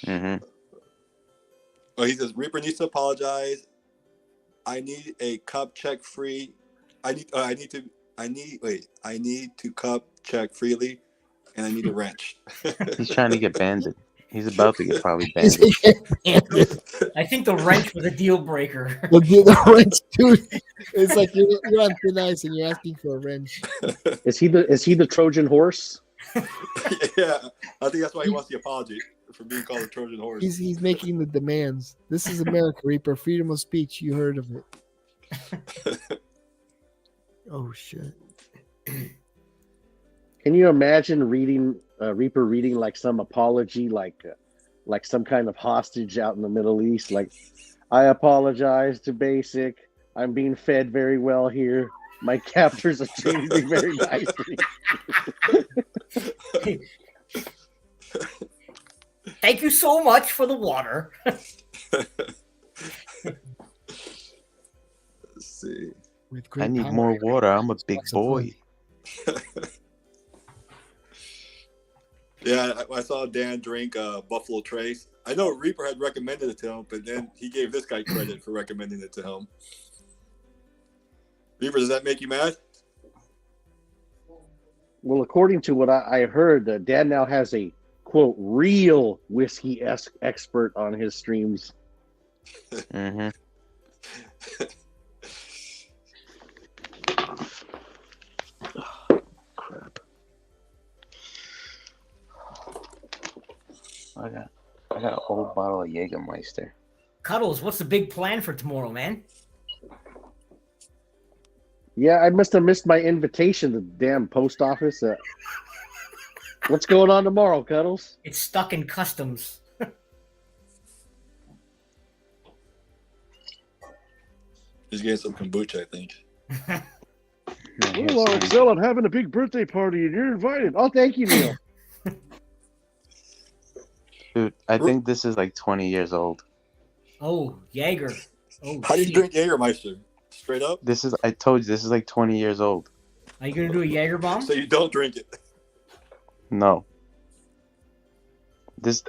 Mm-hmm. Oh, he says Reaper needs to apologize. I need a cup check free. I need to cup check freely, and I need a wrench. He's trying to get banned. He's about to get probably banned. I think the wrench was a deal breaker. The wrench, dude. It's like you're on thin ice and you're asking for a wrench. Is he the Trojan horse? Yeah, I think that's why he wants the apology for being called a Trojan horse. He's making the demands. This is America, Reaper. Freedom of speech. You heard of it. Oh shit. Can you imagine Reaper reading like some apology, like some kind of hostage out in the Middle East? Like, I apologize to Basic. I'm being fed very well here. My captors are treating me very nicely. Thank you so much for the water. Let's see. I need more water. I'm a big boy. Yeah, I saw Dan drink Buffalo Trace. I know Reaper had recommended it to him, but then he gave this guy credit for recommending it to him. Reaper, does that make you mad? Well, according to what I heard, Dan now has a, quote, real whiskey expert on his streams. Mm-hmm. Crap. I got an old bottle of Jägermeister. Cuddles, what's the big plan for tomorrow, man? Yeah, I must have missed my invitation to the damn post office. What's going on tomorrow, Cuddles? It's stuck in customs. He's getting some kombucha, I think. Well, Excel, I'm having a big birthday party and you're invited. Oh, thank you, Neil. Dude, I think this is like 20 years old. Oh, Jaeger. Oh, How do you drink Jägermeister? Straight up? I told you, this is like 20 years old. Are you going to do a Jaeger bomb? So you don't drink it? No.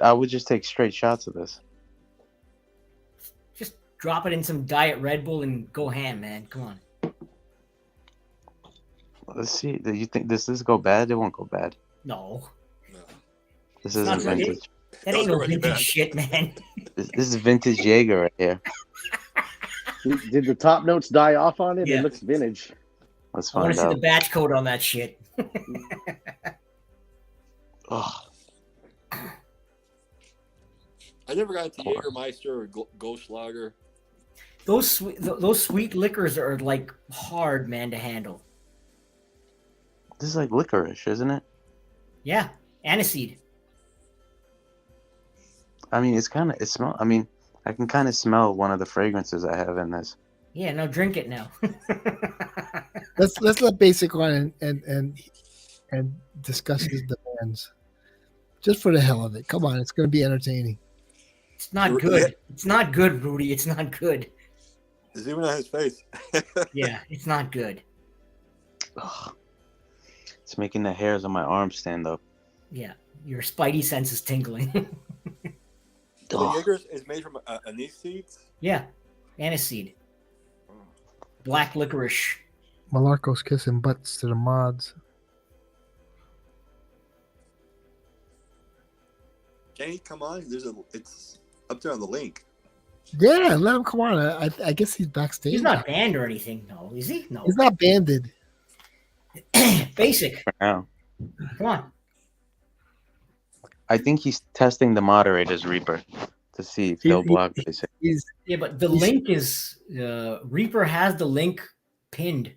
I would just take straight shots of this. Just drop it in some Diet Red Bull and go ham, man. Come on. Let's see. Do you think this go bad? It won't go bad. No. This It's not isn't vintage. That ain't no vintage shit, man. This is vintage Jaeger right here. Did the top notes die off on it? Yeah. It looks vintage. Let's I want find to see out. the batch code on that shit. Oh, I never got into Jägermeister or Goldschlager. Those sweet liquors are like hard, man, to handle. this is like licorice, isn't it? Yeah, aniseed. I mean, I mean, I can kind of smell one of the fragrances I have in this. Yeah, now drink it now. Let's let Basic on and discuss his demands. Just for the hell of it. Come on, it's going to be entertaining. It's not good. It's not good, Rudy. It's not good. It's even on his face. Yeah, it's not good. Ugh. It's making the hairs on my arms stand up. Yeah, your spidey sense is tingling. The Jaeger is made from anise seeds? Yeah, aniseed. Black licorice. Malarco's kissing butts to the mods. Can he come on? It's up there on the link. Yeah, let him come on. I guess he's backstage. He's not banned or anything, no, is he? No. He's not banded. Basic. Now, Come on. I think he's testing the moderators, Reaper, to see if they'll block Basic. Yeah, but the link is Reaper has the link pinned.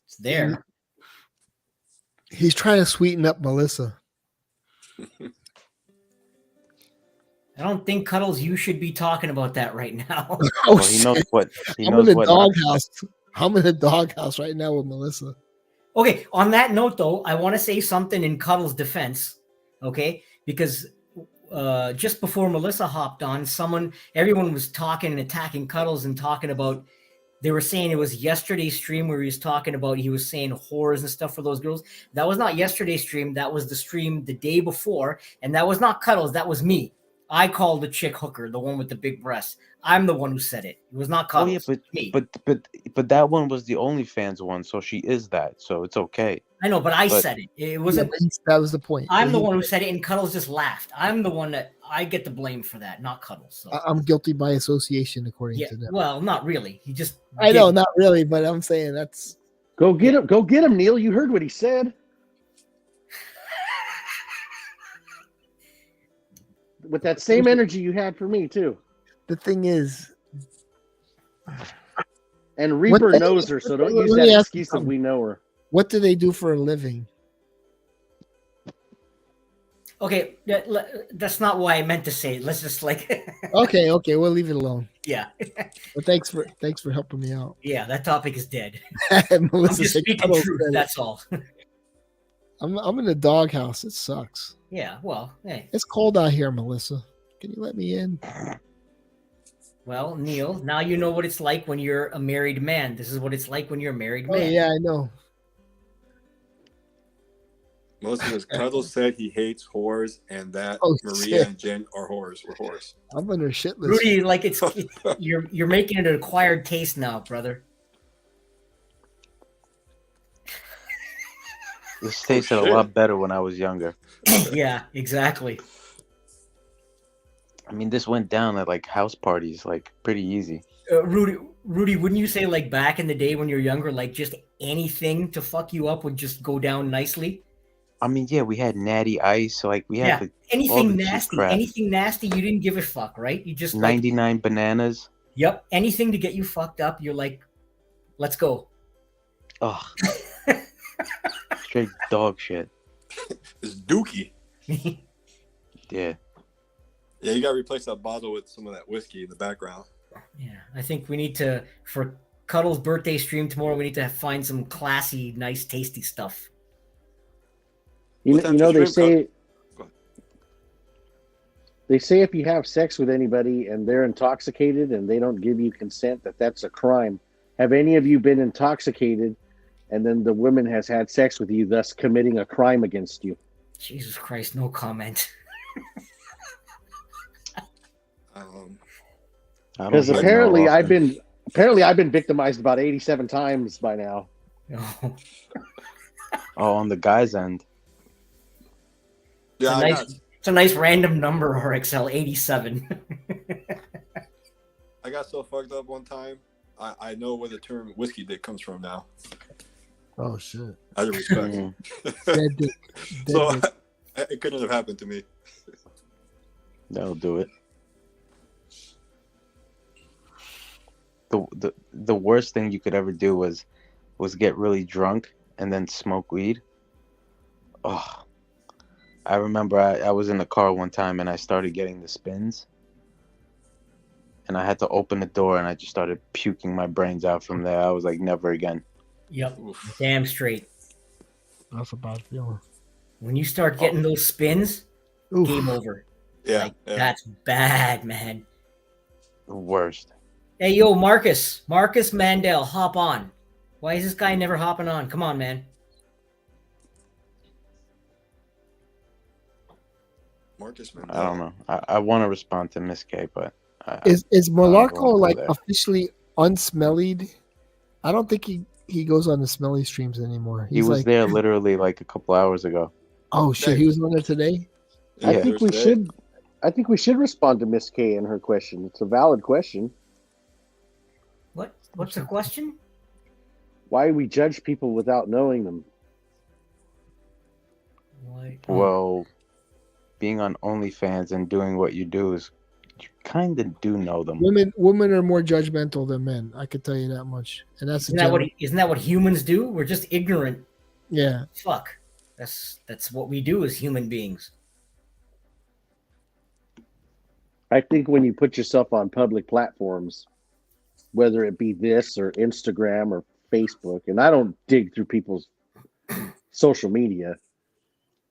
It's there. He's trying to sweeten up Melissa. I don't think Cuddles, you should be talking about that right now. Oh, He knows what. He I'm knows in the what. doghouse. I'm in the doghouse right now with Melissa. Okay, on that note, though, I want to say something in Cuddles' defense, okay? Because just before Melissa hopped on, everyone was talking and attacking Cuddles and talking about, they were saying it was yesterday's stream where he was saying whores and stuff for those girls. That was not yesterday's stream. That was the stream the day before. And that was not Cuddles. That was me. I called the chick hooker, the one with the big breasts. I'm the one who said it. It was not Cuddles. Oh yeah, me. but that one was the OnlyFans one, so she is that, so it's okay. I know, but I said it. It wasn't. That was the point. I'm the one who said it, and Cuddles just laughed. I'm the one that I get the blame for that, not Cuddles. So. I'm guilty by association, according to them. Well, not really. He just. I know, not really, but I'm saying that's. Go get him. Go get him, Neil. You heard what he said. With that same energy you had for me, too. The thing is. And Reaper knows her, so don't use that excuse that we know her. What do they do for a living? Okay, that's not why I meant to say it. Let's just like. Okay, we'll leave it alone. Yeah. Well, thanks for helping me out. Yeah, that topic is dead. Melissa I'm just said speaking Cuddles truth. said it. That's all. I'm in the doghouse. It sucks. Yeah. Well, hey. It's cold out here, Melissa. Can you let me in? Well, Neil, now you know what it's like when you're a married man. This is what it's like when you're a married man. Oh, yeah, I know. Most of his Cuddles said he hates whores and that Maria shit. and Jen are whores. We're whores. I'm under shit list. Rudy, like you're making it an acquired taste now, brother. This tasted a lot better when I was younger. Yeah, exactly. I mean, this went down at like house parties, like pretty easy. Rudy, wouldn't you say like back in the day when you're younger, like just anything to fuck you up would just go down nicely? I mean, yeah, we had Natty Ice, so like we had all anything the cheap nasty, crap. anything nasty, you didn't give a fuck, right? You just 99 bananas. Yep, anything to get you fucked up, you're like, let's go. Ugh. Straight dog shit. It's dookie. Yeah. Yeah, you gotta replace that bottle with some of that whiskey in the background. Yeah, I think we need to, for Cuddle's birthday stream tomorrow, we need to find some classy, nice, tasty stuff. You know they say if you have sex with anybody and they're intoxicated and they don't give you consent, that's a crime. Have any of you been intoxicated and then the woman has had sex with you, thus committing a crime against you? Jesus Christ, no comment. Because apparently I've been victimized about 87 times by now. Oh, on the guy's end. Yeah, it's a nice random number, RXL 87. I got so fucked up one time. I know where the term whiskey dick comes from now. Oh shit! Out of respect. Dead dick. So it couldn't have happened to me. That'll do it. The worst thing you could ever do was get really drunk and then smoke weed. Oh, I remember I was in the car one time and I started getting the spins. And I had to open the door and I just started puking my brains out from there. I was like, never again. Yep. Damn straight. That's a bad feeling. When you start getting those spins, game over. Yeah, That's bad, man. The worst. Hey, yo, Marcus Mandel, hop on. Why is this guy never hopping on? Come on, man. Marcus Mandel. I don't know. I want to respond to Miss K, but is Molarco like officially unsmellied? I don't think he goes on the smelly streams anymore. He was there literally like a couple hours ago. Oh shit, he was on there today. I think we should respond to Miss K and her question. It's a valid question. What's the question? Why we judge people without knowing them? Well, being on OnlyFans and doing what you do is you kind of do know them. Women are more judgmental than men. I could tell you that much. And that's isn't that what humans do? We're just ignorant. Yeah. Fuck. That's what we do as human beings. I think when you put yourself on public platforms, whether it be this or Instagram or Facebook, and I don't dig through people's social media,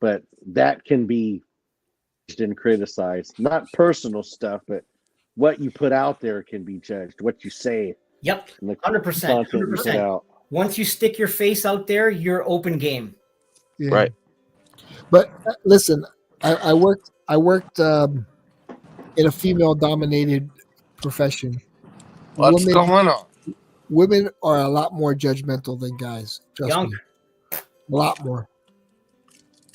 but that can be judged and criticized. Not personal stuff, but what you put out there can be judged. What you say. Yep. 100%. content you put 100%. out. Once you stick your face out there, you're open game. Yeah. Right. But listen, I worked in a female-dominated profession. What's going on? Women are a lot more judgmental than guys. Trust me. A lot more.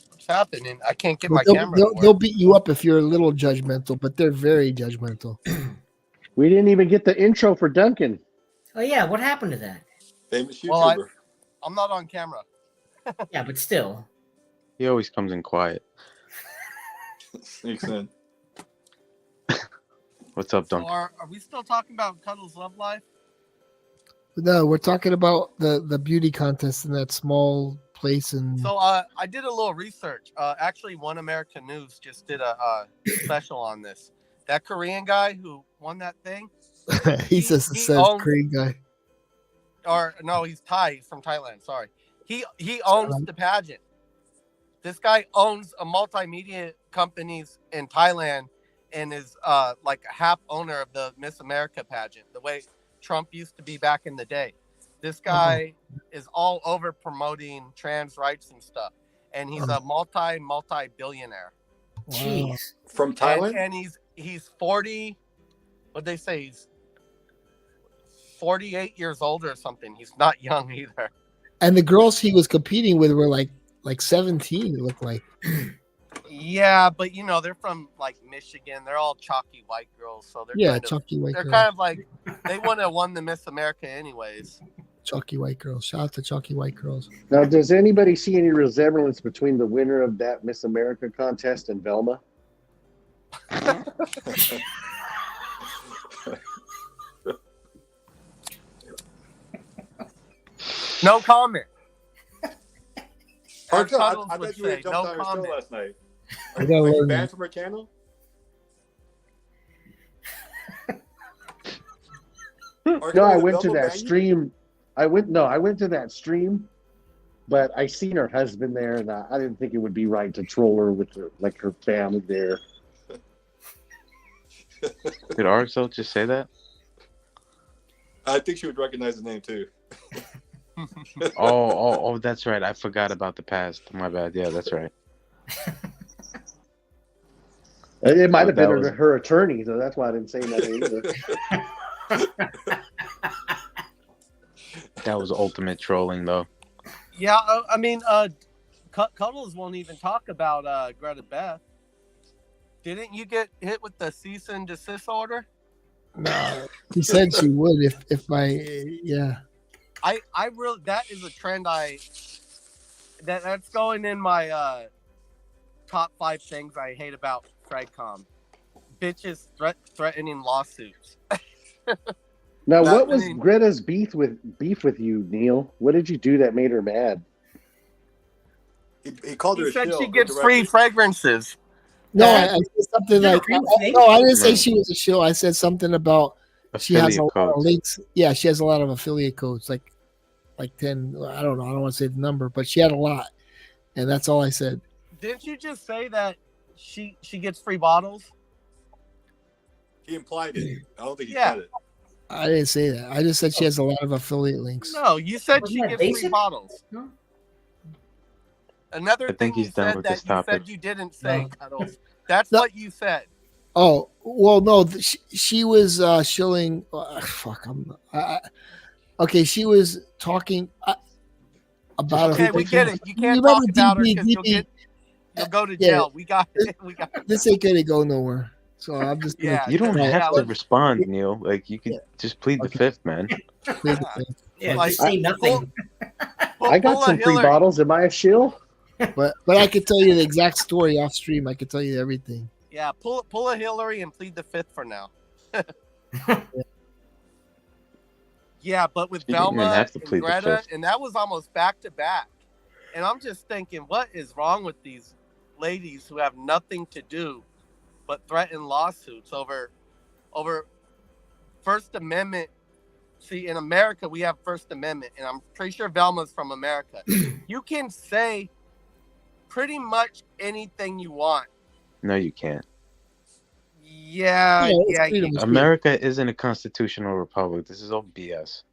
What's happening? I can't get my They'll, camera. they'll beat you up if you're a little judgmental, but they're very judgmental. We didn't even get the intro for Duncan. Oh yeah, what happened to that? Famous YouTuber. Well, I'm not on camera. Yeah, but still. He always comes in quiet. Sneaks in. What's up, So Duncan? are we still talking about Cuddle's love life? No, we're talking about the beauty contest in that small place. And So I did a little research. Actually, One American News just did a special on this. That Korean guy who won that thing. he says Korean guy. Or no, he's Thai. He's from Thailand. Sorry. He owns the pageant. This guy owns a multimedia companies in Thailand and is like a half owner of the Miss America pageant, the way Trump used to be back in the day. This guy is all over promoting trans rights and stuff. And he's a multi-billionaire. Jeez. From Thailand? And he's 40, what'd they say? He's 48 years old or something. He's not young either. And the girls he was competing with were like 17, it looked like. Yeah, but you know, they're from like Michigan. They're all chalky white girls, so they're chalky white they're girls. kind of like they wouldn't have won the Miss America anyways. Chalky White Girls. Shout out to Chalky White Girls. Now, does anybody see any resemblance between the winner of that Miss America contest and Velma? No comment. Arkel, Cuddles I would bet you would say, have jumped no on her show comment. last night. I Are gotta you learn banned that. from her channel? No, I went to that stream. I went to that stream, but I seen her husband there, and I didn't think it would be right to troll her with her family there. Did RXL just say that? I think she would recognize the name too. Oh, that's right. I forgot about the past. My bad. Yeah, that's right. It might have been That was- her attorney, so that's why I didn't say nothing either. That was ultimate trolling, though. Yeah, I mean, Cuddles won't even talk about Greta Beth. Didn't you get hit with the cease and desist order? No, he said she would if my yeah. I really, that is a trend that's going in my top 5 things I hate about FredCom. Bitches threatening lawsuits. Now, what was Greta's beef with you, Neil? What did you do that made her mad? He called her He a said shill she gets indirectly. free fragrances. No, I said something like no, I didn't say she was a shill. I said something about she has a Affiliate lot of codes. links. Yeah, she has a lot of affiliate codes, like 10. I don't know. I don't want to say the number, but she had a lot, and that's all I said. Didn't you just say that she gets free bottles? He implied it. I don't think he Yeah. said it. I didn't say that. I just said she has a lot of affiliate links. No, you said Wasn't she that gets free basic? bottles. No. Another I thing think you he's done said with that this you topic. said you didn't say, No. Cuddles. That's No. what you said. Oh well, no, she was shilling. Fuck, okay. She was talking about. Okay, we get it. You can't talk about her because you'll go to jail. We got it. We got it. This ain't gonna go nowhere. So I'm just gonna Yeah, You don't yeah, have to let's- respond, Neil. Like, you could just plead the fifth, man. Yeah, Like, just say nothing. I got some free bottles. Am I a shill? But I could tell you the exact story off stream. I could tell you everything. Yeah, pull a Hillary and plead the fifth for now. Yeah, but with You didn't even Velma have to and plead the Greta, fifth. and that was almost back to back. And I'm just thinking, what is wrong with these ladies who have nothing to do but threaten lawsuits over First Amendment? See, in America, we have First Amendment, and I'm pretty sure Velma's from America. You can say pretty much anything you want. No, you can't. Yeah. America isn't a constitutional republic. This is all BS.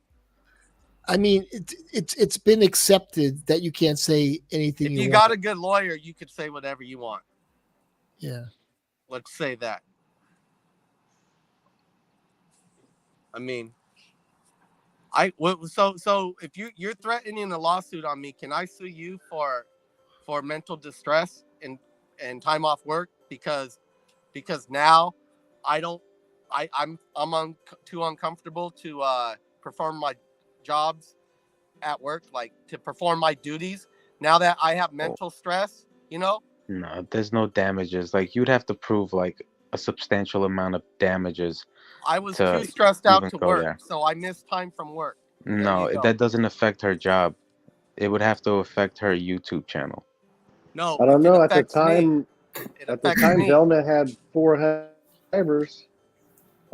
I mean, it's been accepted that you can't say anything If you you want. got a good lawyer, you could say whatever you want. Yeah. Let's say that. I mean, so if you're threatening a lawsuit on me, can I sue you for mental distress and time off work because now I'm too uncomfortable to perform my jobs at work, like to perform my duties now that I have mental stress, you know? No, there's no damages. Like, you'd have to prove like a substantial amount of damages. I was to too stressed out even to go work, there. so I missed time from work. No, you go. that doesn't affect her job. It would have to affect her YouTube channel. No, I don't know. At the affects me. time, It at the affects time, me. Velma had 400 subscribers.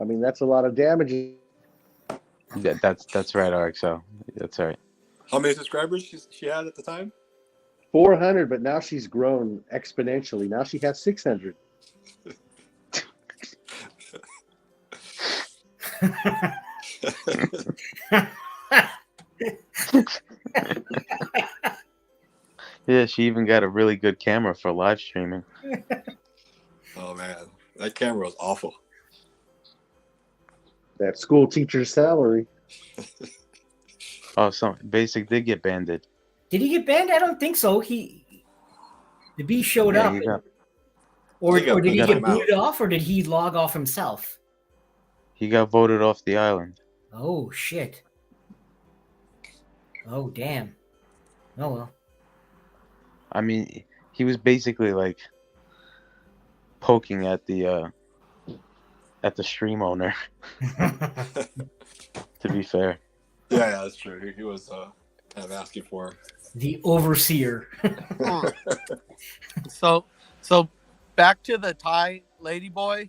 I mean, that's a lot of damage. Yeah, that's right, RXO. That's right. How many subscribers she had at the time? 400, but now she's grown exponentially. Now she has 600. Yeah, she even got a really good camera for live streaming. Oh man, that camera was awful. That school teacher's salary. Oh, Basic did get banned. Did he get banned? I don't think so. The B showed Yeah, up. he got- Or he got- did he he got get him out. booted off, or did he log off himself? He got voted off the island. Oh shit! Oh damn. Oh well. I mean, he was basically like poking at the stream owner. To be fair. Yeah, that's true. He was kind of asking for the overseer. So back to the Thai lady boy.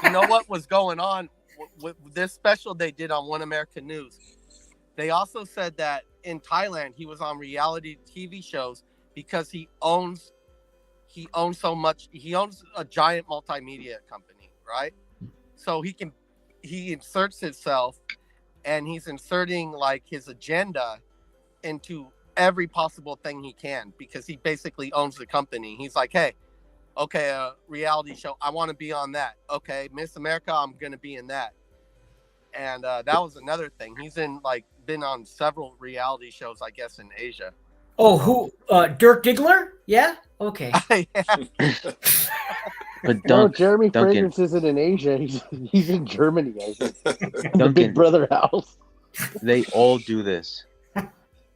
You know what was going on with this special they did on One American News? They also said that in Thailand he was on reality TV shows because he owns so much. He owns a giant multimedia company, right? So he inserts himself, and he's inserting like his agenda into every possible thing he can because he basically owns the company. He's like, hey, okay, a reality show, I want to be on that. Okay, Miss America, I'm gonna be in that. And that was another thing. He's been on several reality shows, I guess, in Asia. Oh, who? Dirk Diggler? Yeah. Okay. But no, Jeremy Fragrance isn't in Asia. He's in Germany, I think. The Big Brother house. They all do this.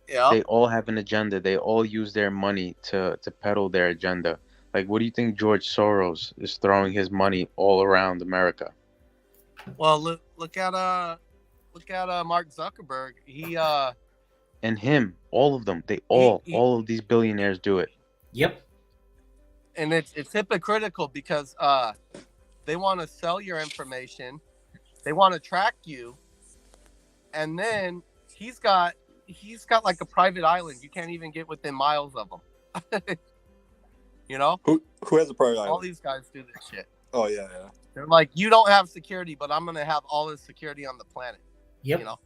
Yeah. They all have an agenda. They all use their money to peddle their agenda. Like, what do you think George Soros is throwing his money all around America? Well, look at Mark Zuckerberg. He And him, all of them, they all of these billionaires do it. Yep. And it's hypocritical because they want to sell your information, they want to track you, and then he's got like a private island. You can't even get within miles of him. You know? Who has a private island? All these guys do this shit. Oh yeah. They're like, you don't have security, but I'm gonna have all the security on the planet. Yep. You know?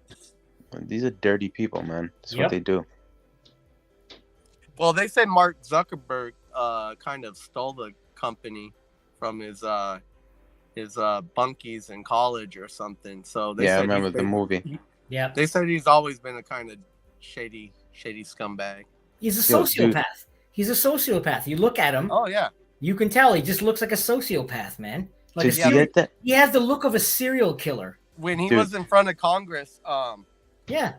These are dirty people, man. That's what they do. Well, they said Mark Zuckerberg kind of stole the company from his bunkies in college or something. So they said I remember the movie. Yeah. They said he's always been a kind of shady scumbag. He's a sociopath. He's a sociopath. You look at him. Oh yeah. You can tell he just looks like a sociopath, man. Like he has the look of a serial killer. When he was in front of Congress, yeah,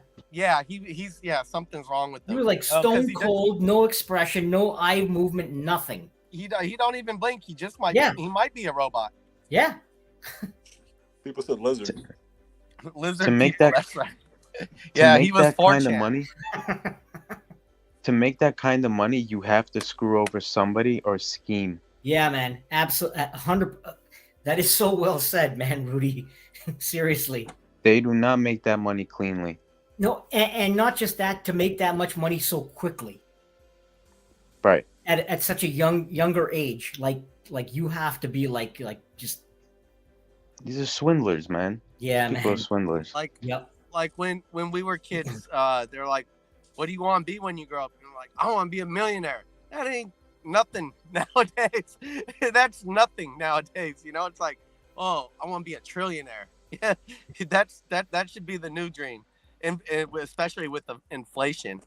he's something's wrong with him. He was like stone cold, no expression, no eye movement, nothing. He don't even blink. He just might. Yeah. He might be a robot. Yeah. People said lizard. Lizard. To make people, that, that's right. Yeah, he was that kind of 4chan. money. To make that kind of money, you have to screw over somebody or scheme. Yeah, man. Absolutely. 100. That is so well said, man, Rudy. Seriously. They do not make that money cleanly. No, and not just that, to make that much money so quickly. Right. At such a younger age, like you have to be like just. These are swindlers, man. Yeah, People man. are swindlers. Like when we were kids, they're like, "What do you want to be when you grow up?" And I'm like, "I want to be a millionaire." That ain't nothing nowadays. That's nothing nowadays. You know, it's like, "Oh, I want to be a trillionaire." Yeah, that should be the new dream, and especially with the inflation.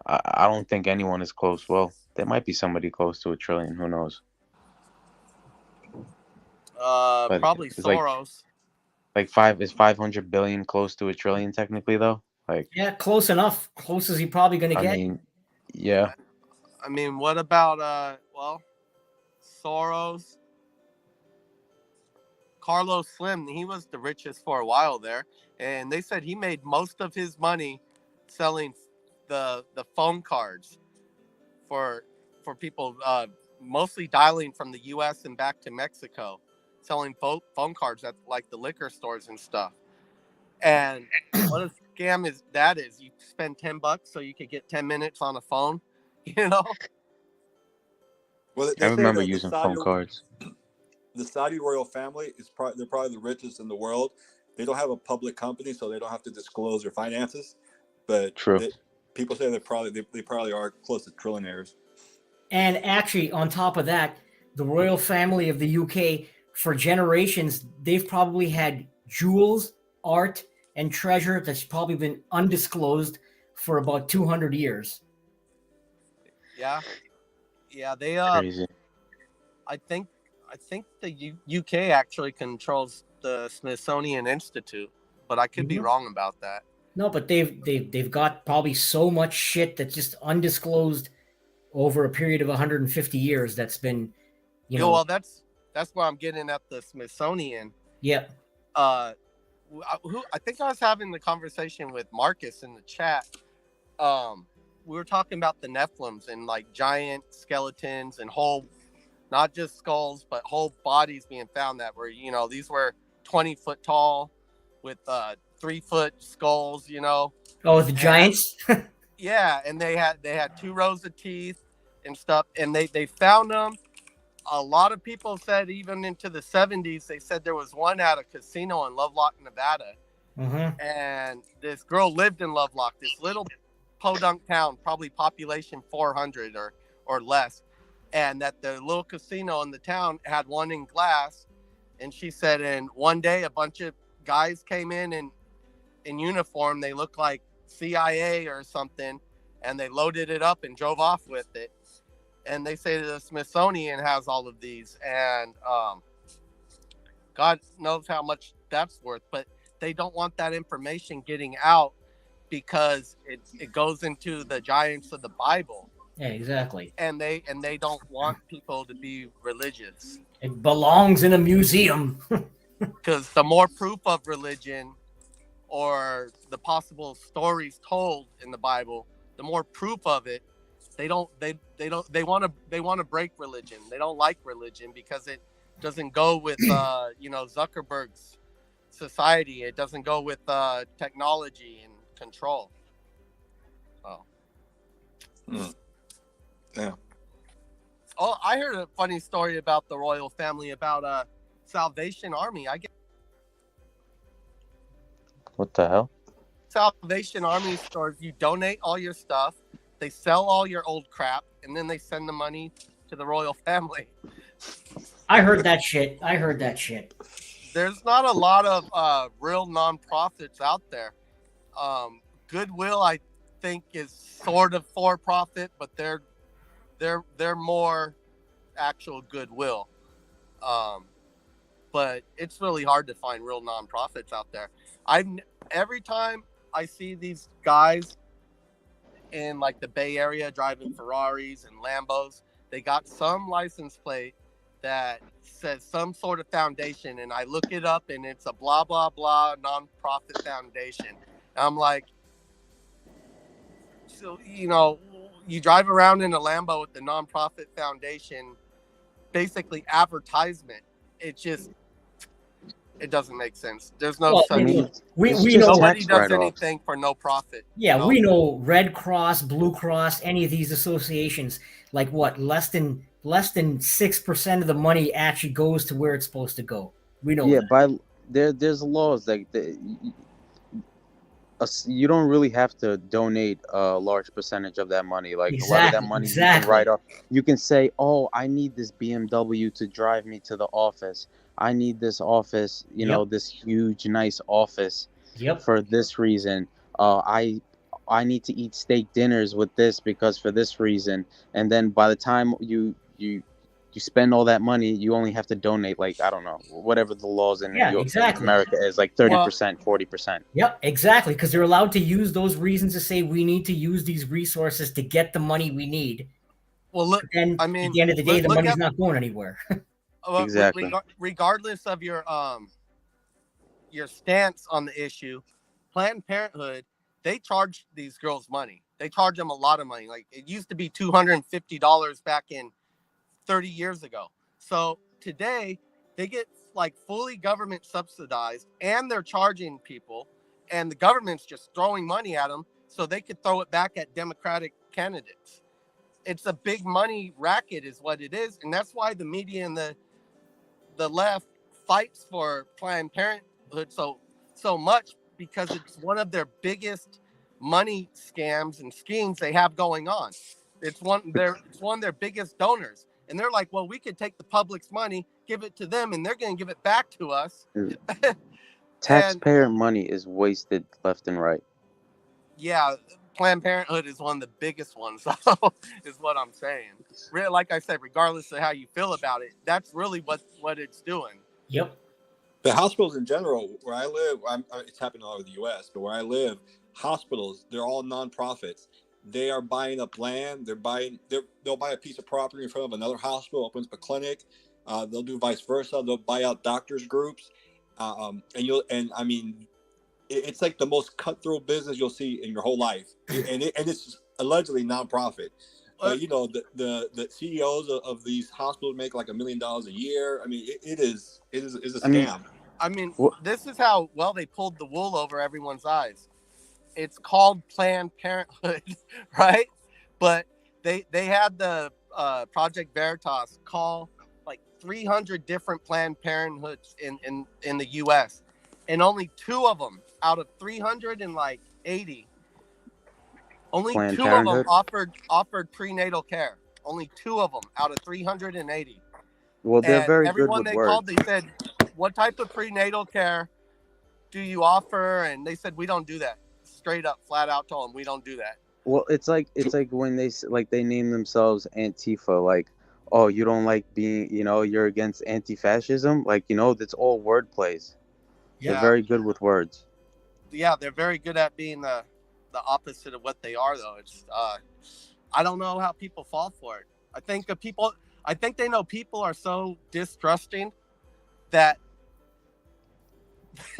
I don't think anyone is close. Well, there might be somebody close to $1 trillion. Who knows? But Probably it's Soros. Like 500 billion close to $1 trillion technically though? Like, yeah, close enough. Close as he probably gonna get. I mean, yeah. I mean, what about Soros? Carlos Slim, he was the richest for a while there, and they said he made most of his money selling the phone cards for people mostly dialing from the US and back to Mexico, selling phone cards at like the liquor stores and stuff. And what a scam is you spend $10 so you could get 10 minutes on a phone, you know? Well, I remember using phone cards. The Saudi royal family they're probably the richest in the world. They don't have a public company, so they don't have to disclose their finances. But people say they probably are close to trillionaires. And actually, on top of that, the royal family of the UK, for generations, they've probably had jewels, art, and treasure that's probably been undisclosed for about 200 years. Yeah, they Crazy. I think the UK actually controls the Smithsonian Institute. but I could be Mhm. wrong about that. No, but they've got probably so much shit that's just undisclosed over a period of 150 years that's been, you know. Well, that's where I'm getting at the Smithsonian. Yeah. Who I think I was having the conversation with Marcus in the chat. We were talking about the Nephilims and like giant skeletons and whole, not just skulls, but whole bodies being found that were, you know, these were 20 foot tall with 3 foot skulls, you know. Oh, the giants. Yeah, and they had 2 rows of teeth and stuff, and they found them. A lot of people said even into the 70s, they said there was one at a casino in Lovelock, Nevada. Mm-hmm. And this girl lived in Lovelock, this little podunk town, probably population 400 or less. And that the little casino in the town had one in glass. And she said, and one day a bunch of guys came in uniform. They looked like CIA or something. And they loaded it up and drove off with it. And they say the Smithsonian has all of these, and God knows how much that's worth, but they don't want that information getting out because it goes into the giants of the Bible. Yeah, exactly. And they don't want people to be religious. It belongs in a museum. Because the more proof of religion or the possible stories told in the Bible, the more proof of it. They want to break religion. They don't like religion because it doesn't go with Zuckerberg's society. It doesn't go with technology and control. Oh. Yeah. Oh, I heard a funny story about the royal family about Salvation Army. I get What the hell? Salvation Army stores. You donate all your stuff. They sell all your old crap, and then they send the money to the royal family. I heard that shit. There's not a lot of real nonprofits out there. Goodwill, I think, is sort of for profit, but they're more actual goodwill. But it's really hard to find real nonprofits out there. Every time I see these guys in like the Bay Area driving Ferraris and Lambos, they got some license plate that says some sort of foundation, and I look it up and it's a blah blah blah nonprofit foundation. And I'm like, so you drive around in a Lambo with the nonprofit foundation, basically advertisement. It doesn't make sense. There's no such. We know nobody does anything for no profit. Yeah, we know Red Cross, Blue Cross, any of these associations, like what, less than 6% of the money actually goes to where it's supposed to go. We know. Yeah, there's laws like you don't really have to donate a large percentage of that money. Like a lot of that money you can write off. You can say, "Oh, I need this BMW to drive me to the office. I need this office, this huge, nice office for this reason. I need to eat steak dinners with this because for this reason." And then by the time you spend all that money, you only have to donate, like, I don't know, whatever the laws in America is, like 30%, 40%. Yep, exactly, because they're allowed to use those reasons to say we need to use these resources to get the money we need. Well, look, at the end of the day, the money's not going anywhere. Exactly. Regardless of your stance on the issue, Planned Parenthood, they charge these girls money. They charge them a lot of money. Like, it used to be $250 back in 30 years ago. So today they get like fully government subsidized, and they're charging people, and the government's just throwing money at them so they could throw it back at Democratic candidates. It's a big money racket is what it is. And that's why the media and the left fights for Planned Parenthood so much, because it's one of their biggest money scams and schemes they have going on. It's one of their biggest donors. And they're like, well, we could take the public's money, give it to them, and they're going to give it back to us. Taxpayer money is wasted left and right. Yeah, Planned Parenthood is one of the biggest ones, is what I'm saying. Like I said, regardless of how you feel about it, that's really what it's doing. Yep. The hospitals in general, where I live, it's happening all over the U.S., but where I live, hospitals, they're all nonprofits. They are buying up land. They'll buy a piece of property in front of another hospital, opens up a clinic. They'll do vice versa. They'll buy out doctors groups, it's like the most cutthroat business you'll see in your whole life, and it's allegedly nonprofit. But the CEOs of these hospitals make like $1 million a year. I mean, it is a scam. This is how well they pulled the wool over everyone's eyes. It's called Planned Parenthood, right? But they had the Project Veritas call like 300 different Planned Parenthoods in the U.S. and only 2 of them out of 380, only Planned 2 Parenthood? of them offered prenatal care. Only 2 of them out of 380. Well, they're And very good everyone with they words. called, they said, "What type of prenatal care do you offer?" And they said, "We don't do that." Straight up, flat out told them, "We don't do that." Well, it's like when they name themselves Antifa, like, oh, you don't like being, you're against anti-fascism, like, that's all word plays. They're Yeah. very good with words. Yeah, they're very good at being the opposite of what they are, though. It's I don't know how people fall for it. I think they know people are so distrusting that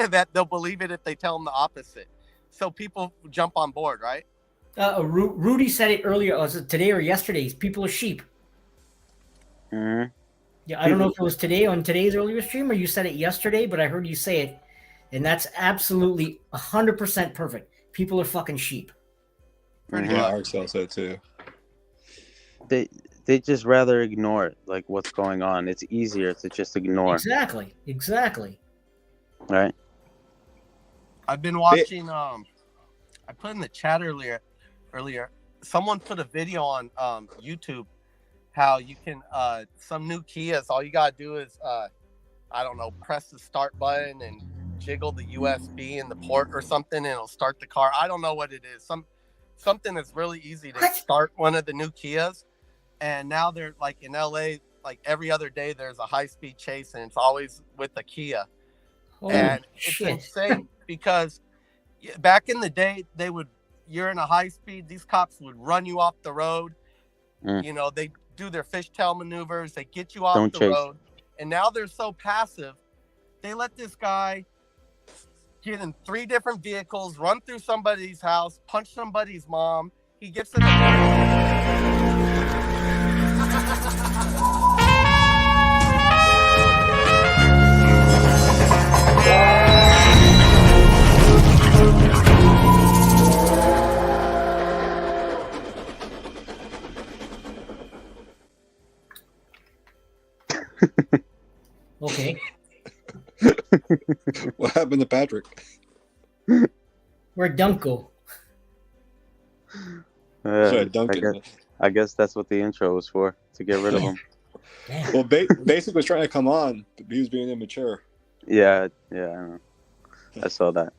that they'll believe it if they tell them the opposite. So people jump on board, right? Rudy said it earlier. Was it today or yesterday? People are sheep. Mm-hmm. Yeah, I don't know if it was today on today's earlier stream or you said it yesterday, but I heard you say it, and that's absolutely 100% perfect. People are fucking sheep. Yeah, Arcel said too. They just rather ignore it, like what's going on. It's easier to just ignore. Exactly. Right. I've been watching. I put in the chat earlier. Someone put a video on YouTube how you can some new Kias. All you gotta do is I don't know, press the start button and jiggle the USB in the port or something, and it'll start the car. I don't know what it is. Something that's really easy to start one of the new Kias. And now they're like in LA, like every other day there's a high-speed chase, and it's always with a Kia. And it's insane because back in the day, you're in a high speed, these cops would run you off the road. They do their fishtail maneuvers, they get you off the road. And now they're so passive, they let this guy get in 3 different vehicles, run through somebody's house, punch somebody's mom. He gets in Okay. What happened to Patrick? Where'd Dunk go? I guess that's what the intro was for, to get rid of him. Well, Basic was trying to come on, but he was being immature. Yeah, I know. I saw that.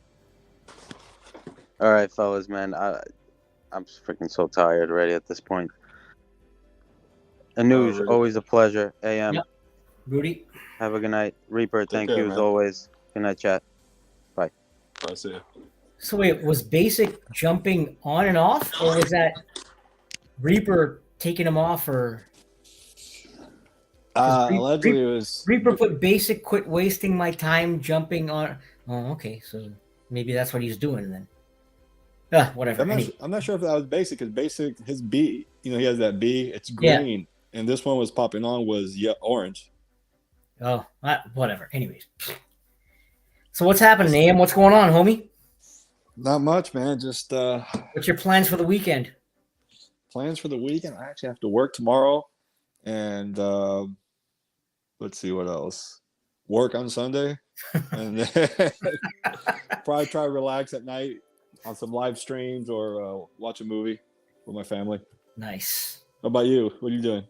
All right, fellas, man. I'm freaking so tired already at this point. Anuj, always a pleasure. AM. Yep. Rudy. Have a good night. Reaper, thank care, you as man. always. Good night, chat. Bye. I see you. So wait, was Basic jumping on and off, or was that Reaper taking him off, or? Allegedly, it was Reaper put Basic quit wasting my time jumping on. Oh, okay, so maybe that's what he's doing then. Whatever. I'm not sure if that was Basic, because Basic, his B, he has that B. It's green, and this one was popping on was orange. Oh, whatever. Anyways, so what's happening, AM? What's going on, homie? Not much, man. Just what's your plans for the weekend? Plans for the weekend? I actually have to work tomorrow, and let's see what else. Work on Sunday, and then probably try to relax at night on some live streams or watch a movie with my family. Nice. How about you? What are you doing?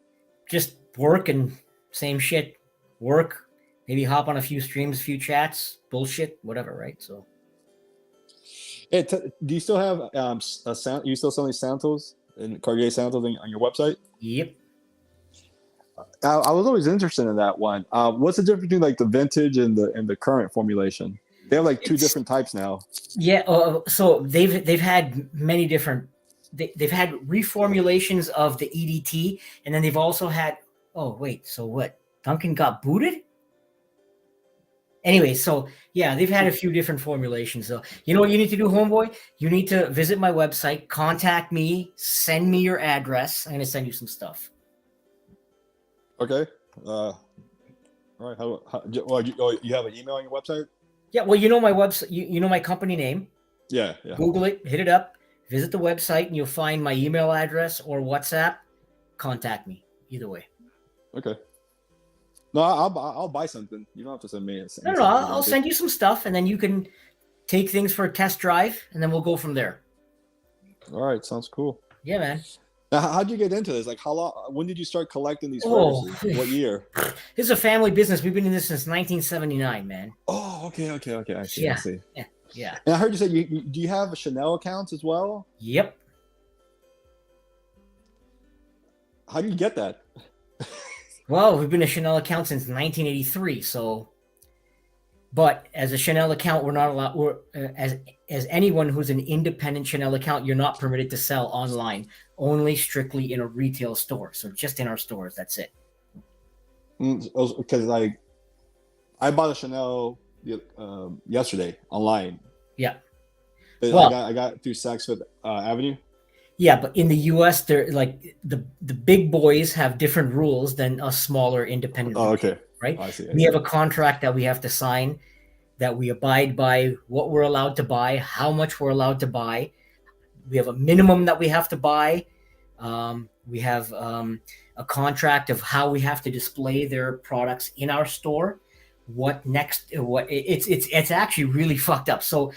Just work and same shit. Work, maybe hop on a few streams, a few chats, bullshit, whatever, right? So. Hey, do you still have a sound? You still selling sound tools and Cartier sound tools on your website? Yep. I was always interested in that one. What's the difference between like the vintage and the current formulation? They have like two different types now. Yeah, so they've had many different. They've had reformulations of the EDT, and then they've also had. Oh wait, so what? Duncan got booted. Anyway, so yeah, they've had a few different formulations. So you know what you need to do, homeboy? You need to visit my website, contact me, send me your address. I'm gonna send you some stuff. Okay. All right. You have an email on your website? Yeah, well, you know my website. You know my company name. Yeah. Google it, hit it up, visit the website, and you'll find my email address or WhatsApp. Contact me either way. Okay. No, I'll buy something. You don't have to send me. No, I'll send you some stuff, and then you can take things for a test drive, and then we'll go from there. All right, sounds cool. Yeah, man. Now, how'd you get into this? Like, how long? When did you start collecting these fetishes? What year? This is a family business. We've been in this since 1979, man. Oh, okay. I see. Yeah. I see. Yeah. And I heard you say do you have Chanel accounts as well? Yep. How do you get that? Well, we've been a Chanel account since 1983. So, but as a Chanel account, we're not allowed. We're as anyone who's an independent Chanel account, you're not permitted to sell online. Only strictly in a retail store. So just in our stores. That's it. Because like, I bought a Chanel yesterday online. Yeah. Well, I got through Saks Fifth Avenue. Yeah, but in the U.S., they're like the big boys have different rules than us smaller independent. Oh, okay. Right. I see. We have a contract that we have to sign, that we abide by what we're allowed to buy, how much we're allowed to buy. We have a minimum that we have to buy. We have a contract of how we have to display their products in our store. It's actually really fucked up. So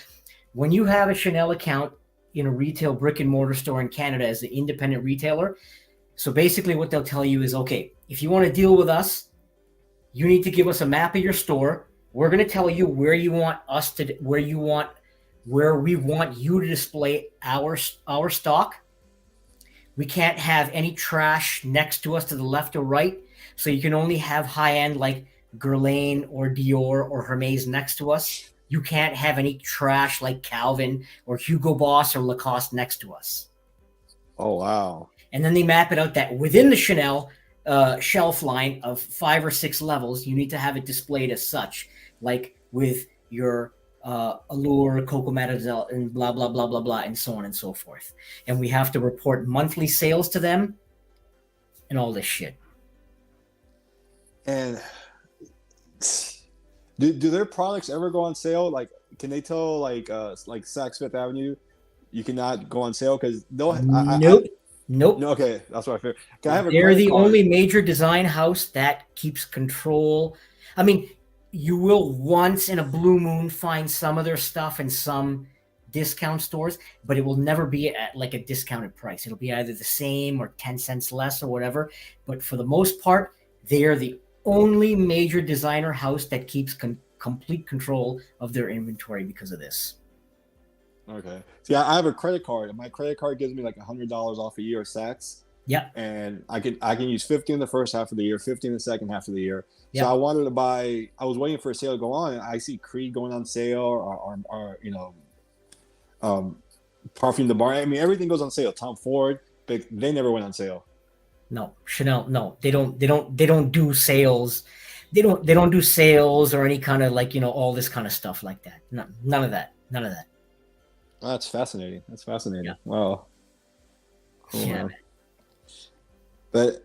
when you have a Chanel account in a retail brick and mortar store in Canada as an independent retailer, so basically what they'll tell you is, okay, if you want to deal with us, you need to give us a map of your store. We're going to tell you where we want you to display our stock. We can't have any trash next to us to the left or right. So you can only have high end like Guerlain or Dior or Hermes next to us. You can't have any trash like Calvin or Hugo Boss or Lacoste next to us. Oh, wow. And then they map it out that within the Chanel shelf line of 5 or 6 levels, you need to have it displayed as such, like with your Allure, Coco Mademoiselle, and blah, blah, blah, blah, blah, and so on and so forth. And we have to report monthly sales to them and all this shit. And do their products ever go on sale? Like, can they tell like Saks Fifth Avenue, you cannot go on sale because they'll? Nope. No, okay, that's what I figured. They're the only major design house that keeps control. I mean, you will once in a blue moon find some of their stuff in some discount stores, but it will never be at like a discounted price. It'll be either the same or 10 cents less or whatever. But for the most part, they are the only major designer house that keeps complete control of their inventory because of this. Okay. See, I have a credit card, and my credit card gives me like $100 off a year of Saks. Yep. And I can use 50 in the first half of the year, 50 in the second half of the year. Yep. So I wanted to buy. I was waiting for a sale to go on, and I see Creed going on sale, or Parfum de Bar. I mean, everything goes on sale. Tom Ford, but they never went on sale. No, Chanel. No, they don't do sales. They don't do sales or any kind of like all this kind of stuff like that. None of that. None of that. Oh, that's fascinating. Yeah. Wow. Cool, Yeah. man. But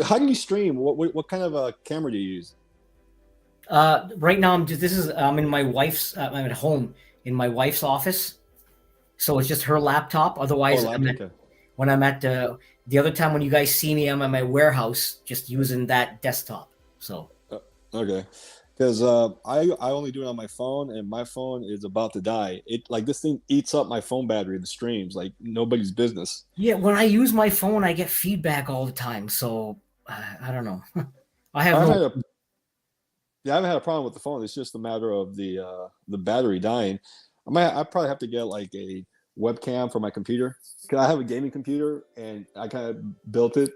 how do you stream? What kind of a camera do you use? Right now I'm in my wife's. I'm at home in my wife's office, so it's just her laptop. Otherwise, when I'm at the other time when you guys see me, I'm at my warehouse just using that desktop. So okay, because I only do it on my phone, and my phone is about to die. This thing eats up my phone battery. The streams like nobody's business. yeah, when I use my phone, I get feedback all the time. So I don't know. I haven't had a problem with the phone. It's just a matter of the battery dying. I probably have to get like a webcam for my computer because I have a gaming computer and I kind of built it.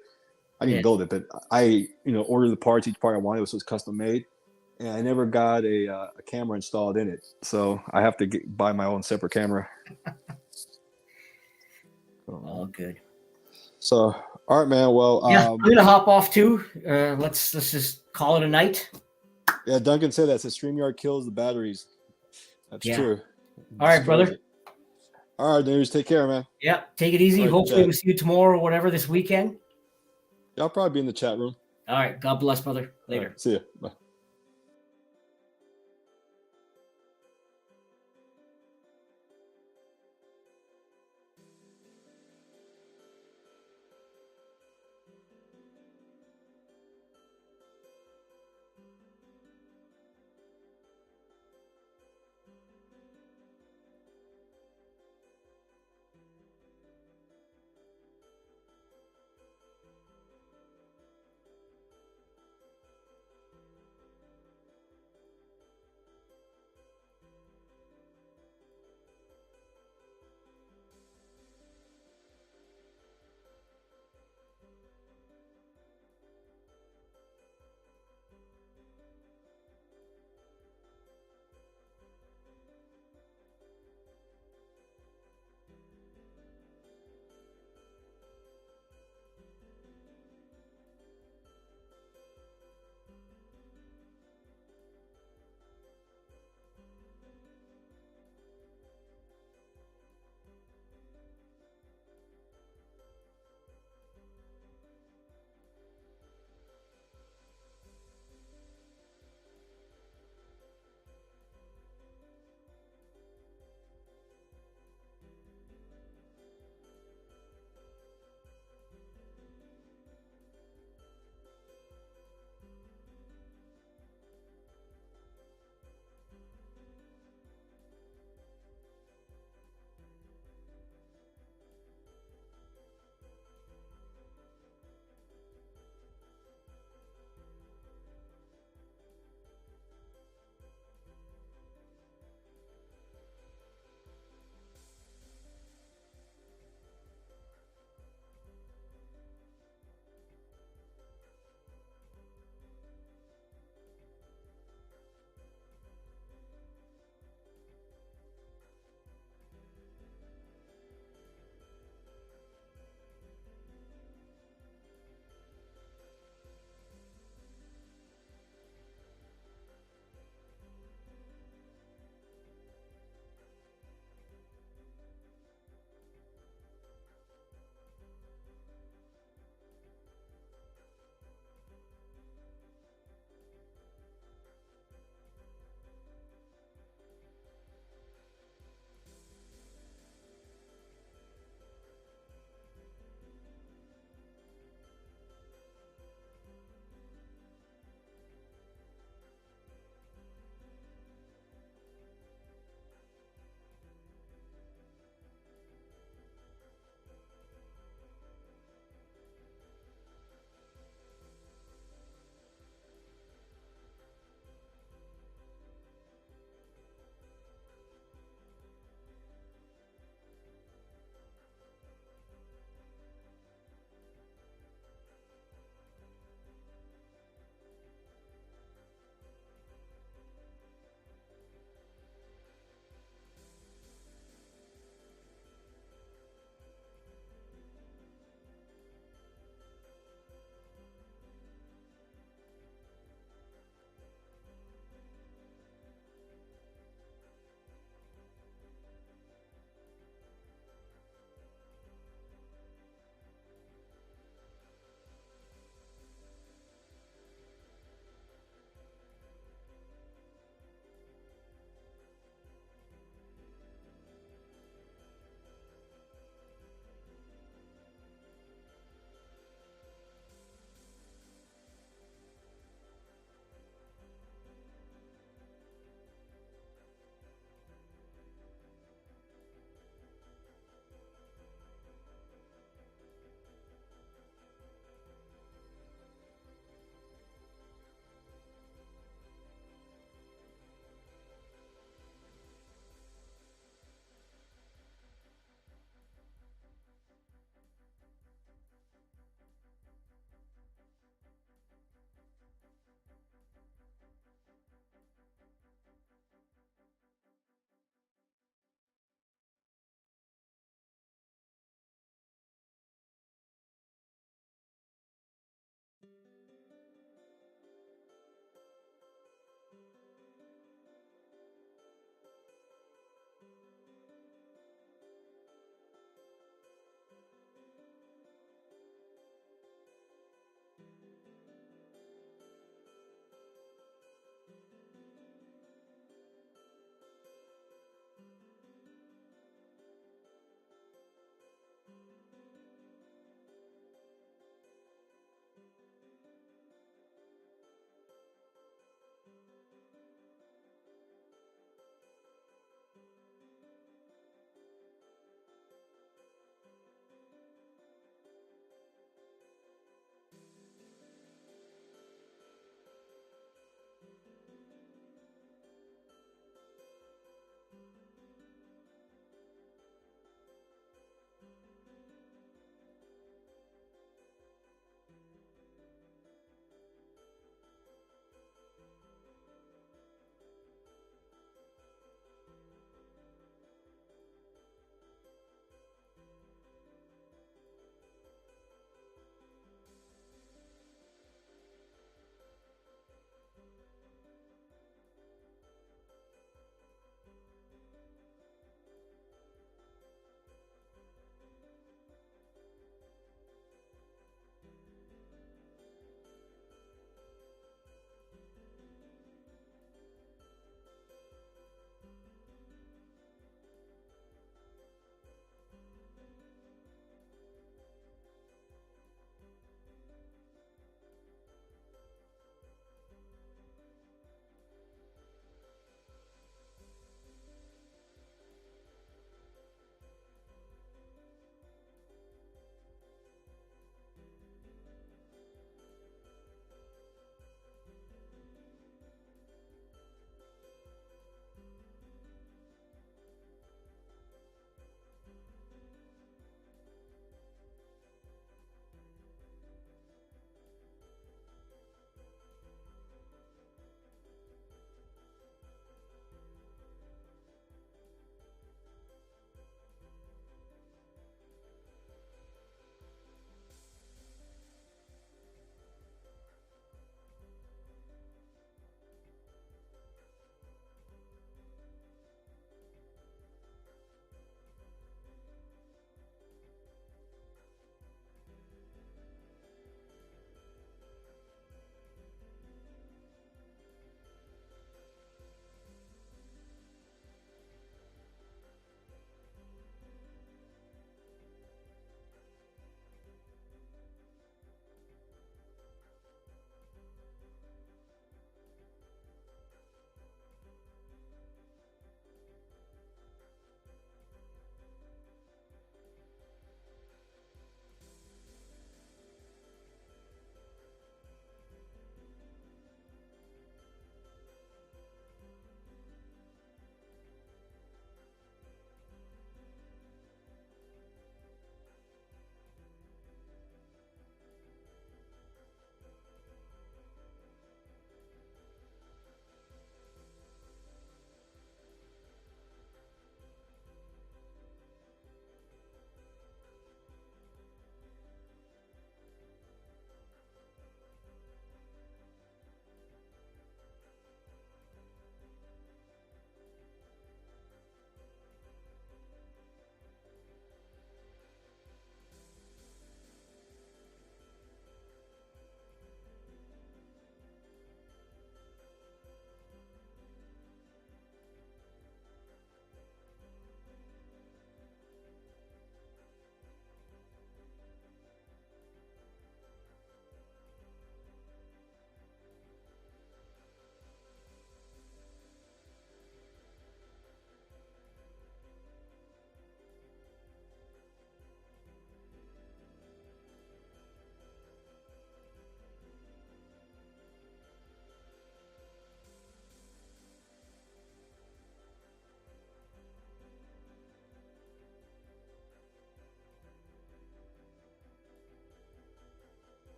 I didn't build it, but I ordered the parts. Each part I wanted was custom made, and I never got a camera installed in it, so I have to buy my own separate camera. All good. So, all right, man. Well, yeah, I'm gonna hop off too. Let's just call it a night. Yeah, Duncan said that. Says StreamYard kills the batteries. That's true. All right, brother. All right, dudes. Take care, man. Yeah, take it easy. Right, Hopefully we'll see you tomorrow or whatever this weekend. Yeah, I'll probably be in the chat room. All right. God bless, brother. Later. Right, see ya. Bye.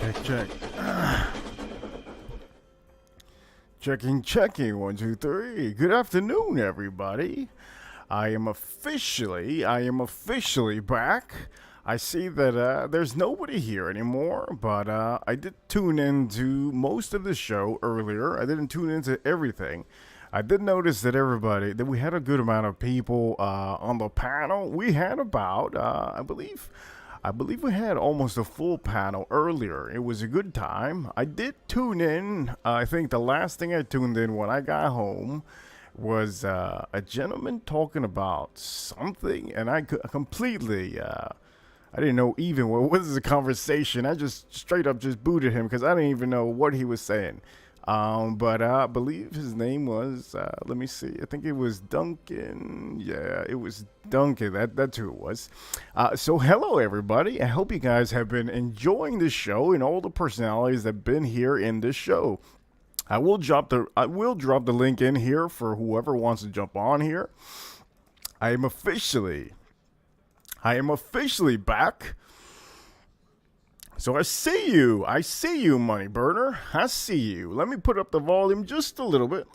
Check. Checking. 1, 2, 3. Good afternoon, everybody. I am officially back. I see that there's nobody here anymore, but I did tune into most of the show earlier. I didn't tune into everything. I did notice that we had a good amount of people on the panel. We had about, I believe we had almost a full panel earlier. It was a good time. I did tune in. I think the last thing I tuned in when I got home was a gentleman talking about something, and I completely, I didn't know even what was the conversation. I just straight up just booted him because I didn't even know what he was saying. But I believe his name was, let me see. I think it was Duncan. Yeah, it was Duncan. That's who it was. So hello, everybody. I hope you guys have been enjoying the show and all the personalities that have been here in this show. I will drop the link in here for whoever wants to jump on here. I am officially back. So I see you, Money Burner. I see you. Let me put up the volume just a little bit.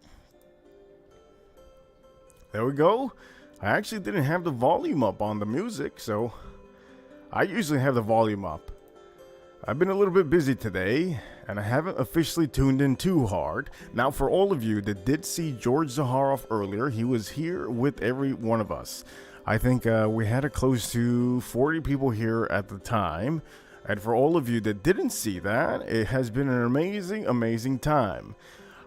There we go. I actually didn't have the volume up on the music, so I usually have the volume up. I've been a little bit busy today, and I haven't officially tuned in too hard. Now, for all of you that did see George Zaharoff earlier, he was here with every one of us. I think we had a close to 40 people here at the time. And for all of you that didn't see that, it has been an amazing time.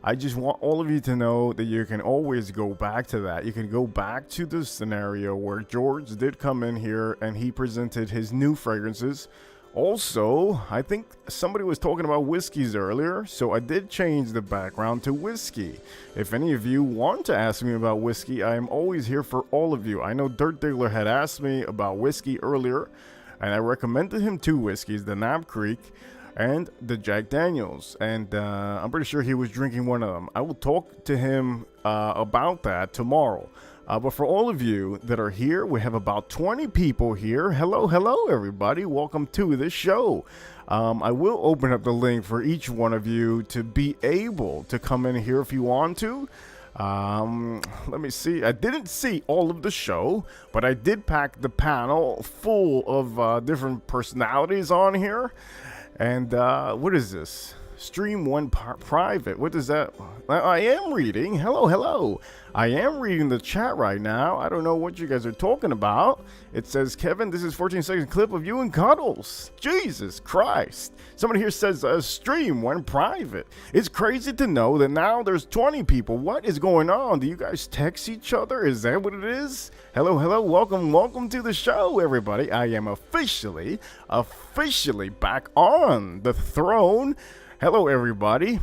I just want all of you to know that you can always go back to that. You can go back to the scenario where George did come in here and he presented his new fragrances. Also, I think somebody was talking about whiskeys earlier, so I did change the background to whiskey. If any of you want to ask me about whiskey, I am always here for all of you. I know Dirt Diggler had asked me about whiskey earlier, and I recommended him 2 whiskeys, the Knob Creek and the Jack Daniels. And I'm pretty sure he was drinking one of them. I will talk to him about that tomorrow. But for all of you that are here, we have about 20 people here. Hello, everybody. Welcome to the show. I will open up the link for each one of you to be able to come in here if you want to. Let me see. I didn't see all of the show, but I did pack the panel full of different personalities on here. And what is this? Stream 1 private. What is that? I am reading. Hello. I am reading the chat right now. I don't know what you guys are talking about. It says, Kevin, this is 14-second clip of you and Cuddles. Jesus Christ. Somebody here says, stream 1 private. It's crazy to know that now there's 20 people. What is going on? Do you guys text each other? Is that what it is? Hello. Welcome to the show, everybody. I am officially back on the throne. Hello, everybody.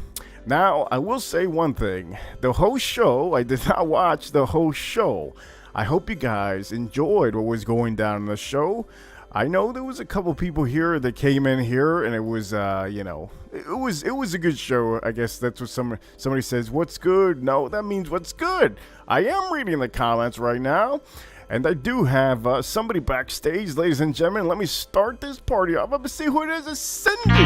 Now, I will say one thing. The whole show, I did not watch the whole show. I hope you guys enjoyed what was going down in the show. I know there was a couple people here that came in here, and it was, it was a good show. I guess that's what somebody says. What's good? No, that means what's good. I am reading the comments right now. And I do have somebody backstage, ladies and gentlemen. Let me start this party off. Let me see who it is. It's Cindy.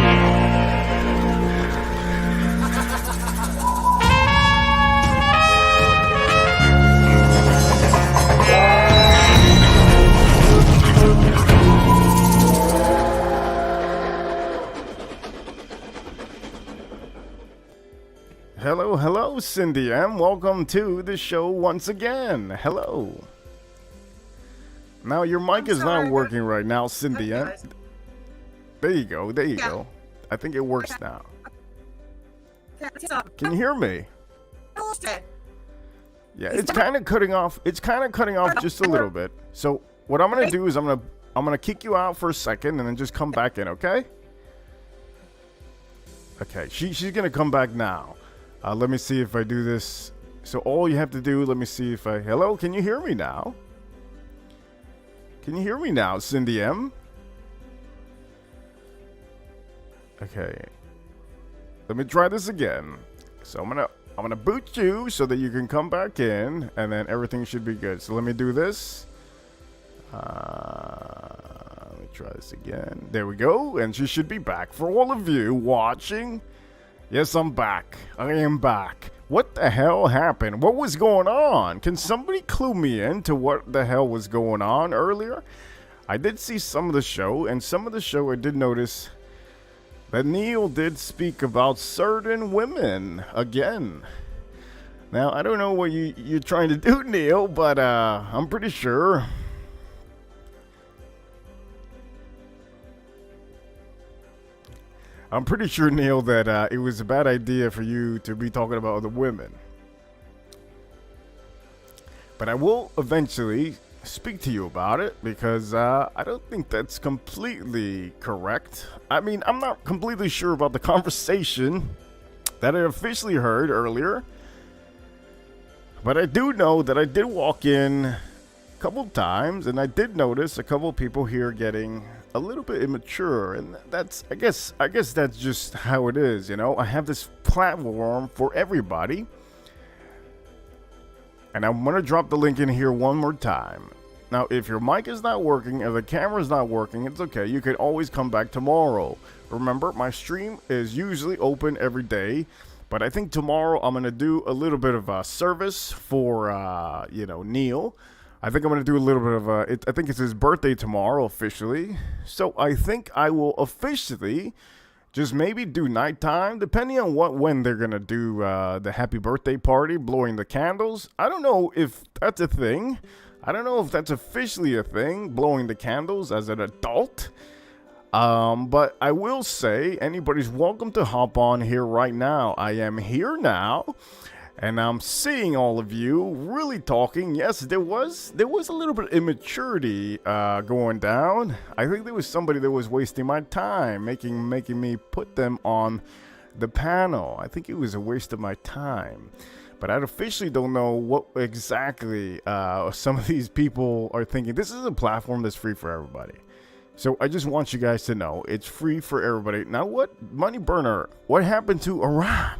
Hello, Cindy M. Welcome to the show once again. Hello. Now, your mic is not working right now, Cindy M. There you go. I think it works now. Can you hear me? Yeah, it's kind of cutting off. It's kind of cutting off just a little bit. So what I'm gonna do is I'm gonna kick you out for a second and then just come back in, okay? Okay, she's gonna come back now. Let me see if I do this. So all you have to do, let me see if I... Hello, can you hear me now? Can you hear me now, Cindy M? Okay. Let me try this again. So I'm gonna boot you so that you can come back in, and then everything should be good. So let me do this. Let me try this again. There we go. And she should be back. For all of you watching, yes, I'm back. I am back. What the hell happened? What was going on? Can somebody clue me in to what the hell was going on earlier? I did see some of the show, and some of the show I did notice that Neil did speak about certain women again. Now, I don't know what you're trying to do, Neil, but I'm pretty sure. I'm pretty sure, Neil, that it was a bad idea for you to be talking about other women. But I will eventually speak to you about it, because I don't think that's completely correct. I mean, I'm not completely sure about the conversation that I officially heard earlier. But I do know that I did walk in a couple times, and I did notice a couple people here getting a little bit immature, and that's I guess that's just how it is, you know. I have this platform for everybody, and I'm gonna drop the link in here one more time. Now, if your mic is not working, if the camera's not working, it's okay. You can always come back tomorrow. Remember, my stream is usually open every day, but I think tomorrow I'm gonna do a little bit of a service for Neil. I think I'm going to do a little bit of I think it's his birthday tomorrow officially. So I think I will officially just maybe do nighttime, depending on when they're going to do the happy birthday party, blowing the candles. I don't know if that's a thing. I don't know if that's officially a thing, blowing the candles as an adult. But I will say anybody's welcome to hop on here right now. I am here now. And I'm seeing all of you really talking. Yes, there was a little bit of immaturity going down. I think there was somebody that was wasting my time, making me put them on the panel. I think it was a waste of my time. But I officially don't know what exactly some of these people are thinking. This is a platform that's free for everybody. So I just want you guys to know it's free for everybody. Now, what Money Burner? What happened to Aram?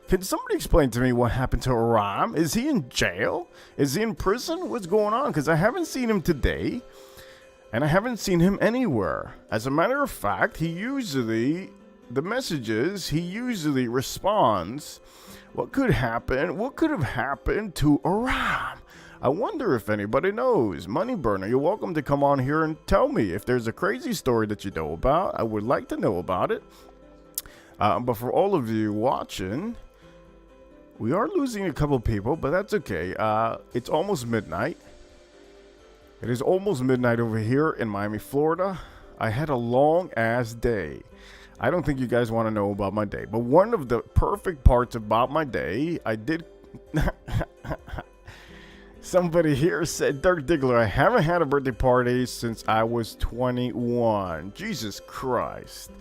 Can somebody explain to me what happened to Aram? Is he in jail? Is he in prison? What's going on? Because I haven't seen him today, and I haven't seen him anywhere. As a matter of fact, he usually responds. What could happen? What could have happened to Aram? I wonder if anybody knows. Money Burner, you're welcome to come on here and tell me if there's a crazy story that you know about. I would like to know about it. But for all of you watching, we are losing a couple people, but that's okay. It's almost midnight. It is almost midnight over here in Miami, Florida. I had a long-ass day. I don't think you guys want to know about my day, but one of the perfect parts about my day, I did... Somebody here said, Dirk Diggler, I haven't had a birthday party since I was 21. Jesus Christ.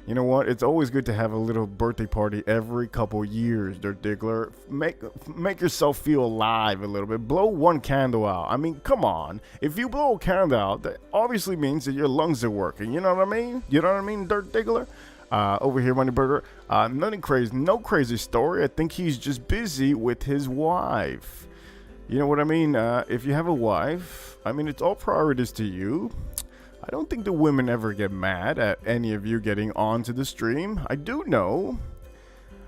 You know what? It's always good to have a little birthday party every couple years, Dirk Diggler. Make yourself feel alive a little bit. Blow one candle out. I mean, come on. If you blow a candle out, that obviously means that your lungs are working. You know what I mean? You know what I mean, Dirk Diggler? Over here, Money Burger. Nothing crazy. No crazy story. I think he's just busy with his wife. You know what I mean? If you have a wife, I mean, it's all priorities to you. I don't think the women ever get mad at any of you getting onto the stream. I do know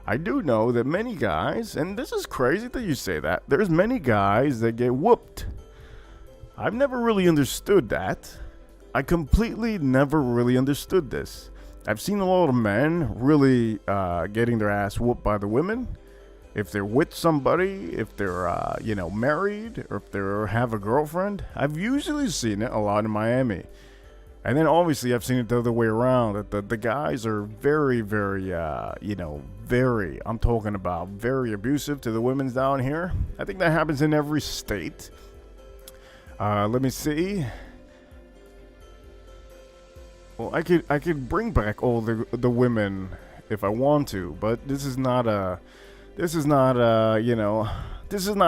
that many guys, and this is crazy that you say that, there's many guys that get whooped. I've never really understood that. I completely never really understood this. I've seen a lot of men really getting their ass whooped by the women. If they're with somebody, if they're, married, or if they have a girlfriend. I've usually seen it a lot in Miami. And then obviously I've seen it the other way around, that the guys are very, very, I'm talking about very abusive to the women down here. I think that happens in every state. Let me see. Well, I could bring back all the women if I want to, but this is not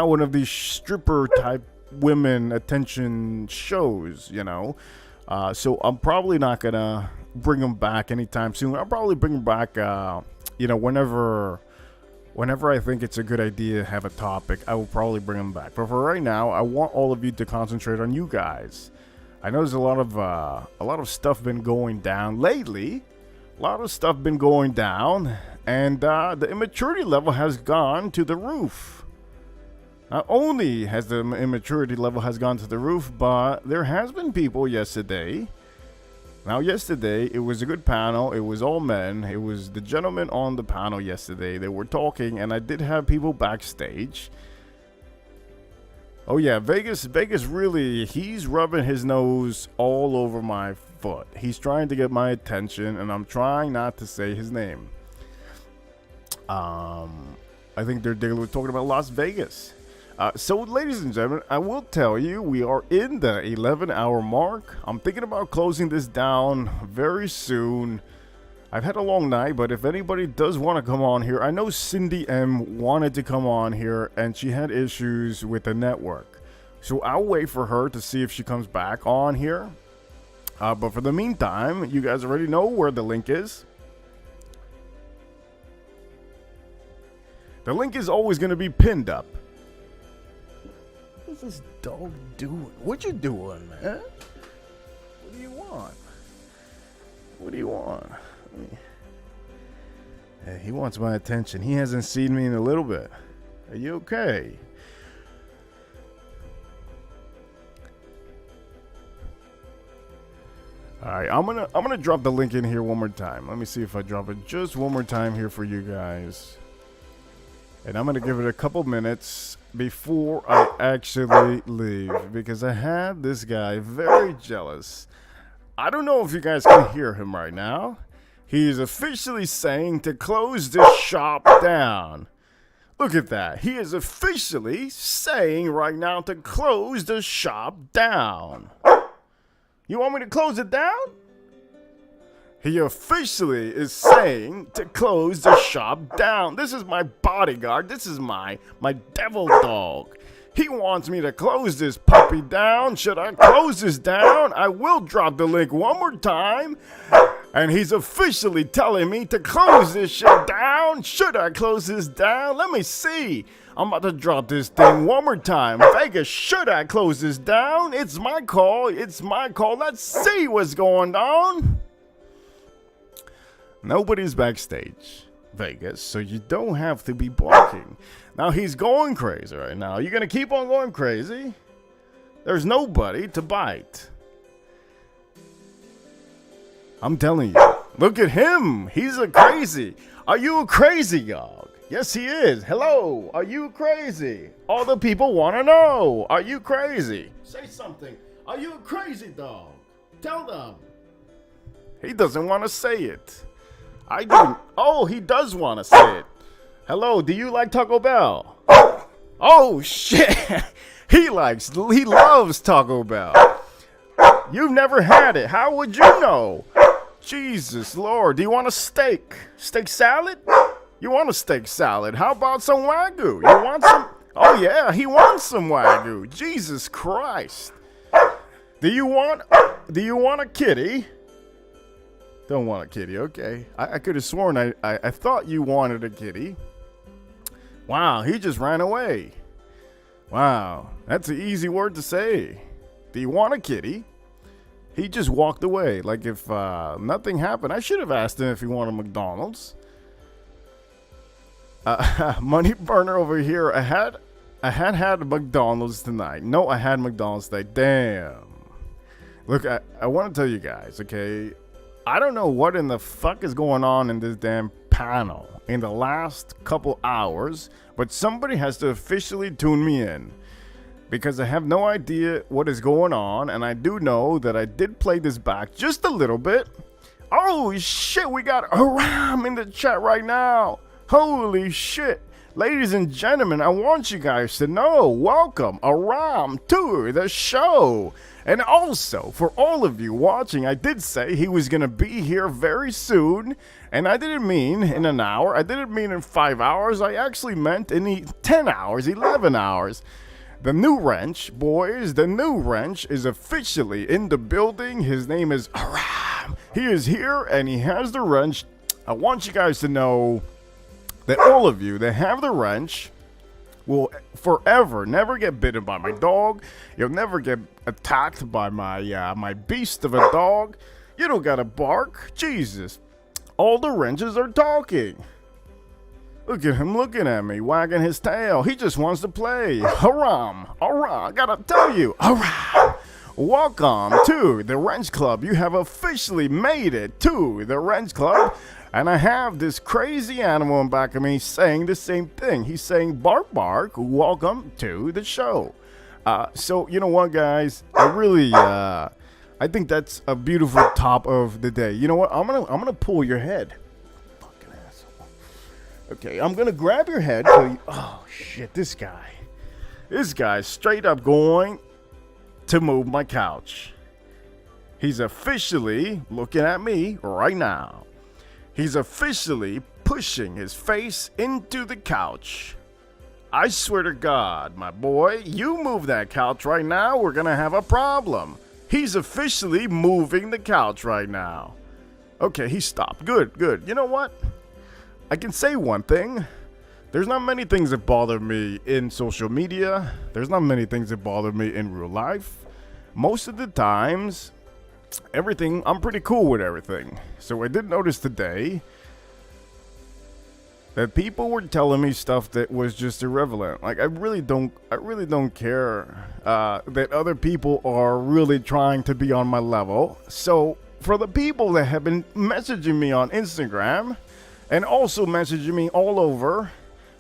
one of these stripper type women attention shows, you know. So I'm probably not gonna bring them back anytime soon. I'll probably bring them back, whenever I think it's a good idea to have a topic, I will probably bring them back. But for right now, I want all of you to concentrate on you guys. I know there's a lot of stuff been going down lately. A lot of stuff been going down, and the immaturity level has gone to the roof. Not only has the immaturity level has gone to the roof, but there has been people yesterday. Now, yesterday, it was a good panel. It was all men. It was the gentlemen on the panel yesterday. They were talking, and I did have people backstage. Oh, yeah, Vegas really, he's rubbing his nose all over my foot. He's trying to get my attention, and I'm trying not to say his name. I think they were talking about Las Vegas. So, ladies and gentlemen, I will tell you, we are in the 11-hour mark. I'm thinking about closing this down very soon. I've had a long night, but if anybody does want to come on here, I know Cindy M wanted to come on here, and she had issues with the network. So I'll wait for her to see if she comes back on here. But for the meantime, you guys already know where the link is. The link is always going to be pinned up. What's this dog doing? What you doing, man? What do you want? What do you want? Hey, he wants my attention. He hasn't seen me in a little bit. Are you okay? All right, I'm gonna drop the link in here one more time. Let me see if I drop it just one more time here for you guys. And I'm gonna give it a couple minutes before I actually leave, because I had this guy very jealous. I don't know if you guys can hear him right now. He's officially saying to close this shop down. Look at that. He is officially saying right now to close the shop down. You want me to close it down? He officially is saying to close the shop down. This is my bodyguard. This is my devil dog. He wants me to close this puppy down. Should I close this down? I will drop the link one more time. And he's officially telling me to close this shit down. Should I close this down? Let me see. I'm about to drop this thing one more time. Vegas, should I close this down? It's my call. It's my call. Let's see what's going on. Nobody's backstage, Vegas, so you don't have to be barking. Now, he's going crazy right now. Are you going to keep on going crazy? There's nobody to bite. I'm telling you. Look at him. He's a crazy. Are you a crazy dog? Yes, he is. Hello. Are you crazy? All the people want to know. Are you crazy? Say something. Are you a crazy dog? Tell them. He doesn't want to say it. I do. Oh, he does want to say it. Hello, do you like Taco Bell? Oh, shit. He loves Taco Bell. You've never had it. How would you know? Jesus Lord. Do you want a steak? Steak salad? You want a steak salad? How about some Wagyu? You want some? Oh, yeah, he wants some Wagyu. Jesus Christ. Do you want a kitty? Don't want a kitty, okay. I could have sworn I thought you wanted a kitty. Wow, he just ran away. Wow, that's an easy word to say. Do you want a kitty? He just walked away, like if nothing happened. I should have asked him if he wanted McDonald's. Money burner over here. I had McDonald's tonight. No, I had McDonald's today. Damn. Look, I want to tell you guys, okay? I don't know what in the fuck is going on in this damn panel in the last couple hours, but somebody has to officially tune me in, because I have no idea what is going on, and I do know that I did play this back just a little bit. Oh shit, we got Aram in the chat right now. Holy shit. Ladies and gentlemen, I want you guys to know, welcome Aram to the show. And also, for all of you watching, I did say he was going to be here very soon. And I didn't mean in an hour. I didn't mean in 5 hours. I actually meant in 10 hours, 11 hours. The new wrench, boys, the new wrench is officially in the building. His name is Aram. He is here and he has the wrench. I want you guys to know that all of you that have the wrench, will forever never get bitten by my dog. You'll never get attacked by my my beast of a dog. You don't gotta bark. Jesus. All the wrenches are talking. Look at him looking at me, wagging his tail. He just wants to play. Haram. Hurrah. I gotta tell you. Hurrah. Welcome to the Wrench Club. You have officially made it to the Wrench Club. And I have this crazy animal in back of me saying the same thing. He's saying, bark, bark, welcome to the show. So, you know what, guys? I think that's a beautiful top of the day. You know what? I'm gonna pull your head. Fucking asshole. Okay, I'm gonna grab your head. Oh, shit, this guy's straight up going to move my couch. He's officially looking at me right now. He's officially pushing his face into the couch. I swear to God, my boy, you move that couch right now, we're gonna have a problem. He's officially moving the couch right now. Okay, he stopped. Good, good. You know what? I can say one thing. There's not many things that bother me in social media. There's not many things that bother me in real life. Most of the times, everything, I'm pretty cool with everything. So I did notice today that people were telling me stuff that was just irrelevant. Like I really don't care that other people are really trying to be on my level. So for the people that have been messaging me on Instagram and also messaging me all over,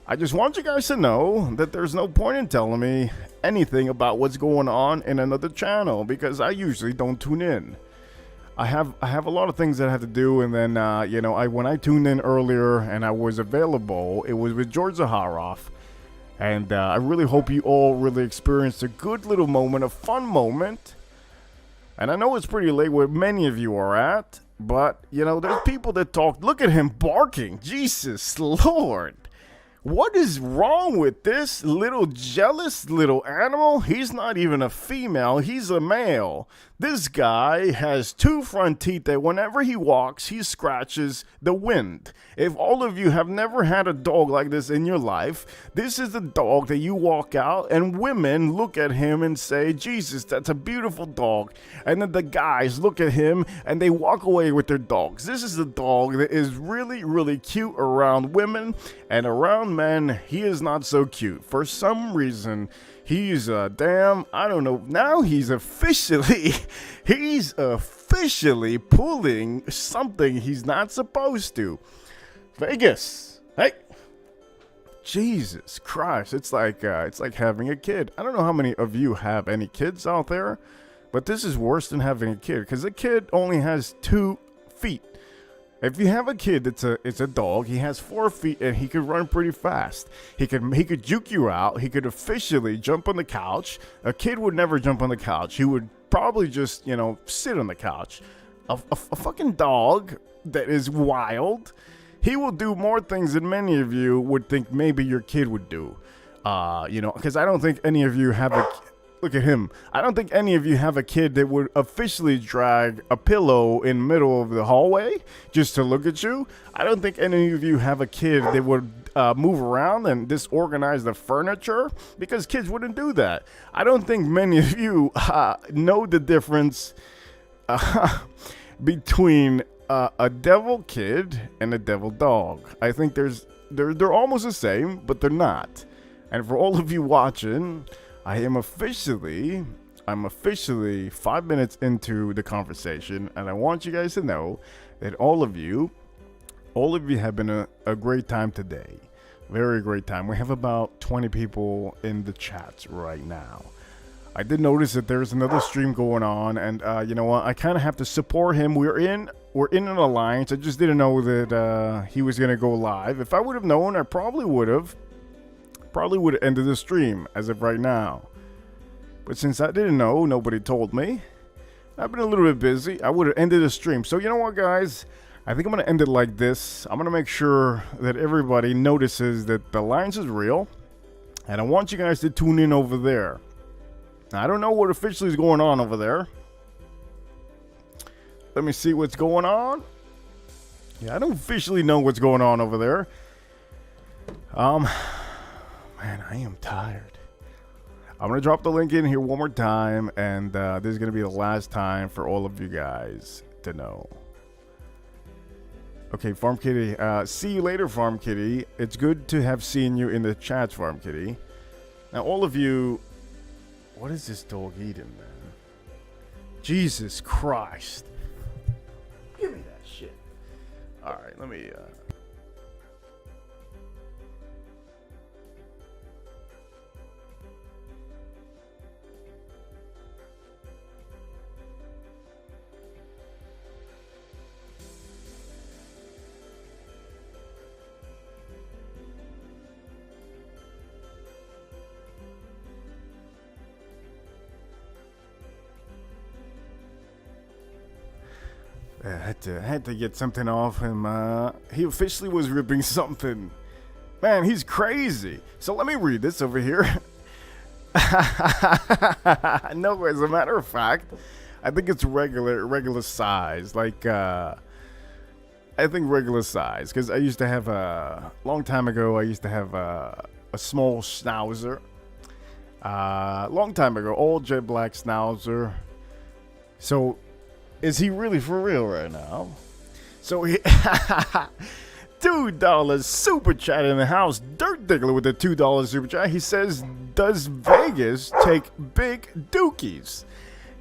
I just want you guys to know that there's no point in telling me anything about what's going on in another channel because I usually don't tune in. I have a lot of things that I have to do, and then when I tuned in earlier and I was available, it was with George Zaharoff, and I really hope you all really experienced a good little moment, a fun moment. And I know it's pretty late where many of you are at, but there's people that talk. Look at him barking, Jesus Lord. What is wrong with this little jealous little animal? He's not even a female, he's a male. This guy has two front teeth that whenever he walks, he scratches the wind. If all of you have never had a dog like this in your life, this is the dog that you walk out and women look at him and say, Jesus, that's a beautiful dog. And then the guys look at him and they walk away with their dogs. This is the dog that is really, really cute around women, and around men, he is not so cute. For some reason, he's I don't know. Now he's officially pulling something he's not supposed to. Vegas, hey, Jesus Christ! It's like having a kid. I don't know how many of you have any kids out there, but this is worse than having a kid because a kid only has 2 feet. If you have a kid it's a dog, he has 4 feet and he could run pretty fast. He could juke you out. He could officially jump on the couch. A kid would never jump on the couch. He would probably just, sit on the couch. A fucking dog that is wild, he will do more things than many of you would think maybe your kid would do. Because I don't think any of you have a... Look at him. I don't think any of you have a kid that would officially drag a pillow in the middle of the hallway just to look at you. I don't think any of you have a kid that would move around and disorganize the furniture because kids wouldn't do that. I don't think many of you know the difference between a devil kid and a devil dog. I think they're almost the same, but they're not. And for all of you watching, I'm officially 5 minutes into the conversation, and I want you guys to know that all of you have been a great time today. Very great time. We have about 20 people in the chats right now. I did notice that there's another stream going on, and you know what? I kind of have to support him. We're in an alliance. I just didn't know that he was gonna go live. If I would have known, I probably would have ended the stream as of right now. But since I didn't know, nobody told me. I've been a little bit busy. I would have ended the stream. So you know what, guys? I think I'm gonna end it like this. I'm gonna make sure that everybody notices that the alliance is real, and I want you guys to tune in over there. Now, I don't know what officially is going on over there. Let me see what's going on. Yeah, I don't officially know what's going on over there. Man, I am tired. I'm going to drop the link in here one more time, and this is going to be the last time for all of you guys to know. Okay, Farm Kitty. See you later, Farm Kitty. It's good to have seen you in the chats, Farm Kitty. Now, all of you... What is this dog eating, man? Jesus Christ. Give me that shit. Alright, let me... I had to get something off him. He officially was ripping something. Man, he's crazy. So let me read this over here. No, as a matter of fact, I think it's regular size. Like, I think regular size. Because I used to have long time ago, I used to have a small schnauzer. Long time ago, old jet black schnauzer. So... Is he really for real right now? So he $2 super chat in the house. Dirt Diggler with the $2 super chat. He says, does Vegas take big dookies?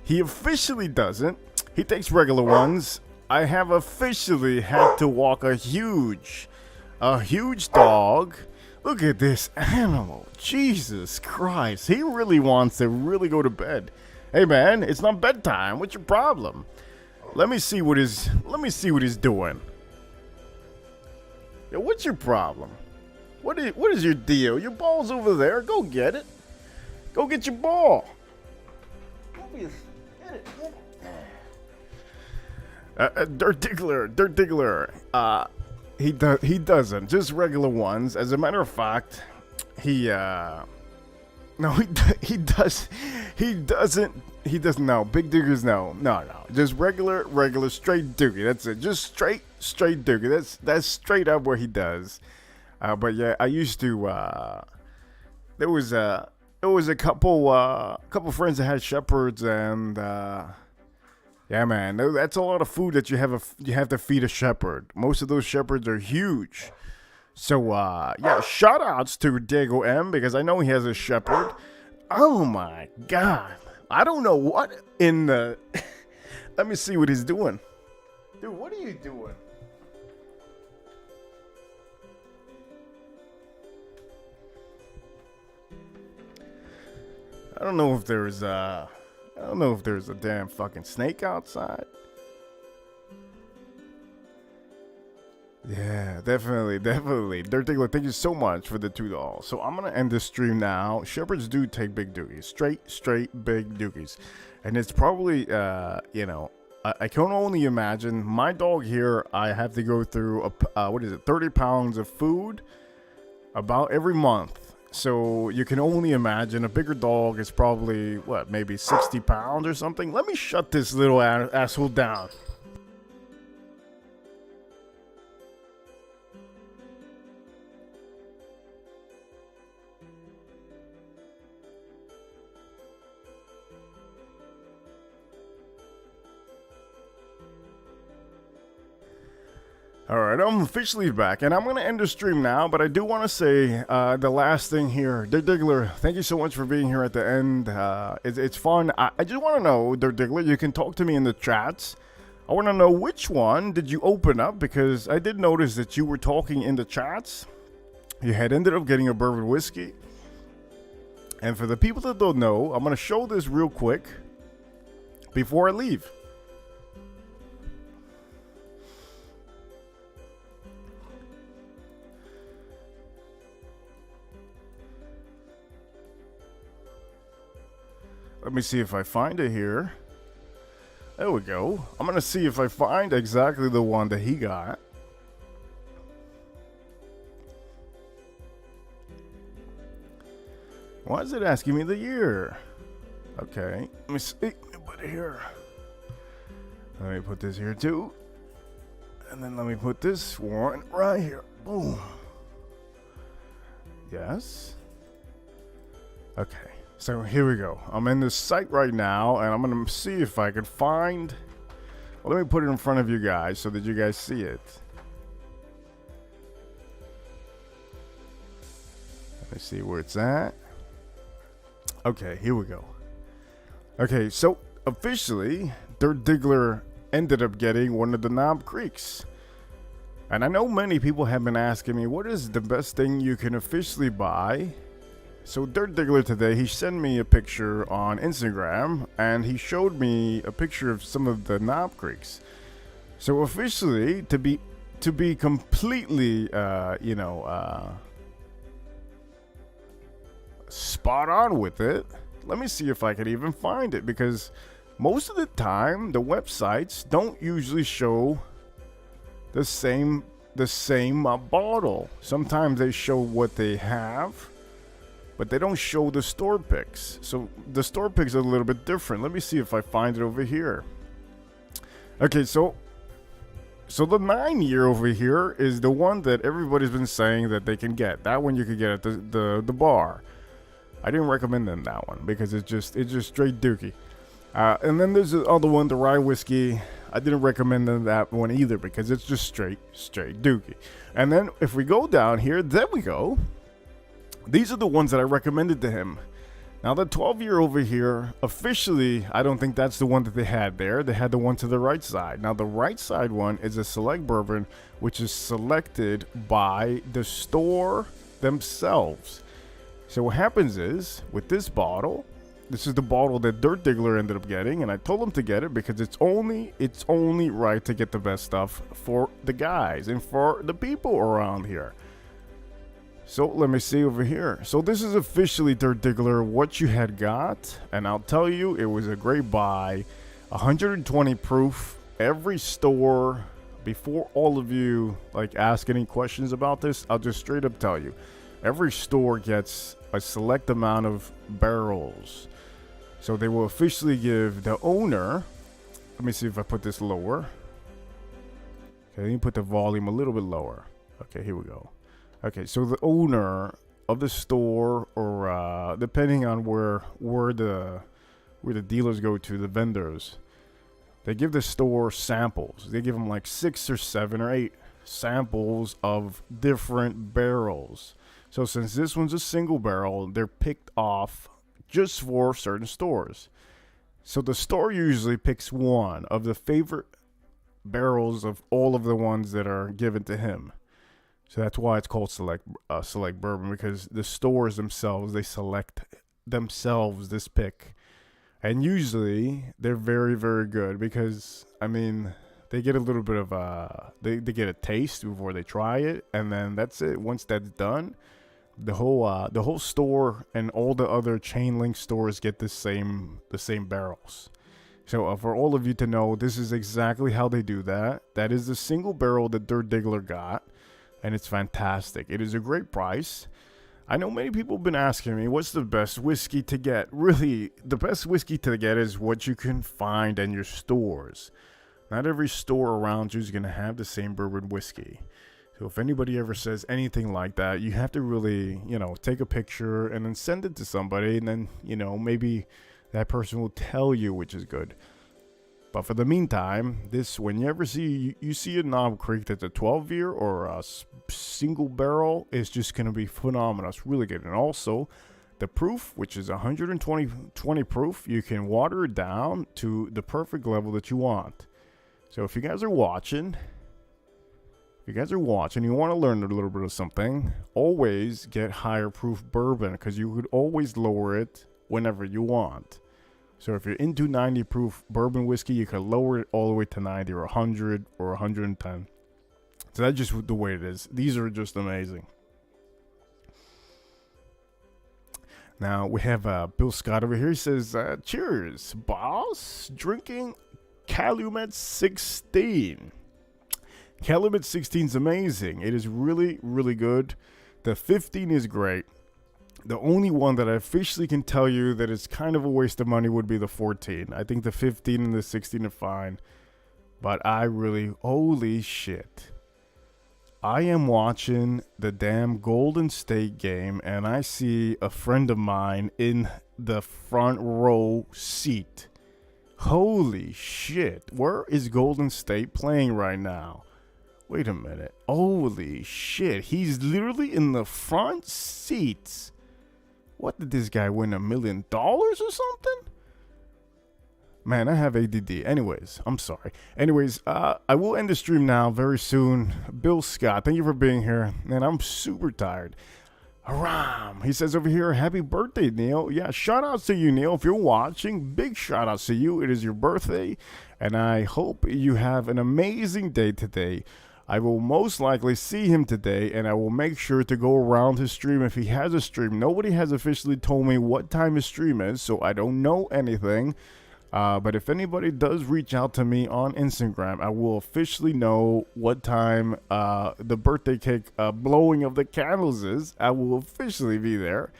He officially doesn't. He takes regular ones. I have officially had to walk a huge dog. Look at this animal. Jesus Christ. He really wants to really go to bed. Hey man, it's not bedtime. What's your problem? Let me see what he's doing. Yo, what's your problem? What is your deal? Your ball's over there. Go get it. Go get your ball. Get it. Dirt Diggler. He doesn't. Just regular ones. As a matter of fact, he doesn't. No, big dookers, no. Just regular straight dookie. That's it. Just straight dookie. That's straight up what he does. But yeah, I used to. There was a couple friends that had shepherds, and yeah, man, that's a lot of food that you have to feed a shepherd. Most of those shepherds are huge. So yeah, shout outs to Diego M, because I know he has a shepherd. Oh my god. I don't know what in the... Let me see what he's doing. Dude, what are you doing? I don't know if there's a damn fucking snake outside. Yeah, definitely. Dirt Diggler, thank you so much for the $2. So I'm gonna end this stream now. Shepherds do take big dookies, straight big dookies, and it's probably I can only imagine. My dog here, I have to go through 30 pounds of food about every month. So you can only imagine a bigger dog is probably maybe 60 pounds or something. Let me shut this little asshole down. Alright, I'm officially back, and I'm going to end the stream now, but I do want to say the last thing here. Dirt Diggler, thank you so much for being here at the end. It's fun. I just want to know, Dirt Diggler, you can talk to me in the chats. I want to know which one did you open up, because I did notice that you were talking in the chats. You had ended up getting a bourbon whiskey. And for the people that don't know, I'm going to show this real quick before I leave. Let me see if I find it here. There we go. I'm going to see if I find exactly the one that he got. Why is it asking me the year? Okay. Let me see. Let me put it here. Let me put this here too. And then let me put this one right here. Boom. Yes. Okay, so here we go. I'm in this site right now, and I'm going to see if I can find... Well, let me put it in front of you guys so that you guys see it. Let me see where it's at. Okay, here we go. Okay, so officially, Dirt Diggler ended up getting one of the Knob Creeks. And I know many people have been asking me, what is the best thing you can officially buy? So Dirt Diggler today, he sent me a picture on Instagram, and he showed me a picture of some of the Knob Creeks. So officially, to be completely, spot on with it, let me see if I can even find it, because most of the time the websites don't usually show the same bottle. Sometimes they show what they have, but they don't show the store pics. So the store pics are a little bit different. Let me see if I find it over here. Okay, so the 9-year over here is the one that everybody's been saying that they can get. That one you could get at the bar. I didn't recommend them that one because it's just straight dookie. And then there's the other one, the rye whiskey. I didn't recommend them that one either because it's just straight dookie. And then if we go down here, there we go. These are the ones that I recommended to him. Now the 12-year over here, officially, I don't think that's the one that they had there. They had the one to the right side. Now the right side one is a select bourbon, which is selected by the store themselves. So what happens is, with this bottle, this is the bottle that Dirt Diggler ended up getting, and I told him to get it because it's only right to get the best stuff for the guys and for the people around here. So let me see over here. So this is officially Dirt Diggler, what you had got, and I'll tell you, it was a great buy. 120 proof. Every store, before all of you ask any questions about this, I'll just straight up tell you. Every store gets a select amount of barrels. So they will officially give the owner, let me see if I put this lower. Okay, let me put the volume a little bit lower. Okay, here we go. Okay, so the owner of the store, or depending on where the dealers go to, the vendors, they give the store samples. They give them like 6 or 7 or 8 samples of different barrels. So since this one's a single barrel, they're picked off just for certain stores. So the store usually picks one of the favorite barrels of all of the ones that are given to him. So that's why it's called select bourbon, because the stores themselves, they select themselves this pick. And usually they're very, very good because, I mean, they get a little bit of they get a taste before they try it, and then that's it. Once that's done, the whole store and all the other chain link stores get the same barrels. So for all of you to know, this is exactly how they do that. That is the single barrel that Dirt Diggler got, and it's fantastic. It is a great price. I know many people have been asking me, what's the best whiskey to get? Really, the best whiskey to get is what you can find in your stores. Not every store around you is going to have the same bourbon whiskey. So if anybody ever says anything like that, you have to really, take a picture and then send it to somebody, and then, maybe that person will tell you which is good. But for the meantime, when you ever see a Knob Creek that's a 12-year or a single barrel, it's just going to be phenomenal. It's really good. And also, the proof, which is 120 proof, you can water it down to the perfect level that you want. So if you guys are watching, you want to learn a little bit of something, always get higher proof bourbon, because you could always lower it whenever you want. So if you're into 90 proof bourbon whiskey, you can lower it all the way to 90 or 100 or 110. So that's just the way it is. These are just amazing. Now we have Bill Scott over here. He says, cheers, boss. Drinking Calumet 16. Calumet 16 is amazing. It is really, really good. The 15 is great. The only one that I officially can tell you that it's kind of a waste of money would be the 14. I think the 15 and the 16 are fine. But holy shit. I am watching the damn Golden State game, and I see a friend of mine in the front row seat. Holy shit. Where is Golden State playing right now? Wait a minute. Holy shit. He's literally in the front seats. What, did this guy win $1 million or something? Man, I have ADD. Anyways, I'm sorry. Anyways, I will end the stream now very soon. Bill Scott, thank you for being here. Man, I'm super tired. Haram. He says over here, happy birthday, Neil. Yeah, shout outs to you, Neil. If you're watching, big shout outs to you. It is your birthday, and I hope you have an amazing day today. I will most likely see him today, and I will make sure to go around his stream if he has a stream. Nobody has officially told me what time his stream is, so I don't know anything. But if anybody does reach out to me on Instagram, I will officially know what time the birthday cake blowing of the candles is. I will officially be there.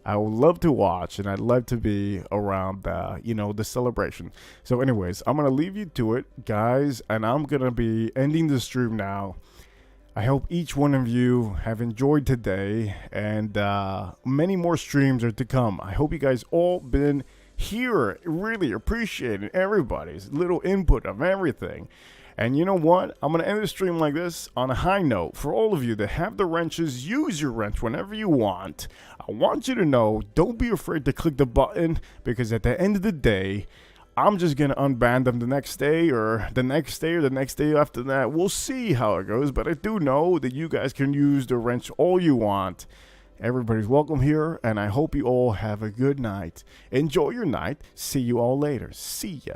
I would love to watch, and I'd love to be around, the celebration. So anyways, I'm going to leave you to it, guys, and I'm going to be ending the stream now. I hope each one of you have enjoyed today, and many more streams are to come. I hope you guys all been here, really appreciating everybody's little input of everything. And you know what? I'm going to end the stream like this on a high note. For all of you that have the wrenches, use your wrench whenever you want. I want you to know, don't be afraid to click the button, because at the end of the day, I'm just going to unban them the next day or the next day or the next day after that. We'll see how it goes, but I do know that you guys can use the wrench all you want. Everybody's welcome here, and I hope you all have a good night. Enjoy your night. See you all later. See ya.